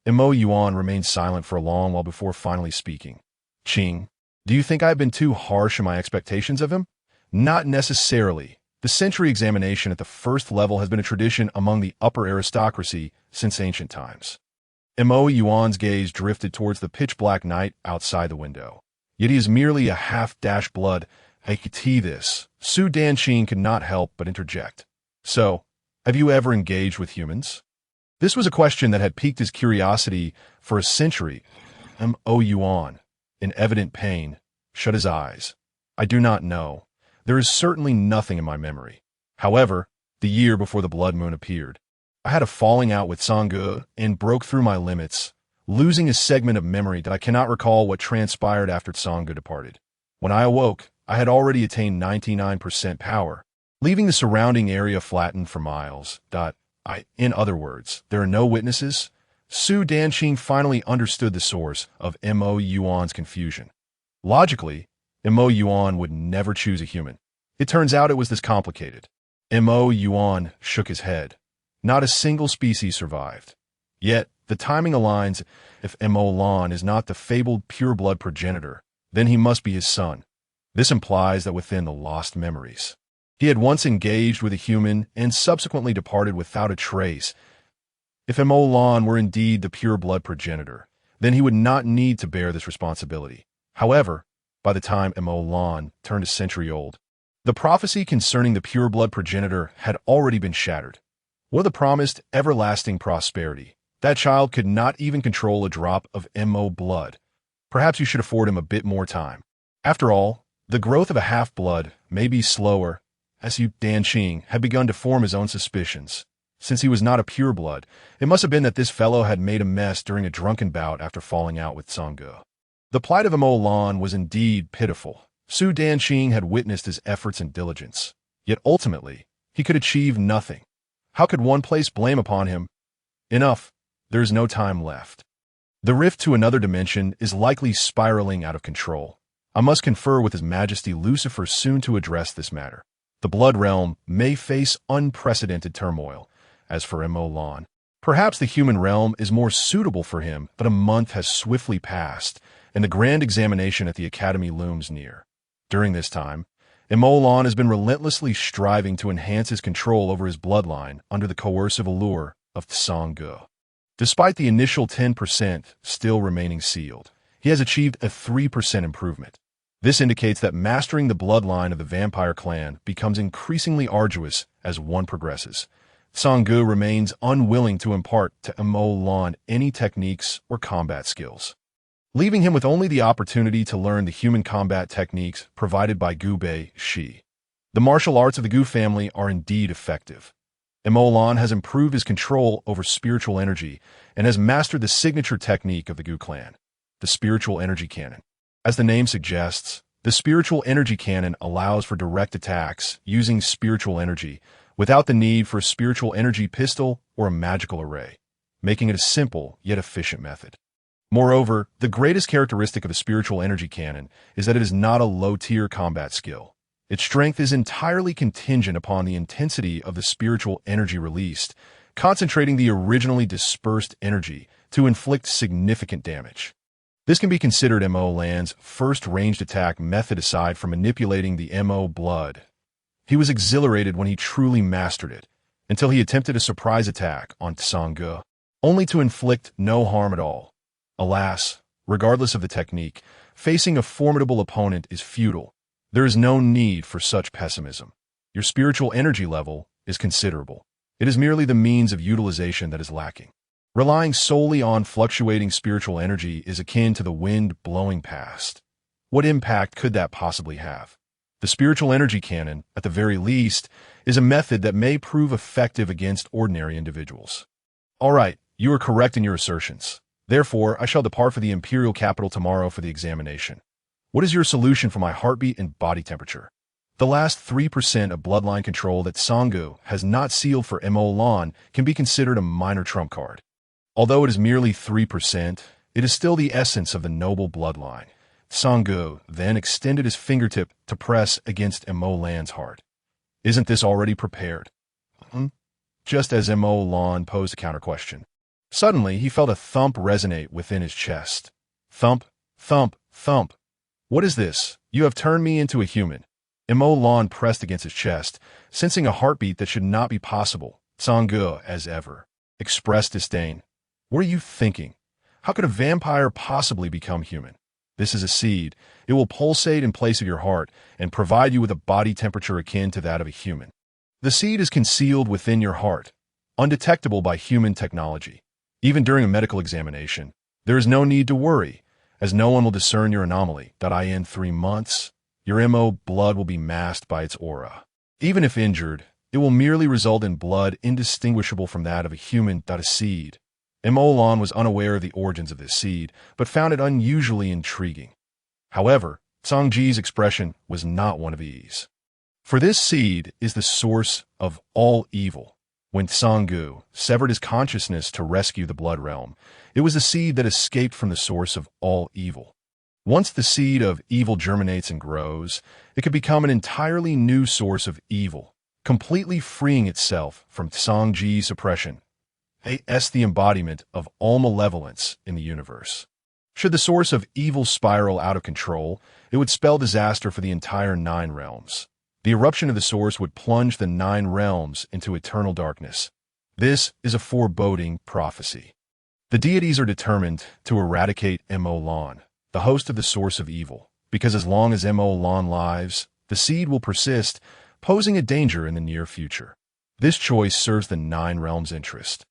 Mo Yuan remained silent for a long while before finally speaking. Qing, do you think I have been too harsh in my expectations of him? Not necessarily. The century examination at the 1st level has been a tradition among the upper aristocracy since ancient times. Mo Yuan's gaze drifted towards the pitch-black night outside the window. Yet he is merely a half-dash blood. I could see this. Su Danqing could not help but interject. So, have you ever engaged with humans? This was a question that had piqued his curiosity for a century. Mo Yuan, in evident pain, shut his eyes. I do not know. There is certainly nothing in my memory. However, the year before the blood moon appeared, I had a falling out with Sangge and broke through my limits, losing a segment of memory that I cannot recall what transpired after Sangge departed. When I awoke, I had already attained 99% power, leaving the surrounding area flattened for miles. In other words, there are no witnesses. Su Danqing finally understood the source of Mo Yuan's confusion. Logically, Mo Yuan would never choose a human. It turns out it was this complicated. Mo Yuan shook his head. Not a single species survived. Yet, the timing aligns. If Mo Lan is not the fabled pure-blood progenitor, then he must be his son. This implies that within the lost memories, he had once engaged with a human and subsequently departed without a trace. If Mo Lan were indeed the pure-blood progenitor, then he would not need to bear this responsibility. However, by the time Mo Lan turned a century old, the prophecy concerning the pure-blood progenitor had already been shattered. What of the promised everlasting prosperity? That child could not even control a drop of Mo blood. Perhaps you should afford him a bit more time. After all, the growth of a half-blood may be slower, as Su Danqing had begun to form his own suspicions. Since he was not a pure-blood, it must have been that this fellow had made a mess during a drunken bout after falling out with Sangge. The plight of Mo Lan was indeed pitiful. Su Danqing had witnessed his efforts and diligence. Yet ultimately, he could achieve nothing. How could one place blame upon him? Enough. There is no time left. The rift to another dimension is likely spiraling out of control. I must confer with His Majesty Lucifer soon to address this matter. The Blood Realm may face unprecedented turmoil. As for Mo Lan, perhaps the human realm is more suitable for him, but a month has swiftly passed, and the grand examination at the Academy looms near. During this time, Mo Lan has been relentlessly striving to enhance his control over his bloodline under the coercive allure of Sangge. Despite the initial 10% still remaining sealed, he has achieved a 3% improvement. This indicates that mastering the bloodline of the vampire clan becomes increasingly arduous as one progresses. Sanggu remains unwilling to impart to Mo Lan any techniques or combat skills, leaving him with only the opportunity to learn the human combat techniques provided by Gu Bei Shi. The martial arts of the Gu family are indeed effective. Mo Lan has improved his control over spiritual energy and has mastered the signature technique of the Gu clan, the spiritual energy cannon. As the name suggests, the spiritual energy cannon allows for direct attacks using spiritual energy without the need for a spiritual energy pistol or a magical array, making it a simple yet efficient method. Moreover, the greatest characteristic of the spiritual energy cannon is that it is not a low-tier combat skill. Its strength is entirely contingent upon the intensity of the spiritual energy released, concentrating the originally dispersed energy to inflict significant damage. This can be considered Mo Lan's first ranged attack method aside from manipulating the Mo blood. He was exhilarated when he truly mastered it, until he attempted a surprise attack on Sanggu, only to inflict no harm at all. Alas, regardless of the technique, facing a formidable opponent is futile. There is no need for such pessimism. Your spiritual energy level is considerable. It is merely the means of utilization that is lacking. Relying solely on fluctuating spiritual energy is akin to the wind blowing past. What impact could that possibly have? The spiritual energy cannon, at the very least, is a method that may prove effective against ordinary individuals. All right, you are correct in your assertions. Therefore, I shall depart for the imperial capital tomorrow for the examination. What is your solution for my heartbeat and body temperature? The last 3% of bloodline control that Sanggu has not sealed for Mo Lan can be considered a minor trump card. Although it is merely 3%, it is still the essence of the noble bloodline. Sanggu then extended his fingertip to press against Mo Lan's heart. Isn't this already prepared? Just as Mo Lan posed a counter-question. Suddenly, he felt a thump resonate within his chest. Thump, thump, thump. What is this? You have turned me into a human. Mo Lan pressed against his chest, sensing a heartbeat that should not be possible. Sanggu, as ever, expressed disdain. What are you thinking? How could a vampire possibly become human? This is a seed. It will pulsate in place of your heart and provide you with a body temperature akin to that of a human. The seed is concealed within your heart, undetectable by human technology. Even during a medical examination, there is no need to worry, as no one will discern your anomaly. In 3 months, your Mo blood will be masked by its aura. Even if injured, it will merely result in blood indistinguishable from that of a human. A seed. Mo Lan was unaware of the origins of this seed, but found it unusually intriguing. However, Sangji's expression was not one of ease. For this seed is the source of all evil. When Sanggu severed his consciousness to rescue the blood realm, it was the seed that escaped from the source of all evil. Once the seed of evil germinates and grows, it could become an entirely new source of evil, completely freeing itself from Sangji's suppression. The embodiment of all malevolence in the universe. Should the source of evil spiral out of control, it would spell disaster for the entire 9 realms. The eruption of the source would plunge the 9 realms into eternal darkness. This is a foreboding prophecy. The deities are determined to eradicate Mo Lan, the host of the source of evil, because as long as Mo Lan lives, the seed will persist, posing a danger in the near future. This choice serves the 9 realms' interest.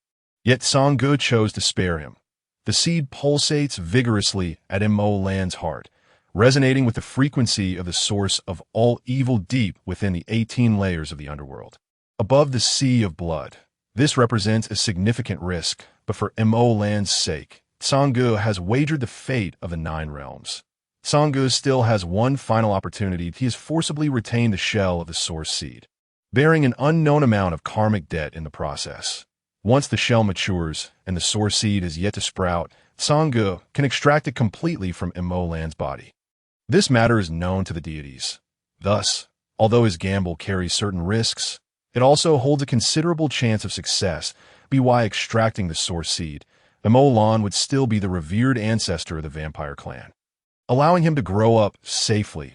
Yet Sanggu chose to spare him. The seed pulsates vigorously at Mo Lan's heart, resonating with the frequency of the source of all evil deep within the 18 layers of the underworld. Above the sea of blood, this represents a significant risk, but for Mo Lan's sake, Sanggu has wagered the fate of the 9 realms. Sanggu still has one final opportunity. He has forcibly retained the shell of the source seed, bearing an unknown amount of karmic debt in the process. Once the shell matures and the source seed is yet to sprout, Sanggu can extract it completely from Mo Lan's body. This matter is known to the deities. Thus, although his gamble carries certain risks, it also holds a considerable chance of success. By extracting the source seed, Mo Lan would still be the revered ancestor of the vampire clan, allowing him to grow up safely.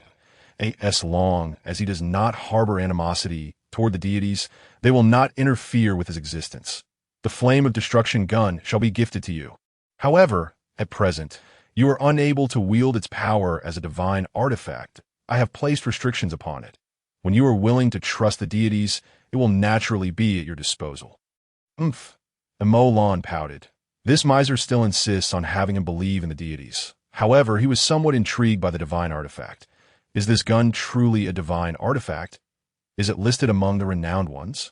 As long as he does not harbor animosity toward the deities, they will not interfere with his existence. The flame of destruction gun shall be gifted to you. However, at present, you are unable to wield its power as a divine artifact. I have placed restrictions upon it. When you are willing to trust the deities, it will naturally be at your disposal. Umph. Emo Lan pouted. This miser still insists on having him believe in the deities. However, he was somewhat intrigued by the divine artifact. Is this gun truly a divine artifact? Is it listed among the renowned ones?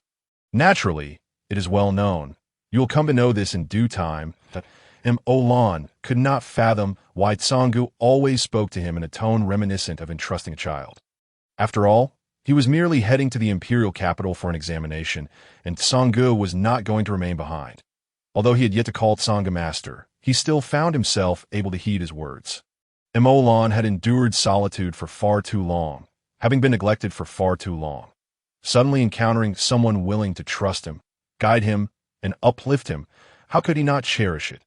Naturally, it is well known. You will come to know this in due time that Emo Lan could not fathom why Tsanggu always spoke to him in a tone reminiscent of entrusting a child. After all, he was merely heading to the imperial capital for an examination, and Tsanggu was not going to remain behind. Although he had yet to call Tsanggu master, he still found himself able to heed his words. Emo Lan had endured solitude for far too long, having been neglected for far too long. Suddenly encountering someone willing to trust him, guide him, and uplift him, how could he not cherish it?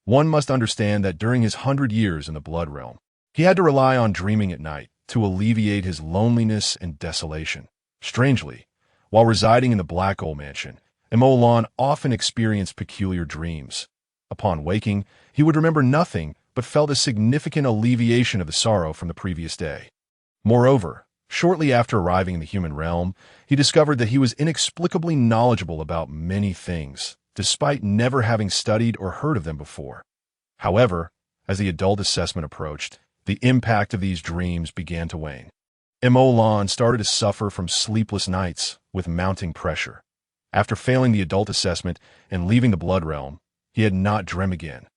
One must understand that during his 100 years in the Blood Realm, he had to rely on dreaming at night to alleviate his loneliness and desolation. Strangely, while residing in the Black Old Mansion, Emo Lan often experienced peculiar dreams. Upon waking, he would remember nothing but felt a significant alleviation of the sorrow from the previous day. Moreover, shortly after arriving in the human realm, he discovered that he was inexplicably knowledgeable about many things, despite never having studied or heard of them before. However, as the adult assessment approached, the impact of these dreams began to wane. Emo Lan started to suffer from sleepless nights with mounting pressure. After failing the adult assessment and leaving the Blood Realm, he had not dreamed again.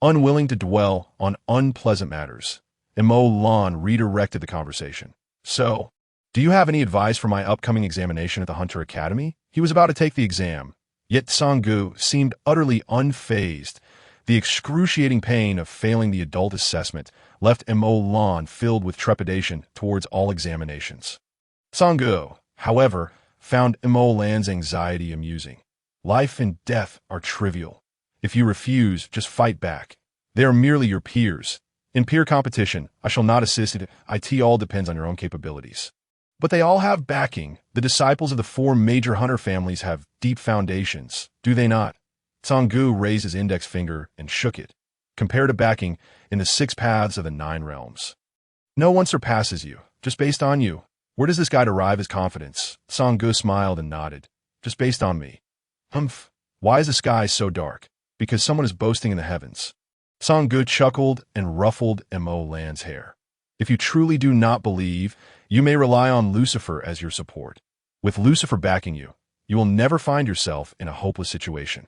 Unwilling to dwell on unpleasant matters, Emo Lan redirected the conversation. So, do you have any advice for my upcoming examination at the Hunter Academy? He was about to take the exam, yet Tsanggu seemed utterly unfazed. The excruciating pain of failing the adult assessment left Emo Lan filled with trepidation towards all examinations. Tsanggu, however, found Emo Lan's anxiety amusing. Life and death are trivial. If you refuse, just fight back. They are merely your peers. In peer competition, I shall not assist it. It all depends on your own capabilities. But they all have backing. The disciples of the 4 major hunter families have deep foundations, do they not? Tsanggu raised his index finger and shook it. Compare to backing in the 6 paths of the 9 realms. No one surpasses you, just based on you. Where does this guy derive his confidence? Tsanggu smiled and nodded. Just based on me. Humph. Why is the sky so dark? Because someone is boasting in the heavens. Tsanggu chuckled and ruffled Emo Lan's hair. If you truly do not believe, you may rely on Lucifer as your support. With Lucifer backing you, you will never find yourself in a hopeless situation.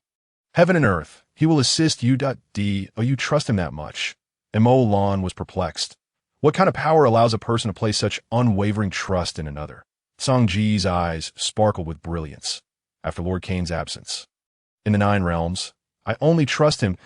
Heaven and earth, he will assist you. Oh, you trust him that much? Emo Lan was perplexed. What kind of power allows a person to place such unwavering trust in another? Tsangji's eyes sparkled with brilliance after Lord Kane's absence. In the 9 realms, I only trust him.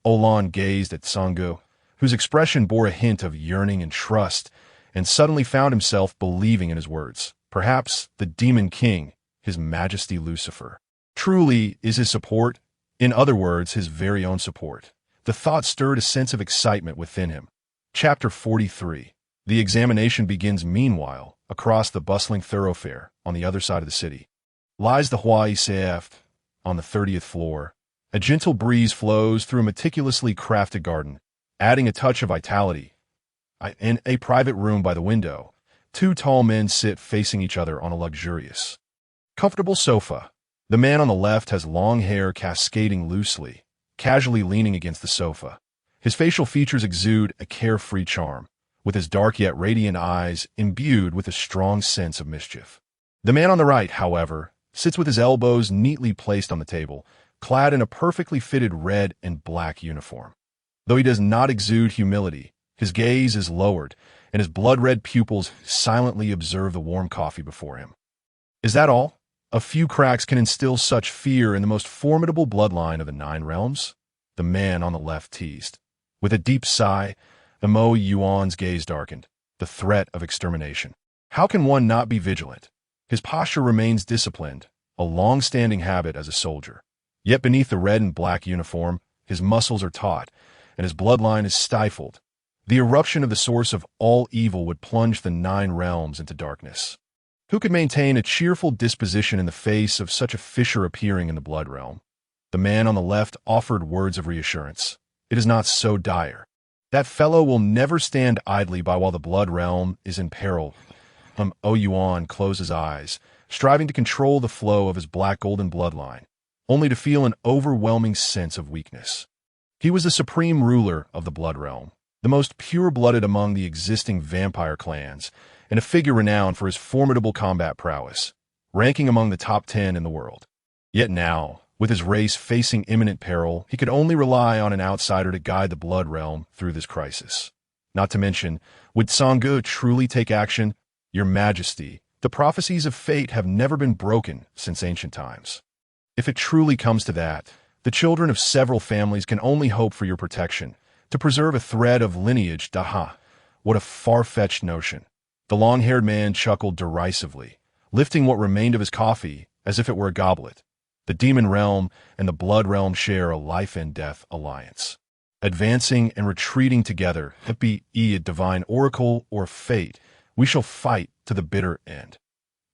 Lan gazed at Tsanggu, whose expression bore a hint of yearning and trust, and suddenly found himself believing in his words. Perhaps the Demon King, His Majesty Lucifer, truly is his support. In other words, his very own support. The thought stirred a sense of excitement within him. Chapter 43. The examination begins meanwhile, across the bustling thoroughfare, on the other side of the city. Lies the Huai Sef, on the 30th floor. A gentle breeze flows through a meticulously crafted garden, adding a touch of vitality. In a private room by the window, 2 tall men sit facing each other on a luxurious, comfortable sofa. The man on the left has long hair cascading loosely, casually leaning against the sofa. His facial features exude a carefree charm, with his dark yet radiant eyes imbued with a strong sense of mischief. The man on the right, however, sits with his elbows neatly placed on the table, clad in a perfectly fitted red and black uniform. Though he does not exude humility, his gaze is lowered, and his blood-red pupils silently observe the warm coffee before him. Is that all? A few cracks can instill such fear in the most formidable bloodline of the 9 realms? The man on the left teased. With a deep sigh, Emo Yuan's gaze darkened, the threat of extermination. How can one not be vigilant? His posture remains disciplined, a long-standing habit as a soldier. Yet beneath the red and black uniform, his muscles are taut, and his bloodline is stifled. The eruption of the source of all evil would plunge the 9 realms into darkness. Who could maintain a cheerful disposition in the face of such a fissure appearing in the Blood Realm? The man on the left offered words of reassurance. It is not so dire. That fellow will never stand idly by while the Blood Realm is in peril. Yuan closed his eyes, striving to control the flow of his black golden bloodline, only to feel an overwhelming sense of weakness. He was the supreme ruler of the Blood Realm, the most pure-blooded among the existing vampire clans, and a figure renowned for his formidable combat prowess, ranking among the top 10 in the world. Yet now, with his race facing imminent peril, he could only rely on an outsider to guide the Blood Realm through this crisis. Not to mention, would Sangge truly take action? Your Majesty, the prophecies of fate have never been broken since ancient times. If it truly comes to that, the children of several families can only hope for your protection, to preserve a thread of lineage. Daha, what a far-fetched notion. The long-haired man chuckled derisively, lifting what remained of his coffee as if it were a goblet. The Demon Realm and the Blood Realm share a life-and-death alliance. Advancing and retreating together, be it a divine oracle or fate, we shall fight to the bitter end.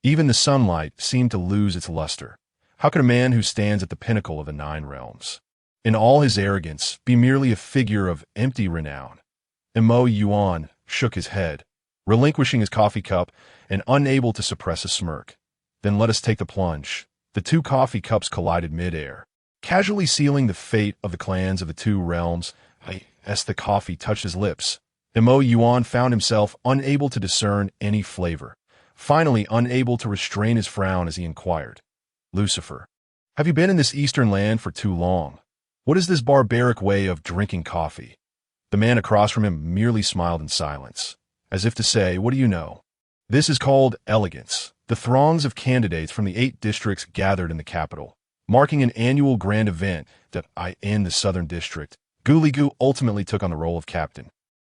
Even the sunlight seemed to lose its luster. How could a man who stands at the pinnacle of the 9 realms, in all his arrogance, be merely a figure of empty renown? Mo Yuan shook his head, relinquishing his coffee cup and unable to suppress a smirk. Then let us take the plunge. The 2 coffee cups collided mid-air, casually sealing the fate of the clans of the 2 realms. As the coffee touched his lips, Mo Yuan found himself unable to discern any flavor, finally unable to restrain his frown as he inquired, Lucifer, have you been in this eastern land for too long? What is this barbaric way of drinking coffee? The man across from him merely smiled in silence, as if to say, what do you know? This is called elegance. The throngs of candidates from the 8 districts gathered in the capital, marking an annual grand event that in the southern district, Guligu ultimately took on the role of captain.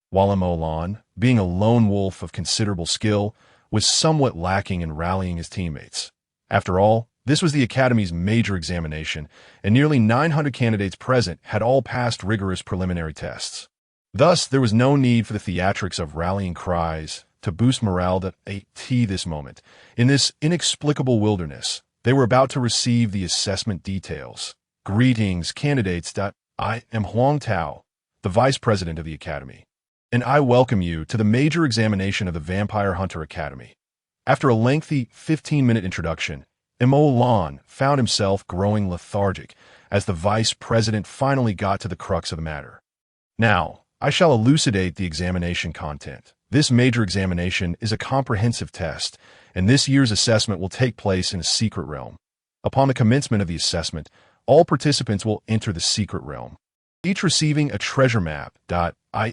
While Mo Lan, being a lone wolf of considerable skill, was somewhat lacking in rallying his teammates. After all, this was the Academy's major examination, and nearly 900 candidates present had all passed rigorous preliminary tests. Thus, there was no need for the theatrics of rallying cries to boost morale this moment. In this inexplicable wilderness, they were about to receive the assessment details. Greetings, candidates. I am Huang Tao, the Vice President of the Academy, and I welcome you to the major examination of the Vampire Hunter Academy. After a lengthy 15-minute introduction, Mo Lan found himself growing lethargic as the vice president finally got to the crux of the matter. Now, I shall elucidate the examination content. This major examination is a comprehensive test, and this year's assessment will take place in a secret realm. Upon the commencement of the assessment, all participants will enter the secret realm, each receiving a treasure map.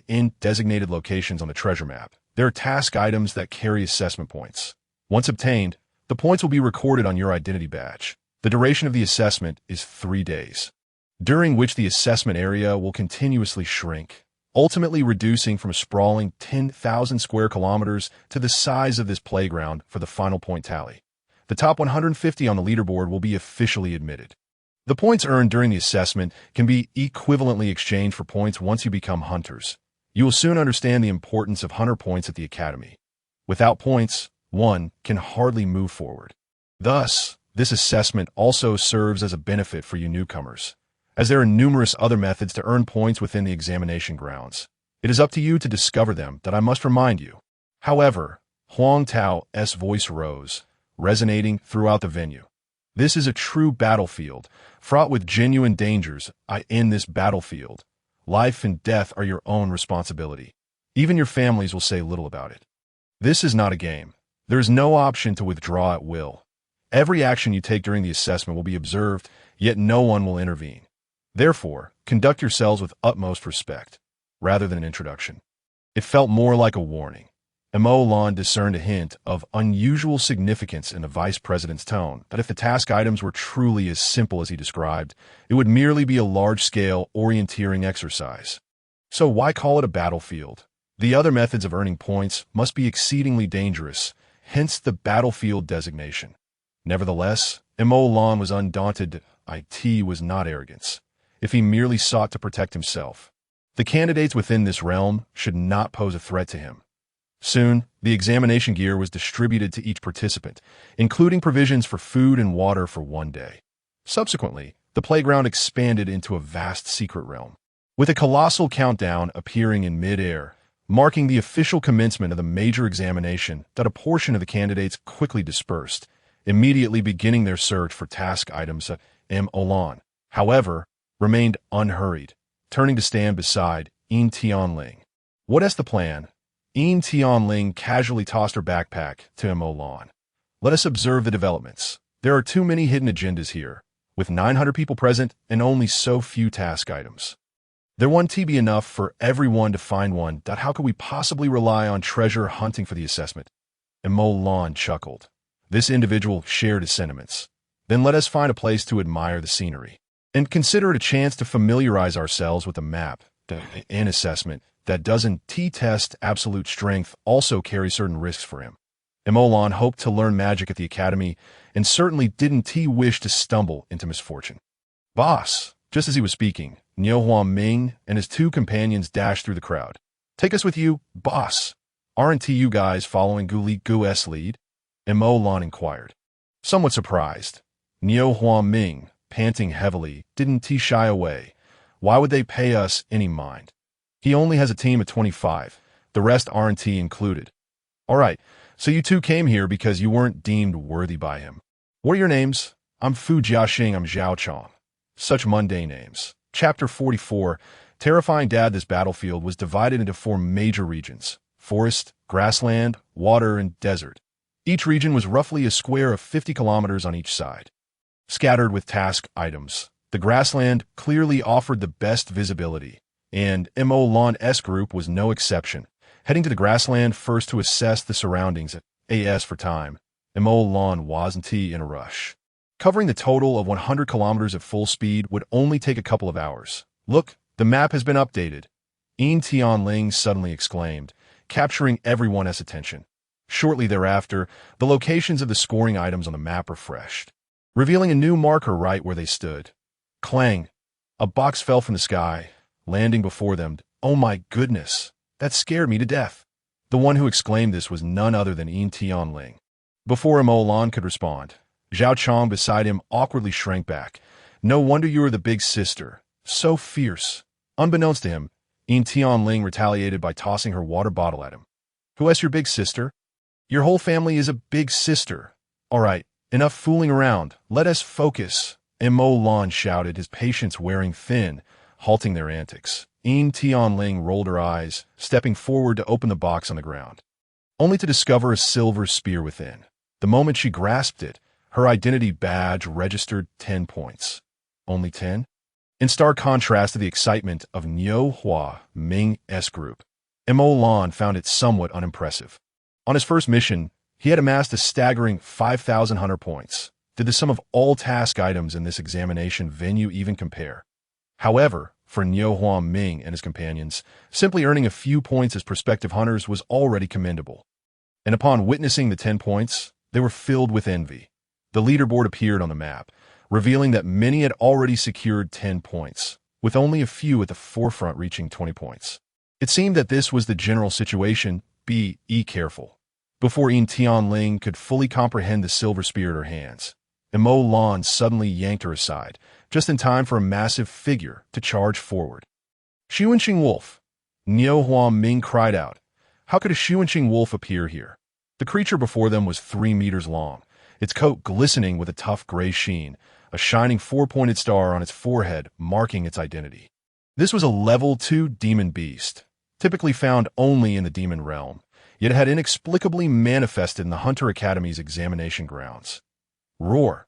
In designated locations on the treasure map, there are task items that carry assessment points. Once obtained, the points will be recorded on your identity badge. The duration of the assessment is 3 days, during which the assessment area will continuously shrink, ultimately reducing from a sprawling 10,000 square kilometers to the size of this playground for the final point tally. The top 150 on the leaderboard will be officially admitted. The points earned during the assessment can be equivalently exchanged for points once you become hunters. You will soon understand the importance of hunter points at the Academy. Without points, one can hardly move forward. Thus, this assessment also serves as a benefit for you newcomers, as there are numerous other methods to earn points within the examination grounds. It is up to you to discover them, that I must remind you. However, Huang Tao's voice rose, resonating throughout the venue. This is a true battlefield, fraught with genuine dangers. In this battlefield, life and death are your own responsibility. Even your families will say little about it. This is not a game. There is no option to withdraw at will. Every action you take during the assessment will be observed, yet no one will intervene. Therefore, conduct yourselves with utmost respect, rather than an introduction. It felt more like a warning. Mo Lan discerned a hint of unusual significance in the vice president's tone, that if the task items were truly as simple as he described, it would merely be a large-scale orienteering exercise. So why call it a battlefield? The other methods of earning points must be exceedingly dangerous, hence the battlefield designation. Nevertheless, Mo Lan was undaunted. It was not arrogance, if he merely sought to protect himself. The candidates within this realm should not pose a threat to him. Soon, the examination gear was distributed to each participant, including provisions for food and water for 1 day. Subsequently, the playground expanded into a vast secret realm, with a colossal countdown appearing in mid-air, marking the official commencement of the major examination. That a portion of the candidates quickly dispersed, immediately beginning their search for task items. Olan, however, remained unhurried, turning to stand beside Yin Tianling. "What is the plan?" Yin Tianling casually tossed her backpack to Olan. "Let us observe the developments. There are too many hidden agendas here, with 900 people present and only so few task items. There won't be enough for everyone to find one. How could we possibly rely on treasure hunting for the assessment?" Olan chuckled. This individual shared his sentiments. "Then let us find a place to admire the scenery and consider it a chance to familiarize ourselves with the map. An assessment that doesn't test absolute strength also carries certain risks for him." Olan hoped to learn magic at the academy and certainly didn't wish to stumble into misfortune. "Boss!" Just as he was speaking, Niu Huaming and his two companions dashed through the crowd. "Take us with you, boss. Aren't you guys following Guli Gu's lead?" Olan inquired. Somewhat surprised, Niu Huaming, panting heavily, didn't shy away. "Why would they pay us any mind? He only has a team of 25, the rest aren't included." "All right, so you two came here because you weren't deemed worthy by him. What are your names?" "I'm Fu Jiaxing, I'm Zhao Chong." Such mundane names. Chapter 44, Terrifying Dad. This battlefield was divided into 4 major regions: forest, grassland, water, and desert. Each region was roughly a square of 50 kilometers on each side. Scattered with task items, the grassland clearly offered the best visibility, and Olan's group was no exception. Heading to the grassland first to assess the surroundings. As for time, Olan wasn't in a rush. Covering the total of 100 kilometers at full speed would only take a couple of hours. "Look, the map has been updated," Yin Tianling suddenly exclaimed, capturing everyone's attention. Shortly thereafter, the locations of the scoring items on the map refreshed, revealing a new marker right where they stood. Clang! A box fell from the sky, landing before them. "Oh my goodness, that scared me to death." The one who exclaimed this was none other than Yin Tianling. Before Olan could respond, Zhao Chong beside him awkwardly shrank back. "No wonder you were the big sister. So fierce." Unbeknownst to him, Yin Tianling retaliated by tossing her water bottle at him. "Who is your big sister?" "Your whole family is a big sister." "All right, enough fooling around. Let us focus," Olan shouted, his patience wearing thin, halting their antics. Yin Tianling rolled her eyes, stepping forward to open the box on the ground, only to discover a silver spear within. The moment she grasped it, her identity badge registered 10 points. Only 10? In stark contrast to the excitement of Niu Huaming's group, Olan found it somewhat unimpressive. On his first mission, he had amassed a staggering 5,000 hunter points. Did the sum of all task items in this examination venue even compare? However, for Niu Huaming and his companions, simply earning a few points as prospective hunters was already commendable. And upon witnessing the 10 points, they were filled with envy. The leaderboard appeared on the map, revealing that many had already secured 10 points, with only a few at the forefront reaching 20 points. It seemed that this was the general situation. Be careful. Before Yin Tianling could fully comprehend the silver spear in her hands, Olan suddenly yanked her aside, just in time for a massive figure to charge forward. "Xuanqing wolf!" Niu Huaming cried out. How could a Xuanqing wolf appear here? The creature before them was 3 meters long, its coat glistening with a tough gray sheen, a shining 4-pointed star on its forehead marking its identity. This was a level 2 demon beast, typically found only in the demon realm, yet it had inexplicably manifested in the Hunter Academy's examination grounds. Roar!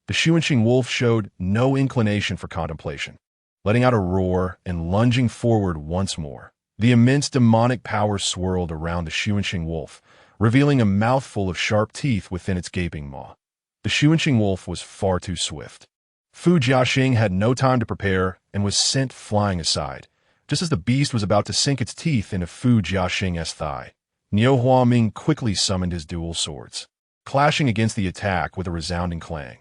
The Xuanqing wolf showed no inclination for contemplation, letting out a roar and lunging forward once more. The immense demonic power swirled around the Xuanqing wolf, revealing a mouthful of sharp teeth within its gaping maw. The Xuanqing wolf was far too swift. Fu Jiaxing had no time to prepare and was sent flying aside, just as the beast was about to sink its teeth into Fu Jiaxing's thigh. Niu Huaming quickly summoned his dual swords, clashing against the attack with a resounding clang.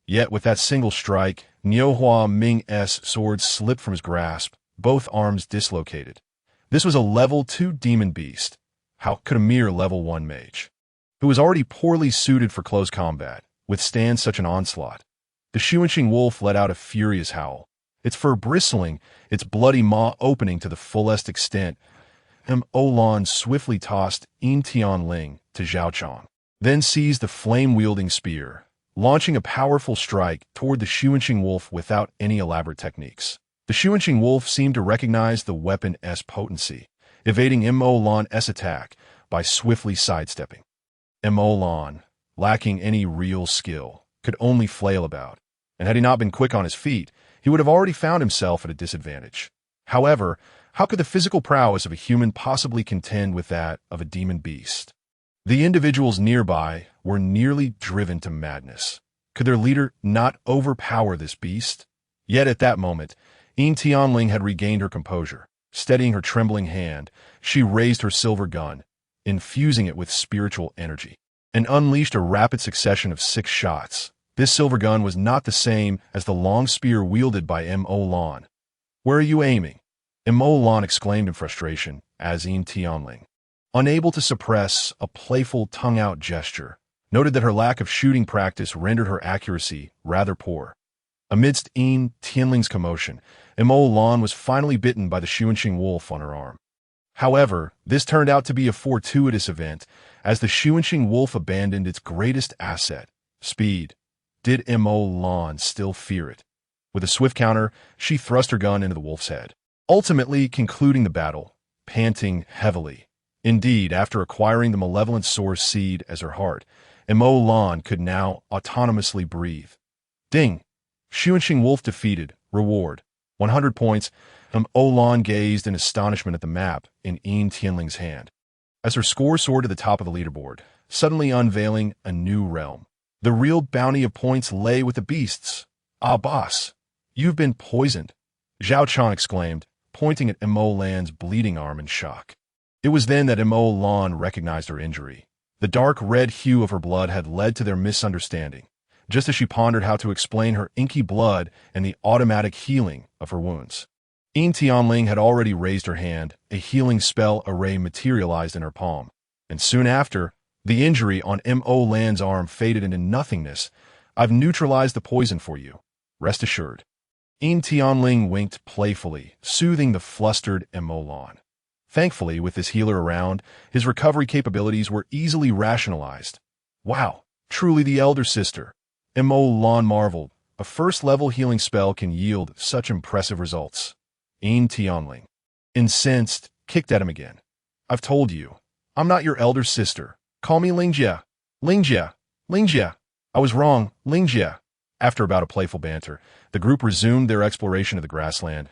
Yet with that single strike, Niu Huaming's sword slipped from his grasp, both arms dislocated. This was a level 2 demon beast. How could a mere level 1 mage, who was already poorly suited for close combat, withstand such an onslaught? The Xuanqing wolf let out a furious howl, its fur bristling, its bloody maw opening to the fullest extent. Olan swiftly tossed Yin Tianling to Zhao Chong. then seized the flame-wielding spear, launching a powerful strike toward the Xuanqing wolf without any elaborate techniques. The Xuanqing wolf seemed to recognize the weapon's potency, evading Mo Lan's attack by swiftly sidestepping. Mo Lan, lacking any real skill, could only flail about, and had he not been quick on his feet, he would have already found himself at a disadvantage. However, how could the physical prowess of a human possibly contend with that of a demon beast? The individuals nearby were nearly driven to madness. Could their leader not overpower this beast? Yet at that moment, Yin Tianling had regained her composure. Steadying her trembling hand, she raised her silver gun, infusing it with spiritual energy, and unleashed a rapid succession of 6 shots. This silver gun was not the same as the long spear wielded by Mo Lan. "Where are you aiming?" Mo Lan exclaimed in frustration as Yin Tianling, unable to suppress a playful tongue-out gesture, noted that her lack of shooting practice rendered her accuracy rather poor. Amidst Yin Tianling's commotion, Mo Lan was finally bitten by the Xuanqing wolf on her arm. However, this turned out to be a fortuitous event, as the Xuanqing wolf abandoned its greatest asset, speed. Did Mo Lan still fear it? With a swift counter, she thrust her gun into the wolf's head, ultimately concluding the battle, panting heavily. Indeed, after acquiring the malevolent source seed as her heart, Mo Lan could now autonomously breathe. Ding! Xuanqing wolf defeated. Reward: 100 points. Mo Lan gazed in astonishment at the map in Yin Tianling's hand, as her score soared to the top of the leaderboard, suddenly unveiling a new realm. The real bounty of points lay with the beasts. "Ah, boss, you've been poisoned," Zhao Chang exclaimed, pointing at Mo Lan's bleeding arm in shock. It was then that Mo Lan recognized her injury. The dark red hue of her blood had led to their misunderstanding, just as she pondered how to explain her inky blood and the automatic healing of her wounds. Yin Tianling had already raised her hand, a healing spell array materialized in her palm, and soon after, the injury on Mo Lan's arm faded into nothingness. "I've neutralized the poison for you. Rest assured." Yin Tianling winked playfully, soothing the flustered Mo Lan. Thankfully, with this healer around, his recovery capabilities were easily rationalized. "Wow, truly the elder sister," Mo Lan marveled. "A first-level healing spell can yield such impressive results." Yin Tianling, incensed, kicked at him again. "I've told you, I'm not your elder sister. Call me Lingjie. Lingjie. Lingjie. I was wrong, Lingjie." After about a playful banter, the group resumed their exploration of the grassland.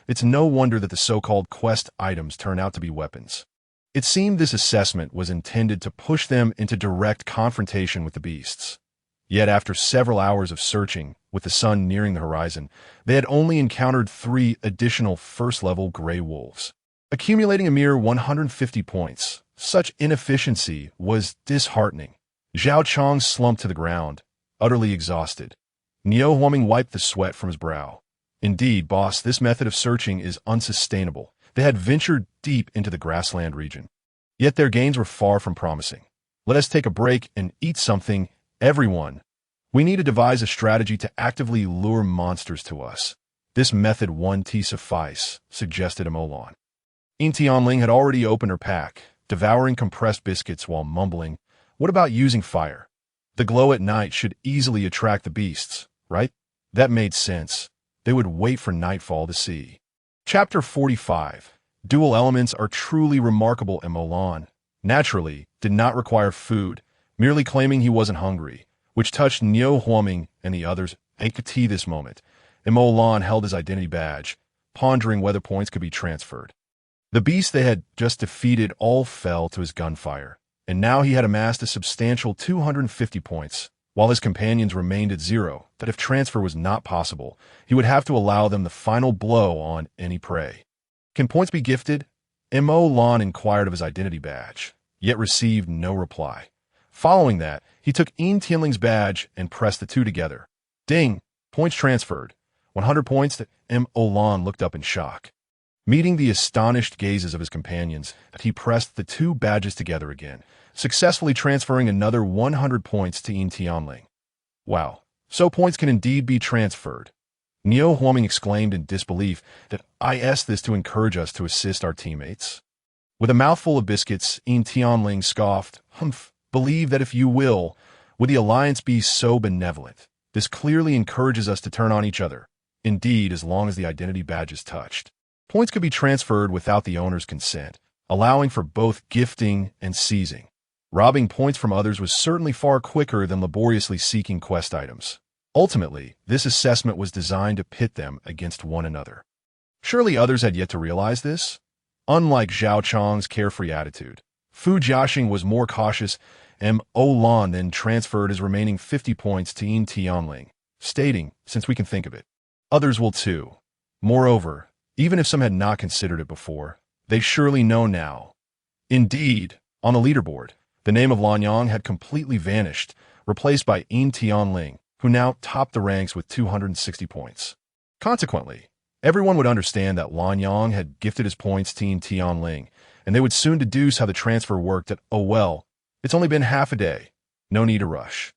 It's no wonder that the so-called quest items turn out to be weapons. It seemed this assessment was intended to push them into direct confrontation with the beasts. Yet after several hours of searching, with the sun nearing the horizon, they had only encountered 3 additional first-level gray wolves, accumulating a mere 150 points. Such inefficiency was disheartening. Zhao Chang slumped to the ground, utterly exhausted. Niu Huaming wiped the sweat from his brow. "Indeed, boss, this method of searching is unsustainable." They had ventured deep into the grassland region, yet their gains were far from promising. "Let us take a break and eat something, everyone. We need to devise a strategy to actively lure monsters to us. This method won't suffice," suggested Mo Lan. Yin Tianling had already opened her pack, devouring compressed biscuits while mumbling, "What about using fire? The glow at night should easily attract the beasts, right?" That made sense. They would wait for nightfall to see. Chapter 45. Dual elements are truly remarkable. Mo Lan, naturally, did not require food, merely claiming he wasn't hungry, which touched Niu Huaming and the others. At this moment, Mo Lan held his identity badge, pondering whether points could be transferred. The beast they had just defeated all fell to his gunfire, and now he had amassed a substantial 250 points, while his companions remained at 0, that if transfer was not possible, he would have to allow them the final blow on any prey. "Can points be gifted?" Mo Lan inquired of his identity badge, yet received no reply. Following that, he took Yin Tianling's badge and pressed the two together. Ding! Points transferred. 100 points. Mo Lan looked up in shock. Meeting the astonished gazes of his companions, he pressed the 2 badges together again, successfully transferring another 100 points to Yin Tianling. "Wow, so points can indeed be transferred." Niu Huaming exclaimed in disbelief. "That I asked this to encourage us to assist our teammates." With a mouthful of biscuits, Yin Tianling scoffed, "Humph, believe that if you will, would the alliance be so benevolent? This clearly encourages us to turn on each other. Indeed, as long as the identity badge is touched. Points could be transferred without the owner's consent, allowing for both gifting and seizing. Robbing points from others was certainly far quicker than laboriously seeking quest items. Ultimately, this assessment was designed to pit them against one another. Surely others had yet to realize this? Unlike Zhao Chang's carefree attitude, Fu Jiaxing was more cautious, and Lan then transferred his remaining 50 points to Yin Tianling, stating, since we can think of it, others will too. Moreover, even if some had not considered it before, they surely know now. Indeed, on the leaderboard, the name of Lan Yang had completely vanished, replaced by Yin Tianling, who now topped the ranks with 260 points. Consequently, everyone would understand that Lan Yang had gifted his points to Yin Tianling, and they would soon deduce how the transfer worked at, oh well, it's only been half a day. No need to rush.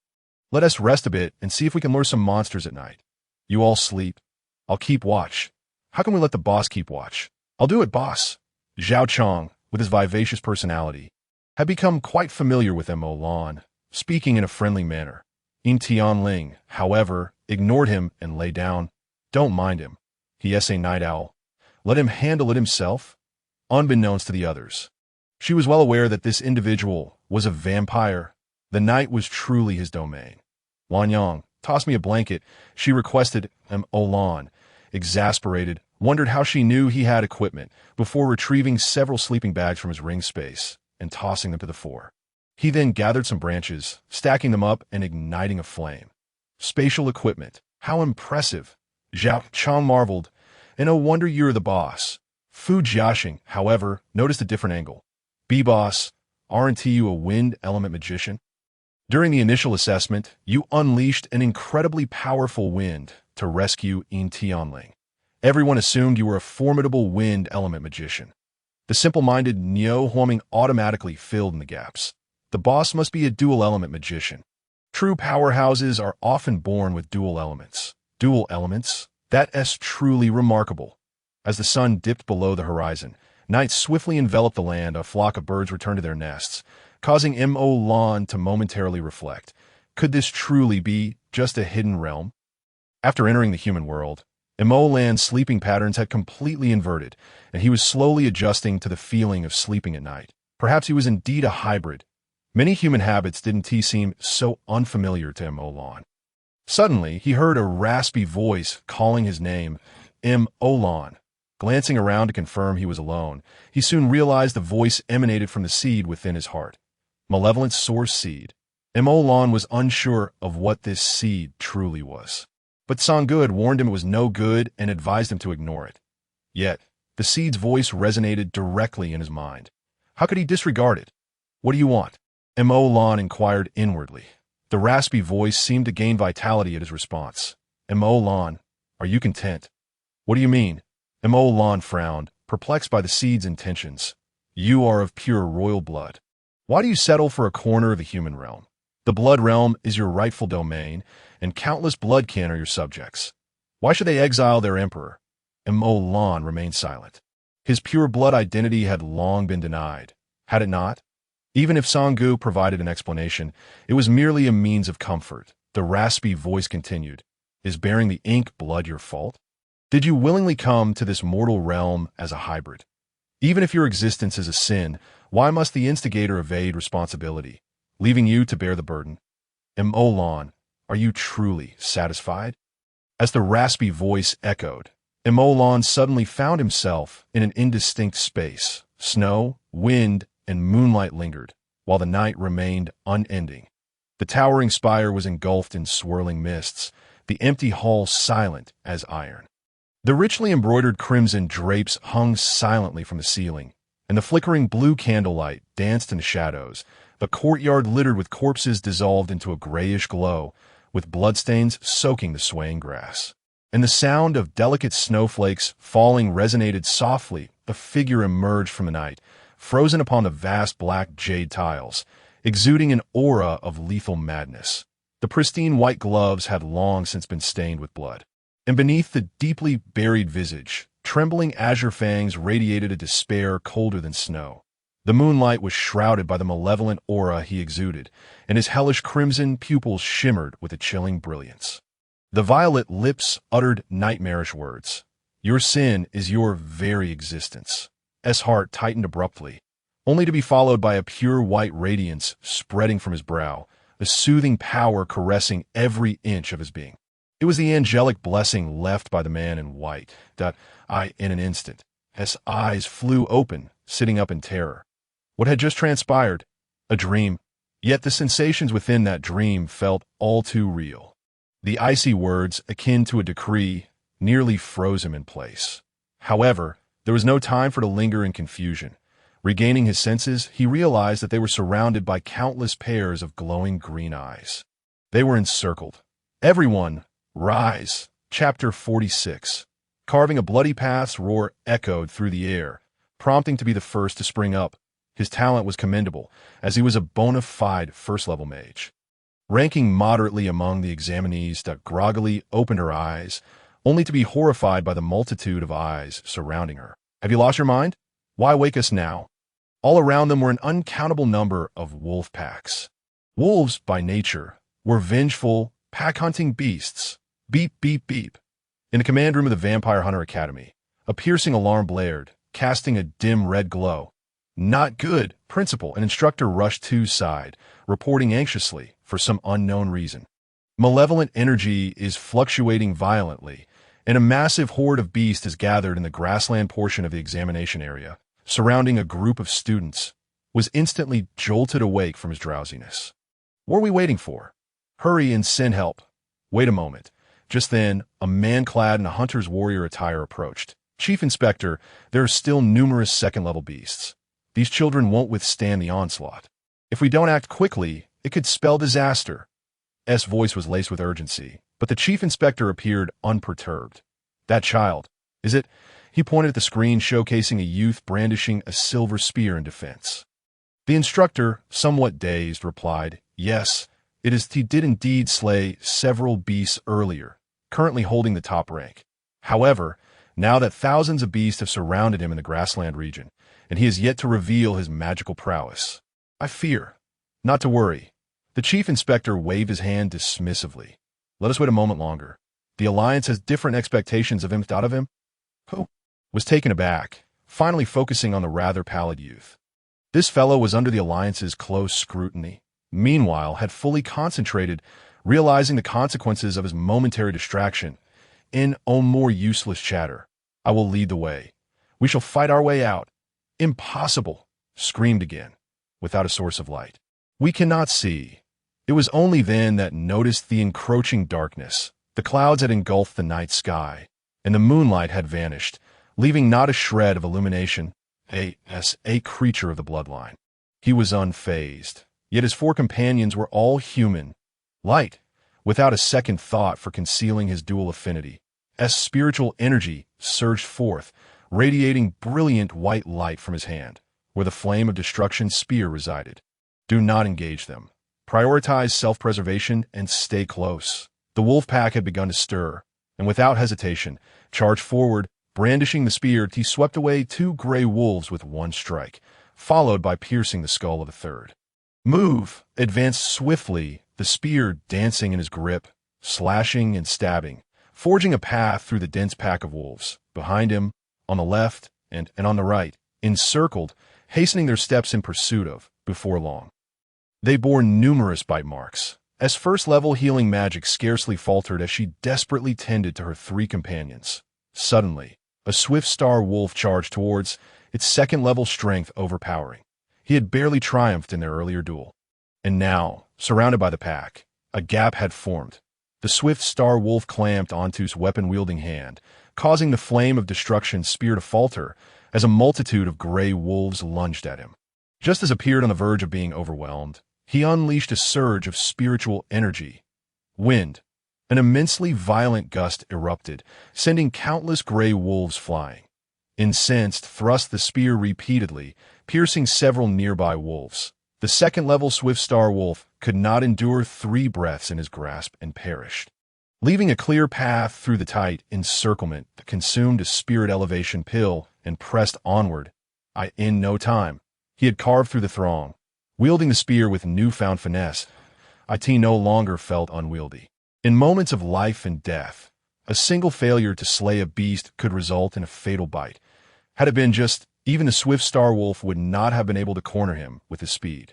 Let us rest a bit and see if we can lure some monsters at night. You all sleep. I'll keep watch. How can we let the boss keep watch? I'll do it, boss. Zhao Chang, with his vivacious personality, had become quite familiar with Mo Lan, speaking in a friendly manner. Yin Tianling, however, ignored him and lay down. Don't mind him. He is a night owl. Let him handle it himself. Unbeknownst to the others, she was well aware that this individual was a vampire. The night was truly his domain. Lan Yang, toss me a blanket, she requested. Lan, exasperated, wondered how she knew he had equipment before retrieving several sleeping bags from his ring space and tossing them to the floor. He then gathered some branches, stacking them up and igniting a flame. Spatial equipment. How impressive. Zhao Chang marveled. And no wonder you're the boss. Fu Jiaxing, however, noticed a different angle. B-boss, aren't you a wind element magician? During the initial assessment, you unleashed an incredibly powerful wind to rescue Yin Tianling. Everyone assumed you were a formidable wind element magician. The simple-minded Niu Huoming automatically filled in the gaps. The boss must be a dual-element magician. True powerhouses are often born with dual elements. Dual elements? That is truly remarkable. As the sun dipped below the horizon, night swiftly enveloped the land. A flock of birds returned to their nests, causing Mo Lan to momentarily reflect. Could this truly be just a hidden realm? After entering the human world, Mo Lan's sleeping patterns had completely inverted, and he was slowly adjusting to the feeling of sleeping at night. Perhaps he was indeed a hybrid. Many human habits didn't seem so unfamiliar to Mo Lan. Suddenly, he heard a raspy voice calling his name, Mo Lan. Glancing around to confirm he was alone, he soon realized the voice emanated from the seed within his heart. Malevolent source seed. Mo Lan was unsure of what this seed truly was. But Sanggu had warned him it was no good and advised him to ignore it. Yet, the seed's voice resonated directly in his mind. How could he disregard it? What do you want? Mo Lan inquired inwardly. The raspy voice seemed to gain vitality at his response. Mo Lan, are you content? What do you mean? Mo Lan frowned, perplexed by the seed's intentions. You are of pure royal blood. Why do you settle for a corner of the human realm? The blood realm is your rightful domain, and countless bloodkin are your subjects. Why should they exile their emperor? Mo Lan remained silent. His pure blood identity had long been denied, had it not? Even if Sanggu provided an explanation, it was merely a means of comfort. The raspy voice continued. Is bearing the ink blood your fault? Did you willingly come to this mortal realm as a hybrid? Even if your existence is a sin, why must the instigator evade responsibility, leaving you to bear the burden? Mo Lan, are you truly satisfied? As the raspy voice echoed, Mo Lan suddenly found himself in an indistinct space. Snow, wind, and moonlight lingered, while the night remained unending. The towering spire was engulfed in swirling mists, the empty hall silent as iron. The richly embroidered crimson drapes hung silently from the ceiling, and the flickering blue candlelight danced in the shadows. The courtyard littered with corpses dissolved into a grayish glow, with bloodstains soaking the swaying grass. And the sound of delicate snowflakes falling resonated softly. A figure emerged from the night, frozen upon the vast black jade tiles, exuding an aura of lethal madness. The pristine white gloves had long since been stained with blood. And beneath the deeply buried visage, trembling azure fangs radiated a despair colder than snow. The moonlight was shrouded by the malevolent aura he exuded, and his hellish crimson pupils shimmered with a chilling brilliance. The violet lips uttered nightmarish words. Your sin is your very existence. S. heart tightened abruptly, only to be followed by a pure white radiance spreading from his brow, a soothing power caressing every inch of his being. It was the angelic blessing left by the man in white, that in an instant, S. eyes flew open, sitting up in terror. What had just transpired? A dream. Yet the sensations within that dream felt all too real. The icy words, akin to a decree, nearly froze him in place. However, there was no time for to linger in confusion. Regaining his senses, he realized that they were surrounded by countless pairs of glowing green eyes. They were encircled. Everyone, rise! Chapter 46. Carving a bloody path's roar echoed through the air, prompting to be the first to spring up. His talent was commendable, as he was a bona fide first-level mage. Ranking moderately among the examinees, groggily opened her eyes, only to be horrified by the multitude of eyes surrounding her. Have you lost your mind? Why wake us now? All around them were an uncountable number of wolf packs. Wolves, by nature, were vengeful, pack-hunting beasts. Beep, beep, beep. In the command room of the Vampire Hunter Academy, a piercing alarm blared, casting a dim red glow. Not good, Principal and instructor rushed to side, reporting anxiously for some unknown reason. Malevolent energy is fluctuating violently, and a massive horde of beasts is gathered in the grassland portion of the examination area, surrounding a group of students. Was instantly jolted awake from his drowsiness. What are we waiting for? Hurry and send help. Wait a moment. Just then, a man clad in a hunter's warrior attire approached. Chief Inspector, there are still numerous second-level beasts. These children won't withstand the onslaught. If we don't act quickly, it could spell disaster. S. voice was laced with urgency, but the Chief Inspector appeared unperturbed. That child, is it? He pointed at the screen showcasing a youth brandishing a silver spear in defense. The instructor, somewhat dazed, replied, Yes, it is. He did indeed slay several beasts earlier, currently holding the top rank. However, now that thousands of beasts have surrounded him in the grassland region, and he has yet to reveal his magical prowess, I fear. Not to worry. The Chief Inspector waved his hand dismissively. Let us wait a moment longer. The Alliance has different expectations of him. Who? Was taken aback, finally focusing on the rather pallid youth. This fellow was under the Alliance's close scrutiny. Meanwhile, had fully concentrated, realizing the consequences of his momentary distraction. In more useless chatter. I will lead the way. We shall fight our way out. Impossible, screamed again, without a source of light. We cannot see. It was only then that noticed the encroaching darkness. The clouds had engulfed the night sky, and the moonlight had vanished, leaving not a shred of illumination. A creature of the bloodline. He was unfazed, yet his four companions were all human. Light, without a second thought for concealing his dual affinity. As spiritual energy surged forth, radiating brilliant white light from his hand, where the flame of destruction's spear resided. Do not engage them. Prioritize self-preservation and stay close. The wolf pack had begun to stir, and without hesitation, charged forward, brandishing the spear. He swept away two gray wolves with one strike, followed by piercing the skull of a third. Move! Advanced swiftly, the spear dancing in his grip, slashing and stabbing, forging a path through the dense pack of wolves. Behind him, on the left, and on the right, encircled, hastening their steps in pursuit of, before long. They bore numerous bite marks, as first-level healing magic scarcely faltered as she desperately tended to her three companions. Suddenly, a swift star wolf charged towards, its second-level strength overpowering. He had barely triumphed in their earlier duel. And now, surrounded by the pack, a gap had formed. The swift star wolf clamped onto his weapon-wielding hand, causing the flame of destruction's spear to falter as a multitude of gray wolves lunged at him. Just as appeared on the verge of being overwhelmed, he unleashed a surge of spiritual energy. Wind. An immensely violent gust erupted, sending countless gray wolves flying. Incensed, thrust the spear repeatedly, piercing several nearby wolves. The second-level swift star wolf could not endure 3 breaths in his grasp and perished. Leaving a clear path through the tight encirclement, consumed a spirit elevation pill and pressed onward. In no time, He had carved through the throng. Wielding the spear with newfound finesse, It no longer felt unwieldy. In moments of life and death, a single failure to slay a beast could result in a fatal bite. Had it been just, even the swift Star Wolf would not have been able to corner him with his speed.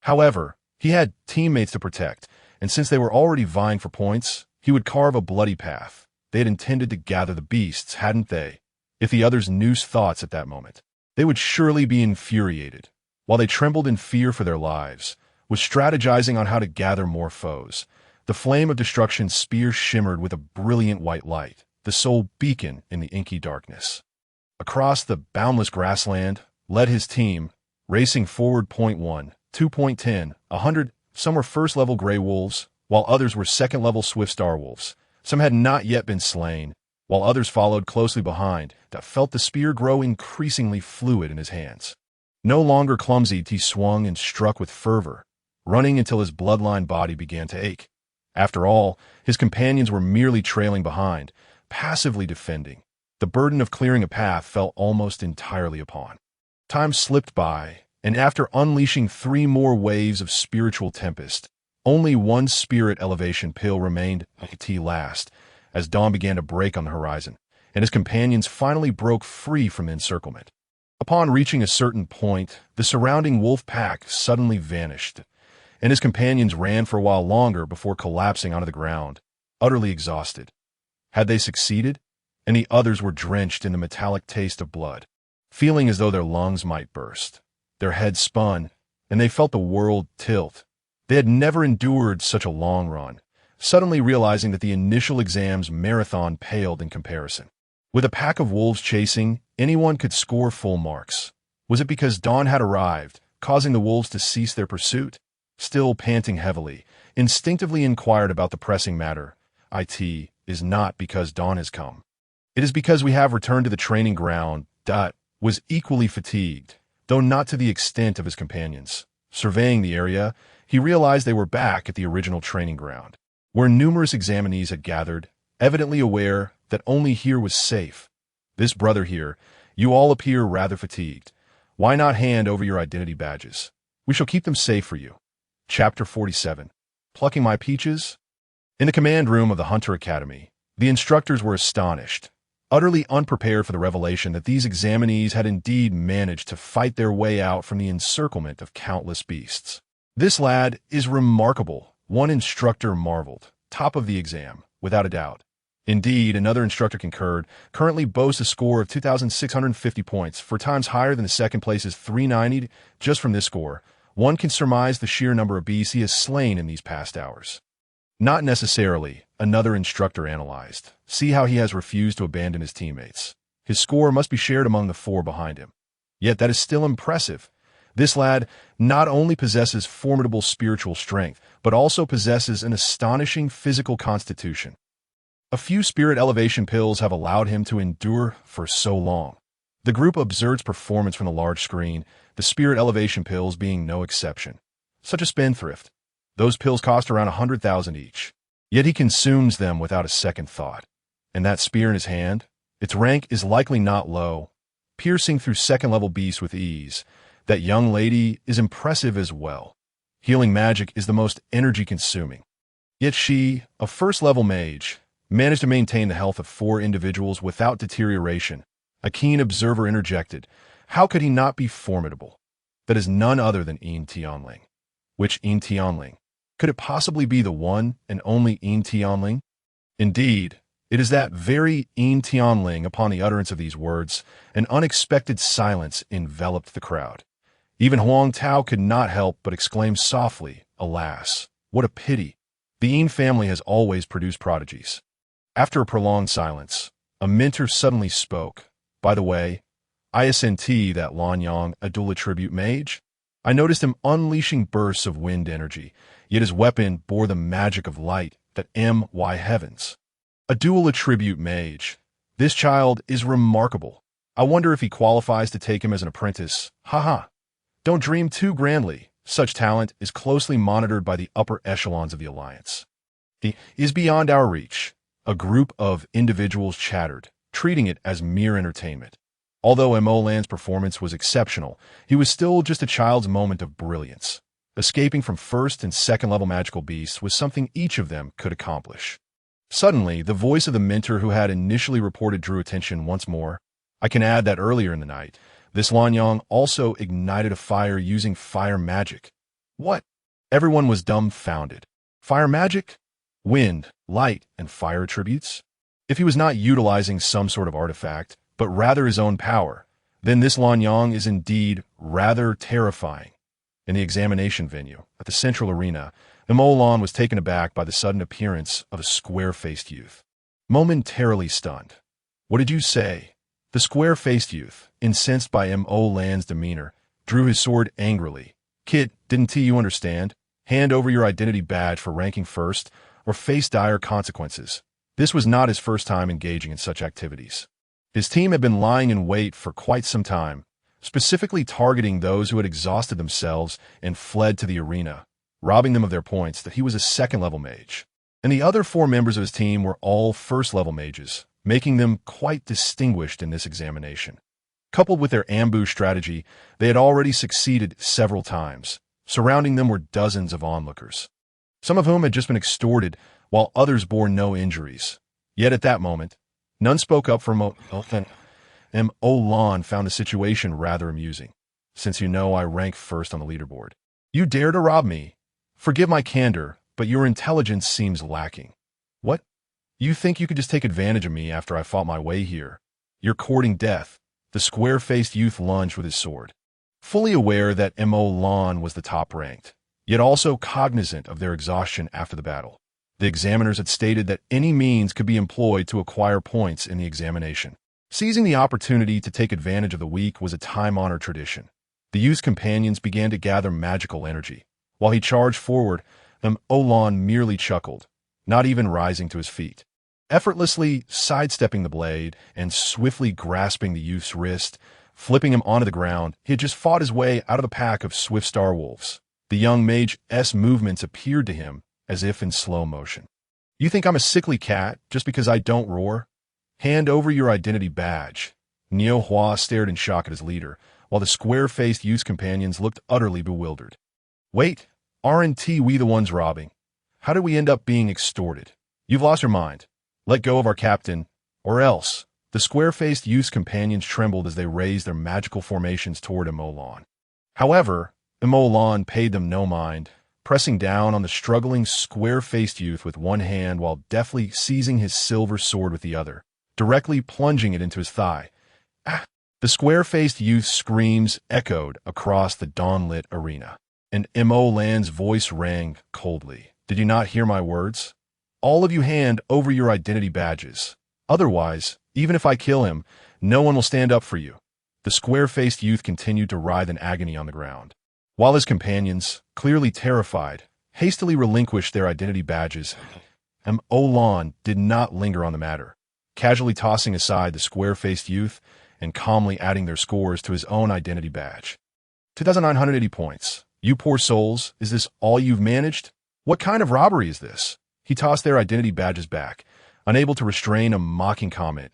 However, he had teammates to protect, and since they were already vying for points, he would carve a bloody path. They had intended to gather the beasts, hadn't they? If the others knew thoughts at that moment, they would surely be infuriated. While they trembled in fear for their lives, was strategizing on how to gather more foes. The flame of destruction's spear shimmered with a brilliant white light, the sole beacon in the inky darkness. Across the boundless grassland led his team, racing forward. 1, 2.10, 100. Some were first-level gray wolves, while others were second-level swift star wolves. Some had not yet been slain, while others followed closely behind, that felt the spear grow increasingly fluid in his hands. No longer clumsy, he swung and struck with fervor, running until his bloodline body began to ache. After all, his companions were merely trailing behind, passively defending. The burden of clearing a path fell almost entirely upon. Time slipped by, and after unleashing 3 more waves of spiritual tempest, only one spirit elevation pill remained at last, as dawn began to break on the horizon, and his companions finally broke free from encirclement. Upon reaching a certain point, the surrounding wolf pack suddenly vanished, and his companions ran for a while longer before collapsing onto the ground, utterly exhausted. Had they succeeded? And the others were drenched in the metallic taste of blood, feeling as though their lungs might burst. Their heads spun, and they felt the world tilt. They had never endured such a long run, suddenly realizing that the initial exam's marathon paled in comparison. With a pack of wolves chasing, anyone could score full marks. Was it because dawn had arrived, causing the wolves to cease their pursuit? Still panting heavily, instinctively inquired about the pressing matter. It is not because dawn has come. It is because we have returned to the training ground. Was equally fatigued, though not to the extent of his companions. Surveying the area, he realized they were back at the original training ground, where numerous examinees had gathered, evidently aware that only here was safe. This brother here, you all appear rather fatigued. Why not hand over your identity badges? We shall keep them safe for you. Chapter 47. Plucking My Peaches? In the command room of the Hunter Academy, the instructors were astonished, utterly unprepared for the revelation that these examinees had indeed managed to fight their way out from the encirclement of countless beasts. This lad is remarkable, one instructor marveled. Top of the exam, without a doubt. Indeed, another instructor concurred, currently boasts a score of 2,650 points, 4 times higher than the second place's 390. Just from this score, one can surmise the sheer number of beasts he has slain in these past hours. Not necessarily, another instructor analyzed. See how he has refused to abandon his teammates. His score must be shared among the 4 behind him. Yet that is still impressive. This lad not only possesses formidable spiritual strength, but also possesses an astonishing physical constitution. A few spirit elevation pills have allowed him to endure for so long. The group observes performance from the large screen, the spirit elevation pills being no exception. Such a spendthrift. Those pills cost around 100,000 each. Yet he consumes them without a second thought. And that spear in his hand? Its rank is likely not low, piercing through second-level beasts with ease. That young lady is impressive as well. Healing magic is the most energy-consuming. Yet she, a first-level mage, managed to maintain the health of 4 individuals without deterioration. A keen observer interjected, how could he not be formidable? That is none other than Yin Tianling. Which Yin Tianling? Could it possibly be the one and only Yin Tianling? Indeed, it is that very Yin Tianling. Upon the utterance of these words, an unexpected silence enveloped the crowd. Even Huang Tao could not help but exclaim softly, alas, what a pity. The Yin family has always produced prodigies. After a prolonged silence, a mentor suddenly spoke. By the way, isn't that Lanyang a dual attribute mage? I noticed him unleashing bursts of wind energy, yet his weapon bore the magic of light. That my heavens. A dual attribute mage. This child is remarkable. I wonder if he qualifies to take him as an apprentice. Haha. Don't dream too grandly. Such talent is closely monitored by the upper echelons of the Alliance. He is beyond our reach. A group of individuals chattered, treating it as mere entertainment. Although Mo Lan's performance was exceptional, he was still just a child's moment of brilliance. Escaping from first and second level magical beasts was something each of them could accomplish. Suddenly, the voice of the mentor who had initially reported drew attention once more. I can add that earlier in the night, this Lanyang also ignited a fire using fire magic. What? Everyone was dumbfounded. Fire magic? Wind, light, and fire attributes? If he was not utilizing some sort of artifact, but rather his own power, then this Lanyang is indeed rather terrifying. In the examination venue, at the central arena, Mo Lan was taken aback by the sudden appearance of a square-faced youth. Momentarily stunned. What did you say? The square-faced youth, incensed by Mo Lan's demeanor, drew his sword angrily. Kid, didn't you understand? Hand over your identity badge for ranking first, or face dire consequences. This was not his first time engaging in such activities. His team had been lying in wait for quite some time, specifically targeting those who had exhausted themselves and fled to the arena, robbing them of their points that he was a second-level mage. And the other 4 members of his team were all first-level mages, making them quite distinguished in this examination. Coupled with their ambush strategy, they had already succeeded several times. Surrounding them were dozens of onlookers, some of whom had just been extorted, while others bore no injuries. Yet at that moment, none spoke up for Mo Lan found the situation rather amusing. Since you know I rank first on the leaderboard, you dare to rob me? Forgive my candor, but your intelligence seems lacking. What? You think you could just take advantage of me after I fought my way here? You're courting death. The square-faced youth lunged with his sword. Fully aware that Mo Lan was the top-ranked, yet also cognizant of their exhaustion after the battle, the examiners had stated that any means could be employed to acquire points in the examination. Seizing the opportunity to take advantage of the weak was a time-honored tradition. The youth's companions began to gather magical energy. While he charged forward, Mo Lan merely chuckled, not even rising to his feet. Effortlessly sidestepping the blade and swiftly grasping the youth's wrist, flipping him onto the ground, he had just fought his way out of the pack of swift star wolves. The young mage's movements appeared to him as if in slow motion. You think I'm a sickly cat just because I don't roar? Hand over your identity badge. Neo Hua stared in shock at his leader, while the square-faced youth's companions looked utterly bewildered. Wait, aren't we the ones robbing? How did we end up being extorted? You've lost your mind. Let go of our captain, or else. The square-faced youth's companions trembled as they raised their magical formations toward Mo Lan. However, Mo Lan paid them no mind, pressing down on the struggling square-faced youth with one hand while deftly seizing his silver sword with the other, directly plunging it into his thigh. Ah! The square-faced youth's screams echoed across the dawn-lit arena, and Mo Lan's voice rang coldly. Did you not hear my words? All of you hand over your identity badges. Otherwise, even if I kill him, no one will stand up for you. The square-faced youth continued to writhe in agony on the ground, while his companions, clearly terrified, hastily relinquished their identity badges. Mo Lan did not linger on the matter, casually tossing aside the square-faced youth and calmly adding their scores to his own identity badge. 2,980 points. You poor souls, is this all you've managed? What kind of robbery is this? He tossed their identity badges back, unable to restrain a mocking comment.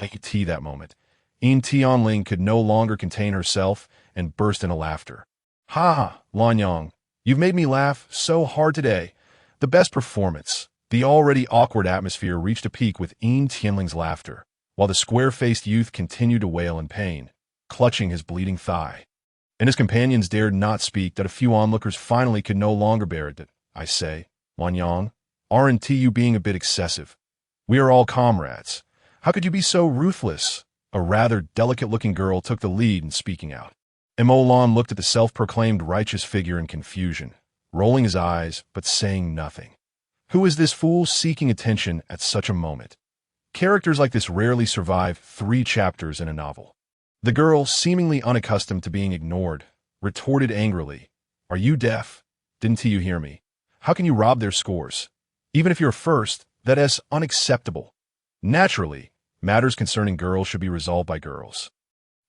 I could see that moment. Tianling could no longer contain herself and burst into laughter. Ha ha, Lanyang, you've made me laugh so hard today. The best performance. The already awkward atmosphere reached a peak with Tianling's laughter, while the square-faced youth continued to wail in pain, clutching his bleeding thigh. And his companions dared not speak that a few onlookers finally could no longer bear it. I say, Lanyang, aren't you being a bit excessive? We are all comrades. How could you be so ruthless? A rather delicate-looking girl took the lead in speaking out. Mo Lan looked at the self-proclaimed righteous figure in confusion, rolling his eyes but saying nothing. Who is this fool seeking attention at such a moment? Characters like this rarely survive 3 chapters in a novel. The girl, seemingly unaccustomed to being ignored, retorted angrily, Are you deaf? Didn't you hear me? How can you rob their scores? Even if you're first, that is unacceptable. Naturally, matters concerning girls should be resolved by girls.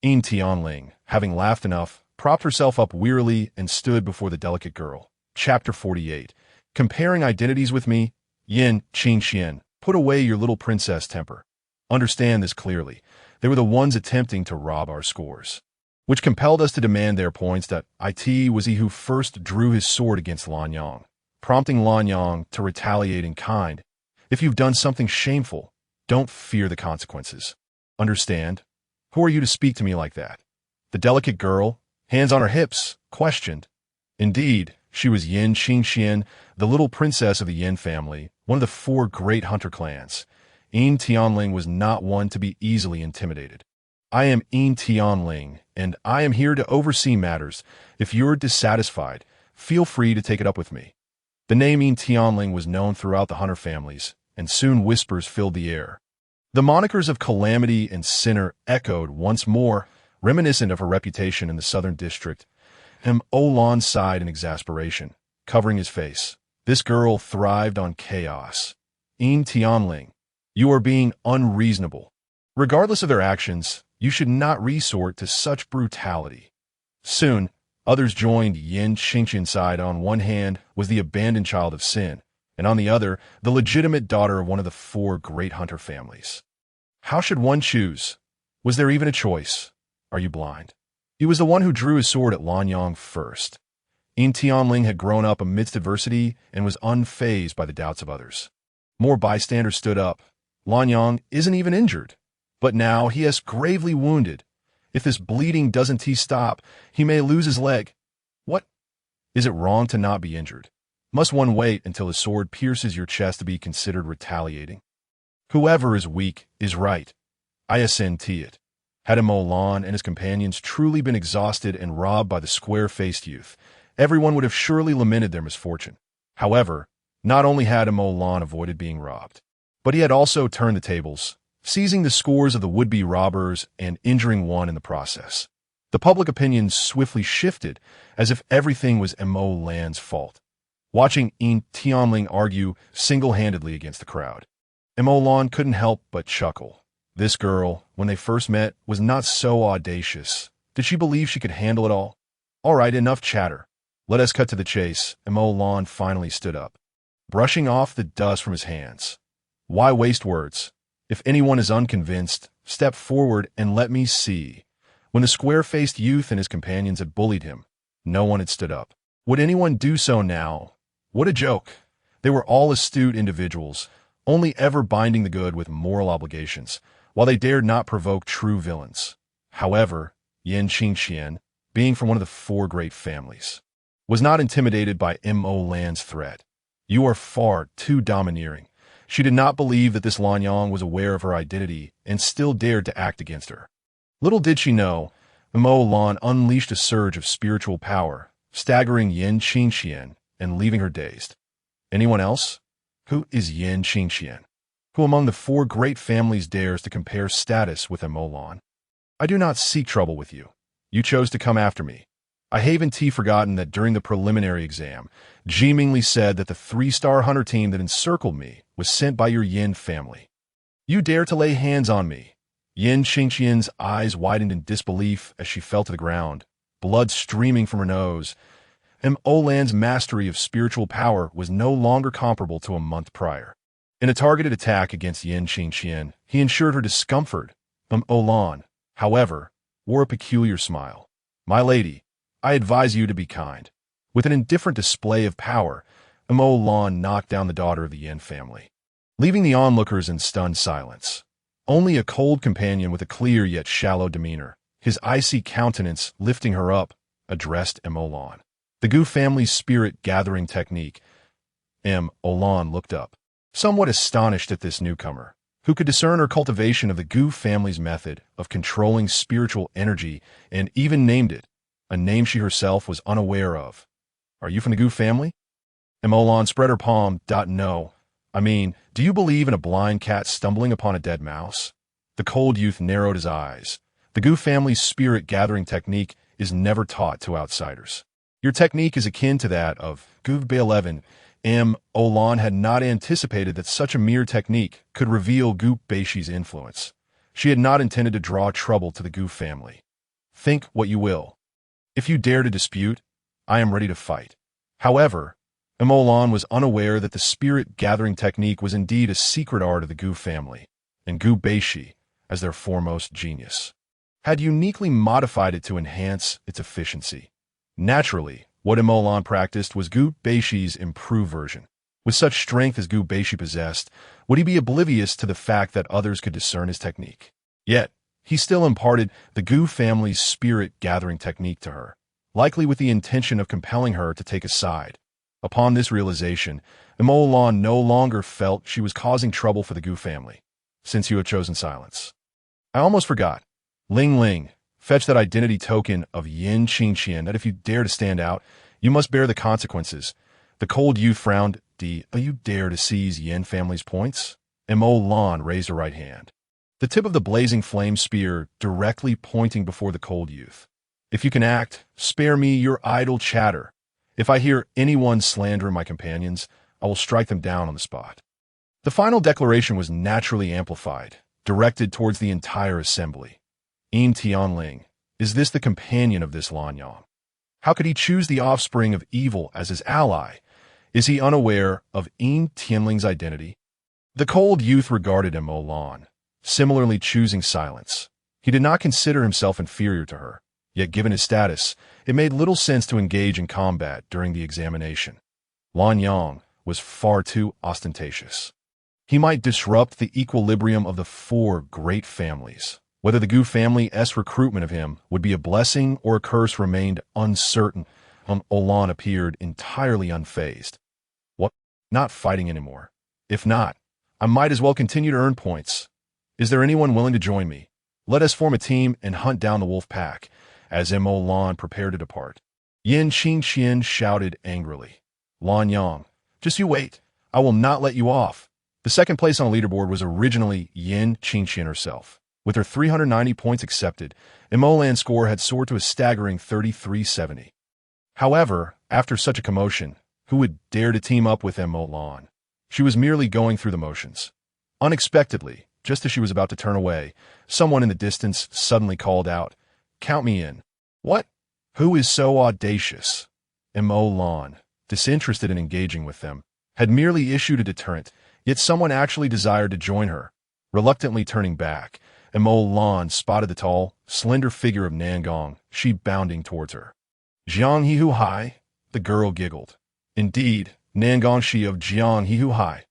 Tianling, having laughed enough, propped herself up wearily and stood before the delicate girl. Chapter 48. Comparing identities with me? Yin, Qin Xian, put away your little princess temper. Understand this clearly. They were the ones attempting to rob our scores, which compelled us to demand their points that it was he who first drew his sword against Lan Yang, prompting Lan Yang to retaliate in kind. If you've done something shameful, don't fear the consequences. Understand? Who are you to speak to me like that? The delicate girl, hands on her hips, questioned. Indeed, she was Yin Qingxian, the little princess of the Yin family, one of the 4 great hunter clans. Yin Tianling was not one to be easily intimidated. I am Yin Tianling, and I am here to oversee matters. If you're dissatisfied, feel free to take it up with me. The name Yin Tianling was known throughout the hunter families, and soon whispers filled the air. The monikers of Calamity and Sinner echoed once more, reminiscent of her reputation in the southern district. Lan sighed in exasperation, covering his face. This girl thrived on chaos. Yin Tianling, you are being unreasonable. Regardless of their actions, you should not resort to such brutality. Soon, others joined Yin Qingxian's side. On one hand was the abandoned child of Sin, and on the other, the legitimate daughter of one of the 4 great hunter families. How should one choose? Was there even a choice? Are you blind? He was the one who drew his sword at Lan Yang first. Yin Tianling had grown up amidst adversity and was unfazed by the doubts of others. More bystanders stood up. Lan Yang isn't even injured, but now he is gravely wounded. If this bleeding doesn't stop, he may lose his leg. What? Is it wrong to not be injured? Must one wait until his sword pierces your chest to be considered retaliating? Whoever is weak is right. I assent it. Had Lan and his companions truly been exhausted and robbed by the square-faced youth, everyone would have surely lamented their misfortune. However, not only had Lan avoided being robbed, but he had also turned the tables, seizing the scores of the would-be robbers and injuring one in the process. The public opinion swiftly shifted, as if everything was Lan's fault, watching Yin Tianling argue single-handedly against the crowd. Lan couldn't help but chuckle. This girl, when they first met, was not so audacious. Did she believe she could handle it all? All right, enough chatter. Let us cut to the chase. Lan finally stood up, brushing off the dust from his hands. Why waste words? If anyone is unconvinced, step forward and let me see. When the square-faced youth and his companions had bullied him, no one had stood up. Would anyone do so now? What a joke. They were all astute individuals, only ever binding the good with moral obligations, while they dared not provoke true villains. However, Yin Qingxian, being from one of the 4 great families, was not intimidated by Lan's threat. You are far too domineering. She did not believe that this Lan Yang was aware of her identity and still dared to act against her. Little did she know, Lan unleashed a surge of spiritual power, staggering Yin Qingxian and leaving her dazed. Anyone else? Who is Yin Qingxian? Who among the 4 great families dares to compare status with Lan? I do not seek trouble with you. You chose to come after me. I haven't forgotten that during the preliminary exam, Ji Mingli said that the 3-star hunter team that encircled me was sent by your Yin family. You dare to lay hands on me. Yin Qingxian's eyes widened in disbelief as she fell to the ground, blood streaming from her nose. Lan's mastery of spiritual power was no longer comparable to a month prior. In a targeted attack against Yin Qingxian, he ensured her discomfort. Lan, however, wore a peculiar smile. My lady, I advise you to be kind. With an indifferent display of power, Lan knocked down the daughter of the Yin family, leaving the onlookers in stunned silence. Only a cold companion with a clear yet shallow demeanor, his icy countenance lifting her up, addressed Lan. The Gu family's spirit-gathering technique. Lan looked up, somewhat astonished at this newcomer, who could discern her cultivation of the Gu family's method of controlling spiritual energy and even named it, a name she herself was unaware of. Are you from the Gu family? Lan spread her palm. No. I mean, do you believe in a blind cat stumbling upon a dead mouse? The cold youth narrowed his eyes. The Gu family's spirit-gathering technique is never taught to outsiders. Your technique is akin to that of Gu Bei11. Lan had not anticipated that such a mere technique could reveal Gu Beishi's influence. She had not intended to draw trouble to the Gu family. Think what you will. If you dare to dispute, I am ready to fight. However, Lan was unaware that the spirit-gathering technique was indeed a secret art of the Gu family, and Gu Baishi, as their foremost genius, had uniquely modified it to enhance its efficiency. Naturally, what Imolan practiced was Gu Baishi's improved version. With such strength as Gu Baishi possessed, would he be oblivious to the fact that others could discern his technique? Yet, he still imparted the Gu family's spirit-gathering technique to her, likely with the intention of compelling her to take a side. Upon this realization, Imolan no longer felt she was causing trouble for the Gu family. Since you have chosen silence. I almost forgot. Ling Ling, fetch that identity token of Yin Qingqian that if you dare to stand out, you must bear the consequences. The cold youth frowned. You dare to seize Yin family's points? Imolan raised her right hand, the tip of the blazing flame spear directly pointing before the cold youth. If you can act, spare me your idle chatter. If I hear anyone slander my companions, I will strike them down on the spot. The final declaration was naturally amplified, directed towards the entire assembly. Yin Tianling, is this the companion of this Lanyang? How could he choose the offspring of evil as his ally? Is he unaware of Yin Tianling's identity? The cold youth regarded Imolan, similarly choosing silence. He did not consider himself inferior to her, yet given his status, it made little sense to engage in combat during the examination. Lanyang was far too ostentatious. He might disrupt the equilibrium of the four great families. Whether the Gu family's recruitment of him would be a blessing or a curse remained uncertain. Imolan appeared entirely unfazed. What? Not fighting anymore. If not, I might as well continue to earn points. Is there anyone willing to join me? Let us form a team and hunt down the wolf pack, as Imolan prepared to depart. Yin Qingqian shouted angrily. Lanyang, just you wait. I will not let you off. The second place on the leaderboard was originally Yin Qingqian herself. With her 390 points accepted, Imolan's score had soared to a staggering 3370. However, after such a commotion, who would dare to team up with Imolan? She was merely going through the motions. Unexpectedly, just as she was about to turn away, someone in the distance suddenly called out, "Count me in." What? Who is so audacious? Imolan, disinterested in engaging with them, had merely issued a deterrent, yet someone actually desired to join her. Reluctantly turning back, Imolan spotted the tall, slender figure of Nangong, she bounding towards her. Jiang Hihu Hai? The girl giggled. Indeed, Nangong Shi of Jiang Hihu Hai.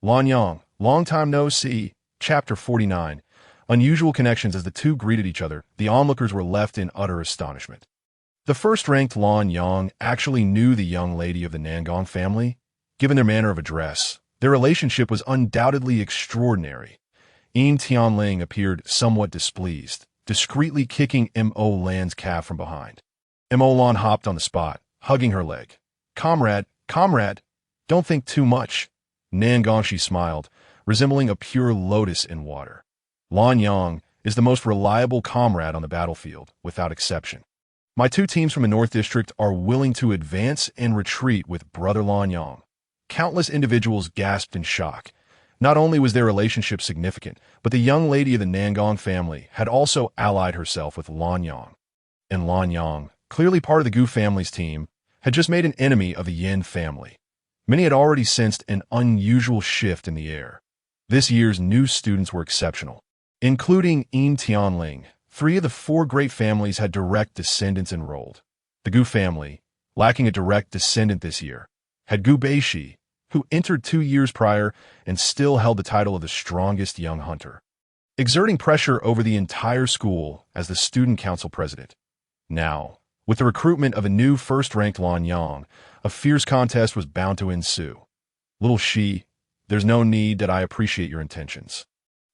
Lanyang, long time no see. Chapter 49. Unusual connections. As the two greeted each other, the onlookers were left in utter astonishment. The first-ranked Lanyang actually knew the young lady of the Nangong family. Given their manner of address, their relationship was undoubtedly extraordinary. Yin Tianling appeared somewhat displeased, discreetly kicking Imolan's calf from behind. Imolan hopped on the spot, hugging her leg. Comrade, don't think too much. Nangongshi smiled, resembling a pure lotus in water. Lanyang is the most reliable comrade on the battlefield, without exception. My two teams from the North District are willing to advance and retreat with Brother Lanyang. Countless individuals gasped in shock. Not only was their relationship significant, but the young lady of the Nangong family had also allied herself with Lanyang. And Lanyang, clearly part of the Gu family's team, had just made an enemy of the Yin family. Many had already sensed an unusual shift in the air. This year's new students were exceptional, including Yin Tianling. 3 of the 4 great families had direct descendants enrolled. The Gu family, lacking a direct descendant this year, had Gu Baishi, who entered 2 years prior and still held the title of the strongest young hunter, exerting pressure over the entire school as the student council president. Now, with the recruitment of a new first-ranked Lanyang, a fierce contest was bound to ensue. Little Shi, there's no need that I appreciate your intentions.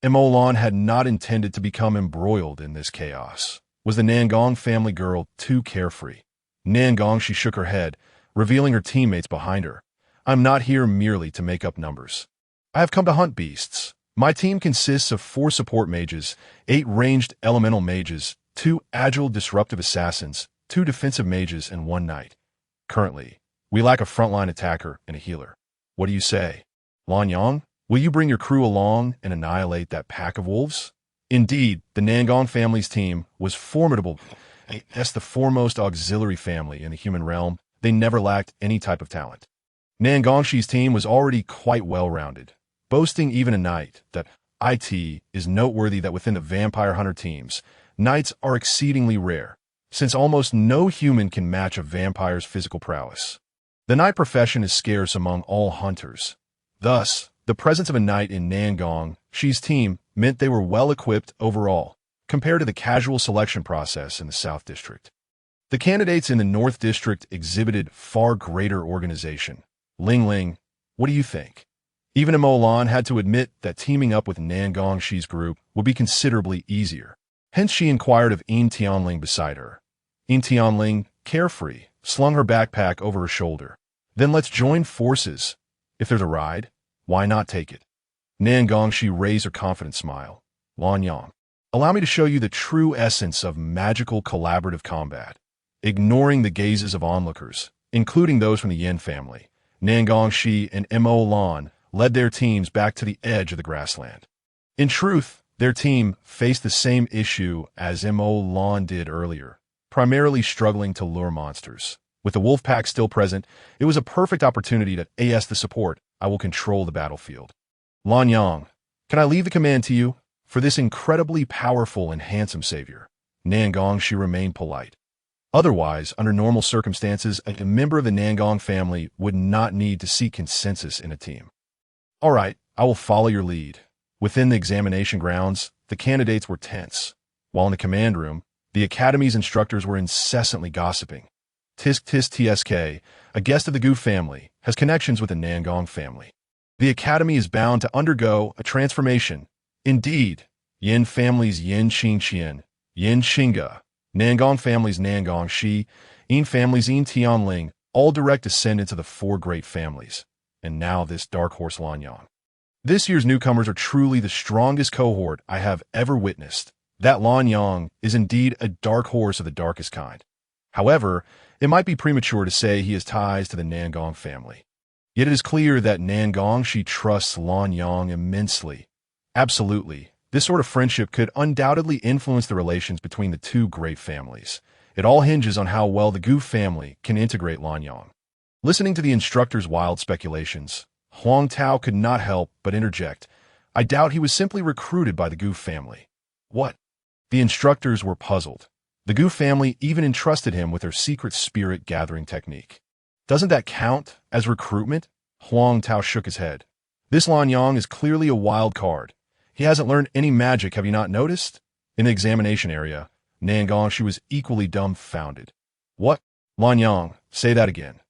Imolan had not intended to become embroiled in this chaos. Was the Nangong family girl too carefree? Nangong, she shook her head, revealing her teammates behind her. I'm not here merely to make up numbers. I have come to hunt beasts. My team consists of 4 support mages, 8 ranged elemental mages, 2 agile disruptive assassins, 2 defensive mages, and 1 knight. Currently, we lack a frontline attacker and a healer. What do you say? Lanyang, will you bring your crew along and annihilate that pack of wolves? Indeed, the Nangong family's team was formidable. As the foremost auxiliary family in the human realm, they never lacked any type of talent. Nangongshi's team was already quite well-rounded, boasting even a knight that IT is noteworthy that within the vampire hunter teams, knights are exceedingly rare, since almost no human can match a vampire's physical prowess. The knight profession is scarce among all hunters. Thus, the presence of a knight in Nangong Shi's team meant they were well-equipped overall, compared to the casual selection process in the South District. The candidates in the North District exhibited far greater organization. Ling Ling, what do you think? Even Mo Lan had to admit that teaming up with Nangong Shi's group would be considerably easier. Hence she inquired of Yin Tianling beside her. Yin Tianling, carefree, slung her backpack over her shoulder. Then let's join forces. If there's a ride, why not take it? Nangong Shi raised her confident smile. Lan Yang, allow me to show you the true essence of magical collaborative combat. Ignoring the gazes of onlookers, including those from the Yin family, Nangong Shi and Mo Lan led their teams back to the edge of the grassland. In truth, their team faced the same issue as Mo Lan did earlier, primarily struggling to lure monsters. With the wolf pack still present, it was a perfect opportunity to AS the support. I will control the battlefield. Lan Yang, can I leave the command to you? For this incredibly powerful and handsome savior. Nangong Shi remained polite. Otherwise, under normal circumstances, a member of the Nangong family would not need to seek consensus in a team. All right, I will follow your lead. Within the examination grounds, the candidates were tense, while in the command room, the academy's instructors were incessantly gossiping. Tisk Tisk TSK, a guest of the Gu family, has connections with the Nangong family. The academy is bound to undergo a transformation. Indeed, Yin family's Yin Qingqian, Yin Qingge, Nangong family's Nangong Shi, Yin family's Yin Tianling, all direct descendants of the four great families. And now this dark horse Lan Yang. This year's newcomers are truly the strongest cohort I have ever witnessed. That Lan Yang is indeed a dark horse of the darkest kind. However, it might be premature to say he has ties to the Nangong family. Yet it is clear that Nangong Shi trusts Lan Yang immensely. Absolutely, this sort of friendship could undoubtedly influence the relations between the two great families. It all hinges on how well the Gu family can integrate Lan Yang. Listening to the instructor's wild speculations, Huang Tao could not help but interject. I doubt he was simply recruited by the Gu family. What? The instructors were puzzled. The Gu family even entrusted him with their secret spirit gathering technique. Doesn't that count as recruitment? Huang Tao shook his head. This Lan Yang is clearly a wild card. He hasn't learned any magic, have you not noticed? In the examination area, Nangong Shi was equally dumbfounded. What? Lan Yang, say that again.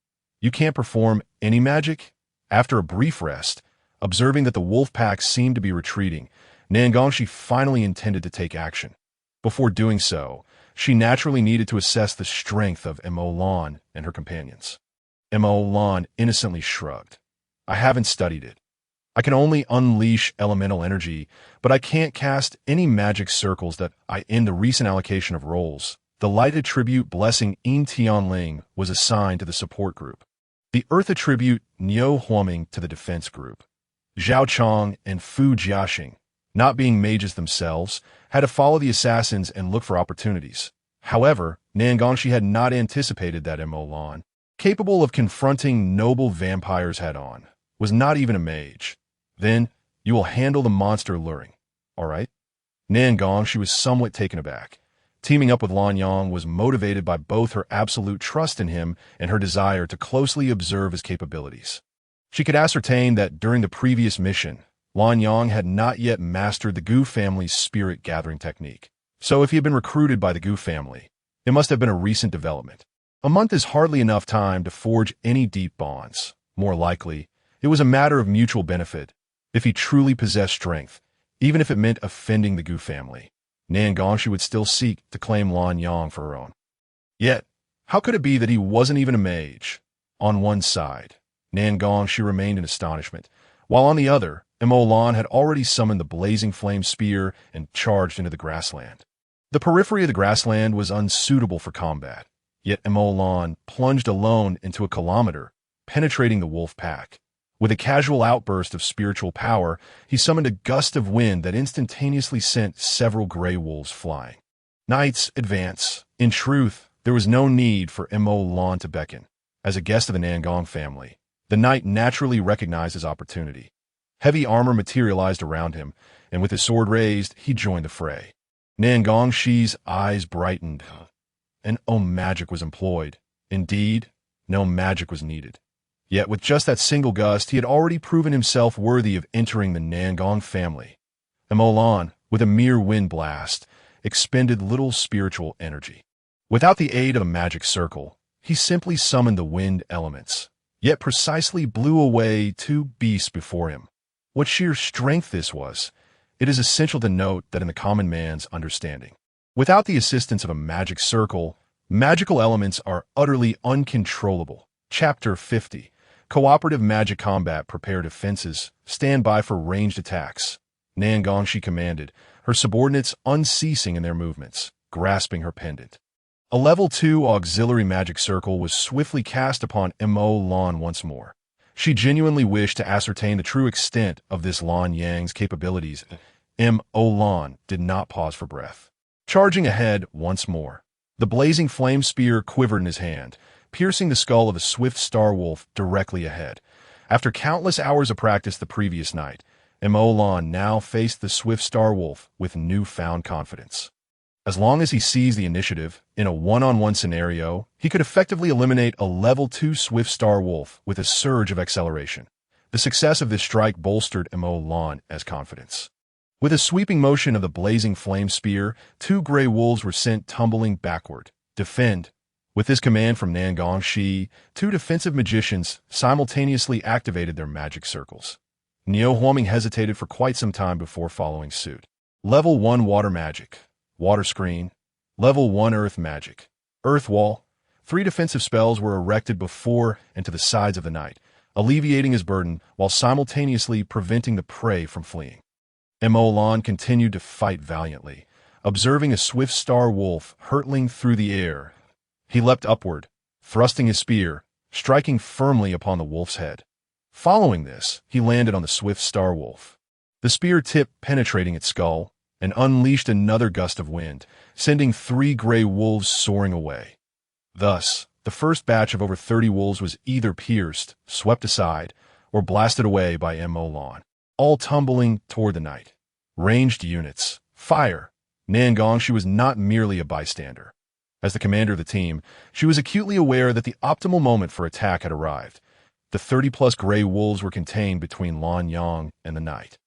You can't perform any magic? After a brief rest, observing that the wolf pack seemed to be retreating, Nangong Shi finally intended to take action. Before doing so, she naturally needed to assess the strength of Mo Lan and her companions. Mo Lan innocently shrugged. I haven't studied it. I can only unleash elemental energy, but I can't cast any magic circles that in the recent allocation of roles. The light attribute blessing Yin Tianling was assigned to the support group. The earth attribute Niu Huoming to the defense group. Zhao Chong and Fu Jiaxing, not being mages themselves, had to follow the assassins and look for opportunities. However, Nangong Shi had not anticipated that Mo Lan, capable of confronting noble vampires head-on, was not even a mage. Then, you will handle the monster luring, all right? Nangong Shi was somewhat taken aback. Teaming up with Lan Yang was motivated by both her absolute trust in him and her desire to closely observe his capabilities. She could ascertain that during the previous mission, Lan Yang had not yet mastered the Gu family's spirit gathering technique. So if he had been recruited by the Gu family, it must have been a recent development. A month is hardly enough time to forge any deep bonds. More likely, it was a matter of mutual benefit. If he truly possessed strength, even if it meant offending the Gu family, Nangong Shi would still seek to claim Lan Yang for her own. Yet, how could it be that he wasn't even a mage? On one side, Nangong Shi remained in astonishment, while on the other, Mo Lan had already summoned the blazing flame spear and charged into the grassland. The periphery of the grassland was unsuitable for combat, yet Mo Lan plunged alone into a kilometer, penetrating the wolf pack. With a casual outburst of spiritual power, he summoned a gust of wind that instantaneously sent several gray wolves flying. Knights, advance. In truth, there was no need for Mo Lan to beckon. As a guest of the Nangong family, the knight naturally recognized his opportunity. Heavy armor materialized around him, and with his sword raised, he joined the fray. Nan Gongxi's eyes brightened, and no magic was employed. Indeed, no magic was needed. Yet with just that single gust, he had already proven himself worthy of entering the Nangong family. Emolan, with a mere wind blast, expended little spiritual energy. Without the aid of a magic circle, he simply summoned the wind elements, yet precisely blew away two beasts before him. What sheer strength this was! It is essential to note that in the common man's understanding, without the assistance of a magic circle, magical elements are utterly uncontrollable. Chapter 50. Cooperative Magic Combat. Prepare defenses. Stand by for ranged attacks. Nan Gongxi commanded, her subordinates unceasing in their movements, grasping her pendant. A level 2 auxiliary magic circle was swiftly cast upon Mo Lan once more. She genuinely wished to ascertain the true extent of this Lan Yang's capabilities. Mo Lan did not pause for breath. Charging ahead once more, the blazing flame spear quivered in his hand, piercing the skull of a swift star wolf directly ahead. After countless hours of practice the previous night, Mo Lan now faced the swift star wolf with newfound confidence. As long as he seized the initiative in a one-on-one scenario, he could effectively eliminate a level 2 swift star wolf with a surge of acceleration. The success of this strike bolstered Mo Lan as confidence. With a sweeping motion of the blazing flame spear, two gray wolves were sent tumbling backward. Defend! With this command from Nan Gongxi, two defensive magicians simultaneously activated their magic circles. Niu Huoming hesitated for quite some time before following suit. Level 1 Water Magic. Water Screen. Level 1 Earth Magic. Earth Wall. 3 defensive spells were erected before and to the sides of the knight, alleviating his burden while simultaneously preventing the prey from fleeing. Mo Lan continued to fight valiantly, observing a swift star wolf hurtling through the air. He leapt upward, thrusting his spear, striking firmly upon the wolf's head. Following this, he landed on the swift star wolf. The spear tip penetrating its skull and unleashed another gust of wind, sending 3 gray wolves soaring away. Thus, the first batch of over 30 wolves was either pierced, swept aside, or blasted away by Mo Lan, all tumbling toward the knight. Ranged units. Fire! Nan Gongxi was not merely a bystander. As the commander of the team, she was acutely aware that the optimal moment for attack had arrived. The 30-plus gray wolves were contained between Lan Yang and the knight.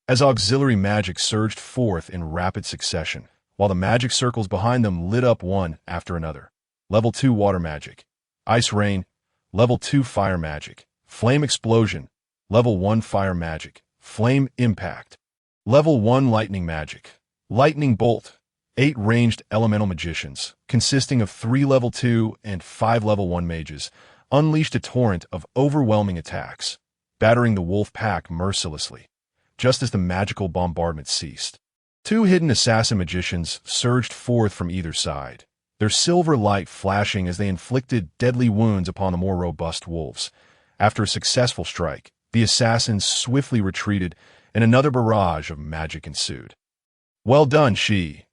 As auxiliary magic surged forth in rapid succession, while the magic circles behind them lit up one after another. Level 2 Water Magic. Ice Rain. Level 2 Fire Magic. Flame Explosion. Level 1 Fire Magic. Flame Impact. Level 1 Lightning Magic. Lightning Bolt. 8 ranged elemental magicians, consisting of 3 level 2 and 5 level 1 mages, unleashed a torrent of overwhelming attacks, battering the wolf pack mercilessly. Just as the magical bombardment ceased, 2 hidden assassin magicians surged forth from either side, their silver light flashing as they inflicted deadly wounds upon the more robust wolves. After a successful strike, the assassins swiftly retreated, and another barrage of magic ensued. Well done, Shi!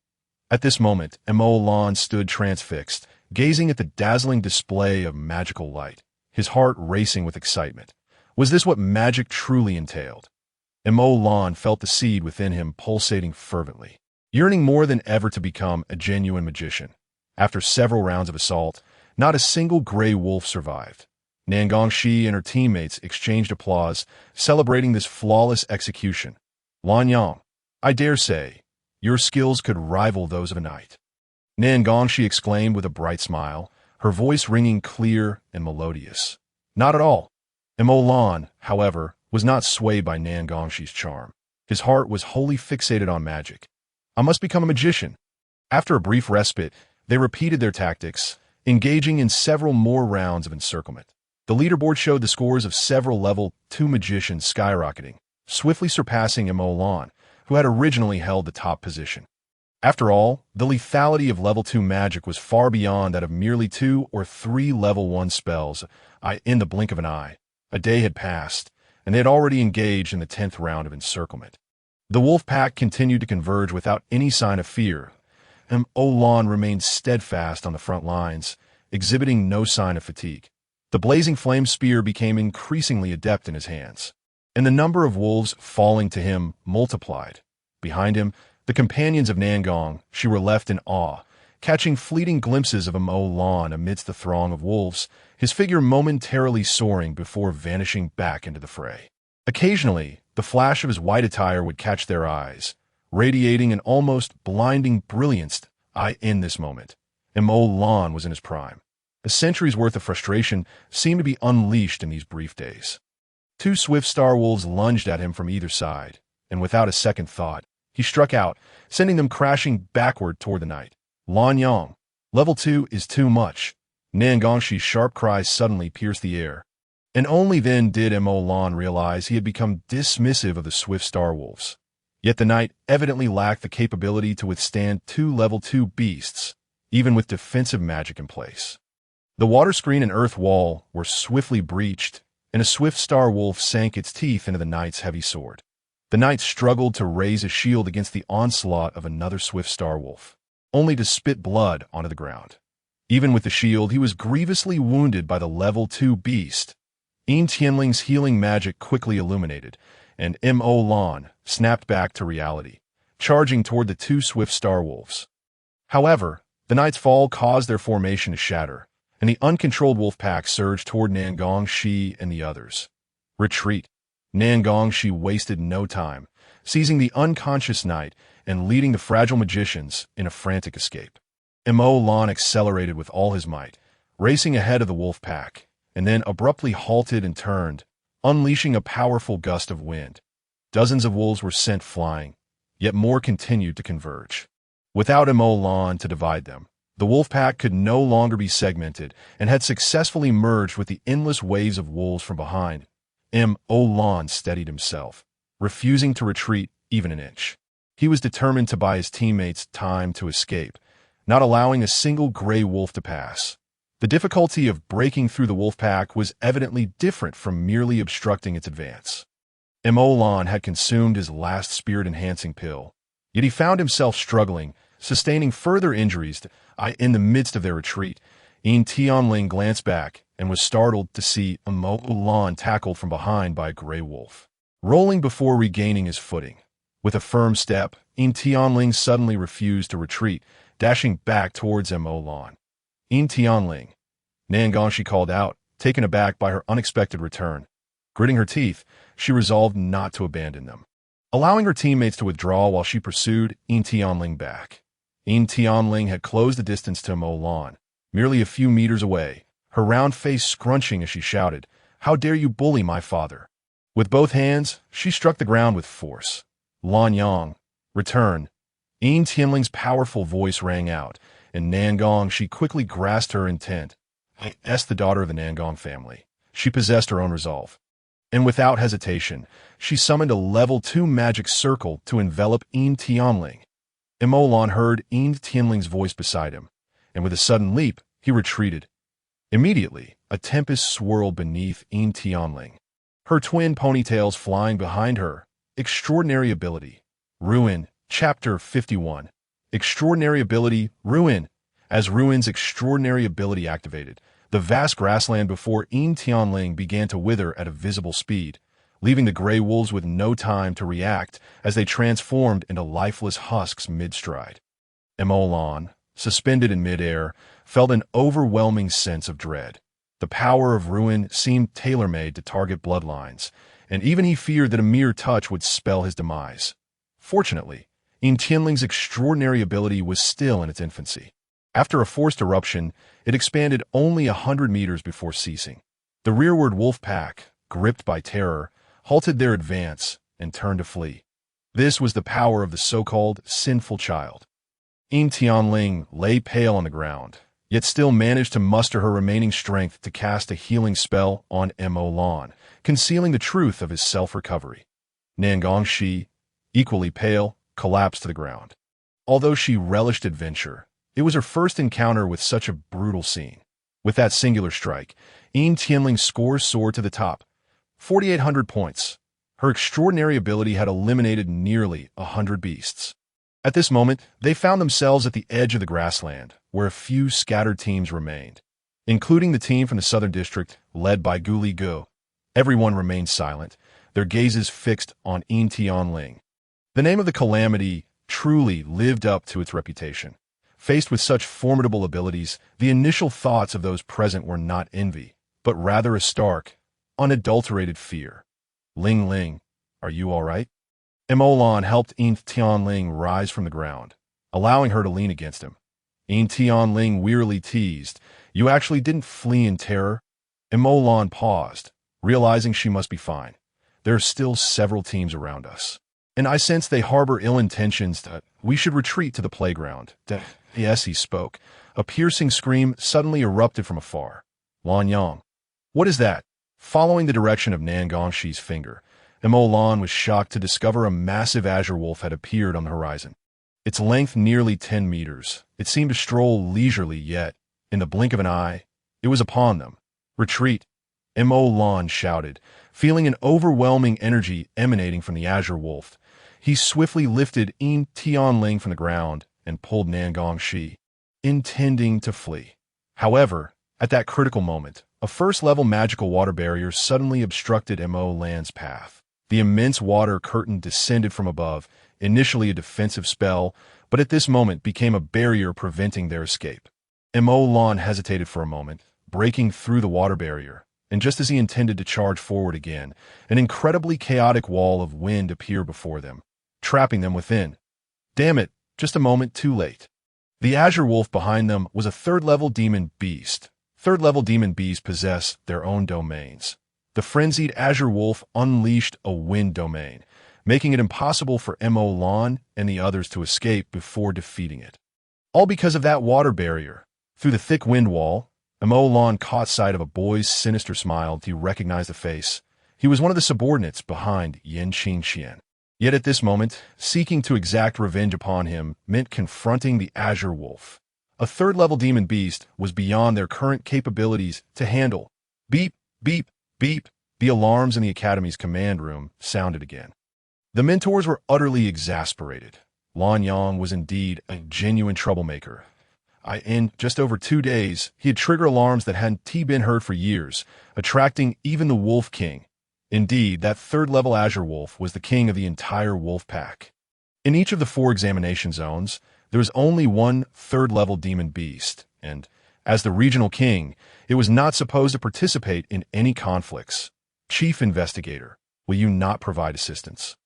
At this moment, Mo Lan stood transfixed, gazing at the dazzling display of magical light, his heart racing with excitement. Was this what magic truly entailed? Mo Lan felt the seed within him pulsating fervently, yearning more than ever to become a genuine magician. After several rounds of assault, not a single gray wolf survived. Nan Gongxi and her teammates exchanged applause, celebrating this flawless execution. Lan Yang, I dare say, your skills could rival those of a knight. Nan Gongxi exclaimed with a bright smile, her voice ringing clear and melodious. Not at all. Mo Lan, however, was not swayed by Nan Gongxi's charm. His heart was wholly fixated on magic. I must become a magician. After a brief respite, they repeated their tactics, engaging in several more rounds of encirclement. The leaderboard showed the scores of several level 2 magicians skyrocketing, swiftly surpassing Mo Lan, who had originally held the top position. After all, the lethality of level 2 magic was far beyond that of merely 2 or 3 level 1 spells. In the blink of an eye, a day had passed, and they had already engaged in the 10th round of encirclement. The wolf pack continued to converge without any sign of fear, and Mo Lan remained steadfast on the front lines, exhibiting no sign of fatigue. The blazing flame spear became increasingly adept in his hands. and the number of wolves falling to him multiplied. Behind him, the companions of Nangong, she were left in awe, catching fleeting glimpses of Mo Lan amidst the throng of wolves, his figure momentarily soaring before vanishing back into the fray. Occasionally, the flash of his white attire would catch their eyes, radiating an almost blinding brilliance. In this moment, Mo Lan was in his prime. A century's worth of frustration seemed to be unleashed in these brief days. Two swift star wolves lunged at him from either side, and without a second thought, he struck out, sending them crashing backward toward the night. Lan Yang, level 2 is too much. Nangongxi's sharp cries suddenly pierced the air, and only then did Mo Lan realize he had become dismissive of the swift star wolves. Yet the knight evidently lacked the capability to withstand two level 2 beasts, even with defensive magic in place. The water screen and earth wall were swiftly breached, and a swift star wolf sank its teeth into the knight's heavy sword. The knight struggled to raise a shield against the onslaught of another swift star wolf, only to spit blood onto the ground. Even with the shield, he was grievously wounded by the level 2 beast. Yin Tianling's healing magic quickly illuminated, and Mo Lan snapped back to reality, charging toward the two swift star wolves. However, the knight's fall caused their formation to shatter, and the uncontrolled wolf pack surged toward Nangongxi and the others. Retreat. Nangongxi wasted no time, seizing the unconscious knight and leading the fragile magicians in a frantic escape. Mo Lan accelerated with all his might, racing ahead of the wolf pack, and then abruptly halted and turned, unleashing a powerful gust of wind. Dozens of wolves were sent flying, yet more continued to converge. Without Mo Lan to divide them, the wolf pack could no longer be segmented and had successfully merged with the endless waves of wolves from behind. Mo Lan steadied himself, refusing to retreat even an inch. He was determined to buy his teammates time to escape, not allowing a single gray wolf to pass. The difficulty of breaking through the wolf pack was evidently different from merely obstructing its advance. Mo Lan had consumed his last spirit-enhancing pill, yet he found himself struggling, sustaining further injuries. In the midst of their retreat, Yin Tianling glanced back and was startled to see Mo Lan tackled from behind by a gray wolf. Rolling before regaining his footing, with a firm step, Yin Tianling suddenly refused to retreat, dashing back towards Mo Lan. Yin Tianling, Nangongxi called out, taken aback by her unexpected return. Gritting her teeth, she resolved not to abandon them, allowing her teammates to withdraw while she pursued Yin Tianling back. Yin Tianling had closed the distance to Mo Lan, merely a few meters away, her round face scrunching as she shouted, "How dare you bully my father?" With both hands, she struck the ground with force. Lan Yang, return. Yin Tianling's powerful voice rang out, and Nangongxi quickly grasped her intent. As the daughter of the Nangong family, she possessed her own resolve. And without hesitation, she summoned a level 2 magic circle to envelop Yin Tianling. Mo Lan heard Yin Tianling's voice beside him, and with a sudden leap, he retreated. Immediately, a tempest swirled beneath Yin Tianling, her twin ponytails flying behind her. Extraordinary ability. Ruin. Chapter 51. Extraordinary ability, Ruin. As Ruin's extraordinary ability activated, the vast grassland before Yin Tianling began to wither at a visible speed, leaving the gray wolves with no time to react as they transformed into lifeless husks mid-stride. Mo Lan, suspended in midair, felt an overwhelming sense of dread. The power of Ruin seemed tailor-made to target bloodlines, and even he feared that a mere touch would spell his demise. Fortunately, Yin Tianling's extraordinary ability was still in its infancy. After a forced eruption, it expanded only 100 meters before ceasing. The rearward wolf pack, gripped by terror, halted their advance and turned to flee. This was the power of the so-called sinful child. Yin Tianling lay pale on the ground, yet still managed to muster her remaining strength to cast a healing spell on Mo Lan, concealing the truth of his self-recovery. Nangongxi, equally pale, collapsed to the ground. Although she relished adventure, it was her first encounter with such a brutal scene. With that singular strike, Yin Tianling's score soared to the top, 4,800 points. Her extraordinary ability had eliminated nearly 100 beasts. At this moment, they found themselves at the edge of the grassland, where a few scattered teams remained, including the team from the Southern District, led by Gu Li Gu. Everyone remained silent, their gazes fixed on Yin Tianling. The name of the calamity truly lived up to its reputation. Faced with such formidable abilities, the initial thoughts of those present were not envy, but rather a stark, unadulterated fear. Ling Ling, are you all right? Emolan helped Yin Tianling rise from the ground, allowing her to lean against him. Yin Tianling wearily teased, "You actually didn't flee in terror?" Emolan paused, realizing she must be fine. There are still several teams around us, and I sense they harbor ill intentions. We should retreat to the playground. Yes, he spoke. A piercing scream suddenly erupted from afar. Lan Yang. What is that? Following the direction of Nangongxi's finger, Emolan was shocked to discover a massive azure wolf had appeared on the horizon. Its length nearly 10 meters. It seemed to stroll leisurely, yet, in the blink of an eye, it was upon them. Retreat! Emolan shouted, feeling an overwhelming energy emanating from the azure wolf. He swiftly lifted Yin Tianling from the ground and pulled Nangongxi, intending to flee. However, at that critical moment, a first-level magical water barrier suddenly obstructed Emolan's path. The immense water curtain descended from above, initially a defensive spell, but at this moment became a barrier preventing their escape. Emolan hesitated for a moment, breaking through the water barrier, and just as he intended to charge forward again, an incredibly chaotic wall of wind appeared before them, trapping them within. Damn it, just a moment too late. The azure wolf behind them was a third-level demon beast. Third-level demon beasts possess their own domains. The frenzied azure wolf unleashed a wind domain, making it impossible for Emolan and the others to escape before defeating it. All because of that water barrier. Through the thick wind wall, Emolan caught sight of a boy's sinister smile. He recognized the face. He was one of the subordinates behind Yin Qingxian. Yet at this moment, seeking to exact revenge upon him meant confronting the azure wolf. A third-level demon beast was beyond their current capabilities to handle. Beep, beep, beep. The alarms in the Academy's command room sounded again. The mentors were utterly exasperated. Lan Yang was indeed a genuine troublemaker. In just over 2 days, he had triggered alarms that hadn't been heard for years, attracting even the Wolf King. Indeed, that third-level azure wolf was the king of the entire wolf pack. In each of the 4 examination zones, there was only one third-level demon beast, and, as the regional king, it was not supposed to participate in any conflicts. Chief Investigator, will you not provide assistance?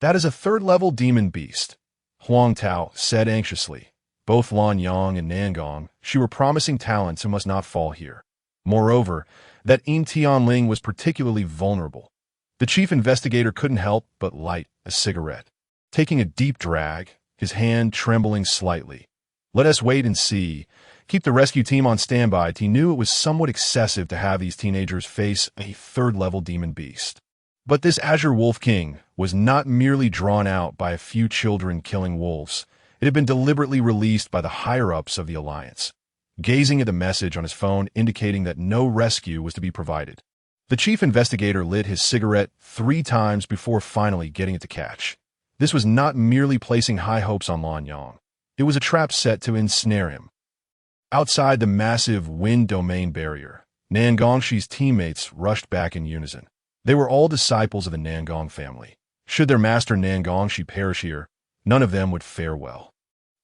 That is a third-level demon beast, Huang Tao said anxiously. Both Lan Yang and Nangongxi were promising talents who must not fall here. Moreover, that Yin Tianling was particularly vulnerable. The chief investigator couldn't help but light a cigarette. Taking a deep drag, his hand trembling slightly. Let us wait and see. Keep the rescue team on standby. He knew it was somewhat excessive to have these teenagers face a third-level demon beast. But this Azure Wolf King was not merely drawn out by a few children killing wolves. It had been deliberately released by the higher-ups of the Alliance. Gazing at the message on his phone indicating that no rescue was to be provided. The chief investigator lit his cigarette 3 times before finally getting it to catch. This was not merely placing high hopes on Lan Yang. It was a trap set to ensnare him. Outside the massive wind domain barrier, Nangongxi's teammates rushed back in unison. They were all disciples of the Nangong family. Should their master Nangongxi perish here, none of them would fare well.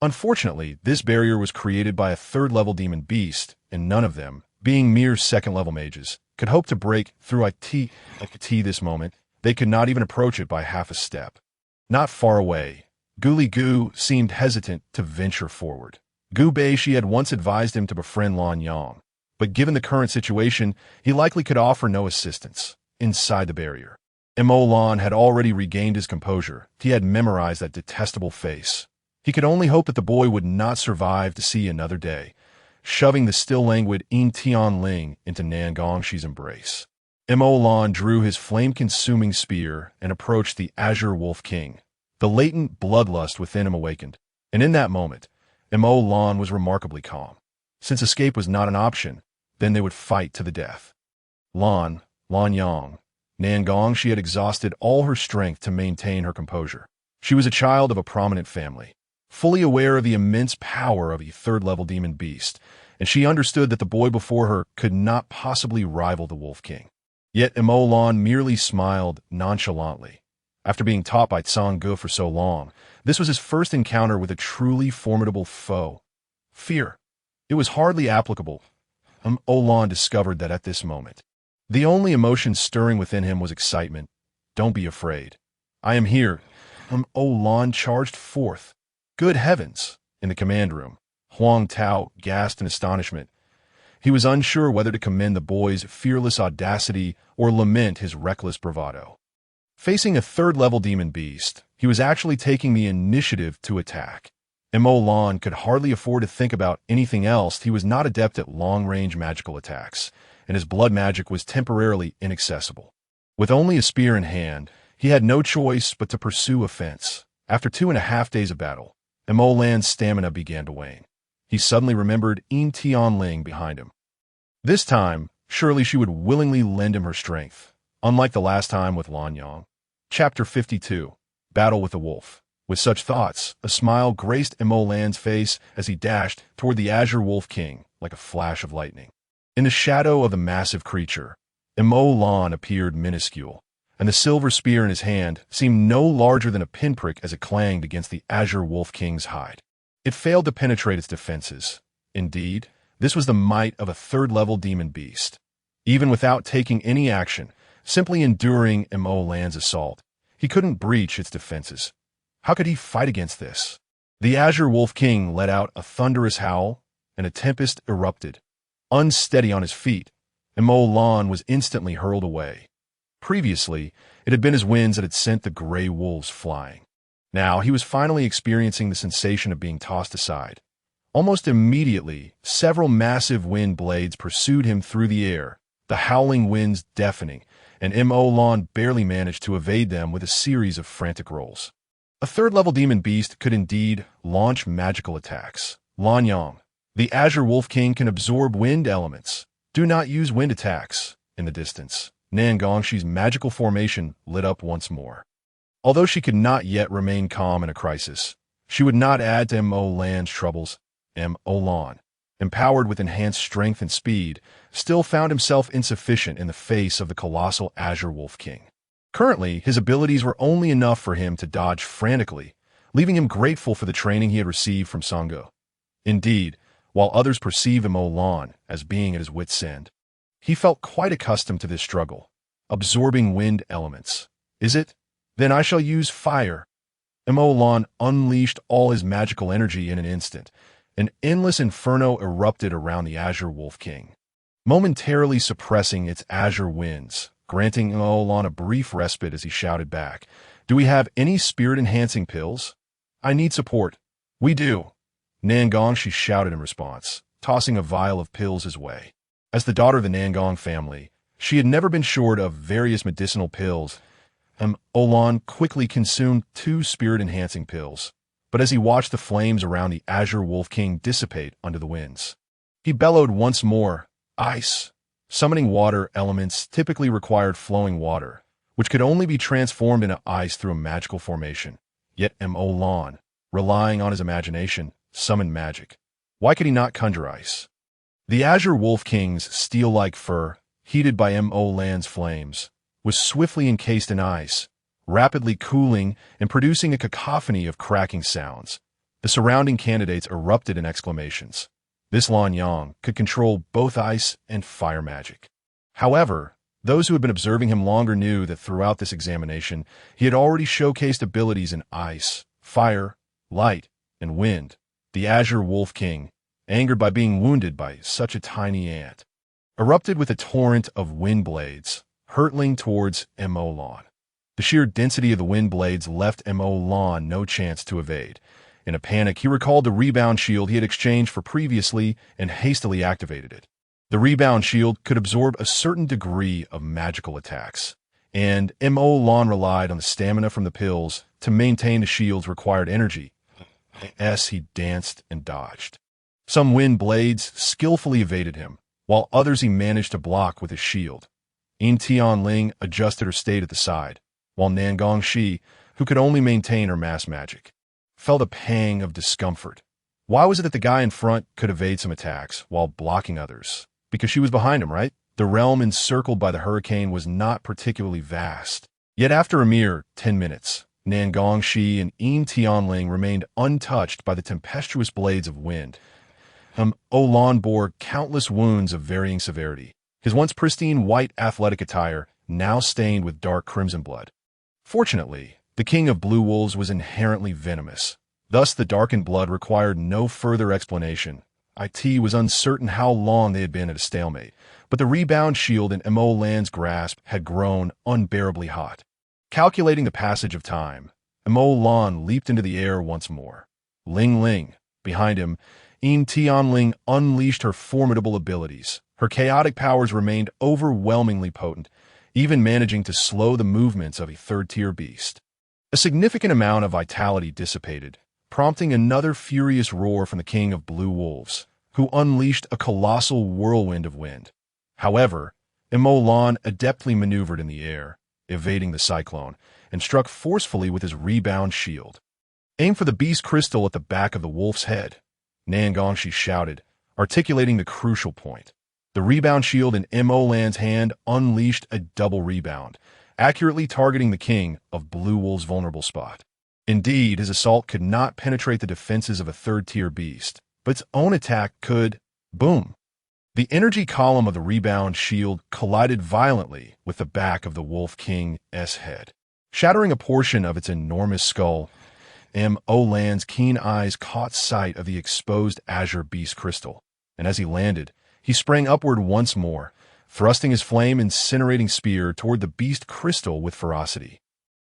Unfortunately, this barrier was created by a third-level demon beast, and none of them, being mere second-level mages, could hope to break through IT this moment. They could not even approach it by half a step. Not far away, Guli Gu seemed hesitant to venture forward. Gu Beishi had once advised him to befriend Lan Yang, but given the current situation, he likely could offer no assistance. Inside the barrier, Emolan had already regained his composure. He had memorized that detestable face. He could only hope that the boy would not survive to see another day, shoving the still languid Yin Tianling into Nangongxi's embrace. Emolan drew his flame-consuming spear and approached the Azure Wolf King. The latent bloodlust within him awakened, and in that moment, Emolan was remarkably calm. Since escape was not an option, then they would fight to the death. Lan Yang, Nangongxi had exhausted all her strength to maintain her composure. She was a child of a prominent family, fully aware of the immense power of a third-level demon beast, and she understood that the boy before her could not possibly rival the Wolf King. Yet Mo Lan merely smiled nonchalantly. After being taught by Tsang Gu for so long, this was his first encounter with a truly formidable foe. Fear. It was hardly applicable. Olan discovered that at this moment. The only emotion stirring within him was excitement. Don't be afraid. I am here. Olan charged forth. Good heavens! In the command room, Huang Tao gasped in astonishment. He was unsure whether to commend the boy's fearless audacity or lament his reckless bravado. Facing a third-level demon beast, he was actually taking the initiative to attack. Mo Lan could hardly afford to think about anything else. He was not adept at long-range magical attacks, and his blood magic was temporarily inaccessible. With only a spear in hand, he had no choice but to pursue offense. After 2.5 days of battle, Mo Lan's stamina began to wane. He suddenly remembered Yin Tianling behind him. This time, surely she would willingly lend him her strength, unlike the last time with Lan Yang. Chapter 52. Battle with the Wolf. With such thoughts, a smile graced Mo Lan's face as he dashed toward the Azure Wolf King like a flash of lightning. In the shadow of the massive creature, Mo Lan appeared minuscule, and the silver spear in his hand seemed no larger than a pinprick as it clanged against the Azure Wolf King's hide. It failed to penetrate its defenses. Indeed, this was the might of a third-level demon beast. Even without taking any action, simply enduring Mo Lan's assault, he couldn't breach its defenses. How could he fight against this? The Azure Wolf King let out a thunderous howl, and a tempest erupted. Unsteady on his feet, Mo Lan was instantly hurled away. Previously, it had been his winds that had sent the gray wolves flying. Now he was finally experiencing the sensation of being tossed aside. Almost immediately, several massive wind blades pursued him through the air, the howling winds deafening, and Mo Lan barely managed to evade them with a series of frantic rolls. A third-level demon beast could indeed launch magical attacks. Lan Yang, the Azure Wolf King, can absorb wind elements. Do not use wind attacks. In the distance, Nan Gongshi's magical formation lit up once more. Although she could not yet remain calm in a crisis, she would not add to Mo Lan's troubles. Mo Lan, empowered with enhanced strength and speed, still found himself insufficient in the face of the colossal Azure Wolf King. Currently, his abilities were only enough for him to dodge frantically, leaving him grateful for the training he had received from Tsang Gu. Indeed, while others perceived Mo Lan as being at his wit's end, he felt quite accustomed to this struggle, absorbing wind elements. Is it? Then I shall use fire. Mo Lan unleashed all his magical energy in an instant. An endless inferno erupted around the Azure Wolf King, momentarily suppressing its azure winds, granting Mo Lan a brief respite as he shouted back, "Do we have any spirit-enhancing pills? I need support." "We do." Nan Gongshi shouted in response, tossing a vial of pills his way. As the daughter of the Nan Gong family, she had never been short of various medicinal pills. Lan quickly consumed 2 spirit-enhancing pills, but as he watched the flames around the Azure Wolf King dissipate under the winds, he bellowed once more, "Ice!" Summoning water elements typically required flowing water, which could only be transformed into ice through a magical formation. Yet Mo Lan, relying on his imagination, summoned magic. Why could he not conjure ice? The Azure Wolf King's steel-like fur, heated by Mo Lan's flames, was swiftly encased in ice, rapidly cooling and producing a cacophony of cracking sounds. The surrounding candidates erupted in exclamations. This Lan Yang could control both ice and fire magic. However, those who had been observing him longer knew that throughout this examination, he had already showcased abilities in ice, fire, light, and wind. The Azure Wolf King, angered by being wounded by such a tiny ant, erupted with a torrent of wind blades, hurtling towards Mo Lan. The sheer density of the wind blades left Mo Lan no chance to evade. In a panic, he recalled the rebound shield he had exchanged for previously and hastily activated it. The rebound shield could absorb a certain degree of magical attacks, and Mo Lan relied on the stamina from the pills to maintain the shield's required energy. As he danced and dodged, some wind blades skillfully evaded him, while others he managed to block with his shield. Yin Tianling adjusted her state at the side, while Nan Gongshi, who could only maintain her mass magic, felt a pang of discomfort. Why was it that the guy in front could evade some attacks while blocking others? Because she was behind him, right? The realm encircled by the hurricane was not particularly vast. Yet after a mere 10 minutes, Nangongshi and Im Tianling remained untouched by the tempestuous blades of wind. Olan bore countless wounds of varying severity, his once pristine white athletic attire now stained with dark crimson blood. Fortunately, the King of Blue Wolves was inherently venomous. Thus, the darkened blood required no further explanation. It was uncertain how long they had been at a stalemate, but the rebound shield in Mo Lan's grasp had grown unbearably hot. Calculating the passage of time, Mo Lan leaped into the air once more. Ling Ling, behind him, Im Tianling unleashed her formidable abilities. Her chaotic powers remained overwhelmingly potent, even managing to slow the movements of a third-tier beast. A significant amount of vitality dissipated, prompting another furious roar from the King of Blue Wolves, who unleashed a colossal whirlwind of wind. However, Mo Lan adeptly maneuvered in the air, evading the cyclone, and struck forcefully with his rebound shield. "Aim for the beast crystal at the back of the wolf's head," Nangongshi shouted, articulating the crucial point. The rebound shield in Mo Lan's hand unleashed a double rebound, accurately targeting the King of Blue Wolves' vulnerable spot. Indeed, his assault could not penetrate the defenses of a third-tier beast, but its own attack could. Boom! The energy column of the rebound shield collided violently with the back of the Wolf King's head, shattering a portion of its enormous skull. Mo Lan's keen eyes caught sight of the exposed azure beast crystal, and as he landed, he sprang upward once more, thrusting his flame-incinerating spear toward the beast crystal with ferocity.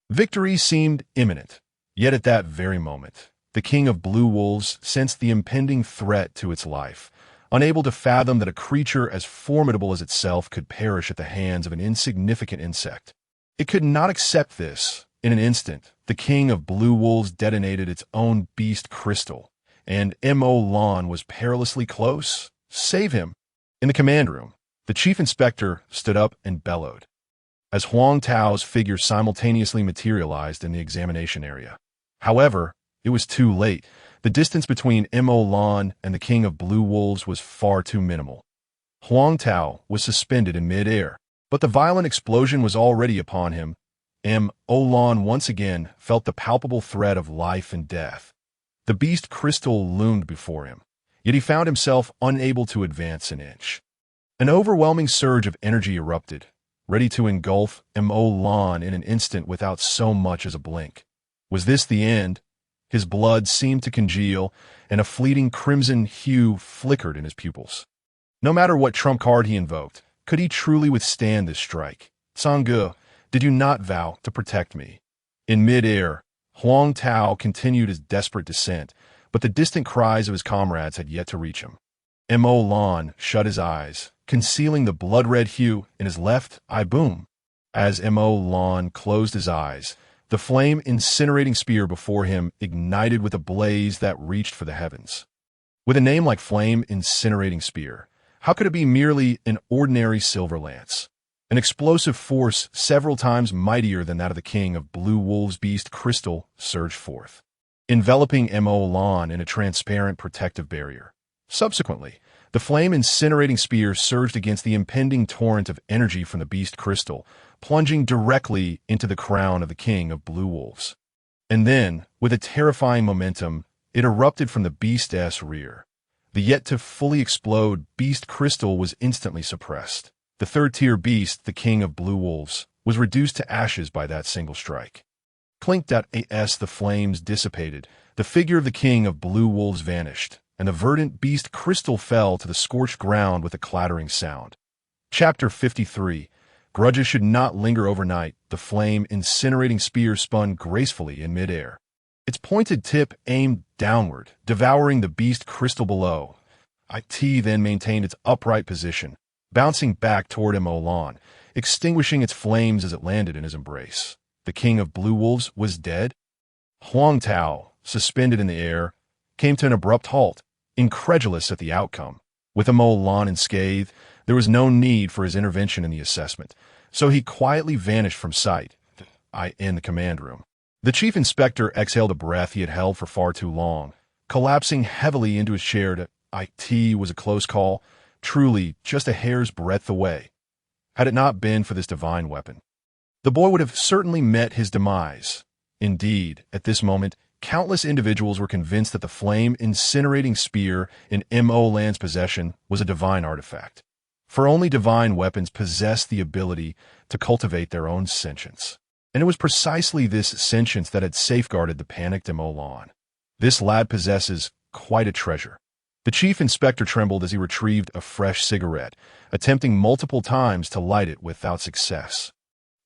Victory seemed imminent, yet at that very moment, the King of Blue Wolves sensed the impending threat to its life, unable to fathom that a creature as formidable as itself could perish at the hands of an insignificant insect. It could not accept this. In an instant, the King of Blue Wolves detonated its own beast crystal, and Mo Lan was perilously close. Save him! In the command room, the chief inspector stood up and bellowed, as Huang Tao's figure simultaneously materialized in the examination area. However, it was too late. The distance between Mo Lan and the King of Blue Wolves was far too minimal. Huang Tao was suspended in mid-air, but the violent explosion was already upon him. Mo Lan once again felt the palpable threat of life and death. The beast crystal loomed before him, yet he found himself unable to advance an inch. An overwhelming surge of energy erupted, ready to engulf Mo Lan in an instant without so much as a blink. Was this the end? His blood seemed to congeal, and a fleeting crimson hue flickered in his pupils. No matter what trump card he invoked, could he truly withstand this strike? Sangge, did you not vow to protect me? In mid-air, Huang Tao continued his desperate descent, but the distant cries of his comrades had yet to reach him. Mo Lan shut his eyes, concealing the blood-red hue in his left eye. Boom! As Mo Lan closed his eyes, the flame-incinerating spear before him ignited with a blaze that reached for the heavens. With a name like Flame-Incinerating Spear, how could it be merely an ordinary silver lance? An explosive force several times mightier than that of the King of Blue Wolves' beast crystal surged forth, enveloping Mo Lan in a transparent protective barrier. Subsequently, the flame-incinerating spear surged against the impending torrent of energy from the beast crystal, plunging directly into the crown of the King of Blue Wolves. And then, with a terrifying momentum, it erupted from the beast's rear. The yet-to-fully explode beast crystal was instantly suppressed. The third-tier beast, the King of Blue Wolves, was reduced to ashes by that single strike. Clink.as the flames dissipated, the figure of the King of Blue Wolves vanished, and the verdant beast crystal fell to the scorched ground with a clattering sound. Chapter 53. Grudges should not linger overnight. The flame-incinerating spear spun gracefully in midair. Its pointed tip aimed downward, devouring the beast crystal below. It then maintained its upright position, bouncing back toward Mo Lan, extinguishing its flames as it landed in his embrace. The King of Blue Wolves was dead? Huang Tao, suspended in the air, came to an abrupt halt, incredulous at the outcome. With Mo Lan unscathed, there was no need for his intervention in the assessment, so he quietly vanished from sight. In the command room, the chief inspector exhaled a breath he had held for far too long, collapsing heavily into his chair. It was a close call. truly just a hair's breadth away. Had it not been for this divine weapon, the boy would have certainly met his demise. Indeed, at this moment, countless individuals were convinced that the flame-incinerating spear in M.O. Lan's possession was a divine artifact. For only divine weapons possess the ability to cultivate their own sentience. And it was precisely this sentience that had safeguarded the panicked M.O. Lan. This lad possesses quite a treasure. The chief inspector trembled as he retrieved a fresh cigarette, attempting multiple times to light it without success.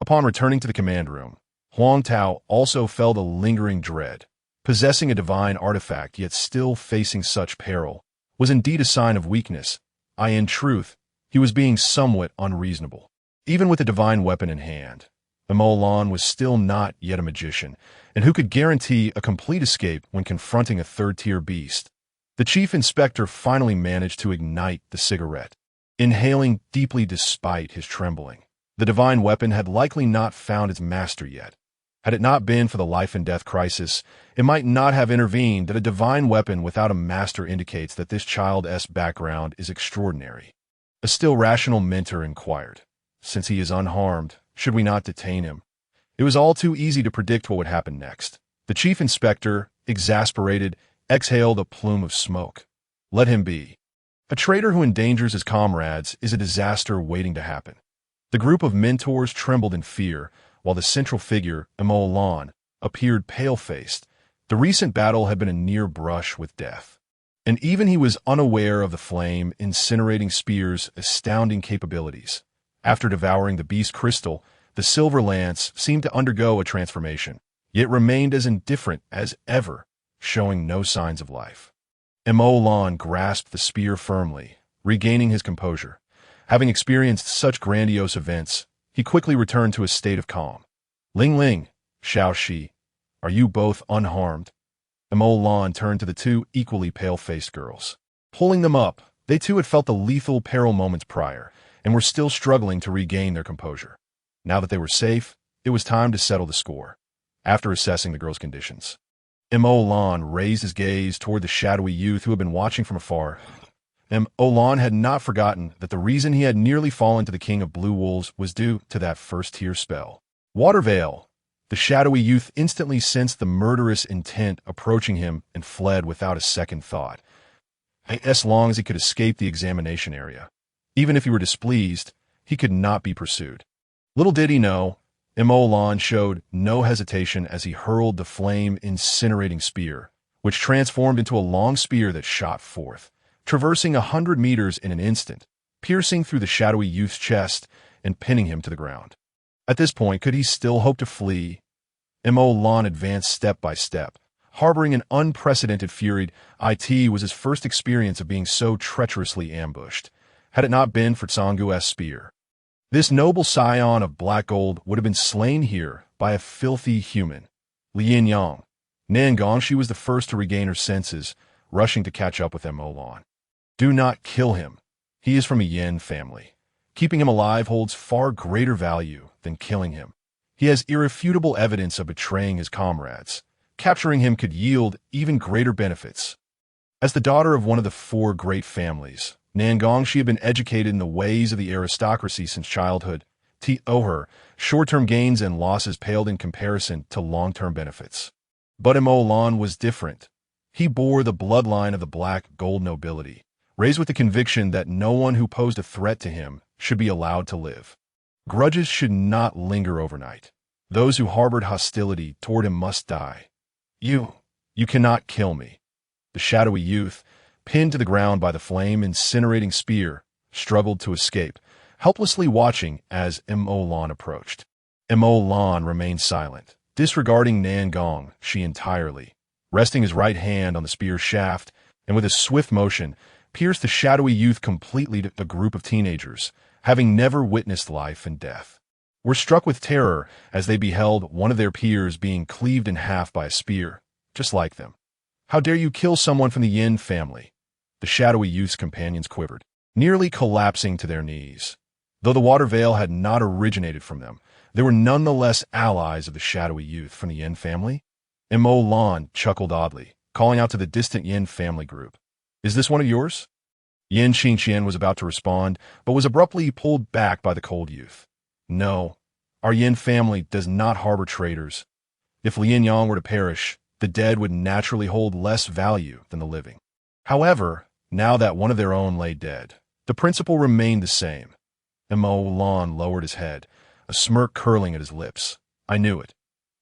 Upon returning to the command room, Huang Tao also felt a lingering dread. Possessing a divine artifact yet still facing such peril was indeed a sign of weakness. In truth, he was being somewhat unreasonable. Even with a divine weapon in hand, M.O. Lan was still not yet a magician, and who could guarantee a complete escape when confronting a third-tier beast? The chief inspector finally managed to ignite the cigarette, inhaling deeply despite his trembling. The divine weapon had likely not found its master yet. Had it not been for the life-and-death crisis, it might not have intervened that a divine weapon without a master indicates that this child's background is extraordinary. A still rational mentor inquired, "Since he is unharmed, should we not detain him?" It was all too easy to predict what would happen next. The chief inspector, exasperated, exhaled a plume of smoke. Let him be. A traitor who endangers his comrades is a disaster waiting to happen. The group of mentors trembled in fear, while the central figure, M.O. Lan, appeared pale-faced. The recent battle had been a near brush with death. And even he was unaware of the flame-incinerating spear's astounding capabilities. After devouring the beast crystal, the silver lance seemed to undergo a transformation, yet remained as indifferent as ever, showing no signs of life. M.O. Lan grasped the spear firmly, regaining his composure. Having experienced such grandiose events, he quickly returned to a state of calm. "Ling Ling, Xiao Shi, are you both unharmed?" M.O. Lan turned to the two equally pale-faced girls. Pulling them up, they too had felt the lethal peril moments prior, and were still struggling to regain their composure. Now that they were safe, it was time to settle the score. After assessing the girls' conditions, M.O. Lan raised his gaze toward the shadowy youth who had been watching from afar. M.O. Lan had not forgotten that the reason he had nearly fallen to the King of Blue Wolves was due to that first-tier spell. Watervale! The shadowy youth instantly sensed the murderous intent approaching him and fled without a second thought. As long as he could escape the examination area. Even if he were displeased, he could not be pursued. Little did he know, M.O. Lan showed no hesitation as he hurled the flame-incinerating spear, which transformed into a long spear that shot forth, traversing 100 meters in an instant, piercing through the shadowy youth's chest and pinning him to the ground. At this point, could he still hope to flee? M.O. Lan advanced step by step, harboring an unprecedented fury. It was his first experience of being so treacherously ambushed. Had it not been for Tsanggu's spear, this noble scion of black gold would have been slain here by a filthy human. Lin Yang. Nan Gongxi was the first to regain her senses, rushing to catch up with M.O. Lan. Do not kill him. He is from a Yin family. Keeping him alive holds far greater value than killing him. He has irrefutable evidence of betraying his comrades. Capturing him could yield even greater benefits. As the daughter of one of the four great families, Nan Gongxi had been educated in the ways of the aristocracy since childhood. To her, short-term gains and losses paled in comparison to long-term benefits. But M.O. Lan was different. He bore the bloodline of the black gold nobility, raised with the conviction that no one who posed a threat to him should be allowed to live. Grudges should not linger overnight. Those who harbored hostility toward him must die. You cannot kill me. The shadowy youth, pinned to the ground by the flame-incinerating spear, struggled to escape, helplessly watching as M.O. Lan approached. M.O. Lan remained silent, disregarding Nan Gongxi entirely, resting his right hand on the spear's shaft, and with a swift motion, pierced the shadowy youth completely to a group of teenagers, having never witnessed life and death, were struck with terror as they beheld one of their peers being cleaved in half by a spear, just like them. How dare you kill someone from the Yin family? The shadowy youth's companions quivered, nearly collapsing to their knees. Though the water veil had not originated from them, they were nonetheless allies of the shadowy youth from the Yin family. M.O. Lan chuckled oddly, calling out to the distant Yin family group. Is this one of yours? Yin Qingqian was about to respond, but was abruptly pulled back by the cold youth. No, our Yin family does not harbor traitors. If Lin Yang were to perish, the dead would naturally hold less value than the living. However, now that one of their own lay dead, the principle remained the same. Mo Lan lowered his head, a smirk curling at his lips. I knew it.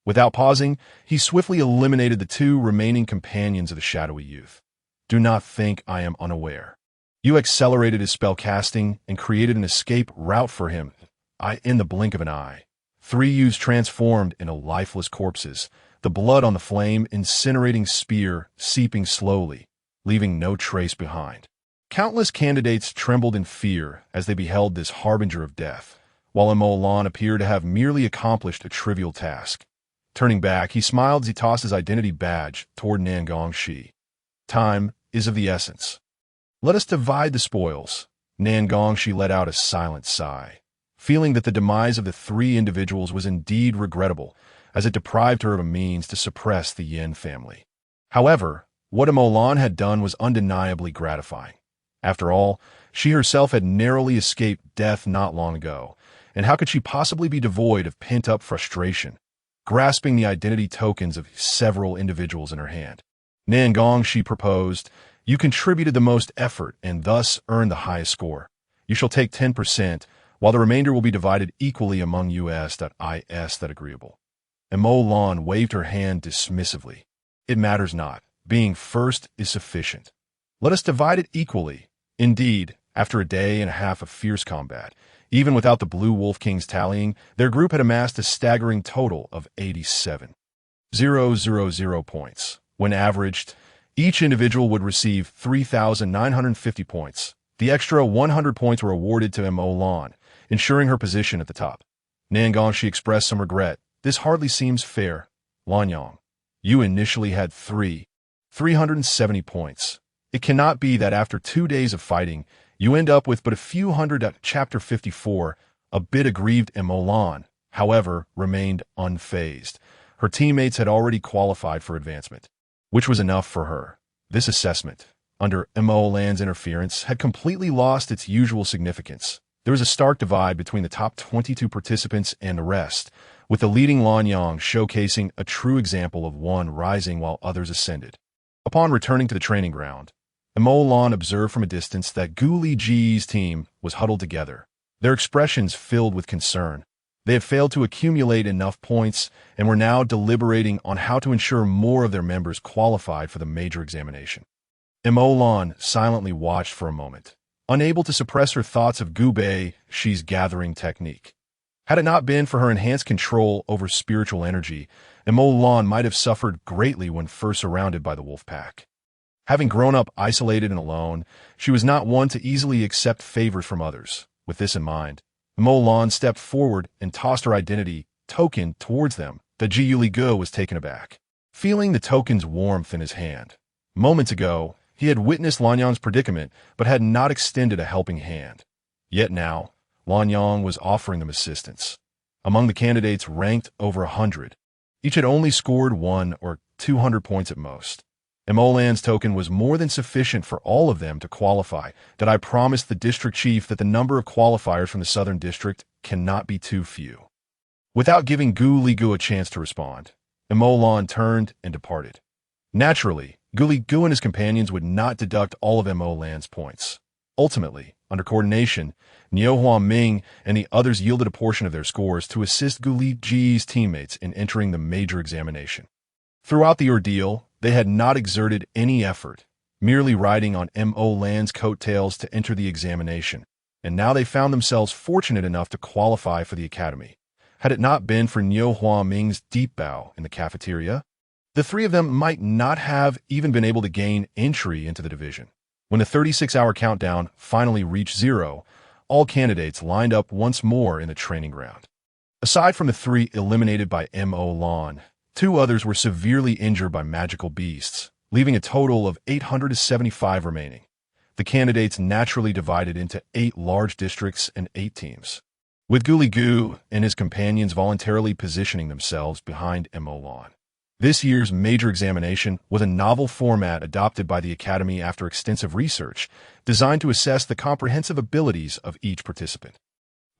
Without pausing, he swiftly eliminated the two remaining companions of the shadowy youth. Do not think I am unaware. You accelerated his spell casting and created an escape route for him. In the blink of an eye. 3 youths transformed into lifeless corpses, the blood on the flame incinerating spear seeping slowly, leaving no trace behind. Countless candidates trembled in fear as they beheld this harbinger of death, while Mo Lan appeared to have merely accomplished a trivial task. Turning back, he smiled as he tossed his identity badge toward Nan Gongxi. Time is of the essence. Let us divide the spoils. Nan Gongxi let out a silent sigh, feeling that the demise of the 3 individuals was indeed regrettable, as it deprived her of a means to suppress the Yin family. However, what Mo Lan had done was undeniably gratifying. After all, she herself had narrowly escaped death not long ago, and how could she possibly be devoid of pent-up frustration, grasping the identity tokens of several individuals in her hand? Nan Gongxi proposed, you contributed the most effort and thus earned the highest score. You shall take 10%, while the remainder will be divided equally among us. Is that agreeable? And Mo Lan waved her hand dismissively. It matters not. Being first is sufficient. Let us divide it equally. Indeed, after a day and a half of fierce combat, even without the Blue Wolf King's tallying, their group had amassed a staggering total of 87,000 points. When averaged, each individual would receive 3,950 points. The extra 100 points were awarded to Mo Lan, ensuring her position at the top. Nan Gongxi expressed some regret. This hardly seems fair. Lan Yang, you initially had 370 points. It cannot be that after 2 days of fighting, you end up with but a few hundred. Chapter 54, a bit aggrieved Mo Lan, however, remained unfazed. Her teammates had already qualified for advancement, which was enough for her. This assessment, under Mo Lan's interference, had completely lost its usual significance. There was a stark divide between the top 22 participants and the rest, with the leading Lan Yang showcasing a true example of one rising while others ascended. Upon returning to the training ground, Mo Lan observed from a distance that Gu Liji's team was huddled together, their expressions filled with concern. They had failed to accumulate enough points and were now deliberating on how to ensure more of their members qualified for the major examination. Mo Lan silently watched for a moment, unable to suppress her thoughts of Gu Bei's gathering technique. Had it not been for her enhanced control over spiritual energy, Mo Lan might have suffered greatly when first surrounded by the wolf pack. Having grown up isolated and alone, she was not one to easily accept favors from others. With this in mind, Mo Lan stepped forward and tossed her identity token towards them. The Ji Gu was taken aback, feeling the token's warmth in his hand. Moments ago, he had witnessed Lan Yang's predicament, but had not extended a helping hand. Yet now, Lan Yang was offering them assistance. Among the candidates ranked over 100, each had only scored 100 or 200 points at most. Mo Lan's token was more than sufficient for all of them to qualify. That I promised the district chief that the number of qualifiers from the southern district cannot be too few. Without giving Gu Ligu a chance to respond, Mo Lan turned and departed. Naturally, Gu Ligu and his companions would not deduct all of Mo Lan's points. Ultimately, under coordination, Niu Huaming and the others yielded a portion of their scores to assist Gu Liji's teammates in entering the major examination. Throughout the ordeal, they had not exerted any effort, merely riding on Mo Lan's coattails to enter the examination, and now they found themselves fortunate enough to qualify for the academy. Had it not been for Niu Huaming's deep bow in the cafeteria, the 3 of them might not have even been able to gain entry into the division. When the 36-hour countdown finally reached 0, all candidates lined up once more in the training ground. Aside from the 3 eliminated by Mo Lan, 2 others were severely injured by magical beasts, leaving a total of 875 remaining. The candidates naturally divided into 8 large districts and 8 teams, with Gu Ligu and his companions voluntarily positioning themselves behind Mo Lan. This year's major examination was a novel format adopted by the Academy after extensive research, designed to assess the comprehensive abilities of each participant.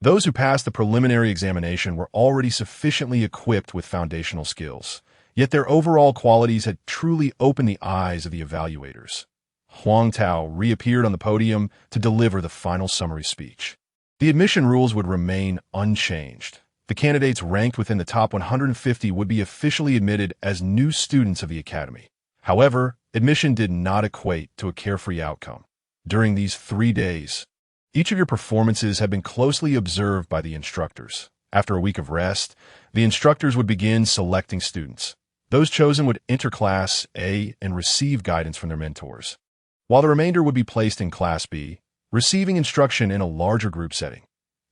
Those who passed the preliminary examination were already sufficiently equipped with foundational skills, yet their overall qualities had truly opened the eyes of the evaluators. Huang Tao reappeared on the podium to deliver the final summary speech. The admission rules would remain unchanged. The candidates ranked within the top 150 would be officially admitted as new students of the Academy. However, admission did not equate to a carefree outcome. During these 3 days, each of your performances had been closely observed by the instructors. After a week of rest, the instructors would begin selecting students. Those chosen would enter Class A and receive guidance from their mentors, while the remainder would be placed in Class B, receiving instruction in a larger group setting.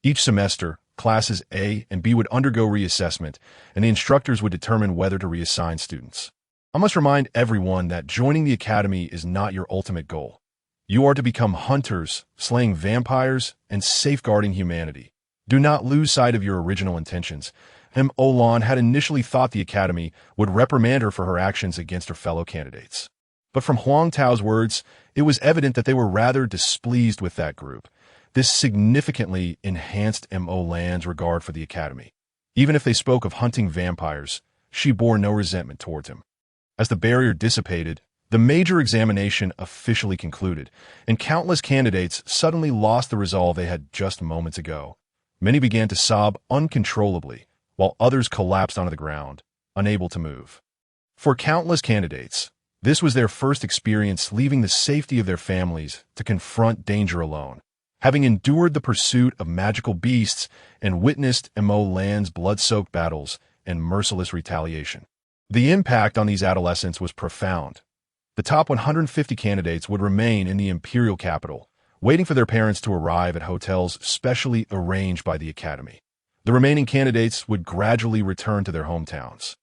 Each semester, Classes A and B would undergo reassessment, and the instructors would determine whether to reassign students. I must remind everyone that joining the Academy is not your ultimate goal. You are to become hunters, slaying vampires, and safeguarding humanity. Do not lose sight of your original intentions. M.O. Lan had initially thought the Academy would reprimand her for her actions against her fellow candidates. But from Huang Tao's words, it was evident that they were rather displeased with that group. This significantly enhanced M.O. Lan's regard for the Academy. Even if they spoke of hunting vampires, she bore no resentment towards him. As the barrier dissipated, the major examination officially concluded, and countless candidates suddenly lost the resolve they had just moments ago. Many began to sob uncontrollably, while others collapsed onto the ground, unable to move. For countless candidates, this was their first experience leaving the safety of their families to confront danger alone. Having endured the pursuit of magical beasts and witnessed M.O. Lan's blood-soaked battles and merciless retaliation. The impact on these adolescents was profound. The top 150 candidates would remain in the imperial capital, waiting for their parents to arrive at hotels specially arranged by the Academy. The remaining candidates would gradually return to their hometowns.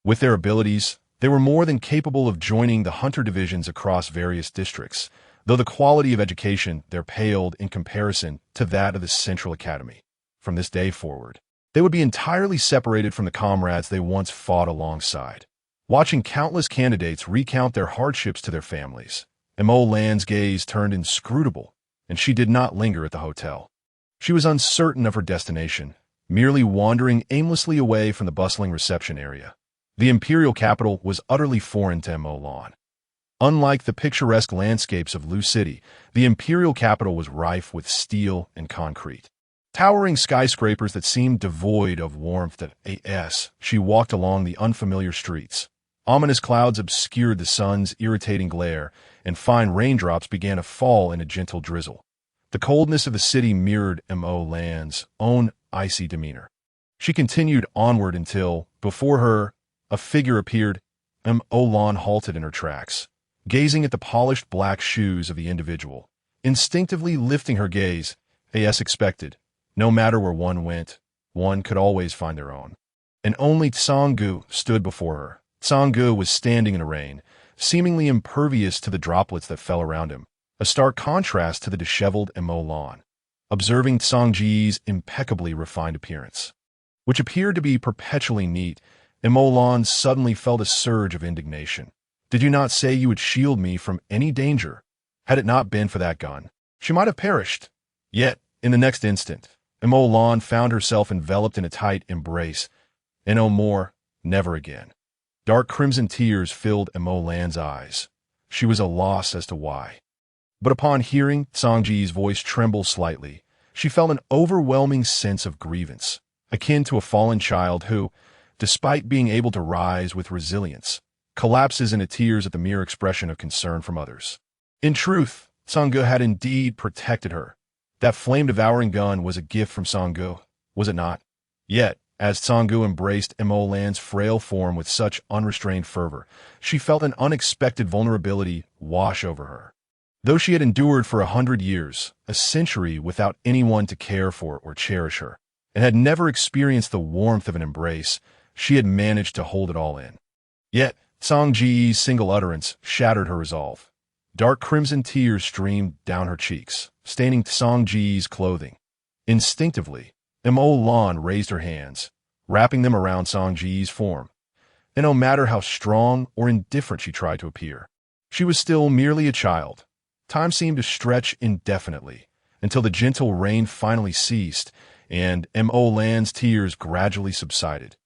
With their abilities, they were more than capable of joining the hunter divisions across various districts, though the quality of education there paled in comparison to that of the Central Academy. From this day forward, they would be entirely separated from the comrades they once fought alongside. Watching countless candidates recount their hardships to their families, M.O. Lan's gaze turned inscrutable, and she did not linger at the hotel. She was uncertain of her destination, merely wandering aimlessly away from the bustling reception area. The imperial capital was utterly foreign to M.O. Lan. Unlike the picturesque landscapes of Lu City, the imperial capital was rife with steel and concrete. Towering skyscrapers that seemed devoid of warmth as she walked along the unfamiliar streets. Ominous clouds obscured the sun's irritating glare, and fine raindrops began to fall in a gentle drizzle. The coldness of the city mirrored M.O. Lan's own icy demeanor. She continued onward until, before her, a figure appeared. M.O. Lan halted in her tracks, gazing at the polished black shoes of the individual, instinctively lifting her gaze, as expected. No matter where one went, one could always find their own. And only Tsang Gu stood before her. Tsang Gu was standing in the rain, seemingly impervious to the droplets that fell around him, a stark contrast to the disheveled M.O. Lan. Observing Tsang Ji's impeccably refined appearance, which appeared to be perpetually neat, M.O. Lan suddenly felt a surge of indignation. Did you not say you would shield me from any danger? Had it not been for that gun, she might have perished. Yet, in the next instant, M.O. Lan found herself enveloped in a tight embrace, and no more, never again. Dark crimson tears filled M.O. Lan's eyes. She was at a loss as to why. But upon hearing Tsang Ji's voice tremble slightly, she felt an overwhelming sense of grievance, akin to a fallen child who, despite being able to rise with resilience, collapses into tears at the mere expression of concern from others. In truth, Tsang Gu had indeed protected her. That flame-devouring gun was a gift from Tsang Gu, was it not? Yet, as Tsang Gu embraced M.O. Lan's frail form with such unrestrained fervor, she felt an unexpected vulnerability wash over her. Though she had endured for 100 years, a century without anyone to care for or cherish her, and had never experienced the warmth of an embrace, she had managed to hold it all in. Yet, Tsang Ji's single utterance shattered her resolve. Dark crimson tears streamed down her cheeks, staining Tsang Ji's clothing. Instinctively, M.O. Lan raised her hands, wrapping them around Tsang Ji's form. and no matter how strong or indifferent she tried to appear, she was still merely a child. Time seemed to stretch indefinitely, until the gentle rain finally ceased, and Mo Lan's tears gradually subsided.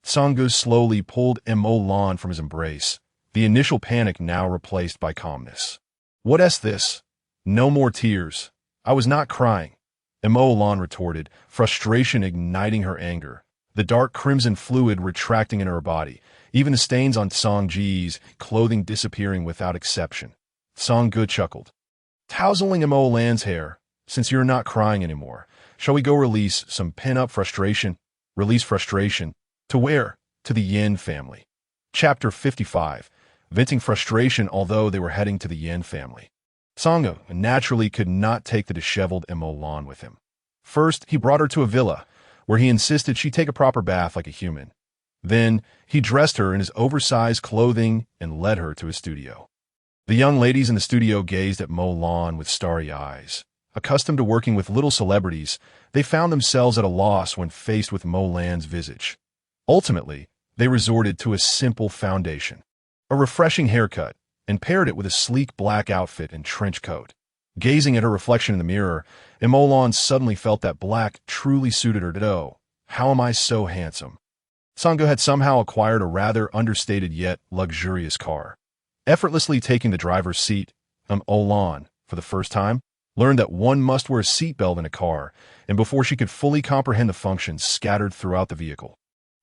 Sanggu slowly pulled Mo Lan from his embrace, the initial panic now replaced by calmness. "What's this? No more tears. I was not crying," Mo Lan retorted, frustration igniting her anger, the dark crimson fluid retracting in her body, even the stains on Sangji's clothing disappearing without exception. Sanggu chuckled. "Tousling Mo Lan's hair, since you're not crying anymore, shall we go release some pent-up frustration? Release frustration. To where? To the Yin family." Chapter 55. Venting frustration although they were heading to the Yin family. Sanggu naturally could not take the disheveled Mo Lan with him. First, he brought her to a villa, where he insisted she take a proper bath like a human. Then, he dressed her in his oversized clothing and led her to his studio. The young ladies in the studio gazed at Mo Lan with starry eyes. Accustomed to working with little celebrities, they found themselves at a loss when faced with Mo Lan's visage. Ultimately, they resorted to a simple foundation, a refreshing haircut, and paired it with a sleek black outfit and trench coat. Gazing at her reflection in the mirror, Mo Lan suddenly felt that black truly suited her. "Oh, how am I so handsome?" Sanggu had somehow acquired a rather understated yet luxurious car. Effortlessly taking the driver's seat, Mo Lan, for the first time, learned that one must wear a seatbelt in a car, and before she could fully comprehend the functions scattered throughout the vehicle.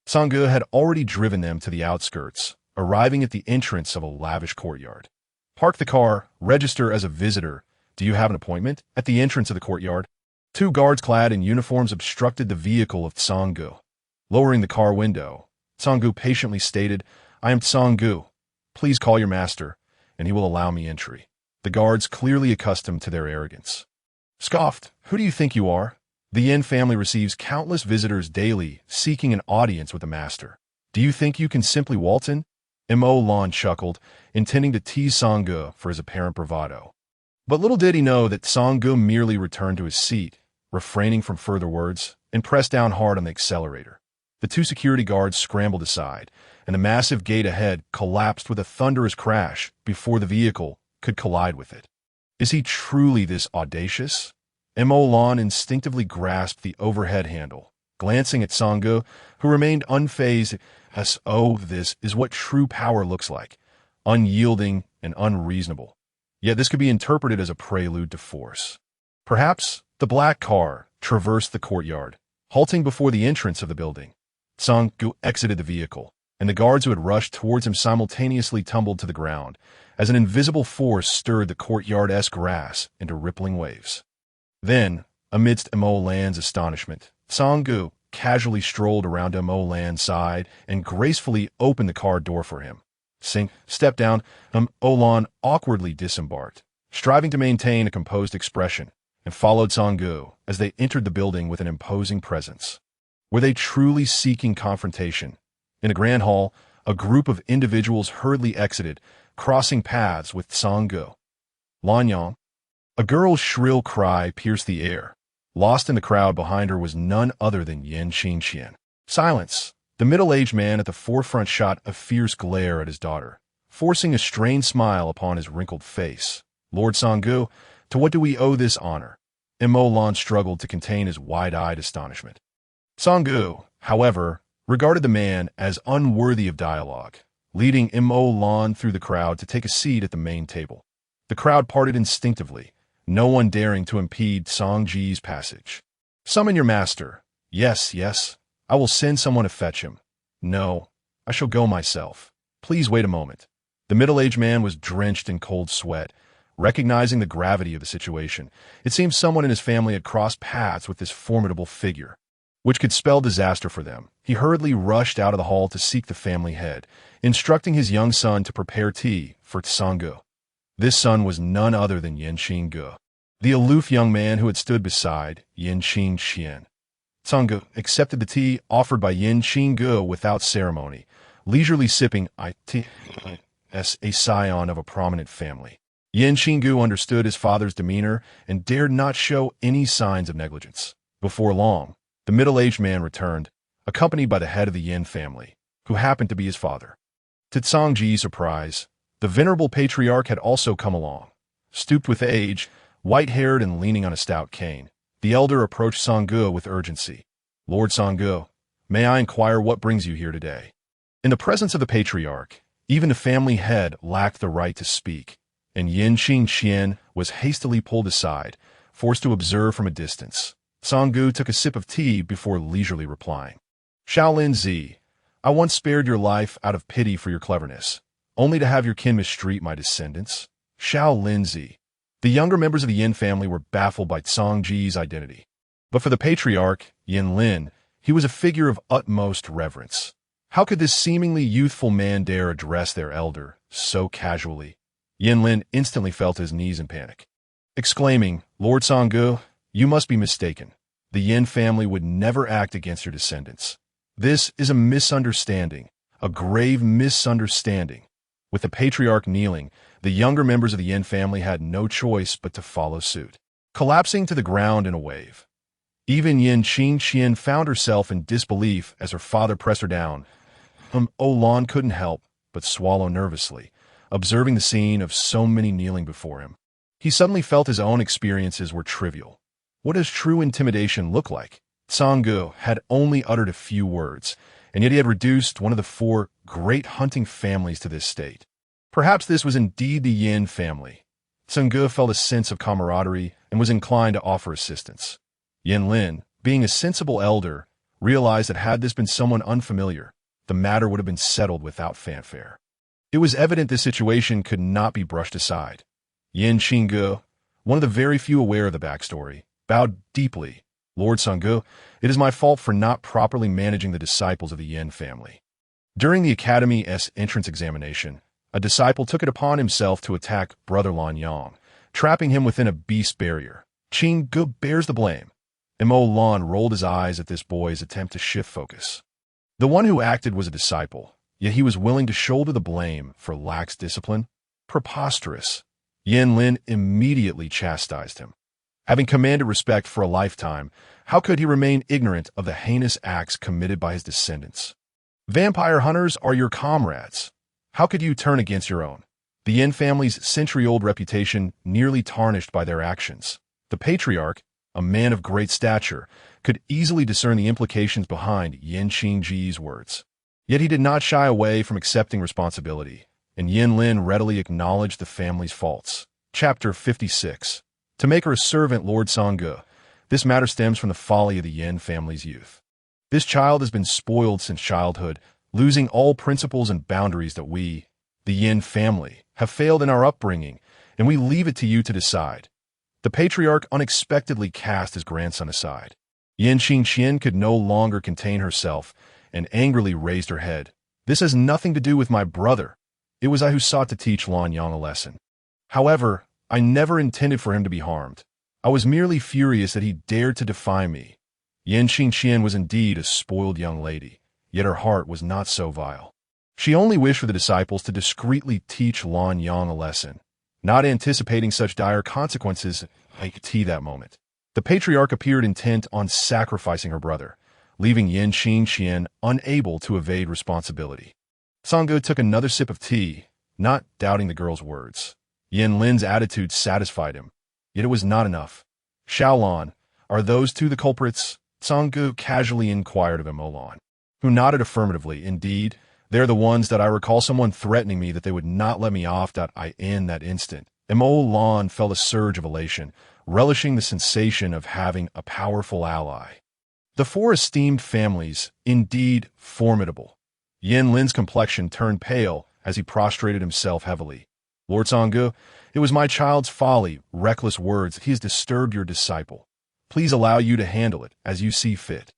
Sanggu had already driven them to the outskirts, arriving at the entrance of a lavish courtyard. "Park the car, register as a visitor. Do you have an appointment?" At the entrance of the courtyard, two guards clad in uniforms obstructed the vehicle of Sanggu. Lowering the car window, Sanggu patiently stated, "I am Sanggu. Please call your master, and he will allow me entry." The guards, clearly accustomed to their arrogance, scoffed. "Who do you think you are? The Yin family receives countless visitors daily seeking an audience with the master. Do you think you can simply waltz in?" Mo Lan chuckled, intending to tease Sanggu for his apparent bravado. But little did he know that Sanggu merely returned to his seat, refraining from further words, and pressed down hard on the accelerator. The two security guards scrambled aside, and the massive gate ahead collapsed with a thunderous crash before the vehicle could collide with it. Is he truly this audacious? Mo Lan instinctively grasped the overhead handle, glancing at Sanggu, who remained unfazed. "Oh, this is what true power looks like, unyielding and unreasonable. Yet this could be interpreted as a prelude to force." Perhaps the black car traversed the courtyard, halting before the entrance of the building. Sanggu exited the vehicle, and the guards who had rushed towards him simultaneously tumbled to the ground, as an invisible force stirred the courtyard-esque grass into rippling waves. Then, amidst Mo Lan's astonishment, Sanggu casually strolled around Mo Lan's side and gracefully opened the car door for him. Stepped down, Mo Lan awkwardly disembarked, striving to maintain a composed expression, and followed Sanggu as they entered the building with an imposing presence. Were they truly seeking confrontation? In a grand hall, a group of individuals hurriedly exited, crossing paths with Sanggu. "Lanyang." A girl's shrill cry pierced the air. Lost in the crowd behind her was none other than Yin Qingqian. "Silence!" The middle-aged man at the forefront shot a fierce glare at his daughter, forcing a strained smile upon his wrinkled face. "Lord Sanggu, to what do we owe this honor?" Mo Lan struggled to contain his wide-eyed astonishment. Sanggu, however, regarded the man as unworthy of dialogue, leading Mo Lan through the crowd to take a seat at the main table. The crowd parted instinctively, no one daring to impede Sangji's passage. "Summon your master." "Yes, yes. I will send someone to fetch him." "No, I shall go myself. Please wait a moment." The middle-aged man was drenched in cold sweat. Recognizing the gravity of the situation, it seemed someone in his family had crossed paths with this formidable figure, which could spell disaster for them. He hurriedly rushed out of the hall to seek the family head, instructing his young son to prepare tea for Sanggu. This son was none other than Yin Qinggu, the aloof young man who had stood beside Yin Qingqian. Sanggu accepted the tea offered by Yin Qinggu without ceremony, leisurely sipping it as a scion of a prominent family. Yin Qinggu understood his father's demeanor and dared not show any signs of negligence. Before long, the middle-aged man returned, accompanied by the head of the Yin family, who happened to be his father. To Songji's surprise, the venerable patriarch had also come along. Stooped with age, white-haired and leaning on a stout cane, the elder approached Songge with urgency. "Lord Songge, may I inquire what brings you here today?" In the presence of the patriarch, even the family head lacked the right to speak, and Yin Qingqian was hastily pulled aside, forced to observe from a distance. Songge took a sip of tea before leisurely replying. "Shaolin Zi, I once spared your life out of pity for your cleverness, only to have your kin mistreat my descendants." Shaolin Zi. The younger members of the Yin family were baffled by Songji's identity. But for the patriarch, Yin Lin, he was a figure of utmost reverence. How could this seemingly youthful man dare address their elder so casually? Yin Lin instantly fell to his knees in panic, exclaiming, "Lord Songge, you must be mistaken. The Yin family would never act against your descendants. This is a misunderstanding, a grave misunderstanding." With the patriarch kneeling, the younger members of the Yin family had no choice but to follow suit, collapsing to the ground in a wave. Even Yin Qingqian found herself in disbelief as her father pressed her down. Olan couldn't help but swallow nervously, observing the scene of so many kneeling before him. He suddenly felt his own experiences were trivial. What does true intimidation look like? Songge had only uttered a few words, and yet he had reduced one of the 4 great hunting families to this state. Perhaps this was indeed the Yin family. Songge felt a sense of camaraderie and was inclined to offer assistance. Yin Lin, being a sensible elder, realized that had this been someone unfamiliar, the matter would have been settled without fanfare. It was evident this situation could not be brushed aside. Yin Qingge, one of the very few aware of the backstory, bowed deeply. "Lord Songge, it is my fault for not properly managing the disciples of the Yin family." During the Academy's entrance examination, a disciple took it upon himself to attack Brother Lan Yang, trapping him within a beast barrier. Qingge bears the blame. Mo Lan rolled his eyes at this boy's attempt to shift focus. The one who acted was a disciple, yet he was willing to shoulder the blame for lax discipline? Preposterous. Yin Lin immediately chastised him. Having commanded respect for a lifetime, how could he remain ignorant of the heinous acts committed by his descendants? Vampire hunters are your comrades. How could you turn against your own? The Yin family's century-old reputation nearly tarnished by their actions. The patriarch, a man of great stature, could easily discern the implications behind Yin Qingji's words. Yet he did not shy away from accepting responsibility, and Yin Lin readily acknowledged the family's faults. Chapter 56. To make her a servant, Lord Songge. This matter stems from the folly of the Yin family's youth. This child has been spoiled since childhood, losing all principles and boundaries that we, the Yin family, have failed in our upbringing, and we leave it to you to decide. The patriarch unexpectedly cast his grandson aside. Yin Qingqian could no longer contain herself and angrily raised her head. "This has nothing to do with my brother. It was I who sought to teach Lan Yang a lesson. However, I never intended for him to be harmed. I was merely furious that he dared to defy me." Yin Qingqian was indeed a spoiled young lady, yet her heart was not so vile. She only wished for the disciples to discreetly teach Lan Yang a lesson, not anticipating such dire consequences. I could see that moment. The patriarch appeared intent on sacrificing her brother, leaving Yin Qingqian unable to evade responsibility. Songge took another sip of tea, not doubting the girl's words. Yin Lin's attitude satisfied him, yet it was not enough. "Shaolan, are those 2 the culprits?" Songge casually inquired of Mo Lan, who nodded affirmatively. "Indeed, they're the ones that I recall someone threatening me that they would not let me off. In that instant, Mo Lan felt a surge of elation, relishing the sensation of having a powerful ally. The 4 esteemed families, indeed formidable. Yin Lin's complexion turned pale as he prostrated himself heavily. "Lord Songge, it was my child's folly, reckless words. He has disturbed your disciple. Please allow you to handle it as you see fit."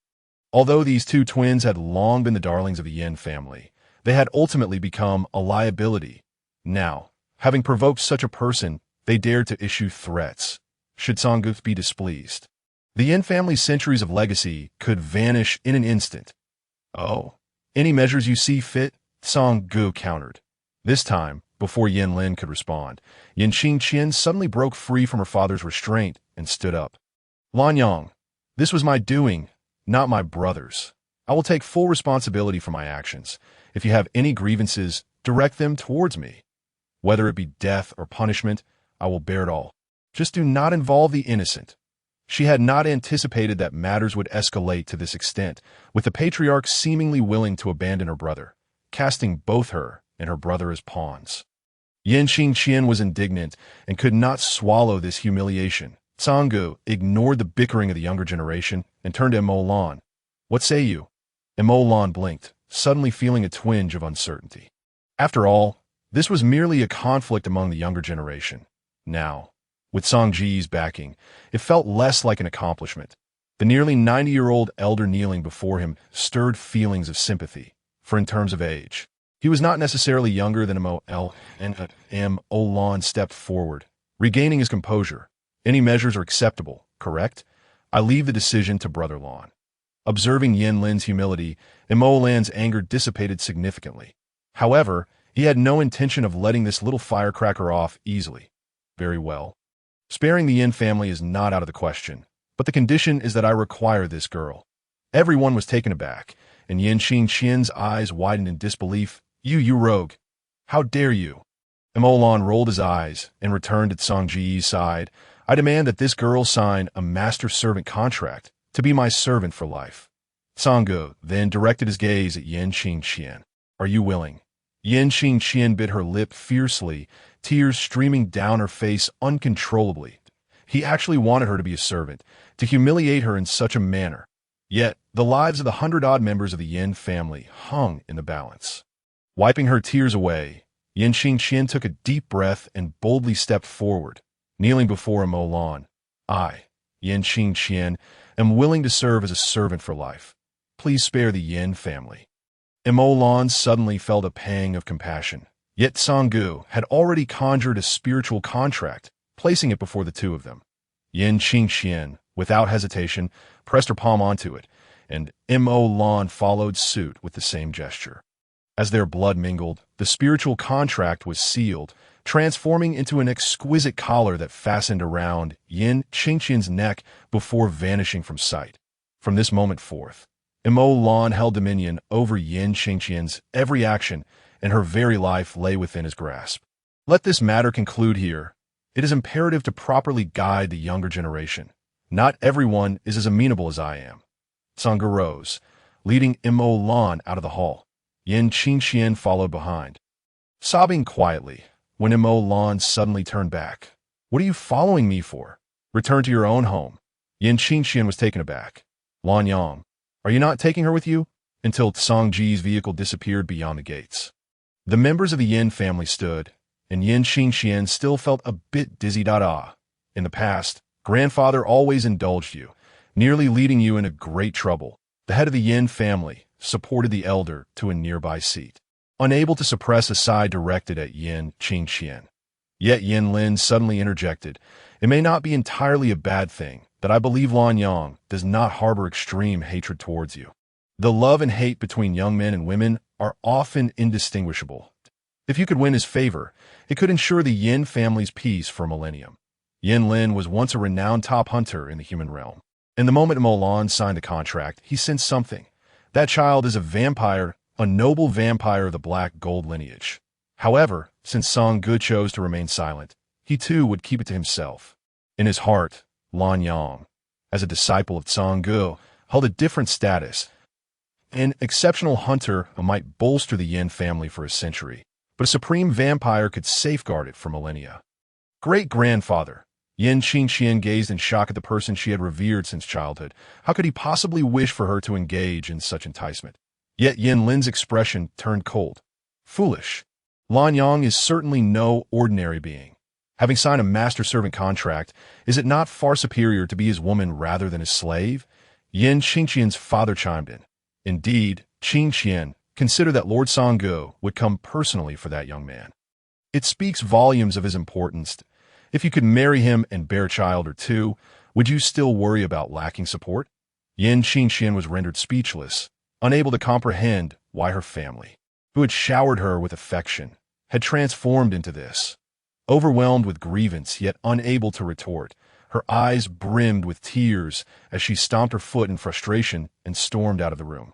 Although these 2 twins had long been the darlings of the Yin family, they had ultimately become a liability. Now, having provoked such a person, they dared to issue threats. Should Songge be displeased, the Yin family's centuries of legacy could vanish in an instant. "Oh, any measures you see fit," Songge countered. This time, before Yin Lin could respond, Yin Qingqian suddenly broke free from her father's restraint and stood up. "Lan Yang, this was my doing, not my brother's." I will take full responsibility for my actions. If you have any grievances, direct them towards me. Whether it be death or punishment, I will bear it all. Just do not involve the innocent." She had not anticipated that matters would escalate to this extent, with the patriarch seemingly willing to abandon her brother, casting both her and her brother as pawns. Yan Qingqian was indignant and could not swallow this humiliation. Sanggu ignored the bickering of the younger generation and turned to Mo Lan. "What say you?" Mo Lan blinked, suddenly feeling a twinge of uncertainty. After all, this was merely a conflict among the younger generation. Now, with Song Ji's backing, it felt less like an accomplishment. The nearly 90-year-old elder kneeling before him stirred feelings of sympathy, for in terms of age, he was not necessarily younger than Mo Lan stepped forward, regaining his composure. "Any measures are acceptable, correct? I leave the decision to Brother Lan." Observing Yin Lin's humility, Mo Lan's anger dissipated significantly. However, he had no intention of letting this little firecracker off easily. "Very well. Sparing the Yin family is not out of the question, but the condition is that I require this girl." Everyone was taken aback, and Yan Qingqian's eyes widened in disbelief. You rogue! How dare you?" Mo Lan rolled his eyes and returned to Song Ji's side. "I demand that this girl sign a master-servant contract to be my servant for life." Sanggu then directed his gaze at Yan Qingqian. "Are you willing?" Yan Qingqian bit her lip fiercely, tears streaming down her face uncontrollably. He actually wanted her to be a servant, to humiliate her in such a manner. Yet, the lives of the 100-odd members of the Yin family hung in the balance. Wiping her tears away, Yan Qingqian took a deep breath and boldly stepped forward, kneeling before Mo Lan. "I, Yan Qingqian, am willing to serve as a servant for life. Please spare the Yin family." Mo Lan suddenly felt a pang of compassion. Yet Sanggu had already conjured a spiritual contract, placing it before the two of them. Yan Qingqian, without hesitation, pressed her palm onto it, and Mo Lan followed suit with the same gesture. As their blood mingled, the spiritual contract was sealed, transforming into an exquisite collar that fastened around Yan Qingqian's neck before vanishing from sight. From this moment forth, Mo Lan held dominion over Yan Qingqian's every action, and her very life lay within his grasp. Let this matter conclude here. It is imperative to properly guide the younger generation. Not everyone is as amenable as I am. Sanggu rose, leading Mo Lan out of the hall. Yan Qingqian followed behind, sobbing quietly when Mo Lan suddenly turned back. "What are you following me for? Return to your own home." Yan Qingqian was taken aback. "Lan Yang, are you not taking her with you?" Until Song Ji's vehicle disappeared beyond the gates. The members of the Yin family stood, and Yan Qingqian still felt a bit dizzy. In the past, grandfather always indulged you, nearly leading you into great trouble. The head of the Yin family supported the elder to a nearby seat, unable to suppress a sigh directed at Yan Qingqian. Yet Yin Lin suddenly interjected, "It may not be entirely a bad thing that I believe Lan Yang does not harbor extreme hatred towards you. The love and hate between young men and women are often indistinguishable. If you could win his favor, it could ensure the Yin family's peace for a millennium." Yin Lin was once a renowned top hunter in the human realm. In the moment Mo Lan signed the contract, he sensed something. That child is a vampire, a noble vampire of the black gold lineage. However, since Sanggu chose to remain silent, he too would keep it to himself. In his heart, Lan Yang, as a disciple of Sanggu, held a different status. An exceptional hunter might bolster the Yin family for a century, but a supreme vampire could safeguard it for millennia. Great-grandfather. Yan Qingqian gazed in shock at the person she had revered since childhood. How could he possibly wish for her to engage in such enticement? Yet Yin Lin's expression turned cold. Foolish. Lan Yang is certainly no ordinary being. Having signed a master-servant contract, is it not far superior to be his woman rather than his slave? Yan Qingqian's father chimed in. Indeed, Qingqian, consider that Lord Sanggu would come personally for that young man. It speaks volumes of his importance. If you could marry him and bear a child or two, would you still worry about lacking support? Yan Qingqian was rendered speechless, unable to comprehend why her family, who had showered her with affection, had transformed into this. Overwhelmed with grievance, yet unable to retort, her eyes brimmed with tears as she stomped her foot in frustration and stormed out of the room.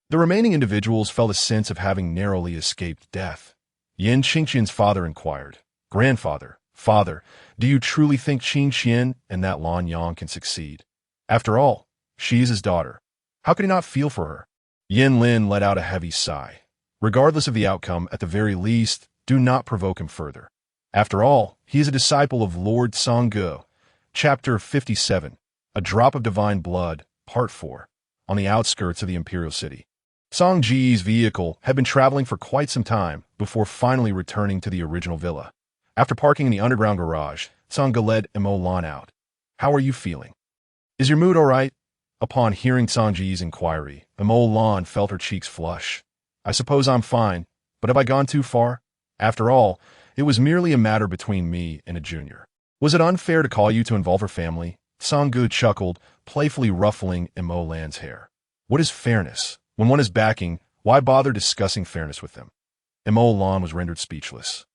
The remaining individuals felt a sense of having narrowly escaped death. Yin Qingqian's father inquired, "Grandfather, father, do you truly think Qingqian and that Lan Yang can succeed? After all, she is his daughter. How could he not feel for her?" Yin Lin let out a heavy sigh. Regardless of the outcome, at the very least, do not provoke him further. After all, he is a disciple of Lord Sangge. Chapter 57, A Drop of Divine Blood, Part 4, on the outskirts of the Imperial City. Song Ji's vehicle had been traveling for quite some time before finally returning to the original villa. After parking in the underground garage, Sangge led Imo Lan out. "How are you feeling? Is your mood all right?" Upon hearing Song Ji's inquiry, Imo Lan felt her cheeks flush. "I suppose I'm fine, but have I gone too far? After all, it was merely a matter between me and a junior. Was it unfair to call you to involve her family?" Sangge chuckled, playfully ruffling Imo Lan's hair. "What is fairness? When one is backing, why bother discussing fairness with them?" Imo Lan was rendered speechless.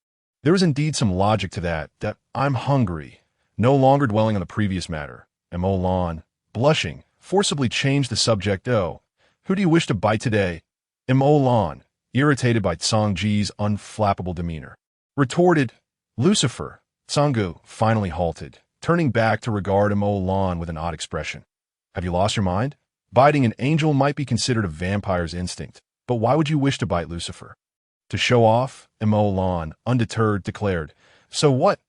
There was indeed some logic to that I'm hungry. No longer dwelling on the previous matter, Imo Lan, blushing, forcibly changed the subject. "Oh, who do you wish to bite today?" Imo Lan, irritated by Song Ji's unflappable demeanor, retorted, "Lucifer." Sangge finally halted, turning back to regard Imo Lan with an odd expression. "Have you lost your mind? Biting an angel might be considered a vampire's instinct, but why would you wish to bite Lucifer?" "To show off," Imo Lan, undeterred, declared. "So what?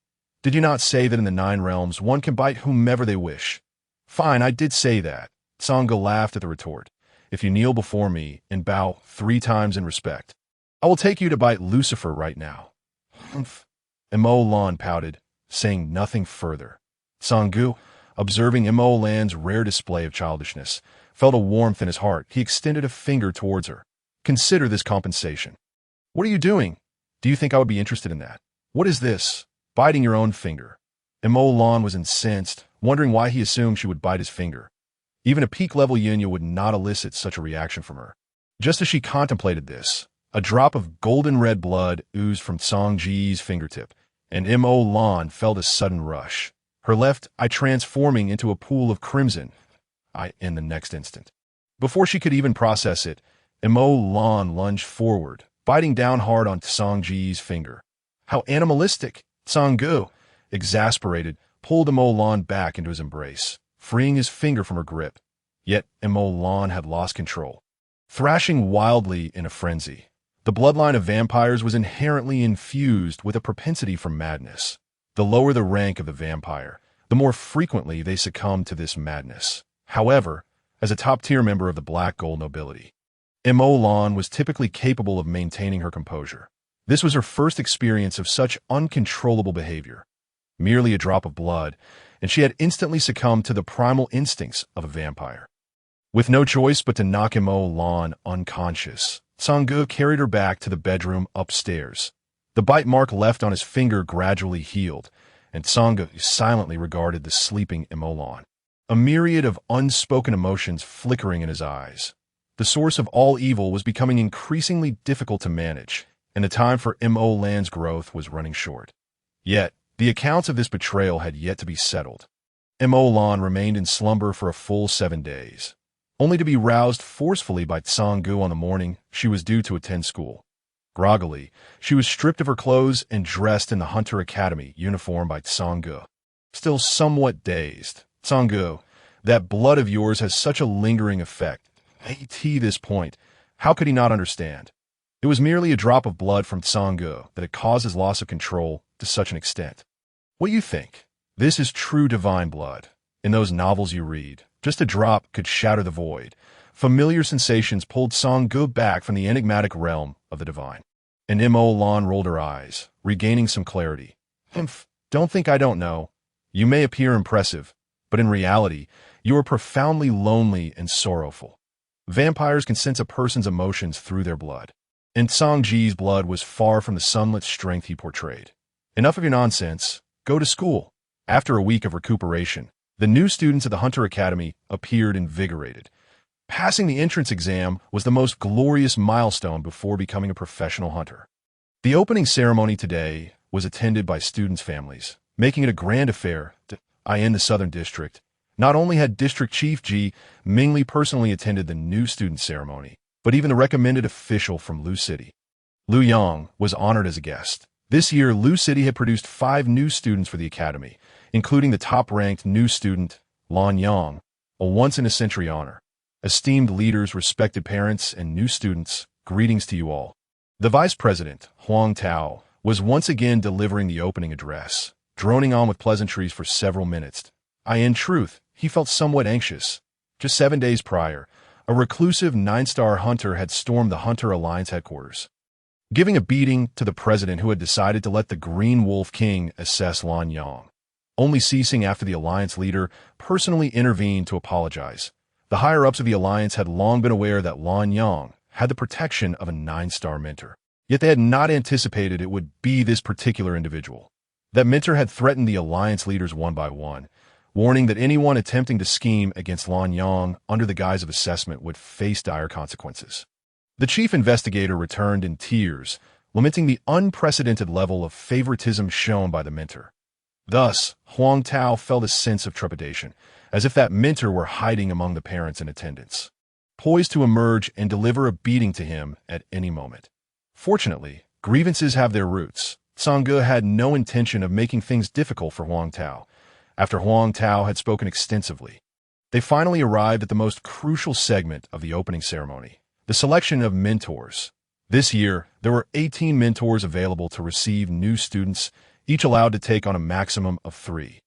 Did you not say that in the 9 realms one can bite whomever they wish?" "Fine, I did say that." Sangge laughed at the retort. "If you kneel before me and bow 3 times in respect, I will take you to bite Lucifer right now." "Humph." Imo Lan pouted, saying nothing further. Sangge, observing Imo Lan's rare display of childishness, felt a warmth in his heart. He extended a finger towards her. "Consider this compensation." "What are you doing? Do you think I would be interested in that? What is this? Biting your own finger?" Imo Lan was incensed, wondering why he assumed she would bite his finger. Even a peak-level Yunya would not elicit such a reaction from her. Just as she contemplated this, a drop of golden-red blood oozed from Song Ji's fingertip, and Imo Lan felt a sudden rush, her left eye transforming into a pool of crimson in the next instant. Before she could even process it, Imo Lan lunged forward, biting down hard on Song Ji's finger. "How animalistic!" Sangge, exasperated, pulled Imo Lan back into his embrace, freeing his finger from her grip. Yet Imo Lan had lost control, thrashing wildly in a frenzy. The bloodline of vampires was inherently infused with a propensity for madness. The lower the rank of the vampire, the more frequently they succumbed to this madness. However, as a top-tier member of the Black Gold nobility, Imo Lan was typically capable of maintaining her composure. This was her first experience of such uncontrollable behavior. Merely a drop of blood, and she had instantly succumbed to the primal instincts of a vampire. With no choice but to knock Imo Lan unconscious, Sangge carried her back to the bedroom upstairs. The bite mark left on his finger gradually healed, and Sangge silently regarded the sleeping Imo Lan, a myriad of unspoken emotions flickering in his eyes. The source of all evil was becoming increasingly difficult to manage, and the time for Imo Lan's growth was running short. Yet, the accounts of this betrayal had yet to be settled. Imo Lan remained in slumber for a full 7 days, only to be roused forcefully by Sangge on the morning she was due to attend school. Groggily, she was stripped of her clothes and dressed in the Hunter Academy uniform by Sangge. Still somewhat dazed, "Sangge, that blood of yours has such a lingering effect." At this point, how could he not understand? It was merely a drop of blood from Sangge that had caused his loss of control to such an extent. "What do you think? This is true divine blood. In those novels you read, just a drop could shatter the void." Familiar sensations pulled Sangge back from the enigmatic realm of the divine. And Imo Lan rolled her eyes, regaining some clarity. "Humph, don't think I don't know. You may appear impressive, but in reality, you are profoundly lonely and sorrowful. Vampires can sense a person's emotions through their blood, and Song Ji's blood was far from the sunlit strength he portrayed. Enough of your nonsense. Go to school." After a week of recuperation, the new students at the Hunter Academy appeared invigorated. Passing the entrance exam was the most glorious milestone before becoming a professional hunter. The opening ceremony today was attended by students' families, making it a grand affair in the Southern District. Not only had District Chief Ji Mingli personally attended the new student ceremony, but even the recommended official from Lu City. Lu Yang was honored as a guest. This year, Lu City had produced 5 new students for the academy, including the top-ranked new student, Lan Yang, a once-in-a-century honor. Esteemed leaders, respected parents, and new students, greetings to you all. The vice president, Huang Tao, was once again delivering the opening address, droning on with pleasantries for several minutes. In truth, he felt somewhat anxious. Just 7 days prior, a reclusive 9-star hunter had stormed the Hunter Alliance headquarters, giving a beating to the president who had decided to let the Green Wolf King assess Lan Yang, only ceasing after the alliance leader personally intervened to apologize. The higher-ups of the alliance had long been aware that Lan Yang had the protection of a 9-star mentor, yet they had not anticipated it would be this particular individual. That mentor had threatened the alliance leaders one by one, warning that anyone attempting to scheme against Lan Yang under the guise of assessment would face dire consequences. The chief investigator returned in tears, lamenting the unprecedented level of favoritism shown by the mentor. Thus, Huang Tao felt a sense of trepidation, as if that mentor were hiding among the parents in attendance, poised to emerge and deliver a beating to him at any moment. Fortunately, grievances have their roots. Sangge had no intention of making things difficult for Huang Tao. After Huang Tao had spoken extensively, they finally arrived at the most crucial segment of the opening ceremony, the selection of mentors. This year, there were 18 mentors available to receive new students, each allowed to take on a maximum of 3.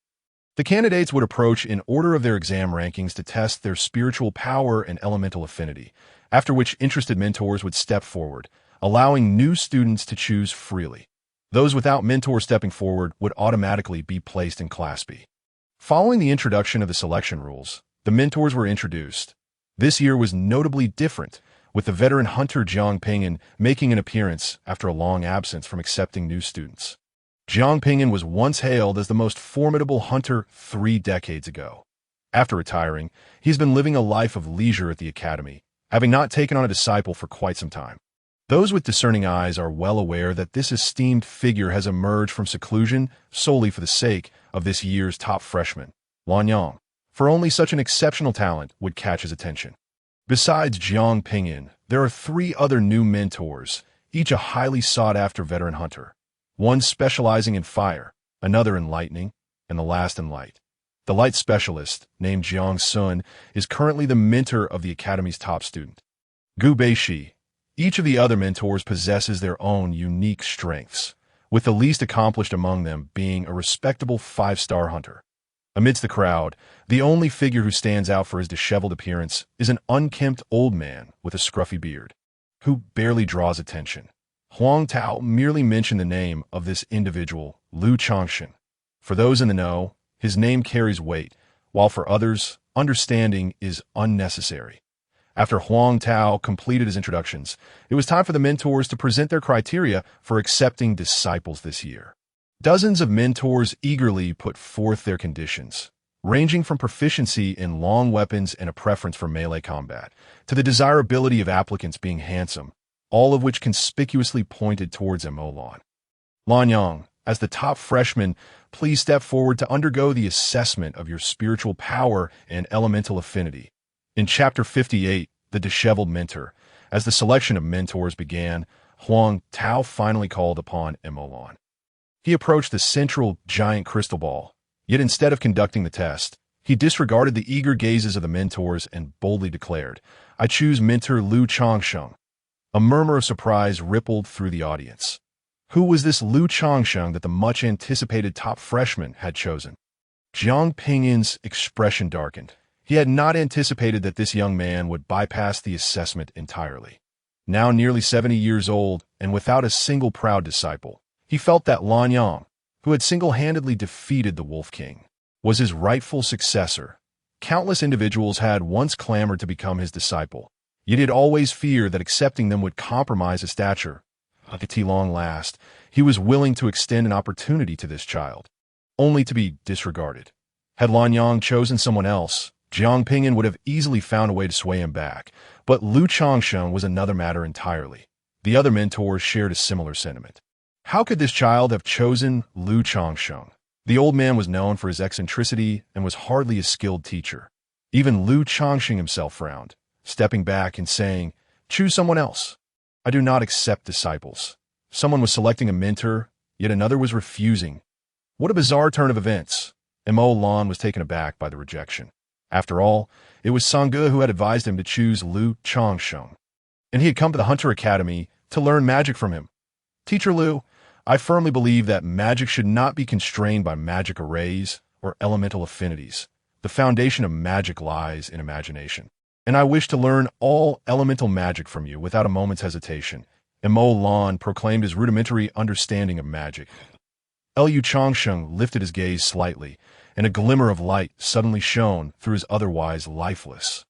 The candidates would approach in order of their exam rankings to test their spiritual power and elemental affinity, after which interested mentors would step forward, allowing new students to choose freely. Those without mentors stepping forward would automatically be placed in Class B. Following the introduction of the selection rules, the mentors were introduced. This year was notably different, with the veteran hunter Jiang Pingyuan making an appearance after a long absence from accepting new students. Jiang Pingyuan was once hailed as the most formidable hunter 3 decades ago. After retiring, he's been living a life of leisure at the academy, having not taken on a disciple for quite some time. Those with discerning eyes are well aware that this esteemed figure has emerged from seclusion solely for the sake of this year's top freshman, Lan Yang, for only such an exceptional talent would catch his attention. Besides Jiang Pingyuan, there are 3 other new mentors, each a highly sought-after veteran hunter. One specializing in fire, another in lightning, and the last in light. The light specialist, named Jiang Sun, is currently the mentor of the academy's top student, Gu Beishi. Each of the other mentors possesses their own unique strengths, with the least accomplished among them being a respectable 5-star hunter. Amidst the crowd, the only figure who stands out for his disheveled appearance is an unkempt old man with a scruffy beard, who barely draws attention. Huang Tao merely mentioned the name of this individual, Lu Changshan. For those in the know, his name carries weight, while for others, understanding is unnecessary. After Huang Tao completed his introductions, it was time for the mentors to present their criteria for accepting disciples this year. Dozens of mentors eagerly put forth their conditions, ranging from proficiency in long weapons and a preference for melee combat, to the desirability of applicants being handsome, all of which conspicuously pointed towards Lan. Lan Yang, as the top freshman, please step forward to undergo the assessment of your spiritual power and elemental affinity. In Chapter 58, The Disheveled Mentor, as the selection of mentors began, Huang Tao finally called upon Lan. He approached the central giant crystal ball, yet instead of conducting the test, he disregarded the eager gazes of the mentors and boldly declared, "I choose mentor Lu Changshan." A murmur of surprise rippled through the audience. Who was this Lu Changshan that the much-anticipated top freshman had chosen? Jiang Pingyuan's expression darkened. He had not anticipated that this young man would bypass the assessment entirely. Now nearly 70 years old and without a single proud disciple, he felt that Lan Yang, who had single-handedly defeated the Wolf King, was his rightful successor. Countless individuals had once clamored to become his disciple, yet he had always feared that accepting them would compromise his stature. At long last, he was willing to extend an opportunity to this child, only to be disregarded. Had Lan Yang chosen someone else, Jiang Pingyuan would have easily found a way to sway him back, but Lu Changshan was another matter entirely. The other mentors shared a similar sentiment. How could this child have chosen Lu Changshan? The old man was known for his eccentricity and was hardly a skilled teacher. Even Lu Changshan himself frowned, stepping back and saying, Choose someone else. I do not accept disciples. Someone was selecting a mentor, yet another was refusing. What a bizarre turn of events. Mo Lan was taken aback by the rejection. After all, it was Sangge who had advised him to choose Lu Changsheng, and he had come to the Hunter Academy to learn magic from him. Teacher Lu, I firmly believe that magic should not be constrained by magic arrays or elemental affinities. The foundation of magic lies in imagination, and I wish to learn all elemental magic from you without a moment's hesitation. Mo Lan proclaimed his rudimentary understanding of magic. Lu Changsheng lifted his gaze slightly, and a glimmer of light suddenly shone through his otherwise lifeless,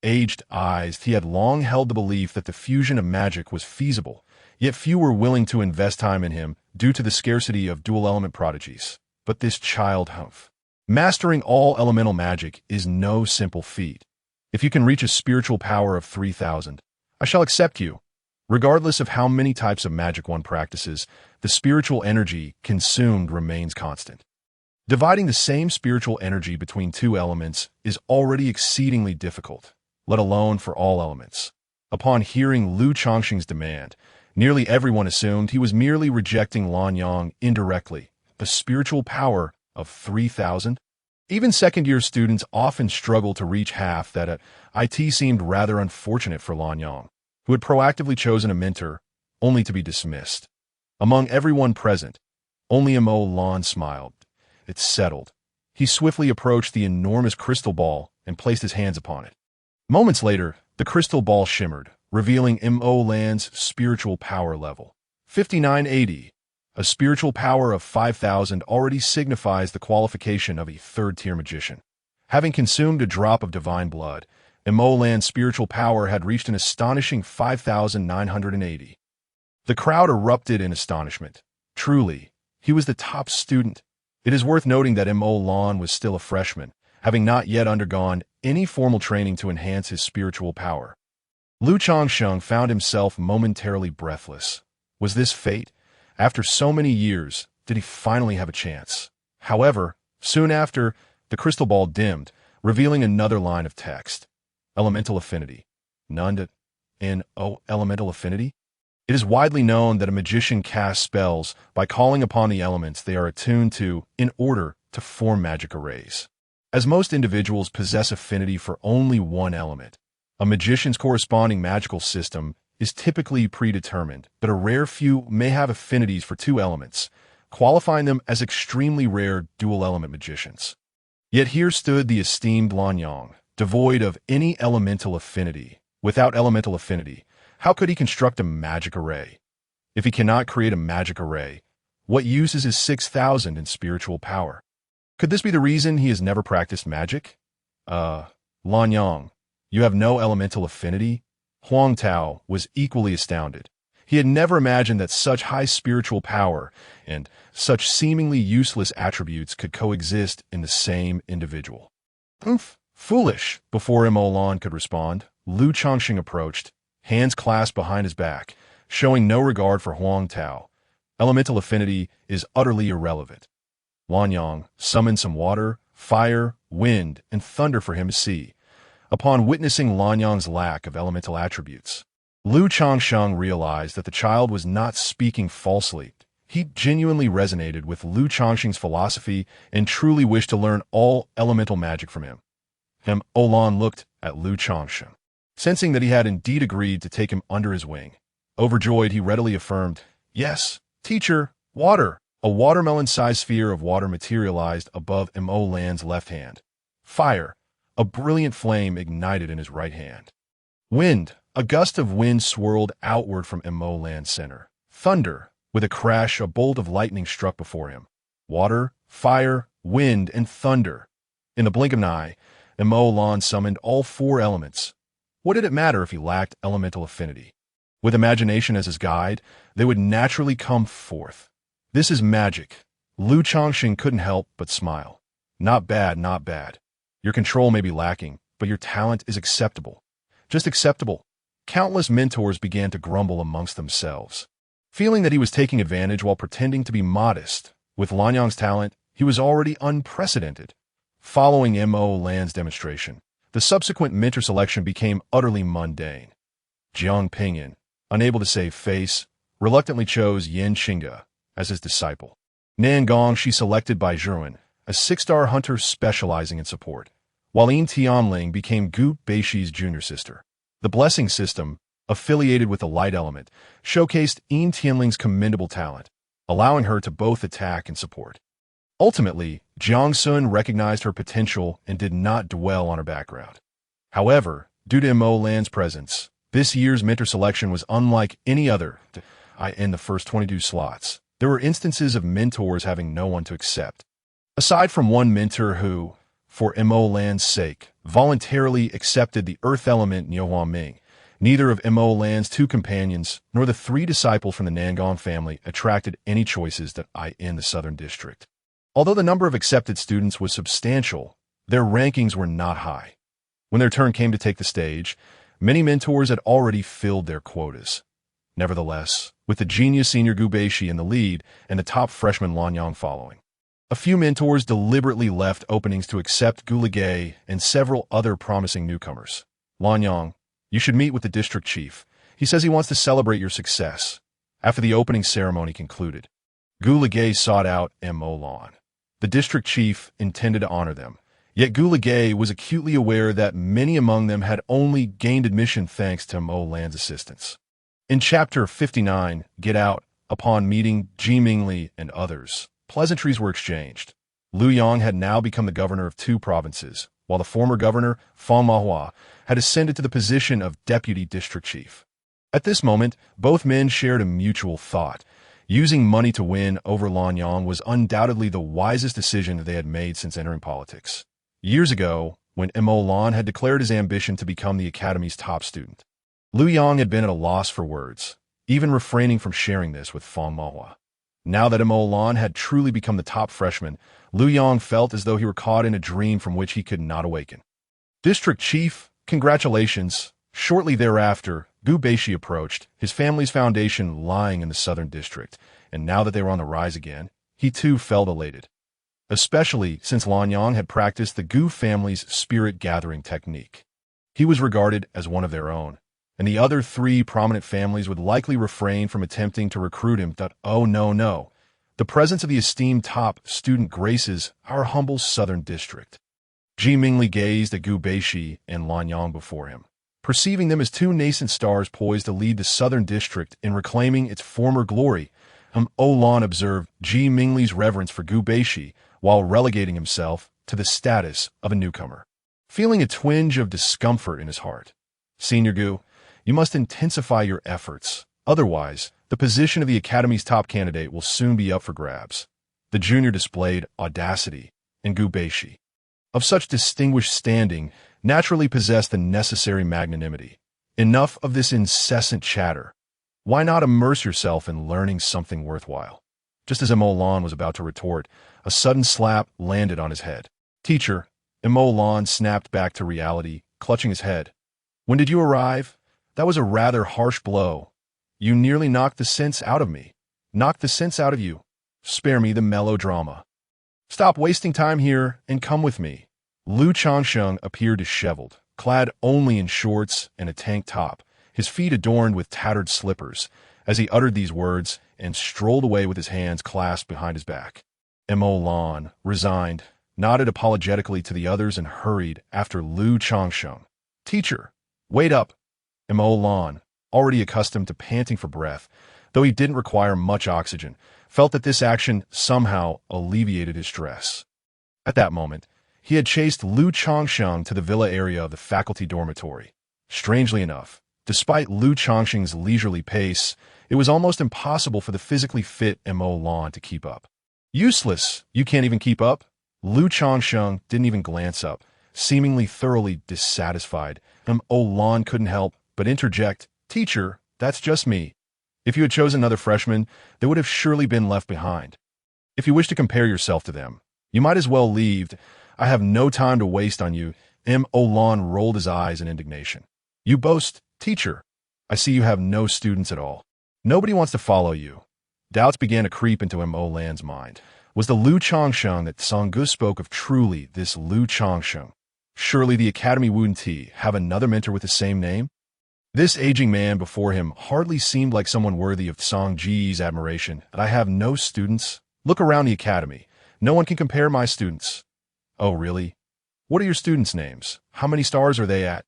aged eyes. He had long held the belief that the fusion of magic was feasible, yet few were willing to invest time in him due to the scarcity of dual-element prodigies. But this child, Humph. Mastering all elemental magic is no simple feat. If you can reach a spiritual power of 3,000, I shall accept you. Regardless of how many types of magic one practices, the spiritual energy consumed remains constant. Dividing the same spiritual energy between two elements is already exceedingly difficult, let alone for all elements. Upon hearing Lu Changsheng's demand, nearly everyone assumed he was merely rejecting Lanyang indirectly, a spiritual power of 3,000. Even second-year students often struggle to reach half that at IT. Seemed rather unfortunate for Lanyang, who had proactively chosen a mentor, only to be dismissed. Among everyone present, only Mo Lan smiled. It settled. He swiftly approached the enormous crystal ball and placed his hands upon it. Moments later, the crystal ball shimmered, revealing Mo Lan's spiritual power level. 5980. A spiritual power of 5,000 already signifies the qualification of a third-tier magician. Having consumed a drop of divine blood, Mo Lan's spiritual power had reached an astonishing 5,980. The crowd erupted in astonishment. Truly, he was the top student. It is worth noting that Mo Lan was still a freshman, having not yet undergone any formal training to enhance his spiritual power. Lu Changsheng found himself momentarily breathless. Was this fate? After so many years, did he finally have a chance? However, soon after, the crystal ball dimmed, revealing another line of text. Elemental affinity. None in elemental affinity? It is widely known that a magician casts spells by calling upon the elements they are attuned to in order to form magic arrays. As most individuals possess affinity for only one element, a magician's corresponding magical system is typically predetermined, but a rare few may have affinities for two elements, qualifying them as extremely rare dual-element magicians. Yet here stood the esteemed Lanyang, devoid of any elemental affinity. Without elemental affinity, how could he construct a magic array? If he cannot create a magic array, what use is his 6,000 in spiritual power? Could this be the reason he has never practiced magic? Lanyang, you have no elemental affinity? Huang Tao was equally astounded. He had never imagined that such high spiritual power and such seemingly useless attributes could coexist in the same individual. Foolish! Before Mo Lan could respond, Lu Changsheng approached, hands clasped behind his back, showing no regard for Huang Tao. Elemental affinity is utterly irrelevant. Lanyang summoned some water, fire, wind, and thunder for him to see. Upon witnessing Lanyang's lack of elemental attributes, Lu Changsheng realized that the child was not speaking falsely. He genuinely resonated with Lu Changsheng's philosophy and truly wished to learn all elemental magic from him. Mo Lan looked at Lu Changsheng, sensing that he had indeed agreed to take him under his wing. Overjoyed, he readily affirmed, "Yes, teacher, water." A watermelon-sized sphere of water materialized above Mo Lan's left hand. Fire. A brilliant flame ignited in his right hand. Wind. A gust of wind swirled outward from Mo Lan's center. Thunder. With a crash, a bolt of lightning struck before him. Water, fire, wind, and thunder. In the blink of an eye, Mo Lan summoned all four elements. What did it matter if he lacked elemental affinity? With imagination as his guide, they would naturally come forth. This is magic. Lu Changsheng couldn't help but smile. Not bad, not bad. Your control may be lacking, but your talent is acceptable. Just acceptable. Countless mentors began to grumble amongst themselves, feeling that he was taking advantage while pretending to be modest. With Lanyang's talent, he was already unprecedented. Following Mo Lan's demonstration, the subsequent mentor selection became utterly mundane. Jiang Pingyun, unable to save face, reluctantly chose Yin Xingge as his disciple. Nan Gong she selected Bai Zhiwen, a six-star hunter specializing in support, while Yin Tianling became Gu Beishi's junior sister. The blessing system, affiliated with the light element, showcased Yin Tianling's commendable talent, allowing her to both attack and support. Ultimately, Jiang Sun recognized her potential and did not dwell on her background. However, due to Mo Lan's presence, this year's mentor selection was unlike any other. In the first 22 slots, there were instances of mentors having no one to accept. Aside from one mentor who, for Mo Lan's sake, voluntarily accepted the earth element Niu Huaming, neither of Mo Lan's two companions nor the three disciples from the Nangong family attracted any choices in the Southern District. Although the number of accepted students was substantial, their rankings were not high. When their turn came to take the stage, many mentors had already filled their quotas. Nevertheless, with the genius senior Gu Beishi in the lead and the top freshman Lan Yang following, a few mentors deliberately left openings to accept Gu Ligay and several other promising newcomers. Lan Yang, you should meet with the district chief. He says he wants to celebrate your success. After the opening ceremony concluded, Gu Ligay sought out Mo Lan. The district chief intended to honor them, yet Gu Ligay was acutely aware that many among them had only gained admission thanks to Mo Lan's assistance. In Chapter 59, Get Out, upon meeting Ji Mingli and others, pleasantries were exchanged. Liu Yang had now become the governor of two provinces, while the former governor, Fang Mahua, had ascended to the position of deputy district chief. At this moment, both men shared a mutual thought. Using money to win over Lan Yang was undoubtedly the wisest decision they had made since entering politics. Years ago, when Mo Lan had declared his ambition to become the academy's top student, Liu Yang had been at a loss for words, even refraining from sharing this with Fang Mahua. Now that Mo Lan had truly become the top freshman, Liu Yang felt as though he were caught in a dream from which he could not awaken. District Chief, congratulations. Shortly thereafter, Gu Beishi approached, his family's foundation lying in the Southern District, and now that they were on the rise again, he too felt elated. Especially since Lan Yang had practiced the Gu family's spirit-gathering technique. He was regarded as one of their own, and the other three prominent families would likely refrain from attempting to recruit him. Oh no. The presence of the esteemed top student graces our humble Southern District. Ji Mingli gazed at Gu Beishi and Lan Yang before him, perceiving them as two nascent stars poised to lead the Southern District in reclaiming its former glory. Lan observed Ji Mingli's reverence for Gu Beishi while relegating himself to the status of a newcomer, feeling a twinge of discomfort in his heart. Senior Gu, you must intensify your efforts. Otherwise, the position of the Academy's top candidate will soon be up for grabs. The junior displayed audacity, and Gu Beishi, of such distinguished standing, naturally possessed the necessary magnanimity. Enough of this incessant chatter. Why not immerse yourself in learning something worthwhile? Just as Mo Lan was about to retort, a sudden slap landed on his head. Teacher, Mo Lan snapped back to reality, clutching his head. When did you arrive? That was a rather harsh blow. You nearly knocked the sense out of me. Knocked the sense out of you. Spare me the melodrama. Stop wasting time here and come with me. Liu Changsheng appeared disheveled, clad only in shorts and a tank top, his feet adorned with tattered slippers, as he uttered these words and strolled away with his hands clasped behind his back. Mo Lan, resigned, nodded apologetically to the others and hurried after Liu Changsheng. Teacher, wait up. Mo Lan, already accustomed to panting for breath, though he didn't require much oxygen, felt that this action somehow alleviated his stress. At that moment, he had chased Liu Changsheng to the villa area of the faculty dormitory. Strangely enough, despite Liu Changsheng's leisurely pace, it was almost impossible for the physically fit Mo Lan to keep up. Useless, you can't even keep up? Liu Changsheng didn't even glance up, seemingly thoroughly dissatisfied. Mo Lan couldn't help but interject, Teacher, that's just me. If you had chosen another freshman, they would have surely been left behind. If you wish to compare yourself to them, you might as well leave. I have no time to waste on you. Mo Lan rolled his eyes in indignation. You boast, Teacher. I see you have no students at all. Nobody wants to follow you. Doubts began to creep into Mo Lan's mind. Was the Liu Changsheng that Song-gu spoke of truly this Liu Changsheng? Surely the Academy wouldn't have another mentor with the same name? This aging man before him hardly seemed like someone worthy of Song Ji's admiration, and I have no students. Look around the academy. No one can compare my students. Oh, really? What are your students' names? How many stars are they at?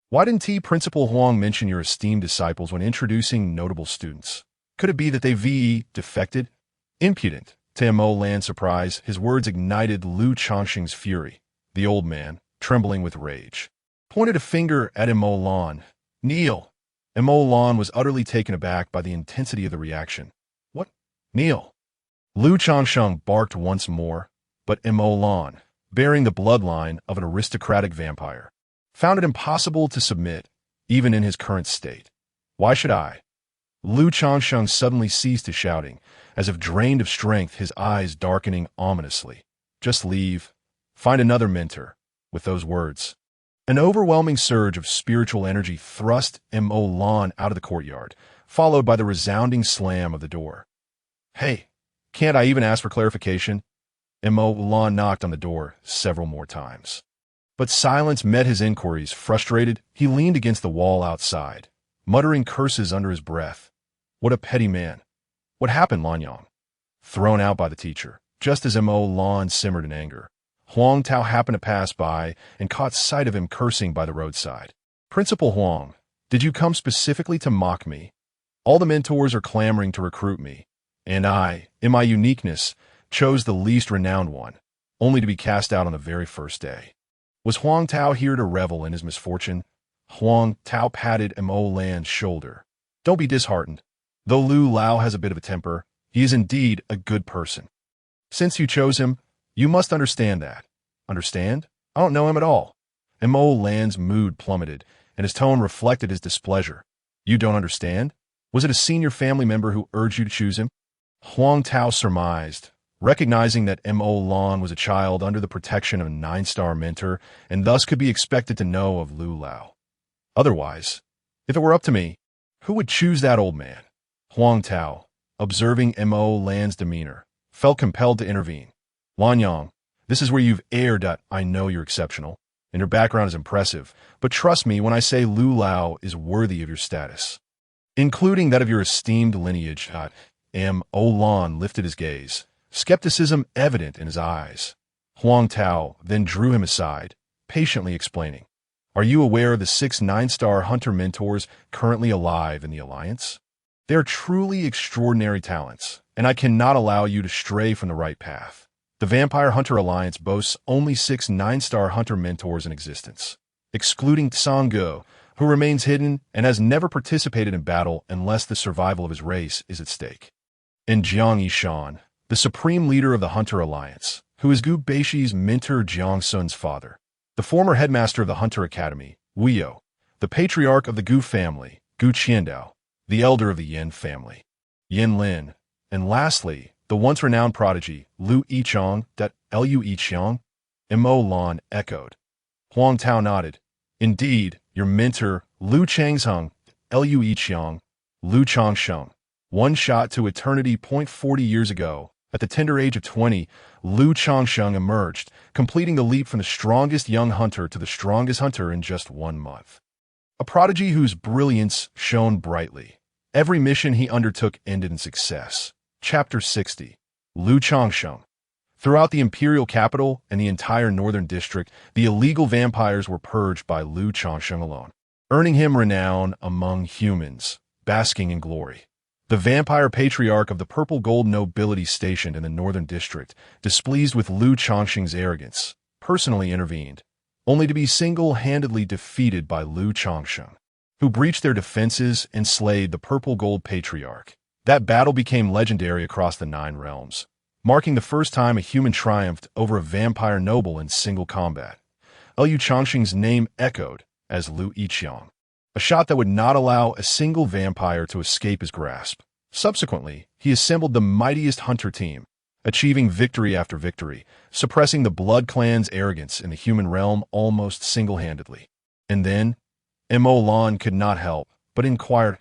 Why didn't Principal Huang mention your esteemed disciples when introducing notable students? Could it be that they defected? Impudent. To Mo Lan's surprise, his words ignited Lu Chongqing's fury. The old man, trembling with rage, pointed a finger at Mo Lan. Kneel. Mo Lan was utterly taken aback by the intensity of the reaction. What? Kneel. Lu Chongqing barked once more, but Mo Lan, bearing the bloodline of an aristocratic vampire, found it impossible to submit, even in his current state. Why should I? Lu Chongqing suddenly ceased his shouting, as if drained of strength, his eyes darkening ominously. Just leave. Find another mentor. With those words, an overwhelming surge of spiritual energy thrust Mo Lan out of the courtyard, followed by the resounding slam of the door. Hey, can't I even ask for clarification? Mo Lan knocked on the door several more times. But silence met his inquiries. Frustrated, he leaned against the wall outside, muttering curses under his breath. What a petty man. What happened, Lanyang? Thrown out by the teacher, just as Mo Lan simmered in anger. Huang Tao happened to pass by and caught sight of him cursing by the roadside. Principal Huang, did you come specifically to mock me? All the mentors are clamoring to recruit me, and I, in my uniqueness, chose the least renowned one, only to be cast out on the very first day. Was Huang Tao here to revel in his misfortune? Huang Tao patted Mo Lan's shoulder. Don't be disheartened. Though Lu Lao has a bit of a temper, he is indeed a good person. Since you chose him, you must understand that. Understand? I don't know him at all. Mo Lan's mood plummeted, and his tone reflected his displeasure. You don't understand? Was it a senior family member who urged you to choose him? Huang Tao surmised, recognizing that Mo Lan was a child under the protection of a 9-star mentor and thus could be expected to know of Lu Lao. Otherwise, if it were up to me, who would choose that old man? Huang Tao, observing Mo Lan's demeanor, felt compelled to intervene. Lanyang, this is where you've erred. I know you're exceptional, and your background is impressive, but trust me when I say Lu Lao is worthy of your status, including that of your esteemed lineage. Mo Lan lifted his gaze, skepticism evident in his eyes. Huang Tao then drew him aside, patiently explaining, Are you aware of the 6 9-star hunter mentors currently alive in the Alliance? They are truly extraordinary talents, and I cannot allow you to stray from the right path. The Vampire Hunter Alliance boasts only 6 9-star hunter mentors in existence, excluding Tsanggo, who remains hidden and has never participated in battle unless the survival of his race is at stake. And Jiang Yishan, the supreme leader of the Hunter Alliance, who is Gu Beishi's mentor Jiang Sun's father, the former headmaster of the Hunter Academy, Wu You, the patriarch of the Gu family, Gu Qiandao, the elder of the Yin family, Yin Lin, and lastly, the once renowned prodigy, Lu Yiqiang. Lu Yiqiang? Mo Lan echoed. Huang Tao nodded. Indeed, your mentor, Lu Changsheng, Lu Yiqiang, Lu Chongsheng. One shot to eternity. 40 years ago, at the tender age of 20, Lu Chongsheng emerged, completing the leap from the strongest young hunter to the strongest hunter in just 1 month. A prodigy whose brilliance shone brightly. Every mission he undertook ended in success. Chapter 60. Lu Chongsheng. Throughout the imperial capital and the entire northern district, the illegal vampires were purged by Lu Chongsheng alone, earning him renown among humans, basking in glory. The vampire patriarch of the purple gold nobility stationed in the northern district, displeased with Lu Chongsheng's arrogance, personally intervened, only to be single-handedly defeated by Lu Chongsheng, who breached their defenses and slayed the purple gold patriarch. That battle became legendary across the 9 realms, marking the first time a human triumphed over a vampire noble in single combat. Lu Chongsheng's name echoed as Lu Yiqiang, a shot that would not allow a single vampire to escape his grasp. Subsequently, he assembled the mightiest hunter team, achieving victory after victory, suppressing the Blood Clan's arrogance in the human realm almost single-handedly. And then, Mo Lan could not help but inquired,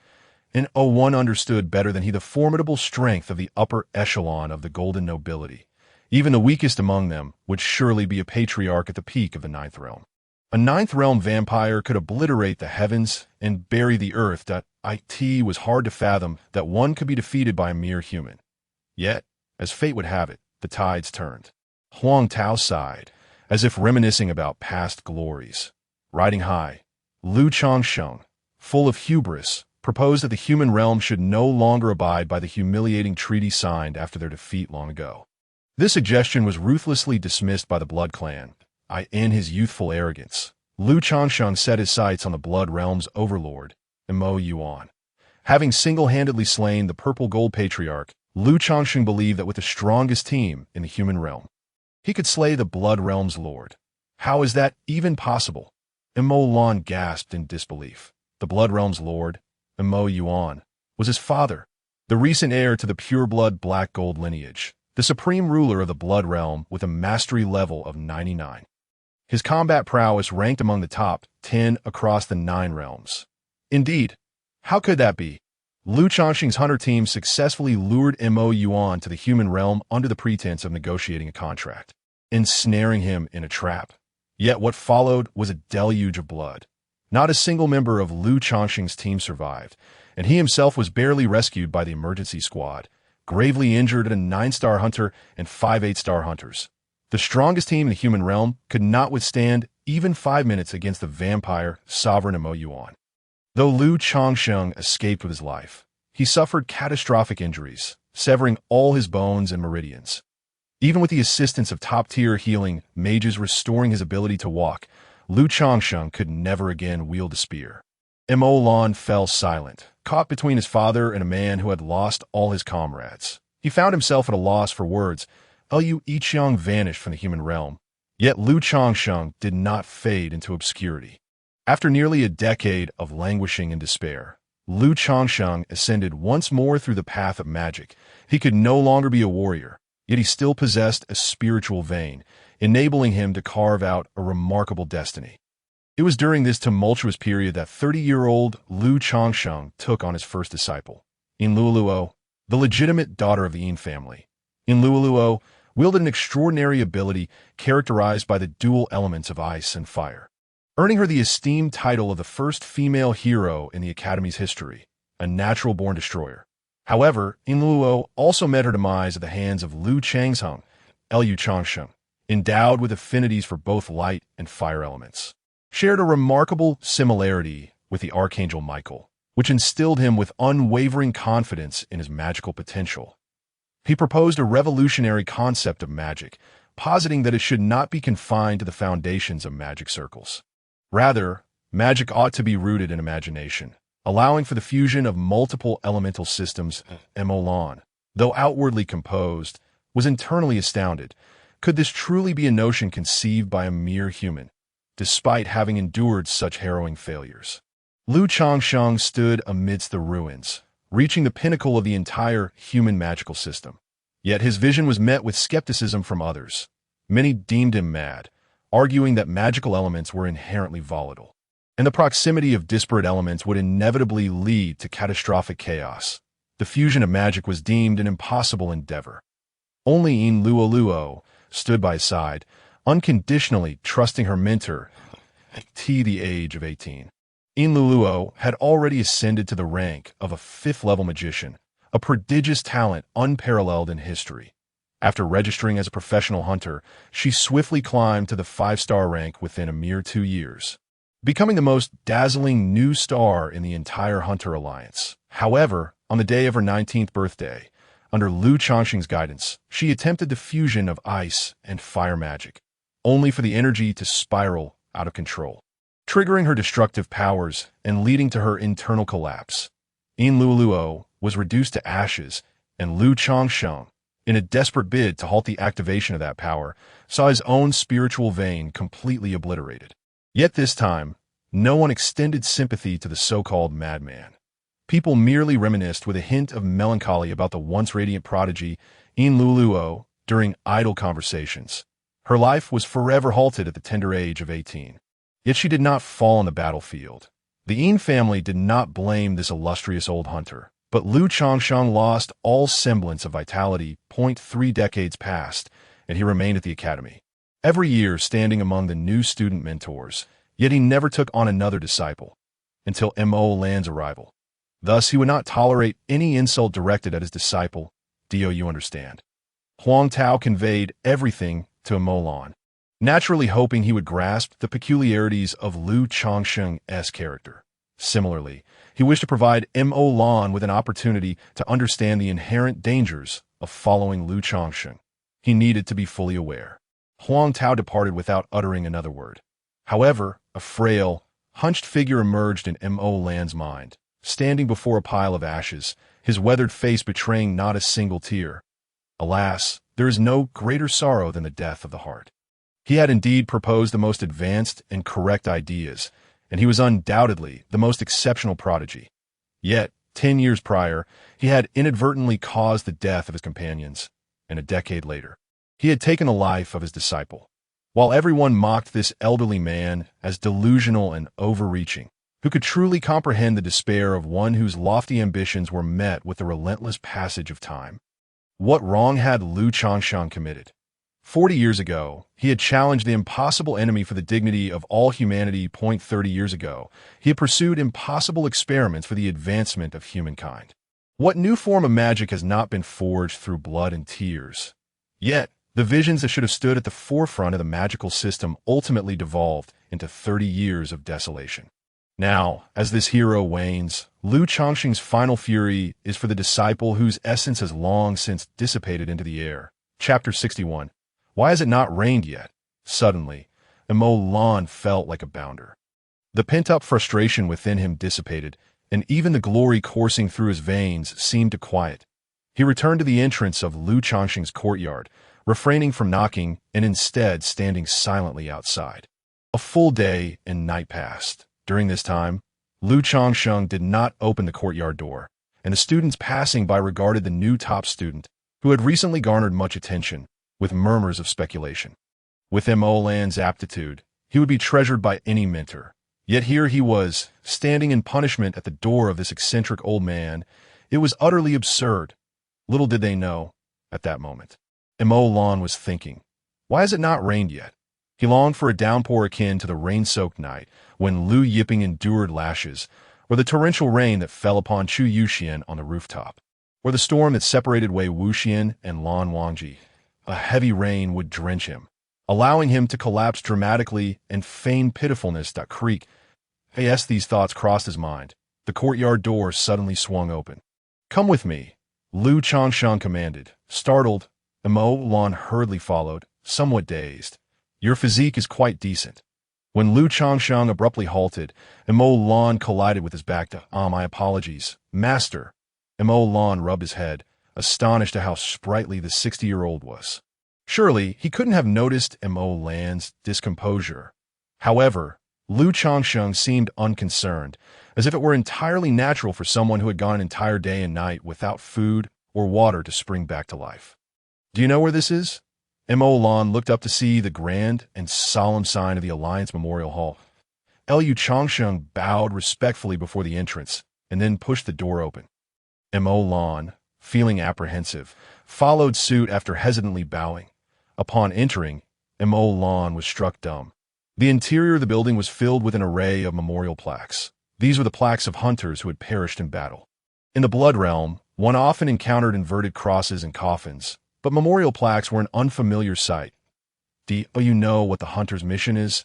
and one understood better than he the formidable strength of the upper echelon of the golden nobility. Even the weakest among them would surely be a patriarch at the peak of the 9th realm. A ninth realm vampire could obliterate the heavens and bury the earth. It was hard to fathom that one could be defeated by a mere human. Yet, as fate would have it, the tides turned. Huang Tao sighed, as if reminiscing about past glories. Riding high, Lu Changsheng, full of hubris, proposed that the human realm should no longer abide by the humiliating treaty signed after their defeat long ago. This suggestion was ruthlessly dismissed by the Blood Clan. In his youthful arrogance, Lu Changsheng set his sights on the Blood Realm's overlord, Mo Yuan. Having single-handedly slain the Purple Gold Patriarch, Lu Changsheng believed that with the strongest team in the human realm, he could slay the Blood Realm's lord. How is that even possible? Mo Lan gasped in disbelief. The Blood Realm's lord, Mo Yuan, was his father, the recent heir to the pure-blood Black Gold lineage, the supreme ruler of the Blood Realm with a mastery level of 99. His combat prowess ranked among the top 10 across the 9 realms. Indeed, how could that be? Lu Changsheng's hunter team successfully lured Mo Yuan to the human realm under the pretense of negotiating a contract, ensnaring him in a trap. Yet what followed was a deluge of blood. Not a single member of Lu Changsheng's team survived, and he himself was barely rescued by the emergency squad, gravely injured a 9-star hunter and 5 8-star hunters. The strongest team in the human realm could not withstand even 5 minutes against the vampire sovereign Mo Yuan. Though Lu Changsheng escaped with his life, he suffered catastrophic injuries, severing all his bones and meridians. Even with the assistance of top-tier healing mages restoring his ability to walk, Lu Changsheng could never again wield a spear. Mo Lan fell silent, caught between his father and a man who had lost all his comrades. He found himself at a loss for words. Liu Yiqiang vanished from the human realm, yet Lu Changsheng did not fade into obscurity. After nearly a decade of languishing in despair, Lu Changsheng ascended once more through the path of magic. He could no longer be a warrior, yet he still possessed a spiritual vein, enabling him to carve out a remarkable destiny. It was during this tumultuous period that 30-year-old Lu Changsheng took on his first disciple, Yin Luoluo, the legitimate daughter of the Yin family. Yin Luoluo wielded an extraordinary ability characterized by the dual elements of ice and fire, earning her the esteemed title of the first female hero in the Academy's history, a natural-born destroyer. However, Yin Luoluo also met her demise at the hands of Lu Changsheng, Liu Changsheng, endowed with affinities for both light and fire elements, shared a remarkable similarity with the Archangel Michael, which instilled him with unwavering confidence in his magical potential. He proposed a revolutionary concept of magic, positing that it should not be confined to the foundations of magic circles. Rather, magic ought to be rooted in imagination, allowing for the fusion of multiple elemental systems. Mo Lan, though outwardly composed, was internally astounded. Could this truly be a notion conceived by a mere human, despite having endured such harrowing failures? Lu Changsheng stood amidst the ruins, reaching the pinnacle of the entire human magical system. Yet his vision was met with skepticism from others. Many deemed him mad, arguing that magical elements were inherently volatile, and the proximity of disparate elements would inevitably lead to catastrophic chaos. The fusion of magic was deemed an impossible endeavor. Only Yin Luoluo stood by his side, unconditionally trusting her mentor at the age of 18. Yin Luoluo had already ascended to the rank of a 5th-level magician, a prodigious talent unparalleled in history. After registering as a professional hunter, she swiftly climbed to the 5-star rank within a mere 2 years, becoming the most dazzling new star in the entire Hunter Alliance. However, on the day of her 19th birthday, under Lu Changsheng's guidance, she attempted the fusion of ice and fire magic, only for the energy to spiral out of control, triggering her destructive powers and leading to her internal collapse. Yin Luoluo was reduced to ashes, and Lu Changsheng, in a desperate bid to halt the activation of that power, saw his own spiritual vein completely obliterated. Yet this time, no one extended sympathy to the so-called madman. People merely reminisced with a hint of melancholy about the once radiant prodigy Yin Luoluo during idle conversations. Her life was forever halted at the tender age of 18. Yet she did not fall on the battlefield. The Yin family did not blame this illustrious old hunter, but Lu Changsheng lost all semblance of vitality. 3 decades passed, and he remained at the academy. Every year, standing among the new student mentors, Yet he never took on another disciple until Mo Lan's arrival. Thus, he would not tolerate any insult directed at his disciple. Do you understand? Huang Tao conveyed everything to Mo Lan, naturally hoping he would grasp the peculiarities of Lu Changsheng's character. Similarly, he wished to provide Mo Lan with an opportunity to understand the inherent dangers of following Lu Changsheng. He needed to be fully aware. Huang Tao departed without uttering another word. However, a frail, hunched figure emerged in Mo Lan's mind, standing before a pile of ashes, his weathered face betraying not a single tear. Alas, there is no greater sorrow than the death of the heart. He had indeed proposed the most advanced and correct ideas, and he was undoubtedly the most exceptional prodigy. Yet, 10 years prior, he had inadvertently caused the death of his companions, and a decade later, he had taken the life of his disciple. While everyone mocked this elderly man as delusional and overreaching, who could truly comprehend the despair of one whose lofty ambitions were met with the relentless passage of time? What wrong had Lu Changsheng committed? 40 years ago, he had challenged the impossible enemy for the dignity of all humanity. 30 years ago, he had pursued impossible experiments for the advancement of humankind. What new form of magic has not been forged through blood and tears? Yet, the visions that should have stood at the forefront of the magical system ultimately devolved into 30 years of desolation. Now, as this hero wanes, Lu Changsheng's final fury is for the disciple whose essence has long since dissipated into the air. Chapter 61. Why has it not rained yet? Suddenly, Mo Lan felt like a bounder. The pent-up frustration within him dissipated, and even the glory coursing through his veins seemed to quiet. He returned to the entrance of Lu Changsheng's courtyard, refraining from knocking and instead standing silently outside. A full day and night passed. During this time, Lu Changsheng did not open the courtyard door, and the students passing by regarded the new top student, who had recently garnered much attention, with murmurs of speculation. With Mo Lan's aptitude, he would be treasured by any mentor. Yet here he was, standing in punishment at the door of this eccentric old man. It was utterly absurd. Little did they know, at that moment, Mo Lan was thinking, why has it not rained yet? He longed for a downpour akin to the rain-soaked night when Lu Yiping endured lashes, or the torrential rain that fell upon Chu Yuxian on the rooftop, or the storm that separated Wei Wuxian and Lan Wangji. A heavy rain would drench him, allowing him to collapse dramatically and feign pitifulness. Creak. As these thoughts crossed his mind, the courtyard door suddenly swung open. Come with me, Lu Changsheng commanded. Startled, Mo Lan hurriedly followed, somewhat dazed. Your physique is quite decent. When Lu Changsheng abruptly halted, Mo Lan collided with his back to, my apologies, master. Mo Lan rubbed his head, astonished at how sprightly the 60-year-old was. Surely, he couldn't have noticed Mo Lan's discomposure. However, Lu Changsheng seemed unconcerned, as if it were entirely natural for someone who had gone an entire day and night without food or water to spring back to life. Do you know where this is? Mo Lan looked up to see the grand and solemn sign of the Alliance Memorial Hall. Lu Changsheng bowed respectfully before the entrance and then pushed the door open. Mo Lan, feeling apprehensive, followed suit after hesitantly bowing. Upon entering, Mo Lan was struck dumb. The interior of the building was filled with an array of memorial plaques. These were the plaques of hunters who had perished in battle. In the Blood Realm, one often encountered inverted crosses and coffins, but memorial plaques were an unfamiliar sight. Do you know what the hunter's mission is?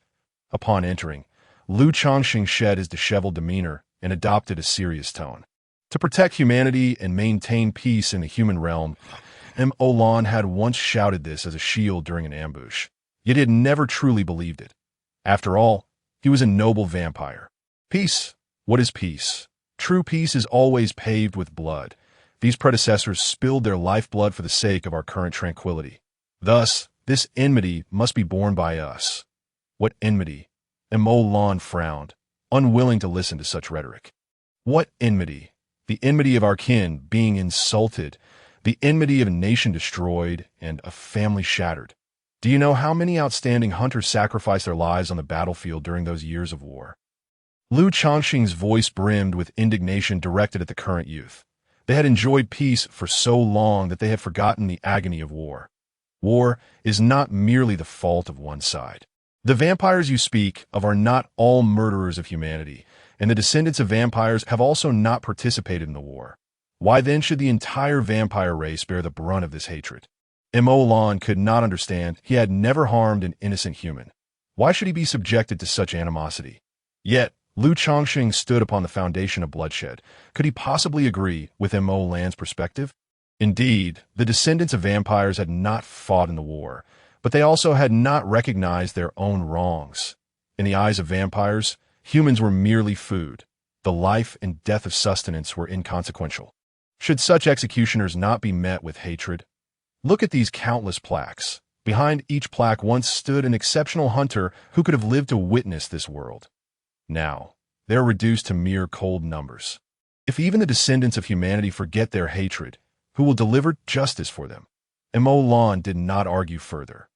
Upon entering, Lu Changsheng shed his disheveled demeanor and adopted a serious tone. To protect humanity and maintain peace in the human realm, Mo Lan had once shouted this as a shield during an ambush, yet he had never truly believed it. After all, he was a noble vampire. Peace. What is peace? True peace is always paved with blood. These predecessors spilled their lifeblood for the sake of our current tranquility. Thus, this enmity must be borne by us. What enmity? Mo Lan frowned, unwilling to listen to such rhetoric. What enmity? The enmity of our kin being insulted, the enmity of a nation destroyed, and a family shattered. Do you know how many outstanding hunters sacrificed their lives on the battlefield during those years of war? Lu Changsheng's voice brimmed with indignation directed at the current youth. They had enjoyed peace for so long that they had forgotten the agony of war. War is not merely the fault of one side. The vampires you speak of are not all murderers of humanity, and the descendants of vampires have also not participated in the war. Why then should the entire vampire race bear the brunt of this hatred? Lan could not understand. He had never harmed an innocent human. Why should he be subjected to such animosity? Yet, Lu Chongqing stood upon the foundation of bloodshed. Could he possibly agree with Lan's perspective? Indeed, the descendants of vampires had not fought in the war, but they also had not recognized their own wrongs. In the eyes of vampires, humans were merely food. The life and death of sustenance were inconsequential. Should such executioners not be met with hatred? Look at these countless plaques. Behind each plaque once stood an exceptional hunter who could have lived to witness this world. Now, they're reduced to mere cold numbers. If even the descendants of humanity forget their hatred, who will deliver justice for them? Lan did not argue further.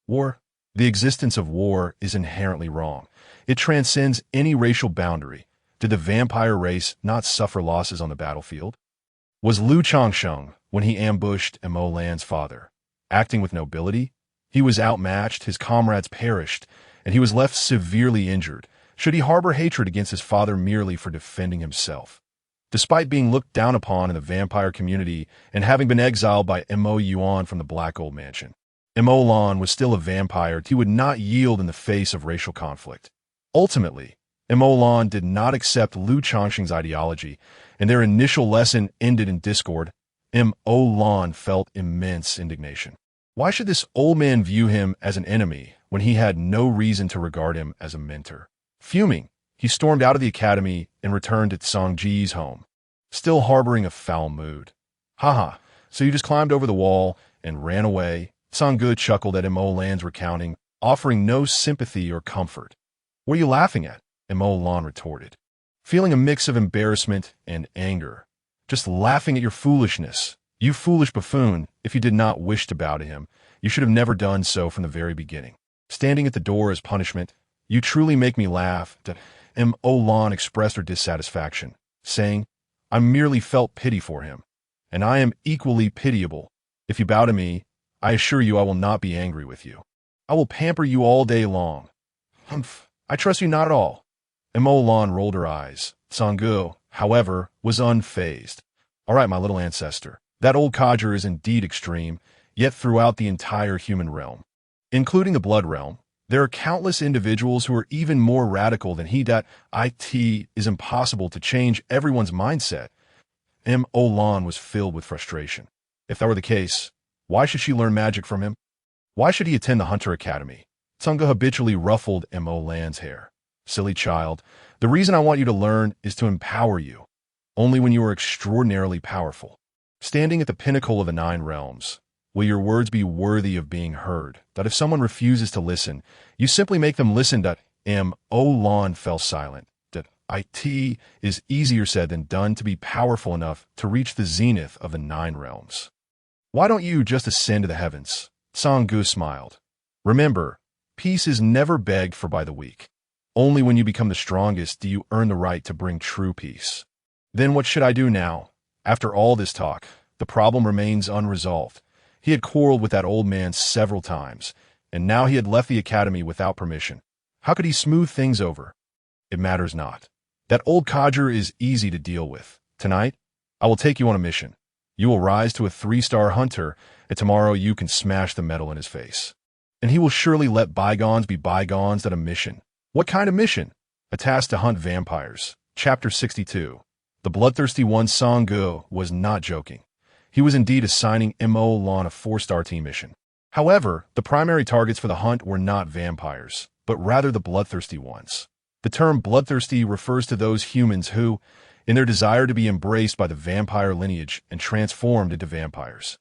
War, the existence of war, is inherently wrong. It transcends any racial boundary. Did the vampire race not suffer losses on the battlefield? Was Lu Chongqing, when he ambushed Lan's father, acting with nobility? He was outmatched, his comrades perished, and he was left severely injured. Should he harbor hatred against his father merely for defending himself? Despite being looked down upon in the vampire community and having been exiled by Mo Yuan from the Black Gold Mansion, Lan was still a vampire. He would not yield in the face of racial conflict. Ultimately, Lan did not accept Lu Chongqing's ideology, and their initial lesson ended in discord. Lan felt immense indignation. Why should this old man view him as an enemy when he had no reason to regard him as a mentor? Fuming, he stormed out of the academy and returned to Songji's home, still harboring a foul mood. Haha, so you just climbed over the wall and ran away? Songge chuckled at Lan's recounting, offering no sympathy or comfort. What are you laughing at? Lan retorted, feeling a mix of embarrassment and anger. Just laughing at your foolishness. You foolish buffoon, if you did not wish to bow to him, you should have never done so from the very beginning. Standing at the door as punishment, you truly make me laugh. Lan expressed her dissatisfaction, saying, I merely felt pity for him, and I am equally pitiable. If you bow to me, I assure you I will not be angry with you. I will pamper you all day long. Humph, I trust you not at all. Lan rolled her eyes. Songge, however, was unfazed. All right, my little ancestor, that old codger is indeed extreme, yet throughout the entire human realm, including the blood realm, there are countless individuals who are even more radical than he. It is impossible to change everyone's mindset. Lan was filled with frustration. If that were the case, why should she learn magic from him? Why should he attend the Hunter Academy? Songge habitually ruffled Lan's hair. Silly child, the reason I want you to learn is to empower you. Only when you are extraordinarily powerful, standing at the pinnacle of the 9 realms, will your words be worthy of being heard. That if someone refuses to listen, you simply make them listen. Lan fell silent. It is easier said than done to be powerful enough to reach the zenith of the 9 realms. Why don't you just ascend to the heavens? Songge smiled. Remember, peace is never begged for by the weak. Only when you become the strongest do you earn the right to bring true peace. Then what should I do now? After all this talk, the problem remains unresolved. He had quarreled with that old man several times, and now he had left the academy without permission. How could he smooth things over? It matters not. That old codger is easy to deal with. Tonight, I will take you on a mission. You will rise to a 3-star hunter, and tomorrow you can smash the metal in his face. And he will surely let bygones be bygones at a mission. What kind of mission? A task to hunt vampires. Chapter 62. The bloodthirsty one. Songge was not joking. He was indeed assigning Lan a 4-star team mission. However, the primary targets for the hunt were not vampires, but rather the bloodthirsty ones. The term bloodthirsty refers to those humans who, in their desire to be embraced by the vampire lineage and transformed into vampires,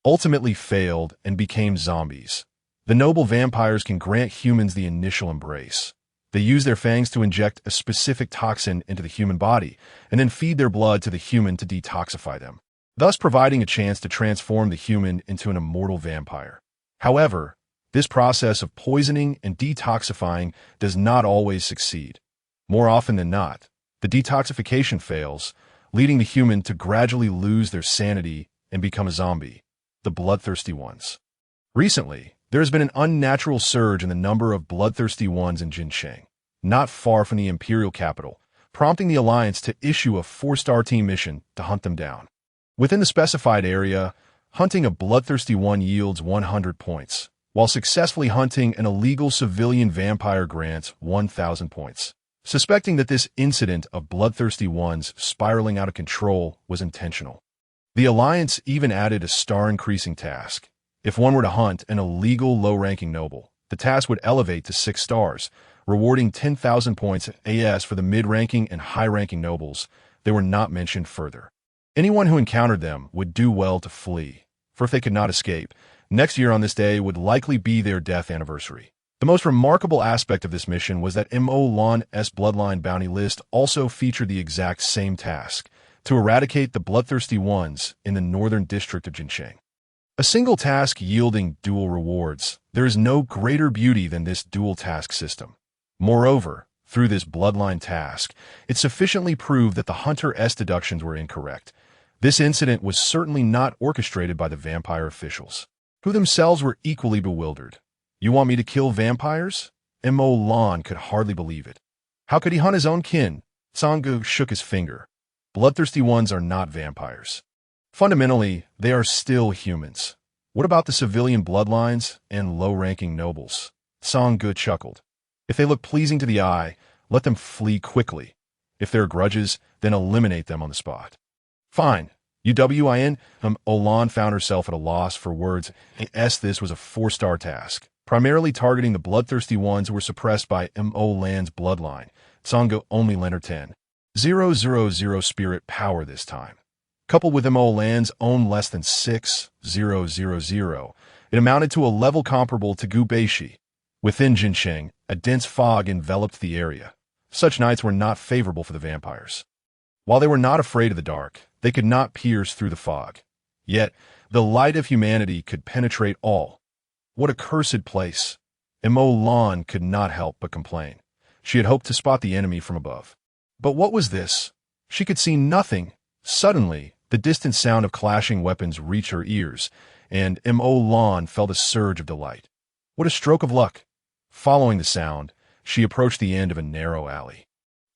ultimately failed and became zombies. The noble vampires can grant humans the initial embrace. They use their fangs to inject a specific toxin into the human body and then feed their blood to the human to detoxify them, thus providing a chance to transform the human into an immortal vampire. However, this process of poisoning and detoxifying does not always succeed. More often than not, the detoxification fails, leading the human to gradually lose their sanity and become a zombie, the bloodthirsty ones. Recently, There has been an unnatural surge in the number of bloodthirsty ones in Jincheng, not far from the imperial capital, prompting the Alliance to issue a 4-star team mission to hunt them down. Within the specified area, hunting a bloodthirsty one yields 100 points, while successfully hunting an illegal civilian vampire grants 1,000 points. Suspecting that this incident of bloodthirsty ones spiraling out of control was intentional, the Alliance even added a star-increasing task. If one were to hunt an illegal low-ranking noble, the task would elevate to 6 stars, rewarding 10,000 points AS for the mid-ranking and high-ranking nobles. They were not mentioned further. Anyone who encountered them would do well to flee, for if they could not escape, next year on this day would likely be their death anniversary. The most remarkable aspect of this mission was that Mo Lan's Bloodline bounty list also featured the exact same task, to eradicate the bloodthirsty ones in the northern district of Jincheng. A single task yielding dual rewards. There is no greater beauty than this dual task system. Moreover, through this bloodline task, it sufficiently proved that the Hunter's deductions were incorrect. This incident was certainly not orchestrated by the vampire officials, who themselves were equally bewildered. You want me to kill vampires? Mo Lan could hardly believe it. How could he hunt his own kin? Sangu shook his finger. Bloodthirsty ones are not vampires. Fundamentally, they are still humans. What about the civilian bloodlines and low-ranking nobles? Sangu chuckled. If they look pleasing to the eye, let them flee quickly. If there are grudges, then eliminate them on the spot. Fine. UWIN, Olan found herself at a loss for words. This was a 4-star task, primarily targeting the bloodthirsty ones who were suppressed by Mo Lan's bloodline. Sangu only lent her 10,000 spirit power this time. Coupled with Mo Lan's own less than 6,000, it amounted to a level comparable to Gu Beishi. Within Jincheng, a dense fog enveloped the area. Such nights were not favorable for the vampires. While they were not afraid of the dark, they could not pierce through the fog. Yet, the light of humanity could penetrate all. What a cursed place! Mo Lan could not help but complain. She had hoped to spot the enemy from above. But what was this? She could see nothing. Suddenly, the distant sound of clashing weapons reached her ears, and Mo Lan felt a surge of delight. What a stroke of luck! Following the sound, she approached the end of a narrow alley,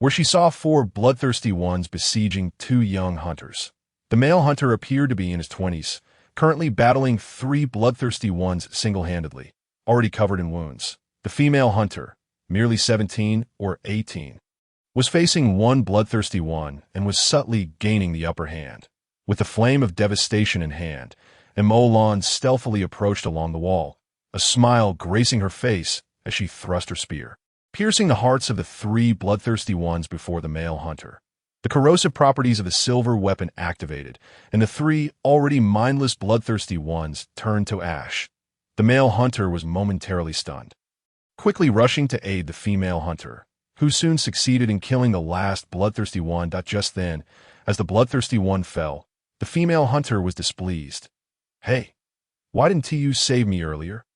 where she saw 4 bloodthirsty ones besieging 2 young hunters. The male hunter appeared to be in his 20s, currently battling 3 bloodthirsty ones single-handedly, already covered in wounds. The female hunter, merely 17 or 18, was facing 1 bloodthirsty one and was subtly gaining the upper hand. With the flame of devastation in hand, Mo Lan stealthily approached along the wall, a smile gracing her face as she thrust her spear, piercing the hearts of the 3 bloodthirsty ones before the male hunter. The corrosive properties of the silver weapon activated, and the 3 already mindless bloodthirsty ones turned to ash. The male hunter was momentarily stunned, quickly rushing to aid the female hunter, who soon succeeded in killing the last bloodthirsty one. Just then, as the bloodthirsty one fell, the female hunter was displeased. Hey, why didn't you save me earlier?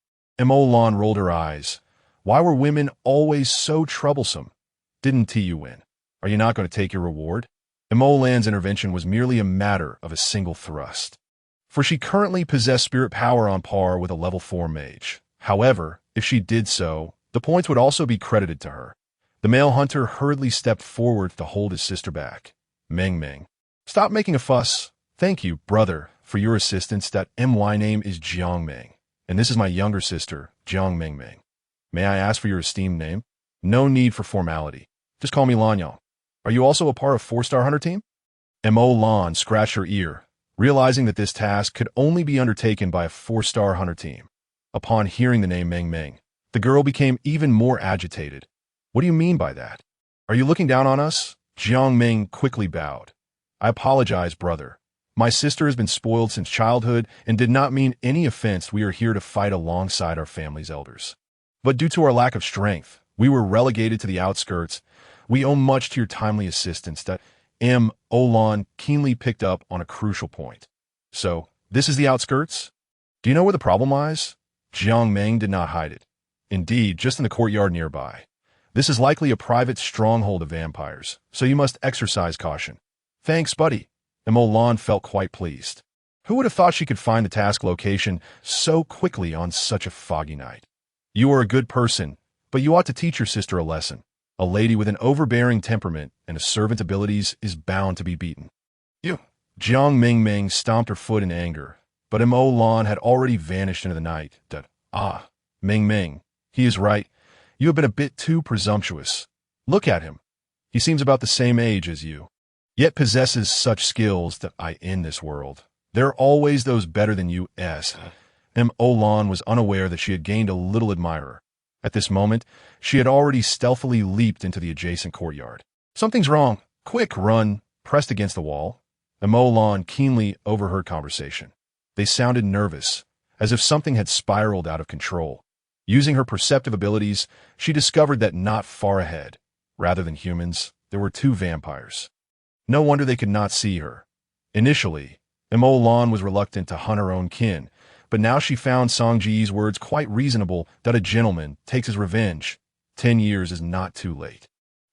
Mo Lan rolled her eyes. Why were women always so troublesome? Didn't you win? Are you not going to take your reward? Mo Lan's intervention was merely a matter of a single thrust, for she currently possessed spirit power on par with a level 4 mage. However, if she did so, the points would also be credited to her. The male hunter hurriedly stepped forward to hold his sister back. Meng Meng. Stop making a fuss. Thank you, brother, for your assistance. My name is Jiang Meng, and this is my younger sister, Jiang Meng Meng. May I ask for your esteemed name? No need for formality. Just call me Lanyang. Are you also a part of 4-star hunter team? Mo Lan scratched her ear, realizing that this task could only be undertaken by a 4-star hunter team. Upon hearing the name Meng Meng, the girl became even more agitated. What do you mean by that? Are you looking down on us? Jiang Meng quickly bowed. I apologize, brother. My sister has been spoiled since childhood and did not mean any offense. We are here to fight alongside our family's elders. But due to our lack of strength, we were relegated to the outskirts. We owe much to your timely assistance. Olan keenly picked up on a crucial point. So, this is the outskirts? Do you know where the problem lies? Jiang Meng did not hide it. Indeed, just in the courtyard nearby. This is likely a private stronghold of vampires, so you must exercise caution. Thanks, buddy. Olan felt quite pleased. Who would have thought she could find the task location so quickly on such a foggy night? You are a good person, but you ought to teach your sister a lesson. A lady with an overbearing temperament and a servant abilities is bound to be beaten. You. Jiang Mingming stomped her foot in anger, but Mo Lan had already vanished into the night. Ming, he is right. You have been a bit too presumptuous. Look at him. He seems about the same age as you, yet possesses such skills that I in this world. There are always those better than you, S. Mo Lan was unaware that she had gained a little admirer. At this moment, she had already stealthily leaped into the adjacent courtyard. Something's wrong. Quick, run, pressed against the wall. Mo Lan keenly overheard conversation. They sounded nervous, as if something had spiraled out of control. Using her perceptive abilities, she discovered that not far ahead, rather than humans, there were two vampires. No wonder they could not see her. Initially, Mo Lan was reluctant to hunt her own kin, but now she found Song Ji's words quite reasonable that a gentleman takes his revenge. 10 years is not too late.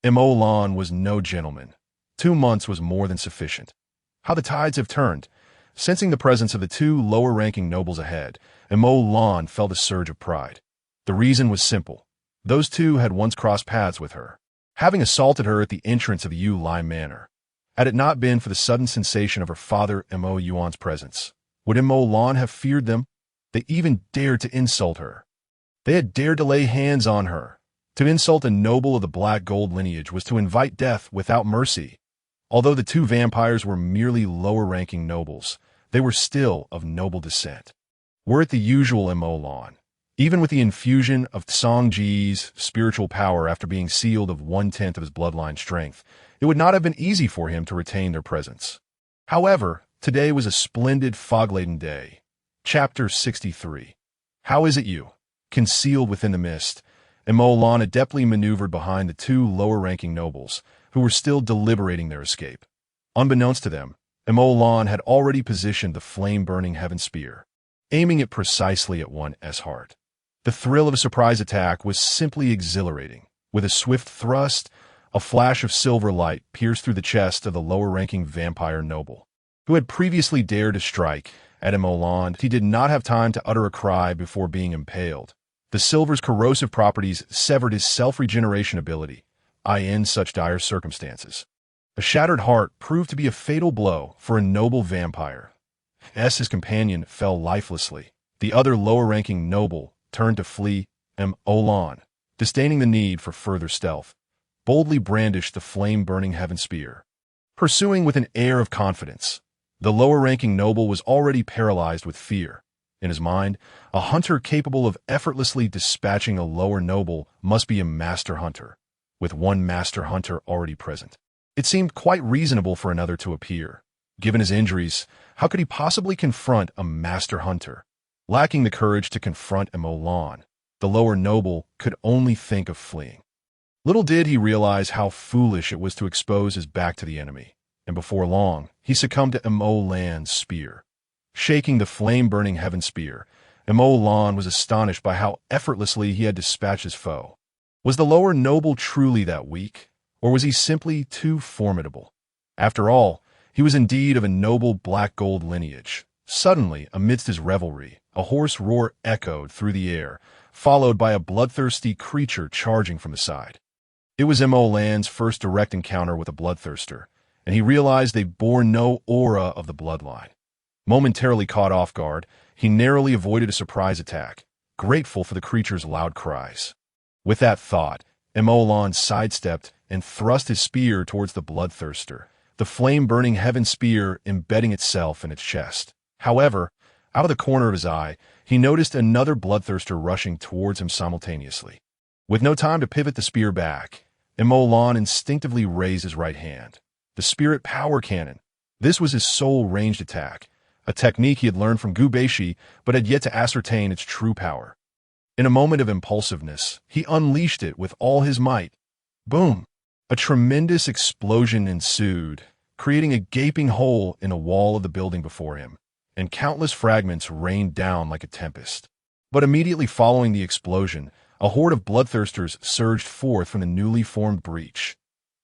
Mo Lan was no gentleman. 2 months was more than sufficient. How the tides have turned. Sensing the presence of the two lower-ranking nobles ahead, Mo Lan felt a surge of pride. The reason was simple. Those two had once crossed paths with her, having assaulted her at the entrance of Yu Lai Manor. Had it not been for the sudden sensation of her father Mo Yuan's presence, would Mo Lan have feared them? They even dared to insult her. They had dared to lay hands on her. To insult a noble of the black gold lineage was to invite death without mercy. Although the two vampires were merely lower-ranking nobles, they were still of noble descent. Were it the usual Mo Lan, even with the infusion of Song Ji's spiritual power after being sealed of 1/10 of his bloodline strength, it would not have been easy for him to retain their presence. However, today was a splendid fog-laden day. Chapter 63. How is it you? Concealed within the mist, Mo Lan adeptly maneuvered behind the two lower-ranking nobles, who were still deliberating their escape. Unbeknownst to them, Mo Lan had already positioned the flame-burning heaven spear, aiming it precisely at one's heart. The thrill of a surprise attack was simply exhilarating. With a swift thrust, a flash of silver light pierced through the chest of the lower-ranking vampire noble, who had previously dared to strike at Mo Lan. He did not have time to utter a cry before being impaled. The silver's corrosive properties severed his self-regeneration ability, in such dire circumstances. A shattered heart proved to be a fatal blow for a noble vampire. As his companion fell lifelessly, the other lower-ranking noble turned to flee. Mo Lan, disdaining the need for further stealth, boldly brandished the flame-burning heaven spear. Pursuing with an air of confidence, the lower-ranking noble was already paralyzed with fear. In his mind, a hunter capable of effortlessly dispatching a lower noble must be a master hunter, with one master hunter already present. It seemed quite reasonable for another to appear. Given his injuries, how could he possibly confront a master hunter? Lacking the courage to confront Mo Lan, the lower noble could only think of fleeing. Little did he realize how foolish it was to expose his back to the enemy, and before long, he succumbed to Mo Lan's spear. Shaking the flame-burning heaven spear, Mo Lan was astonished by how effortlessly he had dispatched his foe. Was the lower noble truly that weak, or was he simply too formidable? After all, he was indeed of a noble black gold lineage. Suddenly, amidst his revelry, a hoarse roar echoed through the air, followed by a bloodthirsty creature charging from the side. It was Mo Lan's first direct encounter with a bloodthirster, and he realized they bore no aura of the bloodline. Momentarily caught off guard, he narrowly avoided a surprise attack, grateful for the creature's loud cries. With that thought, Mo Lan sidestepped and thrust his spear towards the bloodthirster, the flame-burning heaven spear embedding itself in its chest. However, out of the corner of his eye, he noticed another bloodthirster rushing towards him simultaneously. With no time to pivot the spear back, Mo Lan instinctively raised his right hand. The Spirit Power Cannon. This was his sole ranged attack, a technique he had learned from Gu Baishi but had yet to ascertain its true power. In a moment of impulsiveness, he unleashed it with all his might. Boom! A tremendous explosion ensued, creating a gaping hole in a wall of the building before him, and countless fragments rained down like a tempest. But immediately following the explosion, a horde of bloodthirsters surged forth from the newly formed breach.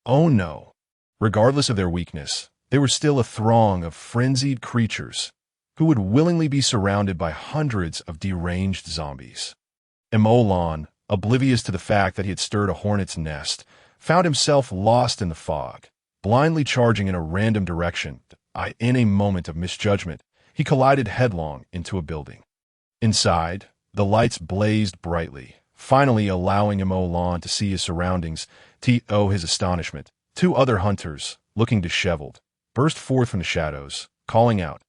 Oh no! Regardless of their weakness, they were still a throng of frenzied creatures. who would willingly be surrounded by hundreds of deranged zombies. Emolan, oblivious to the fact that he had stirred a hornet's nest, found himself lost in the fog, blindly charging in a random direction. In a moment of misjudgment, he collided headlong into a building. Inside, the lights blazed brightly, finally allowing Emolan to see his surroundings. To his astonishment, two other hunters, looking disheveled, burst forth from the shadows, calling out,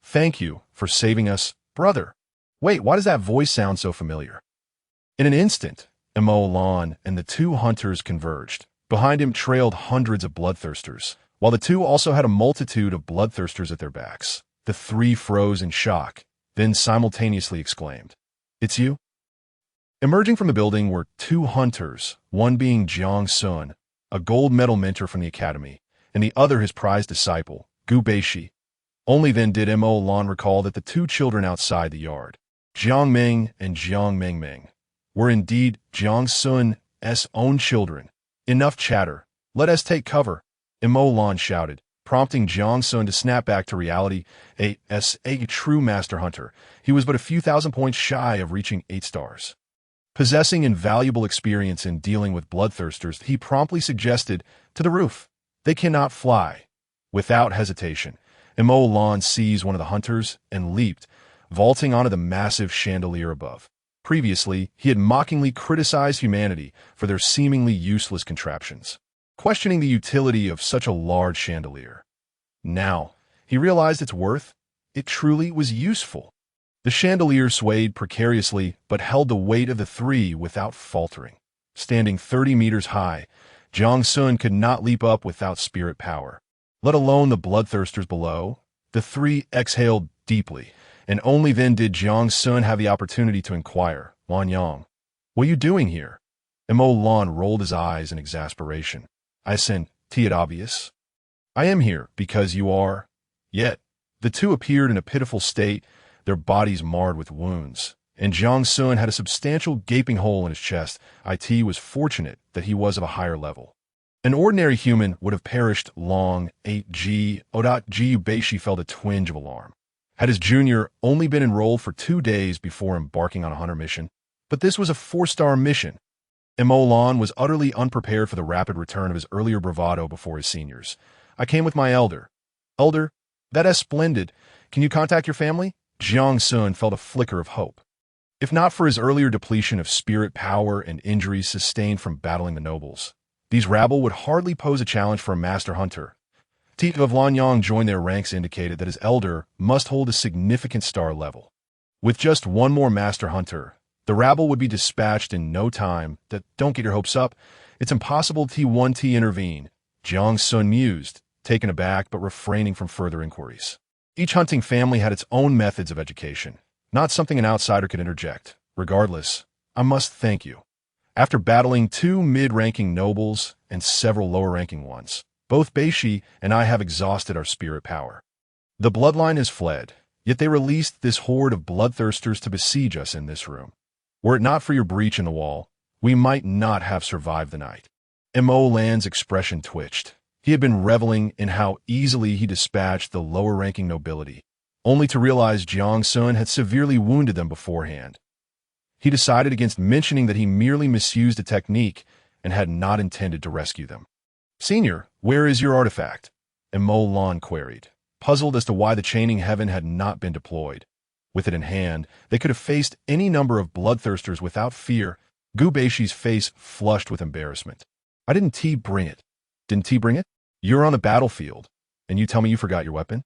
"Thank you for saving us, brother." Wait, why does that voice sound so familiar? In an instant, Emolan and the two hunters converged. Behind him trailed hundreds of bloodthirsters, while the two also had a multitude of bloodthirsters at their backs. The three froze in shock, then simultaneously exclaimed, "It's you?" Emerging from the building were two hunters, one being Jiang Sun, a gold medal mentor from the academy, and the other his prized disciple, Gu Beishi. Only then did Emolan recall that the two children outside the yard, Jiang Ming and Jiang Mingming, were indeed Jiang Sun's own children. "Enough chatter. Let us take cover," Emolan shouted, prompting Jiang Sun to snap back to reality. A true master hunter, he was but a few thousand points shy of reaching 8 stars. Possessing invaluable experience in dealing with bloodthirsters, he promptly suggested, "To the roof. They cannot fly." Without hesitation, Emolan seized one of the hunters and leaped, vaulting onto the massive chandelier above. Previously, he had mockingly criticized humanity for their seemingly useless contraptions, questioning the utility of such a large chandelier. Now, he realized its worth. It truly was useful. The chandelier swayed precariously but held the weight of the three without faltering. Standing 30 meters high, Jiang Sun could not leap up without spirit power, let alone the bloodthirsters below. The three exhaled deeply, and only then did Jiang Sun have the opportunity to inquire, "Wan Yang, what are you doing here?" Emolan rolled his eyes in exasperation. "I sent it obvious. I am here because you are." Yet, the two appeared in a pitiful state, their bodies marred with wounds, and Jiang Sun had a substantial gaping hole in his chest. It was fortunate that he was of a higher level. An ordinary human would have perished long. Gu Beishi felt a twinge of alarm. Had his junior only been enrolled for 2 days before embarking on a hunter mission? But this was a 4-star mission. Emolan was utterly unprepared for the rapid return of his earlier bravado before his seniors. "I came with my elder." "Elder? That's splendid. Can you contact your family?" Jiang Sun felt a flicker of hope. If not for his earlier depletion of spirit power and injuries sustained from battling the nobles, these rabble would hardly pose a challenge for a master hunter. Tito of Lanyang joined their ranks indicated that his elder must hold a significant star level. With just one more master hunter, the rabble would be dispatched in no time. Don't get your hopes up. It's impossible T1T intervene, Jiang Sun mused, taken aback but refraining from further inquiries. Each hunting family had its own methods of education, not something an outsider could interject. Regardless, I must thank you. After battling 2 mid-ranking nobles and several lower-ranking ones, both Beishi and I have exhausted our spirit power. The bloodline has fled, yet they released this horde of bloodthirsters to besiege us in this room. Were it not for your breach in the wall, we might not have survived the night. Emolan's expression twitched. He had been reveling in how easily he dispatched the lower-ranking nobility, only to realize Jiang Sun had severely wounded them beforehand. He decided against mentioning that he merely misused a technique and had not intended to rescue them. "Senior, where is your artifact?" Emolan queried, puzzled as to why the chaining heaven had not been deployed. With it in hand, they could have faced any number of bloodthirsters without fear. Gu Beishi's face flushed with embarrassment. "I didn't bring it." "Didn't bring it? You're on the battlefield, and you tell me you forgot your weapon?"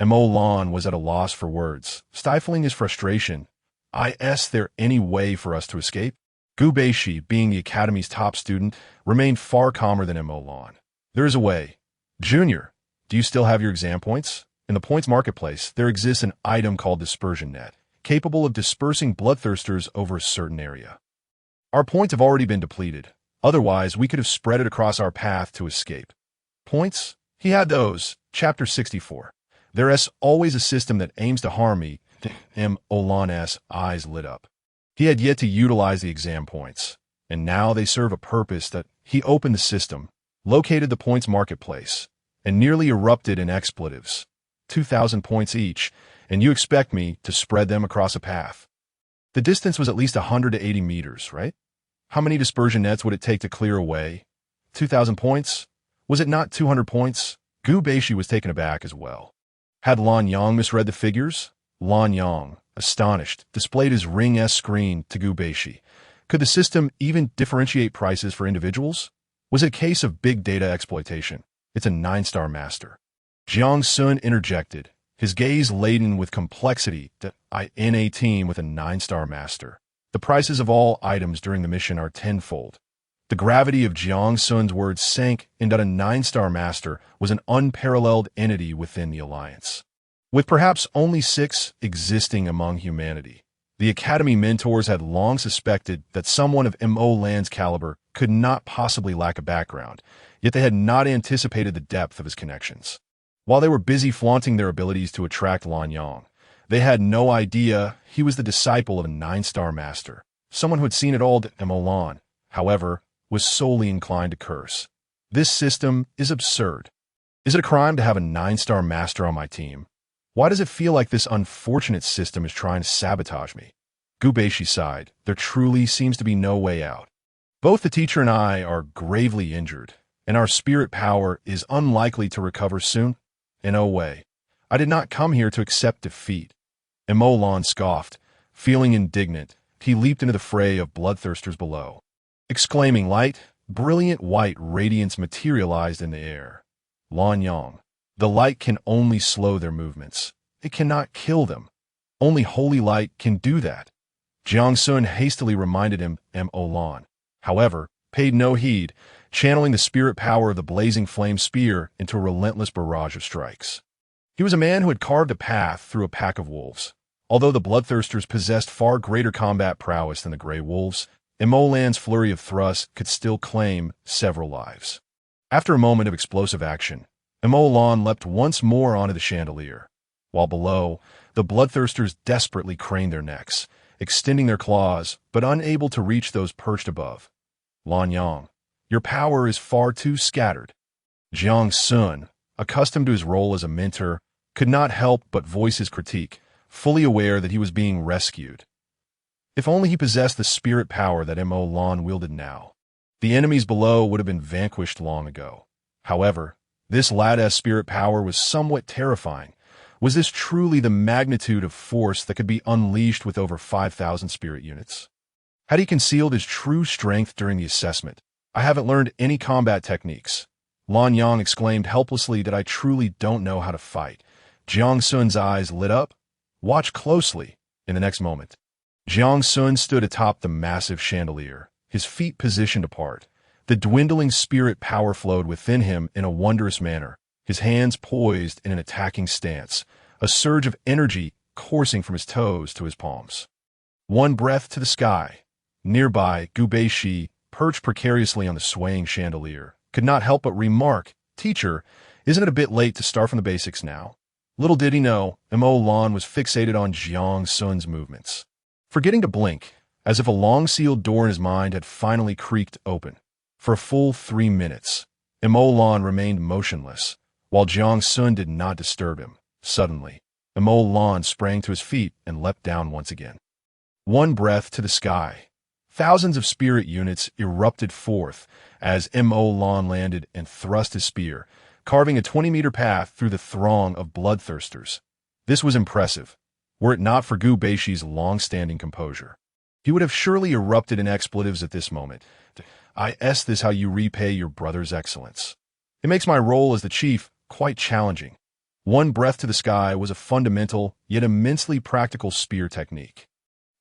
Emolan was at a loss for words, stifling his frustration. "Is there any way for us to escape?" Gu Beishi, being the academy's top student, remained far calmer than Emolan. "There is a way. Junior, do you still have your exam points? In the points marketplace, there exists an item called Dispersion Net, capable of dispersing bloodthirsters over a certain area. Our points have already been depleted. Otherwise, we could have spread it across our path to escape." Points? He had those. Chapter 64. There is always a system that aims to harm me. Olan's eyes lit up. He had yet to utilize the exam points, and now they serve a purpose. That he opened the system, located the points marketplace, and nearly erupted in expletives. 2,000 points each, and you expect me to spread them across a path. The distance was at least 180 meters, right? How many dispersion nets would it take to clear away? 2,000 points? Was it not 200 points? Gu Baishi was taken aback as well. Had Lan Yang misread the figures? Lan Yang, astonished, displayed his Ring S screen to Gu Baishi. Could the system even differentiate prices for individuals? Was it a case of big data exploitation? It's a 9-star master. Jiang Sun interjected, his gaze laden with complexity. In a team with a 9-star master, the prices of all items during the mission are tenfold. The gravity of Jiang Sun's words sank in that a 9-star master was an unparalleled entity within the Alliance. With perhaps only 6 existing among humanity, the Academy mentors had long suspected that someone of Mo Lan's caliber could not possibly lack a background, yet they had not anticipated the depth of his connections. While they were busy flaunting their abilities to attract Lan Yang, they had no idea he was the disciple of a 9-star master, someone who had seen it all. Mo Lan, however, was solely inclined to curse. This system is absurd. Is it a crime to have a 9-star master on my team? Why does it feel like this unfortunate system is trying to sabotage me? Gu Baishi sighed. There truly seems to be no way out. Both the teacher and I are gravely injured, and our spirit power is unlikely to recover soon. In no way. I did not come here to accept defeat. Mo Lan scoffed. Feeling indignant, he leaped into the fray of bloodthirsters below. Exclaiming light, brilliant white radiance materialized in the air. Lan Yang. The light can only slow their movements. It cannot kill them. Only holy light can do that. Jiang Sun hastily reminded him. Mo Lan, however, paid no heed, channeling the spirit power of the blazing flame spear into a relentless barrage of strikes. He was a man who had carved a path through a pack of wolves. Although the bloodthirsters possessed far greater combat prowess than the Grey Wolves, Mo Lan's flurry of thrusts could still claim several lives. After a moment of explosive action, Mo Lan leapt once more onto the chandelier, while below, the bloodthirsters desperately craned their necks, extending their claws, but unable to reach those perched above. Lan Yang, your power is far too scattered. Jiang Sun, accustomed to his role as a mentor, could not help but voice his critique, fully aware that he was being rescued. If only he possessed the spirit power that Mo Lan wielded now, the enemies below would have been vanquished long ago. However, this lad's spirit power was somewhat terrifying. Was this truly the magnitude of force that could be unleashed with over 5,000 spirit units? Had he concealed his true strength during the assessment? I haven't learned any combat techniques. Lan Yang exclaimed helplessly that I truly don't know how to fight. Jiang Sun's eyes lit up. Watch closely. In the next moment, Jiang Sun stood atop the massive chandelier, his feet positioned apart. The dwindling spirit power flowed within him in a wondrous manner, his hands poised in an attacking stance, a surge of energy coursing from his toes to his palms. One breath to the sky. Nearby, Gu Baishi, perched precariously on the swaying chandelier, could not help but remark, "Teacher, isn't it a bit late to start from the basics now?" Little did he know, Mo Lan was fixated on Jiang Sun's movements. Forgetting to blink, as if a long-sealed door in his mind had finally creaked open. For a full 3 minutes, Mo Lan remained motionless, while Jiang Sun did not disturb him. Suddenly, Mo Lan sprang to his feet and leapt down once again. One breath to the sky. Thousands of spirit units erupted forth as Mo Lan landed and thrust his spear, carving a 20-meter path through the throng of bloodthirsters. This was impressive, were it not for Gu Baishi's long-standing composure. He would have surely erupted in expletives at this moment. This how you repay your brother's excellence. It makes my role as the chief quite challenging. One breath to the sky was a fundamental, yet immensely practical spear technique.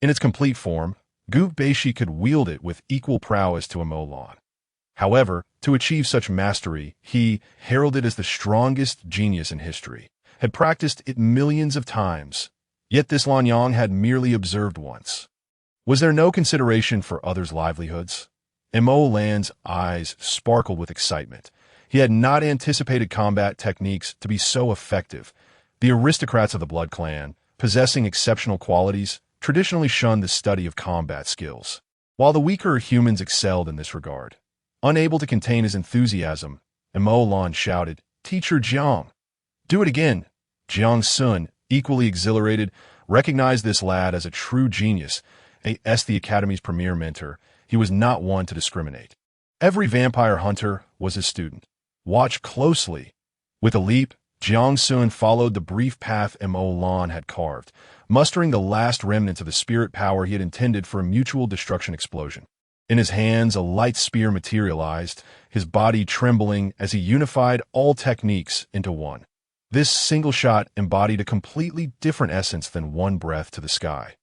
In its complete form, Gu Baishi could wield it with equal prowess to Mo Lan. However, to achieve such mastery, he, heralded as the strongest genius in history, had practiced it millions of times. Yet this Lan Yang had merely observed once. Was there no consideration for others' livelihoods? Mo Lan's eyes sparkled with excitement. He had not anticipated combat techniques to be so effective. The aristocrats of the Blood Clan, possessing exceptional qualities, traditionally shunned the study of combat skills, while the weaker humans excelled in this regard. Unable to contain his enthusiasm, Mo Lan shouted, "Teacher Jiang, do it again!" Jiang Sun, equally exhilarated, recognized this lad as a true genius, as the Academy's premier mentor. He was not one to discriminate. Every vampire hunter was his student. Watch closely. With a leap, Jiang Sun followed the brief path Mo Lan had carved, mustering the last remnants of the spirit power he had intended for a mutual destruction explosion. In his hands, a light spear materialized, his body trembling as he unified all techniques into one. This single shot embodied a completely different essence than one breath to the sky.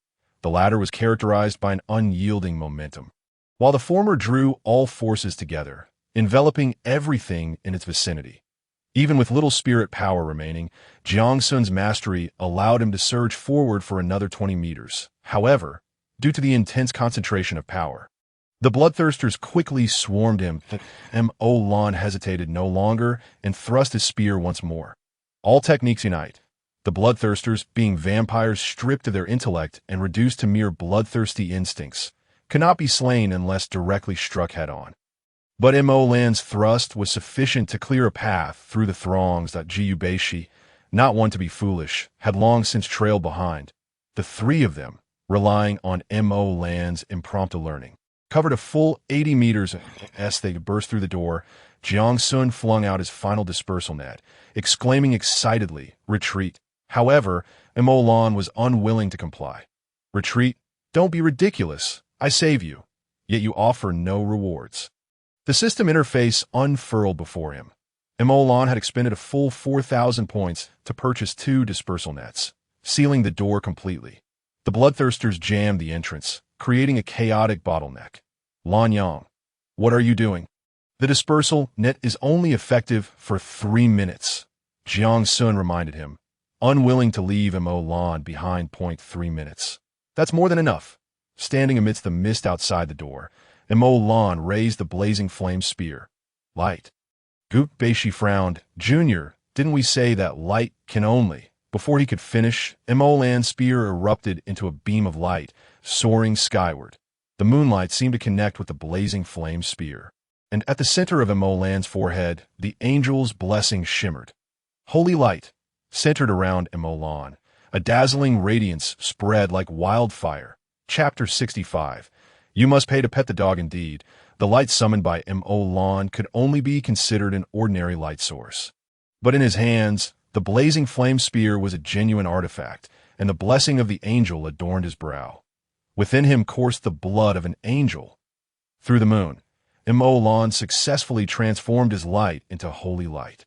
The latter was characterized by an unyielding momentum, while the former drew all forces together, enveloping everything in its vicinity. Even with little spirit power remaining, Jiang Sun's mastery allowed him to surge forward for another 20 meters. However, due to the intense concentration of power, the bloodthirsters quickly swarmed him. Mo Lan hesitated no longer and thrust his spear once more. All techniques unite. The bloodthirsters, being vampires stripped of their intellect and reduced to mere bloodthirsty instincts, cannot be slain unless directly struck head-on. But Mo Lan's thrust was sufficient to clear a path through the throngs that Jiu Beishi, not one to be foolish, had long since trailed behind. The three of them, relying on Mo Lan's impromptu learning, covered a full 80 meters as they burst through the door. Jiang Sun flung out his final dispersal net, exclaiming excitedly, "Retreat!" However, Mo Lan was unwilling to comply. "Retreat? Don't be ridiculous. I save you. Yet you offer no rewards." The system interface unfurled before him. Mo Lan had expended a full 4,000 points to purchase 2 dispersal nets, sealing the door completely. The bloodthirsters jammed the entrance, creating a chaotic bottleneck. "Lan Yang, what are you doing?" "The dispersal net is only effective for 3 minutes," Jiang Sun reminded him, unwilling to leave Mo Lan behind. 3 minutes. "That's more than enough." Standing amidst the mist outside the door, Mo Lan raised the blazing flame spear. "Light." Jiu Beishi frowned. "Junior, didn't we say that light can only—" Before he could finish, Mo Lan's spear erupted into a beam of light, soaring skyward. The moonlight seemed to connect with the blazing flame spear, and at the center of Mo Lan's forehead, the angel's blessing shimmered. Holy light centered around Mo Lan. A dazzling radiance spread like wildfire. Chapter 65. You must pay to pet the dog indeed. The light summoned by Mo Lan could only be considered an ordinary light source. But in his hands, the blazing flame spear was a genuine artifact, and the blessing of the angel adorned his brow. Within him coursed the blood of an angel. Through the moon, Mo Lan successfully transformed his light into holy light.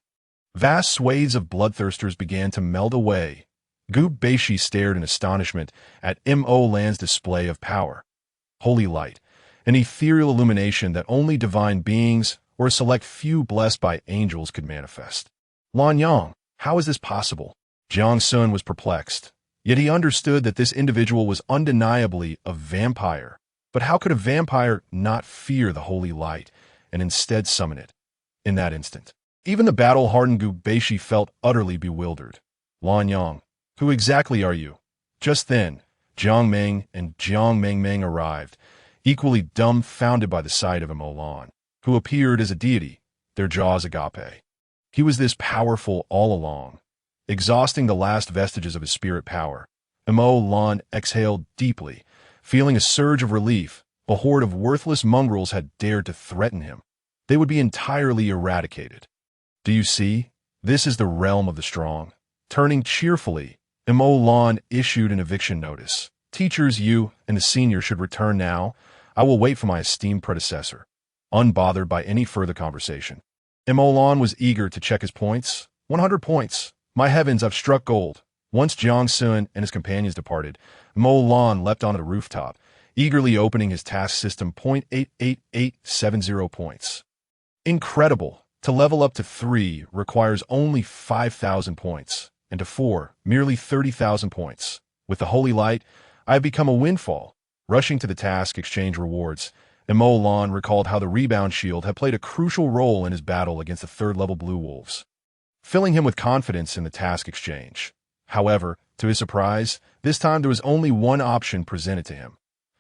Vast swathes of bloodthirsters began to melt away. Jiu Beishi stared in astonishment at Mo Lan's display of power. Holy light, an ethereal illumination that only divine beings or a select few blessed by angels could manifest. "Lan Yang, how is this possible?" Jiang Sun was perplexed. Yet he understood that this individual was undeniably a vampire. But how could a vampire not fear the holy light and instead summon it in that instant? Even the battle-hardened Jiu Beishi felt utterly bewildered. "Lan Yang, who exactly are you?" Just then, Jiang Meng and Jiang Meng arrived, equally dumbfounded by the sight of Mo Lan, who appeared as a deity, their jaws agape. He was this powerful all along. Exhausting the last vestiges of his spirit power, Mo Lan exhaled deeply, feeling a surge of relief. A horde of worthless mongrels had dared to threaten him. They would be entirely eradicated. "Do you see? This is the realm of the strong." Turning cheerfully, Mo Lan issued an eviction notice. "Teachers, you and the senior should return now. I will wait for my esteemed predecessor." Unbothered by any further conversation, Mo Lan was eager to check his points. 100 points. My heavens, I've struck gold. Once Jiang Sun and his companions departed, Mo Lan leapt onto the rooftop, eagerly opening his task system. 0.88870 points. Incredible. To level up to 3 requires only 5,000 points, and to 4, merely 30,000 points. With the holy light, I have become a windfall. Rushing to the task exchange rewards, Mo Lan recalled how the rebound shield had played a crucial role in his battle against the 3rd-level Blue Wolves, filling him with confidence in the task exchange. However, to his surprise, this time there was only one option presented to him.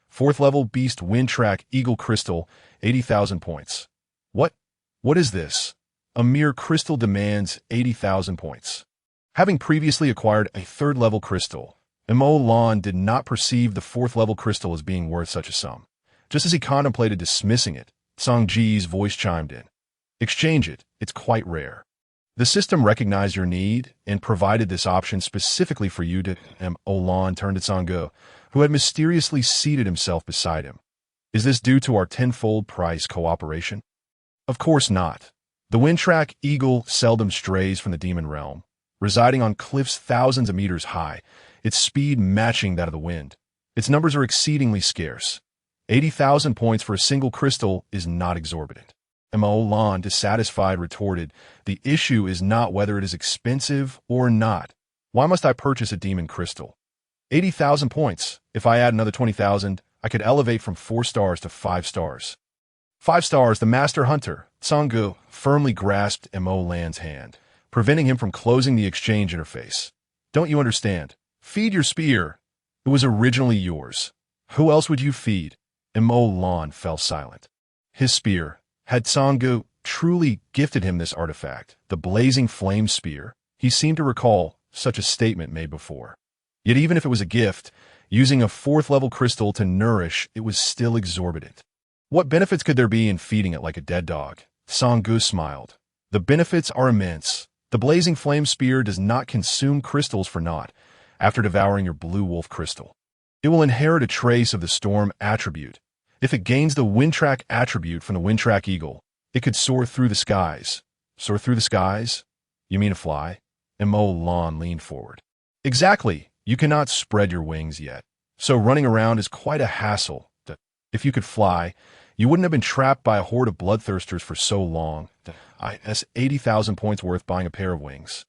4th-level Beast Windtrack Eagle Crystal, 80,000 points. What is this? A mere crystal demands 80,000 points. Having previously acquired a third-level crystal, Mo Lan did not perceive the fourth-level crystal as being worth such a sum. Just as he contemplated dismissing it, Song Ji's voice chimed in. Exchange it, it's quite rare. The system recognized your need and provided this option specifically for you to... Mo Lan turned to Song Ge, who had mysteriously seated himself beside him. Is this due to our tenfold price cooperation? Of course not. The Windtrack Eagle seldom strays from the demon realm, residing on cliffs thousands of meters high, its speed matching that of the wind. Its numbers are exceedingly scarce. 80,000 points for a single crystal is not exorbitant. Mo Lan, dissatisfied, retorted, the issue is not whether it is expensive or not. Why must I purchase a demon crystal? 80,000 points. If I add another 20,000, I could elevate from 4 stars to 5 stars. 5 stars, the Master Hunter. Song Ge firmly grasped Mo Lan's hand, preventing him from closing the exchange interface. Don't you understand? Feed your spear. It was originally yours. Who else would you feed? Mo Lan fell silent. His spear. Had Song Ge truly gifted him this artifact, the blazing flame spear? He seemed to recall such a statement made before. Yet even if it was a gift, using a 4th-level crystal to nourish, it was still exorbitant. What benefits could there be in feeding it like a dead dog? Song Ge smiled. The benefits are immense. The blazing flame spear does not consume crystals for naught after devouring your blue wolf crystal. It will inherit a trace of the storm attribute. If it gains the Windtrack attribute from the Windtrack Eagle, it could soar through the skies. Soar through the skies? You mean to fly? Mo Lan leaned forward. Exactly. You cannot spread your wings yet. So running around is quite a hassle. If you could fly, you wouldn't have been trapped by a horde of bloodthirsters for so long. That's 80,000 points worth buying a pair of wings.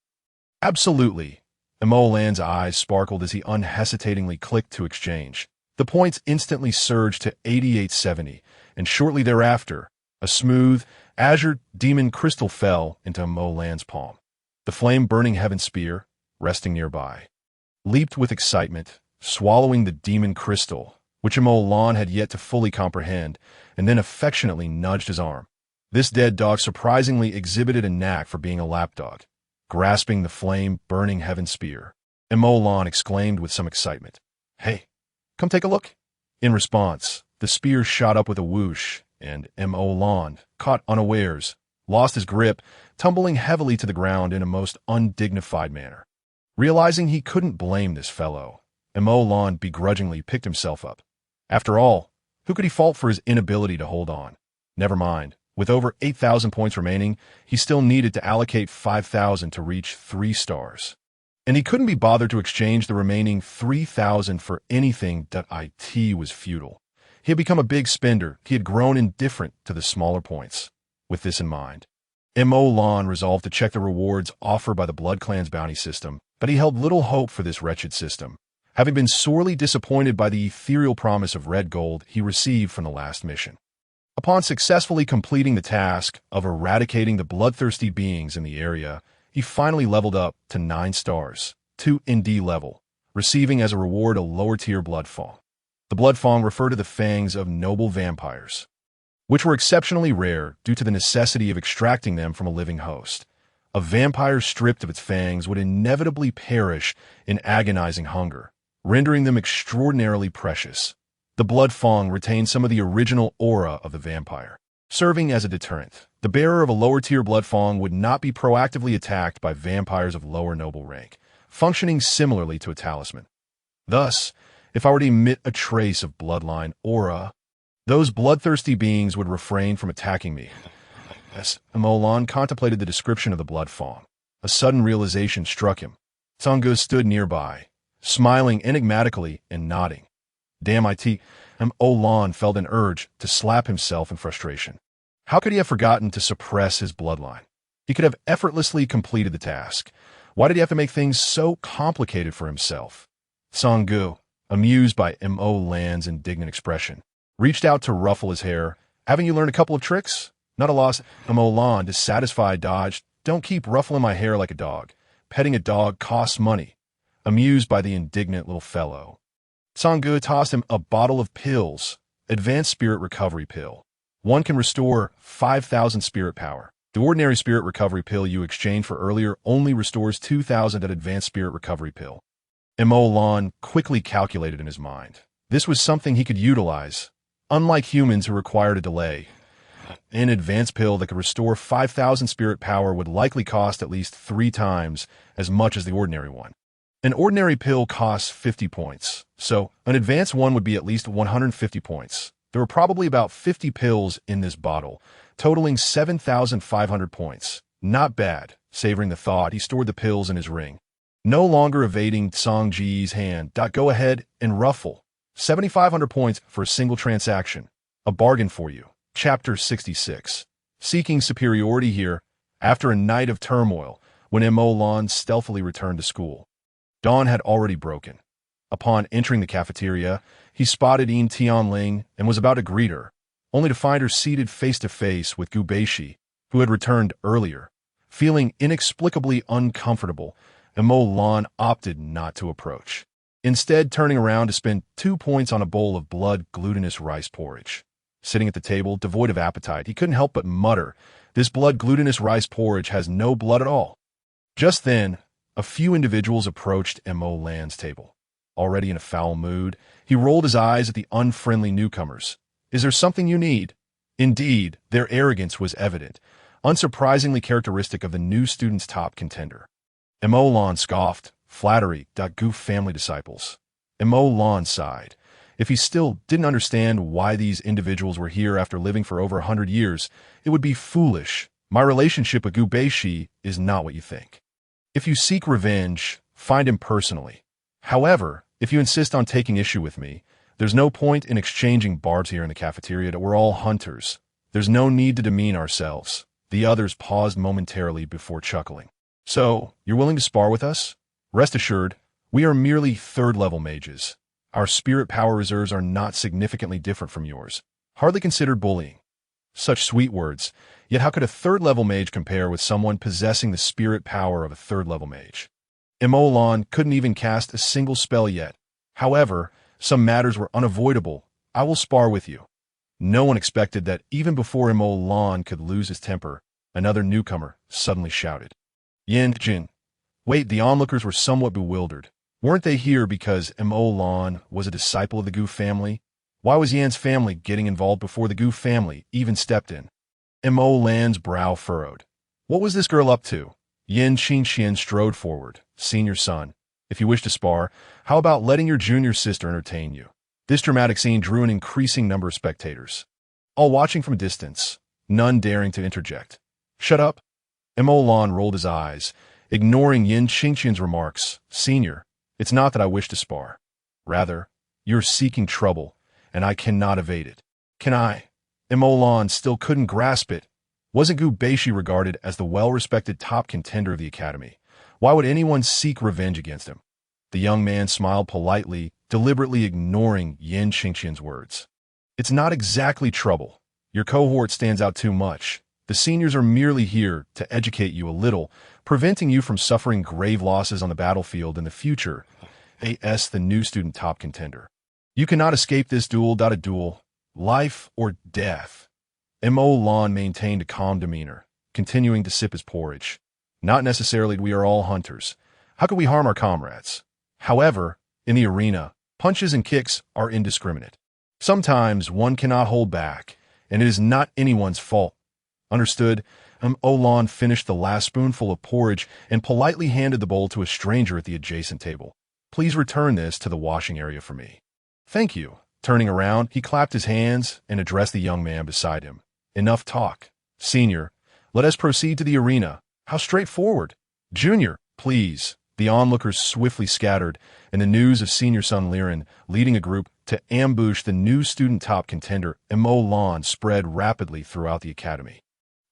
Absolutely. Mo Lan's eyes sparkled as he unhesitatingly clicked to exchange. The points instantly surged to 8870, and shortly thereafter, a smooth, azure demon crystal fell into Mo Lan's palm. The flame-burning heaven spear, resting nearby, leaped with excitement, swallowing the demon crystal, which Mo Lan had yet to fully comprehend, and then affectionately nudged his arm. This dead dog surprisingly exhibited a knack for being a lapdog, grasping the flame-burning heaven spear. Mo Lan exclaimed with some excitement, Hey, come take a look. In response, the spear shot up with a whoosh, and Mo Lan, caught unawares, lost his grip, tumbling heavily to the ground in a most undignified manner. Realizing he couldn't blame this fellow, Mo Lan begrudgingly picked himself up. After all, who could he fault for his inability to hold on? Never mind. With over 8,000 points remaining, he still needed to allocate 5,000 to reach 3 stars. And he couldn't be bothered to exchange the remaining 3,000 for anything. It was futile. He had become a big spender. He had grown indifferent to the smaller points. With this in mind, Mo Lan resolved to check the rewards offered by the Blood Clan's bounty system, but he held little hope for this wretched system, having been sorely disappointed by the ethereal promise of red gold he received from the last mission. Upon successfully completing the task of eradicating the bloodthirsty beings in the area, he finally leveled up to 9 stars, 2 in D level, receiving as a reward a lower-tier blood fang. The blood fang referred to the fangs of noble vampires, which were exceptionally rare due to the necessity of extracting them from a living host. A vampire stripped of its fangs would inevitably perish in agonizing hunger, rendering them extraordinarily precious. The blood fang retained some of the original aura of the vampire, serving as a deterrent. The bearer of a lower-tier blood fang would not be proactively attacked by vampires of lower noble rank, functioning similarly to a talisman. Thus, if I were to emit a trace of bloodline aura, those bloodthirsty beings would refrain from attacking me. As Mo Lan contemplated the description of the blood fang, a sudden realization struck him. Song Ge stood nearby, smiling enigmatically and nodding. Damn it, Mo Lan felt an urge to slap himself in frustration. How could he have forgotten to suppress his bloodline? He could have effortlessly completed the task. Why did he have to make things so complicated for himself? Song Ge, amused by Mo Lan's indignant expression, reached out to ruffle his hair. Haven't you learned a couple of tricks? Not a loss. Mo Lan, dissatisfied, dodged. Don't keep ruffling my hair like a dog. Petting a dog costs money. Amused by the indignant little fellow, Song Ge tossed him a bottle of pills, Advanced Spirit Recovery Pill. One can restore 5,000 spirit power. The ordinary spirit recovery pill you exchanged for earlier only restores 2,000 at advanced spirit recovery pill. Mo Lan quickly calculated in his mind. This was something he could utilize. Unlike humans who required a delay, an advanced pill that could restore 5,000 spirit power would likely cost at least 3 times as much as the ordinary one. An ordinary pill costs 50 points, so an advanced one would be at least 150 points. There were probably about 50 pills in this bottle, totaling 7,500 points. Not bad. Savoring the thought, he stored the pills in his ring. No longer evading Song Ji's hand. Go ahead and ruffle. 7,500 points for a single transaction. A bargain for you. Chapter 66. Seeking superiority here, after a night of turmoil, when Mo Lan stealthily returned to school. Dawn had already broken. Upon entering the cafeteria, he spotted Yin Tianling and was about to greet her, only to find her seated face-to-face with Gu Beishi, who had returned earlier. Feeling inexplicably uncomfortable, Mo Lan opted not to approach, instead turning around to spend 2 points on a bowl of blood-glutinous rice porridge. Sitting at the table, devoid of appetite, he couldn't help but mutter, "This blood-glutinous rice porridge has no blood at all." Just then, a few individuals approached Mo Lan's table. Already in a foul mood, he rolled his eyes at the unfriendly newcomers. "Is there something you need?" Indeed, their arrogance was evident, unsurprisingly characteristic of the new student's top contender. Mo Lan scoffed, "Flattery, goof family disciples." Mo Lan sighed. If he still didn't understand why these individuals were here after living for over 100 years, it would be foolish. My relationship with Gu Beishi is not what you think. If you seek revenge, find him personally. However, if you insist on taking issue with me, there's no point in exchanging barbs here in the cafeteria. We're all hunters. There's no need to demean ourselves. The others paused momentarily before chuckling. "So, you're willing to spar with us? Rest assured, we are merely third-level mages. Our spirit power reserves are not significantly different from yours. Hardly considered bullying." Such sweet words, yet how could a third-level mage compare with someone possessing the spirit power of a third-level mage? Mo Lan couldn't even cast a single spell yet. However, some matters were unavoidable. "I will spar with you." No one expected that even before Mo Lan could lose his temper, another newcomer suddenly shouted. "Yin Jin." Wait, the onlookers were somewhat bewildered. Weren't they here because Mo Lan was a disciple of the Gu family? Why was Yan's family getting involved before the Gu family even stepped in? Mo Lan's brow furrowed. What was this girl up to? Yin Qingxian strode forward. "Senior son, if you wish to spar, how about letting your junior sister entertain you?" This dramatic scene drew an increasing number of spectators, all watching from a distance, none daring to interject. "Shut up." Mo Lan rolled his eyes, ignoring Yin Qingxian's remarks. "Senior, it's not that I wish to spar. Rather, you're seeking trouble, and I cannot evade it." "Can I?" Mo Lan still couldn't grasp it. Wasn't Gu Beishi regarded as the well-respected top contender of the academy? Why would anyone seek revenge against him? The young man smiled politely, deliberately ignoring Yin Qingxian's words. "It's not exactly trouble. Your cohort stands out too much. The seniors are merely here to educate you a little, preventing you from suffering grave losses on the battlefield in the future." A.S. the new student top contender. "You cannot escape this duel. A duel. Life or death." Mo Lan maintained a calm demeanor, continuing to sip his porridge. "Not necessarily. We are all hunters. How could we harm our comrades? However, in the arena, punches and kicks are indiscriminate. Sometimes one cannot hold back, and it is not anyone's fault." "Understood." Mo Lan finished the last spoonful of porridge and politely handed the bowl to a stranger at the adjacent table. "Please return this to the washing area for me." "Thank you." Turning around, he clapped his hands and addressed the young man beside him. "Enough talk. Senior, let us proceed to the arena." "How straightforward." "Junior, please." The onlookers swiftly scattered, and the news of senior son Liren leading a group to ambush the new student top contender Mo Lan spread rapidly throughout the academy.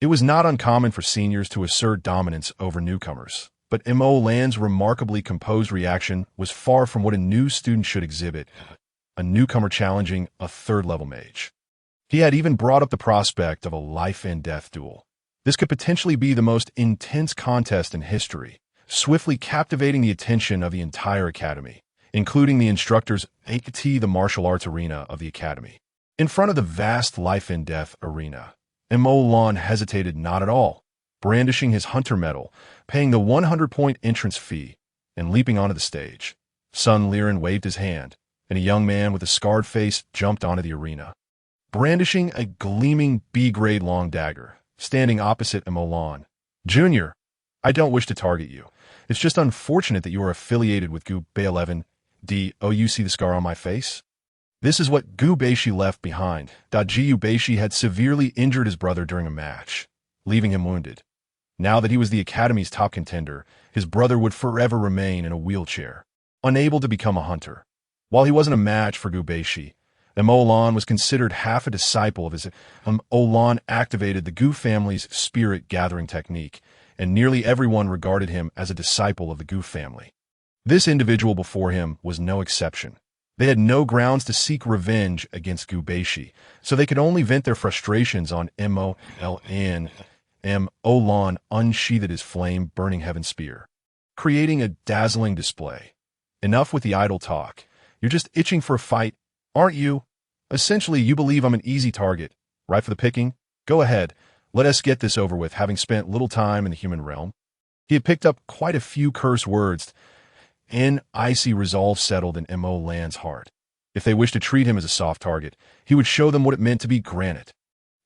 It was not uncommon for seniors to assert dominance over newcomers, but Mo Lan's remarkably composed reaction was far from what a new student should exhibit, a newcomer challenging a third-level mage. He had even brought up the prospect of a life-and-death duel. This could potentially be the most intense contest in history, swiftly captivating the attention of the entire academy, including the instructors at the martial arts arena of the academy. In front of the vast life-and-death arena, Mo Lan hesitated not at all. brandishing his hunter medal, paying the 100-point entrance fee, and leaping onto the stage. Sun Liren waved his hand, and a young man with a scarred face jumped onto the arena. Brandishing a gleaming B-grade long dagger, standing opposite Emolan. Junior, I don't wish to target you. It's just unfortunate that you are affiliated with Gu Bei11. Oh, you see the scar on my face? This is what Gu Beishi left behind. Gu Beishi had severely injured his brother during a match, leaving him wounded. Now that he was the Academy's top contender, his brother would forever remain in a wheelchair, unable to become a hunter. While he wasn't a match for Gu Beishi, Emolan was considered half a disciple of his. Olan activated the Gu family's spirit gathering technique, and nearly everyone regarded him as a disciple of the Gu family. This individual before him was no exception. They had no grounds to seek revenge against Gu Beishi, so they could only vent their frustrations on Moln. Olan unsheathed his flame-burning heaven spear, creating a dazzling display. Enough with the idle talk. You're just itching for a fight, aren't you? Essentially, you believe I'm an easy target, right for the picking? Go ahead, let us get this over with, having spent little time in the human realm. He had picked up quite a few curse words. An icy resolve settled in Lan's heart. If they wished to treat him as a soft target, he would show them what it meant to be granite.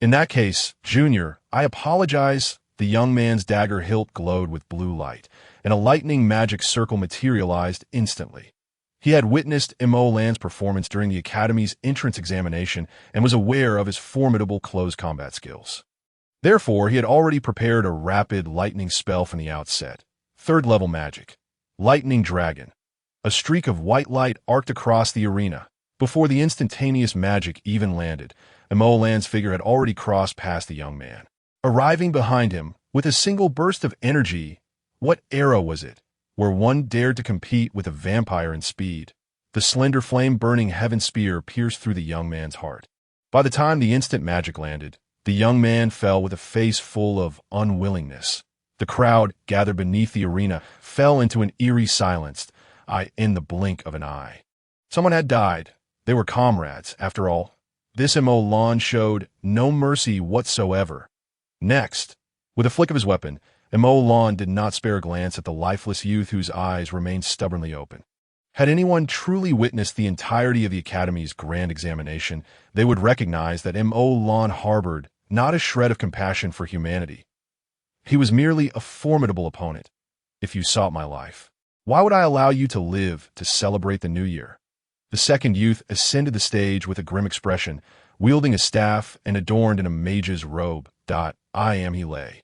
In that case, Junior, I apologize. The young man's dagger hilt glowed with blue light, and a lightning magic circle materialized instantly. He had witnessed Lan's performance during the Academy's entrance examination and was aware of his formidable close combat skills. Therefore, he had already prepared a rapid lightning spell from the outset. Third-level magic. Lightning Dragon. A streak of white light arced across the arena. Before the instantaneous magic even landed, Lan's figure had already crossed past the young man. Arriving behind him, with a single burst of energy, what era was it, where one dared to compete with a vampire in speed? The slender flame-burning heaven spear pierced through the young man's heart. By the time the instant magic landed, the young man fell with a face full of unwillingness. The crowd, gathered beneath the arena, fell into an eerie silence, in the blink of an eye. Someone had died. They were comrades, after all. This Emolan showed no mercy whatsoever. Next, with a flick of his weapon, Emolan did not spare a glance at the lifeless youth whose eyes remained stubbornly open. Had anyone truly witnessed the entirety of the Academy's grand examination, they would recognize that Emolan harbored not a shred of compassion for humanity. He was merely a formidable opponent. If you sought my life, why would I allow you to live to celebrate the new year? The second youth ascended the stage with a grim expression, wielding a staff and adorned in a mage's robe. I am he lay.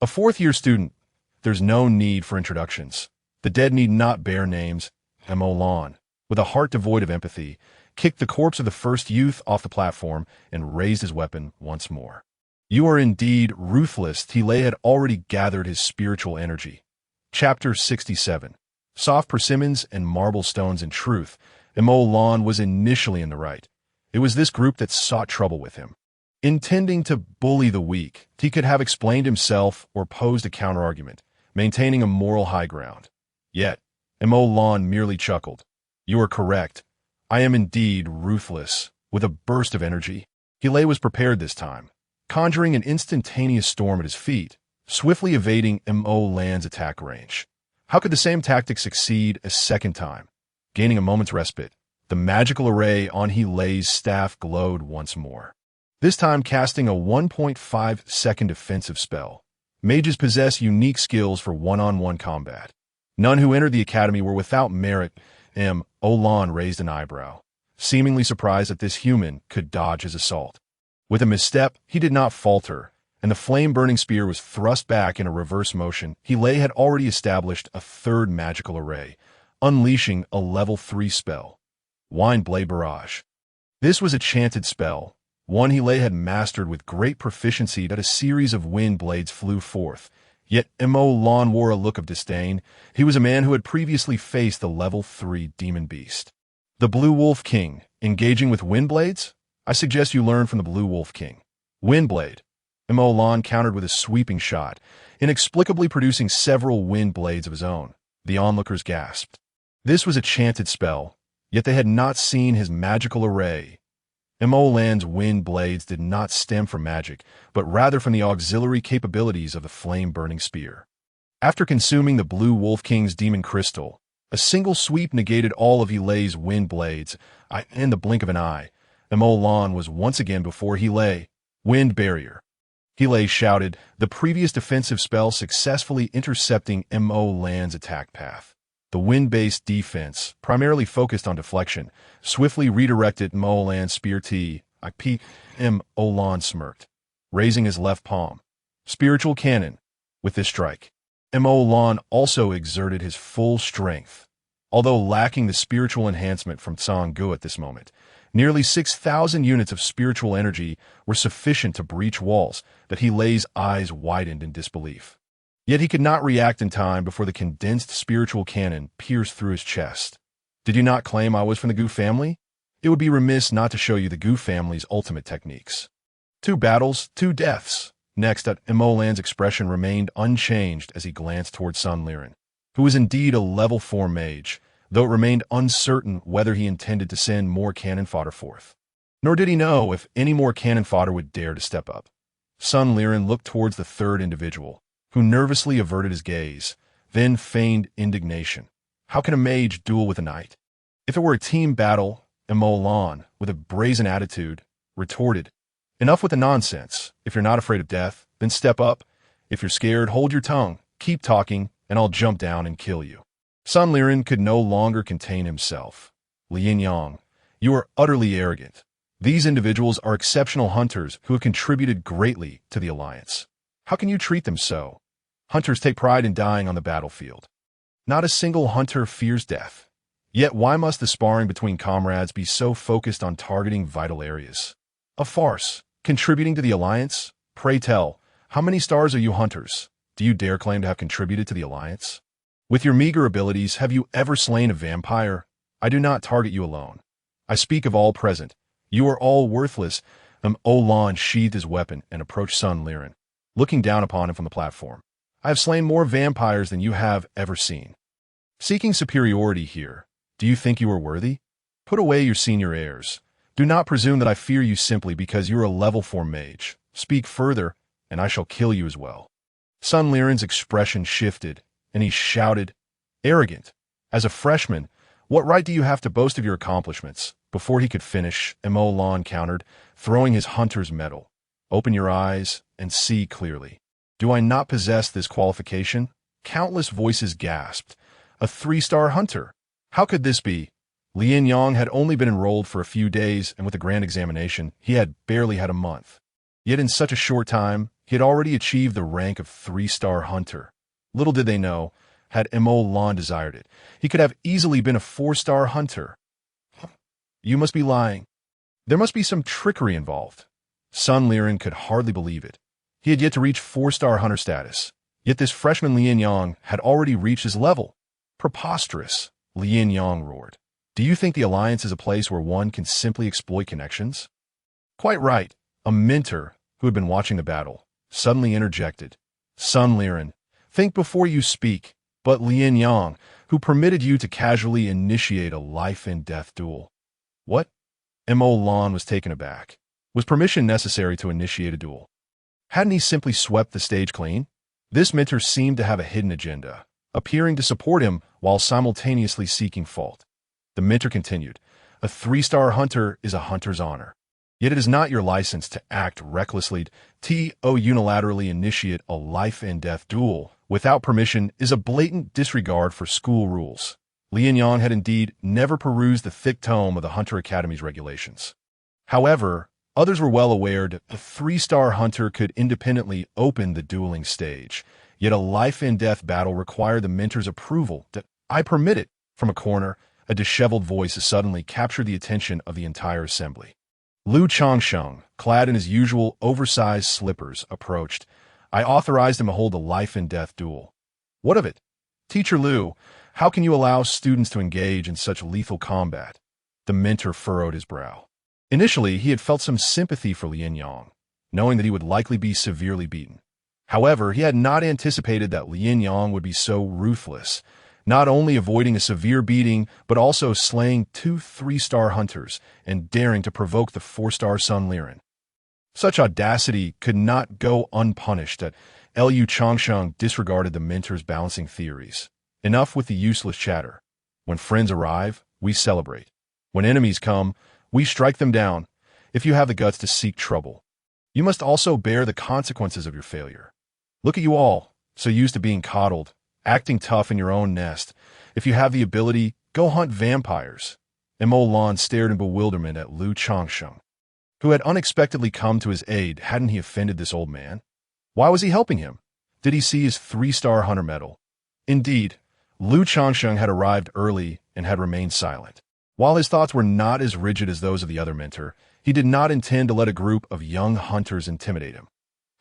A fourth-year student. There's no need for introductions. The dead need not bear names. Emolan, with a heart devoid of empathy, kicked the corpse of the first youth off the platform and raised his weapon once more. You are indeed ruthless. Tile had already gathered his spiritual energy. Chapter 67. Soft persimmons and marble stones. In truth, Emolan was initially in the right. It was this group that sought trouble with him. Intending to bully the weak, he could have explained himself or posed a counterargument, maintaining a moral high ground. Yet, Emolan merely chuckled. You are correct. I am indeed ruthless. With a burst of energy, Hile was prepared this time, conjuring an instantaneous storm at his feet, swiftly evading Lan's attack range. How could the same tactic succeed a second time? Gaining a moment's respite, the magical array on Hile's staff glowed once more, this time casting a 1.5-second defensive spell. Mages possess unique skills for one-on-one combat. None who entered the Academy were without merit. Olan raised an eyebrow, seemingly surprised that this human could dodge his assault. With a misstep, he did not falter, and the flame-burning spear was thrust back in a reverse motion. Hile had already established a third magical array, unleashing a level 3 spell, Wind Blade Barrage. This was a chanted spell, one Hile had mastered with great proficiency. That a series of wind blades flew forth. Yet Emolan wore a look of disdain. He was a man who had previously faced the level 3 demon beast. The Blue Wolf King, engaging with wind blades? I suggest you learn from the Blue Wolf King. Windblade. Emolan countered with a sweeping shot, inexplicably producing several wind blades of his own. The onlookers gasped. This was a chanted spell, yet they had not seen his magical array. Mo Lan's wind blades did not stem from magic, but rather from the auxiliary capabilities of the flame-burning spear. After consuming the Blue Wolf King's demon crystal, a single sweep negated all of Helay's wind blades. In the blink of an eye, Mo Lan was once again before Helay. Wind barrier. Helay shouted, the previous defensive spell successfully intercepting Mo Lan's attack path. The wind-based defense, primarily focused on deflection, swiftly redirected Mo Lan's spear T. Mo Lan smirked, raising his left palm. Spiritual cannon. With this strike, Mo Lan also exerted his full strength. Although lacking the spiritual enhancement from Tsang Gu at this moment, nearly 6,000 units of spiritual energy were sufficient to breach walls that Helay's eyes widened in disbelief. Yet he could not react in time before the condensed spiritual cannon pierced through his chest. Did you not claim I was from the Gu family? It would be remiss not to show you the Gu family's ultimate techniques. 2 battles, 2 deaths. Next, Mo Lan's expression remained unchanged as he glanced toward Sun Liren, who was indeed a level 4 mage, though it remained uncertain whether he intended to send more cannon fodder forth. Nor did he know if any more cannon fodder would dare to step up. Sun Liren looked towards the third individual, who nervously averted his gaze, then feigned indignation. How can a mage duel with a knight? If it were a team battle, Mo Lan, with a brazen attitude, retorted, enough with the nonsense. If you're not afraid of death, then step up. If you're scared, hold your tongue, keep talking, and I'll jump down and kill you. Sun Liren could no longer contain himself. Lien Yang, you are utterly arrogant. These individuals are exceptional hunters who have contributed greatly to the Alliance. How can you treat them so? Hunters take pride in dying on the battlefield. Not a single hunter fears death. Yet why must the sparring between comrades be so focused on targeting vital areas? A farce. Contributing to the Alliance? Pray tell, how many stars are you hunters? Do you dare claim to have contributed to the Alliance? With your meager abilities, have you ever slain a vampire? I do not target you alone. I speak of all present. You are all worthless. Mo Lan sheathed his weapon and approached Sun Liren, looking down upon him from the platform. I have slain more vampires than you have ever seen. Seeking superiority here, do you think you are worthy? Put away your senior airs. Do not presume that I fear you simply because you are a level 4 mage. Speak further, and I shall kill you as well. Sun Liren's expression shifted, and he shouted, arrogant. As a freshman, what right do you have to boast of your accomplishments? Before he could finish, Mo Lan countered, throwing his hunter's medal. Open your eyes and see clearly. Do I not possess this qualification? Countless voices gasped. A 3-star hunter. How could this be? Lien Yang had only been enrolled for a few days, and with the grand examination, he had barely had a month. Yet in such a short time, he had already achieved the rank of 3-star hunter. Little did they know, had Mo Lan desired it, he could have easily been a 4-star hunter. You must be lying. There must be some trickery involved. Sun Liren could hardly believe it. He had yet to reach 4-star hunter status, yet this freshman Lien Yang had already reached his level. Preposterous, Lien Yang roared. Do you think the Alliance is a place where one can simply exploit connections? Quite right. A mentor, who had been watching the battle, suddenly interjected. Sun Liren, think before you speak. But Lien Yang, who permitted you to casually initiate a life-and-death duel. What? Mo Lan was taken aback. Was permission necessary to initiate a duel? Hadn't he simply swept the stage clean? This mentor seemed to have a hidden agenda, appearing to support him while simultaneously seeking fault. The mentor continued, a 3-star hunter is a hunter's honor. Yet it is not your license to act recklessly. To unilaterally initiate a life-and-death duel without permission is a blatant disregard for school rules. Lien Yang had indeed never perused the thick tome of the Hunter Academy's regulations. However, others were well aware that a 3-star hunter could independently open the dueling stage, yet a life-and-death battle required the mentor's approval. That I permit it. From a corner, a disheveled voice suddenly captured the attention of the entire assembly. Lu Changsheng, clad in his usual oversized slippers, approached. I authorized him to hold a life-and-death duel. What of it? Teacher Lu, how can you allow students to engage in such lethal combat? The mentor furrowed his brow. Initially, he had felt some sympathy for Lien Yang, knowing that he would likely be severely beaten. However, he had not anticipated that Lien Yang would be so ruthless. not only avoiding a severe beating, but also slaying 2 3-star hunters and daring to provoke the 4-star Sun Liren. Such audacity could not go unpunished that Liu Changsheng disregarded the mentor's balancing theories. Enough with the useless chatter. When friends arrive, we celebrate. When enemies come, we strike them down. If you have the guts to seek trouble, you must also bear the consequences of your failure. Look at you all, so used to being coddled, acting tough in your own nest. If you have the ability, go hunt vampires. Mo Lan stared in bewilderment at Liu Changsheng, who had unexpectedly come to his aid. Hadn't he offended this old man? Why was he helping him? Did he see his 3-star hunter medal? Indeed, Liu Changsheng had arrived early and had remained silent. While his thoughts were not as rigid as those of the other mentor, he did not intend to let a group of young hunters intimidate him.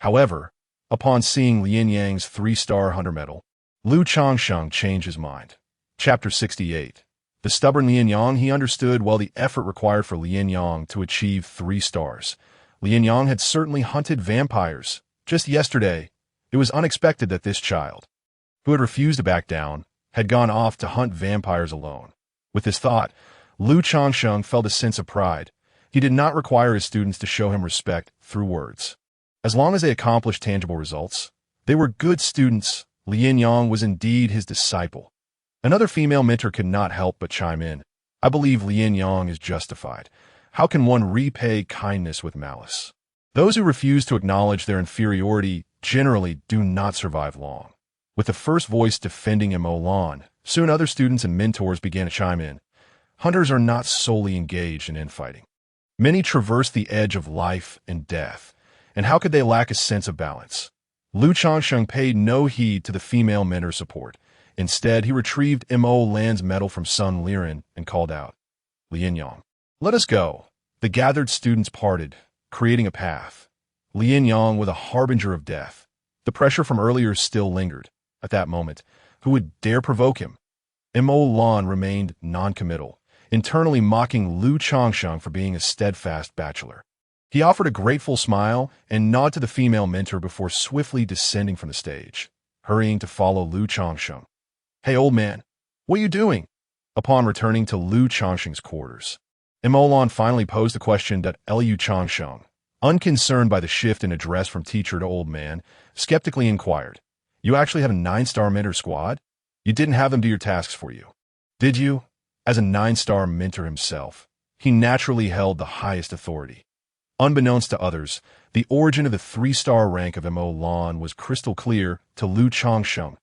However, upon seeing Lien Yang's 3-star hunter medal, Liu Changsheng changed his mind. Chapter 68. The stubborn Lien Yang. He understood well the effort required for Lien Yang to achieve 3 stars. Lien Yang had certainly hunted vampires. Just yesterday, it was unexpected that this child, who had refused to back down, had gone off to hunt vampires alone. With this thought, Liu Changsheng felt a sense of pride. He did not require his students to show him respect through words. As long as they accomplished tangible results, they were good students. Lien Yang was indeed his disciple. Another female mentor could not help but chime in. I believe Lien Yang is justified. How can one repay kindness with malice? Those who refuse to acknowledge their inferiority generally do not survive long. With the first voice defending Mo Lan, soon other students and mentors began to chime in. Hunters are not solely engaged in infighting. Many traverse the edge of life and death, and how could they lack a sense of balance? Liu Changsheng paid no heed to the female mentor's support. Instead, he retrieved Mo Lan's medal from Sun Liren and called out, Lien Yang, let us go. The gathered students parted, creating a path. Lien Yang was a harbinger of death. The pressure from earlier still lingered. At that moment, who would dare provoke him? Mo Lan remained non-committal, internally mocking Liu Changsheng for being a steadfast bachelor. He offered a grateful smile and nod to the female mentor before swiftly descending from the stage, hurrying to follow Liu Changsheng. Hey, old man, what are you doing? Upon returning to Liu Changsheng's quarters, Mo Lan finally posed the question that Liu Changsheng, unconcerned by the shift in address from teacher to old man, skeptically inquired, You actually have a 9-star mentor squad? You didn't have them do your tasks for you, did you? As a 9-star mentor himself, he naturally held the highest authority. Unbeknownst to others, the origin of the 3-star rank of Mo Lan was crystal clear to Liu Changsheng.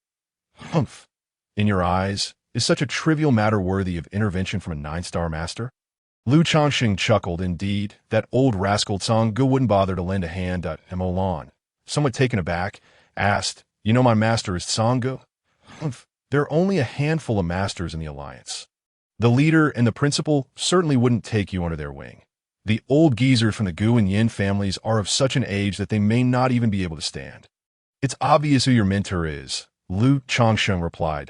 Humph! In your eyes, is such a trivial matter worthy of intervention from a 9-star master? Liu Changsheng chuckled. Indeed, that old rascal Song Gu wouldn't bother to lend a hand to Mo Lan. Somewhat taken aback, asked, You know my master is Song Gu? Humph! There are only a handful of masters in the alliance. The leader and the principal certainly wouldn't take you under their wing. The old geezers from the Gu and Yin families are of such an age that they may not even be able to stand. It's obvious who your mentor is, Liu Changsheng replied.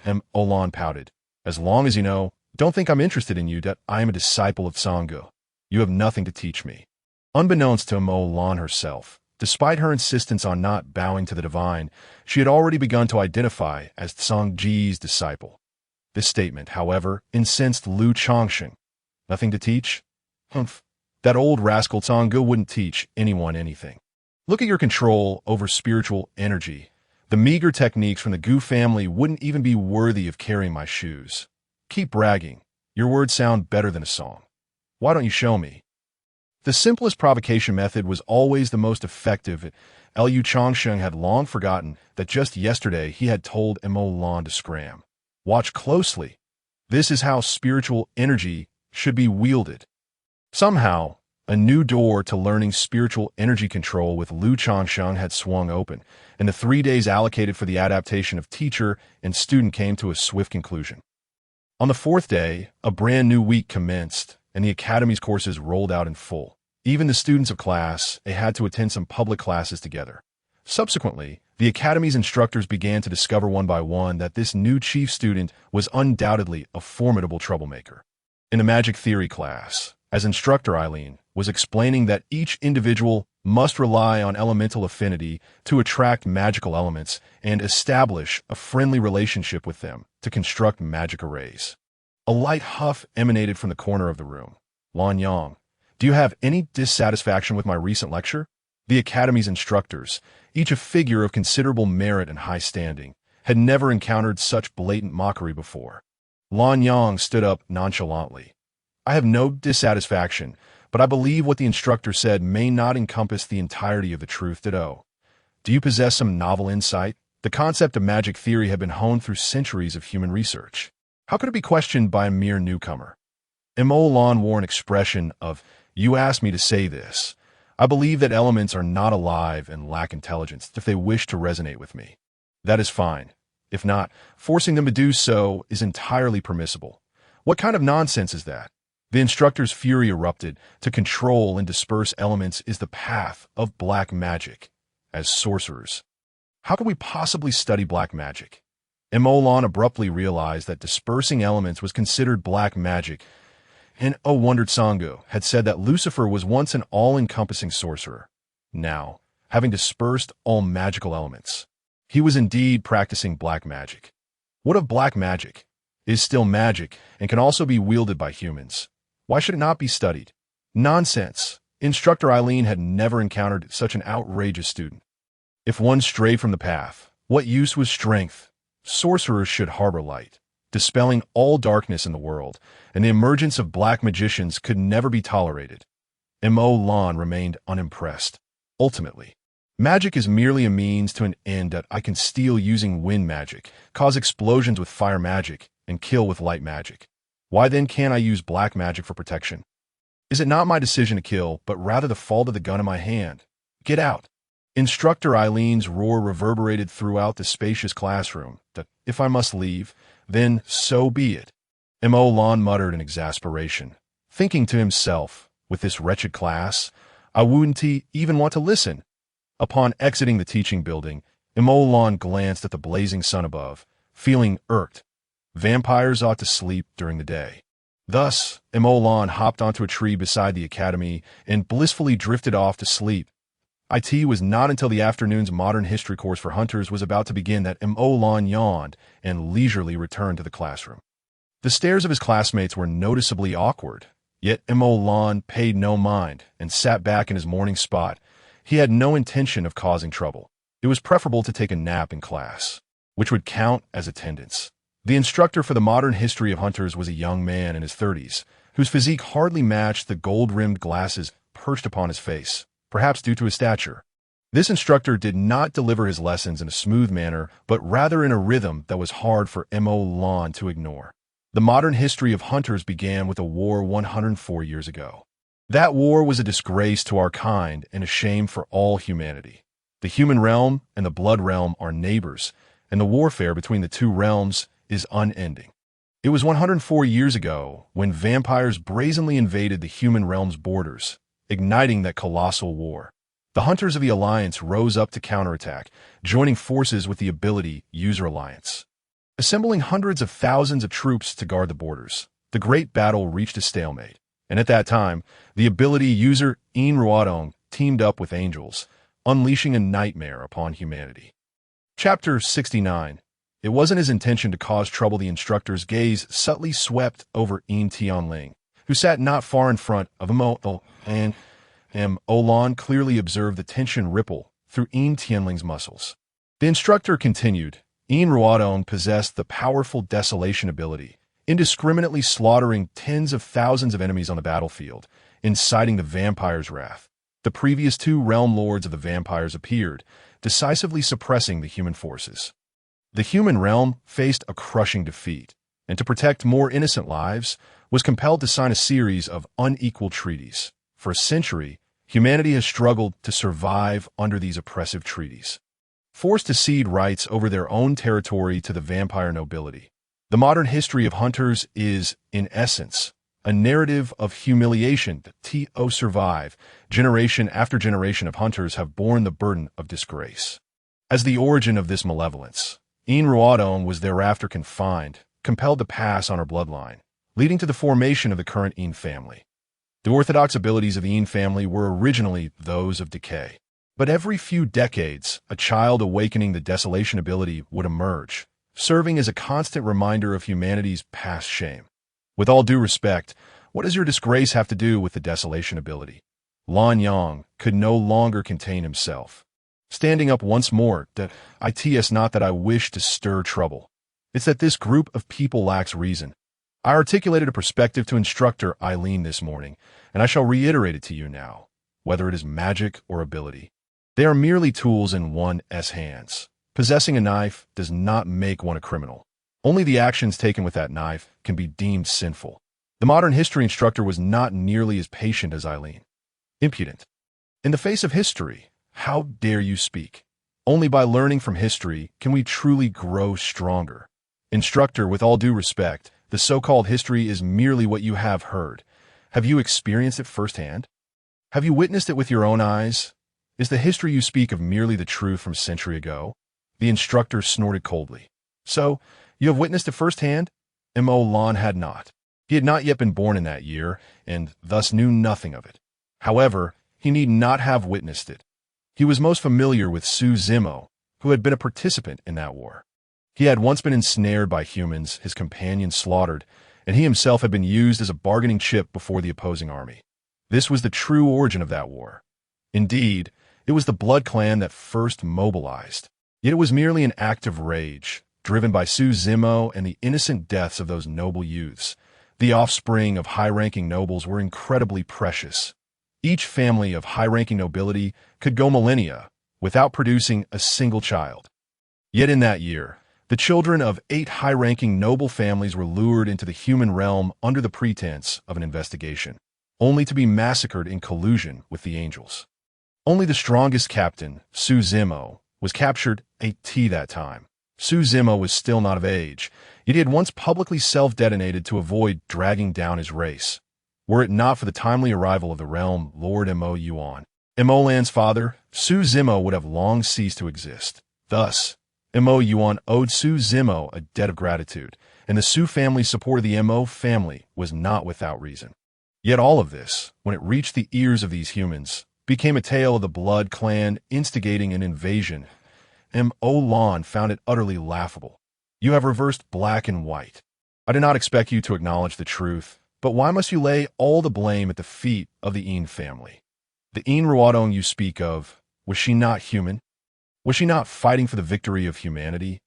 Mo Lan pouted. As long as you know, don't think I'm interested in you, that I am a disciple of Song Gu. You have nothing to teach me. Unbeknownst to Mo Lan herself, despite her insistence on not bowing to the divine, she had already begun to identify as Song Ji's disciple. This statement, however, incensed Liu Changsheng. Nothing to teach? Humph. That old rascal Song Gu wouldn't teach anyone anything. Look at your control over spiritual energy. The meager techniques from the Gu family wouldn't even be worthy of carrying my shoes. Keep bragging. Your words sound better than a song. Why don't you show me? The simplest provocation method was always the most effective. Liu Changsheng had long forgotten that just yesterday he had told Mo Lan to scram. Watch closely. This is how spiritual energy should be wielded. Somehow, a new door to learning spiritual energy control with Liu Changsheng had swung open, and the 3 days allocated for the adaptation of teacher and student came to a swift conclusion. On the 4th day, a brand new week commenced, and the Academy's courses rolled out in full. Even the students of class, they had to attend some public classes together. Subsequently, the Academy's instructors began to discover one by one that this new chief student was undoubtedly a formidable troublemaker. In the magic theory class, as instructor Eileen was explaining that each individual must rely on elemental affinity to attract magical elements and establish a friendly relationship with them to construct magic arrays. A light huff emanated from the corner of the room. Lan Yang, do you have any dissatisfaction with my recent lecture? The Academy's instructors, each a figure of considerable merit and high standing, had never encountered such blatant mockery before. Lan Yang stood up nonchalantly. I have no dissatisfaction, but I believe what the instructor said may not encompass the entirety of the truth. Do you possess some novel insight? The concept of magic theory had been honed through centuries of human research. How could it be questioned by a mere newcomer? Mo Lan wore an expression of, you asked me to say this. I believe that elements are not alive and lack intelligence if they wish to resonate with me. That is fine. If not, forcing them to do so is entirely permissible. What kind of nonsense is that? The instructor's fury erupted. To control and disperse elements is the path of black magic. As sorcerers, how can we possibly study black magic? Mo Lan abruptly realized that dispersing elements was considered black magic, and Oh Wondered Sangu had said that Lucifer was once an all-encompassing sorcerer. Now, having dispersed all magical elements, he was indeed practicing black magic. What of black magic? It is still magic and can also be wielded by humans. Why should it not be studied? Nonsense. Instructor Eileen had never encountered such an outrageous student. If one strayed from the path, what use was strength? Sorcerers should harbor light, dispelling all darkness in the world, and the emergence of black magicians could never be tolerated. Mo Lan remained unimpressed. Ultimately, magic is merely a means to an end that I can steal using wind magic, cause explosions with fire magic, and kill with light magic. Why then can't I use black magic for protection? Is it not my decision to kill, but rather the fault of the gun in my hand? Get out! Instructor Eileen's roar reverberated throughout the spacious classroom that if I must leave, then so be it. Mo Lan muttered in exasperation, thinking to himself, with this wretched class, I wouldn't even want to listen. Upon exiting the teaching building, Mo Lan glanced at the blazing sun above, feeling irked. Vampires ought to sleep during the day. Thus, Mo Lan hopped onto a tree beside the academy and blissfully drifted off to sleep. It was not until the afternoon's modern history course for hunters was about to begin that Mo Lan yawned and leisurely returned to the classroom. The stares of his classmates were noticeably awkward, yet Mo Lan paid no mind and sat back in his morning spot. He had no intention of causing trouble. It was preferable to take a nap in class, which would count as attendance. The instructor for the modern history of hunters was a young man in his 30s, whose physique hardly matched the gold-rimmed glasses perched upon his face, perhaps due to his stature. This instructor did not deliver his lessons in a smooth manner, but rather in a rhythm that was hard for Mo Lan to ignore. The modern history of hunters began with a war 104 years ago. That war was a disgrace to our kind and a shame for all humanity. The human realm and the blood realm are neighbors, and the warfare between the two realms is unending. It was 104 years ago when vampires brazenly invaded the human realm's borders, igniting that colossal war. The hunters of the Alliance rose up to counterattack, joining forces with the ability User Alliance. Assembling hundreds of thousands of troops to guard the borders, the great battle reached a stalemate, and at that time, the ability User In Ruodong teamed up with angels, unleashing a nightmare upon humanity. Chapter 69. It wasn't his intention to cause trouble. The instructor's gaze subtly swept over In Tianling, who sat not far in front of Mo, and Mo Lan clearly observed the tension ripple through In Tianling's muscles. The instructor continued, In Ruodong possessed the powerful desolation ability, indiscriminately slaughtering tens of thousands of enemies on the battlefield, inciting the vampire's wrath. The previous two realm lords of the vampires appeared, decisively suppressing the human forces. The human realm faced a crushing defeat, and to protect more innocent lives, was compelled to sign a series of unequal treaties. For a century, humanity has struggled to survive under these oppressive treaties, forced to cede rights over their own territory to the vampire nobility. The modern history of hunters is, in essence, a narrative of humiliation that to survive. Generation after generation of hunters have borne the burden of disgrace. As the origin of this malevolence, In Ruodong was thereafter confined, compelled to pass on her bloodline, leading to the formation of the current In family. The orthodox abilities of the Yin family were originally those of decay. But every few decades, a child awakening the desolation ability would emerge, serving as a constant reminder of humanity's past shame. With all due respect, what does your disgrace have to do with the desolation ability? Lan Yang could no longer contain himself. Standing up once more, it's not that I wish to stir trouble. It's that this group of people lacks reason. I articulated a perspective to instructor Eileen this morning, and I shall reiterate it to you now, whether it is magic or ability. They are merely tools in one's hands. Possessing a knife does not make one a criminal. Only the actions taken with that knife can be deemed sinful. The modern history instructor was not nearly as patient as Eileen. Impudent. In the face of history, how dare you speak? Only by learning from history can we truly grow stronger. Instructor, with all due respect, the so-called history is merely what you have heard. Have you experienced it firsthand? Have you witnessed it with your own eyes? Is the history you speak of merely the truth from a century ago? The instructor snorted coldly. So, you have witnessed it firsthand? Mo Lan had not. He had not yet been born in that year, and thus knew nothing of it. However, he need not have witnessed it. He was most familiar with Su Zimo, who had been a participant in that war. He had once been ensnared by humans, his companions slaughtered, and he himself had been used as a bargaining chip before the opposing army. This was the true origin of that war. Indeed, it was the Blood Clan that first mobilized. Yet it was merely an act of rage, driven by Su Zimo and the innocent deaths of those noble youths. The offspring of high-ranking nobles were incredibly precious. Each family of high-ranking nobility could go millennia without producing a single child. Yet in that year, the children of 8 high-ranking noble families were lured into the human realm under the pretense of an investigation, only to be massacred in collusion with the angels. Only the strongest captain, Su Zimo, was captured at that time. Su Zimo was still not of age, yet he had once publicly self-detonated to avoid dragging down his race. Were it not for the timely arrival of the realm Lord Mo Yuan, Mo Lan's father, Su Zimo would have long ceased to exist. Thus, Mo Yuan owed Su Zimo a debt of gratitude, and the Su family's support of the Mo family was not without reason. Yet all of this, when it reached the ears of these humans, became a tale of the Blood Clan instigating an invasion. Mo Lan found it utterly laughable. You have reversed black and white. I did not expect you to acknowledge the truth, but why must you lay all the blame at the feet of the Yin family? The Yin Ruodong you speak of, was she not human? Was she not fighting for the victory of humanity?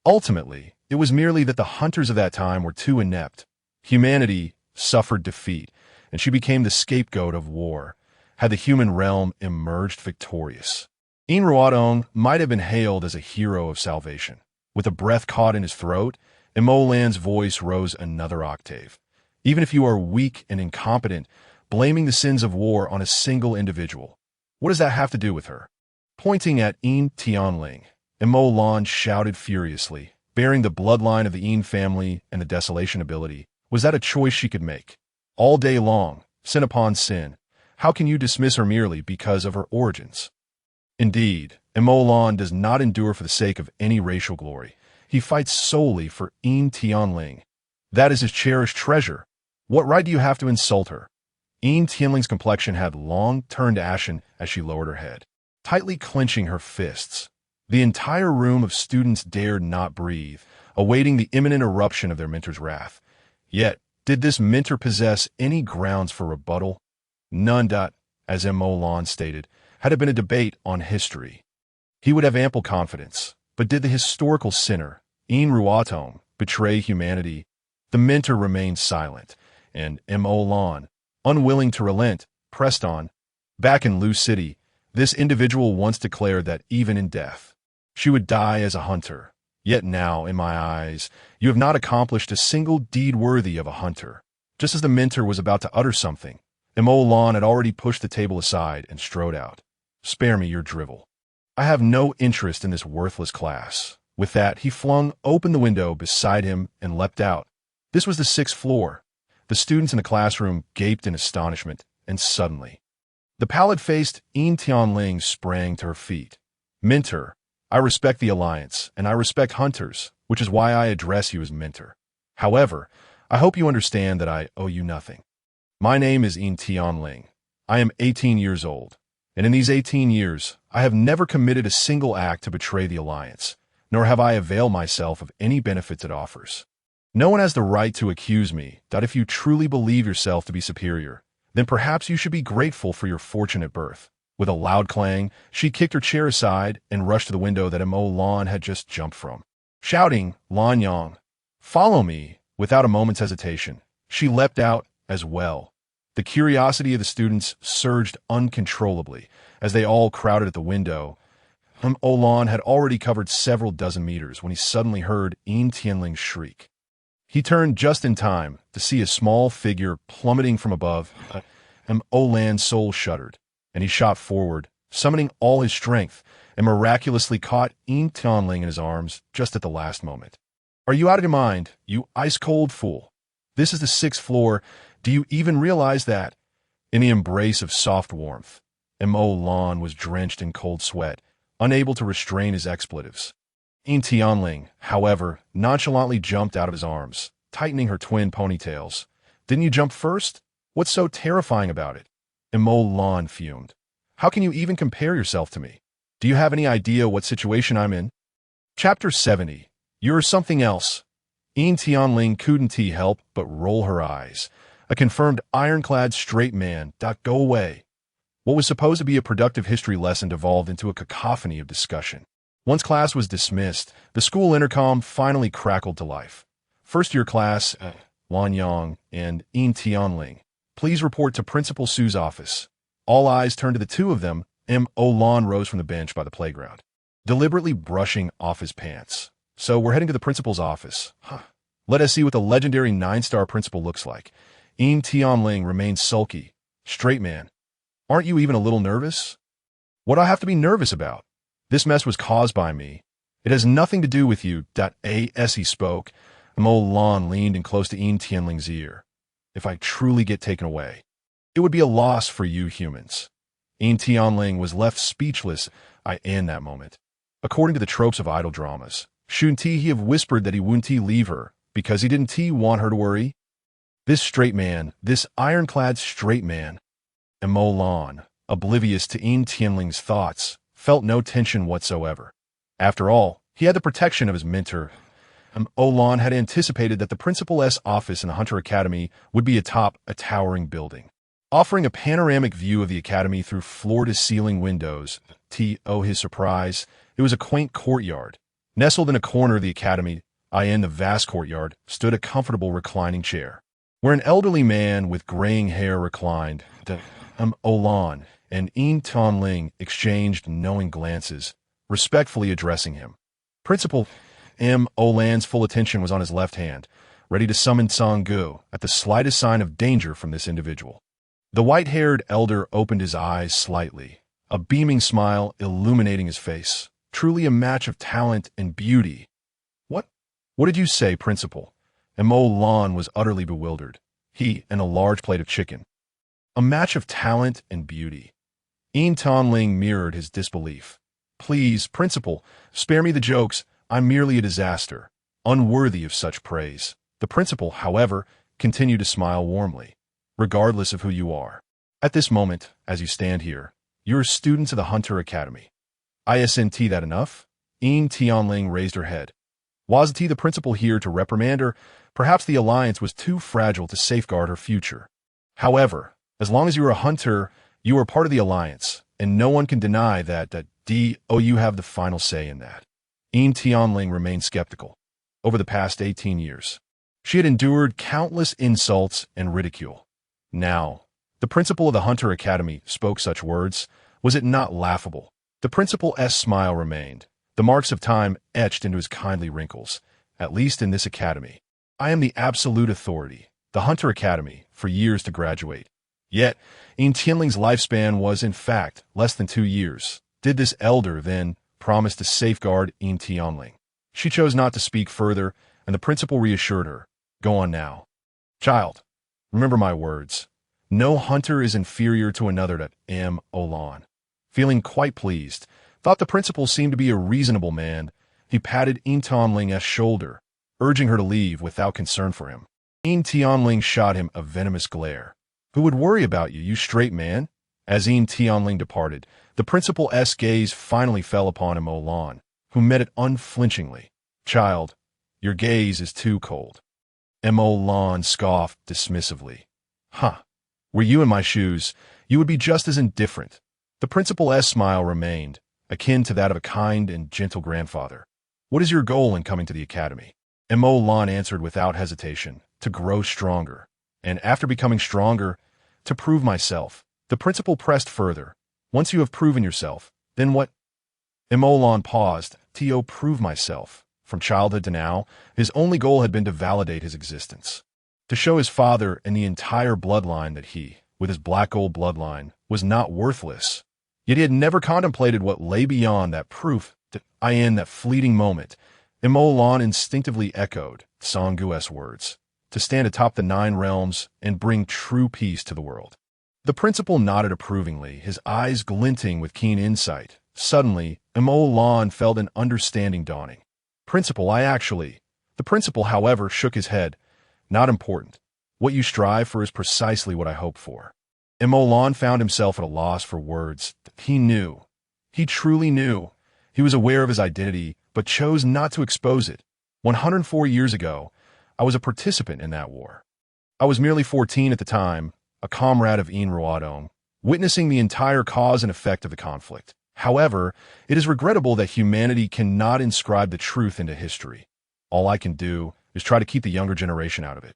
Ultimately, it was merely that the hunters of that time were too inept. Humanity suffered defeat, and she became the scapegoat of war, had the human realm emerged victorious. Yin Ruodong might have been hailed as a hero of salvation. With a breath caught in his throat, Mo Lan's voice rose another octave. Even if you are weak and incompetent, blaming the sins of war on a single individual, what does that have to do with her? Pointing at Yin Tianling, Mo Lan shouted furiously, bearing the bloodline of the Yin family and the desolation ability. Was that a choice she could make? All day long, sin upon sin. How can you dismiss her merely because of her origins? Indeed, Mo Lan does not endure for the sake of any racial glory. He fights solely for Yin Tianling. That is his cherished treasure. What right do you have to insult her? Yin Tianling's complexion had long turned ashen as she lowered her head, tightly clenching her fists. The entire room of students dared not breathe, awaiting the imminent eruption of their mentor's wrath. Yet, did this mentor possess any grounds for rebuttal? None. As Mo Lan stated, had it been a debate on history, he would have ample confidence. But did the historical sinner, Yin Ruodong, betray humanity? The mentor remained silent, and Mo Lan, unwilling to relent, pressed on. Back in Lu City, this individual once declared that even in death, she would die as a hunter. Yet now, in my eyes, you have not accomplished a single deed worthy of a hunter. Just as the mentor was about to utter something, Mo Lan had already pushed the table aside and strode out. Spare me your drivel. I have no interest in this worthless class. With that, he flung open the window beside him and leapt out. This was the 6th floor. The students in the classroom gaped in astonishment, and suddenly, the pallid-faced Yin Tianling sprang to her feet. Mentor, I respect the alliance, and I respect hunters, which is why I address you as mentor. However, I hope you understand that I owe you nothing. My name is Yin Tianling. I am 18 years old, and in these 18 years, I have never committed a single act to betray the Alliance, nor have I availed myself of any benefits it offers. No one has the right to accuse me that if you truly believe yourself to be superior, then perhaps you should be grateful for your fortunate birth. With a loud clang, she kicked her chair aside and rushed to the window that Mo Lan had just jumped from. Shouting, "Lan Yang, follow me," without a moment's hesitation, she leapt out as well. The curiosity of the students surged uncontrollably as they all crowded at the window. Mo Lan had already covered several dozen meters when he suddenly heard Yin Tianling shriek. He turned just in time to see a small figure plummeting from above. Mo Lan's soul shuddered, and he shot forward, summoning all his strength, and miraculously caught Yin Tianling in his arms just at the last moment. "Are you out of your mind, you ice-cold fool? This is the 6th floor. Do you even realize that?" In the embrace of soft warmth, Mo Lan was drenched in cold sweat, unable to restrain his expletives. Yin Tianling, however, nonchalantly jumped out of his arms, tightening her twin ponytails. "Didn't you jump first? What's so terrifying about it?" Mo Lan fumed. "How can you even compare yourself to me? Do you have any idea what situation I'm in?" Chapter 70. You're something else. Yin Tianling couldn't help but roll her eyes. A confirmed ironclad straight man. Go away. What was supposed to be a productive history lesson devolved into a cacophony of discussion. Once class was dismissed, the school intercom finally crackled to life. "First-year class, Lan Yang and Yin Tianling, please report to Principal Su's office." All eyes turned to the two of them. Mo Lan rose from the bench by the playground, deliberately brushing off his pants. "So we're heading to the principal's office. Let us see what the legendary 9-star principal looks like." Yin Tianling remained sulky. "Straight man, aren't you even a little nervous?" "What do I have to be nervous about? This mess was caused by me. It has nothing to do with you." As he spoke, Mo Lan leaned in close to Yin Tianling's ear. "If I truly get taken away, it would be a loss for you humans." Yin Tianling was left speechless in that moment. According to the tropes of idol dramas, shouldn't he have whispered that he wouldn't leave her because he didn't want her to worry? This straight man, this ironclad straight man. And Mo Lan, oblivious to Yin Tianling's thoughts, felt no tension whatsoever. After all, he had the protection of his mentor. Mo Lan had anticipated that the principal's office in the Hunter Academy would be atop a towering building, offering a panoramic view of the academy through floor-to-ceiling windows. To his surprise, it was a quaint courtyard. Nestled in a corner of the academy, in the vast courtyard, stood a comfortable reclining chair, where an elderly man with graying hair reclined. Mo Lan and Yin Tianling exchanged knowing glances, respectfully addressing him. Principal Mo Lan's full attention was on his left hand, ready to summon Sanggu at the slightest sign of danger from this individual. The white-haired elder opened his eyes slightly, a beaming smile illuminating his face. Truly a match of talent and beauty. What did you say, Principal?" And Mo Lan was utterly bewildered. He and a large plate of chicken. A match of talent and beauty. Yin Tianling mirrored his disbelief. "Please, Principal, spare me the jokes. I'm merely a disaster, unworthy of such praise." The principal, however, continued to smile warmly. "Regardless of who you are, at this moment, as you stand here, you're students of the Hunter Academy. Isn't that enough?" Yin Tianling raised her head. Wasn't the principal here to reprimand her? Perhaps the alliance was too fragile to safeguard her future. However, as long as you are a hunter, you are part of the alliance, and no one can deny that you have the final say in that. Yin Tianling remained skeptical. Over the past 18 years, she had endured countless insults and ridicule. Now, the principal of the Hunter Academy spoke such words. Was it not laughable? The principal's smile remained, the marks of time etched into his kindly wrinkles. "At least in this academy, I am the absolute authority. The Hunter Academy, for years to graduate." Yet, Yin Tianling's lifespan was, in fact, less than 2 years. Did this elder, then, promise to safeguard Yin Tianling? She chose not to speak further, and the principal reassured her. "Go on now. Child, remember my words. No hunter is inferior to another." Mo Lan, feeling quite pleased, thought the principal seemed to be a reasonable man. He patted Yin Tianling's shoulder, urging her to leave without concern for him. Yin Tianling shot him a venomous glare. Who would worry about you, you straight man? As Een Tianling departed, the principal's gaze finally fell upon Mo Lan, who met it unflinchingly. Child, your gaze is too cold. Mo Lan scoffed dismissively. Huh. Were you in my shoes, you would be just as indifferent. The principal's smile remained, akin to that of a kind and gentle grandfather. What is your goal in coming to the academy? Mo Lan answered without hesitation, to grow stronger. And after becoming stronger, to prove myself. The principal pressed further. Once you have proven yourself, then what? Mo Lan paused. To prove myself. From childhood to now, his only goal had been to validate his existence. To show his father and the entire bloodline that he, with his black gold bloodline, was not worthless. Yet he had never contemplated what lay beyond that proof. In that fleeting moment, Mo Lan instinctively echoed Songgu's words, to stand atop the 9 realms and bring true peace to the world. The principal nodded approvingly, his eyes glinting with keen insight. Suddenly, Mo Lan felt an understanding dawning. Principal, The principal, however, shook his head. Not important. What you strive for is precisely what I hope for. Mo Lan found himself at a loss for words. He knew. He truly knew. He was aware of his identity, but chose not to expose it. 104 years ago, I was a participant in that war. I was merely 14 at the time, a comrade of Een Ruodong, witnessing the entire cause and effect of the conflict. However, it is regrettable that humanity cannot inscribe the truth into history. All I can do is try to keep the younger generation out of it.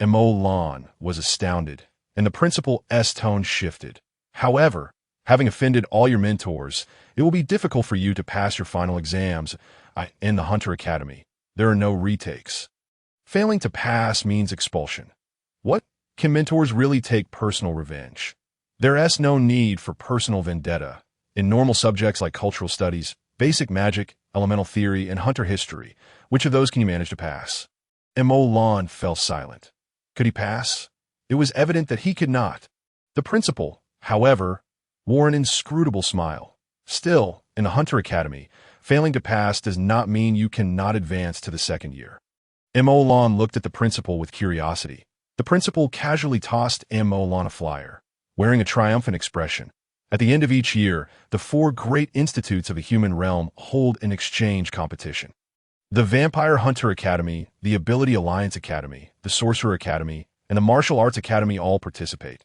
Mo Lan was astounded, and the principal's tone shifted. However, having offended all your mentors, it will be difficult for you to pass your final exams in the Hunter Academy. There are no retakes. Failing to pass means expulsion. What? Can mentors really take personal revenge? There's no need for personal vendetta. In normal subjects like cultural studies, basic magic, elemental theory, and hunter history, which of those can you manage to pass? Mo Lan fell silent. Could he pass? It was evident that he could not. The principal, however, wore an inscrutable smile. Still, in the Hunter Academy, failing to pass does not mean you cannot advance to the second year. Mo Lan looked at the principal with curiosity. The principal casually tossed Mo Lan a flyer, wearing a triumphant expression. At the end of each year, the 4 great institutes of the human realm hold an exchange competition. The Vampire Hunter Academy, the Ability Alliance Academy, the Sorcerer Academy, and the Martial Arts Academy all participate.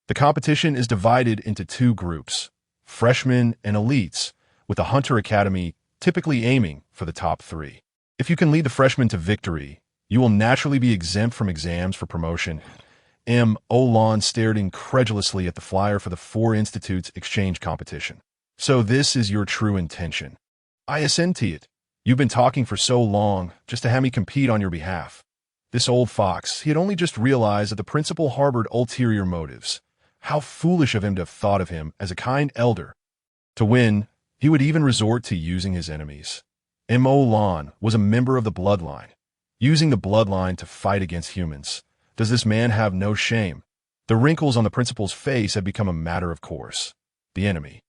The competition is divided into 2 groups, freshmen and elites, with the Hunter Academy typically aiming for the top 3. If you can lead the freshmen to victory, you will naturally be exempt from exams for promotion. Mo Lan stared incredulously at the flyer for the 4 institutes exchange competition. So this is your true intention. I assent to it. You've been talking for so long, just to have me compete on your behalf. This old fox, he had only just realized that the principal harbored ulterior motives. How foolish of him to have thought of him as a kind elder. To win, he would even resort to using his enemies. Mo Lan was a member of the bloodline. Using the bloodline to fight against humans. Does this man have no shame? The wrinkles on the principal's face had become a matter of course. The enemy,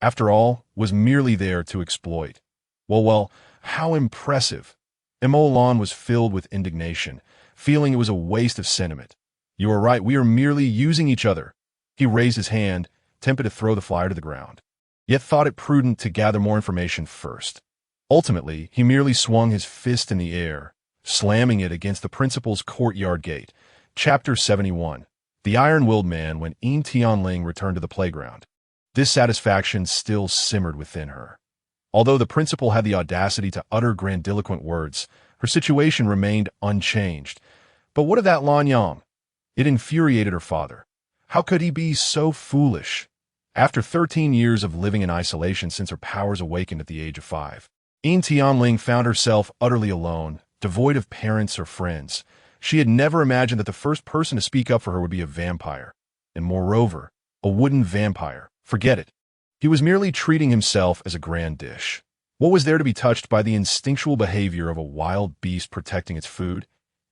after all, was merely there to exploit. Well, how impressive. Mo Lan was filled with indignation, feeling it was a waste of sentiment. You are right, we are merely using each other. He raised his hand, tempted to throw the flyer to the ground, yet thought it prudent to gather more information first. Ultimately, he merely swung his fist in the air, slamming it against the principal's courtyard gate. Chapter 71. The Iron-Willed Man when Een Tianling returned to the playground. Dissatisfaction still simmered within her. Although the principal had the audacity to utter grandiloquent words, her situation remained unchanged. But what of that Lan Yang? It infuriated her father. How could he be so foolish? After 13 years of living in isolation since her powers awakened at the age of 5, Een Tianling found herself utterly alone, devoid of parents or friends. She had never imagined that the first person to speak up for her would be a vampire. And moreover, a wooden vampire. Forget it. He was merely treating himself as a grand dish. What was there to be touched by the instinctual behavior of a wild beast protecting its food?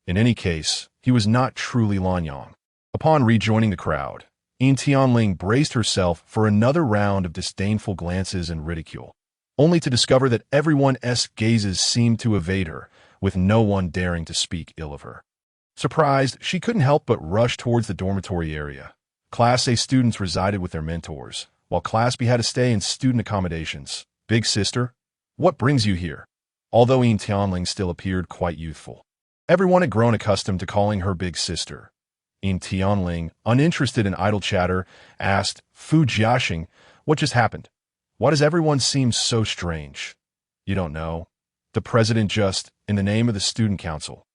In any case, he was not truly Lan Yang. Upon rejoining the crowd, Een Tianling braced herself for another round of disdainful glances and ridicule, only to discover that everyone's gazes seemed to evade her, with no one daring to speak ill of her. Surprised, she couldn't help but rush towards the dormitory area, Class A students resided with their mentors, while Class B had to stay in student accommodations. Big sister, what brings you here? Although Yin Tianling still appeared quite youthful, everyone had grown accustomed to calling her big sister. Yin Tianling, uninterested in idle chatter, asked, Fu Jiaxing, what just happened? Why does everyone seem so strange? You don't know. The president just, in the name of the student council,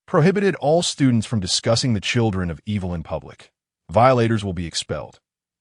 prohibited all students from discussing the children of evil in public. Violators will be expelled.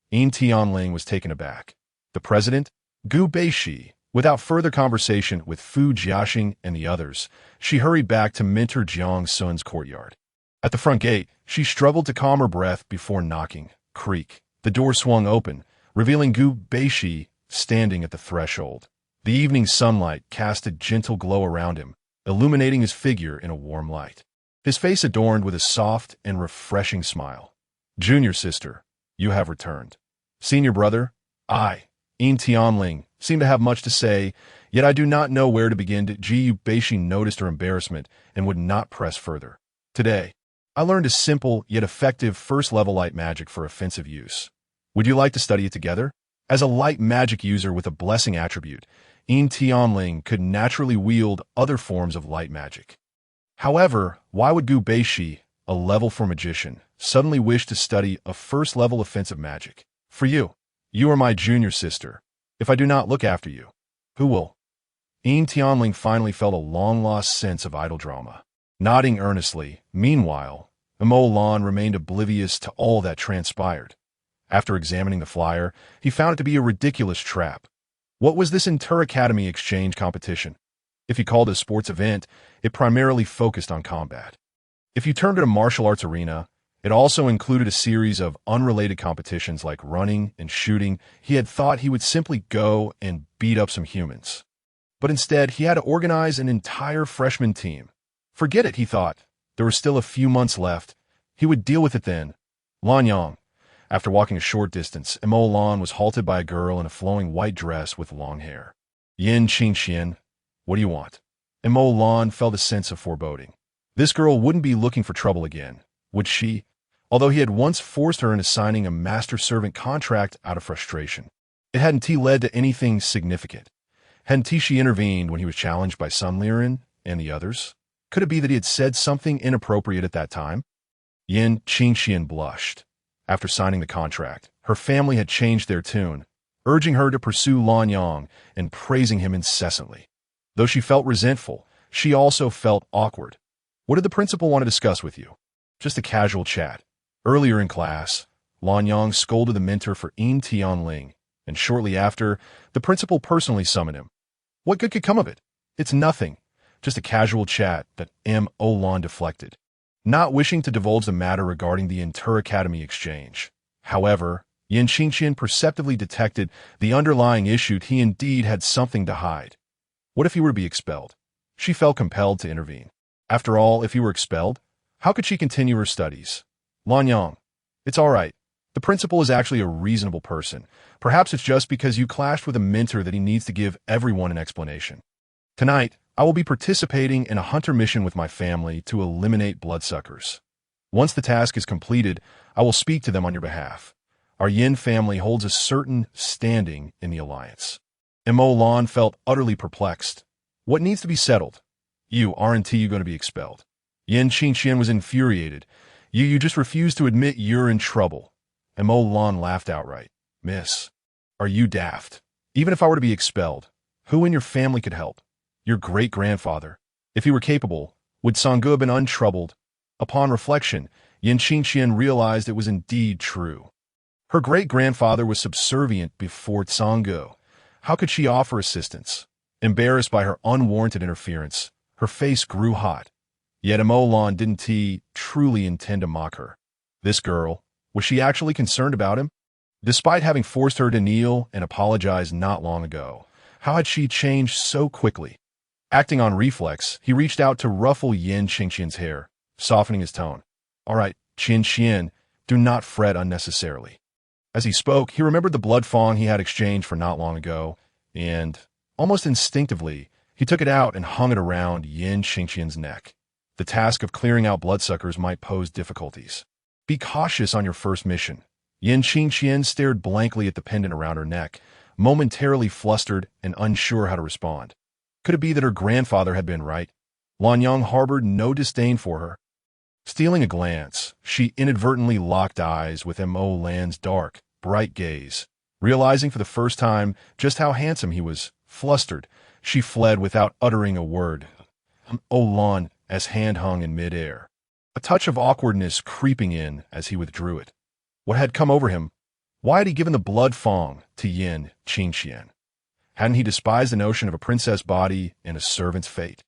Yin Tianling was taken aback. The president, Gu Beishi, without further conversation with Fu Jiaxing and the others, she hurried back to Mentor Jiang Sun's courtyard. At the front gate, she struggled to calm her breath before knocking. Creak. The door swung open, revealing Gu Beishi standing at the threshold. The evening sunlight cast a gentle glow around him, illuminating his figure in a warm light. His face adorned with a soft and refreshing smile. Junior sister, you have returned. Senior brother, I, Yin Tianling, seem to have much to say, yet I do not know where to begin. Gu Beishi noticed her embarrassment and would not press further. Today, I learned a simple yet effective first-level light magic for offensive use. Would you like to study it together? As a light magic user with a blessing attribute, Yin Tianling could naturally wield other forms of light magic. However, why would Gu Beishi, a level 4 magician, suddenly wish to study a first-level offensive magic? For you. You are my junior sister. If I do not look after you, who will? Yin Tianling finally felt a long-lost sense of idle drama. Nodding earnestly, meanwhile, Emo Lan remained oblivious to all that transpired. After examining the flyer, he found it to be a ridiculous trap. What was this inter-academy exchange competition? If you called it a sports event, it primarily focused on combat. If you termed it a martial arts arena, it also included a series of unrelated competitions like running and shooting. He had thought he would simply go and beat up some humans. But instead, he had to organize an entire freshman team. Forget it, he thought. There were still a few months left. He would deal with it then. Lanyang. After walking a short distance, Emo Lan was halted by a girl in a flowing white dress with long hair. Yin Qingxian, what do you want? Emo Lan felt a sense of foreboding. This girl wouldn't be looking for trouble again, would she? Although he had once forced her into signing a master-servant contract out of frustration. It hadn't led to anything significant. Hadn't she intervened when he was challenged by Sun Liren and the others? Could it be that he had said something inappropriate at that time? Yin Qingxian blushed. After signing the contract, her family had changed their tune, urging her to pursue Lanyang and praising him incessantly. Though she felt resentful, she also felt awkward. What did the principal want to discuss with you? Just a casual chat. Earlier in class, Lanyang scolded the mentor for Yin Tianling, and shortly after, the principal personally summoned him. What good could come of it? It's nothing. Just a casual chat that Mo Lan deflected, not wishing to divulge the matter regarding the inter-academy exchange. However, Yin Qingxian perceptively detected the underlying issue. He indeed had something to hide. What if he were to be expelled? She felt compelled to intervene. After all, if he were expelled, how could she continue her studies? Lanyang, it's all right. The principal is actually a reasonable person. Perhaps it's just because you clashed with a mentor that he needs to give everyone an explanation. Tonight, I will be participating in a hunter mission with my family to eliminate bloodsuckers. Once the task is completed, I will speak to them on your behalf. Our Yin family holds a certain standing in the alliance. Mo Lan felt utterly perplexed. What needs to be settled? Aren't you going to be expelled? Yin Qingxian was infuriated. You just refuse to admit you're in trouble. Mo Lan laughed outright. Miss, are you daft? Even if I were to be expelled, who in your family could help? Your great-grandfather. If he were capable, would Sanggu have been untroubled? Upon reflection, Yin Qingxian realized it was indeed true. Her great-grandfather was subservient before Sanggu. How could she offer assistance? Embarrassed by her unwarranted interference, her face grew hot. Yet Mo Lan didn't truly intend to mock her. This girl, was she actually concerned about him? Despite having forced her to kneel and apologize not long ago, how had she changed so quickly? Acting on reflex, he reached out to ruffle Yin Qingxian's hair, softening his tone. All right, Qingxian, do not fret unnecessarily. As he spoke, he remembered the blood fang he had exchanged for not long ago, and, almost instinctively, he took it out and hung it around Yin Qingxian's neck. The task of clearing out bloodsuckers might pose difficulties. Be cautious on your first mission. Yin Qingqian stared blankly at the pendant around her neck, momentarily flustered and unsure how to respond. Could it be that her grandfather had been right? Lanyang harbored no disdain for her. Stealing a glance, she inadvertently locked eyes with Mo Lan's dark, bright gaze. Realizing for the first time just how handsome he was, flustered, she fled without uttering a word. Lan, as hand hung in midair, a touch of awkwardness creeping in as he withdrew it. What had come over him? Why had he given the blood fong to Yin Qingqian? Hadn't he despised the notion of a princess body and a servant's fate?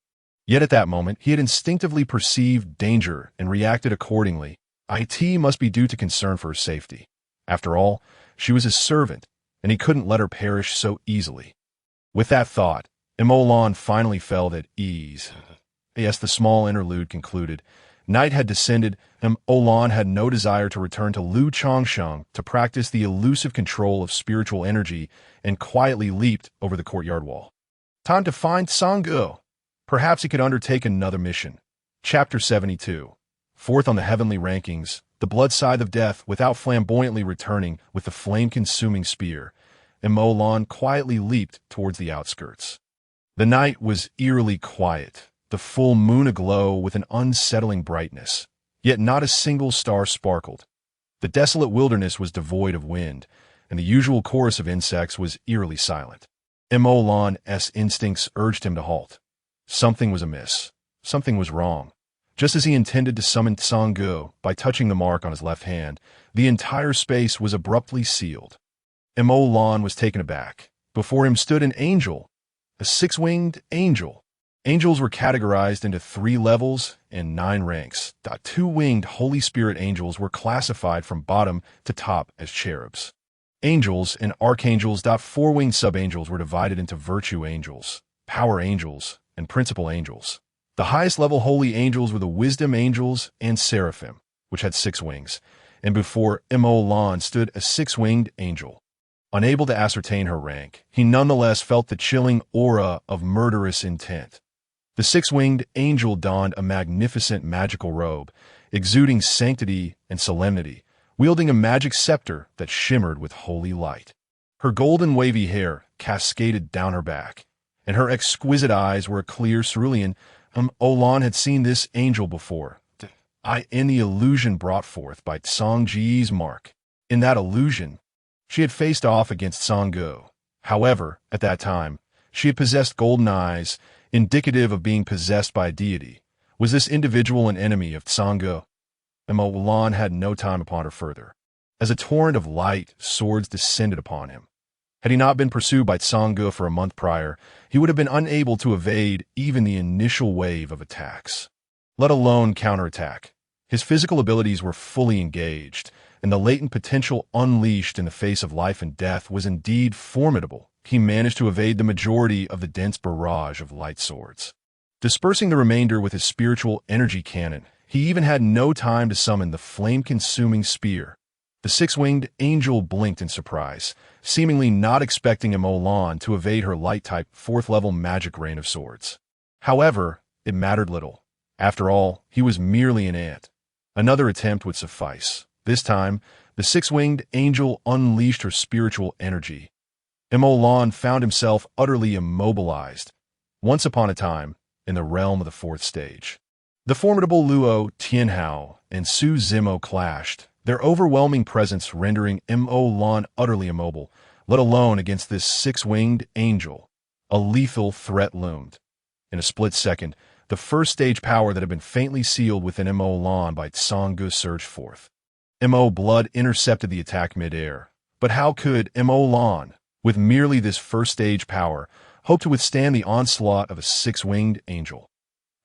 Yet at that moment, he had instinctively perceived danger and reacted accordingly. It must be due to concern for her safety. After all, she was his servant, and he couldn't let her perish so easily. With that thought, Lan finally felt at ease. Yes, the small interlude concluded. Night had descended, and Lan had no desire to return to Lu Changsheng to practice the elusive control of spiritual energy, and quietly leaped over the courtyard wall. Time to find Sanggu. Perhaps he could undertake another mission. Chapter 72. Fourth on the heavenly rankings, the blood scythe of death without flamboyantly returning with the flame-consuming spear, and Lan quietly leaped towards the outskirts. The night was eerily quiet, the full moon aglow with an unsettling brightness, yet not a single star sparkled. The desolate wilderness was devoid of wind, and the usual chorus of insects was eerily silent. Lan's instincts urged him to halt. Something was amiss. Something was wrong. Just as he intended to summon Sanggu by touching the mark on his left hand, the entire space was abruptly sealed. Lan was taken aback. Before him stood an angel, a six-winged angel. Angels were categorized into 3 levels and 9 ranks. 2-winged Holy Spirit angels were classified from bottom to top as cherubs. Angels and archangels. 4-winged sub-angels were divided into virtue angels, power angels, and principal angels. The highest level holy angels were the wisdom angels and seraphim, which had 6 wings, and before Lan stood a 6-winged angel. Unable to ascertain her rank, he nonetheless felt the chilling aura of murderous intent. The 6-winged angel donned a magnificent magical robe, exuding sanctity and solemnity, wielding a magic scepter that shimmered with holy light. Her golden wavy hair cascaded down her back, and her exquisite eyes were a clear cerulean. Lan had seen this angel before, in the illusion brought forth by Sangji's mark. In that illusion, she had faced off against Sanggu. However, at that time, she had possessed golden eyes, indicative of being possessed by a deity. Was this individual an enemy of Sanggu? Lan had no time to ponder further. As a torrent of light, swords descended upon him. Had he not been pursued by Sanggu for a month prior, he would have been unable to evade even the initial wave of attacks, let alone counterattack. His physical abilities were fully engaged, and the latent potential unleashed in the face of life and death was indeed formidable. He managed to evade the majority of the dense barrage of light swords, dispersing the remainder with his spiritual energy cannon. He even had no time to summon the flame-consuming spear. The 6-winged angel blinked in surprise, seemingly not expecting Lan to evade her light-type 4th-level magic rain of swords. However, it mattered little. After all, he was merely an ant. Another attempt would suffice. This time, the 6-winged angel unleashed her spiritual energy. Lan found himself utterly immobilized, once upon a time, in the realm of the 4th stage. The formidable Luo Tianhao and Su Zimo clashed, their overwhelming presence rendering Lan utterly immobile, let alone against this 6-winged angel. A lethal threat loomed. In a split second, the 1st stage power that had been faintly sealed within Lan by Sanggu surged forth. Blood intercepted the attack midair. But how could Lan, with merely this 1st stage power, hope to withstand the onslaught of a 6-winged angel?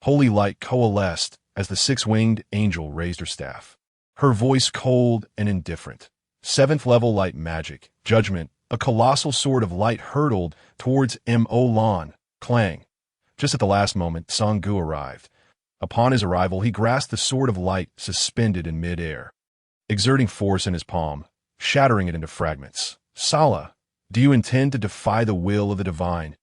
Holy light coalesced as the 6-winged angel raised her staff. Her voice cold and indifferent. 7th-level light magic, judgment, a colossal sword of light hurtled towards Lan. Clang. Just at the last moment, Sanggu arrived. Upon his arrival, he grasped the sword of light suspended in midair, exerting force in his palm, shattering it into fragments. Sala, do you intend to defy the will of the divine?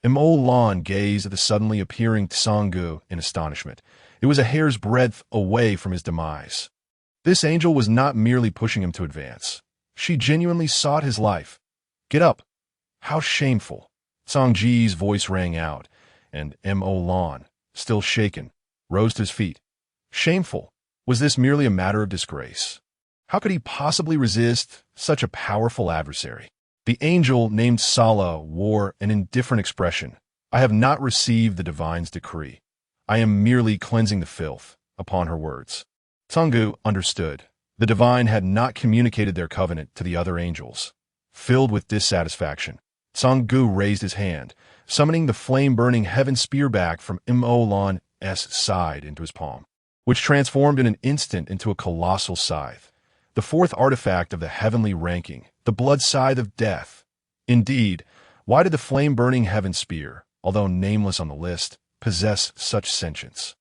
Lan gazed at the suddenly appearing Sanggu in astonishment. It was a hair's breadth away from his demise. This angel was not merely pushing him to advance. She genuinely sought his life. Get up. How shameful. Song Ji's voice rang out, and Mo Lan, still shaken, rose to his feet. Shameful. Was this merely a matter of disgrace? How could he possibly resist such a powerful adversary? The angel named Sala wore an indifferent expression. I have not received the divine's decree. I am merely cleansing the filth, upon her words. Sanggu understood. The divine had not communicated their covenant to the other angels. Filled with dissatisfaction, Sanggu raised his hand, summoning the flame-burning heaven spear back from Mo Lan's side into his palm, which transformed in an instant into a colossal scythe, the fourth artifact of the heavenly ranking, the blood scythe of death. Indeed, why did the flame-burning heaven spear, although nameless on the list, possess such sentience?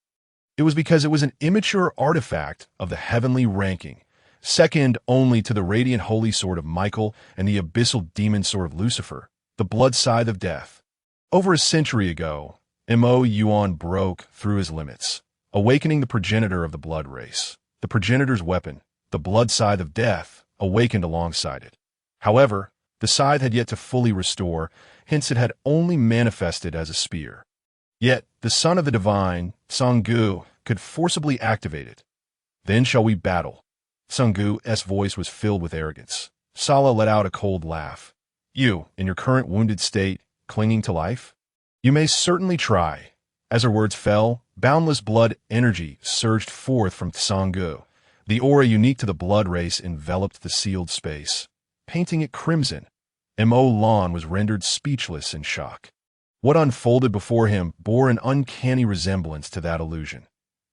It was because it was an immature artifact of the heavenly ranking, second only to the radiant holy sword of Michael and the abyssal demon sword of Lucifer, the blood scythe of death. Over a century ago, Mo Yuan broke through his limits, awakening the progenitor of the blood race. The progenitor's weapon, the blood scythe of death, awakened alongside it. However, the scythe had yet to fully restore, hence it had only manifested as a spear. Yet, the son of the divine, Sanggu, could forcibly activate it. Then shall we battle. Sanggu's voice was filled with arrogance. Sala let out a cold laugh. You, in your current wounded state, clinging to life? You may certainly try. As her words fell, boundless blood energy surged forth from Sanggu. The aura unique to the blood race enveloped the sealed space, painting it crimson. Mo Lan was rendered speechless in shock. What unfolded before him bore an uncanny resemblance to that illusion.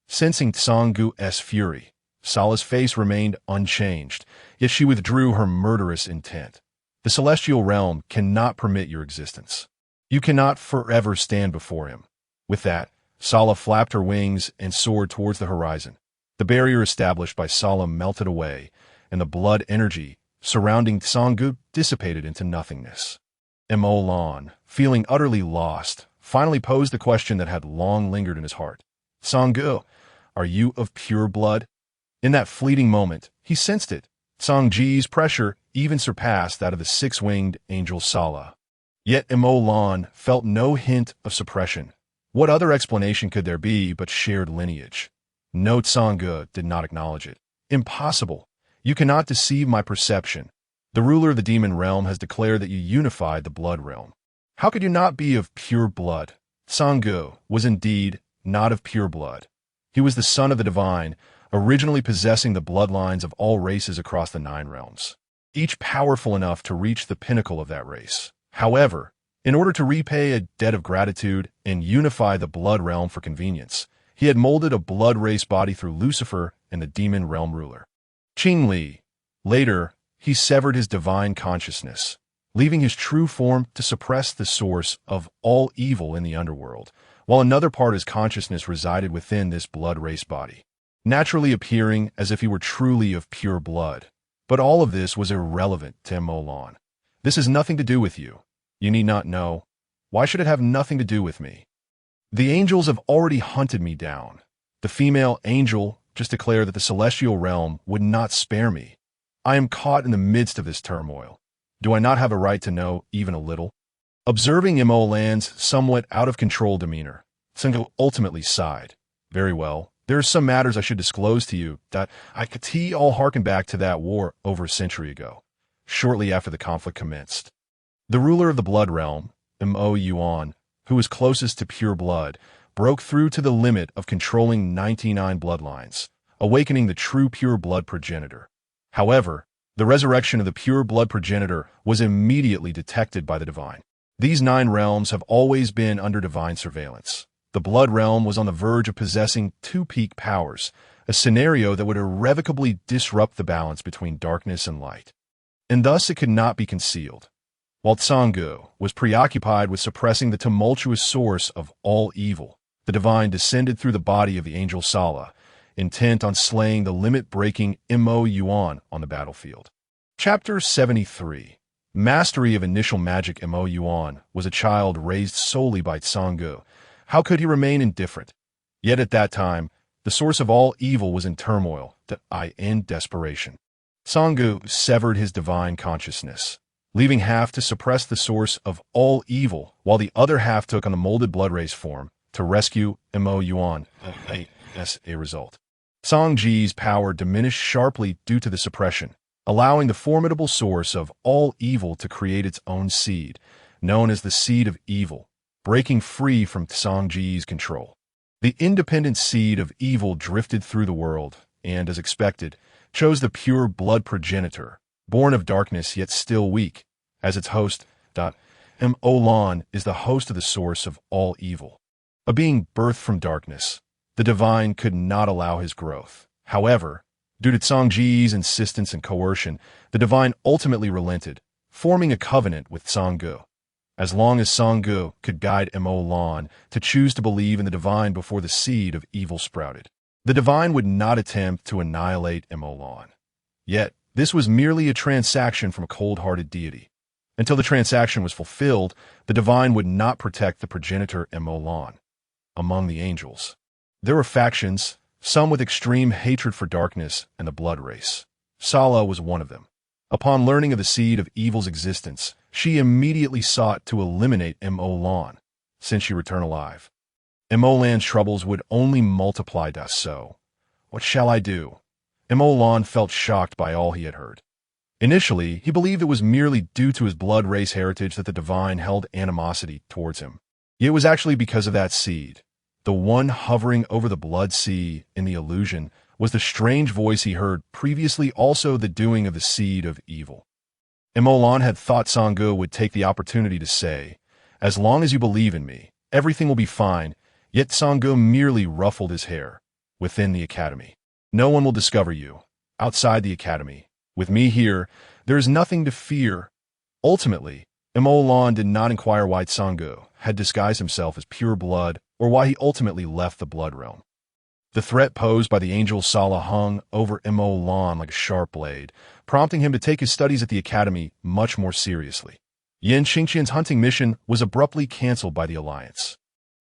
Sensing Sanggu's fury, Sala's face remained unchanged, yet she withdrew her murderous intent. The celestial realm cannot permit your existence. You cannot forever stand before him. With that, Sala flapped her wings and soared towards the horizon. The barrier established by Sala melted away, and the blood energy surrounding Sanggu dissipated into nothingness. Mo Lan, feeling utterly lost, finally posed the question that had long lingered in his heart. Sanggu, are you of pure blood? In that fleeting moment, he sensed it. Song Ji's pressure even surpassed that of the six-winged angel Sala. Yet Mo Lan felt no hint of suppression. What other explanation could there be but shared lineage? No, Sanggu did not acknowledge it. Impossible. You cannot deceive my perception. The ruler of the demon realm has declared that you unified the blood realm. How could you not be of pure blood? Sanggu was indeed not of pure blood. He was the son of the divine, originally possessing the bloodlines of all races across the 9 realms, each powerful enough to reach the pinnacle of that race. However, in order to repay a debt of gratitude and unify the blood realm for convenience, he had molded a blood race body through Lucifer and the demon realm ruler, Qing Li. Later, he severed his divine consciousness, leaving his true form to suppress the source of all evil in the underworld, while another part of his consciousness resided within this blood race body, naturally appearing as if he were truly of pure blood. But all of this was irrelevant to Mo Lan. This has nothing to do with you. You need not know. Why should it have nothing to do with me? The angels have already hunted me down. The female angel just declared that the celestial realm would not spare me. I am caught in the midst of this turmoil. Do I not have a right to know even a little? Observing Mo Lan's somewhat out-of-control demeanor, Sanggu ultimately sighed. Very well. There are some matters I should disclose to you that I could all harken back to that war over a century ago, shortly after the conflict commenced. The ruler of the blood realm, Mo Yuan, who was closest to pure blood, broke through to the limit of controlling 99 bloodlines, awakening the true pure blood progenitor. However, the resurrection of the pure blood progenitor was immediately detected by the divine. These 9 realms have always been under divine surveillance. The blood realm was on the verge of possessing 2 peak powers, a scenario that would irrevocably disrupt the balance between darkness and light. And thus it could not be concealed. While Sanggu was preoccupied with suppressing the tumultuous source of all evil, the divine descended through the body of the angel Sala, intent on slaying the limit-breaking Mo Yuan on the battlefield. Chapter 73. Mastery of initial magic. Mo Yuan was a child raised solely by Sanggu. How could he remain indifferent? Yet at that time, the source of all evil was in turmoil, in desperation. Sanggu severed his divine consciousness, leaving half to suppress the source of all evil, while the other half took on the molded blood race form to rescue Mo Yuan. As a result, Song Ji's power diminished sharply due to the suppression, allowing the formidable source of all evil to create its own seed, known as the Seed of Evil, breaking free from Song Ji's control. The independent seed of evil drifted through the world, and, as expected, chose the pure blood progenitor, born of darkness yet still weak, as its host. Mo Lan is the host of the source of all evil. A being birthed from darkness, the divine could not allow his growth. However, due to Song Ji's insistence and coercion, the divine ultimately relented, forming a covenant with Sanggu. As long as Sanggu could guide Mo Lan to choose to believe in the divine before the seed of evil sprouted, the divine would not attempt to annihilate Mo Lan. Yet, this was merely a transaction from a cold-hearted deity. Until the transaction was fulfilled, the divine would not protect the progenitor Mo Lan. Among the angels, there were factions, some with extreme hatred for darkness and the blood race. Sala was one of them. Upon learning of the seed of evil's existence, she immediately sought to eliminate Mo Lan, since she returned alive. Mo Lan's troubles would only multiply. So, what shall I do? Mo Lan felt shocked by all he had heard. Initially, he believed it was merely due to his blood race heritage that the divine held animosity towards him. Yet it was actually because of that seed. The one hovering over the blood sea in the illusion was the strange voice he heard previously, also the doing of the seed of evil. Mo Lan had thought Sanggu would take the opportunity to say, "As long as you believe in me, everything will be fine," yet Sanggu merely ruffled his hair. Within the academy, no one will discover you. Outside the academy, with me here, there is nothing to fear. Ultimately, Mo Lan did not inquire why Sanggu had disguised himself as pure blood or why he ultimately left the blood realm. The threat posed by the angel Sala hung over Mo Lan like a sharp blade, prompting him to take his studies at the academy much more seriously. Yin Xingqian's hunting mission was abruptly cancelled by the Alliance,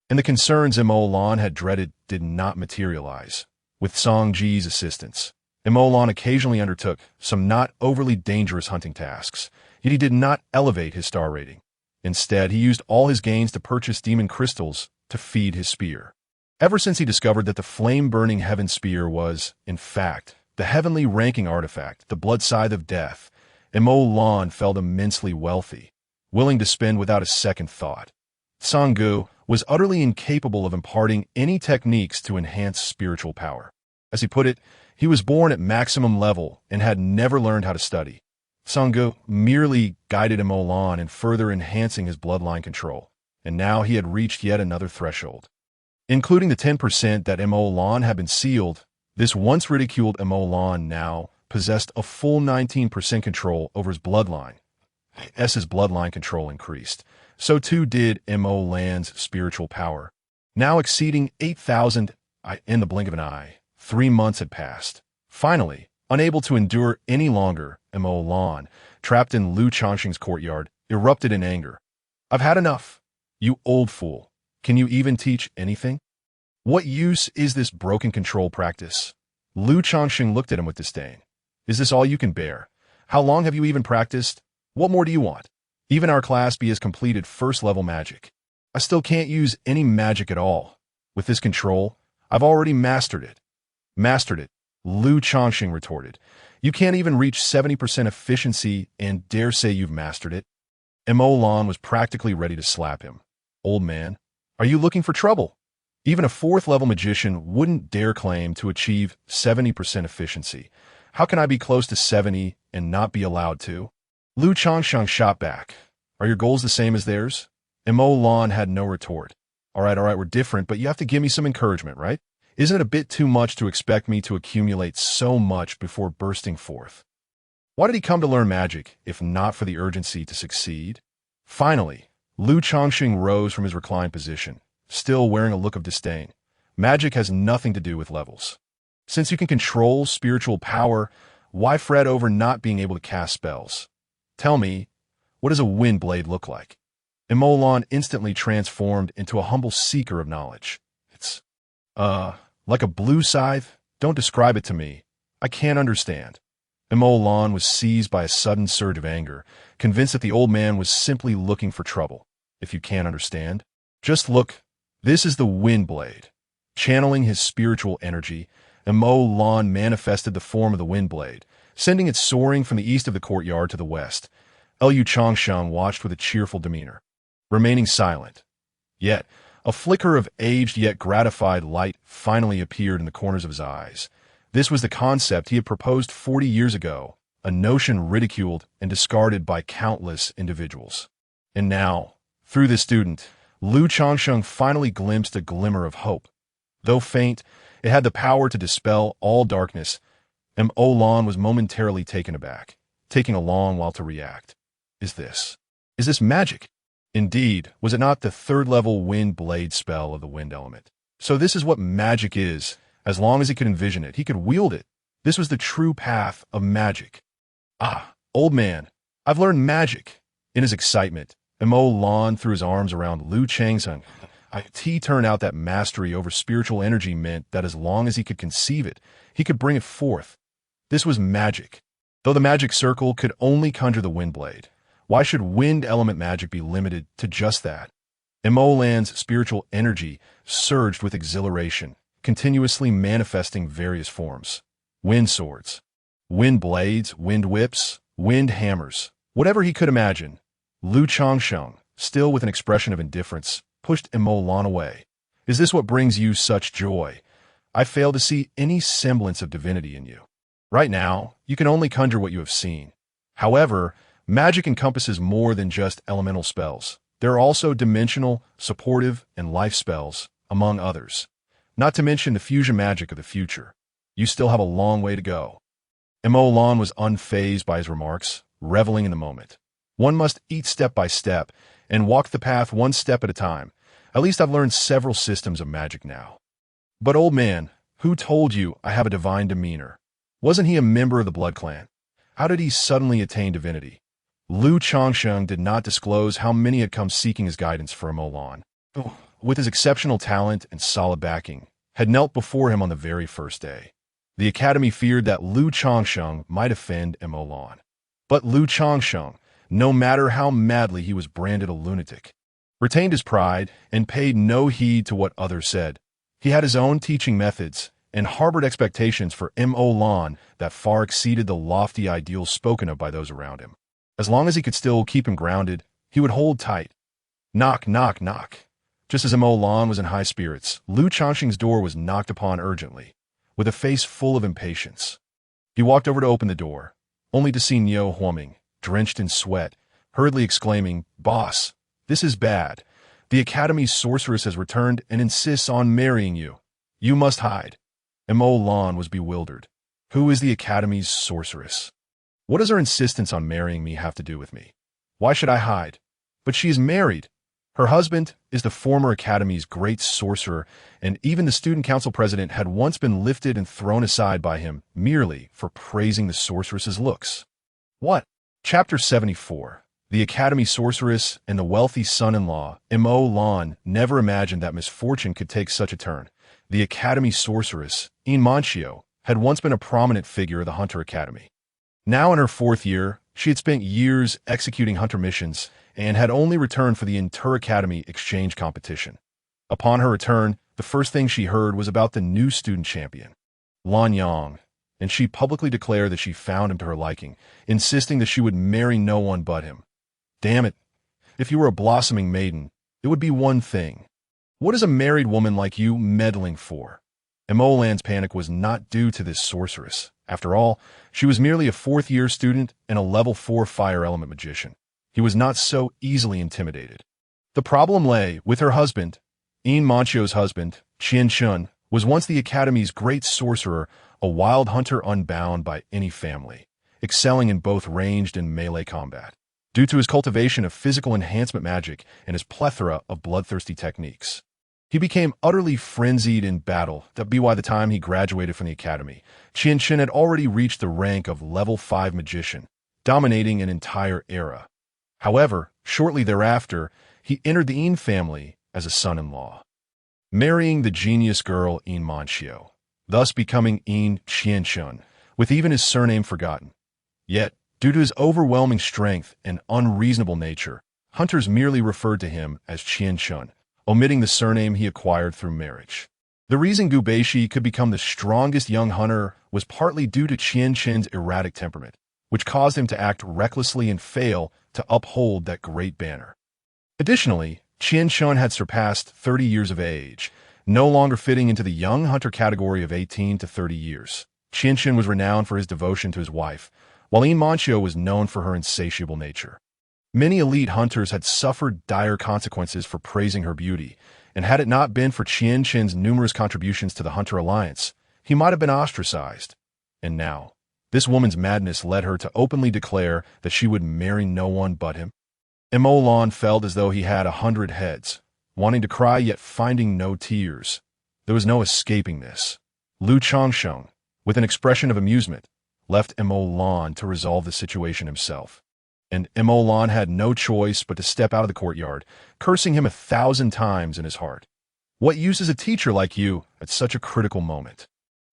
and the concerns Mo Lan had dreaded did not materialize. With Song Ji's assistance, Mo Lan occasionally undertook some not overly dangerous hunting tasks, yet he did not elevate his star rating. Instead, he used all his gains to purchase demon crystals to feed his spear. Ever since he discovered that the flame-burning heaven spear was, in fact, the heavenly ranking artifact, the blood scythe of death, Mo Lan felt immensely wealthy, willing to spend without a second thought. Sanggu was utterly incapable of imparting any techniques to enhance spiritual power. As he put it, he was born at maximum level and had never learned how to study. Sanggu merely guided Mo Lan in further enhancing his bloodline control, and now he had reached yet another threshold. Including the 10% that Mo Lan had been sealed, this once ridiculed Mo Lan now possessed a full 19% control over his bloodline. As his bloodline control increased, so too did Mo Lan's spiritual power, now exceeding 8,000 in the blink of an eye. 3 months had passed. Finally, unable to endure any longer, Mo Lan, trapped in Lu Changxing's courtyard, erupted in anger. "I've had enough. You old fool. Can you even teach anything? What use is this broken control practice?" Lu Changxing looked at him with disdain. "Is this all you can bear? How long have you even practiced? What more do you want? Even our class B has completed first-level magic. I still can't use any magic at all. With this control, I've already mastered it." "Mastered it," Lu Changxing retorted. "You can't even reach 70% efficiency and dare say you've mastered it?" Mo Lan was practically ready to slap him. "Old man, are you looking for trouble? Even a 4th-level magician wouldn't dare claim to achieve 70% efficiency. How can I be close to 70 and not be allowed to?" Lu Changxing shot back. "Are your goals the same as theirs?" Mo Lan had no retort. All right, we're different, but you have to give me some encouragement, right? Isn't it a bit too much to expect me to accumulate so much before bursting forth?" Why did he come to learn magic, if not for the urgency to succeed? Finally, Lu Changxing rose from his reclined position, still wearing a look of disdain. "Magic has nothing to do with levels. Since you can control spiritual power, why fret over not being able to cast spells? Tell me, what does a wind blade look like?" Mo Lan instantly transformed into a humble seeker of knowledge. "It's, like a blue scythe? Don't describe it to me. I can't understand. Mo Lan was seized by a sudden surge of anger, convinced that the old man was simply looking for trouble. If you can't understand, just look. This is the wind blade. Channeling his spiritual energy, Mo Lan manifested the form of the wind blade, sending it soaring from the east of the courtyard to the west. Liu Changsheng watched with a cheerful demeanor, remaining silent. Yet, a flicker of aged yet gratified light finally appeared in the corners of his eyes. This was the concept he had proposed 40 years ago, a notion ridiculed and discarded by countless individuals. And now, through this student, Liu Changsheng finally glimpsed a glimmer of hope. Though faint, it had the power to dispel all darkness, and Mo Lan was momentarily taken aback, taking a long while to react. Is this magic? Indeed, was it not the third-level wind blade spell of the wind element? So this is what magic is. As long as he could envision it, he could wield it. This was the true path of magic. Ah, old man, I've learned magic. In his excitement, Mo Lan threw his arms around Liu Changsheng. It turned out that mastery over spiritual energy meant that as long as he could conceive it, he could bring it forth. This was magic. Though the magic circle could only conjure the wind blade, why should wind element magic be limited to just that? Mo Lan's spiritual energy surged with exhilaration, continuously manifesting various forms. Wind swords, wind blades, wind whips, wind hammers, whatever he could imagine. Liu Changsheng, still with an expression of indifference, pushed Mo Lan away. Is this what brings you such joy? I fail to see any semblance of divinity in you. Right now, you can only conjure what you have seen. However, magic encompasses more than just elemental spells. There are also dimensional, supportive, and life spells, among others. Not to mention the fusion magic of the future. You still have a long way to go. Mo Lan was unfazed by his remarks, reveling in the moment. One must eat step by step and walk the path one step at a time. At least I've learned several systems of magic now. But old man, who told you I have a divine demeanor? Wasn't he a member of the Blood Clan? How did he suddenly attain divinity? Liu Changsheng did not disclose how many had come seeking his guidance for Mo Lan. With his exceptional talent and solid backing, had knelt before him on the very first day. The Academy feared that Liu Changsheng might offend Mo Lan. But Liu Changsheng, no matter how madly he was branded a lunatic, retained his pride and paid no heed to what others said. He had his own teaching methods and harbored expectations for Mo Lan that far exceeded the lofty ideals spoken of by those around him. As long as he could still keep him grounded, he would hold tight. Knock, knock, knock. Just as Mo Lan was in high spirits, Liu Changsheng's door was knocked upon urgently, with a face full of impatience. He walked over to open the door, only to see Niu Huoming, drenched in sweat, hurriedly exclaiming, "Boss, this is bad. The Academy's sorceress has returned and insists on marrying you. You must hide." Mo Lan was bewildered. Who is the Academy's sorceress? What does her insistence on marrying me have to do with me? Why should I hide? But she is married. Her husband is the former Academy's great sorcerer, and even the student council president had once been lifted and thrown aside by him merely for praising the sorceress's looks. What? Chapter 74. The Academy sorceress and the wealthy son-in-law. Mo Lan never imagined that misfortune could take such a turn. The Academy sorceress, Yin Manchio, had once been a prominent figure of the Hunter Academy. Now in her 4th year, she had spent years executing hunter missions and had only returned for the Inter-Academy exchange competition. Upon her return, the first thing she heard was about the new student champion, Lan Yang, and she publicly declared that she found him to her liking, insisting that she would marry no one but him. Damn it, if you were a blossoming maiden, it would be one thing. What is a married woman like you meddling for? Mo Lan's panic was not due to this sorceress. After all, she was merely a 4th-year student and a level 4 fire element magician. He was not so easily intimidated. The problem lay with her husband. Yin Manchio's husband, Qian Shun, was once the Academy's great sorcerer, a wild hunter unbound by any family, excelling in both ranged and melee combat, due to his cultivation of physical enhancement magic and his plethora of bloodthirsty techniques. He became utterly frenzied in battle that by the time he graduated from the Academy, Qian Shun had already reached the rank of level 5 magician, dominating an entire era. However, shortly thereafter, he entered the Yin family as a son-in-law, marrying the genius girl Yin Manchio, thus becoming Yin Qianshun, with even his surname forgotten. Yet, due to his overwhelming strength and unreasonable nature, hunters merely referred to him as Qian Shun, omitting the surname he acquired through marriage. The reason Gu Baishi could become the strongest young hunter was partly due to Qian Shin's erratic temperament, which caused him to act recklessly and fail to uphold that great banner. Additionally, Qian Shun had surpassed 30 years of age, no longer fitting into the young hunter category of 18 to 30 years. Qian Shun was renowned for his devotion to his wife, while Yin Manqiu was known for her insatiable nature. Many elite hunters had suffered dire consequences for praising her beauty, and had it not been for Qian Shin's numerous contributions to the Hunter Alliance, he might have been ostracized. And now, this woman's madness led her to openly declare that she would marry no one but him. Mo Lan felt as though he had 100 heads, wanting to cry yet finding no tears. There was no escaping this. Lu Changsheng, with an expression of amusement, left Mo Lan to resolve the situation himself. And Mo Lan had no choice but to step out of the courtyard, cursing him 1,000 times in his heart. What use is a teacher like you at such a critical moment?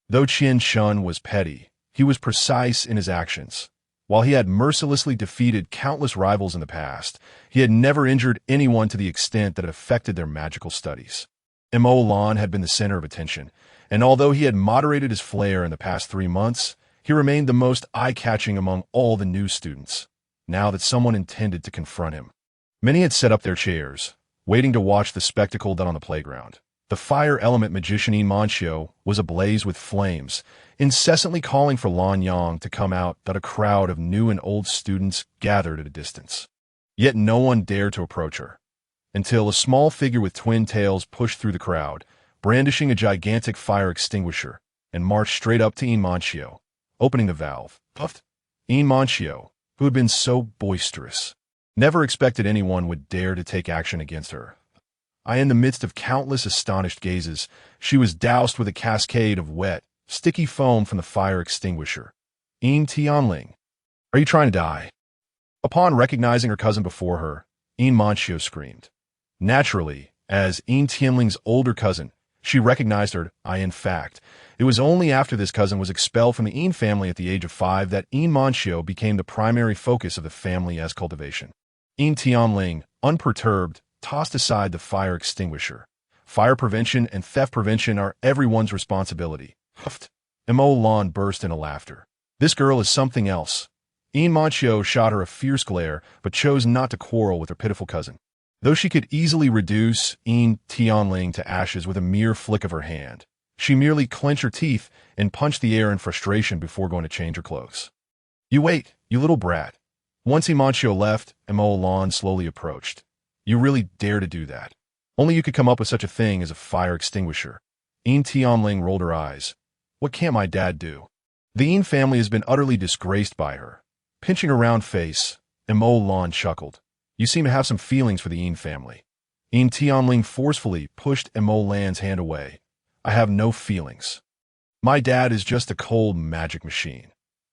Though Qian Shun was petty, he was precise in his actions. While he had mercilessly defeated countless rivals in the past, he had never injured anyone to the extent that it affected their magical studies. Mo Lan had been the center of attention, and although he had moderated his flair in the past 3 months, he remained the most eye-catching among all the new students, now that someone intended to confront him. Many had set up their chairs, waiting to watch the spectacle done on the playground. The fire element magician Yin Manqiu was ablaze with flames, incessantly calling for Lan Yang to come out that a crowd of new and old students gathered at a distance. Yet no one dared to approach her, until a small figure with twin tails pushed through the crowd, brandishing a gigantic fire extinguisher, and marched straight up to Yin Manqiu, opening the valve. Puffed. Yin Manqiu, who had been so boisterous, never expected anyone would dare to take action against her. In the midst of countless astonished gazes, she was doused with a cascade of wet, sticky foam from the fire extinguisher. Yin Tianling, are you trying to die? Upon recognizing her cousin before her, Yin Manqiu screamed. Naturally, as Yin Tianling's older cousin, she recognized her. In fact, it was only after this cousin was expelled from the Yin family at the age of 5 that Yin Manqiu became the primary focus of the family as cultivation. Yin Tianling, unperturbed, tossed aside the fire extinguisher. Fire prevention and theft prevention are everyone's responsibility. Huffed. Mo Lan burst into laughter. This girl is something else. Yin Manqiu shot her a fierce glare, but chose not to quarrel with her pitiful cousin. Though she could easily reduce Yin Tianling to ashes with a mere flick of her hand, she merely clenched her teeth and punched the air in frustration before going to change her clothes. You wait, you little brat. Once Yin Manqiu left, Mo Lan slowly approached. You really dare to do that. Only you could come up with such a thing as a fire extinguisher. Yin Tianling rolled her eyes. What can't my dad do? The Yin family has been utterly disgraced by her. Pinching her round face, Mo Lan chuckled. You seem to have some feelings for the Yin family. Yin Tianling forcefully pushed Mo Lan's hand away. I have no feelings. My dad is just a cold magic machine.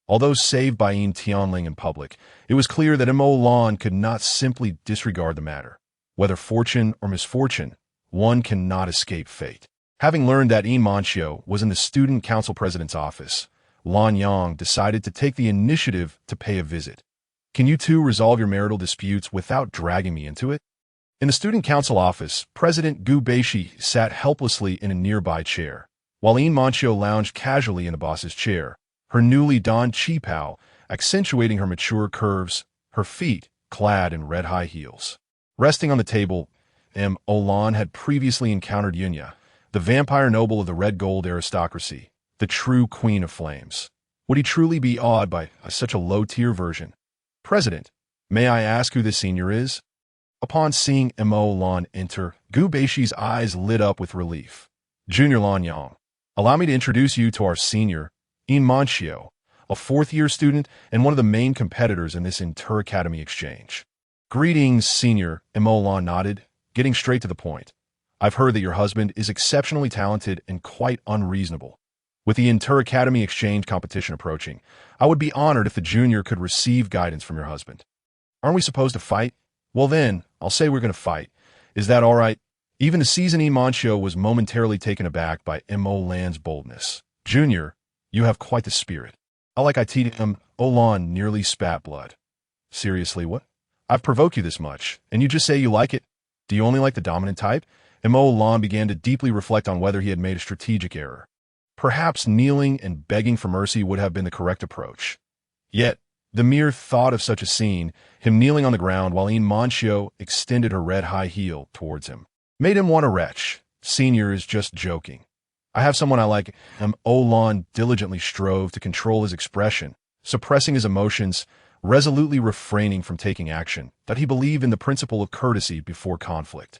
Although saved by Yin Tianling in public, it was clear that Mo Lan could not simply disregard the matter. Whether fortune or misfortune, one cannot escape fate. Having learned that Yin Manqiu was in the student council president's office, Lan Yang decided to take the initiative to pay a visit. Can you two resolve your marital disputes without dragging me into it? In the student council office, President Gu Baishi sat helplessly in a nearby chair, while Yin Manqiu lounged casually in the boss's chair, her newly donned qipao accentuating her mature curves, her feet clad in red high heels. Resting on the table, Mo Lan had previously encountered Yunya, the vampire noble of the red gold aristocracy, the true queen of flames. Would he truly be awed by such a low-tier version? President, may I ask who this senior is? Upon seeing Mo Lan enter, Gu Baishi's eyes lit up with relief. Junior Lan Yang, allow me to introduce you to our senior, Yin Manqiu, a fourth-year student and one of the main competitors in this inter-academy exchange. Greetings, senior, Mo Lan nodded, getting straight to the point. I've heard that your husband is exceptionally talented and quite unreasonable. With the inter-academy exchange competition approaching, I would be honored if the junior could receive guidance from your husband. Aren't we supposed to fight? Well then, I'll say we're going to fight. Is that all right? Even the seasoned Yin Manqiu was momentarily taken aback by Mo Lan's boldness. Junior, you have quite the spirit. I teed him, Olan nearly spat blood. Seriously, what? I've provoked you this much, and you just say you like it? Do you only like the dominant type? And Olan began to deeply reflect on whether he had made a strategic error. Perhaps kneeling and begging for mercy would have been the correct approach. Yet, the mere thought of such a scene, him kneeling on the ground while Ian Moncio extended her red high heel towards him, made him want to retch. Senior is just joking. I have someone I like. Olan diligently strove to control his expression, suppressing his emotions, resolutely refraining from taking action, that he believed in the principle of courtesy before conflict.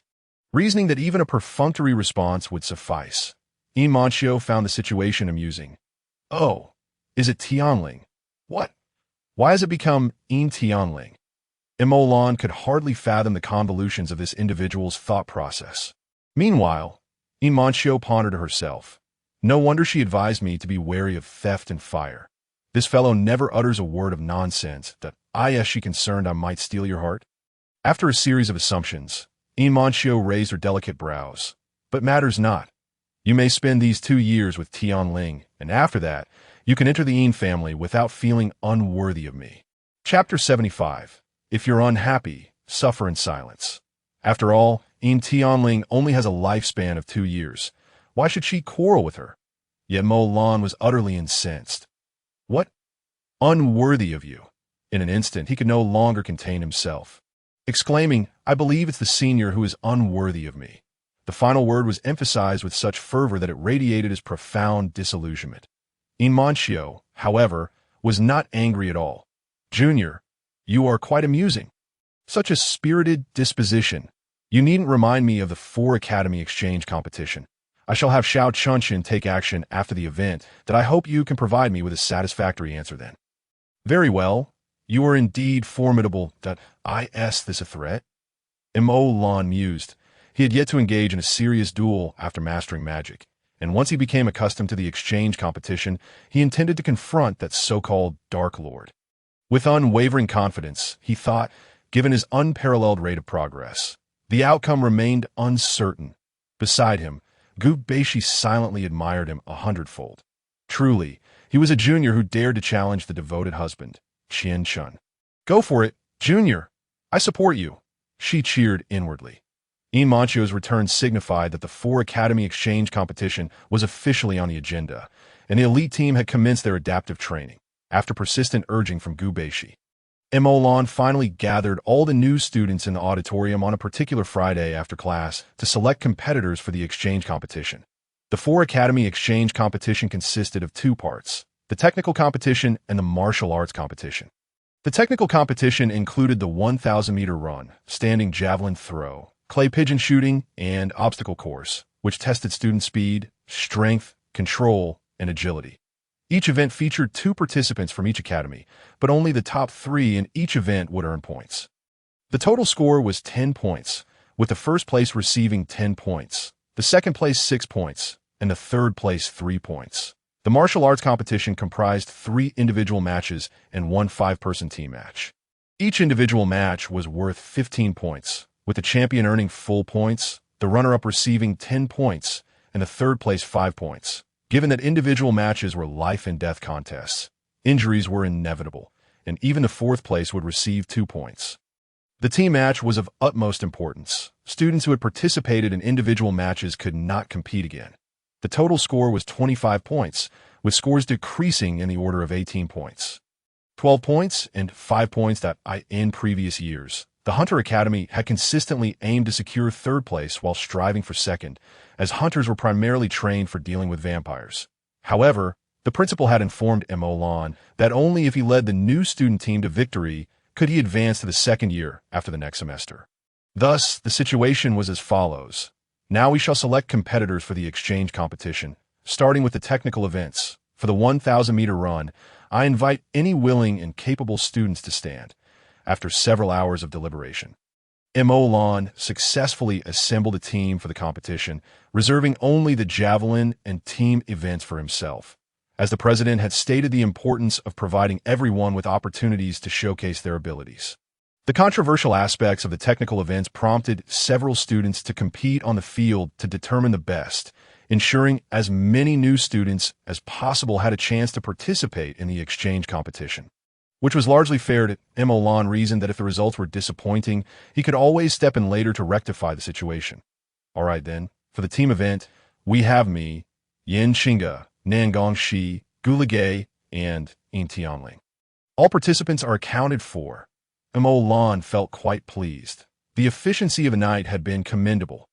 Reasoning that even a perfunctory response would suffice. Ian Moncio found the situation amusing. Oh, is it Tianling? What? Why has it become Ian Tianling? Olan could hardly fathom the convolutions of this individual's thought process. Meanwhile, Ian Moncio pondered to herself. No wonder she advised me to be wary of theft and fire. This fellow never utters a word of nonsense that she concerned I might steal your heart. After a series of assumptions, Ian Moncio raised her delicate brows. But matters not. You may spend these 2 years with Tianling, and after that, you can enter the Ian family without feeling unworthy of me. Chapter 75. If you're unhappy, suffer in silence. After all, Ian Tianling only has a lifespan of 2 years. Why should she quarrel with her? Yet Olan was utterly incensed. What? Unworthy of you. In an instant, he could no longer contain himself, exclaiming, I believe it's the senior who is unworthy of me. The final word was emphasized with such fervor that it radiated his profound disillusionment. Ian Moncio, however, was not angry at all. Junior, you are quite amusing. Such a spirited disposition. You needn't remind me of the 4 Academy exchange competition. I shall have Xiao Chunshin take action after the event that I hope you can provide me with a satisfactory answer then. Very well. You are indeed formidable. Is this a threat? Olan mused. He had yet to engage in a serious duel after mastering magic, and once he became accustomed to the exchange competition, he intended to confront that so-called Dark Lord. With unwavering confidence, he thought, given his unparalleled rate of progress, the outcome remained uncertain. Beside him, Gu Baishi silently admired him 100-fold. Truly, he was a junior who dared to challenge the devoted husband, Qian Chun. Go for it, junior. I support you. She cheered inwardly. Ian Moncio's return signified that the 4 Academy exchange competition was officially on the agenda, and the elite team had commenced their adaptive training, after persistent urging from Gu Baishi. Olan finally gathered all the new students in the auditorium on a particular Friday after class to select competitors for the exchange competition. The 4 Academy exchange competition consisted of 2 parts, the technical competition and the martial arts competition. The technical competition included the 1,000-meter run, standing javelin throw, clay pigeon shooting, and obstacle course, which tested student speed, strength, control, and agility. Each event featured 2 participants from each academy, but only the top 3 in each event would earn points. The total score was 10 points, with the first place receiving 10 points, the second place 6 points, and the third place 3 points. The martial arts competition comprised 3 individual matches and 1 5-person team match. Each individual match was worth 15 points, with the champion earning full points, the runner-up receiving 10 points, and the third place 5 points. Given that individual matches were life-and-death contests, injuries were inevitable, and even the 4th place would receive 2 points. The team match was of utmost importance. Students who had participated in individual matches could not compete again. The total score was 25 points, with scores decreasing in the order of 18 points. 12 points and 5 points in previous years. The Hunter Academy had consistently aimed to secure 3rd place while striving for 2nd, as hunters were primarily trained for dealing with vampires. However, the principal had informed Olan that only if he led the new student team to victory could he advance to the 2nd year after the next semester. Thus, the situation was as follows. Now we shall select competitors for the exchange competition, starting with the technical events. For the 1,000-meter run, I invite any willing and capable students to stand. After several hours of deliberation, Olan successfully assembled a team for the competition, reserving only the javelin and team events for himself, as the president had stated the importance of providing everyone with opportunities to showcase their abilities. The controversial aspects of the technical events prompted several students to compete on the field to determine the best, ensuring as many new students as possible had a chance to participate in the exchange competition, which was largely fair. To Lan reasoned that if the results were disappointing, he could always step in later to rectify the situation. All right then, for the team event, we have me, Yin Qingge, Nangong Shi, Gu Ligay, and Yin Tianling. All participants are accounted for. Lan felt quite pleased. The efficiency of the night had been commendable.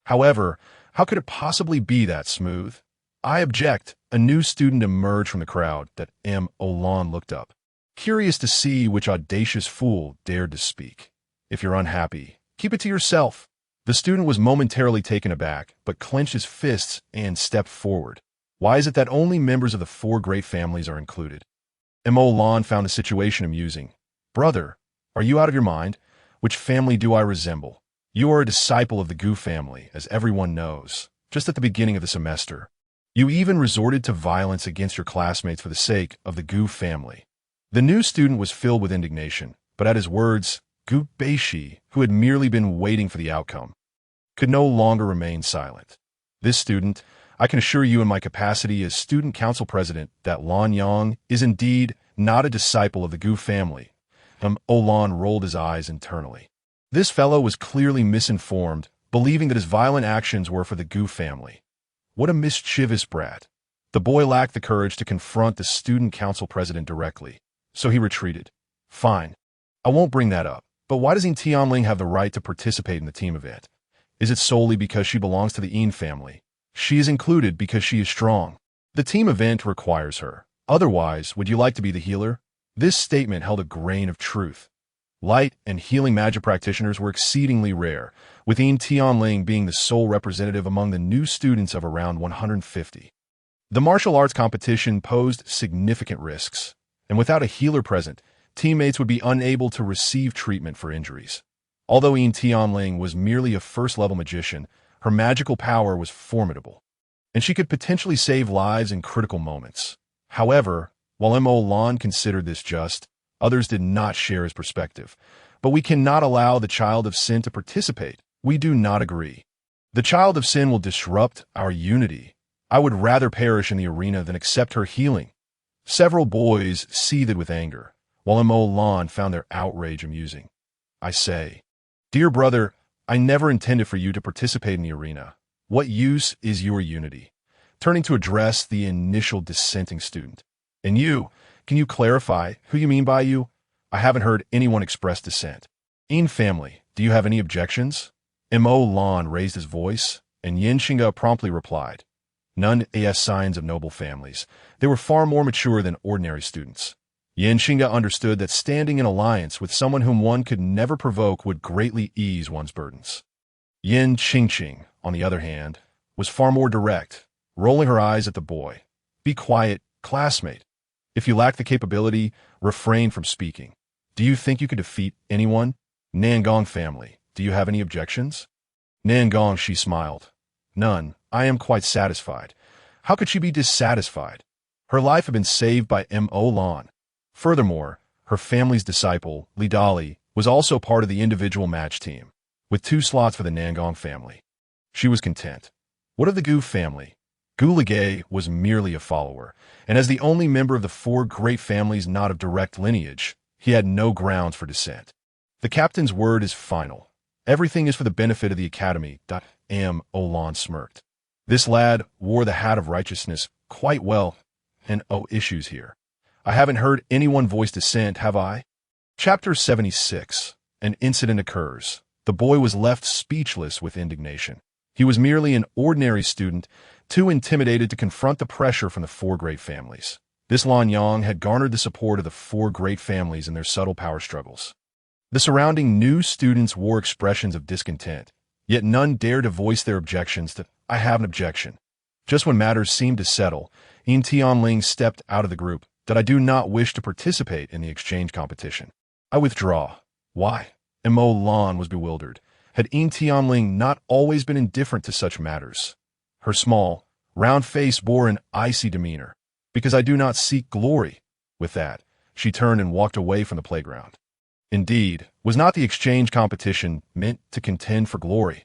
However, how could it possibly be that smooth? I object. A new student emerged from the crowd that Lan looked up, curious to see which audacious fool dared to speak. If you're unhappy, keep it to yourself. The student was momentarily taken aback, but clenched his fists and stepped forward. Why is it that only members of the four great families are included? Lan found the situation amusing. Brother, are you out of your mind? Which family do I resemble? You are a disciple of the Gu family, as everyone knows, just at the beginning of the semester. You even resorted to violence against your classmates for the sake of the Gu family. The new student was filled with indignation, but at his words, Gu Beishi, who had merely been waiting for the outcome, could no longer remain silent. This student, I can assure you in my capacity as student council president, that Lan Yang is indeed not a disciple of the Gu family. Lan rolled his eyes internally. This fellow was clearly misinformed, believing that his violent actions were for the Gu family. What a mischievous brat. The boy lacked the courage to confront the student council president directly, so he retreated. Fine. I won't bring that up. But why does Yin Tianling have the right to participate in the team event? Is it solely because she belongs to the Yin family? She is included because she is strong. The team event requires her. Otherwise, would you like to be the healer? This statement held a grain of truth. Light and healing magic practitioners were exceedingly rare, with Yin Tianling being the sole representative among the new students of around 150. The martial arts competition posed significant risks, and without a healer present, teammates would be unable to receive treatment for injuries. Although Yin Tianling was merely a first-level magician, her magical power was formidable, and she could potentially save lives in critical moments. However, while Lan considered this just, others did not share his perspective. But we cannot allow the Child of Sin to participate. We do not agree. The Child of Sin will disrupt our unity. I would rather perish in the arena than accept her healing. Several boys seethed with anger, while Lan found their outrage amusing. I say, dear brother, I never intended for you to participate in the arena. What use is your unity? Turning to address the initial dissenting student. And you, can you clarify who you mean by you? I haven't heard anyone express dissent. Yin family, do you have any objections? Lan raised his voice, and Yin Qingge promptly replied. None as signs of noble families. They were far more mature than ordinary students. Yin Qingge understood that standing in alliance with someone whom one could never provoke would greatly ease one's burdens. Yin Qingqing, on the other hand, was far more direct, rolling her eyes at the boy. Be quiet, classmate. If you lack the capability, refrain from speaking. Do you think you could defeat anyone? Nangong family, do you have any objections? Nangong, she smiled. None. I am quite satisfied. How could she be dissatisfied? Her life had been saved by Lan. Furthermore, her family's disciple, Li Dali, was also part of the individual match team, with 2 slots for the Nangong family. She was content. What of the Gu family? Gu Ligay was merely a follower, and as the only member of the 4 great families not of direct lineage, he had no grounds for dissent. The captain's word is final. Everything is for the benefit of the academy. Lan smirked. This lad wore the hat of righteousness quite well, and issues here. I haven't heard anyone voice dissent, have I? Chapter 76. An incident occurs. The boy was left speechless with indignation. He was merely an ordinary student, too intimidated to confront the pressure from the 4 great families. This Lan Yang had garnered the support of the 4 great families in their subtle power struggles. The surrounding new students wore expressions of discontent, yet none dared to voice their objections to, I have an objection. Just when matters seemed to settle, Yin Tianling stepped out of the group, that I do not wish to participate in the exchange competition. I withdraw. Why? Lan was bewildered. Had Yin Tianling not always been indifferent to such matters? Her small, round face bore an icy demeanor. Because I do not seek glory. With that, she turned and walked away from the playground. Indeed, was not the exchange competition meant to contend for glory?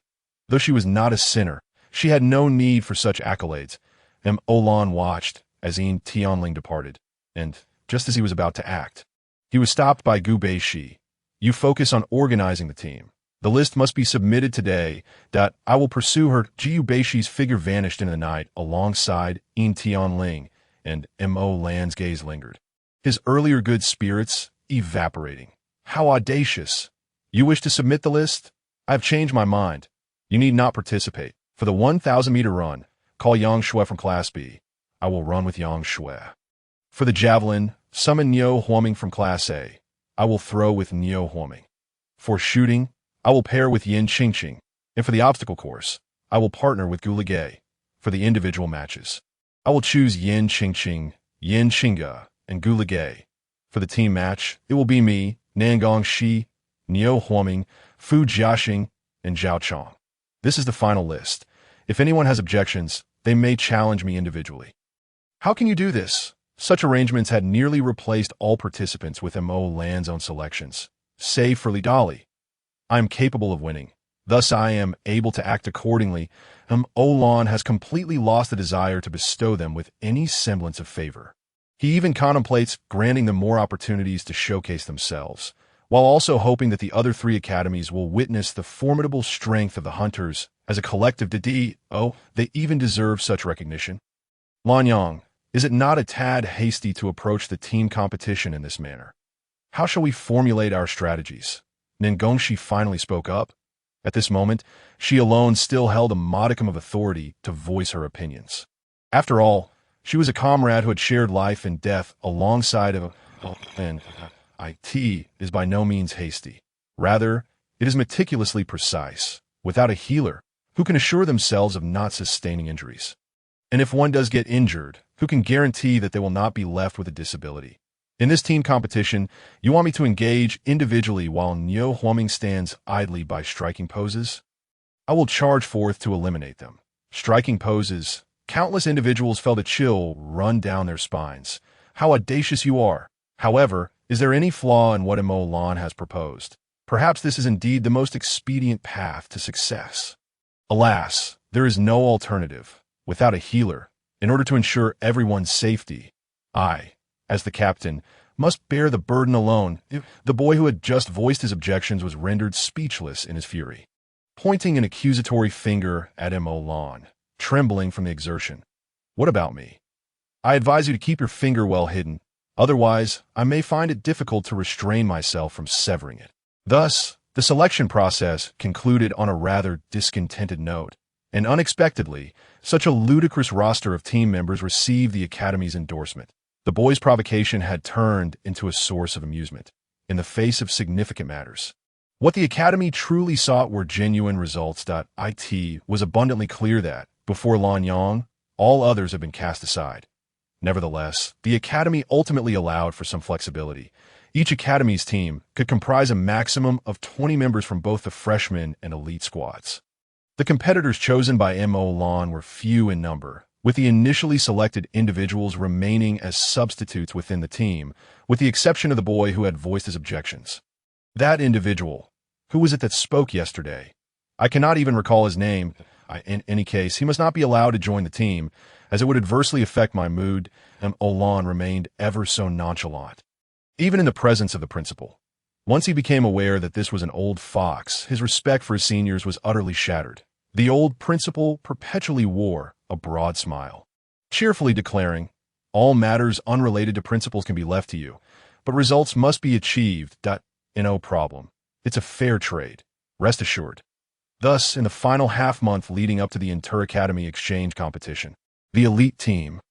Though she was not a sinner, She had no need for such accolades. Olan watched as Yin Tianling departed, and, just as he was about to act, he was stopped by Gu Beishi. You focus on organizing the team. The list must be submitted today. I will pursue her. Gu Beishi's figure vanished in the night alongside Yin Tianling, and Mo Lan's gaze lingered. His earlier good spirits evaporating. How audacious! You wish to submit the list? I have changed my mind. You need not participate. For the 1,000-meter run, call Yang Shui from Class B. I will run with Yang Shui. For the javelin, summon Niu Huoming from Class A. I will throw with Niu Huoming. For shooting, I will pair with Yin Qingqing. And for the obstacle course, I will partner with Gu Ligay. For the individual matches, I will choose Yin Qingqing, Yin Qingge, and Gu Ligay. For the team match, it will be me, Nangong Shi, Niu Huoming, Fu Jiaxing, and Zhao Chong. This is the final list. If anyone has objections, they may challenge me individually. How can you do this? Such arrangements had nearly replaced all participants with Mo Lan's own selections, save for Li Dali. I am capable of winning. Thus I am able to act accordingly. Olan has completely lost the desire to bestow them with any semblance of favor. He even contemplates granting them more opportunities to showcase themselves, while also hoping that the other 3 academies will witness the formidable strength of the hunters as a collective. They even deserve such recognition. Lanyang, is it not a tad hasty to approach the team competition in this manner? How shall we formulate our strategies? Nangongshi finally spoke up. At this moment, she alone still held a modicum of authority to voice her opinions. After all, she was a comrade who had shared life and death alongside of IT is by no means hasty. Rather, it is meticulously precise, without a healer, who can assure themselves of not sustaining injuries. And if one does get injured, who can guarantee that they will not be left with a disability? In this team competition, you want me to engage individually while Niu Huoming stands idly by striking poses? I will charge forth to eliminate them. Striking poses, countless individuals felt a chill run down their spines. How audacious you are! However, is there any flaw in what Mo Lan has proposed? Perhaps this is indeed the most expedient path to success. Alas, there is no alternative. Without a healer, in order to ensure everyone's safety, I, as the captain, must bear the burden alone. The boy who had just voiced his objections was rendered speechless in his fury, pointing an accusatory finger at Mo Lan, trembling from the exertion. What about me? I advise you to keep your finger well hidden. Otherwise, I may find it difficult to restrain myself from severing it. Thus, the selection process concluded on a rather discontented note, and unexpectedly, such a ludicrous roster of team members received the Academy's endorsement. The boys' provocation had turned into a source of amusement, in the face of significant matters. What the Academy truly sought were genuine results. It was abundantly clear that, before Lanyang, all others had been cast aside. Nevertheless, the Academy ultimately allowed for some flexibility. Each Academy's team could comprise a maximum of 20 members from both the freshman and elite squads. The competitors chosen by Mo Lan were few in number, with the initially selected individuals remaining as substitutes within the team, with the exception of the boy who had voiced his objections. That individual, who was it that spoke yesterday? I cannot even recall his name. In any case, he must not be allowed to join the team, as it would adversely affect my mood, and Olan remained ever so nonchalant. Even in the presence of the principal. Once he became aware that this was an old fox, his respect for his seniors was utterly shattered. The old principal perpetually wore a broad smile, cheerfully declaring, "All matters unrelated to principles can be left to you, but results must be achieved. No problem. It's a fair trade. Rest assured." Thus, in the final half-month leading up to the Inter-Academy exchange competition, the elite team,